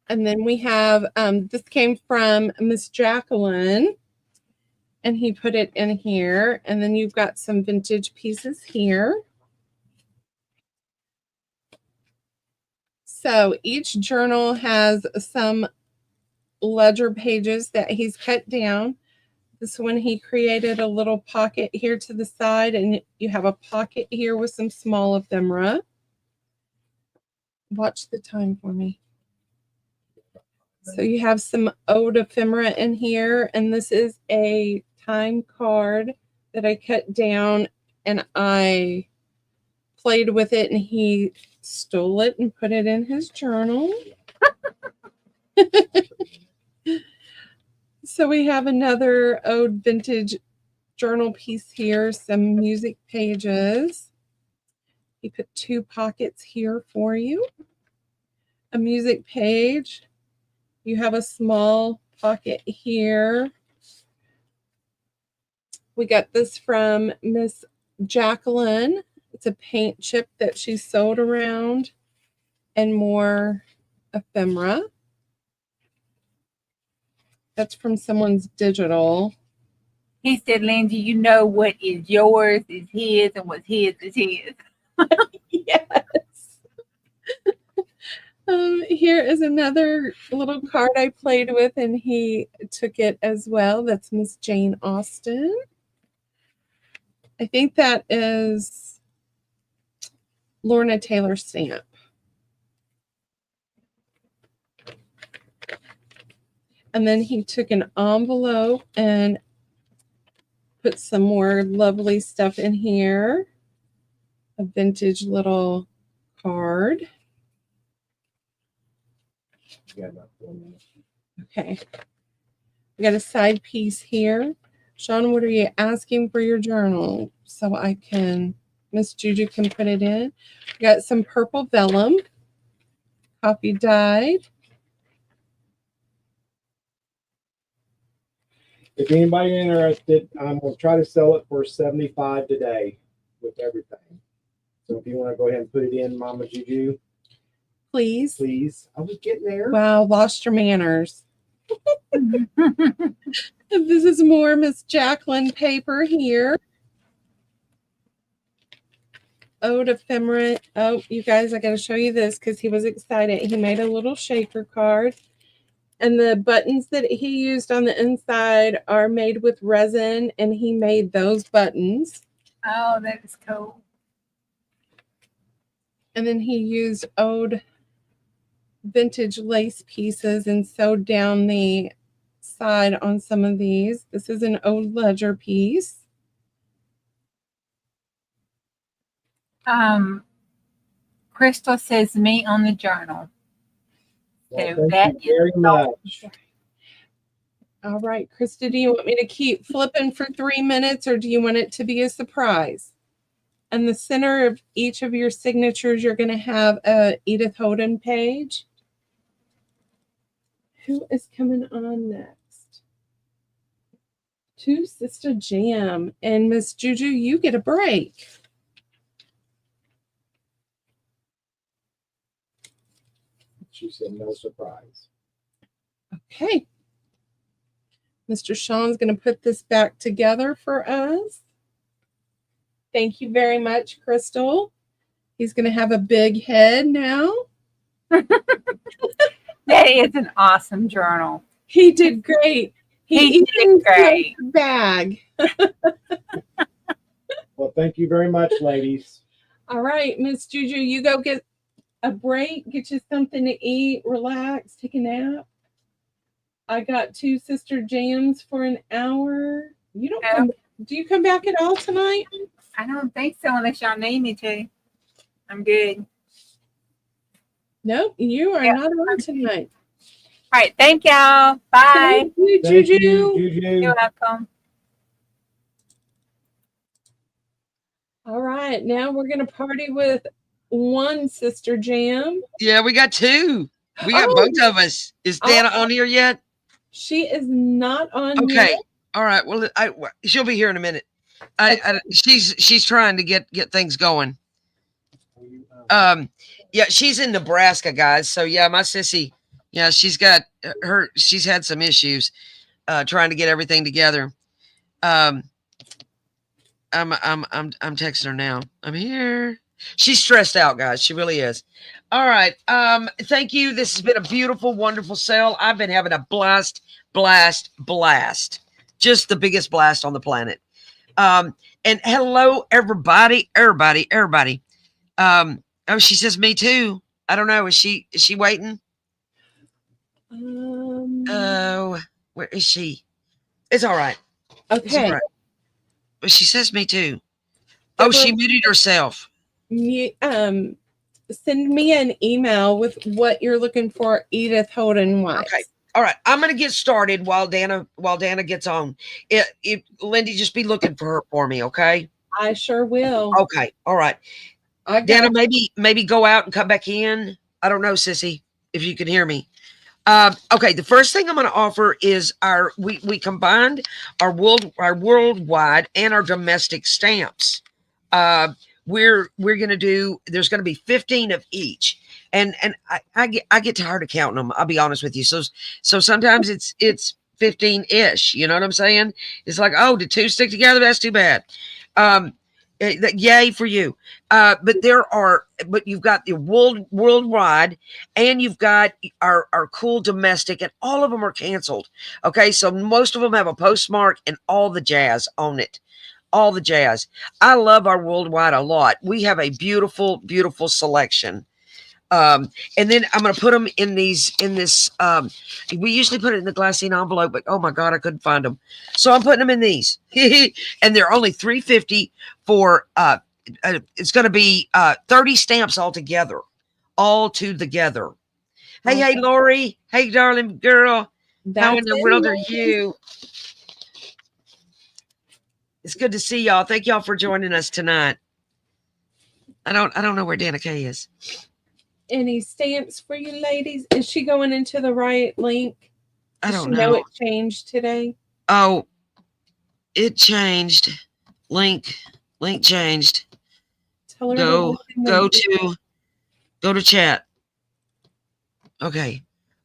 And then we have, this came from Miss Jacquelyn, and he put it in here. And then you've got some vintage pieces here. So each journal has some ledger pages that he's cut down. This one, he created a little pocket here to the side, and you have a pocket here with some small ephemera. Watch the time for me. So you have some old ephemera in here, and this is a time card that I cut down, and I played with it, and he stole it and put it in his journal. So we have another old vintage journal piece here, some music pages. He put 2 pockets here for you. A music page. You have a small pocket here. We got this from Miss Jacquelyn. It's a paint chip that she sewed around, and more ephemera. That's from someone's digital. He said, Lyndee, you know what is yours is his, and what's his is his. Yes. Here is another little card I played with, and he took it as well. That's Miss Jane Austen. I think that is Lorna Taylor stamp. And then he took an envelope and put some more lovely stuff in here. A vintage little card. Okay. We got a side piece here. Sean, what are you asking for your journal? So I can, Miss Juju can put it in. We got some purple vellum, coffee dyed. If anybody interested, I'm going to try to sell it for $75 today with everything. So if you want to go ahead and put it in, Mama Juju. Please. Please. I was getting there. Wow, lost your manners. This is more Miss Jacquelyn paper here. Ode ephemera. Oh, you guys, I got to show you this because he was excited. He made a little shaker card. And the buttons that he used on the inside are made with resin, and he made those buttons. Oh, that is cool. And then he used old vintage lace pieces and sewed down the side on some of these. This is an old ledger piece. Crystal says me on the journal. Well, So thank you very much. All right, Krista, do you want me to keep flipping for 3 minutes, or do you want it to be a surprise? In the center of each of your signatures, you're going to have a Edith Houghton page. Who is coming on next? To Sister Jam. And Miss Juju, you get a break. She said no surprise. Okay. Mr. Sean's going to put this back together for us. Thank you very much, Crystal. He's going to have a big head now. That is an awesome journal. He did great. He did even great. filled the bag. Well, thank you very much, ladies. All right, Miss Juju, you go get a break, get you something to eat, relax, take a nap. I got 2 Sister Jams for an hour. You don't come. Do you come back at all tonight? I don't think so unless y'all need me to. I'm good. Nope, you are not on tonight. All right, thank y'all. Bye. Thank you, Thank Juju. you, Juju. You're welcome. All right, now we're gonna party with 1 Sister Jam. Yeah, we got 2. We got both of us. Is Dana on here yet? She is not on Okay. yet. All right. Well, she'll be here in a minute. She's trying to get things going. Yeah, she's in Nebraska, guys. So yeah, my sissy, yeah, she's had some issues trying to get everything together. I'm texting her now. I'm here. She's stressed out, guys. She really is. All right. Thank you. This has been a beautiful, wonderful sale. I've been having a blast. Just the biggest blast on the planet. And hello, everybody. Oh, she says me too. I don't know. Is she waiting? Oh, where is she? It's all right. Okay. It's all right. But she says me too. Oh, she muted herself. Send me an email with what you're looking for, Edith Holden Weiss. Okay. All right. I'm going to get started while Dana gets on. Lyndee, just be looking for her for me, okay? I sure will. Okay. All right. Dana, maybe go out and come back in. I don't know, sissy, if you can hear me. Okay, the first thing I'm going to offer is we combined our worldwide and our domestic stamps. We're going to do, there's going to be 15 of each. And I get tired of counting them. I'll be honest with you. So sometimes it's 15-ish. You know what I'm saying? It's like, oh, did 2 stick together? That's too bad. Yay for you. But you've got the worldwide, and you've got our cool domestic, and all of them are canceled. Okay. So most of them have a postmark and all the jazz on it. All the jazz. I love our worldwide a lot. We have a beautiful, beautiful selection. And then I'm going to put them in this, we usually put it in the glassine envelope, but oh my God, I couldn't find them. So I'm putting them in these and they're only $3.50 for, it's going to be, 30 stamps altogether, all together. Hey, Okay. Hey, Lori. Hey, darling girl. How in the world are you? It's good to see y'all. Thank y'all for joining us tonight. I don't know where Dana Kay is. Any stamps for you ladies? Is she going into the right link? I don't know. know. It changed today. Oh, it changed. Link changed. Tell her Go to chat. Okay.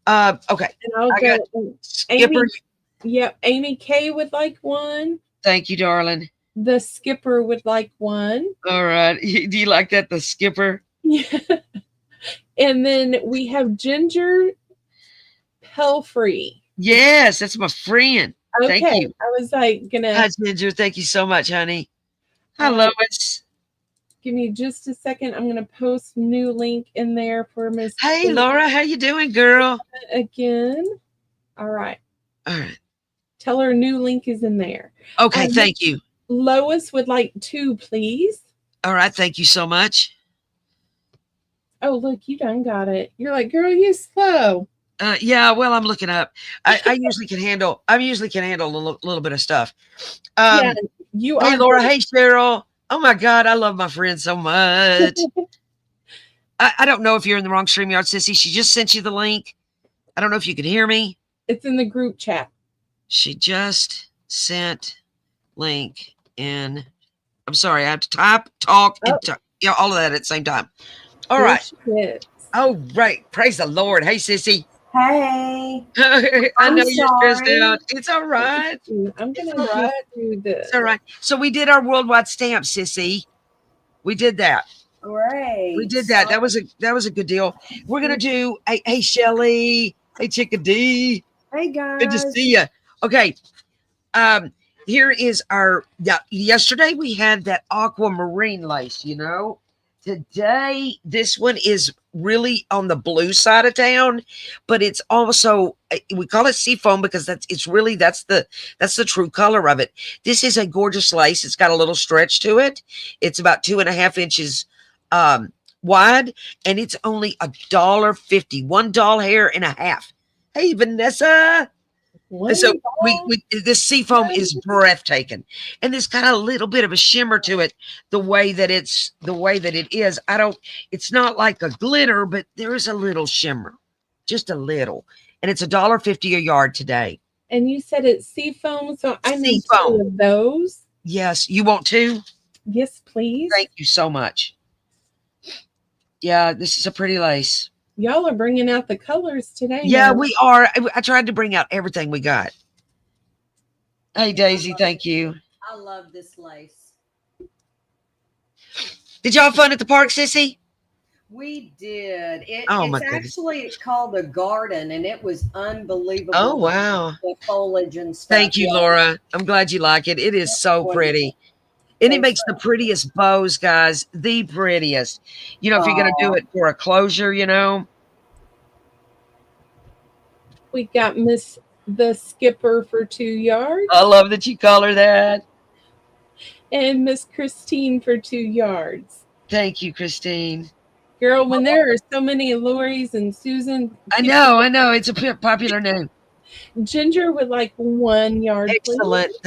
Okay. And I'll go. Skipper. Amy K would like one. Thank you, darling. The skipper would like one. All right. Do you like that? The skipper? Yeah. And then we have Ginger Pelfrey. Yes, that's my friend. Okay. Thank you. I was like gonna. Hi, Ginger. Thank you so much, honey. Hi, Lois. Give me just a second. I'm gonna post new link in there for Miss. Hey, Laura. How you doing, girl? Again. All right. All right. Tell her new link is in there. Okay, thank you. Lois would like 2, please. All right, thank you so much. Oh, look, you done got it. You're like, girl, you slow. Yeah, well, I'm looking up. I usually can handle a little bit of stuff. Yeah, hey, Laura. Hey, Cheryl. Oh my God, I love my friend so much. I don't know if you're in the wrong StreamYard, sissy. She just sent you the link. I don't know if you can hear me. It's in the group chat. She just sent link in. I'm sorry, I have to type, talk, and all of that at the same time. All right. Oh, right. Praise the Lord. Hey, sissy. Hey, I I'm know you're stressed sorry. out. It's all right. I'm It's gonna all right. just do this. It's all right. So we did our worldwide stamp, sissy. We did that. We Great. did that. That was a good deal. We're gonna do hey Shelly. Hey Chickadee. Hey Good to guys. see you. Okay. Here is our yesterday we had that aquamarine lace, you know. Today, this one is really on the blue side of town, but it's also we call it seafoam because that's the true color of it. This is a gorgeous lace. It's got a little stretch to it. It's about 2.5 inches wide, and it's only $1.50. One doll hair and a half. Hey, Vanessa. And so we this seafoam is breathtaking, and it's got a little bit of a shimmer to it. The way that it is, it's not like a glitter, but there is a little shimmer, just a little, and it's $1.50 a yard today. And you said it's seafoam, so I need Seafoam. 2 of those. Yes, you want to? Yes, please. Thank you so much. Yeah, this is a pretty lace. Y'all are bringing out the colors today. Yeah, now. we are. I tried to bring out everything we got. Hey, Daisy, thank you. I love this lace. Did y'all have fun at the park, sissy? We did. Oh, my It's goodness. actually called the garden, and it was unbelievable. Oh, wow. The foliage and stuff. Thank you, Yeah. Laura. I'm glad you like it. It is so pretty. And it makes the prettiest bows, guys. The prettiest. You know, if you're going to do it for a closure, you know. We got Miss the Skipper for 2 yards. I love that you call her that. And Miss Christine for 2 yards. Thank you, Christine. Girl, when there are so many Lori's and Susan. I know. It's a popular name. Ginger would like 1 yard. Excellent. Please.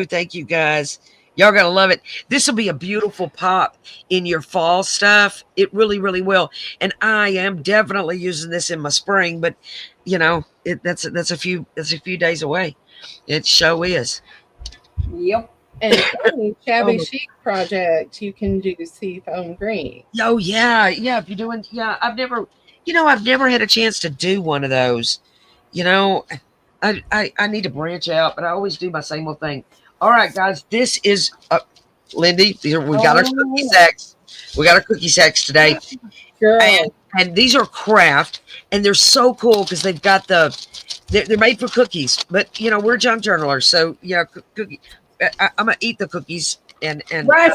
Thank you, guys. Y'all gonna love it. This will be a beautiful pop in your fall stuff. It really, really will. And I am definitely using this in my spring, but you know, that's a few days away. It sure is. Yep. And shabby chic project, you can do seafoam green. Oh yeah. If you're doing, I've never had a chance to do one of those. You know, I need to branch out, but I always do my same old thing. All right, guys, this is Lyndee. We got our cookie sacks. We got our cookie sacks today. Girl. And these are craft, and they're so cool because they've got they're made for cookies. But you know, we're junk journalers, so cookie. I'm gonna eat the cookies and right.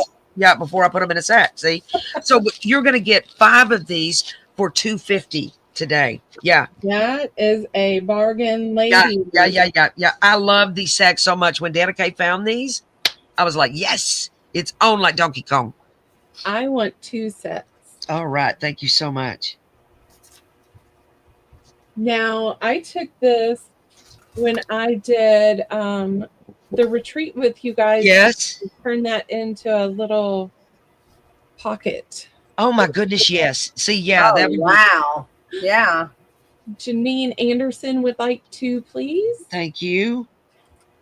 Before I put them in a sack. See, so you're gonna get 5 of these for $2.50 today. Yeah, that is a bargain, lady. Yeah. I love these sacks so much. When Debby Kay found these, I was like, yes, it's on like Donkey Kong. I want 2 sets. All right, thank you so much. Now I took this when I did the retreat with you guys. Yes. Turn that into a little pocket. Oh my goodness, yes. See, that would wow. Yeah. Janine Anderson would like 2, please. Thank you.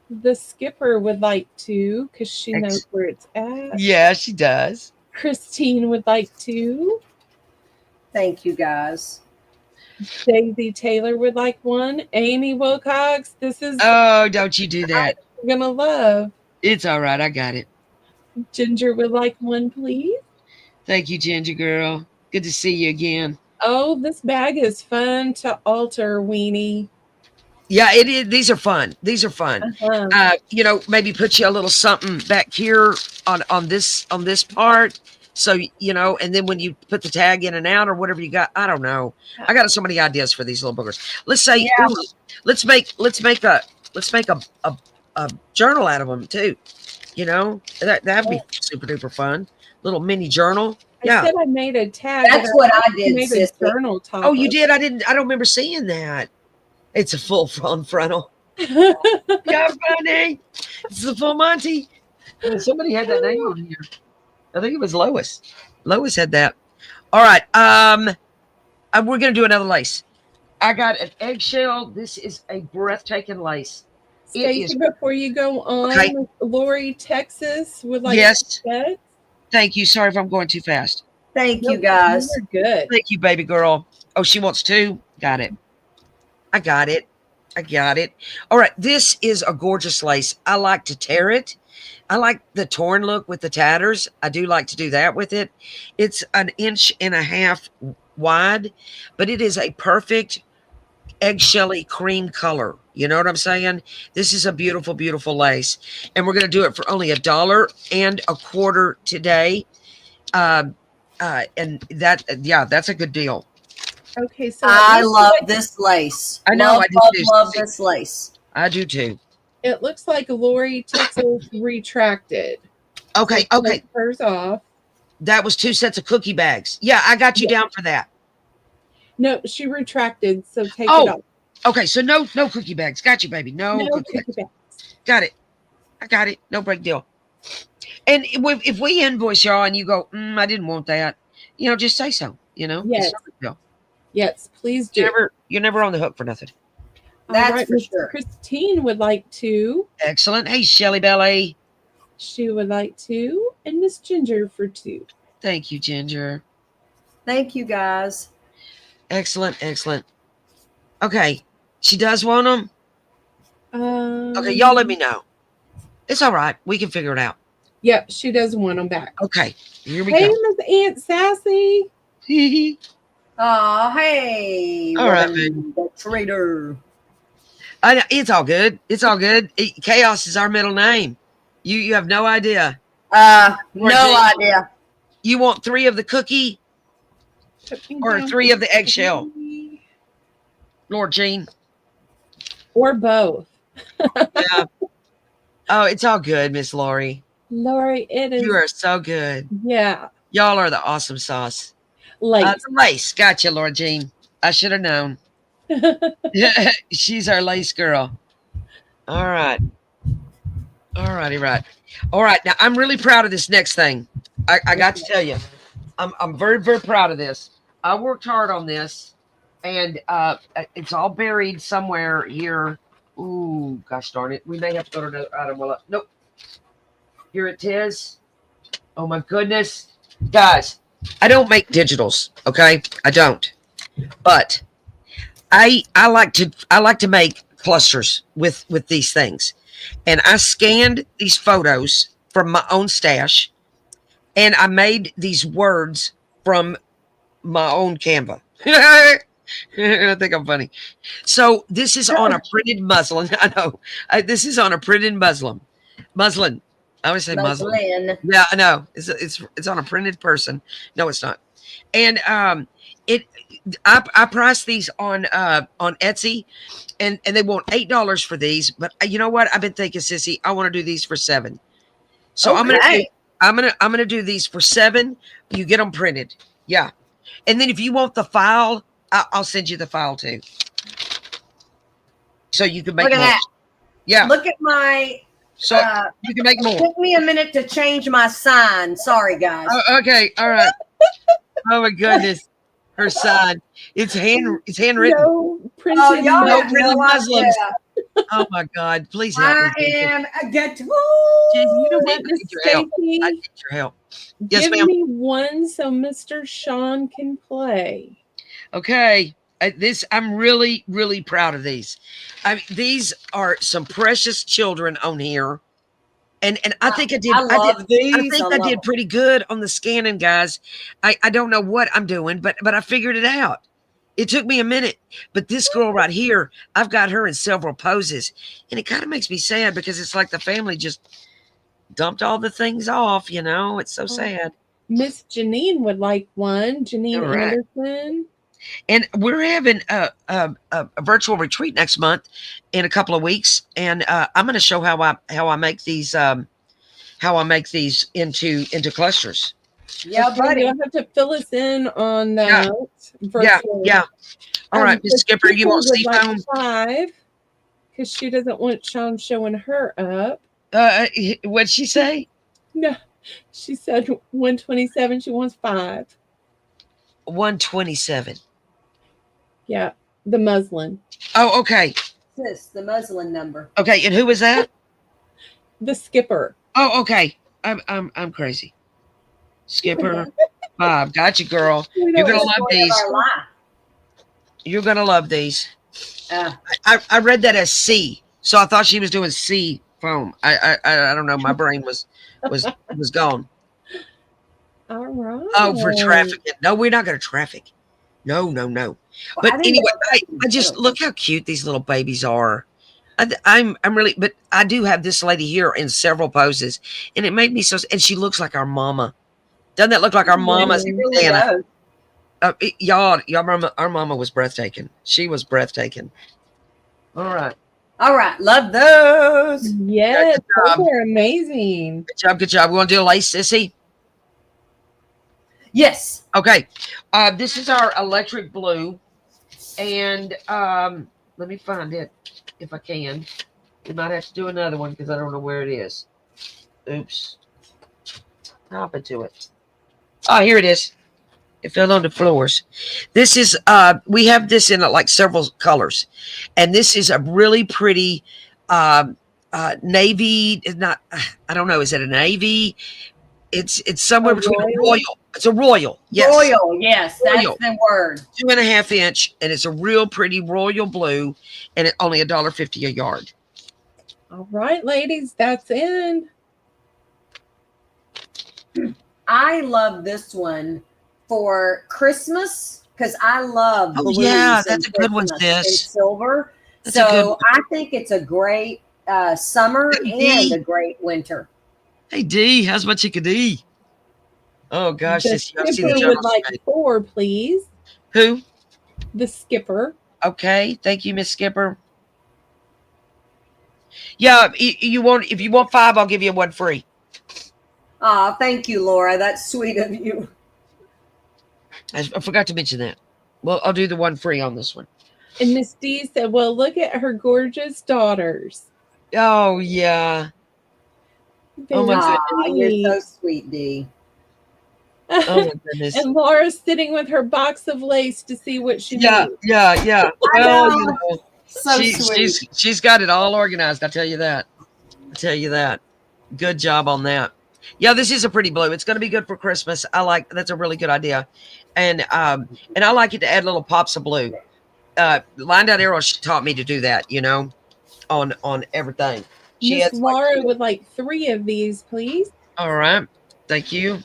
The Skipper would like 2 because she knows where it's at. Yeah, she does. Christine would like 2. Thank you, guys. Daisy Taylor would like 1. Amy Wilcox, this is. Oh, don't you do that. I'm going to love. It's all right. I got it. Ginger would like 1, please. Thank you, Ginger girl. Good to see you again. Oh, this bag is fun to alter, Weenie. Yeah, it is. These are fun. You know, maybe put you a little something back here on this part. So, you know, and then when you put the tag in and out or whatever you got, I don't know. I got so many ideas for these little boogers. Let's say, let's make a journal out of them too. You know, that'd be super duper fun. Little mini journal. I said I made a tag. That's what I did, made sister. a journal top. Oh, you did? I don't remember seeing that. It's a full frontal. Yeah, funny. It's the full Monty. Somebody had that name on here. I think it was Lois. Lois had that. All right. We're gonna do another lace. I got an eggshell. This is a breathtaking lace. Stacey, before you go on, Okay. Lori, Texas would like Yes. to. Thank you. Sorry if I'm going too fast. Thank you Nope, guys. You're good. Thank you, baby girl. Oh, she wants two. Got it. I got it. I got it. All right. This is a gorgeous lace. I like to tear it. I like the torn look with the tatters. I do like to do that with it. It's 1.5 inches wide, but it is a perfect eggshelly cream color. You know what I'm saying? This is a beautiful, beautiful lace. And we're going to do it for only $1.25 today. And that, yeah, that's a good deal. Okay, so I love this lace. I know, Love, I do love, too. love this lace. I do too. It looks like Lori Texel's retracted. Okay, So okay. take hers off. That was 2 sets of cookie bags. Yeah, I got you down for that. No, she retracted, so take it Oh, off. okay. So no cookie bags. Got you, baby. No cookie bags. Got it. I got it. No big deal. And if we invoice y'all and you go, I didn't want that, just say so. It's Yes. no big deal. Yes, please do. You're never on the hook for nothing. That's All right, for Miss sure. Christine would like to. Excellent. Hey, Shelly Belly. She would like to. And Miss Ginger for 2. Thank you, Ginger. Thank you guys. Excellent, excellent. Okay. She does want them? Okay, y'all let me know. It's all right. We can figure it out. Yep, she does want them back. Okay, here we Hey, go. Miss Aunt Sassy. Oh, hey. All right, Robin, the trader. I know, it's all good. It's all good. Chaos is our middle name. You have no idea. No idea. You want 3 of the cookie or 3 of the eggshell? Lord Jean. Or both. Yeah. Oh, it's all good, Miss Lori. Lori, it is. You are so good. Yeah. Y'all are the awesome sauce. Lace. Lace. Gotcha, Lord Jean. I should have known. She's our lace girl. All right. All righty, right. All right. Now, I'm really proud of this next thing. I got to tell you, I'm very, very proud of this. I worked hard on this, and it's all buried somewhere here. Ooh, gosh darn it. We may have to go to another item. Well, nope. Here it is. Oh, my goodness. Guys, I don't make digitals, okay? I don't. But I like to make clusters with these things. And I scanned these photos from my own stash, and I made these words from my own Canva. I think I'm funny. So this is on a printed muslin. I know. This is on a printed muslin. Muslin. I always say muslin. Yeah, I know. It's on a printed person. No, it's not. And I priced these on Etsy, and they want $8 for these. But you know what? I've been thinking, sissy, I want to do these for $7. So Okay. I'm gonna do these for $7. You get them printed. Yeah. And then if you want the file, I'll send you the file too. So you can make Look at more. that. Yeah. Look at my. So you can make more. Took me a minute to change my sign. Sorry, guys. Oh, okay. All right. Oh my goodness. Her sign. It's handwritten. No printed. Oh, y'all No have printed no Muslims. idea. Oh my God. Please help I me. am a get. You know what, I Miss need your help. Stacy? I need your help. Yes, Give ma'am. me one so Mr. Sean can play. Okay. I'm really, really proud of these. These are some precious children on here. And I think I did. I think I did pretty good on the scanning, guys. I don't know what I'm doing, but I figured it out. It took me a minute. But this girl right here, I've got her in several poses. And it kind of makes me sad because it's like the family just dumped all the things off, It's so sad. Miss Janine would like one. Janine All right. Anderson. And we're having a virtual retreat next month in a couple of weeks, and I'm going to show how I make these into clusters. Yeah, Okay, buddy. You'll have to fill us in on that. Yeah. All right, Miss Skipper, you want seafoam? 5 because she doesn't want Sean showing her up. What'd she say? No, she said 127. She wants 5. 127. Yeah, the muslin. Oh, okay. Sis, the muslin number. Okay, and who was that? The skipper. Oh, okay. I'm crazy. Skipper. 5. Got you, girl. We You're don't gonna want love Story of these. our life. You're gonna love these. Uh, I read that as C, so I thought she was doing C foam. I don't know. My brain was gone. All right. Oh, for trafficking. No, we're not gonna traffic. No. well, But I didn't anyway, know that I just look how cute these little babies are. I'm really, but I do have this lady here in several poses, and it made me so. And she looks like our mama. Doesn't that look like our mama? She really Dana? does. Y'all, our mama was breathtaking. She was breathtaking. All right. All right, love those. Yes, good those are amazing. Good job. We want to do a lace, sissy? Yes. Okay. This is our electric blue. And let me find it if I can. We might have to do another one because I don't know where it is. Oops. Hop into it. Oh, here it is. It fell on the floors. This is we have this in like several colors, and this is a really pretty navy. Not, I don't know. Is it a navy? It's somewhere between a royal. It's a royal. Yes. Royal. Yes, Royal. that's the word. 2.5 inch, and it's a real pretty royal blue, and it's only $1.50 a yard. All right, ladies, that's in. I love this one for Christmas because I love blues. Yeah, and that's a good one, Christmas sis. and silver. That's a good So one. I think it's a great summer and a great winter. Hey D, how's my chicken D? Oh gosh, The this I've seen the skipper would journal like today. 4, please. Who? The skipper. Okay, thank you, Miss Skipper. Yeah, you want if you want 5, I'll give you one free. Oh, thank you, Laura. That's sweet of you. I forgot to mention that. Well, I'll do the one free on this one. And Miss D said, well, look at her gorgeous daughters. Oh yeah. Oh my You're so sweet, Dee. Oh my goodness. And Laura's sitting with her box of lace to see what she needs. Yeah. Well, you know, So sweet. she's got it all organized. I tell you that. Good job on that. Yeah, this is a pretty blue. It's going to be good for Christmas. That's a really good idea, and I like it to add little pops of blue. Line Out Arrow, she taught me to do that. You know, on everything. Miss Laura would like 3 of these, please. All right, thank you.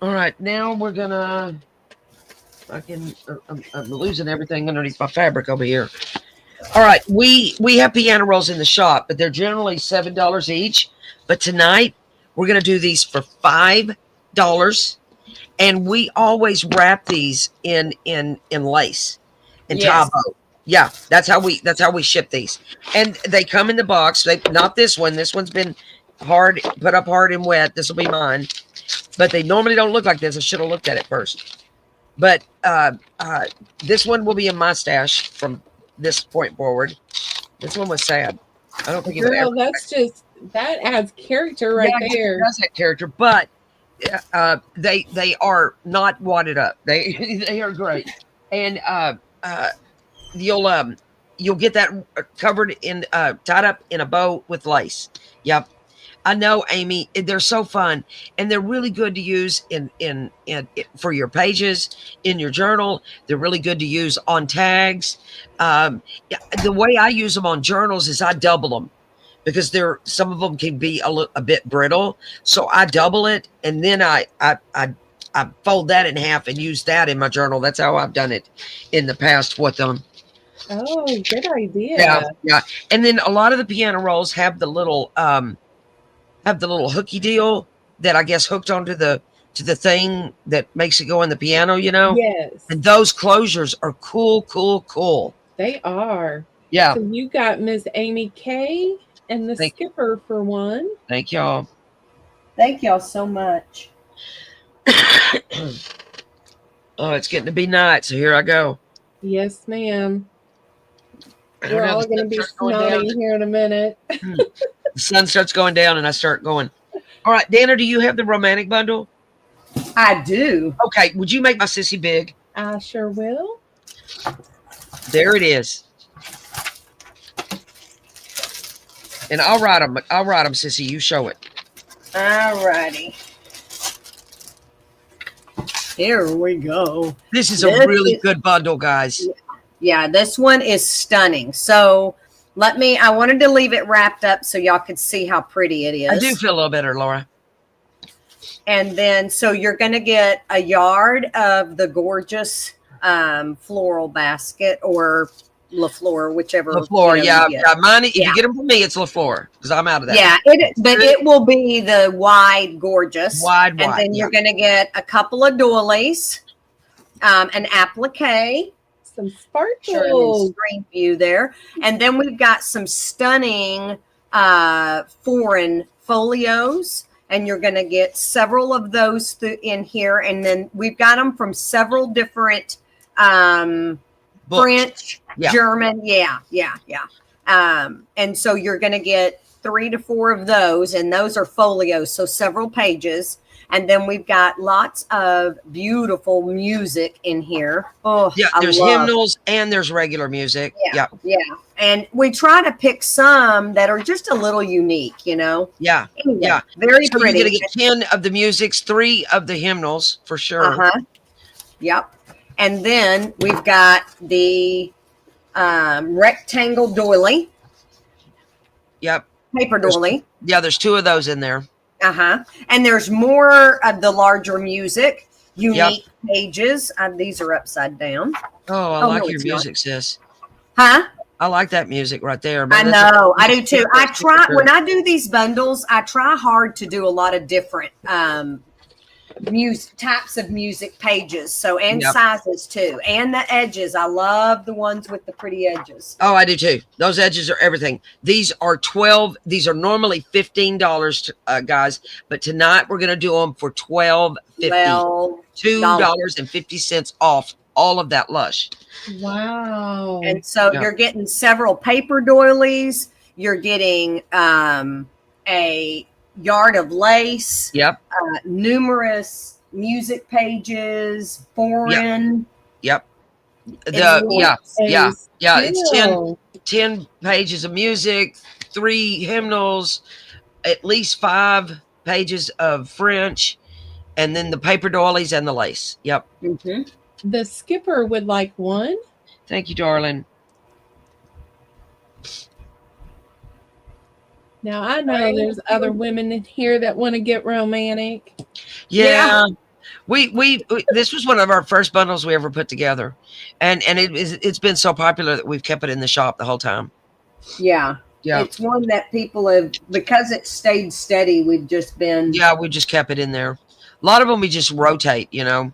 All right. Now we're gonna. I'm losing everything underneath my fabric over here. All right, we have piano rolls in the shop, but they're generally $7 each. But tonight we're gonna do these for $5, and we always wrap these in lace and Yes. Tabo. Yeah, that's how we ship these, and they come in the box. Not this one. This one's been put up hard and wet. This will be mine, but they normally don't look like this. I should have looked at it first. But this one will be in my stash from this point forward. This one was sad. I don't think it's Girl, that adds character right there. It does have character, but they are not wadded up. They are great, and you'll get that covered in tied up in a bow with lace. Yep. I know, Amy, they're so fun, and they're really good to use in for your pages in your journal. They're really good to use on tags. The way I use them on journals is I double them because some of them can be a bit brittle. So I double it, and then I fold that in half and use that in my journal. That's how I've done it in the past with them. Oh, good idea. Yeah. And then a lot of the piano rolls have the little hooky deal that I guess hooked onto the thing that makes it go on the piano, you know? Yes. And those closures are cool. They are. Yeah. So you got Miss Amy Kay and the skipper for one. Thank y'all. Thank y'all so much. Oh, it's getting to be night, so here I go. Yes, ma'am. We're all going to be snotting here in a minute. The sun starts going down and I start going. All right, Dana, do you have the romantic bundle? I do. Okay, would you make my sissy big? I sure will. There it is. And I'll write them. I'll write them, Sissy. You show it. All righty. Here we go. This is a really good bundle, guys. Yeah, this one is stunning. So I wanted to leave it wrapped up so y'all could see how pretty it is. I do feel a little better, Laura. And then, so you're going to get a yard of the gorgeous floral basket or LaFleur, whichever. LaFleur, yeah. Mine, if Yeah. you get them from me, it's LaFleur because I'm out of that. Yeah, but it will be the wide gorgeous. Wide, and then you're going to get a couple of doilies, an applique, some sparkles. Sure, in screen view there. And then we've got some stunning foreign folios. And you're going to get several of those in here. And then we've got them from several different French, German. Yeah. And so you're going to get 3 to 4 of those. And those are folios, so several pages. And then we've got lots of beautiful music in here. Oh, yeah. There's hymnals and there's regular music. Yeah. And we try to pick some that are just a little unique, you know? Yeah. Anyway, Yeah. Very so pretty. You're going to get 10 of the musics, 3 of the hymnals for sure. Yep. And then we've got the rectangle doily. Yep. Paper doily. There's 2 of those in there. And there's more of the larger music, unique pages. These are upside down. Oh, I like your music, sis. Huh? I like that music right there. Man. I know. I do too. I try, when I do these bundles, I try hard to do a lot of different types of music pages. So, and sizes too. And the edges. I love the ones with the pretty edges. Oh, I do too. Those edges are everything. These are 12. These are normally $15, guys. But tonight we're going to do them for $12.50. $2.50 off all of that lush. Wow. And so you're getting several paper doilies. You're getting a yard of lace. Yep. Numerous music pages, foreign. Yep. It's 10 pages of music, 3 hymnals, at least 5 pages of French, and then the paper doilies and the lace. Yep. The skipper would like one. Thank you, darling. Now I know there's other women in here that want to get romantic. Yeah. We this was one of our first bundles we ever put together, and it's been so popular that we've kept it in the shop the whole time. Yeah. It's one that people have, because it stayed steady. We've just been. Yeah, we just kept it in there. A lot of them we just rotate, you know.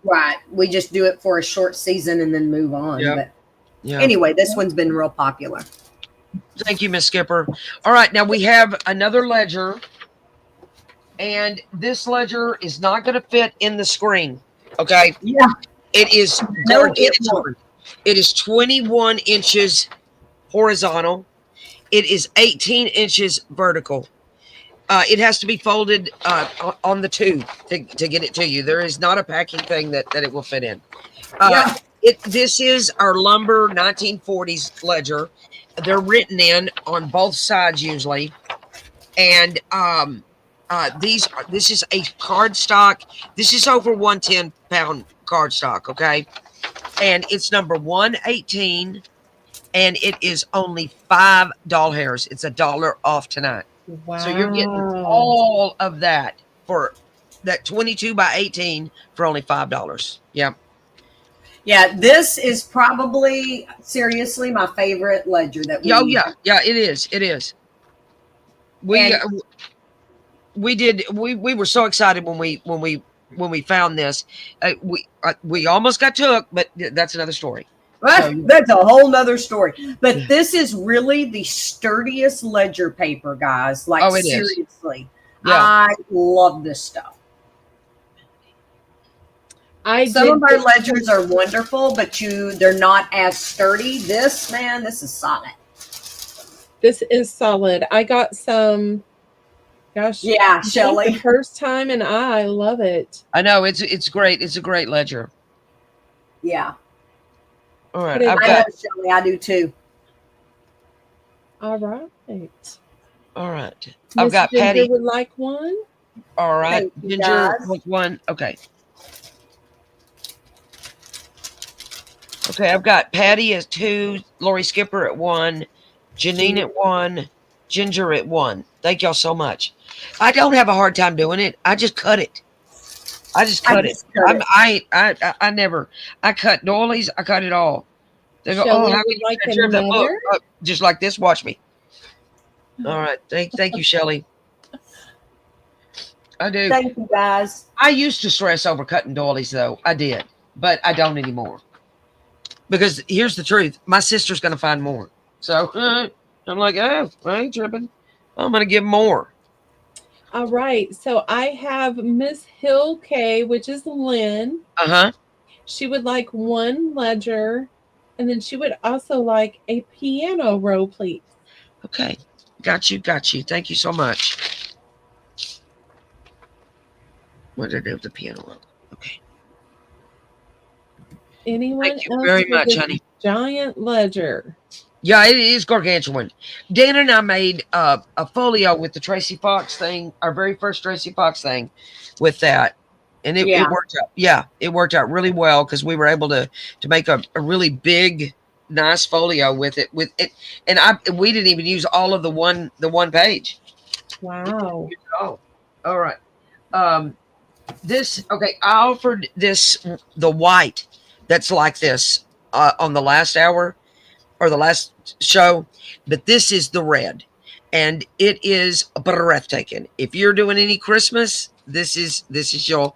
Right. We just do it for a short season and then move on. But anyway, this one's been real popular. Thank you, Miss Skipper. All right, now we have another ledger, and this ledger is not going to fit in the screen. Okay. Yeah. It is. It is 21 inches horizontal. It is 18 inches vertical. It has to be folded on the tube to get it to you. There is not a packing thing that it will fit in. This is our lumber 1940s ledger. They're written in on both sides usually, and this is a cardstock. This is over 110-pound cardstock. Okay, and it's number 118, and it is only 5 doll hairs. It's $1 off tonight. Wow. So you're getting all of that for that 22 by 18 for only $5. Yeah. Yeah, this is probably seriously my favorite ledger that we yeah, it is. It is. We were so excited when we found this. We almost got took, but that's another story. That's a whole nother story. But this is really the sturdiest ledger paper, guys. Like, seriously. I love this stuff. Some of our ledgers are wonderful, but they're not as sturdy. This is solid. This is solid. I got some. Gosh, yeah, Shelley. The first time, and I love it. I know it's great. It's a great ledger. Yeah. All right, I know, Shelley. I do too. All right. All right. I've Miss got Ginger Patty. would like one. All right. Thank you, Ginger guys. with one. Okay. Okay, I've got Patty at 2, Lori Skipper at 1, Janine at 1, Ginger at 1. Thank y'all so much. I don't have a hard time doing it. I just cut it. I never. I cut doilies. I cut it all. They go, oh, Shelley how would can you like trim that? Look, another. just like this. Watch me. All right. Thank you, Shelley. I do. Thank you, guys. I used to stress over cutting doilies, though. I did, but I don't anymore. Because here's the truth. My sister's going to find more. So I'm like, oh, I ain't tripping. I'm going to give more. All right. So I have Miss Hill Kay, which is Lynn. Uh-huh. She would like one ledger. And then she would also like a piano roll, please. Okay. Got you. Thank you so much. What did I do with the piano roll? Okay. Anyone Thank you else very with much, this honey. giant ledger? Yeah, it is gargantuan. Dan and I made a folio with the Tracy Fox thing, our very first Tracy Fox thing with that. And it worked out. Yeah, it worked out really well because we were able to make a really big, nice folio with it. And we didn't even use all of the one page. Wow. Oh, all right. I offered the white that's like this on the last hour or the last show, but this is the red, and it is breathtaking. If you're doing any Christmas, this is your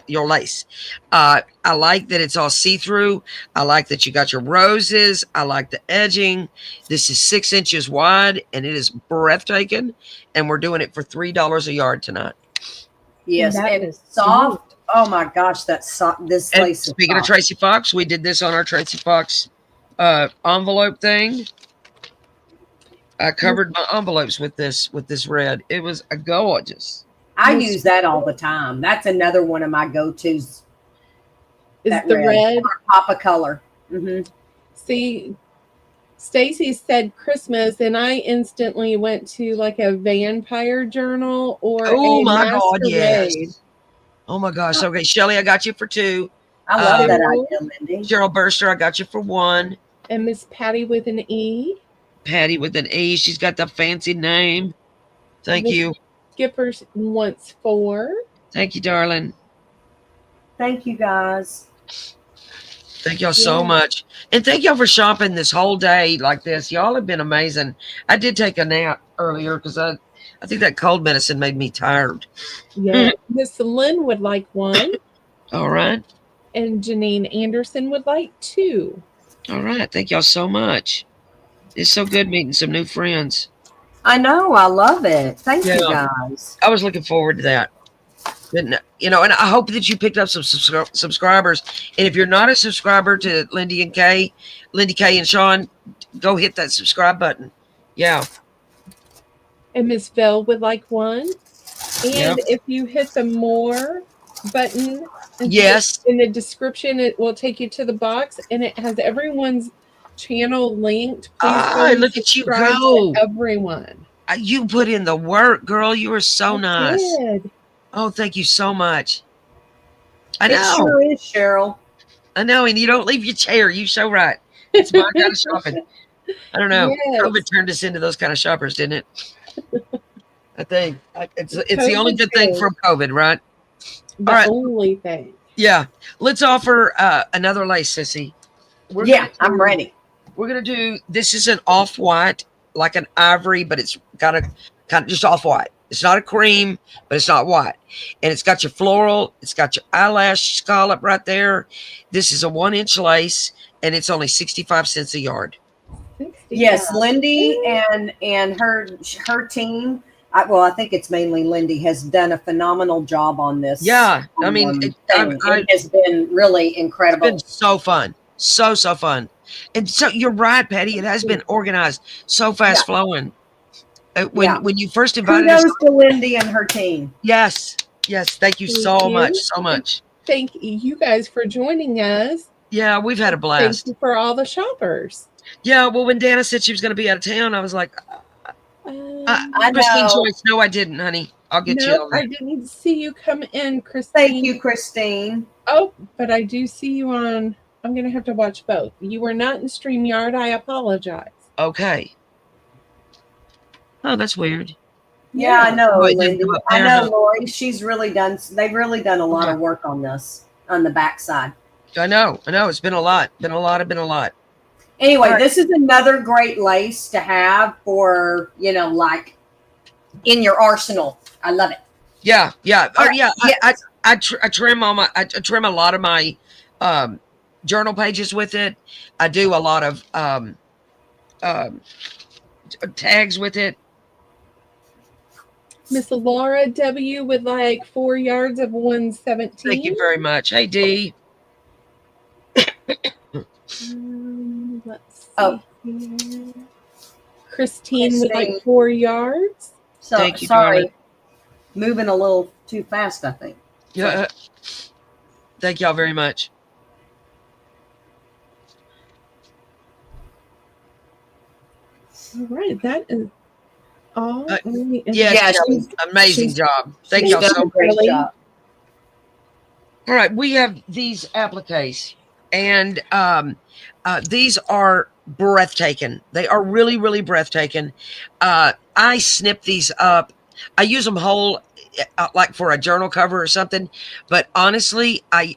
lace. I like that it's all see-through. I like that you got your roses. I like the edging. This is 6 inches wide, and it is breathtaking. And we're doing it for $3 a yard tonight. Yes, That and is soft. Oh my gosh, that's soft. This And lace is speaking of soft. Tracy Fox, we did this on our Tracy Fox envelope thing. I covered my envelopes with this red. It was gorgeous. I use that all the time. That's another one of my go-tos. Is That the red? pop of color. Mm-hmm. See, Stacy said Christmas, and I instantly went to like a vampire journal or Oh a my God, masquerade. yes. Oh my gosh. Okay, Shelly, I got you for 2. I love that idea, Lindy. Cheryl Burster, I got you for 1. And Miss Patty with an E. Patty with an E. She's got the fancy name. Thank Miss you. Skipper wants 4. Thank you, darling. Thank you, guys. Thank y'all so much. And thank y'all for shopping this whole day like this. Y'all have been amazing. I did take a nap earlier because I think that cold medicine made me tired. Yeah. Miss Lynn would like 1. All right. And Janine Anderson would like 2. All right. Thank y'all so much. It's so good meeting some new friends. I know. I love it. Thank you, guys. I was looking forward to that. And I hope that you picked up some subscribers. And if you're not a subscriber to Lyndee Kay and Sean, go hit that subscribe button. Yeah. And Miss Bell would like 1. And if you hit the more button in the description, it will take you to the box, and it has everyone's channel linked. Please look at you subscribe go. to everyone. You put in the work, girl. You are so nice. Did. Oh, thank you so much. I It know. sure is, Cheryl. I know, and you don't leave your chair. You so right. It's my kind of shopping. I don't know. Yes. COVID turned us into those kind of shoppers, didn't it? I think it's the only good thing from COVID, right? The only thing. Yeah. Let's offer another lace, Sissy. I'm ready. We're gonna do. This is an off-white, like an ivory, but it's got a kind of just off-white. It's not a cream, but it's not white. And it's got your floral. It's got your eyelash scallop right there. This is a 1-inch lace, and it's only 65 cents a yard. Yes, Lyndee and her team. I think it's mainly Lyndee has done a phenomenal job on this. Yeah, I mean, it has been really incredible. It's been so fun, so fun. And so you're right, Patty. It has been organized, so fast flowing. When you first invited us, kudos to Lyndee and her team. Yes. Thank you so much. Thank you guys for joining us. Yeah, we've had a blast. Thank you for all the shoppers. Yeah, well, when Dana said she was going to be out of town, I was like, I Christine know. Joyce. No, I didn't, honey. I'll get you Nope, on that. I didn't see you come in, Christine. Thank you, Christine. Oh, but I do see you on. I'm going to have to watch both. You were not in StreamYard. I apologize. Okay. Oh, that's weird. Yeah, I know, Oh, it didn't Lindy. come up I there, know, huh? Lori. She's really done. They've really done a lot Okay. of work on this on the backside. I know. It's been a lot. Been a lot. Anyway, All right. this is another great lace to have for, like in your arsenal. I love it. Yeah. All Oh, right, yeah. yes. I trim all my. I trim a lot of my journal pages with it. I do a lot of tags with it. Miss Laura W. would like 4 yards of 117. Thank you very much. Hey, D. Let's see here. Christine would like Christine. 4 yards. So Thank you, sorry, darling. moving a little too fast, I think. Yeah. Thank y'all very much. All right, that is all. Yeah, she's- amazing she's- job. Thank she's y'all done so a much. great job. All right, we have these appliques, and these are breathtaking. They are really, really breathtaking. I snip these up. I use them whole, like for a journal cover or something. But honestly, I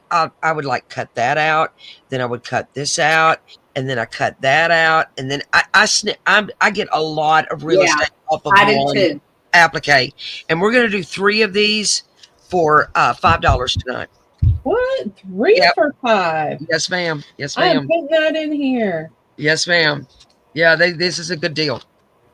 would like cut that out. Then I would cut this out, and then I cut that out, and then I snip. I get a lot of real estate off of I do one too. applique, and we're gonna do 3 of these for $5 tonight. What? 3 Yep. for 5? Yes, ma'am. Yes, I'm ma'am. putting that in here. Yes, ma'am. Yeah, this is a good deal.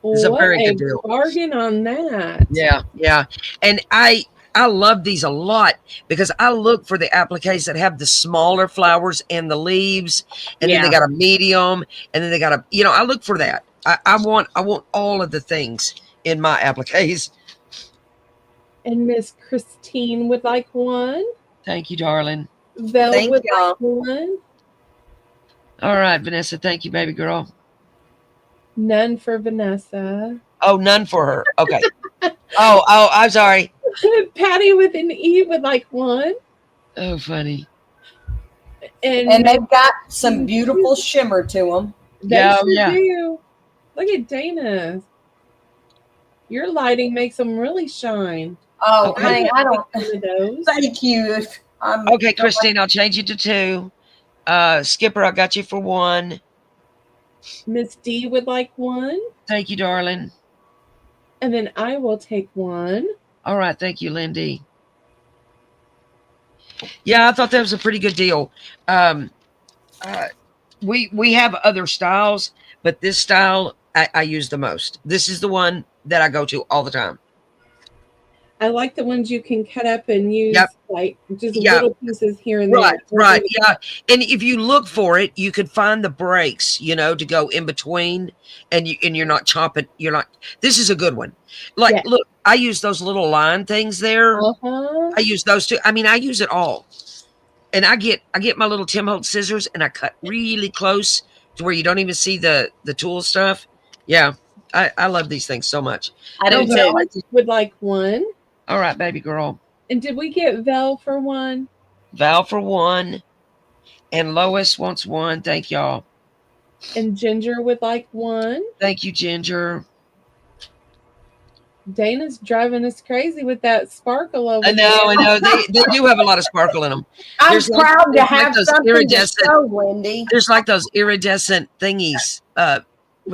This is a very good deal. Bargain on that. Yeah. And I love these a lot because I look for the appliques that have the smaller flowers and the leaves, and then they got a medium, and then they got I look for that. I want all of the things in my appliques. And Miss Christine would like 1. Thank you, darling. Vel Thank would y'all. like 1. All right, Vanessa. Thank you, baby girl. None for Vanessa. Oh, none for her. Okay. oh, I'm sorry. Patty with an E would like 1. Oh, funny. And they've got some beautiful shimmer to them. They Yeah, sure yeah. do. Look at Dana's. Your lighting makes them really shine. Oh, Okay. honey, I don't. One of those. Thank you. Okay, Christine, I'll change you to 2. Skipper, I got you for 1. Miss D would like 1. Thank you, darling. And then I will take 1. All right, thank you, Lyndee. Yeah, I thought that was a pretty good deal. We have other styles, but this style I use the most. This is the one that I go to all the time. I like the ones you can cut up and use like just Yeah. little pieces here and there. Right. Yeah. And if you look for it, you could find the breaks, to go in between, and you're not chopping. This is a good one. Like, look, I use those little line things there. Uh-huh. I use those too. I mean, I use it all. And I get my little Tim Holtz scissors, and I cut really close to where you don't even see the tool stuff. Yeah. I love these things so much. I do too. Would like 1. All right, baby girl. And did we get Vel for 1? Val for 1. And Lois wants 1. Thank y'all. And Ginger would like 1. Thank you, Ginger. Dana's driving us crazy with that sparkle over I know. They do have a lot of sparkle in them. I'm proud to have those something to iridescent. show, Wendy. There's like those iridescent thingies. What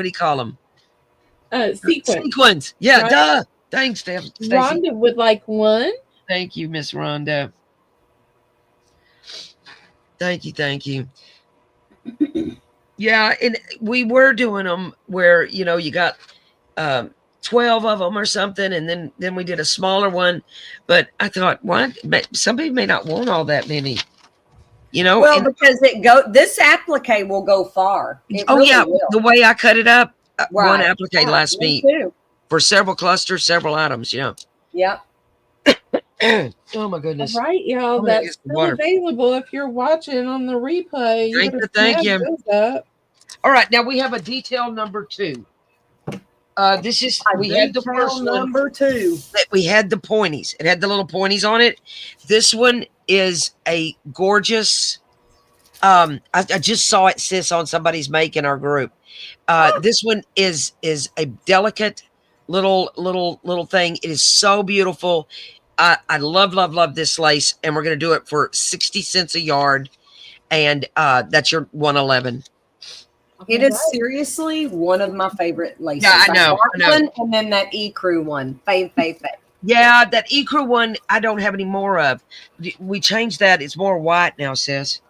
do you call them? Sequins. Yeah, Right? duh. Thanks, Stacey. Rhonda would like 1. Thank you, Miss Rhonda. Thank you. Yeah, and we were doing them where you got 12 of them or something, and then we did a smaller one. But I thought, what? Somebody may not want all that many. Well, because this applique will go far. It really will. The way I cut it up, one Right. applique lasts me too. for several clusters, several items. Yeah. Yep. Oh my goodness. All right, y'all. I'm gonna That's get some still water. available if you're watching on the replay. Thank you. Those up. All right, now we have a detail number 2. This is we had the first one. Number 2. We had the pointies. It had the little pointies on it. This one is a gorgeous. I just saw it, sis, on somebody's make in our group. This one is a delicate little thing. It is so beautiful. I love this lace, and we're gonna do it for 60 cents a yard, and that's your 111. It is seriously one of my favorite laces. Yeah, I know. One, and then that ecru one. Fave. Yeah, that ecru one I don't have any more of. We changed that. It's more white now, sis.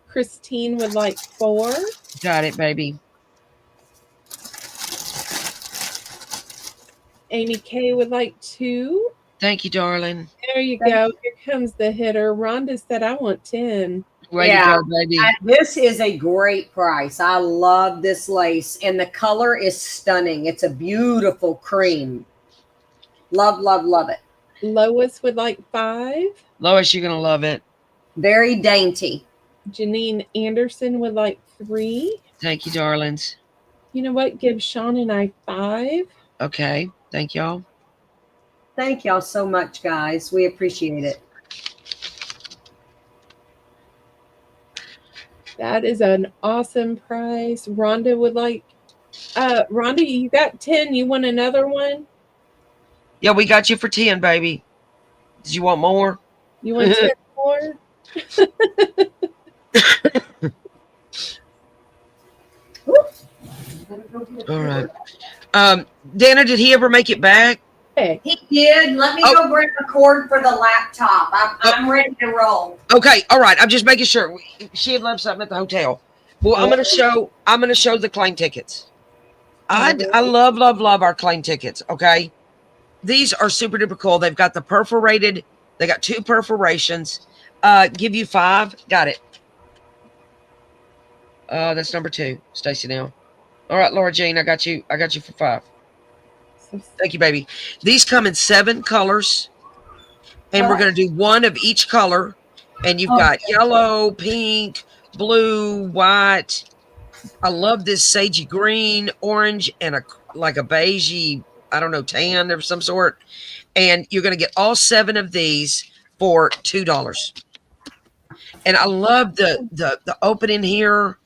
Christine would like 4. Got it, baby. Amy K would like 2. Thank you, darling. There you go. Here comes the hitter. Rhonda said, I want 10. Way to go, baby. This is a great price. I love this lace, and the color is stunning. It's a beautiful cream. Love it. Lois would like 5. Lois, you're gonna love it. Very dainty. Janine Anderson would like 3. Thank you, darlings. You know what? Give Sean and I 5. Okay. Thank y'all. Thank y'all so much, guys. We appreciate it. That is an awesome price. Rhonda would like, Rhonda, you got 10. You want another one? Yeah, we got you for 10, baby. Did you want more? You want 10 more? All right. Dana, did he ever make it back? He did. Let me go bring a cord for the laptop. I'm ready to roll. Okay. All right. I'm just making sure. She had left something at the hotel. Well, I'm gonna show the claim tickets. I love our claim tickets. Okay. These are super duper cool. They've got the perforated. They got 2 perforations. Give you 5. Got it. That's number 2. Stacy now. All right, Laura Jean, I got you for 5. Thank you, baby. These come in 7 colors, and we're going to do 1 of each color. And you've got yellow, pink, blue, white. I love this sagey green, orange, and a beigey, I don't know, tan of some sort. And you're going to get all 7 of these for $2. And I love the opening here.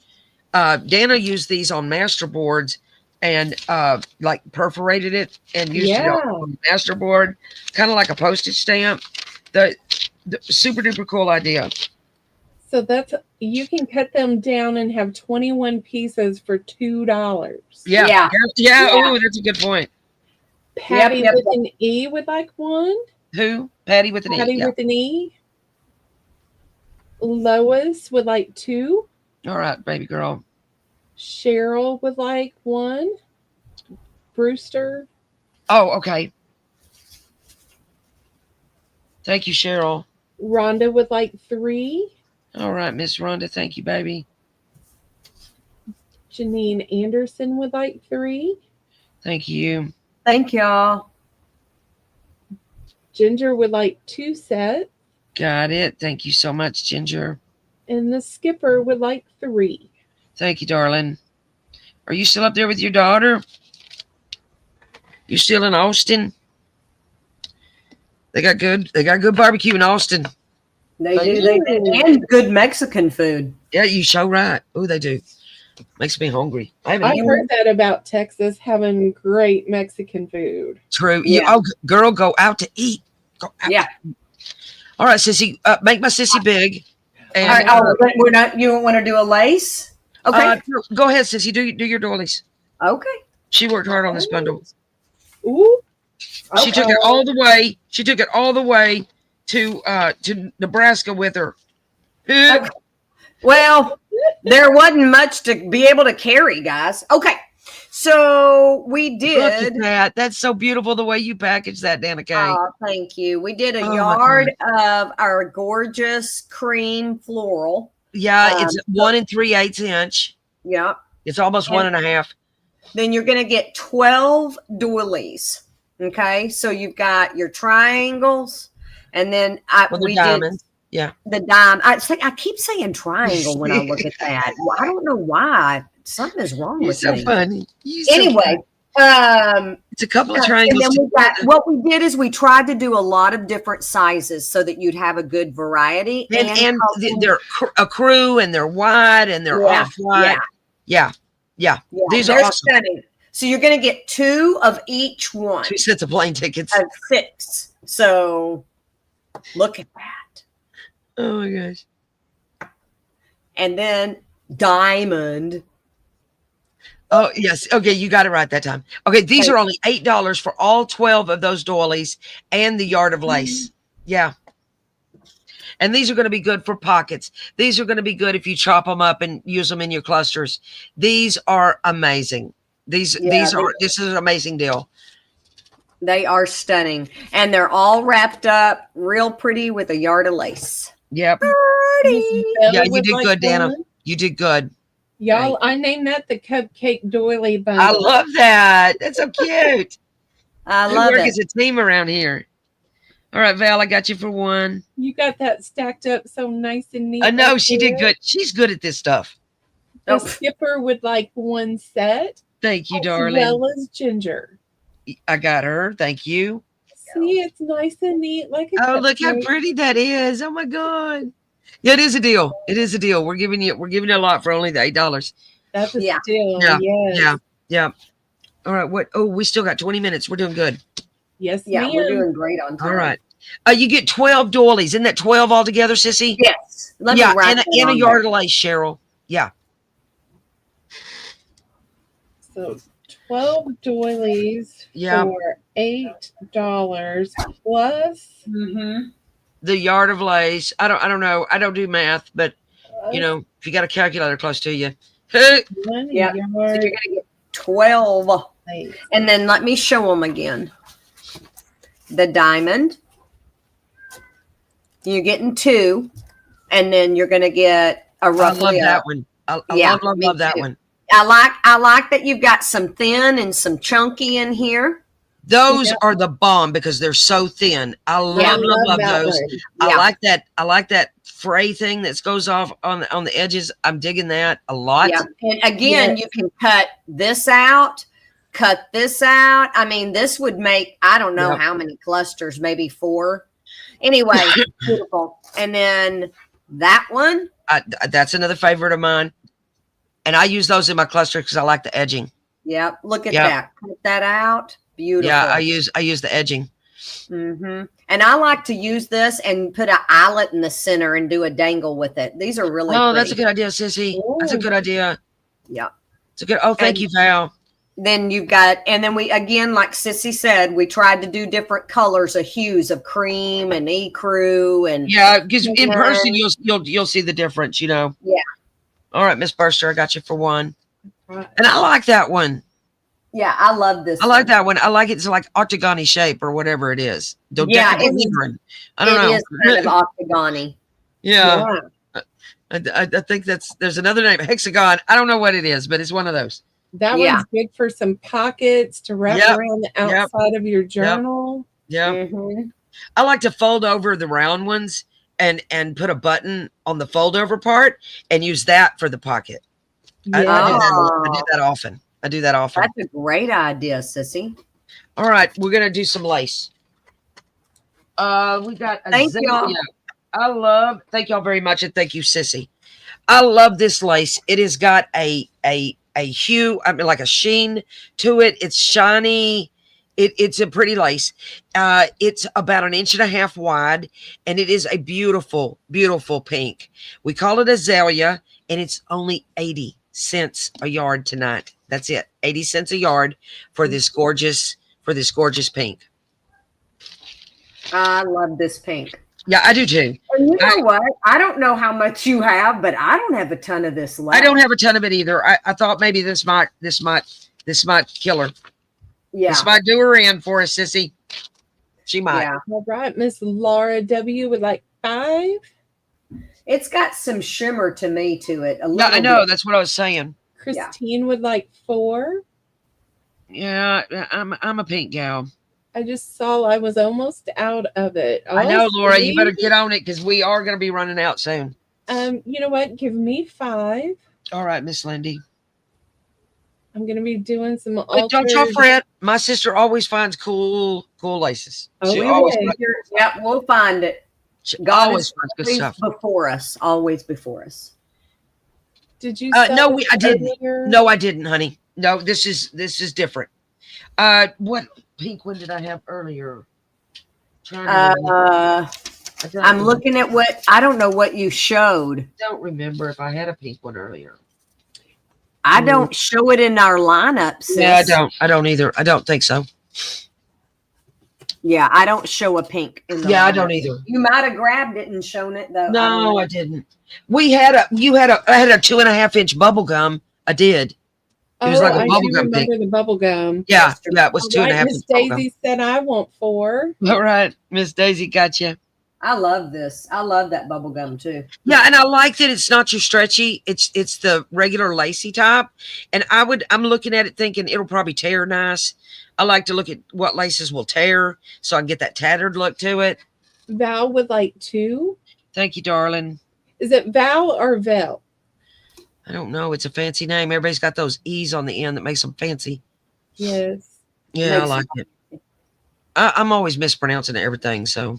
Dana used these on master boards and like perforated it and used it on the master board, kind of like a postage stamp. The super duper cool idea. So you can cut them down and have 21 pieces for $2. Yeah. Oh, that's a good point. Patty with an E would like 1. Who? Patty with an E. Patty with an E. Lois would like 2. All right, baby girl. Cheryl would like 1. Brewster. Oh, okay. Thank you, Cheryl. Rhonda would like 3. All right, Miss Rhonda. Thank you, baby. Janine Anderson would like 3. Thank you. Thank y'all. Ginger would like 2 sets. Got it. Thank you so much, Ginger. And the skipper would like 3. Thank you, darling. Are you still up there with your daughter? You still in Austin? They got good barbecue in Austin. They do. And good Mexican food. Yeah, you show right. Oh, they do. Makes me hungry. I've heard that about Texas having great Mexican food. True. Yeah. Girl, go out to eat. Go out. Yeah. All right, sissy. Make my sissy big. And, all right, we're not. You want to do a lace? Okay. Go ahead, sissy. Do your doilies. Okay. She worked hard on this bundle. Ooh. She took it all the way. She took it all the way to Nebraska with her. Okay. Well, there wasn't much to be able to carry, guys. Okay. So we did. Look at that. That's so beautiful the way you packaged that, Dana Kay. Oh, thank you. We did a yard of our gorgeous cream floral. Yeah, it's 1 3/8 inch. Yeah. It's almost 1.5. Then you're going to get 12 doilies. Okay. So you've got your triangles, and then we did Yeah. The dime. I keep saying triangle when I look at that. Well, I don't know why. Something is wrong You're with so me. funny. You're so Anyway, funny. It's a couple of and triangles. then what we did is we tried to do a lot of different sizes so that you'd have a good variety. And they're a crew, and they're wide, and they're off white. Yeah. These are awesome. Stunning. So you're going to get 2 of each one. 2 sets of plane tickets. Of 6. So look at that. Oh my gosh. And then diamond. Oh, yes. Okay, you got it right that time. Okay, these are only $8 for all 12 of those doilies and the yard of lace. Yeah. And these are going to be good for pockets. These are going to be good if you chop them up and use them in your clusters. These are amazing. This is an amazing deal. They are stunning. And they're all wrapped up real pretty with a yard of lace. Yep. Pretty. Yeah, you did good, Dana. You did good. Y'all, I named that the cupcake doily bundle. I love that. That's so cute. I We love work it. as a team around here. All right, Val, I got you for 1. You got that stacked up so nice and neat. I know right she there. did good. She's good at this stuff. The skipper would like 1 set. Thank you, as darling. well as Ginger. I got her. Thank you. See, it's nice and neat. Like a Oh, look how cupcake. pretty that is. Oh my God. Yeah, it is a deal. It is a deal. We're giving you a lot for only the $8. That's a Yeah. steal. Yeah. Yes. Yeah. All right. What? Oh, we still got 20 minutes. We're doing good. Yes, Yeah, ma'am. we're doing great on time. All right. You get 12 doilies. Isn't that 12 altogether, Sissy? Yes. Let me Yeah, write and that a on yard there. of lace, Cheryl. Yeah. So 12 doilies Yeah. for $8 plus The yard of lace. I don't know. I don't do math, but if you got a calculator close to you. one Yeah. So yard. you're going to get 12. Lace. And then let me show them again. The diamond. You're getting 2. And then you're going to get a I roughly love that one. I Yeah, me love that too. one. I like that you've got some thin and some chunky in here. Those are the bomb because they're so thin. I love that those. one. I like that fray thing that goes off on the edges. I'm digging that a lot. Yeah. And again, you can cut this out, cut this out. I mean, this would make, I don't know how many clusters, maybe 4. Anyway, beautiful. And then that one. That's another favorite of mine. And I use those in my cluster because I like the edging. Yep. Look at that. Cut that out. Beautiful. Yeah, I use the edging. And I like to use this and put an eyelet in the center and do a dangle with it. These are really Oh, pretty. that's a good idea, Sissy. That's a good idea. Yeah. It's a good. Oh, thank you, Val. Then you've got, and then we, again, like Sissy said, we tried to do different colors of hues of cream and ecru and Yeah, because in person you'll see the difference. Yeah. All right, Miss Burster, I got you for 1. And I like that one. Yeah, I love this. I like that one. I like it. It's like octagon-y shape or whatever it is. Yeah, Dodecahedron. I don't know. It is kind of octagon-y. Yeah. I think there's another name, hexagon. I don't know what it is, but it's one of those. That one's good for some pockets to wrap around the outside of your journal. Yeah. I like to fold over the round ones and put a button on the fold over part and use that for the pocket. I do that often. That's a great idea, Sissy. All right, we're gonna do some lace. We got Thank y'all. Thank y'all very much, and thank you, Sissy. I love this lace. It has got a hue, I mean, like a sheen to it. It's shiny. It's a pretty lace. It's about 1.5 inches wide, and it is a beautiful, beautiful pink. We call it azalea, and it's only 80 cents a yard tonight. That's it. 80 cents a yard for this gorgeous pink. I love this pink. Yeah, I do too. And you know what? I don't know how much you have, but I don't have a ton of this left. I don't have a ton of it either. I thought maybe this might kill her. Yeah. This might do her in for us, Sissy. She might. Yeah. All right, Miss Laura W. would like 5. It's got some shimmer to me to it. Yeah, I know. That's what I was saying. Christine would like 4. Yeah, I'm a pink gal. I just saw I was almost out of it. I know, Laura, you better see? get on it because we are going to be running out soon. You know what? Give me 5. All right, Miss Lyndee. I'm gonna be doing some But altered. don't y'all fret. My sister always finds cool laces. She Okay. always Yep, we'll find it. she God always is finds good always stuff. before us. Always before us. Did you? No, sell I didn't. earlier? No, I didn't, honey. No, this is different. What pink one did I have earlier? Trying to remember. I'm looking at what I don't know what you showed. I don't remember if I had a pink one earlier. I don't show it in our lineup, sis. Yeah, I don't either. I don't think so. Yeah, I don't show a pink in the Yeah, I lineup. don't either. You might have grabbed it and shown it though. No, I didn't. I had a 2.5-inch bubble gum. I did. It was like a I bubble do gum remember pink. the bubble gum. Yeah, it was All right, 2.5 Miss inch bubble gum. Daisy said I want 4. All right, Miss Daisy got you. I love this. I love that bubble gum too. Yeah, and I like that it's not your stretchy. It's the regular lacy type. And I'm looking at it thinking it'll probably tear nice. I like to look at what laces will tear so I can get that tattered look to it. Val would like 2. Thank you, darling. Is it Val or Vel? I don't know. It's a fancy name. Everybody's got those E's on the end that makes them fancy. Yes. Yeah, I like it. I'm always mispronouncing everything, so.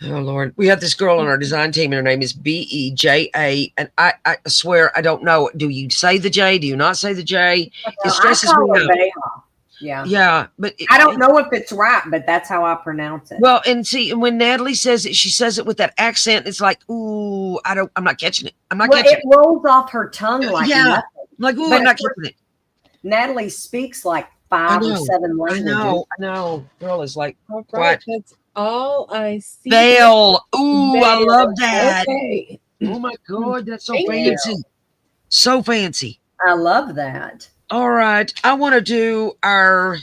Oh, Lord. We have this girl on our design team, and her name is Beja, and I swear I don't know. Do you say the J? Do you not say the J? It stresses I call me her out. Beja. Yeah. Yeah, but I don't know if it's right, but that's how I pronounce it. Well, and see, when Natalie says it, she says it with that accent. It's like, ooh, I'm not catching it. I'm not catching it. It rolls off her tongue like yeah. nothing. Like, ooh, But I'm not catching it. Natalie speaks like 5 or 7 languages. I know. Girl is like, all right, that's all I see. Veil. Ooh, I love that. Okay. Oh my God, that's so Thank fancy. you. So fancy. I love that. All right, I want to do our.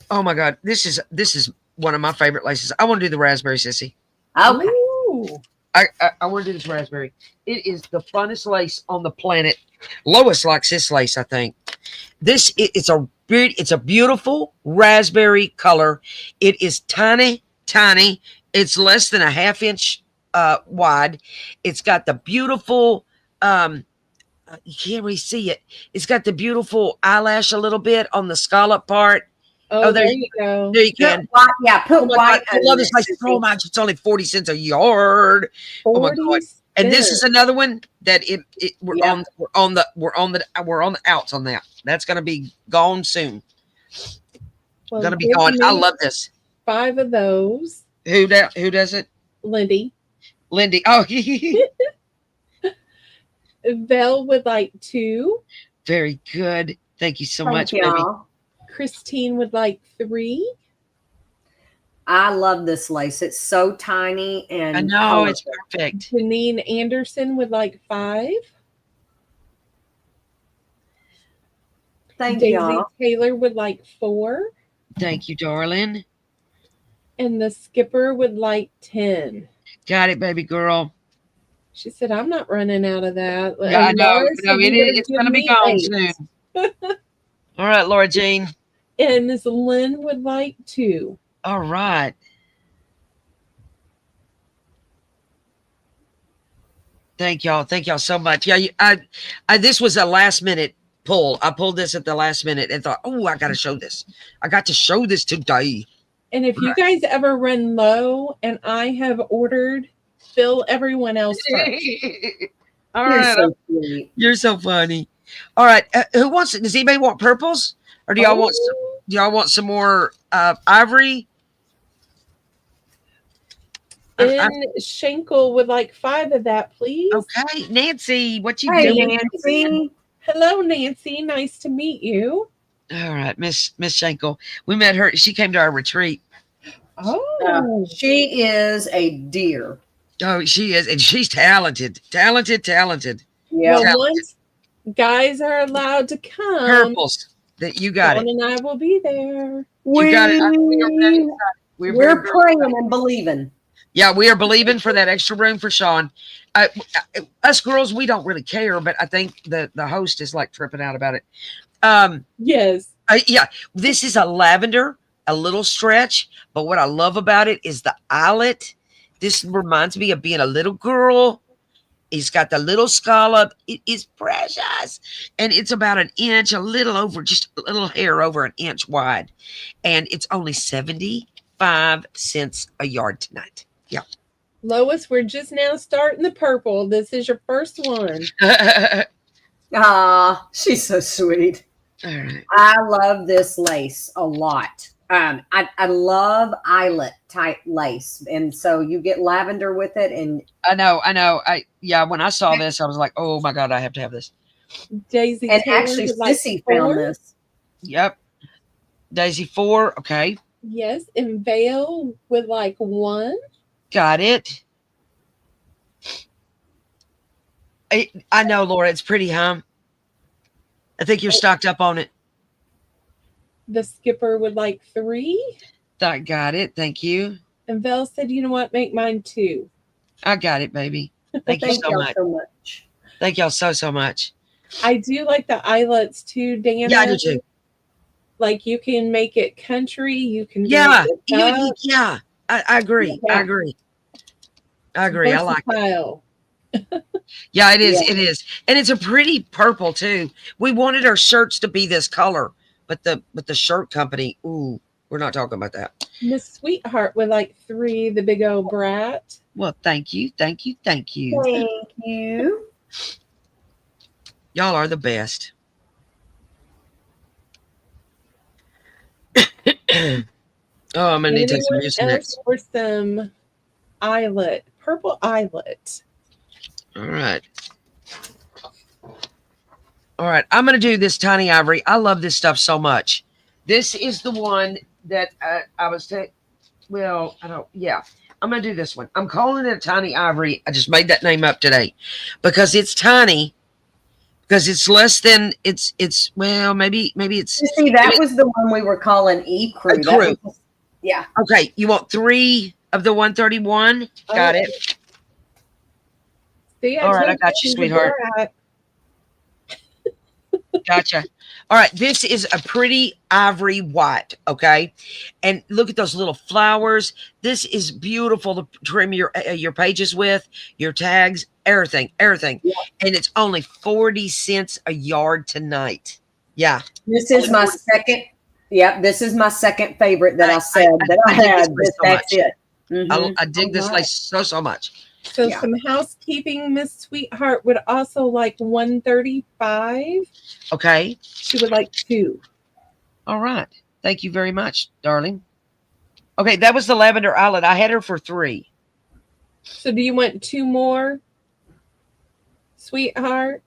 Oh my God, this is one of my favorite laces. I want to do the raspberry, sissy. Okay. Ooh. I want to do this raspberry. It is the funnest lace on the planet. Lois likes this lace, I think. It's a beautiful raspberry color. It is tiny. It's less than a 1/2 inch wide. It's got the beautiful you can't really see it. It's got the beautiful eyelash a little bit on the scallop part. Oh, there you go. There you can. White, yeah, put white. I love this like so much. It's only 40 cents a yard. Oh my God. And this is another one that we're on the outs on that. That's gonna be gone soon. Well, Gonna be gone. I love this. 5 of those. Who does it? Lindy. Oh, Vel would like 2. very good. Thank you so much, Thank baby. y'all. Christine would like 3. I love this lace. It's so tiny and I know it's perfect. Janine Anderson would like 5. Thank Daisy y'all. Taylor would like 4. Thank you, darling. And the skipper would like 10. Got it, baby girl. She said, I'm not running out of that. Yeah, I know. Laura No, said, "You better it's give gonna be me gone 8." soon. All right, Laura Jean. And Ms. Lynn would like 2. All right. Thank y'all so much. Yeah, I this was a last minute pull. I pulled this at the last minute and thought, oh, I got to show this. I got to show this today. And if you guys ever run low and I have ordered, fill everyone else first. All right. So sweet. You're so funny. All right. Who wants it? Does anybody want purples? Or do y'all want some more ivory? And Schenkel would like 5 of that, please. Okay. Nancy, what you Hey, doing? Nancy. Hello, Nancy. Nice to meet you. All right, Miss Schenkel. We met her. She came to our retreat. Oh, She is a dear. Oh, she is. And she's talented. Talented. Yeah. well, once guys are allowed to come, Purples. That you got Dawn it. and I will be there. You got it. We're very praying and believing. Yeah, we are believing for that extra room for Sean. Us girls, we don't really care, but I think the host is like tripping out about it. Yes. Yeah, this is a lavender, a little stretch, but what I love about it is the eyelet. This reminds me of being a little girl. It's got the little scallop. It is precious. And it's about an inch, a little over, just a little hair over an inch wide. And it's only 75 cents a yard tonight. Yeah. Lois, we're just now starting the purple. This is your first one. Ah, she's so sweet. All right. I love this lace a lot. I love eyelet type lace, and so you get lavender with it. And I know. When I saw this, I was like, oh my God, I have to have this. Daisy and Taylor actually, would like Sissy 4. found this. Yep. Daisy 4. Okay. Yes, and Vale would like 1. Got it. I know, Laura, it's pretty, huh? I think you're stocked up on it. The Skipper would like 3. I got it. Thank you. And Val said, you know what? Make mine 2. I got it, baby. Thank you so y'all much. so much. Thank y'all so much. I do like the eyelets too, Dana. Yeah, I do too. Like you can make it country. You can Yeah. make it Yeah. I agree. Yeah. I agree. I agree. I like it. versatile. Yeah, it is. Yeah. It is. And it's a pretty purple too. We wanted our shirts to be this color, but the shirt company, ooh, we're not talking about that. Miss Sweetheart would like 3, the big old brat. Well, thank you. Thank you. Thank you. Thank you. Y'all are the best. Oh, I'm gonna need to take some use next. For some eyelet, purple eyelet. All right. All right. I'm gonna do this tiny ivory. I love this stuff so much. This is the one that I was saying. Well, I don't. Yeah, I'm gonna do this one. I'm calling it a tiny ivory. I just made that name up today because it's tiny. Because it's less than it's well maybe it's. You see, that was the one we were calling E-Crew. Crew. Yeah. Okay, you want 3 of the 131? Got it. See, All right, I got you, sweetheart. Gotcha. All right, this is a pretty ivory white, okay? And look at those little flowers. This is beautiful to trim your pages with, your tags, everything. Yeah. And it's only 40 cents a yard tonight. Yeah. This is my second. Yeah, this is my second favorite that I said that I had. That's it. Mm-hmm. I dig this lace so much. So some housekeeping, Miss Sweetheart would also like 135. Okay. She would like 2. All right. Thank you very much, darling. Okay, that was the lavender eyelet. I had her for 3. So do you want 2 more, Sweetheart?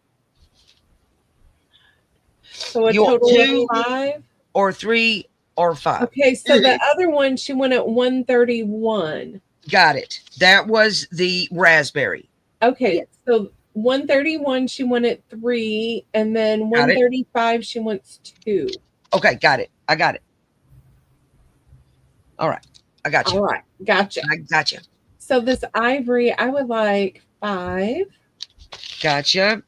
So a You want total 2 of 5? Or 3 or 5. Okay, so the other one she went at 131. Got it. That was the raspberry. Okay, so 131 she went at 3, and then 135 she wants 2. Okay, got it. I got it. All right. I got you. All right, gotcha. I got you. So this ivory, I would like 5. Gotcha.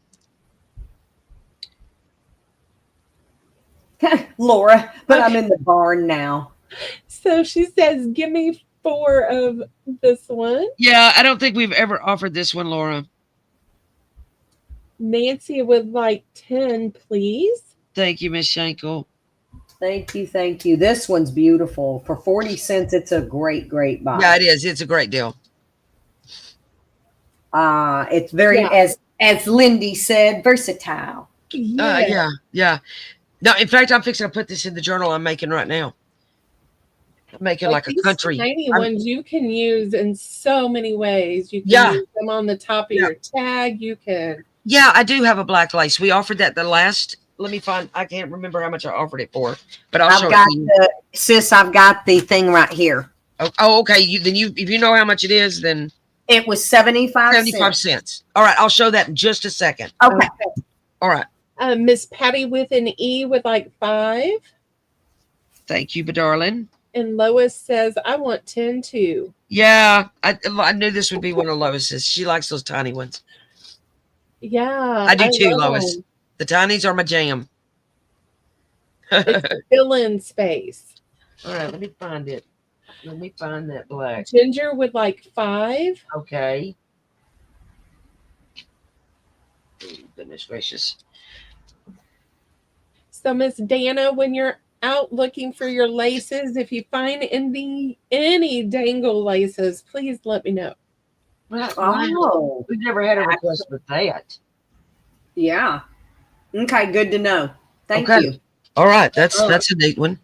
Laura, but I'm in the barn now. So she says, give me 4 of this one. Yeah, I don't think we've ever offered this one, Laura. Nancy would like 10, please. Thank you, Miss Shankle. Thank you, thank you. This one's beautiful. For 40 cents, it's a great buy. Yeah, it is. It's a great deal. It's very, as Lyndee said, versatile. Yeah. No, in fact, I'm fixing to put this in the journal I'm making right now. I'm making like a country. Tiny ones you can use in so many ways. You can use them on the top of your tag. You can. Yeah, I do have a black lace. We offered that the last. Let me find. I can't remember how much I offered it for, but I'll show it to you. Sis, I've got the thing right here. Oh, okay. If you know how much it is, then it was 75 cents. All right, I'll show that in just a second. Okay. All right. Miss Patty with an E would like 5. Thank you, darling. And Lois says, I want 10 too. Yeah, I knew this would be one of Lois's. She likes those tiny ones. Yeah. I do too, Lois. The tinies are my jam. It's fill in space. All right, let me find it. Let me find that black. Ginger would like 5. Okay. Oh, goodness gracious. So Miss Dana, when you're out looking for your laces, if you find any dangle laces, please let me know. Oh, We've never had a request for that. yeah. Okay, good to know. Thank Okay. you. All right, that's a neat one.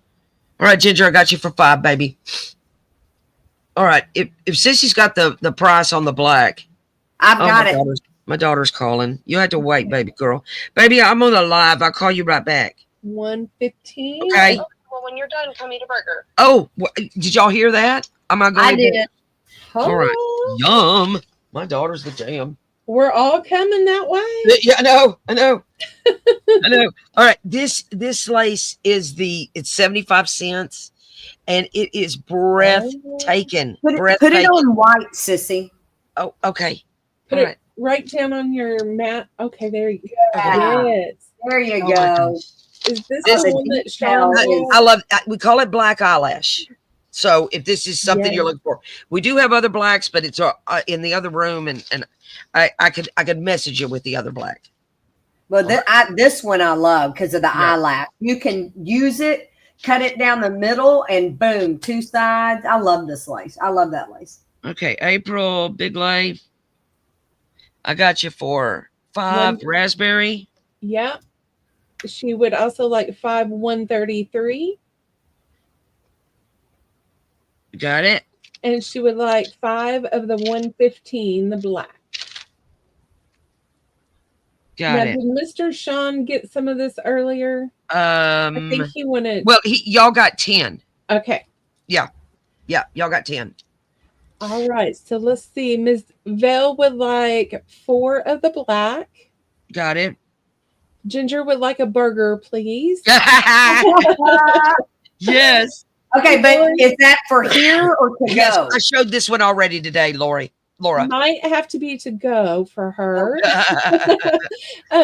All right, Ginger, I got you for 5, baby. All right, if Sissy's got the price on the black, I've got it. My daughter's calling. You have to wait, baby girl. Baby, I'm on the live. I'll call you right back. 115. Okay. Well, when you're done, come eat a burger. Oh, did y'all hear that? Am I going? I did. All right. Yum. My daughter's the jam. We're all coming that way. Yeah, I know. I know. All right. This lace is it's 75 cents, and it is breathtaking. Put it on white, Sissy. Oh, okay. Put it right down on your mat. Okay, there you go. Yeah. Yes. There you go. Is this the one that Sean? I love it. We call it black eyelash. So if this is something you're looking for, we do have other blacks, but it's in the other room, and I could message you with the other black. Well, this one I love because of the eyelash. You can use it, cut it down the middle, and boom, 2 sides. I love this lace. I love that lace. Okay, April, big lay. I got you for 5 raspberry. Yep. She would also like 5 133. Got it. And she would like 5 of the 115, the black. Got it. Did Mr. Sean get some of this earlier? I think he wanted. Well, y'all got 10. Okay. Yeah, y'all got 10. All right. So let's see. Ms. Vale would like 4 of the black. Got it. Ginger would like a burger, please. Yes. Okay, but is that for here or to go? I showed this one already today, Laura. Might have to be to go for her.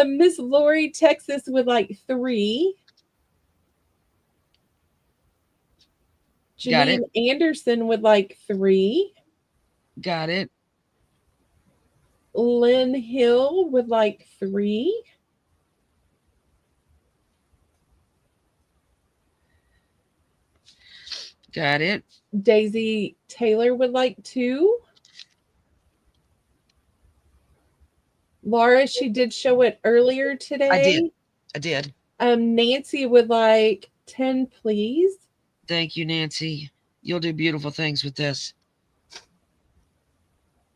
Miss Lori, Texas would like 3. Got it. Janine Anderson would like 3. Got it. Lynn Hill would like 3. Got it. Daisy Taylor would like 2. Laura, she did show it earlier today. I did. Nancy would like 10, please. Thank you, Nancy. You'll do beautiful things with this.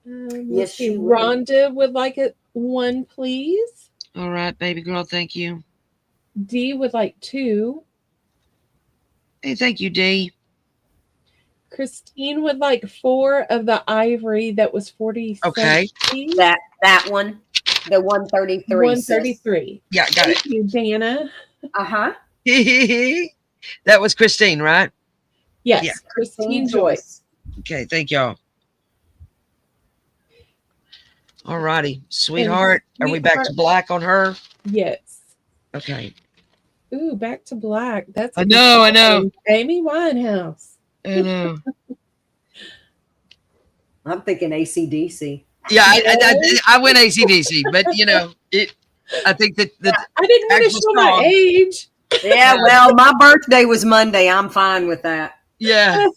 Yes, she would. Rhonda would like 1, please. All right, baby girl. Thank you. Dee would like 2. Hey, thank you, Dee. Christine would like 4 of the ivory that was 40 Okay. cents. That one, the 133. 133. Yeah, got Thank you, Dana. Uh-huh. That was Christine, right? Yes, Yeah. Christine Joyce. Okay, thank y'all. All righty. Sweetheart, are we back to black on her? Yes. Okay. Ooh, back to black. That's I know. Amy Winehouse. I know. I'm thinking AC/DC. Yeah, I went AC/DC, but I think that I didn't want to show my age. Yeah, well, my birthday was Monday. I'm fine with that. Yeah.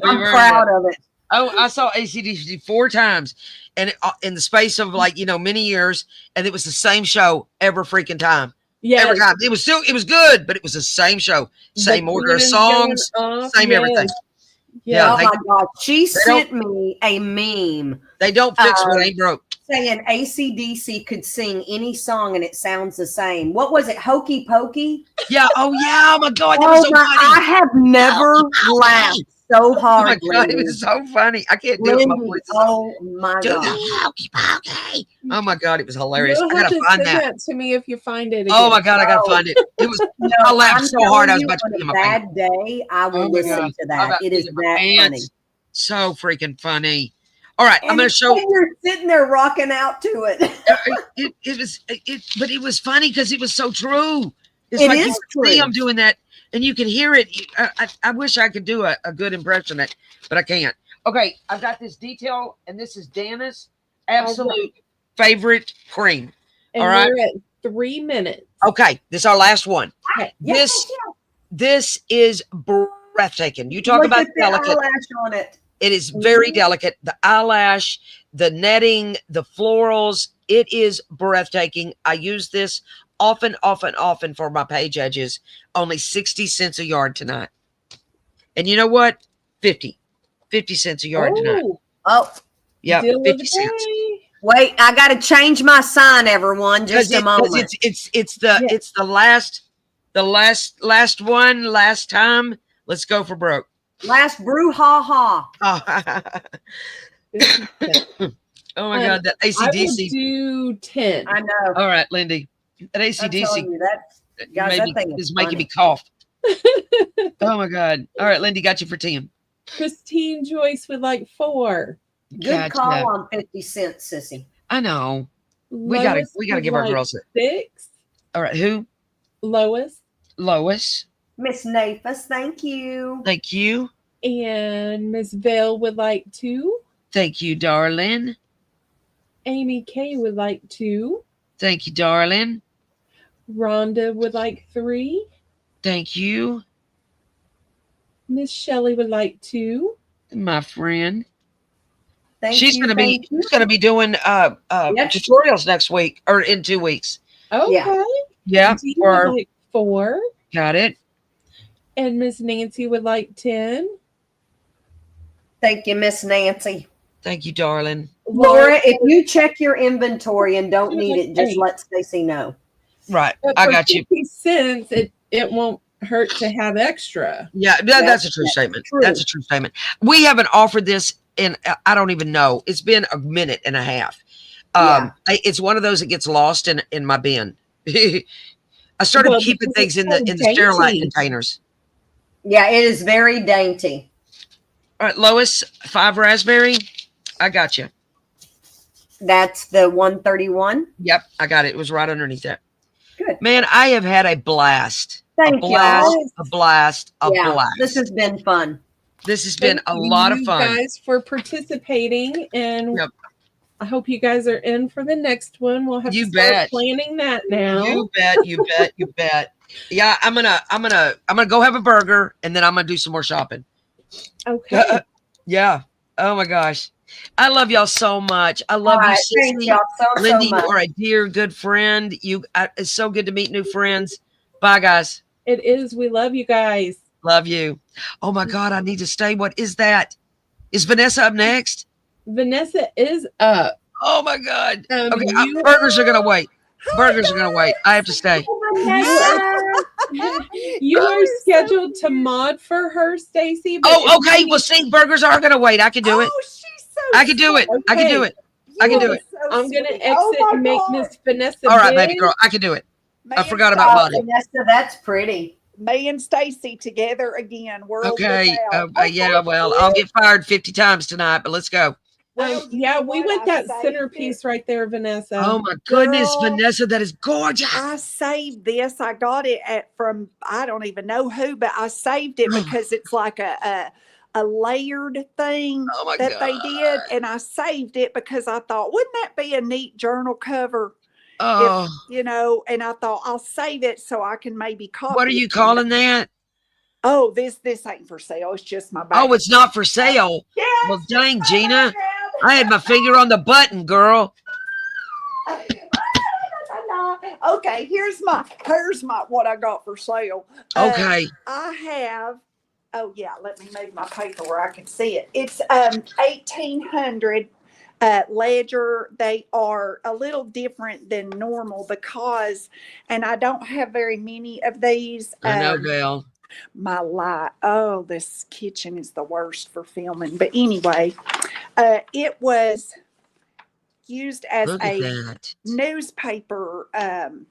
I'm proud of it. Oh, I saw AC/DC 4 times, and in the space of many years, and it was the same show every freaking time. Yeah, every time. It was good, but it was the same show, same order of songs, same everything. Yeah. Oh my God, she sent me a meme. They don't fix what ain't broke. Saying AC/DC could sing any song and it sounds the same. What was it? Hokey Pokey? Yeah. Oh yeah. Oh my God. That was so funny. I have never laughed so hard. Oh my God, it was so funny. I can't do it. My voice is oh my God. Oh my God, it was hilarious. You'll I have gotta to find send that. to me if you find it. Oh my God, I gotta find it. It was. I laughed so hard. I was about to pee on my a pants. bad day, I will listen to that. It is that funny. So freaking funny. All right, I'm gonna show. You're sitting there rocking out to it. But it was funny because it was so true. It's It like you is can see true. them doing that, and you can hear it. I wish I could do a good impression of it, but I can't. Okay, I've got this detail, and this is Dana's absolute favorite cream. And All right. we're at 3 minutes. Okay, this is our last one. Okay. This is breathtaking. You talk Look about at the delicate. eyelash on it. It is very delicate. The eyelash, the netting, the florals. It is breathtaking. I use this often for my page edges. Only 60 cents a yard tonight. And you know what? 50 cents a yard tonight. Oh. Yeah, Deal 50 with cents. Wait, I got to change my sign, everyone. Just a moment. It's the last one, last time. Let's go for broke. Last brouhaha. Oh my God, that ACDC. I will do 10. I know. All right, Lyndee. That I'm telling ACDC you, guys, that thing is is making funny. me cough. Oh my God. All right, Lyndee, got you for 10. Christine Joyce would like 4. Good call on 50 cents, sissy. I know. We gotta Lois give our would girls like 6. All right, who? Lois. Miss Nafis, thank you. Thank you. And Miss Vale would like 2. Thank you, darling. Amy K would like 2. Thank you, darling. Rhonda would like 3. Thank you. Miss Shelley would like 2. My friend. She's gonna be doing tutorials next week or in 2 weeks. Okay. Yeah. Dee would like 4. Got it. And Miss Nancy would like 10. Thank you, Miss Nancy. Thank you, darling. Laura, if you check your inventory and don't need it, just let Stacy know. Right. But I for got you. 50 cents, it won't hurt to have extra. Yeah, that's a true statement. That's a true statement. We haven't offered this in, I don't even know. It's been a minute and a half. It's one of those that gets lost in my bin. I started keeping things in the Sterilite containers. Yeah, it is very dainty. All right, Lois, 5 raspberry. I got you. That's the 131. Yep, I got it. It was right underneath that. Good. Man, I have had a blast. Thank you. A blast. This has been fun. This has been a lot of fun. Thank you guys for participating, and I hope you guys are in for the next one. We'll have to start planning that now. You bet. Yeah, I'm gonna go have a burger, and then I'm gonna do some more shopping. Okay. Yeah. Oh my gosh. I love y'all so much. I love you, Thank Sissy. y'all so Lyndee, much. you are a dear, good friend. It's so good to meet new friends. Bye, guys. It is. We love you guys. Love you. Oh my God, I need to stay. What is that? Is Vanessa up next? Vanessa is up. Oh my God. Okay, burgers are gonna wait. Burgers are gonna wait. I have to stay. You are scheduled to mod for her, Stacy. Oh, okay. Well, see, burgers are gonna wait. I can do it. I can do it. I can do it. I can do it. I'm gonna exit and make Miss Vanessa. All right, baby girl. I can do it. I forgot about modding. Vanessa, that's pretty. Me and Stacy together again. Okay. Yeah. Well, I'll get fired 50 times tonight, but let's go. Yeah, we want that centerpiece right there, Vanessa. Oh my goodness, Vanessa, that is gorgeous. I saved this. I got it from I don't even know who, but I saved it because it's like a layered thing that they did, and I saved it because I thought, wouldn't that be a neat journal cover? Oh, If, and I thought I'll save it so I can maybe copy. What are you calling that? Oh, this ain't for sale. It's just my bag. Oh, it's not for sale. Yeah. Well, dang, Gina, I had my finger on the button, girl. Okay, here's my what I got for sale. Okay. I have. Oh yeah, let me move my paper where I can see it. It's 1800 ledger. They are a little different than normal because, and I don't have very many of these. I know, Val. My light. Oh, this kitchen is the worst for filming. But anyway, it was used as Look at a that. newspaper.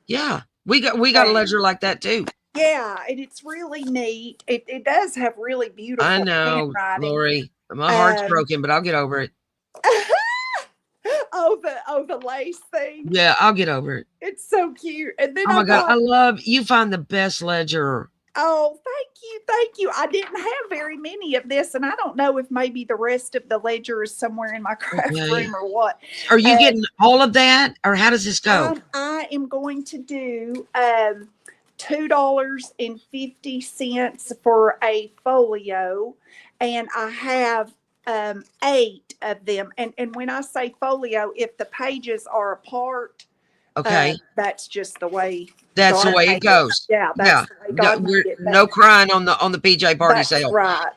Yeah, we got a ledger like that too. Yeah, and it's really neat. It does have really beautiful I know, handwriting. Lori. My heart's broken, but I'll get over it. the lace thing. Yeah, I'll get over it. It's so cute. And then Oh my God, I got, love you. Find the best ledger. oh, thank you. I didn't have very many of this, and I don't know if maybe the rest of the ledger is somewhere in my craft room or what. Are you getting all of that, or how does this go? I am going to do $2.50 for a folio, and I have 8 of them. And when I say folio, if the pages are apart, Okay, that's just the way. that's the God way made it goes. Yeah, that's the way God made it. No crying on the PJ party That's sale. right.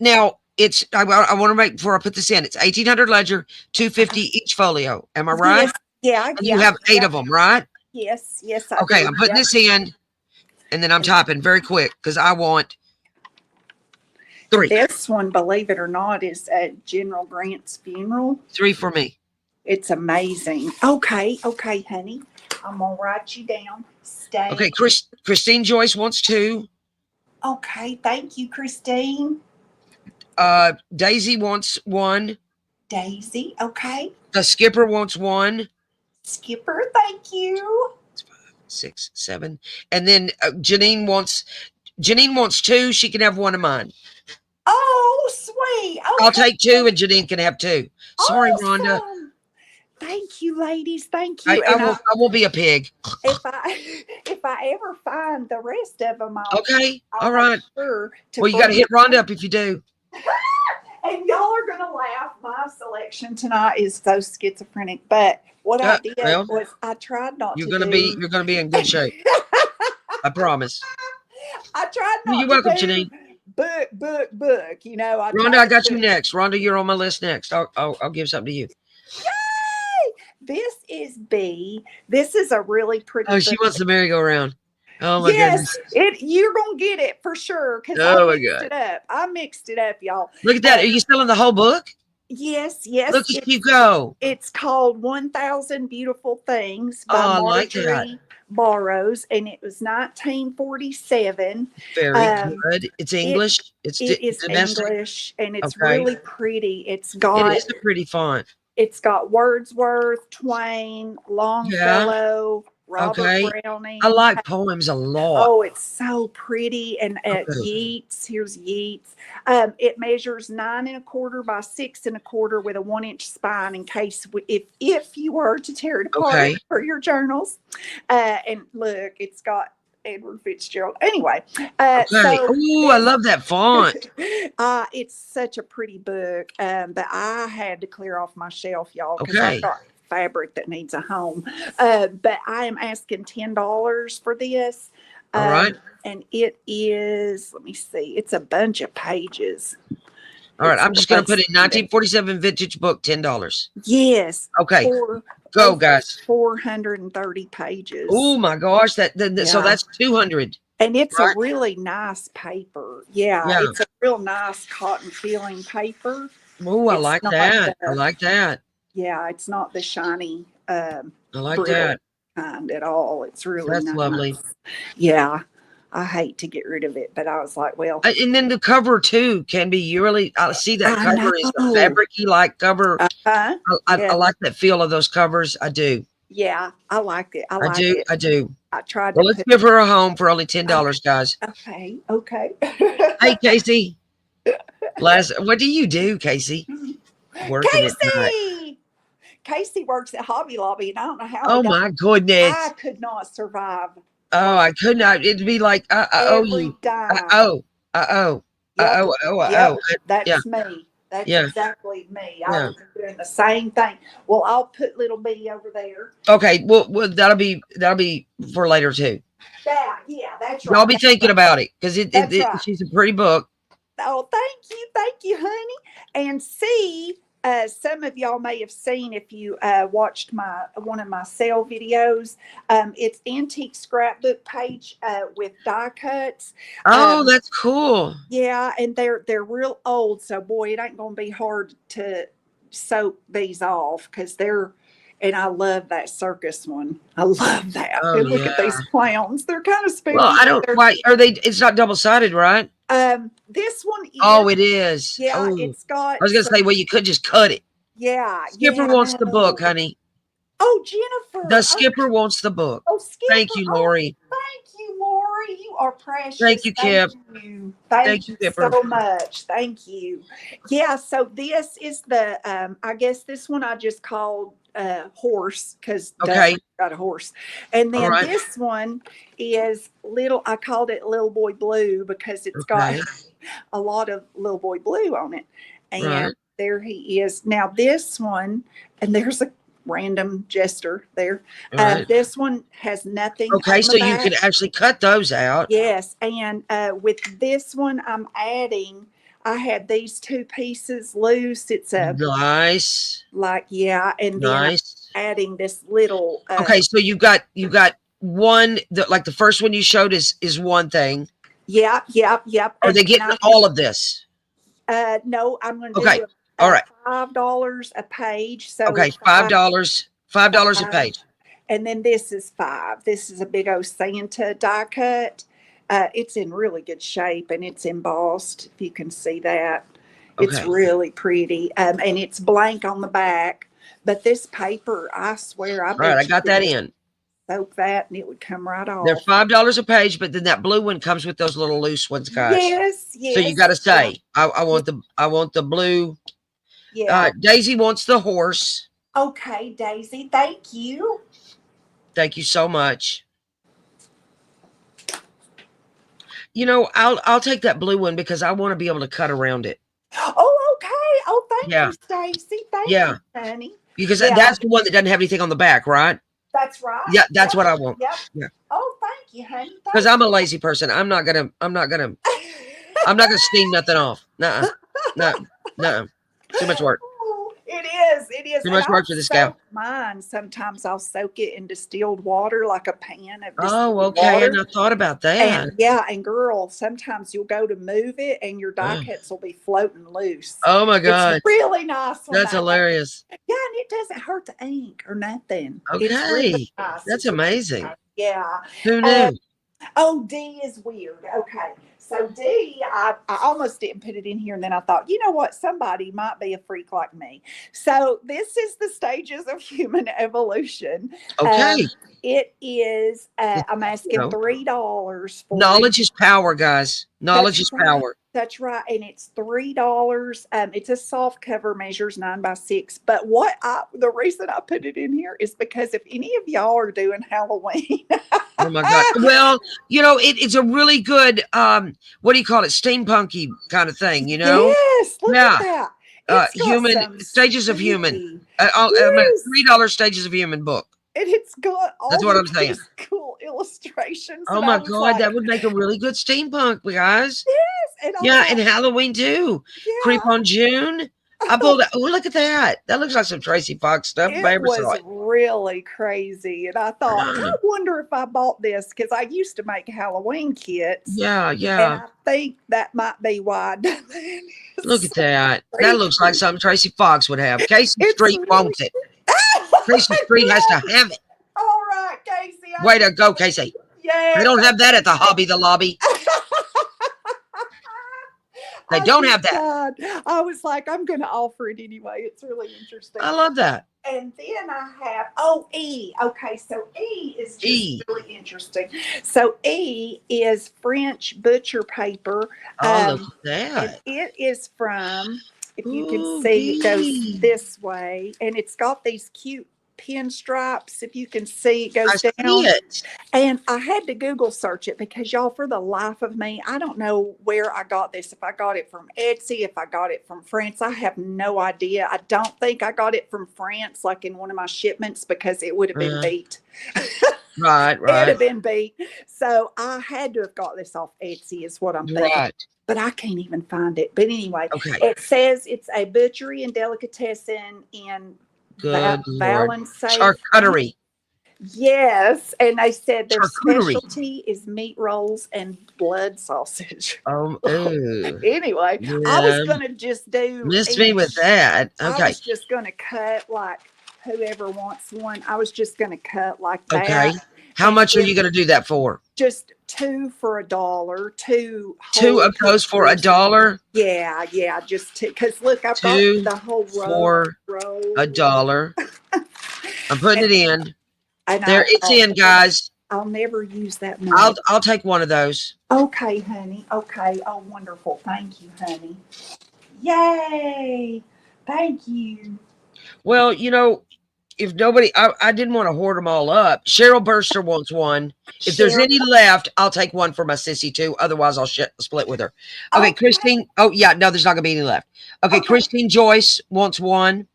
Now it's I want to make before I put this in. It's 1,800 ledger, 250 each folio. Am I right? Yes, yeah, And you have 8 of them, right? Yes, I Okay, do. I'm putting this in, and then I'm typing very quick because I want 3. This one, believe it or not, is at General Grant's funeral. 3 for me. It's amazing. Okay, honey. I'm gonna write you down. Stay. Okay, Christine Joyce wants 2. Okay, thank you, Christine. Daisy wants 1. Daisy, okay. The Skipper wants 1. Skipper, thank you. 6, 7, and then Janine wants 2. She can have 1 of mine. Oh, sweet. Okay. I'll take 2, and Janine can have 2. Sorry, Awesome. Rhonda. Thank you, ladies. Thank you. I will be a pig. If I ever find the rest of them, I'll all right. Sure Well, you got to hit Rhonda up if you do. And y'all are gonna laugh. My selection tonight is so schizophrenic. But what I did was I tried not You're to. You're gonna be in good shape. I promise. I tried not. You're welcome, to do Janine. Book. You know, Rhonda, I got you next. Rhonda, you're on my list next. I'll give something to you. Yay! This is B. This is a really pretty. Oh, she book. wants the merry-go-round. Oh my goodness. You're gonna get it for sure because Oh I my mixed God. it up. I mixed it up, y'all. Look at that. Are you selling the whole book? Yes. Look at you go. It's called 1,000 Beautiful Things by I like that. Marjorie Burroughs, and it was 1947. Very good. It's English. It is domestic. English, and it's Okay. really pretty. It is a pretty font. It's got Wordsworth, Twain, Longfellow, Robert Browning. I like poems a lot. Oh, it's so pretty. And Yeats, here's Yeats. It measures 9 1/4 by 6 1/4 with a 1-inch spine in case if you were to tear it apart for your journals. And look, it's got Edward Fitzgerald. Anyway, I love that font. It's such a pretty book. But I had to clear off my shelf, y'all, because I've got fabric that needs a home. But I am asking $10 for this. All right. And it is, let me see, it's a bunch of pages. All right, I'm just going to put in 1947 vintage book, $10. Yes. Okay. Go, guys. 430 pages. Oh my gosh, so that's 200. And it's a really nice paper. Yeah, it's a real nice cotton feeling paper. Oh, I like that. I like that. Yeah, it's not the shiny I like that kind at all. It's really nice. Lovely. Yeah. I hate to get rid of it, but I was like, well. And then the cover too can be really. I see that cover is a fabric-y like cover. I like that feel of those covers. I do. Yeah, I like it. I do. I tried. Well, let's give her a home for only $10, guys. Okay. Hey, Casey. What do you do, Casey? Working at night. Casey works at Hobby Lobby, and I don't know how. Oh my goodness! I could not survive. Oh, I could not. It'd be like, I owe you. That's me. That's exactly me. I was doing the same thing. Well, I'll put little B over there. Okay. Well, that'll be for later too. Yeah, that's right. I'll be thinking about it because she's a pretty book. Oh, thank you, honey. And see. Some of y'all may have seen if you watched one of my sale videos. It's antique scrapbook page with die cuts. Oh, that's cool. Yeah, and they're real old, so boy, it ain't gonna be hard to soak these off because they're. And I love that circus one. I love that. Oh, look at these clowns. They're kind of spooky. Well, I don't quite. Are they? It's not double-sided, right? This one is. Oh, it is. Yeah, it's got. I was gonna say, well, you could just cut it. Yeah. Skipper yeah, I wants the book, know. honey. Oh, Jennifer. The skipper wants the book. Oh, Skipper. Thank you, Oh, Lori. thank you, Lori. You are precious. Thank you, Kipp. You. Thank Thank you, you Skipper. so much. Thank you. Yeah, so this is the I guess this one I just called horse because Okay. got a horse. And All then right. this one is I called it Little Boy Blue because it's got Okay. a lot of Little Boy Blue on it. And Right. there he is. Now this one, and there's a random jester there. All right. This one has nothing. Okay, on so the you back. can actually cut those out. Yes, and with this one, I had these two pieces loose. It's a Nice. and then Nice. I'm adding this little. Okay, so you got one. Like the first one you showed is one thing. Yep. Are they getting all of this? No, I'm going to Okay. do All right. $5 a page. So Okay, $5 a page. And then this is $5. This is a big old Santa die cut. It's in really good shape and it's embossed. If you can see that, it's Okay. really pretty. And it's blank on the back. But this paper, I swear, All right, I got that in. Soak that and it would come right off. They're $5 a page, but then that blue one comes with those little loose ones, guys. Yes. So you got to say, I want the blue. Yeah. Daisy wants the horse. Okay, Daisy. Thank you. Thank you so much. You know, I'll take that blue one because I want to be able to cut around it. Oh, okay. Oh, thank Yeah. you, Stacy. Thank Yeah. you, honey. Because Yeah. that's the one that doesn't have anything on the back, right? That's right. Yeah, that's Yep. what I want. Yep. Yeah. Oh, thank you, honey. Because I'm a lazy person. I'm not gonna steam nothing off. No. Too much work. It is. It is. Too much And work I'll for this gal. soak mine. Sometimes I'll soak it in distilled water, like a pan of distilled Oh, okay. I water. never thought about that. And yeah, and girl, sometimes you'll go to move it and your die cuts will be floating loose. Oh my God. It's really nice. when That's that hilarious. happens. Yeah, and it doesn't hurt the ink or nothing. Okay. It's really nice. That's amazing. Yeah. Who knew? Oh, D is weird. Okay. So D, I almost didn't put it in here. And then I thought, you know what? Somebody might be a freak like me. So this is the stages of human evolution. Okay. It is, I'm asking No. $3 for Knowledge is power, guys. Knowledge is power. That's right. And it's $3. It's a soft cover, measures 9 by 6. But the reason I put it in here is because if any of y'all are doing Halloween, Oh my God. Well, you know, it's a really good, what do you call it? Steampunky kind of thing, you know? Yes, look at that. It's got Human some stages of spooky- human. Yes. $3 stages of human book. And it's got all That's what of I'm saying. these cool illustrations. Oh and my I was God, like, that would make a really good steampunk, guys. Yes, and I Yeah, thought, and Halloween too. Creep on June. I pulled out. Oh, look at that. That looks like some Tracy Fox stuff. If I it ever saw was it. really crazy. And I thought, I wonder if I bought this because I used to make Halloween kits. Yeah, And yeah. I think that might be why I done that. Look at that. That looks like something Tracy Fox would have. Casey It's Street really- wants it. Casey Street has to have it. All right, Casey. Way to go, Casey. Yeah. They don't have that at the Hobby the Lobby. They don't have that. I was like, I'm going to offer it anyway. It's really interesting. I love that. And then I have, E. Okay, so E is just really interesting. So E is French butcher paper. Oh, look at And that. it is from, if you can Ooh, see, it goes E. this way. And it's got these cute pinstripes. If you can see, it goes I down. see it. And I had to Google search it because y'all, for the life of me, I don't know where I got this. If I got it from Etsy, if I got it from France, I have no idea. I don't think I got it from France, like in one of my shipments, because it would have been beat. Right, It would have right. been beat. So I had to have got this off Etsy, is what I'm thinking. Right. But I can't even find it. But anyway, Okay. it says it's a butchery and delicatessen in Good Lord. Valencia. Charcuterie. Yes, and they said their Charcuterie. specialty is meat rolls and blood sausage. Ooh. Anyway, I Yeah. was gonna just do. Missed me with that. I Okay. was just gonna cut like whoever wants one. I was just gonna cut like that. Okay. How much are you going to do that for? Just 2 for $1, 2 2 whole of those for pictures. $1? Yeah, just 2. Because look, I've got 2 the whole for row. $1. I'm putting it in. And There, it's in, guys. I'll never use that much. I'll take one of those. Okay, honey. Okay. Oh, wonderful. Thank you, honey. Yay. Thank you. Well, you know, if nobody, I didn't want to hoard them all up. Cheryl Burster wants one. If there's Cheryl- any left, I'll take one for my sissy too. Otherwise, I'll split with her. Okay, Christine. Oh, yeah. No, there's not going to be any left. Okay, Christine Joyce wants one.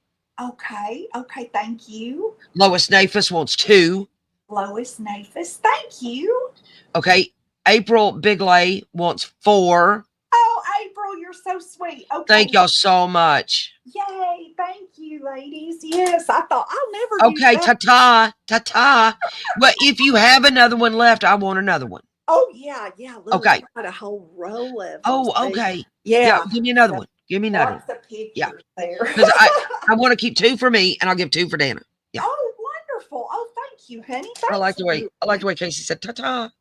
Okay. Thank you. Lois Nafis wants 2. Lois Nafis. Thank you. Okay, April Bigley wants 4. Oh, April, you're so sweet. Okay. Thank y'all so much. Yay. Thank you, ladies. Yes, I thought I'll never Okay, use that. ta-ta. But if you have another one left, I want another one. Oh, yeah. Look, Okay. I've got a whole row of them. Oh, See? okay. Yeah. Give me another one. Give me another Lots one. of pictures Yeah. there. Because I want to keep 2 for me, and I'll give 2 for Dana. Yeah. Oh, wonderful. Oh, thank you, honey. I like the way Casey said ta-ta.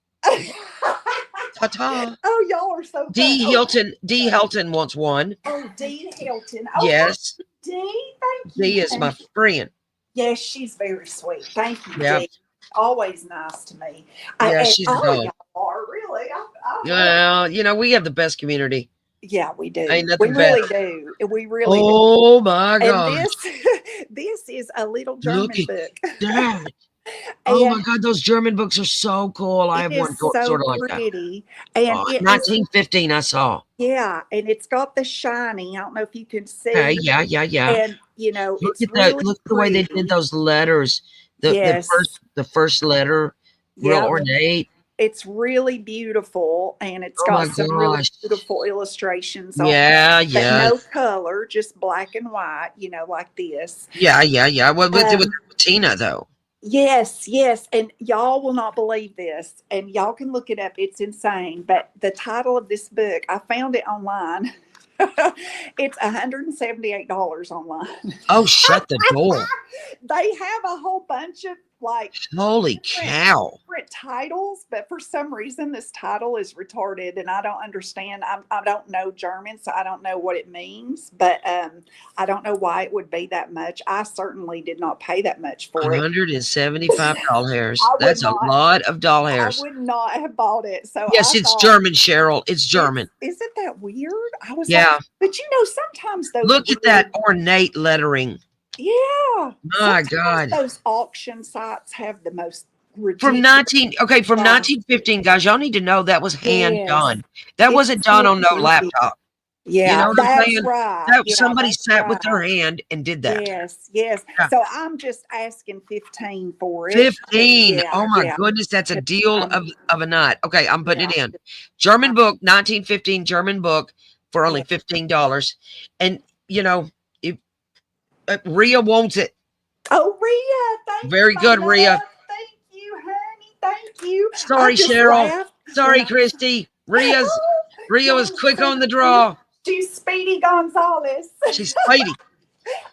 Ta-ta. Oh, y'all are so D. fun. Hilton wants one. Oh, Dee Hilton. Oh, Yes. Dee, thank you. D is my friend. Yes, she's very sweet. Thank you, Yeah. Dee. Always nice to me. Yeah, And she's a all dog. y'all are really. Well, you know, we have the best community. Yeah, we do. Ain't We nothing really better. do. We really do. Oh my God. And this is a little German Look at book. that. Oh my And God, those German books are so cool. I have it one is so sort of like that. pretty. And Oh, it is 1915, I saw. Yeah, and it's got the shiny. I don't know if you can see. Okay, yeah. And you know, Look it's at really that. Look at the way they pretty. did those letters. Yes. The first letter, real Yeah. ornate. It's really beautiful, and it's Oh my got some really gosh. beautiful illustrations on Yeah, it. But yeah. no color, just black and white, you know, like this. Yeah. Well, with Tina though. Yes. And y'all will not believe this, and y'all can look it up. It's insane. But the title of this book, I found it online. It's $178 online. Oh, shut the door. They have a whole bunch of like Holy cow. different titles, but for some reason this title is retarded, and I don't understand. I don't know German, so I don't know what it means, but I don't know why it would be that much. I certainly did not pay that much for it. $175 doll hairs. I would That's a not. lot of doll hairs. I would not have bought it. So Yes, I it's thought, German, Cheryl. It's German. Isn't that weird? I was Yeah. like, but you know, sometimes those Look at that ornate lettering. Yeah. My Sometimes God. those auction sites have the most From ridiculous. 1915, guys, y'all need to know that was hand Yes. done. That It's wasn't done on no pretty. laptop. Yeah, You know what I'm that's saying? right. That Yeah, somebody that's sat with their right. hand and did that. Yes. Yeah. So I'm just asking 15 for it. 15. Yeah, Oh my yeah. goodness, that's a deal of a night. Okay, I'm putting it Yeah. in. German book, 1915 German book for only $15. And you know, if Rhea wants it. Oh, Rhea, thank Very you, good, my Rhea. love. Thank you, honey. Thank you. Sorry, I just Cheryl. laughed Sorry, when I- Christy. Rhea was quick on the draw. She's Speedy Gonzalez. She's Speedy.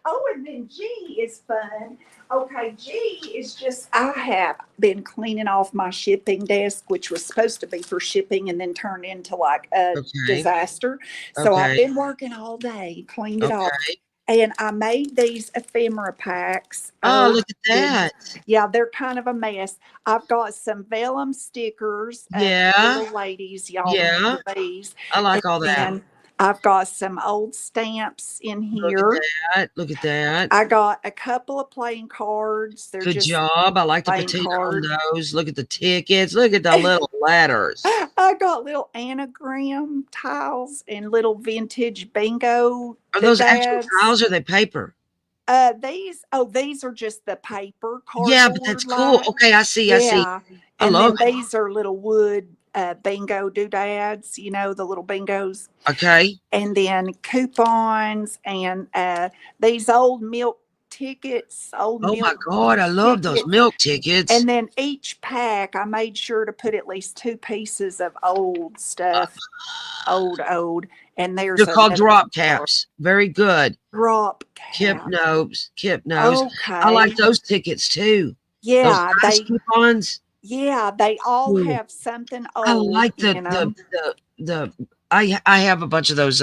Oh, and then G is fun. Okay, G is just, I have been cleaning off my shipping desk, which was supposed to be for shipping and then turned into like a disaster. So I've Okay. been working all day, cleaned it off. Okay. And I made these ephemera packs. Oh, look at that. Yeah, they're kind of a mess. I've got some vellum stickers. Yeah. Little ladies, y'all Yeah. remember these. I like all that. And I've got some old stamps in here. Look at that. Look at that. I got a couple of playing cards. They're Good just job. I like the playing patina on cards. those. Look at the tickets. Look at the little letters. I got little anagram tiles and little vintage bingo. Are those actual doodads. tiles or are they paper? These are just the paper Yeah, but that's cool. cardboard Okay, I see. I see. Yeah. I And love then it. these are little wood bingo doodads, you know, the little bingos. Okay. And then coupons and these old milk tickets. Oh my God, I love those milk tickets. And then each pack, I made sure to put at least 2 pieces of old stuff. Old. And there's They're called another drop caps. Very good. drop Kipp cap. knows. Kipp knows. Okay. I like those tickets too. Yeah, Those ice they coupons. Yeah, they all Ooh. have something I old like in them. I have a bunch of those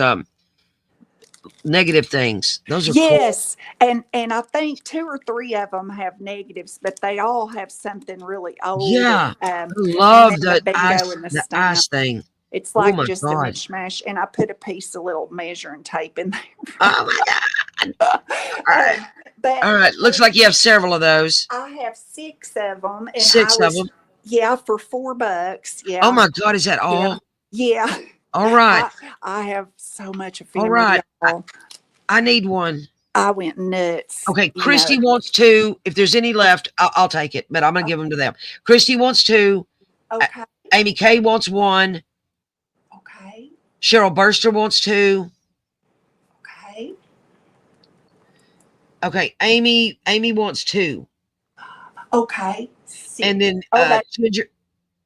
negative things. Those are cool. Yes, and I think 2 or 3 of them have negatives, but they all have something really old. Yeah, I and love then the bingo and the the stamp. ice thing. It's Oh like my just a God. mishmash, and I put a piece of little measuring tape in there. Oh my God. All right. Looks like you have several of those. I have 6 of them, and 6 of them. yeah, for $4. Yeah. Oh my God, is that all? Yeah. All right. I have so much All ephemera, right. y'all. I need one. I went nuts. Okay, Christy wants 2. If there's any left, I'll take it, but I'm gonna give them to them. Christy wants 2. Okay. Amy Kay wants 1. Okay. Cheryl Burster wants 2. Okay. Okay, Amy wants 2. Okay. And then Ginger.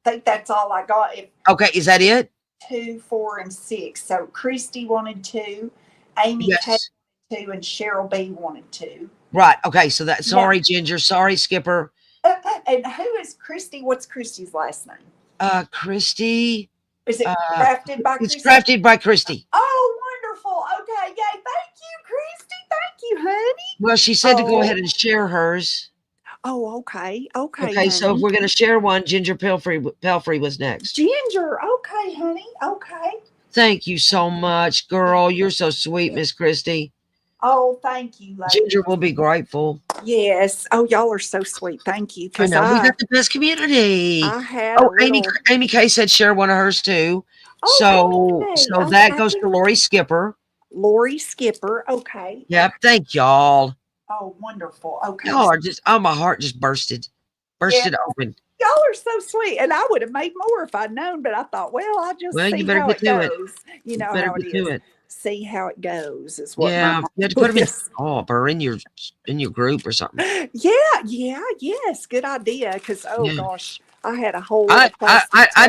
I think that's all I got. Okay, is that it? 2, 4, and 6. So Christy wanted 2, Amy Kay wanted 2, and Cheryl B wanted 2. Right. Okay. So that. Sorry, Ginger. Sorry, Skipper. And who is Christy? What's Christy's last name? Christy. Is it crafted by Christy? It's crafted by Christy. Oh, wonderful. Okay. Yay. Thank you, Christy. Thank you, honey. Well, she said to go ahead and share hers. Oh, okay. Okay. Okay. Honey. So if we're gonna share one, Ginger Pelfrey was next. Ginger. Okay, honey. Okay. Thank you so much, girl. You're so sweet, Miss Christy. Oh, thank you, ladies. Ginger will be grateful. Yes. Oh, y'all are so sweet. Thank you. I know we got the best community. I had Amy Kay said share one of hers too. Oh, so that goes to Lori Skipper. Lori Skipper. Okay. Yep. Thank y'all. Oh, wonderful. Okay. Y'all are just my heart just bursted open. Y'all are so sweet. And I would have made more if I'd known, but I thought, well, I'll just see you better how get it to it. goes. You know better how it get to is. it. See how it goes is what Yeah, my you have to put them in or in your group or something. Yes, good idea. Because gosh, I had a whole. I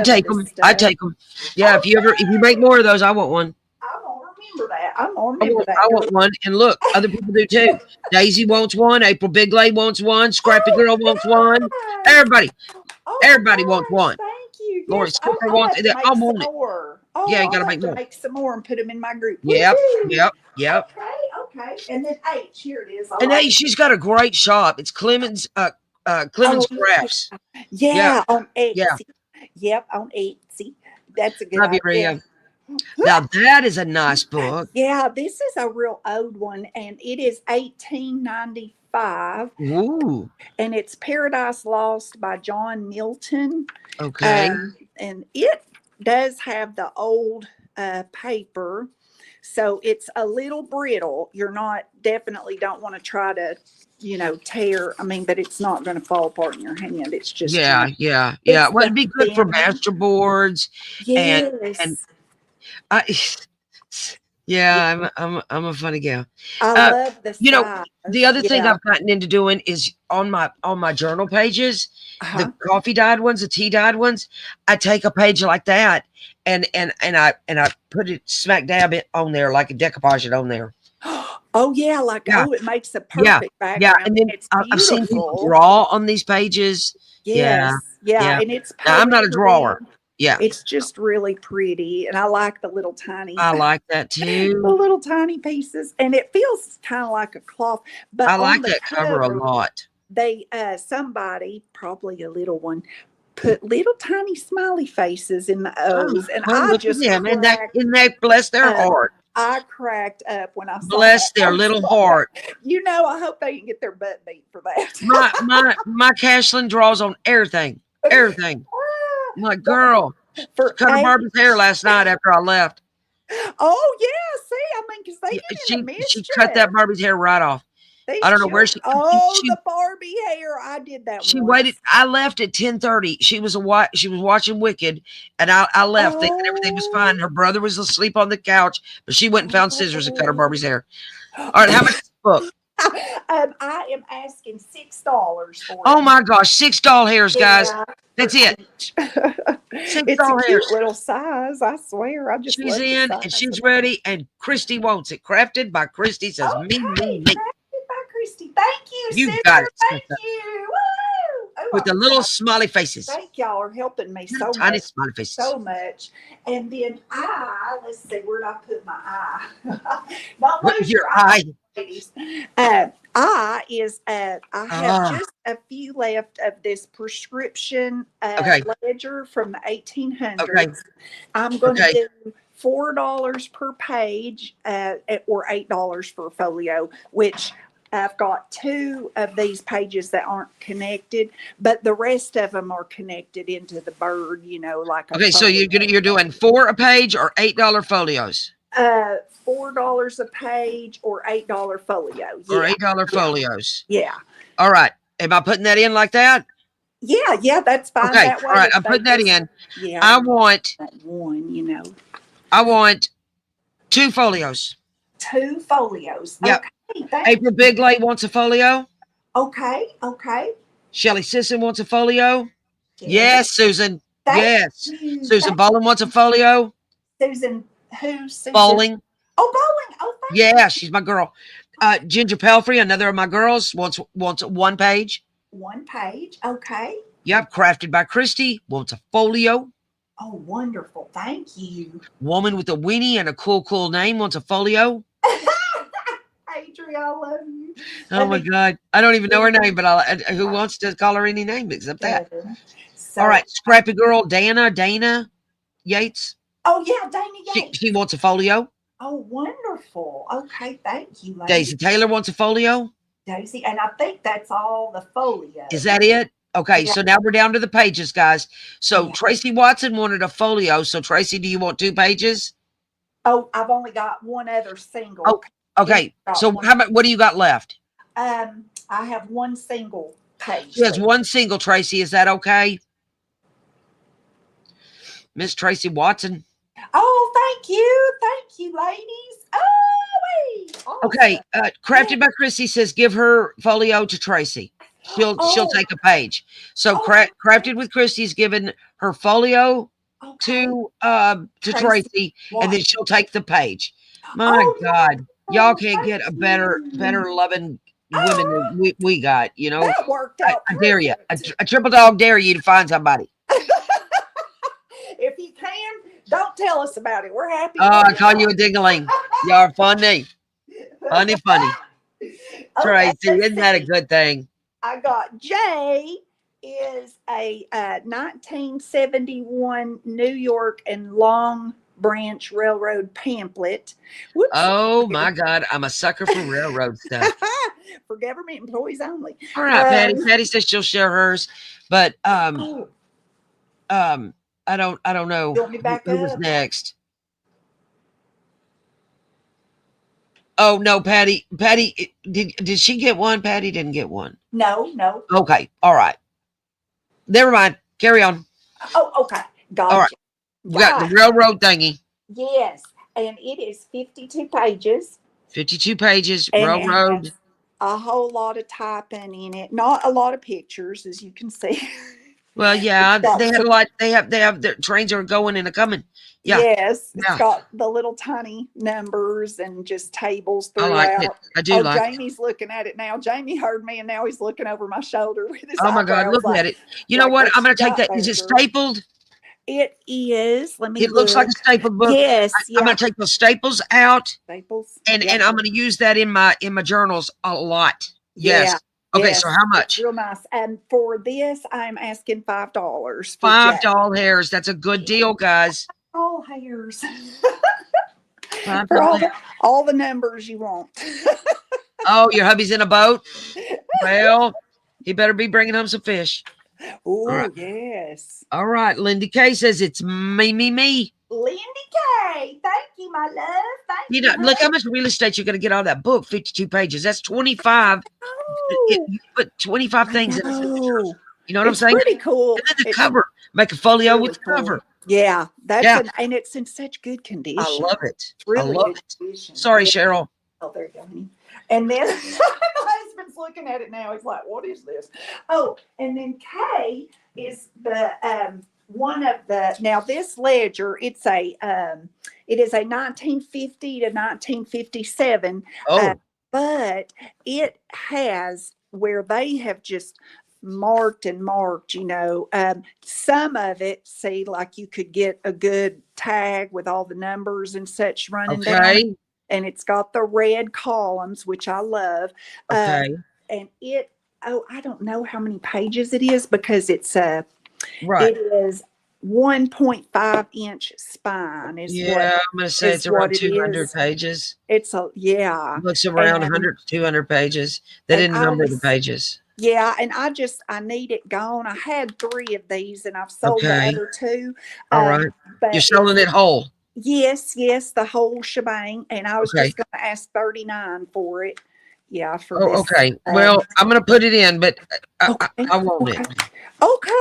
take them. I take them. Yeah, if you make more of those, I want one. I'm gonna remember that. I'm gonna remember that. I want one. And look, other people do too. Daisy wants one. April Bigley wants one. Scrappy Girl wants one. Everybody wants one. Thank you. Lori Skipper wants it. I want it. Oh, yeah, you gotta make more. Make some more and put them in my group. Yep. Okay. And then H, here it is. H, she's got a great shop. It's Clemens Crafts. Yeah, on Etsy. Yeah. Yep, on Etsy. That's a good idea. Now that is a nice book. Yeah, this is a real old one, and it is 1895. Ooh. And it's Paradise Lost by John Milton. Okay. And it does have the old paper, so it's a little brittle. You're definitely don't want to try to, tear. I mean, but it's not going to fall apart in your hand. It's just yeah. Well, it'd be good for master boards. Yes. And I'm a funny gal. I love the size. The other thing I've gotten into doing is on my journal pages, the coffee dyed ones, the tea dyed ones. I take a page like that and I put it smack dab it on there, like a decoupage it on there. Oh yeah, it makes a perfect background. Yeah, and then it's I've seen people draw on these pages. Yes, yeah. And it's now, I'm not a drawer. Yeah. It's just really pretty. And I like the little tiny. I like that too. The little tiny pieces. And it feels kind of like a cloth. But I like that cover a lot. They, somebody, probably a little one, put little tiny smiley faces in the O's. And I just. And that bless their heart. I cracked up when I saw bless their little heart. I hope they didn't get their butt beat for that. my Cashlyn draws on everything. Everything. My girl cut her Barbie's hair last night after I left. Oh yeah, see, I mean, because they she cut that Barbie's hair right off. I don't know where she. The Barbie hair. I did that. She waited. I left at 10:30. She was watching Wicked, and I left thinking everything was fine. Her brother was asleep on the couch, but she went and found scissors and cut her Barbie's hair. All right, how much is this book? I am asking $6 for it. Oh my gosh, 6 doll hairs, guys. That's it. It's a cute little size. I swear. She's in and she's ready, and Christy wants it. Crafted by Christy says me. Crafted by Christy. Thank you. You sister. got it. Thank you. Woo! with the little smiley faces. Thank y'all are helping me Little so tiny much. smiley faces. So much. And then let's see, where'd I put my eye? Don't What lose is your eye? ladies. I have just a few left of this prescription Okay. ledger from the 1800s. Okay. I'm going to Okay. do $4 per page or $8 for folio, which I've got 2 of these pages that aren't connected, but the rest of them are connected into the bird, like a Okay, so folio. you're doing $4 a page or $8 folios? $4 a page or $8 folio. Or Yeah. $8 folios. Yeah. All right. Am I putting that in like that? Yeah, that's fine. Okay. That way All right. if I'm they putting that just- in. Yeah. I want that one, I want 2 folios. 2 folios. Yep. Okay. Thank April Bigley wants a folio. Okay. Shelly Sisson wants a folio. Yeah. Yes, Susan. Thank Yes. you. Susan Bowling wants a folio. Susan, who? Susan? Bowling. Oh, Bowling. Oh, thank Yeah, she's my girl. Ginger Pelfrey, another of my girls, wants 1 page. 1 page. Okay. Yep. Crafted by Christy wants a folio. Oh, wonderful. Thank you. Woman with a weenie and a cool name wants a folio. Adria, I love you. Oh my God. I don't even know her name, but who wants to call her any name except that? So, All right. Scrappy girl, Dana Yates. Oh, yeah, Dana Yates. She wants a folio. Oh, wonderful. Okay, thank you, lady. Daisy Taylor wants a folio. Daisy, and I think that's all the folio. Is that it? Okay, Yeah. so now we're down to the pages, guys. So Yeah. Tracy Watson wanted a folio. So Tracy, do you want 2 pages? Oh, I've only got 1 other single. Oh, okay. So how about what do you got left? I have 1 single page. She has 1 single, Tracy. Is that okay? Miss Tracy Watson. Oh, thank you, ladies. Oh, awesome. Okay, Crafted by Chrissy says give her folio to Tracy. She'll take a page. So Crafted with Christy's given her folio to Tracy, and then she'll take the page. My God, y'all can't get a better loving women than we got. That worked out. I dare you. A triple dog dare you to find somebody. If you can, don't tell us about it. We're happy. Oh, I call you a dingling. Y'all are funny. Funny. Tracy, isn't that a good thing? I got J is a 1971 New York and Long Branch Railroad pamphlet. Whoops. Oh my God, I'm a sucker for railroad stuff. For government employees only. All right, Patty. Patty says she'll share hers, but I don't know You want me back who was up? next. Oh no, Patty. Patty, did she get one? Patty didn't get one. No. Okay, all right. Never mind. Carry on. Oh, okay. Gotcha. All right. We got the railroad thingy. Yes, and it is 52 pages. 52 pages. And it Railroad. has a whole lot of typing in it. Not a lot of pictures, as you can see. Well, yeah, It's got they had some- a lot. They have their trains are going and a coming. Yeah. Yes, Yeah. it's got the little tiny numbers and just tables I throughout. like it. I do like it. Jamie's looking at it now. Jamie heard me, and now he's looking over my shoulder with his Oh my God, eyebrows look like, at it. You know like, what? what I'm going you to take got that. Is there, it girl? stapled? It is. Let me It looks like a look. stapled book. Yes, I'm going to take those staples out, Staples. and Yeah. I'm going to use that in my journals a lot. Yes. Yeah, Okay. yes, So how much? It's real nice. And for this, I'm asking $5. For $5 Jack. hairs. That's a good deal, guys. All hairs. $5 For hairs. all the numbers you want. Oh, your hubby's in a boat? Well, he better be bringing home some fish. Oh, right. yes. All right. Lyndee Kay says it's me. Lyndee Kay, thank you, my love. Thank You you. know, look how much real estate you're going to get out of that book, 52 pages. That's 25. You put 25 things in a signature. You know what I'm saying? Pretty cool. And then the cover. Make a folio really with the cool. cover. Yeah, that's Yeah. and it's in such good condition. I love it. It's really I love good it. condition. Sorry, Yeah. Cheryl. Oh, there you go, honey. And then my husband's looking at it now. He's like, "What is this?" Oh, and then K is the one of the now this ledger. It's a it is a 1950 to 1957. Oh. But it has where they have just marked and marked, you know. Some of it, see, like you could get a good tag with all the numbers and such running down. Okay. And it's got the red columns, which I love. Okay. And I don't know how many pages it is because it's Right. it is 1.5-inch spine is Yeah, I'm going to say it's around what it 200 is. pages. It's yeah. It looks around And- 100 to 200 pages. They and didn't I number the was- pages. Yeah, and I need it gone. I had 3 of these, and I've sold the Okay. other 2. All right. But You're selling it whole. Yes, the whole shebang. And I was Okay. just going to ask $39 for it. Yeah, for Oh, this. okay. Well, I'm going to put it in, but I want it. Okay.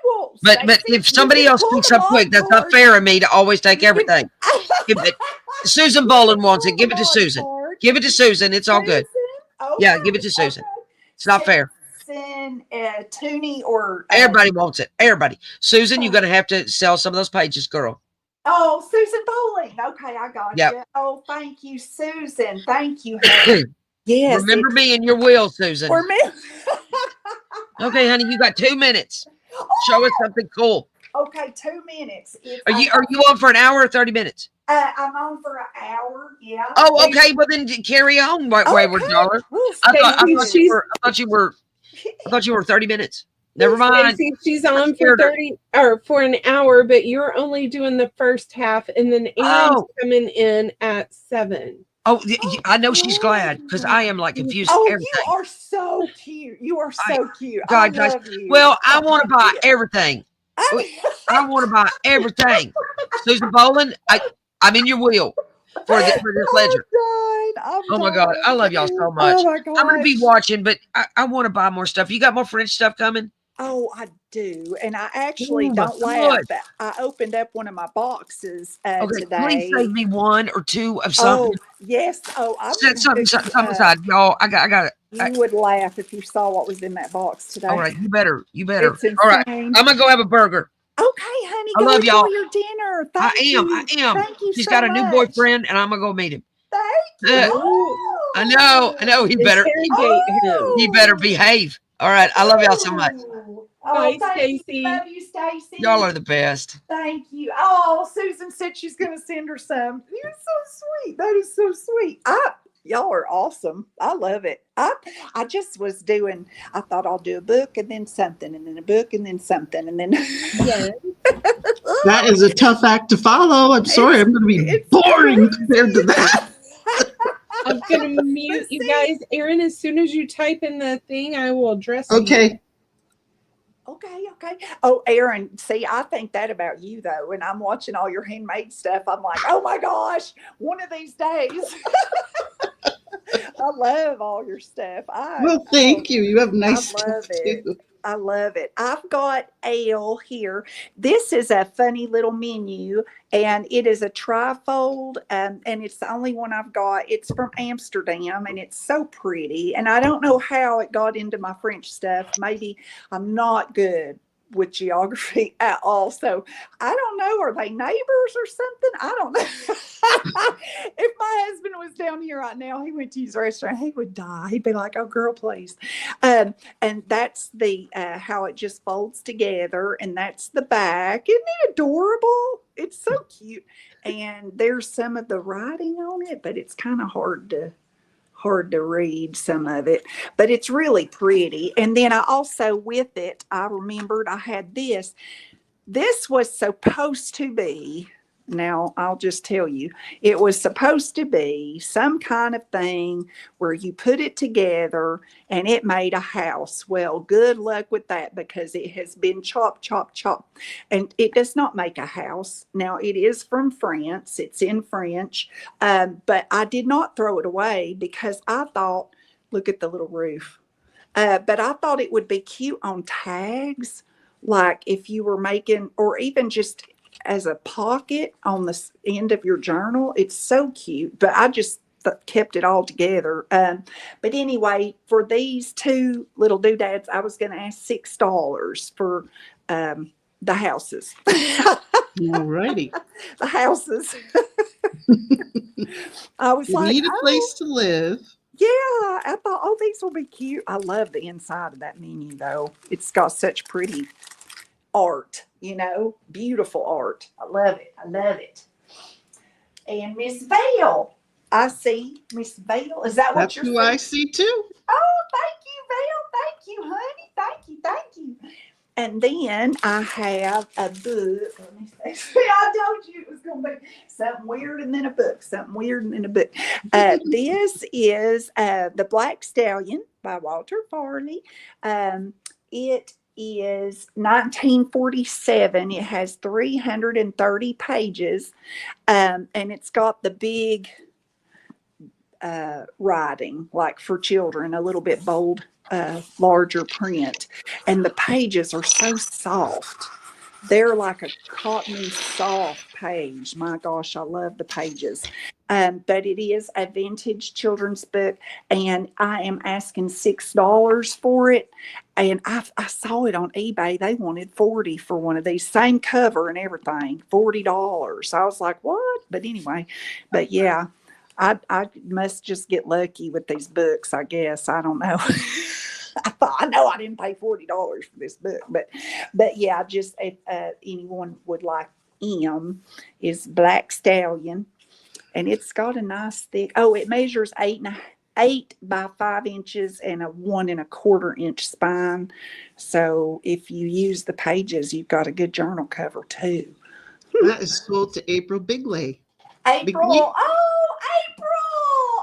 Well, But Stacey, if somebody you can else pull picks them up quick, on that's not card. fair of me to always take everything. Susan Boland wants it. Give it to on Susan. card. Give it to Susan. It's all good. Okay, Yeah, give it to Susan. It's not fair. Send Toonie or Everybody wants it. Everybody. Susan, you're going to have to sell some of those pages, girl. Oh, Susan Bowling. Okay, I got Yep. you. Oh, thank you, Susan. Thank you, honey. Yes. Remember me in your will, Susan. Remember. Okay, honey, you got 2 minutes. Show us something cool. Okay, 2 minutes. Are you on for an hour or 30 minutes? I'm on for an hour. Yeah. Oh, okay. Well, then carry on, wayward dollar. I thought you were 30 minutes. Never mind. Stacey, she's on for 30 or for an hour, but you're only doing the first half, and then Erin's coming in at 7. Oh, I know she's glad because I am like confused. Oh, everything. you are so cute. You are so cute. God, I guys. love you. Well, I want to buy everything. I want to buy everything. Susan Boland, I'm in your will for this ledger. Oh my God, I love y'all so much. Oh my God. I'm gonna be watching, but I want to buy more stuff. You got more French stuff coming? Oh, I do. And I actually Ooh, don't good. laugh. I opened up one of my boxes Okay, today. please save me 1 or 2 of something. Oh, yes. Oh, I Set something aside, y'all. I got it. You would laugh if you saw what was in that box today. All right, you better. It's All right, insane. I'm gonna go have a burger. Okay, honey. I Go love enjoy y'all. your dinner. I Thank am. you. Thank you She's so got a new much. boyfriend, and I'm gonna go meet him. Thank you. I know. He better. He better behave. All right. I love y'all so much. Oh, Bye, thank Stacey. you. Love you, Stacey. Y'all are the best. Thank you. Oh, Susan said she's going to send her some. You're so sweet. That is so sweet. Y'all are awesome. I love it. I just was doing, I thought I'll do a book and then something and then a book and then something and then. Yeah. That is a tough act to follow. I'm sorry. I'm going to be boring compared to that. I'm going to mute you guys. Erin, as soon as you type in the thing, I will address you. Okay. Okay. Oh, Erin, see, I think that about you, though. When I'm watching all your handmade stuff, I'm like, oh my gosh, one of these days. I love all your stuff. Well, thank you. You have nice stuff too. I love it. I've got ale here. This is a funny little menu, and it is a trifold, and it's the only one I've got. It's from Amsterdam, and it's so pretty. And I don't know how it got into my French stuff. Maybe I'm not good with geography at all. So I don't know. Are they neighbors or something? I don't know. If my husband was down here right now, he went to his restaurant, he would die. He'd be like, oh girl, please. And that's the how it just folds together, and that's the back. Isn't it adorable? It's so cute. And there's some of the writing on it, but it's kind of hard to read some of it, but it's really pretty. And then I also, with it, I remembered I had this. This was supposed to be, now I'll just tell you, it was supposed to be some kind of thing where you put it together and it made a house. Well, good luck with that, because it has been chopped, and it does not make a house. Now, it is from France. It's in French, but I did not throw it away because I thought, look at the little roof. But I thought it would be cute on tags, like if you were making, or even just as a pocket on the end of your journal. It's so cute, but I just kept it all together. But anyway, for these 2 little doodads, I was going to ask $6 for the houses. All righty. The houses. I was You like, need a place to live. Yeah, I thought, oh, these will be cute. I love the inside of that menu, though. It's got such pretty art, beautiful art. I love it. I love it. And Miss Vale, I see Miss Vale. Is that what That's you're who saying? I see too. Oh, thank you, Vale. Thank you, honey. Thank you. Thank you. And then I have a book. Let me see. I told you it was going to be something weird and then a book. Something weird and then a book. This is The Black Stallion by Walter Farley. It is 1947. It has 330 pages. And it's got the big writing, like for children, a little bit bold, larger print. And the pages are so soft. They're like a cottony soft page. My gosh, I love the pages. But it is a vintage children's book, and I am asking $6 for it. And I saw it on eBay. They wanted $40 for one of these, same cover and everything, $40. I was like, what? But anyway, but yeah, I must just get lucky with these books, I guess. I don't know. I know I didn't pay $40 for this book, but yeah, just if anyone would like is Black Stallion, and it's got a nice thick. Oh, it measures 8 by 5 inches and a 1 1/4 inch spine. So if you use the pages, you've got a good journal cover too. That is sold to April Bigley. April. Oh, April.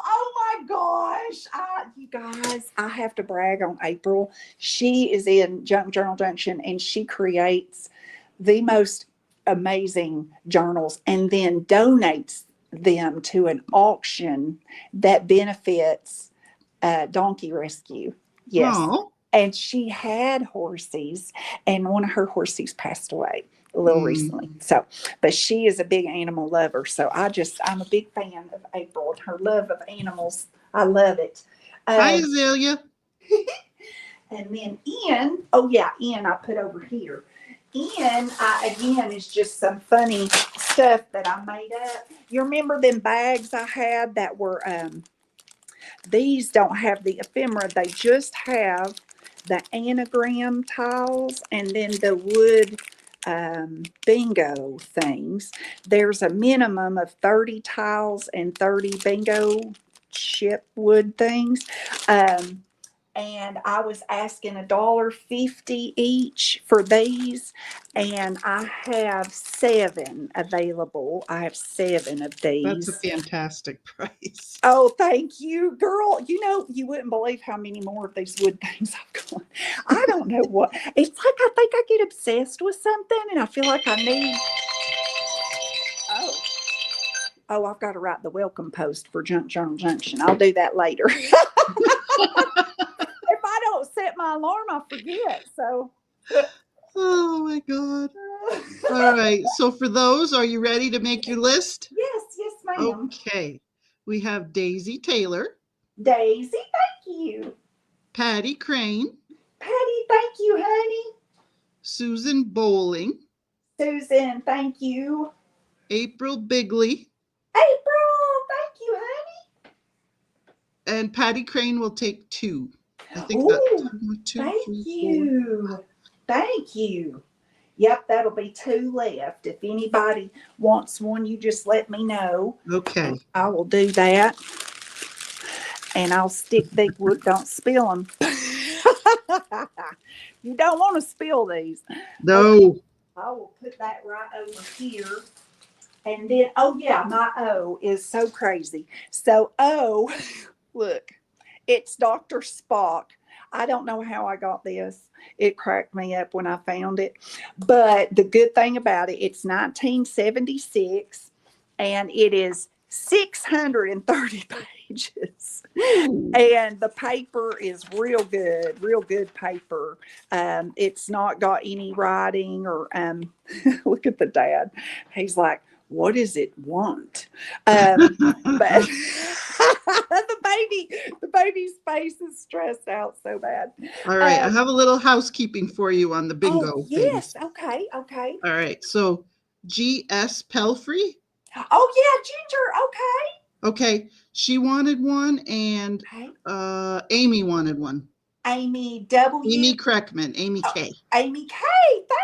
Oh my gosh. You guys, I have to brag on April. She is in Junk Journal Junction, and she creates the most amazing journals and then donates them to an auction that benefits Donkey Rescue. Yes. Oh. And she had horses, and one of her horses passed away a little recently. So, but she is a big animal lover. So I'm a big fan of April and her love of animals. I love it. Hi, Azalea. And then Ian, I put over here. Ian, again, is just some funny stuff that I made up. You remember them bags I had that were, these don't have the ephemera. They just have the anagram tiles and then the wood bingo things. There's a minimum of 30 tiles and 30 bingo chip wood things. And I was asking $1.50 each for these, and I have 7 available. I have 7 of these. That's a fantastic price. Oh, thank you, girl. You wouldn't believe how many more of these wood things I've got. I don't know what. It's like I think I get obsessed with something, and I feel like I need. Oh, I've got to write the welcome post for Junk Journal Junction. I'll do that later. If I don't set my alarm, I forget. So. Oh my God. All right. So for those, are you ready to make your list? Yes, ma'am. Okay. We have Daisy Taylor. Daisy, thank you. Patty Crane. Patty, thank you, honey. Susan Bowling. Susan, thank you. April Bigley. April, thank you, honey. And Patty Crane will take 2. I think that's 2. Thank you. Thank you. Yep, that'll be 2 left. If anybody wants one, you just let me know. Okay. I will do that. And I'll stick the wood. Don't spill them. You don't want to spill these. No. Okay. I will put that right over here. And then, my O is so crazy. So O, look, it's Dr. Spock. I don't know how I got this. It cracked me up when I found it. But the good thing about it, it's 1976, and it is 630 pages. And the paper is real good paper. It's not got any writing or, look at the dad. He's like, what does it want? But the baby's face is stressed out so bad. All right. I have a little housekeeping for you on the bingo. Oh, yes. things. Okay. All right. So G.S. Pelfrey. Oh, yeah, Ginger. Okay. Okay, she wanted one, and Okay. Amy wanted one. Amy W. Amy Kreckman, Amy K. Amy K.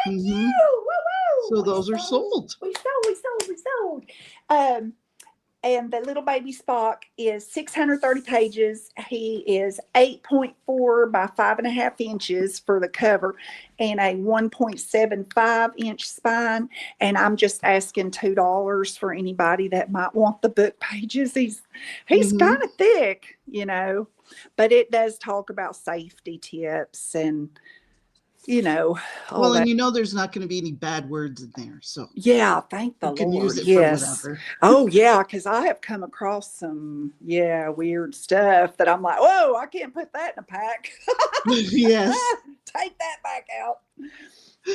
Thank Mhm. you. Woo woo. So those are sold. We sold. And the little baby Spock is 630 pages. He is 8.4 by 5.5 inches for the cover and a 1.75-inch spine. And I'm just asking $2 for anybody that might want the book pages. He's kind of thick, you know, but it does talk about safety tips and, you know, all Well, that. and you know there's not going to be any bad words in there, so Yeah, thank the you can Lord. use it Yes. for whatever. Oh yeah, because I have come across some weird stuff that I'm like, whoa, I can't put that in a pack. Yes. Take that back out.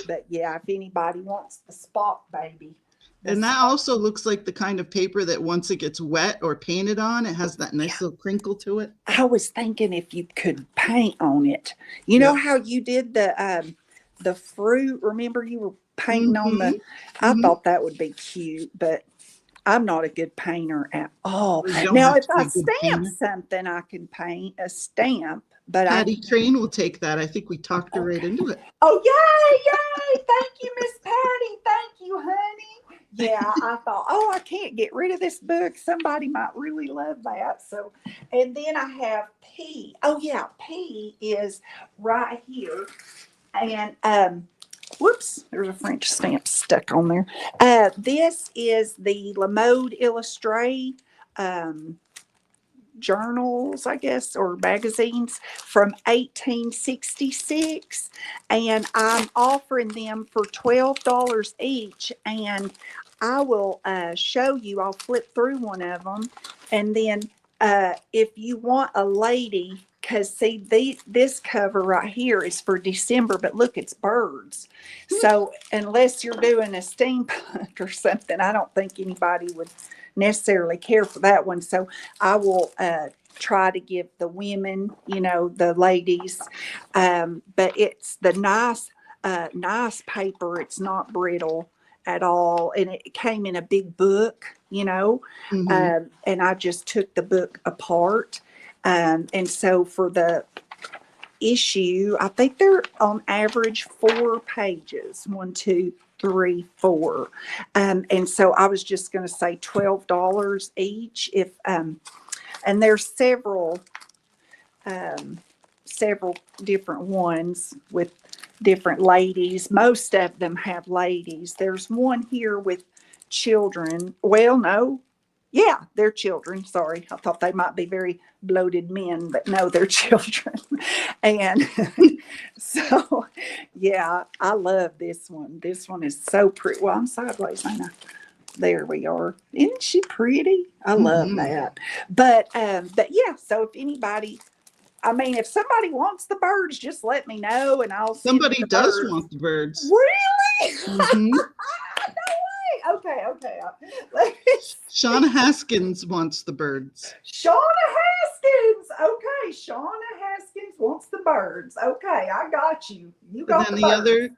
But yeah, if anybody wants the Spock baby. And that also looks like the kind of paper that once it gets wet or painted on, it has that nice little crinkle to it. I was thinking if you could paint on it. You know how you did the fruit? Remember you were painting on the I thought that would be cute, but I'm not a good painter at all. Now, if I stamp something, I can paint a stamp, but Patty Crane will take that. I think we talked her right into it. Oh, yay! Thank you, Miss Patty. Thank you, honey. Yeah, I thought, I can't get rid of this book. Somebody might really love that. So, and then I have P. Oh, yeah, P is right here. And whoops, there's a French stamp stuck on there. This is the La Mode Illustré journals, I guess, or magazines from 1866. And I'm offering them for $12 each. And I will show you, I'll flip through one of them. And then if you want a lady, because see, this cover right here is for December, but look, it's birds. So unless you're doing a steampunk or something, I don't think anybody would necessarily care for that one. So I will try to give the women, you know, the ladies, but it's the nice paper. It's not brittle at all. And it came in a big book, you know, and I just took the book apart. And so for the issue, I think they're on average 4 pages, 1, 2, 3, 4. And so I was just going to say $12 each. If and there's several different ones with different ladies. Most of them have ladies. There's one here with children. Well, no. Yeah, they're children. Sorry. I thought they might be very bloated men, but no, they're children. And so, yeah, I love this one. This one is so pretty. Well, I'm sideways, ain't I? There we are. Isn't she pretty? I love that. But yeah, so if anybody, I mean, if somebody wants the birds, just let me know and I'll send Somebody the does birds. want the birds. Really? No way. Okay. Shauna Haskins wants the birds. Shauna Haskins. Okay, Shauna Haskins wants the birds. Okay, I got you. You got And the then birds. other.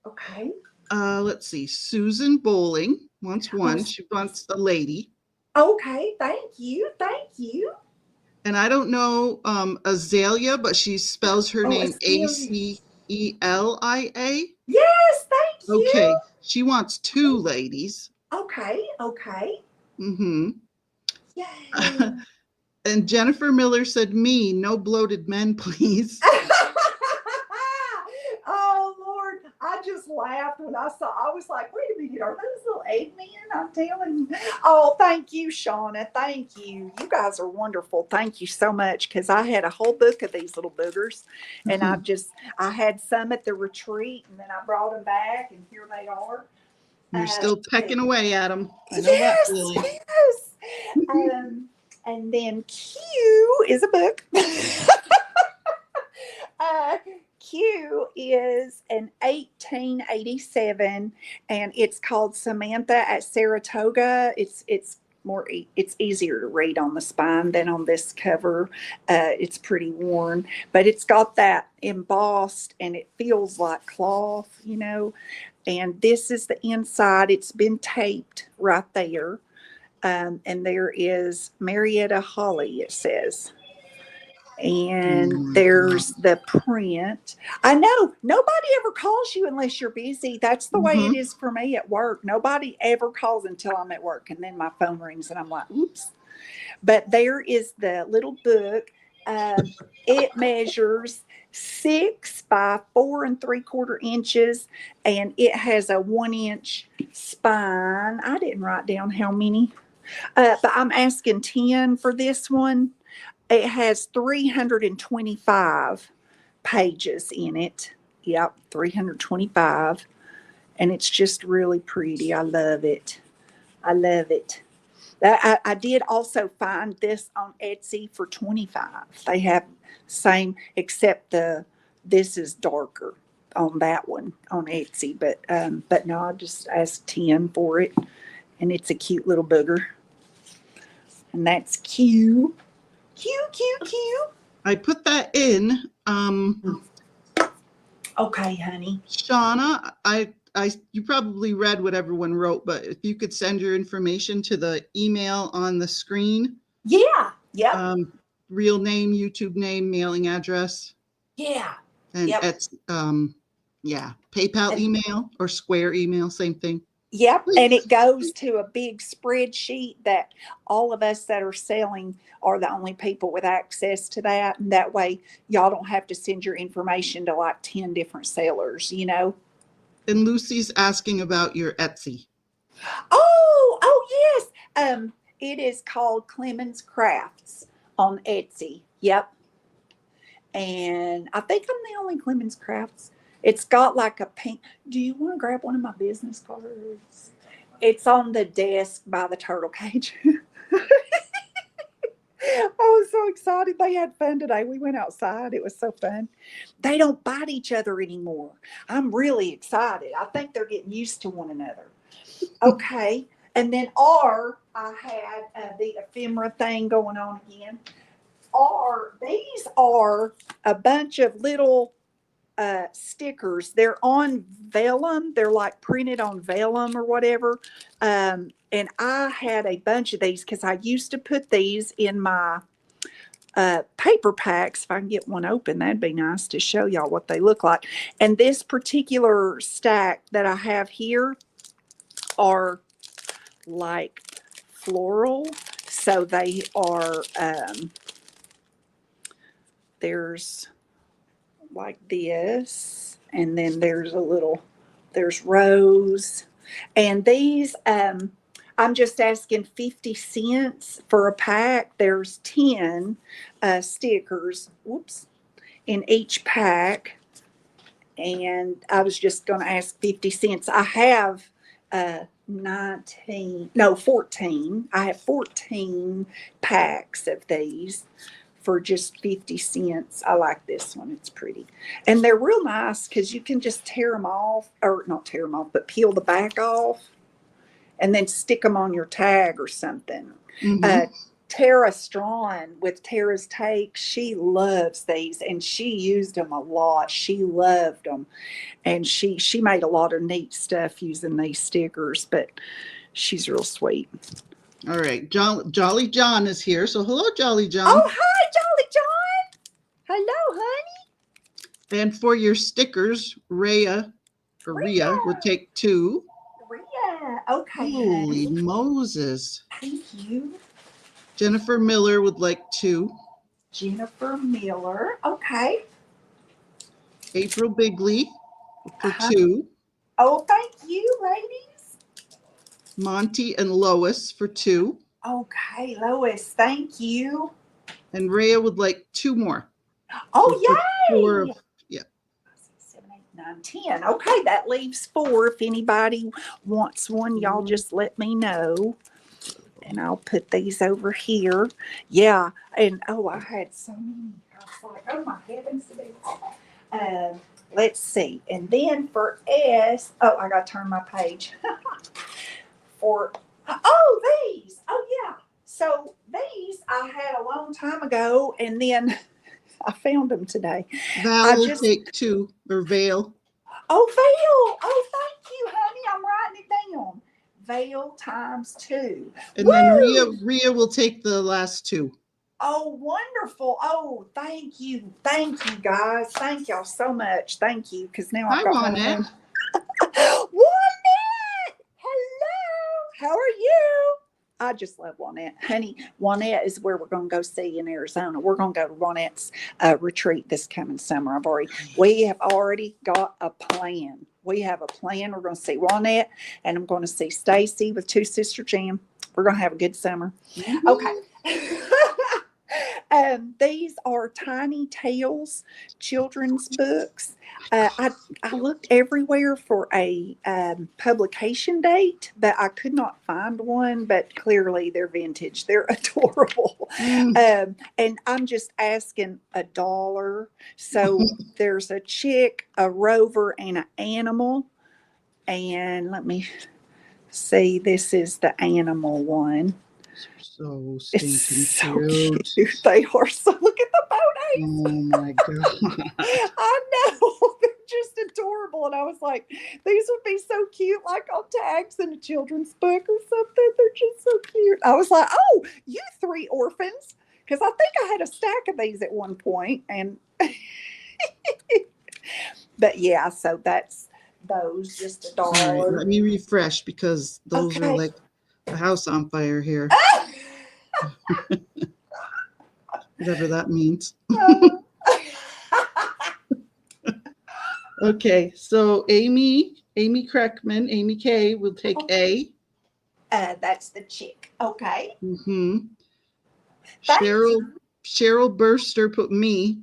Okay. Let's see. Susan Bowling wants one. She wants a lady. Okay, thank you. And I don't know Azalea, but she spells her name Azalea. Acelia. Yes, thank you. Okay. She wants 2 ladies. Okay. Yay. And Jennifer Miller said, me, no bloated men, please. Oh, Lord. I just laughed when I was like, wait a minute, are those little eggmen? I'm telling you. Oh, thank you, Shauna. Thank you. You guys are wonderful. Thank you so much. Because I had a whole book of these little boogers. And I had some at the retreat. And then I brought them back. And here they are. You're still pecking away at them. I know Yes, that feeling. yes. And then Q is a book. Q is an 1887, and it's called Samantha at Saratoga. It's easier to read on the spine than on this cover. It's pretty worn, but it's got that embossed, and it feels like cloth, you know. And this is the inside. It's been taped right there. And there is Marietta Holly, it says. And there's the print. I know nobody ever calls you unless you're busy. That's the way it is for me at work. Nobody ever calls until I'm at work, and then my phone rings and I'm like, oops. But there is the little book. It measures 6 by 4 3/4 inches, and it has a 1-inch spine. I didn't write down how many, but I'm asking 10 for this one. It has 325 pages in it. Yep, 325. And it's just really pretty. I love it. I love it. I did also find this on Etsy for 25. They have same, except this is darker on that one on Etsy. But no, I just asked 10 for it. And it's a cute little booger. And that's cute. Cute. I put that in. Okay, honey. Shauna, you probably read what everyone wrote, but if you could send your information to the email on the screen. Yeah. Yep. Real name, YouTube name, mailing address. Yeah. And it's PayPal email or Square email, same thing. Yep. And it goes to a big spreadsheet that all of us that are selling are the only people with access to that. And that way y'all don't have to send your information to like 10 different sellers, you know? And Lucy's asking about your Etsy. Oh, yes. It is called Clemens Crafts on Etsy. Yep. And I think I'm the only Clemens Crafts. It's got like a pink. Do you want to grab one of my business cards? It's on the desk by the turtle cage. I was so excited. They had fun today. We went outside. It was so fun. They don't bite each other anymore. I'm really excited. I think they're getting used to one another. Okay. And then I had the ephemera thing going on again. These are a bunch of little stickers. They're on vellum. They're like printed on vellum or whatever. And I had a bunch of these because I used to put these in my paper packs. If I can get one open, that'd be nice to show y'all what they look like. And this particular stack that I have here are like floral. So they are, there's like this, and then there's rose, and these I'm just asking 50 cents for a pack. There's 10 stickers in each pack, and I was just going to ask 50 cents. I have 14. I have 14 packs of these for just 50 cents. I like this one. It's pretty. And they're real nice because you can just tear them off, or not tear them off, but peel the back off and then stick them on your tag or something. Tara Strawn with Tara's Take, she loves these, and she used them a lot. She loved them. And she made a lot of neat stuff using these stickers, but she's real sweet. All right. Jolly John is here. So hello, Jolly John. Oh, hi, Jolly John. Hello, honey. And for your stickers, Rhea would take 2. Rhea. Okay. Holy Moses. Thank you. Jennifer Miller would like 2. Jennifer Miller. Okay. April Bigley for 2. Oh, thank you, ladies. Monty and Lois for 2. Okay, Lois, thank you. And Rhea would like 2 more. Oh, so yay! 4 yeah. 7, 8, 9, 10. Okay, that leaves 4. If anybody wants one, y'all just let me know. And I'll put these over here. Yeah, and I had so many. I was like, oh my heavens. Let's see. And then for S, I got to turn my page. These. Oh, yeah. So these I had a long time ago, and then I found them today. Val will take 2, or Vale. Oh, Vale. Oh, thank you, honey. I'm writing it down. veil times 2. And then Woo! Rhea will take the last 2. Oh, wonderful. Oh, thank you. Thank you, guys. Thank y'all so much. Thank you. Because now I've Hi, got Juanette. one. Juanette! Hello. How are you? I just love Juanette. Honey, Juanette is where we're going to go see in Arizona. We're going to go to Juanette's retreat this coming summer. We have already got a plan. We have a plan. We're going to see Juanette, and I'm going to see Stacy with 2 Sister Jim. We're going to have a good summer. Mm-hmm. Okay. These are Tiny Tales children's books. I looked everywhere for a publication date, but I could not find one. But clearly they're vintage. They're adorable. And I'm just asking $1. So there's a chick, a rover, and an animal. And let me see. This is the animal one. So It's stinking so cute. cute. They are. So look at the ponies. Oh my god. I know. They're just adorable. And I was like, these would be so cute, like on tags in a children's book or something. They're just so cute. I was like, oh, you 3 orphans. Because I think I had a stack of these at one point. And but yeah, so that's those, just $1. All right, let me refresh because those are Okay. like a house on fire here. Whatever that means. Okay, so Amy Kay will take A. That's the chick. Okay. Mm-hmm. Thank Cheryl Burster put me,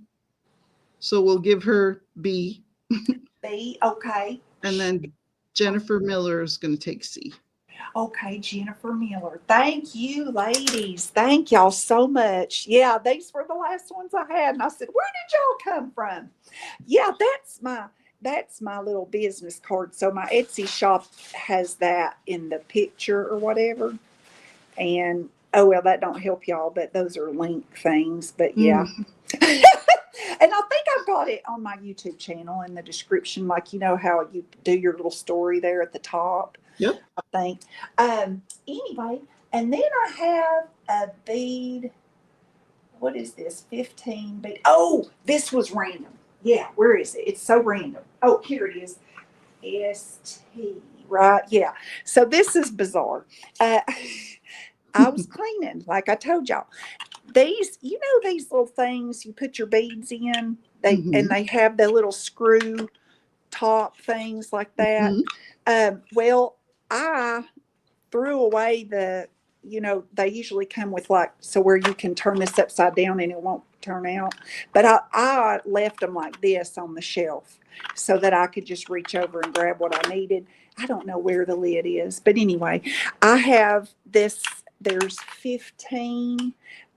so we'll give her B. B. Okay. And then Jennifer Miller is going to take C. Okay, Jennifer Miller. Thank you, ladies. Thank y'all so much. Yeah, these were the last ones I had. And I said, where did y'all come from? Yeah, that's my little business card. So my Etsy shop has that in the picture or whatever. And oh well, that don't help y'all, but those are link things. But yeah. And I think I've got it on my YouTube channel in the description, like you know how you do your little story there at the top. Yep. I think. Anyway, and then I have a bead. What is this? 15 bead. Oh, this was random. Yeah, where is it? It's so random. Oh, here it is. ST, right? Yeah. So this is bizarre. I was cleaning, like I told y'all. These, you know, these little things you put your beads in, and they have the little screw top things like that. Well, I threw away they usually come with like, so where you can turn this upside down and it won't turn out. But I left them like this on the shelf so that I could just reach over and grab what I needed. I don't know where the lid is, but anyway, I have this, there's 15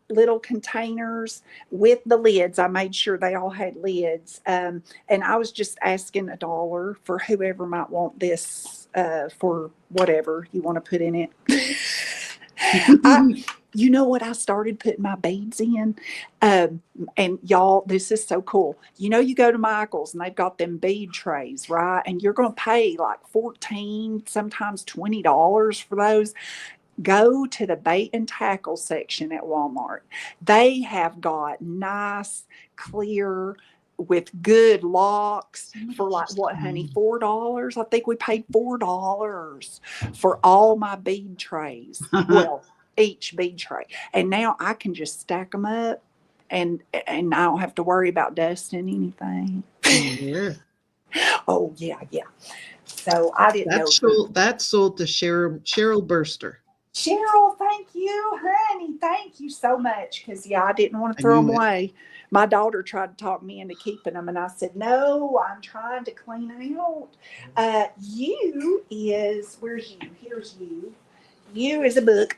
little containers with the lids. I made sure they all had lids. And I was just asking $1 for whoever might want this for whatever you want to put in it. You know what I started putting my beads in? And y'all, this is so cool. You know, you go to Michael's and they've got them bead trays, right? And you're going to pay like $14, sometimes $20 for those. Go to the bait and tackle section at Walmart. They have got nice, clear, with good locks for like what, honey? $4? I think we paid $4 for all my bead trays. Well, each bead tray. And now I can just stack them up and I don't have to worry about dusting anything. Yeah. Oh, yeah. So I didn't know. That's sold to Cheryl Burster. Cheryl, thank you, honey. Thank you so much. Because, yeah, I didn't want to throw them away. My daughter tried to talk me into keeping them. And I said, no, I'm trying to clean out. You is, where's you? Here's you. You is a book.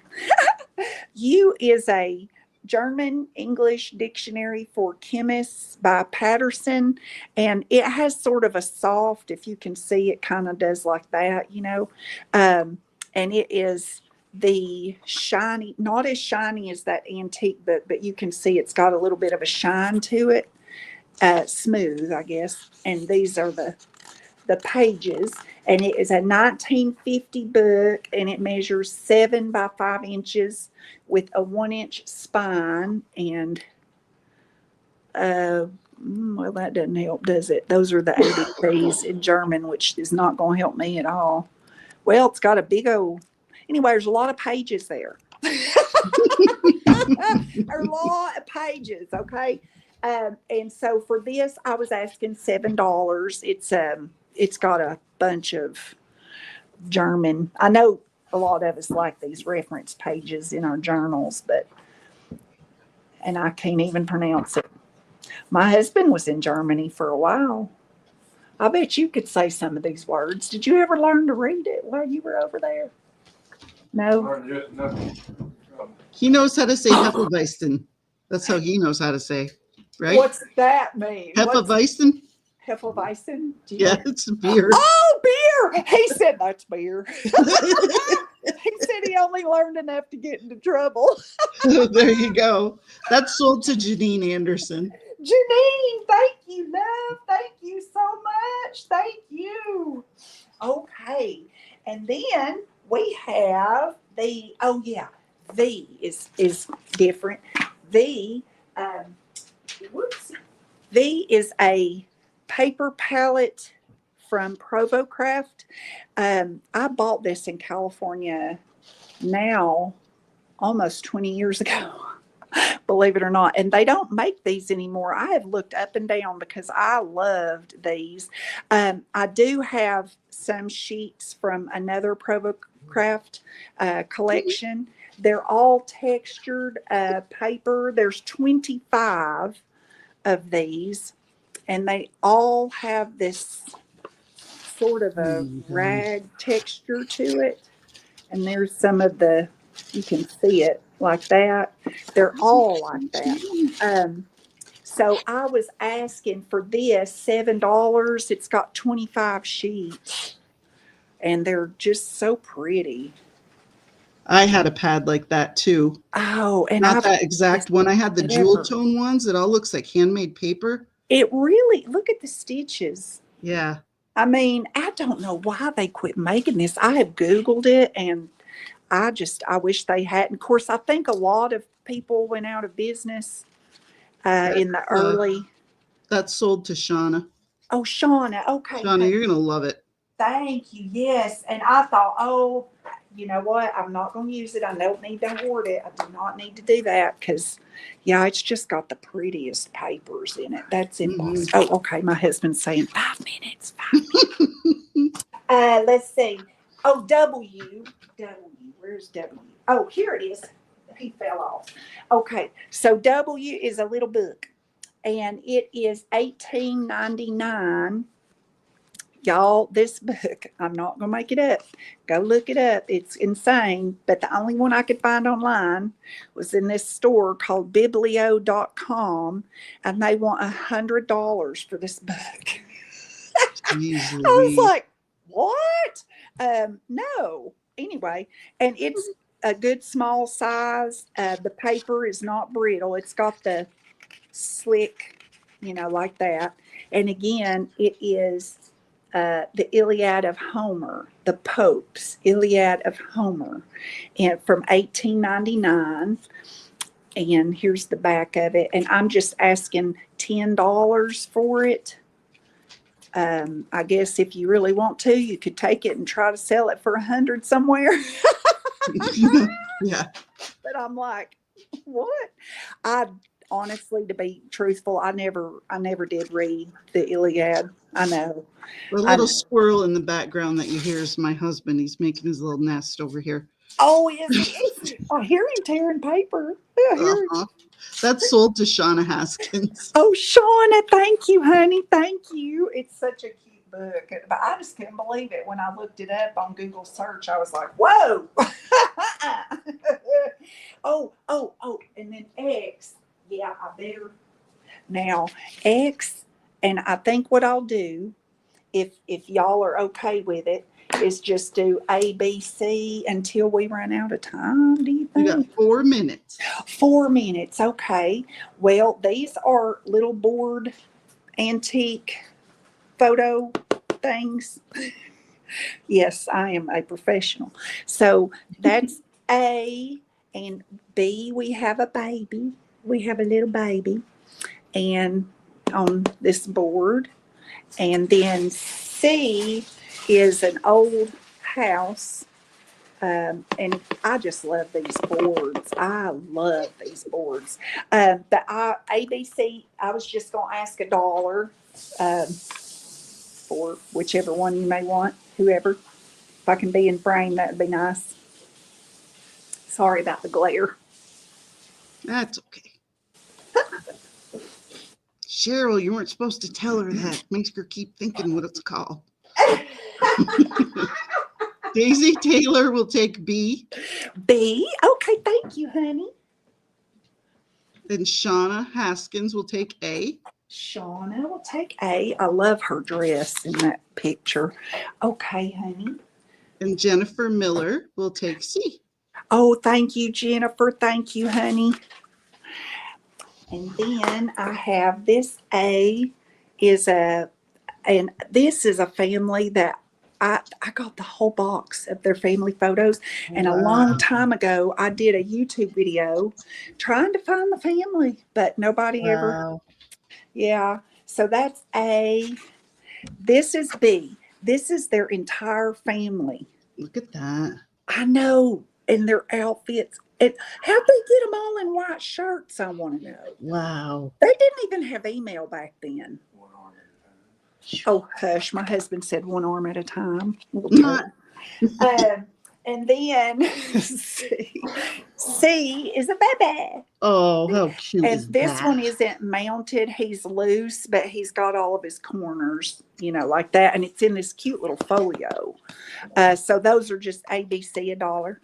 You is a German English dictionary for chemists by Patterson. And it has sort of a soft, if you can see, it kind of does like that, you know. And it is the shiny, not as shiny as that antique book, but you can see it's got a little bit of a shine to it. Smooth, I guess. And these are the the pages, and it is a 1950 book, and it measures 7 by 5 inches with a 1-inch spine. And well, that doesn't help, does it? Those are the ABCs in German, which is not going to help me at all. Well, it's got a big old. Anyway, there's a lot of pages there. A lot of pages, okay. And so for this, I was asking $7. It's got a bunch of German. I know a lot of us like these reference pages in our journals, and I can't even pronounce it. My husband was in Germany for a while. I bet you could say some of these words. Did you ever learn to read it while you were over there? No. He knows how to say Hefeweizen. That's how he knows how to say, right? What's that mean? Hefeweizen? Hefeweizen? Yeah, it's beer. Oh, beer! He said that's beer. He said he only learned enough to get into trouble. There you go. That's sold to Janine Anderson. Janine, thank you, love. Thank you so much. Thank you. Okay. And then we have the, oh yeah, the is different. The is a paper palette from Provocraft. I bought this in California now almost 20 years ago, believe it or not. And they don't make these anymore. I have looked up and down because I loved these. I do have some sheets from another Provocraft collection. They're all textured paper. There's 25 of these, and they all have this sort of a rag texture to it. And there's some of the, you can see it like that. They're all like that. So I was asking for this $7. It's got 25 sheets, and they're just so pretty. I had a pad like that too. Oh, and not that exact one. I had the jewel whatever. tone ones. It all looks like handmade paper. It really, look at the stitches. Yeah. I mean, I don't know why they quit making this. I have Googled it, and I wish they hadn't. Of course, I think a lot of people went out of business in the early. That's sold to Shauna. Oh, Shauna. Okay. Shauna, you're going to love it. Thank you. Yes. And I thought, oh, you know what? I'm not going to use it. I don't need to hoard it. I do not need to do that because, yeah, it's just got the prettiest papers in it. That's embossed. Oh, okay. My husband's saying 5 minutes. 5 minutes. Let's see. Oh, W. Where's W? Oh, here it is. He fell off. Okay. So W is a little book, and it is $18.99. Y'all, this book, I'm not going to make it up. Go look it up. It's insane. But the only one I could find online was in this store called biblio.com, and they want $100 for this book. I was like, what? No. Anyway, and it's a good small size. The paper is not brittle. It's got the slick, like that. And again, it is the Iliad of Homer, the Pope's Iliad of Homer, and from 1899. And here's the back of it. And I'm just asking $10 for it. I guess if you really want to, you could take it and try to sell it for $100 somewhere. Yeah. But I'm like, what? I honestly, to be truthful, I never did read the Iliad. I know. The little squirrel in the background that you hear is my husband. He's making his little nest over here. Oh, is he? I hear him tearing paper. I hear him. That's sold to Shauna Haskins. Oh, Shauna, thank you, honey. Thank you. It's such a cute book. But I just couldn't believe it when I looked it up on Google search. I was like, whoa. Oh, and then X. Yeah, I better. Now, X, and I think what I'll do, if y'all are okay with it, is just do A, B, C until we run out of time. Do you think? You got 4 minutes. 4 minutes. Okay. Well, these are little board antique photo things. Yes, I am a professional. So that's A. And B, we have a baby. We have a little baby. And on this board. And then C is an old house. And I just love these boards. I love these boards. The ABC, I was just going to ask $1 for whichever one you may want, whoever. If I can be in frame, that would be nice. Sorry about the glare. That's okay. Cheryl, you weren't supposed to tell her that. Makes her keep thinking what it's called. Daisy Taylor will take B. B. Okay, thank you, honey. Then Shauna Haskins will take A. Shauna will take A. I love her dress in that picture. Okay, honey. And Jennifer Miller will take C. Oh, thank you, Jennifer. Thank you, honey. And then I have this A and this is a family that I got the whole box of their family photos. And a long time ago, I did a YouTube video trying to find the family, but nobody ever. Yeah. So that's A. This is B. This is their entire family. Look at that. I know. And their outfits. And how'd they get them all in white shirts? I want to know. Wow. They didn't even have email back then. Oh, hush. My husband said one arm at a time. And then C is a baby. Oh, how cute And is this that? one isn't mounted. He's loose, but he's got all of his corners, like that. And it's in this cute little folio. So those are just ABC $1.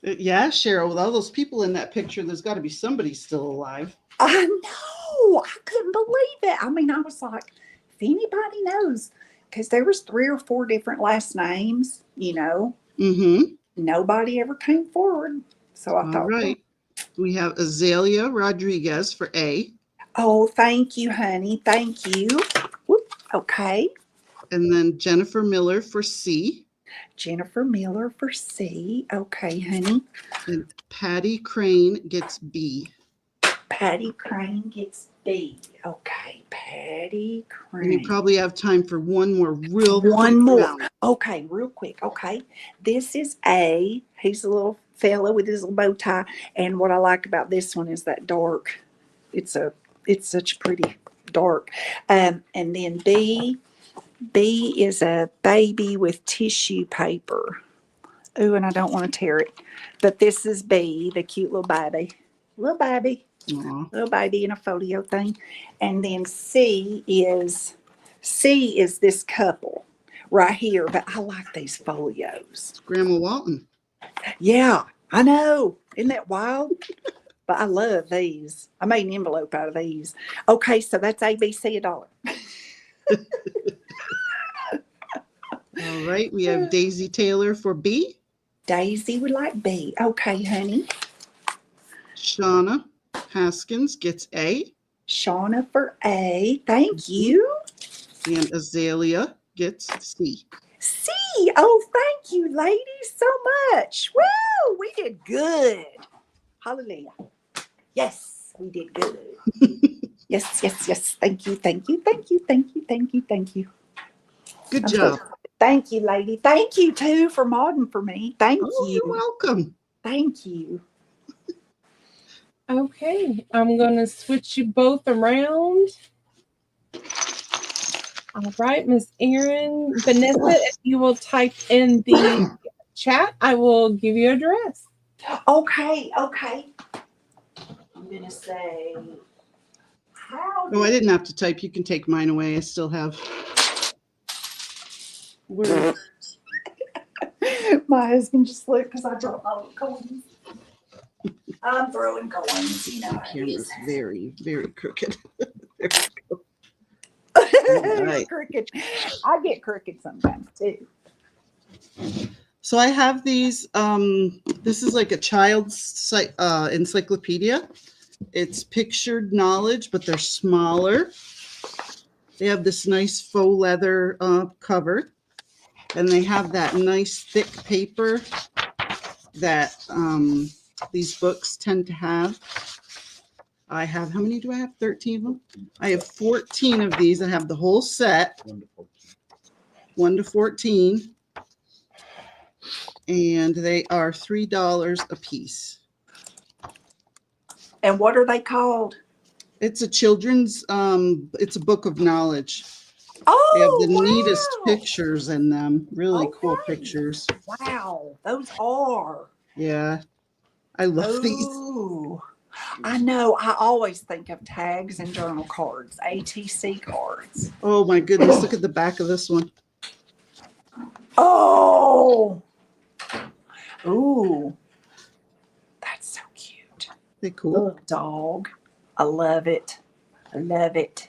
Yeah, Cheryl, with all those people in that picture, there's got to be somebody still alive. I know. I couldn't believe it. I mean, I was like, if anybody knows, because there was 3 or 4 different last names, Mm-hmm. Nobody ever came forward. So I thought, right. We have Azalea Rodriguez for A. Oh, thank you, honey. Thank you. Whoop. Okay. And then Jennifer Miller for C. Jennifer Miller for C. Okay, honey. And Patty Crane gets B. Patty Crane gets B. Okay, Patty Crane. And you probably have time for one more One more. round. Okay, real quick. Okay. This is A. He's a little fella with his little bow tie. And what I like about this one is that dark. It's such pretty dark. And then B is a baby with tissue paper. Ooh, and I don't want to tear it. But this is B, the cute little baby. Little baby. Aww. Little baby in a folio thing. And then C is this couple right here. But I like these folios. It's Grandma Walton. Yeah, I know. Isn't that wild? But I love these. I made an envelope out of these. Okay, so that's ABC $1. All right, we have Daisy Taylor for B. Daisy would like B. Okay, honey. Shauna Haskins gets A. Shauna for A. Thank you. And Azalea gets C. C. Oh, thank you, ladies, so much. Woo! We did good. Hallelujah. Yes, we did good. Yes. Thank you. Good job. Thank you, lady. Thank you, too, for modding for me. Thank you. You're welcome. Thank you. Okay, I'm going to switch you both around. All right, Miss Erin. Vanessa, if you will type in the chat, I will give you a address. Okay. I'm going to say, Oh, I didn't have to type. You can take mine away. I still have. My husband just looked because I dropped my little coins. I'm throwing coins, The camera's very, very crooked. There we go. Right. Crooked. I get crooked sometimes too. So I have these. This is like a child's encyclopedia, It's pictured knowledge, but they're smaller. They have this nice faux leather cover, and they have that nice thick paper that these books tend to have. I have, how many do I have? 13 of them? I have 14 of these. I have the whole set. 1 to 14. And they are $3 a piece. And what are they called? It's a children's, it's a book of knowledge. Oh, they have the wow. neatest pictures in them. Really cool pictures. Wow, those are. Yeah, I love these. Ooh. I know. I always think of tags and journal cards, ATC cards. Oh my goodness, look at the back of this one. Oh. Ooh. That's so cute. They cool. Little dog. I love it. I love it.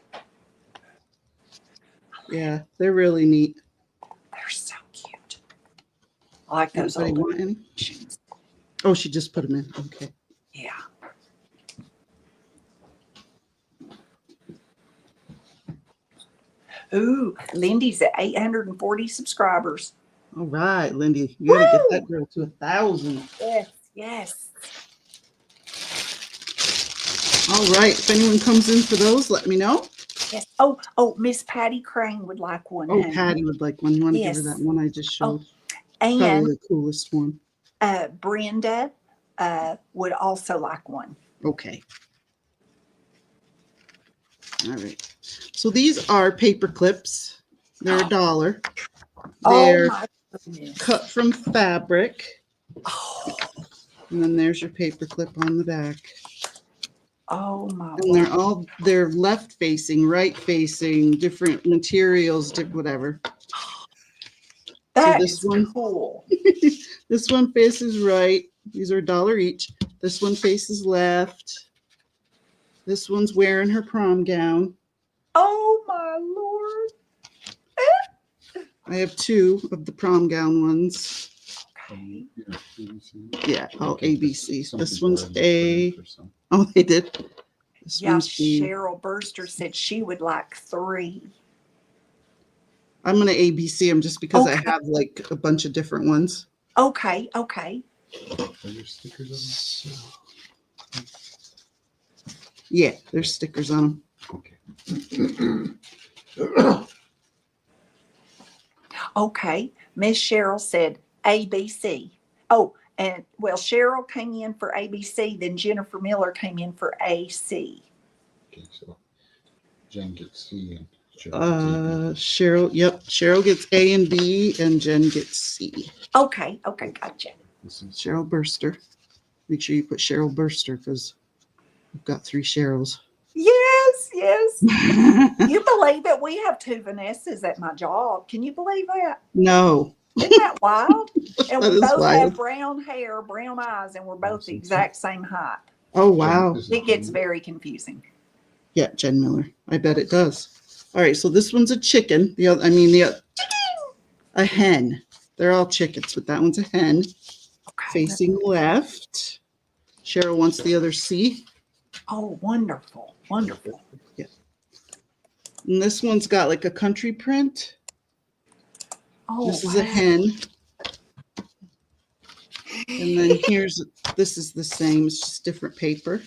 Yeah, they're really neat. They're so cute. I like those Anybody old want any? editions. Oh, she just put them in. Okay. Yeah. Ooh, Lindy's at 840 subscribers. All right, Lyndee, you gotta get that girl to 1,000. Yes, yes. All right, if anyone comes in for those, let me know. Yes. Oh, Miss Patty Crane would like one. Oh, honey. Patty would like one. You want to give her Yes. that one I just showed? And Probably the coolest one. Brenda would also like one. Okay. All right. So these are paper clips. They're $1. They're my goodness. cut from fabric. Oh, And then there's your paper clip on the back. oh my. And they're left facing, right facing, different materials, whatever. That so is cool. This one faces right. These are $1 each. This one faces left. This one's wearing her prom gown. Oh my Lord. I have 2 of the prom gown ones. Okay. Yeah, all ABC. This one's A. Oh, they did. This Yeah, one's B. Cheryl Burster said she would like 3. I'm going to ABC them just because I Okay. have like a bunch of different ones. Okay, okay. Yeah, there's stickers on them. Okay. Miss Cheryl said ABC. Oh, and well, Cheryl came in for ABC, then Jennifer Miller came in for AC. Okay, so Jen gets C and Cheryl, yep. Cheryl gets A and B, and Jen gets C. Okay, gotcha. Cheryl Burster. Make sure you put Cheryl Burster because we've got 3 Cheryls. Yes. You believe it? We have 2 Vanessas at my job. Can you believe that? No. Isn't that wild? And That we is both wild. have brown hair, brown eyes, and we're both the exact same height. Oh, wow. It gets very confusing. Yeah, Jen Miller. I bet it does. All right, so this one's a chicken. A hen. They're all chickens, but that one's a hen. Okay. Facing left. Cheryl wants the other C. Oh, wonderful. Yeah. And this one's got like a country print. Oh, This is a hen. And then this is the same, it's just different paper.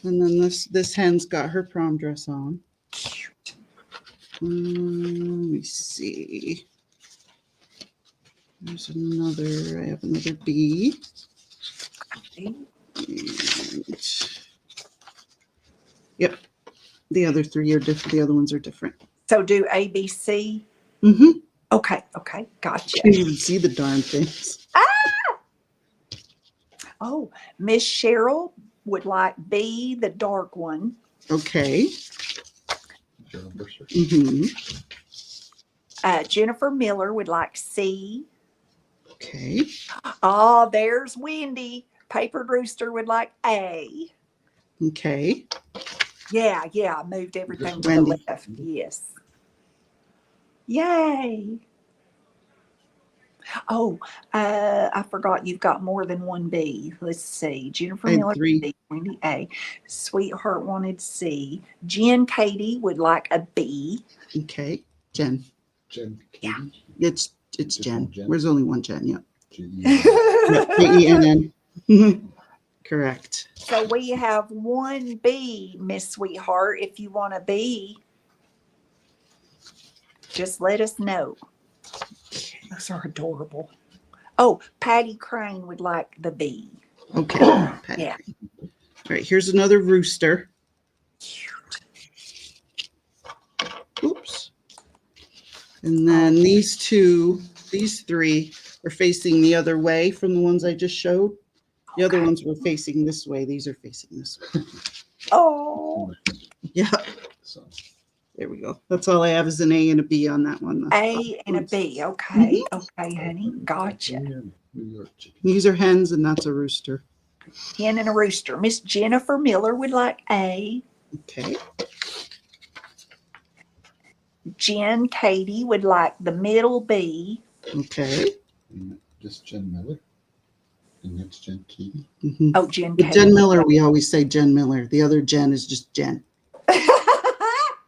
And then this hen's got her prom dress on. Cute. Let me see. I have another B. And, yep. The other 3 are different. The other ones are different. So do ABC. Mm-hmm. Okay, gotcha. Can't even see the darn things. Oh, Miss Cheryl would like B, the dark one. Okay. Mm-hmm. Jennifer Miller would like C. Okay. Oh, there's Wendy. Papered Rooster would like A. Okay. Yeah, I moved everything to Wendy. the left. Yes. Yay. Oh, I forgot you've got more than one B. Let's see. Jennifer I had Miller, 3. B, Wendy A. Sweetheart wanted C. Jen Katie would like a B. Okay. Jen. Jen, Yeah. Katie, It's Just Jen. one Jen? There's only one Jen. Yep. J-E-N. Jenn. Correct. So we have one B, Miss Sweetheart. If you want a B, just let us know. Those are adorable. Oh, Patty Crane would like the B. Okay. Patty Yeah. Crane. All right. Here's another rooster. Oops. And then these 3 are facing the other way from the ones I just showed. The other ones were facing this way. These are facing this way. Oh. Yeah. So, There we go. That's all I have is an A and a B on that one. A and a B. Okay. Okay, honey. Gotcha. New York chicken. These are hens and that's a rooster. Hen and a rooster. Miss Jennifer Miller would like A. Okay. Jen Katie would like the middle B. Okay. And just Jen Miller. And next Jen Katie. Mhm. Oh, Jen With Katie. Jen Miller, we always say Jen Miller. The other Jen is just Jen.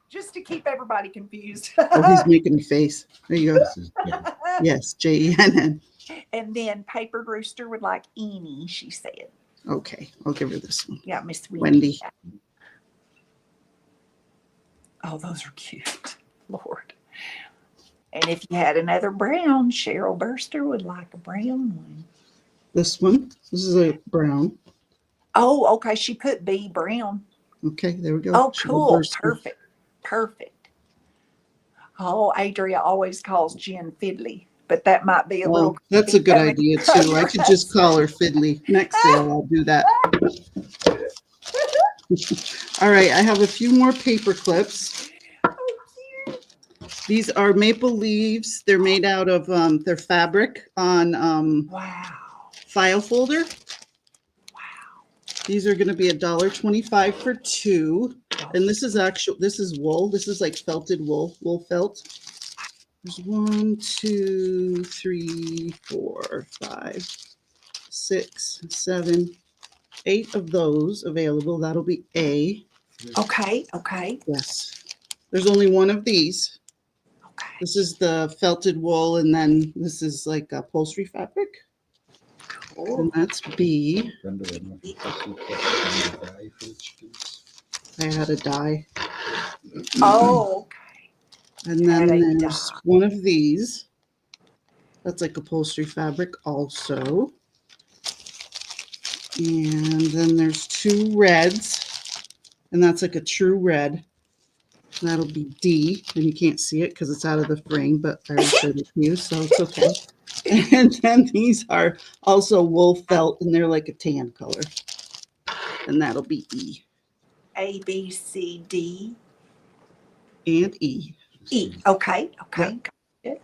Just to keep everybody confused. Oh, he's making a face. There you go. This is Jen. Yes, Jenn. And then Papered Rooster would like Eni, she said. Okay, I'll give her this one. Yeah, Miss Wendy. Oh, those are cute. Lord. And if you had another brown, Cheryl Burster would like a brown one. This one. This is a brown. Oh, okay. She put B brown. Okay, there we go. Oh, Cheryl cool. Burster. Perfect. Perfect. Oh, Adria always calls Jen Fiddly, but that might be a Well, little. that's a good idea too. I could just call her Fiddly. Next sale, I'll do that. All right, I have a few more paper clips. These are maple leaves. They're made out of their fabric on Wow. file folder. These are going to be $1.25 for 2. And this is wool. This is like felted wool felt. There's 1, 2, 3, 4, 5, 6, 7, 8 of those available. That'll be A. Okay. Okay. Yes. There's only one of these. Okay. This is the felted wool, and then this is like upholstery fabric. And that's B. Brenda, I don't know if you see the dye for the chickens. I had a dye. Oh, okay. And then Had a there's dye. one of these. That's like upholstery fabric also. And then there's 2 reds. And that's like a true red. And that'll be D. And you can't see it because it's out of the frame, but I already showed it to you, so it's okay. And then these are also wool felt, and they're like a tan color. And that'll be E. A, B, C, D, And E. E. Okay. Okay. Got it.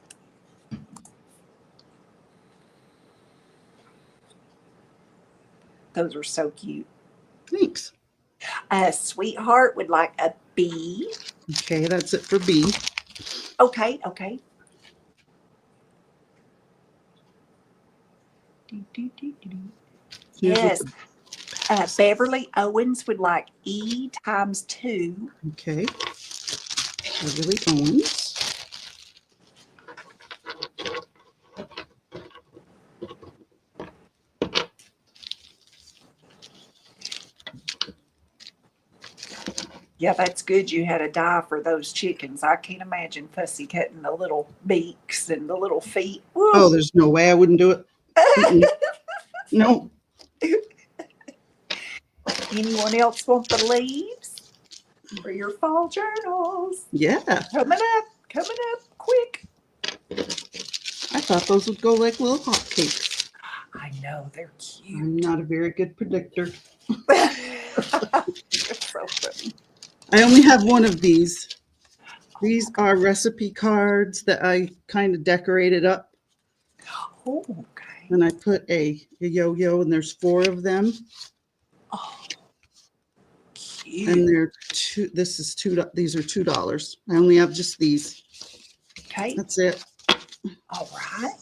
Those are so cute. Thanks. Sweetheart would like a B. Okay, that's it for B. Okay. Okay. Here's Yes. what Beverly Owens would like E times 2. Okay. Beverly Owens. Yeah, that's good. You had a die for those chickens. I can't imagine Fussy cutting the little beaks and the little feet. Woo. Oh, there's no way I wouldn't do it. No. Anyone else want the leaves for your fall journals? Yeah. Coming up quick. I thought those would go like little hotcakes. I know, they're cute. I'm not a very good predictor. It's so funny. I only have one of these. These are recipe cards that I kind of decorated up. Oh, okay. And I put a yo-yo, and there's 4 of them. Oh, cute. And they're two. This is $2. These are $2. I only have just these. Okay. That's it. All right.